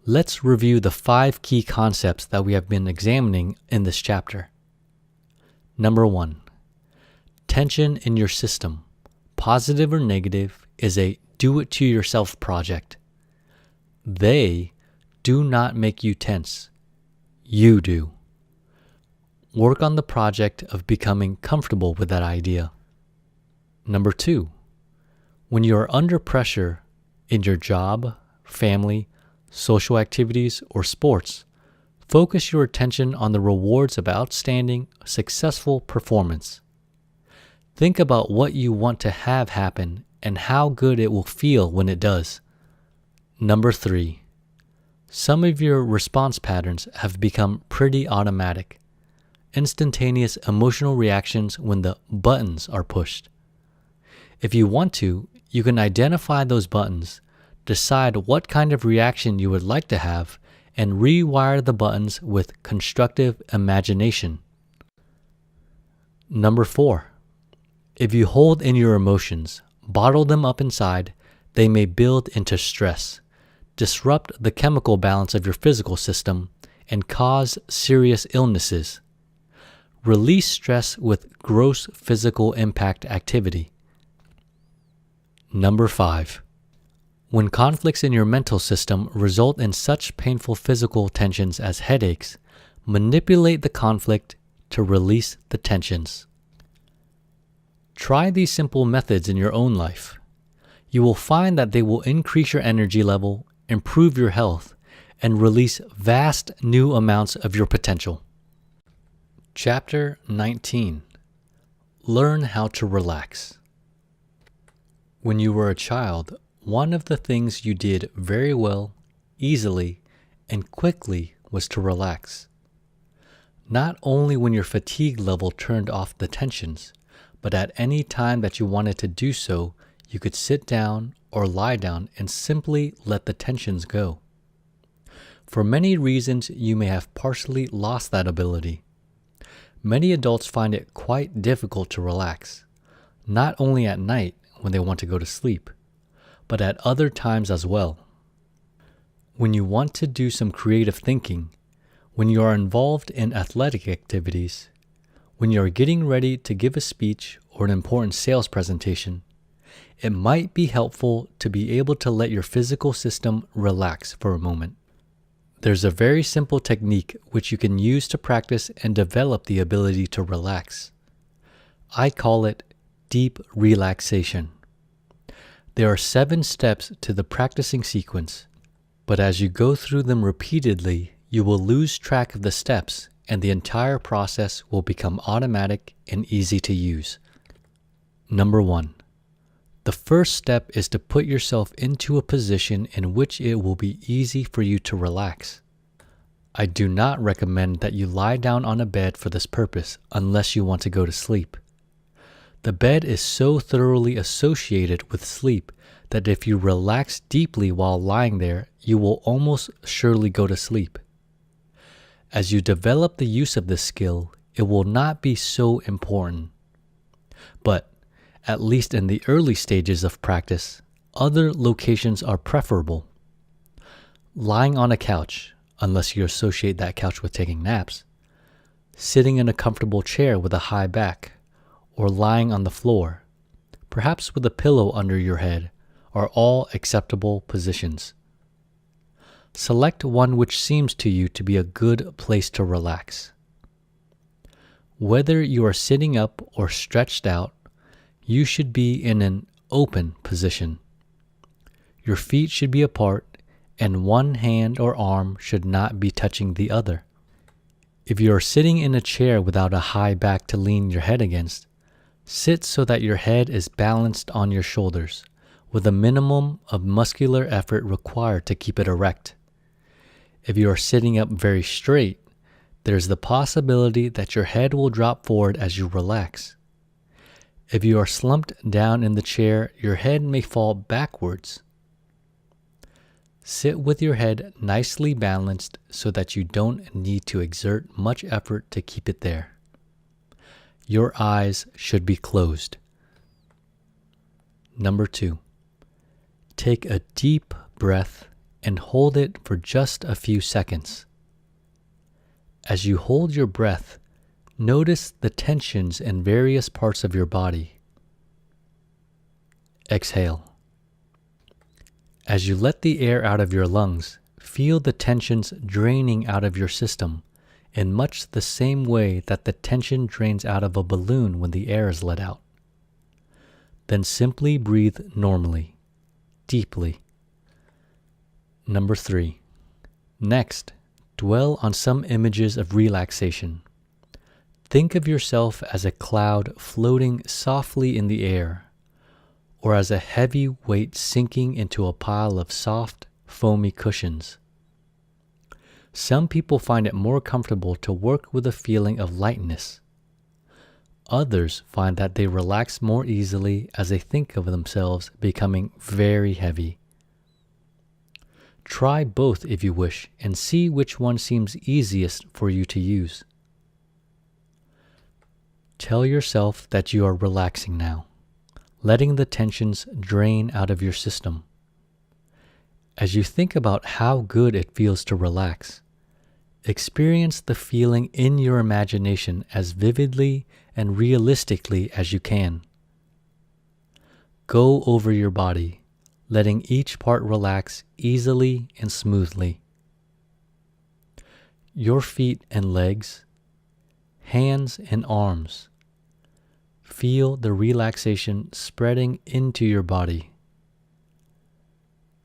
let's review the 5 key concepts that we have been examining in this chapter. Number 1. Tension in your system, positive or negative, is a do-it-to-yourself project. They do not make you tense. You do. Work on the project of becoming comfortable with that idea. Number 2. When you are under pressure in your job, family, social activities, or sports, focus your attention on the rewards of outstanding, successful performance. Think about what you want to have happen and how good it will feel when it does. Number 3. Some of your response patterns have become pretty automatic, instantaneous emotional reactions when the buttons are pushed. If you want to, you can identify those buttons, decide what kind of reaction you would like to have, and rewire the buttons with constructive imagination. Number 4. If you hold in your emotions, bottle them up inside, they may build into stress, disrupt the chemical balance of your physical system, and cause serious illnesses. Release stress with gross physical impact activity. Number 5. When conflicts in your mental system result in such painful physical tensions as headaches, manipulate the conflict to release the tensions. Try these simple methods in your own life. You will find that they will increase your energy level, improve your health, and release vast new amounts of your potential. Chapter 19. Learn how to relax. When you were a child, one of the things you did very well, easily, and quickly was to relax. Not only when your fatigue level turned off the tensions, but at any time that you wanted to do so, you could sit down or lie down and simply let the tensions go. For many reasons, you may have partially lost that ability. Many adults find it quite difficult to relax, not only at night when they want to go to sleep, but at other times as well. When you want to do some creative thinking, when you are involved in athletic activities, when you are getting ready to give a speech or an important sales presentation, it might be helpful to be able to let your physical system relax for a moment. There's a very simple technique which you can use to practice and develop the ability to relax. I call it deep relaxation. There are 7 steps to the practicing sequence, but as you go through them repeatedly, you will lose track of the steps and the entire process will become automatic and easy to use. Number 1. The first step is to put yourself into a position in which it will be easy for you to relax. I do not recommend that you lie down on a bed for this purpose unless you want to go to sleep. The bed is so thoroughly associated with sleep that if you relax deeply while lying there, you will almost surely go to sleep. As you develop the use of this skill, it will not be so important. But at least in the early stages of practice, other locations are preferable. Lying on a couch, unless you associate that couch with taking naps, sitting in a comfortable chair with a high back, or lying on the floor, perhaps with a pillow under your head, are all acceptable positions. Select one which seems to you to be a good place to relax. Whether you are sitting up or stretched out, you should be in an open position. Your feet should be apart, and one hand or arm should not be touching the other. If you are sitting in a chair without a high back to lean your head against, sit so that your head is balanced on your shoulders, with a minimum of muscular effort required to keep it erect. If you are sitting up very straight, there's the possibility that your head will drop forward as you relax. If you are slumped down in the chair, your head may fall backwards. Sit with your head nicely balanced so that you don't need to exert much effort to keep it there. Your eyes should be closed. Number 2. Take a deep breath and hold it for just a few seconds. As you hold your breath, notice the tensions in various parts of your body. Exhale. As you let the air out of your lungs, feel the tensions draining out of your system in much the same way that the tension drains out of a balloon when the air is let out. Then simply breathe normally, deeply. Number 3. Next, dwell on some images of relaxation. Think of yourself as a cloud floating softly in the air, or as a heavy weight sinking into a pile of soft, foamy cushions. Some people find it more comfortable to work with a feeling of lightness. Others find that they relax more easily as they think of themselves becoming very heavy. Try both if you wish and see which one seems easiest for you to use. Tell yourself that you are relaxing now, letting the tensions drain out of your system. As you think about how good it feels to relax, experience the feeling in your imagination as vividly and realistically as you can. Go over your body, letting each part relax easily and smoothly. Your feet and legs, hands and arms. Feel the relaxation spreading into your body.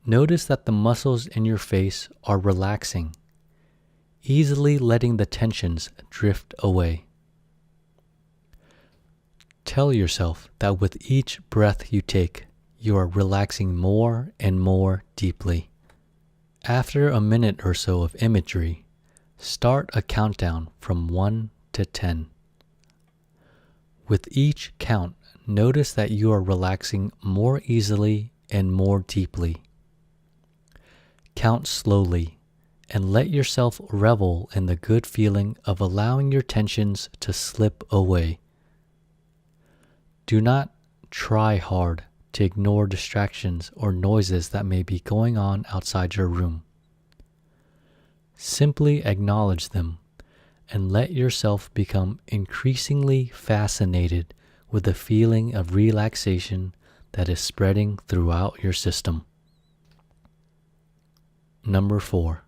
Notice that the muscles in your face are relaxing, easily letting the tensions drift away. Tell yourself that with each breath you take, you are relaxing more and more deeply. After a minute or so of imagery, start a countdown from 1 to 10. With each count, notice that you are relaxing more easily and more deeply. Count slowly and let yourself revel in the good feeling of allowing your tensions to slip away. Do not try hard to ignore distractions or noises that may be going on outside your room. Simply acknowledge them and let yourself become increasingly fascinated with the feeling of relaxation that is spreading throughout your system. Number 4.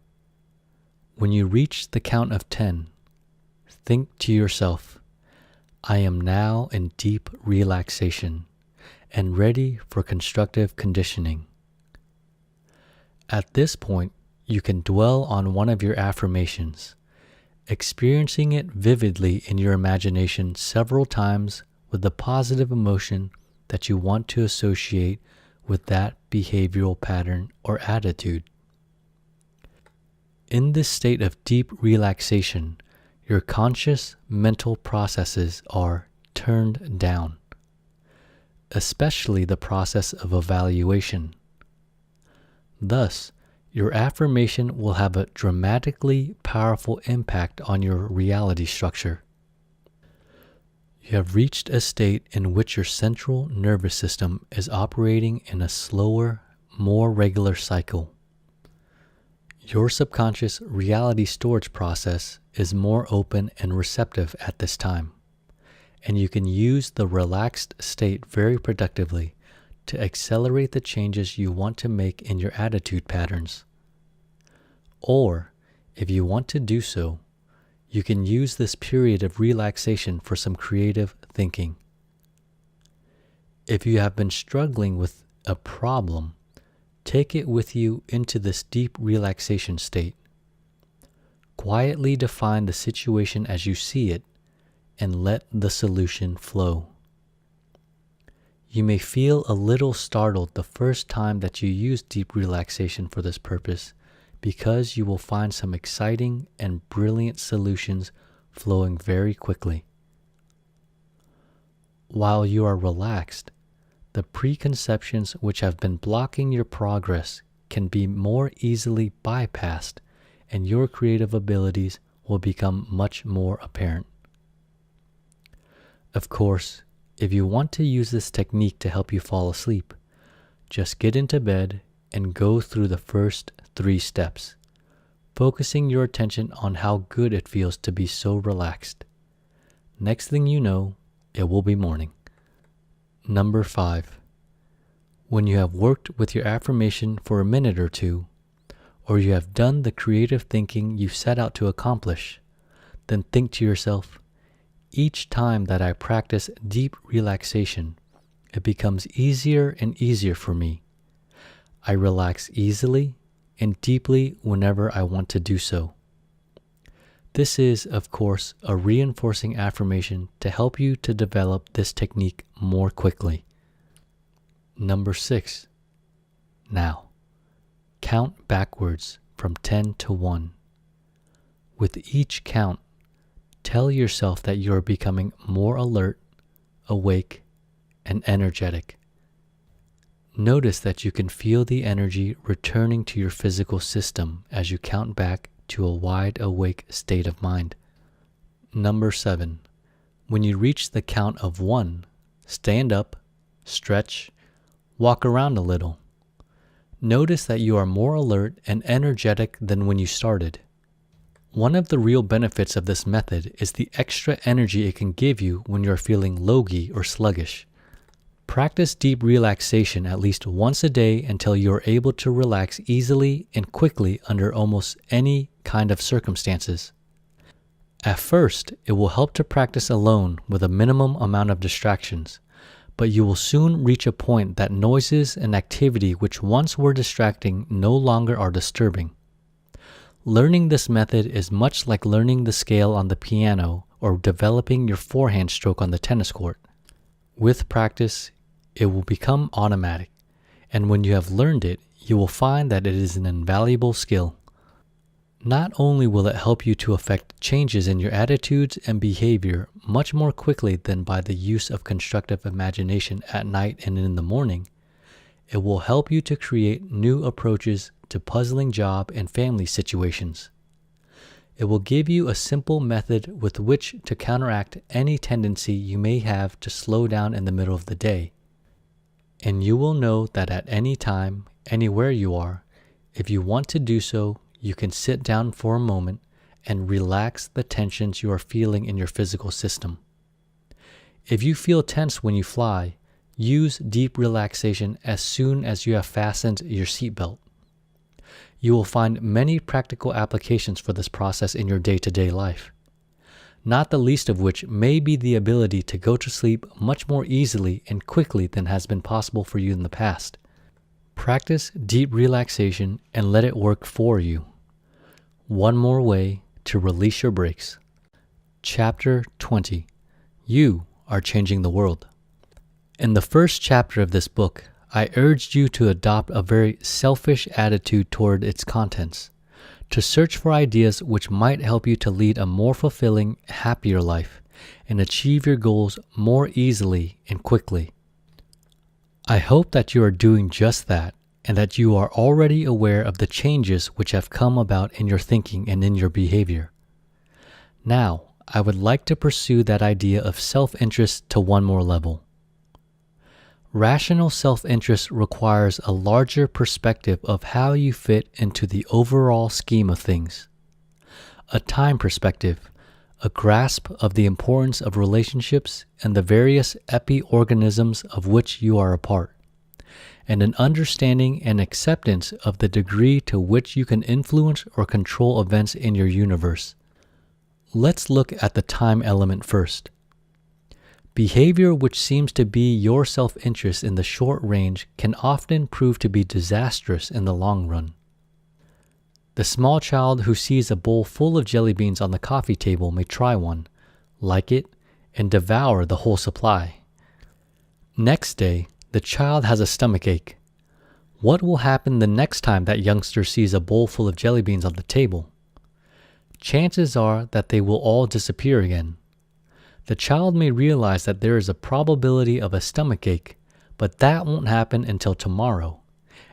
When you reach the count of 10, think to yourself, I am now in deep relaxation and ready for constructive conditioning. At this point, you can dwell on one of your affirmations, experiencing it vividly in your imagination several times with the positive emotion that you want to associate with that behavioral pattern or attitude. In this state of deep relaxation, your conscious mental processes are turned down, especially the process of evaluation. Thus, your affirmation will have a dramatically powerful impact on your reality structure. You have reached a state in which your central nervous system is operating in a slower, more regular cycle. Your subconscious reality storage process is more open and receptive at this time, and you can use the relaxed state very productively to accelerate the changes you want to make in your attitude patterns. Or, if you want to do so, you can use this period of relaxation for some creative thinking. If you have been struggling with a problem, take it with you into this deep relaxation state. Quietly define the situation as you see it and let the solution flow. You may feel a little startled the first time that you use deep relaxation for this purpose, because you will find some exciting and brilliant solutions flowing very quickly. While you are relaxed, the preconceptions which have been blocking your progress can be more easily bypassed, and your creative abilities will become much more apparent. Of course, if you want to use this technique to help you fall asleep, just get into bed and go through the first 3 steps, focusing your attention on how good it feels to be so relaxed. Next thing you know, it will be morning. Number 5. When you have worked with your affirmation for a minute or two, or you have done the creative thinking you set out to accomplish, then think to yourself, each time that I practice deep relaxation, it becomes easier and easier for me. I relax easily and deeply whenever I want to do so. This is, of course, a reinforcing affirmation to help you to develop this technique more quickly. Number 6. Now, count backwards from 10 to 1. With each count, tell yourself that you are becoming more alert, awake, and energetic. Notice that you can feel the energy returning to your physical system as you count back to a wide awake state of mind. Number 7. When you reach the count of 1, stand up, stretch, walk around a little. Notice that you are more alert and energetic than when you started. One of the real benefits of this method is the extra energy it can give you when you're feeling logy or sluggish. Practice deep relaxation at least once a day until you are able to relax easily and quickly under almost any kind of circumstances. At first, it will help to practice alone with a minimum amount of distractions, but you will soon reach a point that noises and activity which once were distracting no longer are disturbing. Learning this method is much like learning the scale on the piano or developing your forehand stroke on the tennis court. With practice, it will become automatic, and when you have learned it, you will find that it is an invaluable skill. Not only will it help you to affect changes in your attitudes and behavior much more quickly than by the use of constructive imagination at night and in the morning, it will help you to create new approaches to puzzling job and family situations. It will give you a simple method with which to counteract any tendency you may have to slow down in the middle of the day. And you will know that at any time, anywhere you are, if you want to do so, you can sit down for a moment and relax the tensions you are feeling in your physical system. If you feel tense when you fly, use deep relaxation as soon as you have fastened your seatbelt. You will find many practical applications for this process in your day-to-day life, not the least of which may be the ability to go to sleep much more easily and quickly than has been possible for you in the past. Practice deep relaxation and let it work for you. One more way to release your brakes. Chapter 20. You are changing the world. In the first chapter of this book, I urged you to adopt a very selfish attitude toward its contents, to search for ideas which might help you to lead a more fulfilling, happier life, and achieve your goals more easily and quickly. I hope that you are doing just that, and that you are already aware of the changes which have come about in your thinking and in your behavior. Now, I would like to pursue that idea of self-interest to one more level. Rational self-interest requires a larger perspective of how you fit into the overall scheme of things. A time perspective, a grasp of the importance of relationships and the various epi-organisms of which you are a part, and an understanding and acceptance of the degree to which you can influence or control events in your universe. Let's look at the time element first. Behavior which seems to be your self-interest in the short range can often prove to be disastrous in the long run. The small child who sees a bowl full of jelly beans on the coffee table may try one, like it, and devour the whole supply. Next day, the child has a stomachache. What will happen the next time that youngster sees a bowl full of jelly beans on the table? Chances are that they will all disappear again. The child may realize that there is a probability of a stomachache, but that won't happen until tomorrow,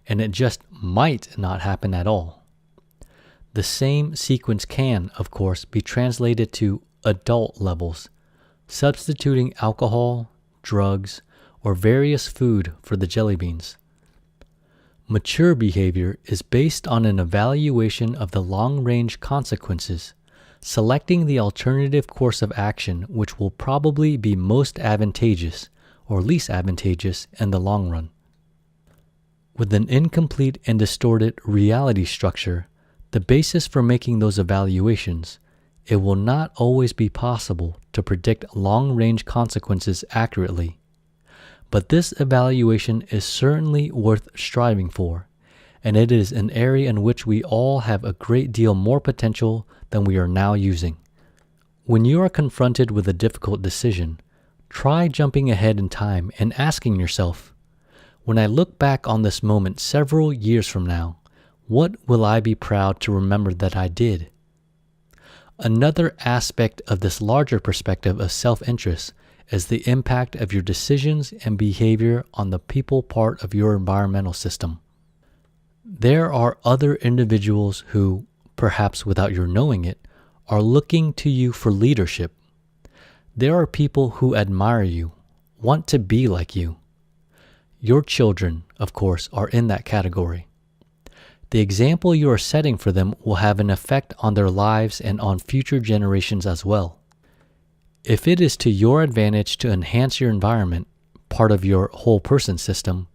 and it just might not happen at all. The same sequence can, of course, be translated to adult levels, substituting alcohol, drugs, or various food for the jelly beans. Mature behavior is based on an evaluation of the long-range consequences, selecting the alternative course of action which will probably be most advantageous or least advantageous in the long run. With an incomplete and distorted reality structure, the basis for making those evaluations, it will not always be possible to predict long-range consequences accurately. But this evaluation is certainly worth striving for, and it is an area in which we all have a great deal more potential than we are now using. When you are confronted with a difficult decision, try jumping ahead in time and asking yourself, when I look back on this moment several years from now, what will I be proud to remember that I did? Another aspect of this larger perspective of self-interest is the impact of your decisions and behavior on the people part of your environmental system. There are other individuals who, perhaps without your knowing it, are looking to you for leadership. There are people who admire you, want to be like you. Your children, of course, are in that category. The example you are setting for them will have an effect on their lives and on future generations as well. If it is to your advantage to enhance your environment, part of your whole person system,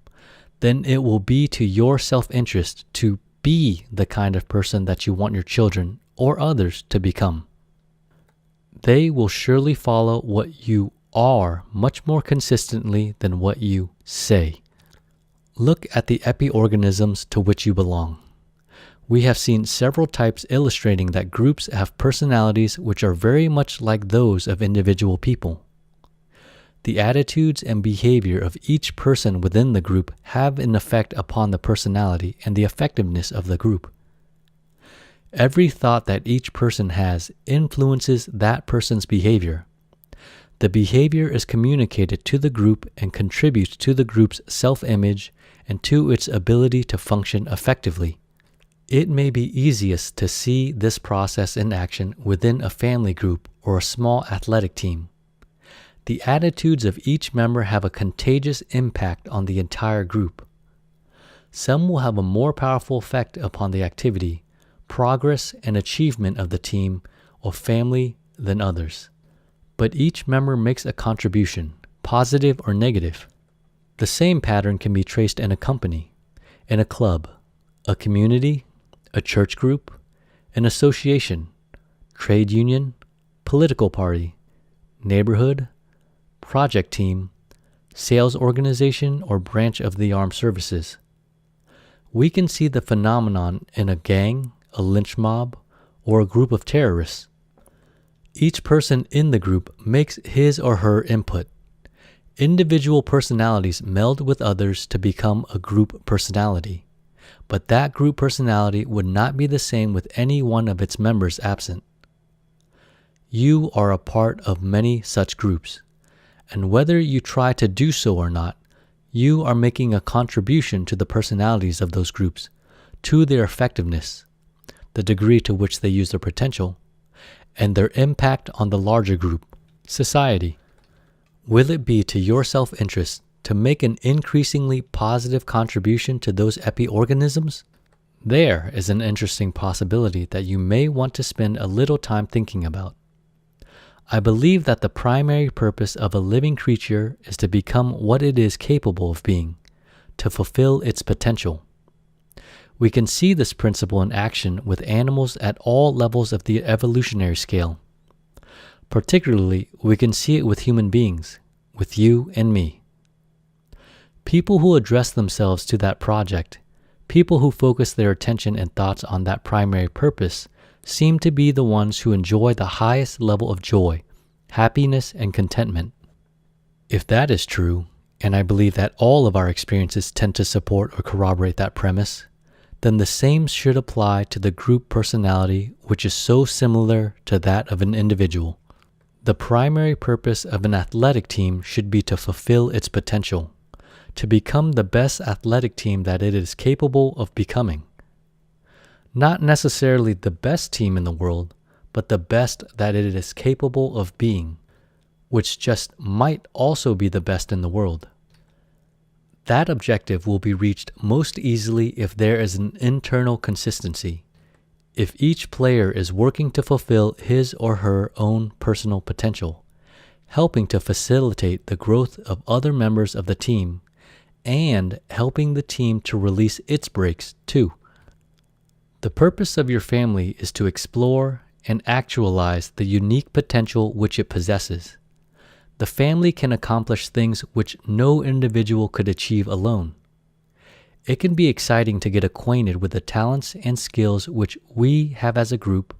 then it will be to your self-interest to be the kind of person that you want your children or others to become. They will surely follow what you are much more consistently than what you say. Look at the epi-organisms to which you belong. We have seen several types illustrating that groups have personalities which are very much like those of individual people. The attitudes and behavior of each person within the group have an effect upon the personality and the effectiveness of the group. Every thought that each person has influences that person's behavior. The behavior is communicated to the group and contributes to the group's self-image and to its ability to function effectively. It may be easiest to see this process in action within a family group or a small athletic team. The attitudes of each member have a contagious impact on the entire group. Some will have a more powerful effect upon the activity, progress, and achievement of the team or family than others. But each member makes a contribution, positive or negative. The same pattern can be traced in a company, in a club, a community, a church group, an association, trade union, political party, neighborhood, project team, sales organization, or branch of the armed services. We can see the phenomenon in a gang, a lynch mob, or a group of terrorists. Each person in the group makes his or her input. Individual personalities meld with others to become a group personality, but that group personality would not be the same with any one of its members absent. You are a part of many such groups, and whether you try to do so or not, you are making a contribution to the personalities of those groups, to their effectiveness, the degree to which they use their potential, and their impact on the larger group, society. Will it be to your self-interest to make an increasingly positive contribution to those epi-organisms? There is an interesting possibility that you may want to spend a little time thinking about. I believe that the primary purpose of a living creature is to become what it is capable of being, to fulfill its potential. We can see this principle in action with animals at all levels of the evolutionary scale. Particularly, we can see it with human beings, with you and me. People who address themselves to that project, people who focus their attention and thoughts on that primary purpose, seem to be the ones who enjoy the highest level of joy, happiness, and contentment. If that is true, and I believe that all of our experiences tend to support or corroborate that premise, then the same should apply to the group personality, which is so similar to that of an individual. The primary purpose of an athletic team should be to fulfill its potential, to become the best athletic team that it is capable of becoming. Not necessarily the best team in the world, but the best that it is capable of being, which just might also be the best in the world. That objective will be reached most easily if there is an internal consistency, if each player is working to fulfill his or her own personal potential, helping to facilitate the growth of other members of the team, and helping the team to release its brakes too. The purpose of your family is to explore and actualize the unique potential which it possesses. The family can accomplish things which no individual could achieve alone. It can be exciting to get acquainted with the talents and skills which we have as a group,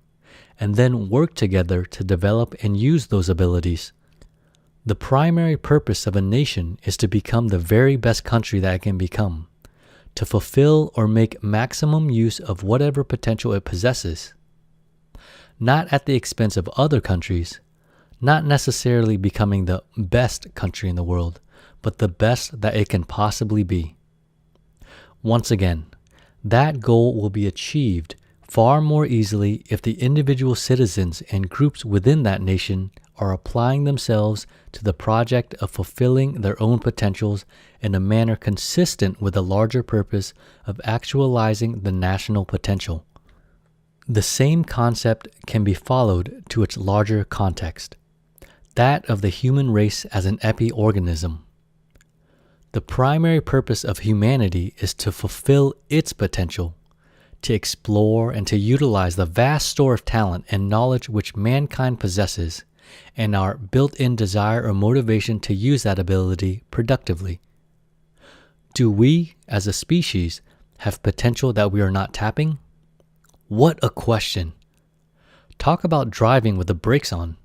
and then work together to develop and use those abilities. The primary purpose of a nation is to become the very best country that it can become, to fulfill or make maximum use of whatever potential it possesses. Not at the expense of other countries, not necessarily becoming the best country in the world, but the best that it can possibly be. Once again, that goal will be achieved far more easily if the individual citizens and groups within that nation are applying themselves to the project of fulfilling their own potentials in a manner consistent with the larger purpose of actualizing the national potential. The same concept can be followed to its larger context, that of the human race as an epi-organism. The primary purpose of humanity is to fulfill its potential, to explore and to utilize the vast store of talent and knowledge which mankind possesses, and our built-in desire or motivation to use that ability productively. Do we, as a species, have potential that we are not tapping? What a question! Talk about driving with the brakes on.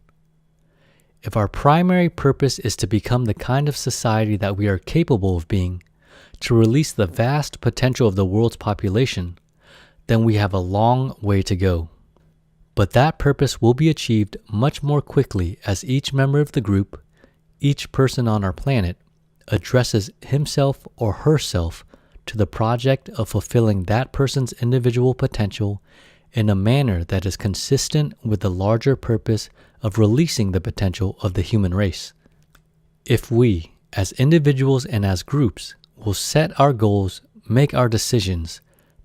If our primary purpose is to become the kind of society that we are capable of being, to release the vast potential of the world's population, then we have a long way to go. But that purpose will be achieved much more quickly as each member of the group, each person on our planet, addresses himself or herself to the project of fulfilling that person's individual potential in a manner that is consistent with the larger purpose of releasing the potential of the human race. If we, as individuals and as groups, will set our goals, make our decisions,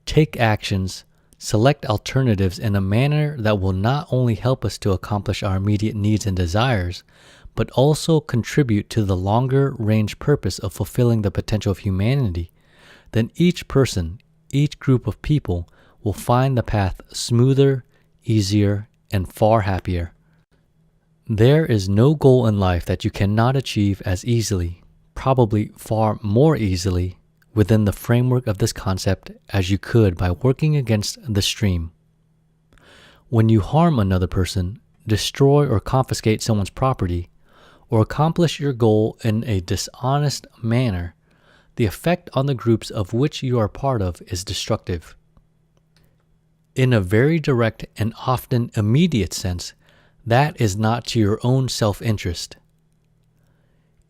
take actions, select alternatives in a manner that will not only help us to accomplish our immediate needs and desires, but also contribute to the longer range purpose of fulfilling the potential of humanity, then each person, each group of people will find the path smoother, easier, and far happier. There is no goal in life that you cannot achieve as easily, probably far more easily, within the framework of this concept as you could by working against the stream. When you harm another person, destroy or confiscate someone's property, or accomplish your goal in a dishonest manner, the effect on the groups of which you are part of is destructive. In a very direct and often immediate sense, that is not to your own self-interest.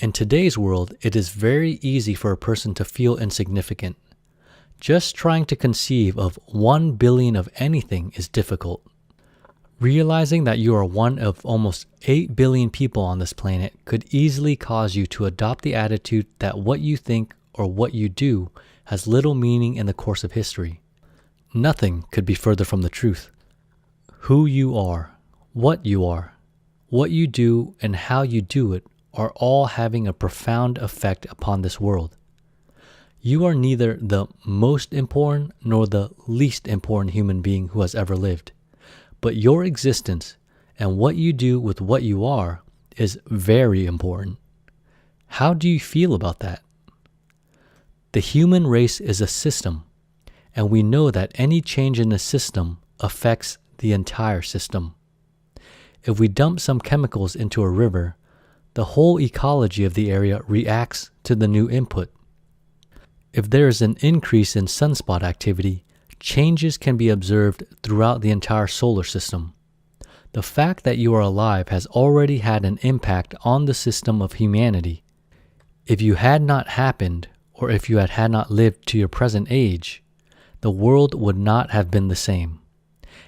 In today's world, it is very easy for a person to feel insignificant. Just trying to conceive of 1 billion of anything is difficult. Realizing that you are one of almost 8 billion people on this planet could easily cause you to adopt the attitude that what you think or what you do has little meaning in the course of history. Nothing could be further from the truth. Who you are, what you do, and how you do it are all having a profound effect upon this world. You are neither the most important nor the least important human being who has ever lived, but your existence and what you do with what you are is very important. How do you feel about that? The human race is a system, and we know that any change in the system affects the entire system. If we dump some chemicals into a river, the whole ecology of the area reacts to the new input. If there is an increase in sunspot activity, changes can be observed throughout the entire solar system. The fact that you are alive has already had an impact on the system of humanity. If you had not happened, or if you had not lived to your present age, the world would not have been the same,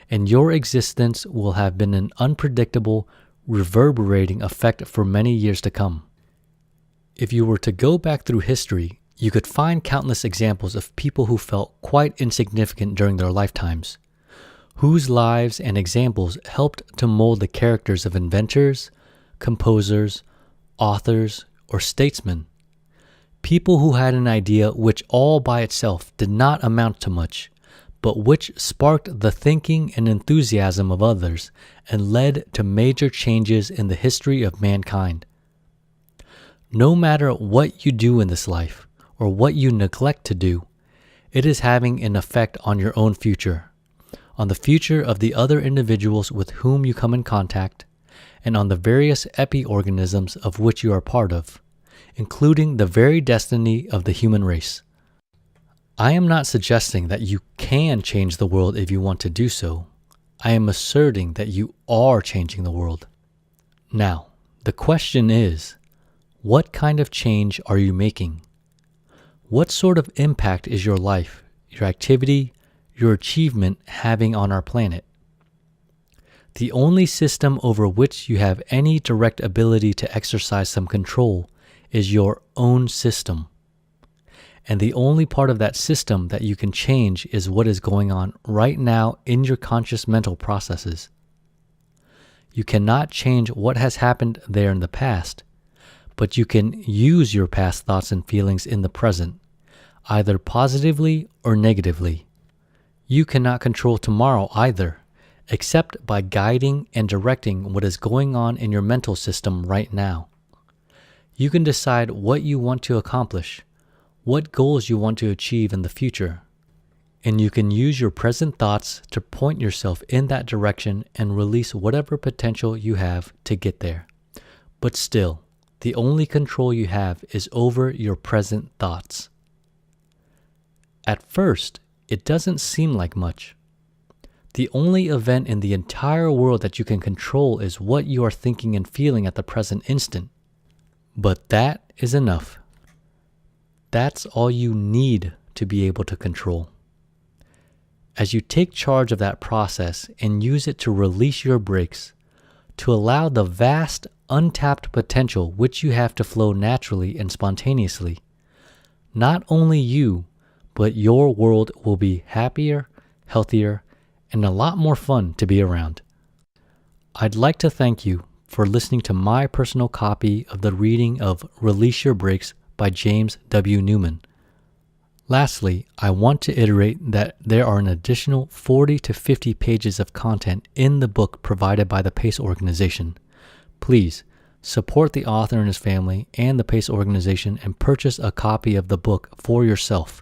and your existence will have been an unpredictable, reverberating effect for many years to come. If you were to go back through history, you could find countless examples of people who felt quite insignificant during their lifetimes, whose lives and examples helped to mold the characters of inventors, composers, authors, or statesmen. People who had an idea which all by itself did not amount to much, but which sparked the thinking and enthusiasm of others and led to major changes in the history of mankind. No matter what you do in this life, or what you neglect to do, it is having an effect on your own future, on the future of the other individuals with whom you come in contact, and on the various epi-organisms of which you are part of, including the very destiny of the human race. I am not suggesting that you can change the world if you want to do so. I am asserting that you are changing the world. Now, the question is, what kind of change are you making? What sort of impact is your life, your activity, your achievement having on our planet? The only system over which you have any direct ability to exercise some control is your own system. And the only part of that system that you can change is what is going on right now in your conscious mental processes. You cannot change what has happened there in the past, but you can use your past thoughts and feelings in the present, either positively or negatively. You cannot control tomorrow either, except by guiding and directing what is going on in your mental system right now. You can decide what you want to accomplish, what goals you want to achieve in the future, and you can use your present thoughts to point yourself in that direction and release whatever potential you have to get there. But still, the only control you have is over your present thoughts. At first, it doesn't seem like much. The only event in the entire world that you can control is what you are thinking and feeling at the present instant. But that is enough. That's all you need to be able to control. As you take charge of that process and use it to release your brakes, to allow the vast, untapped potential which you have to flow naturally and spontaneously, not only you, but your world will be happier, healthier, and a lot more fun to be around. I'd like to thank you for listening to my personal copy of the reading of Release Your Brakes by James W. Newman. Lastly, I want to iterate that there are an additional 40 to 50 pages of content in the book provided by the PACE organization. Please support the author and his family and the PACE organization and purchase a copy of the book for yourself.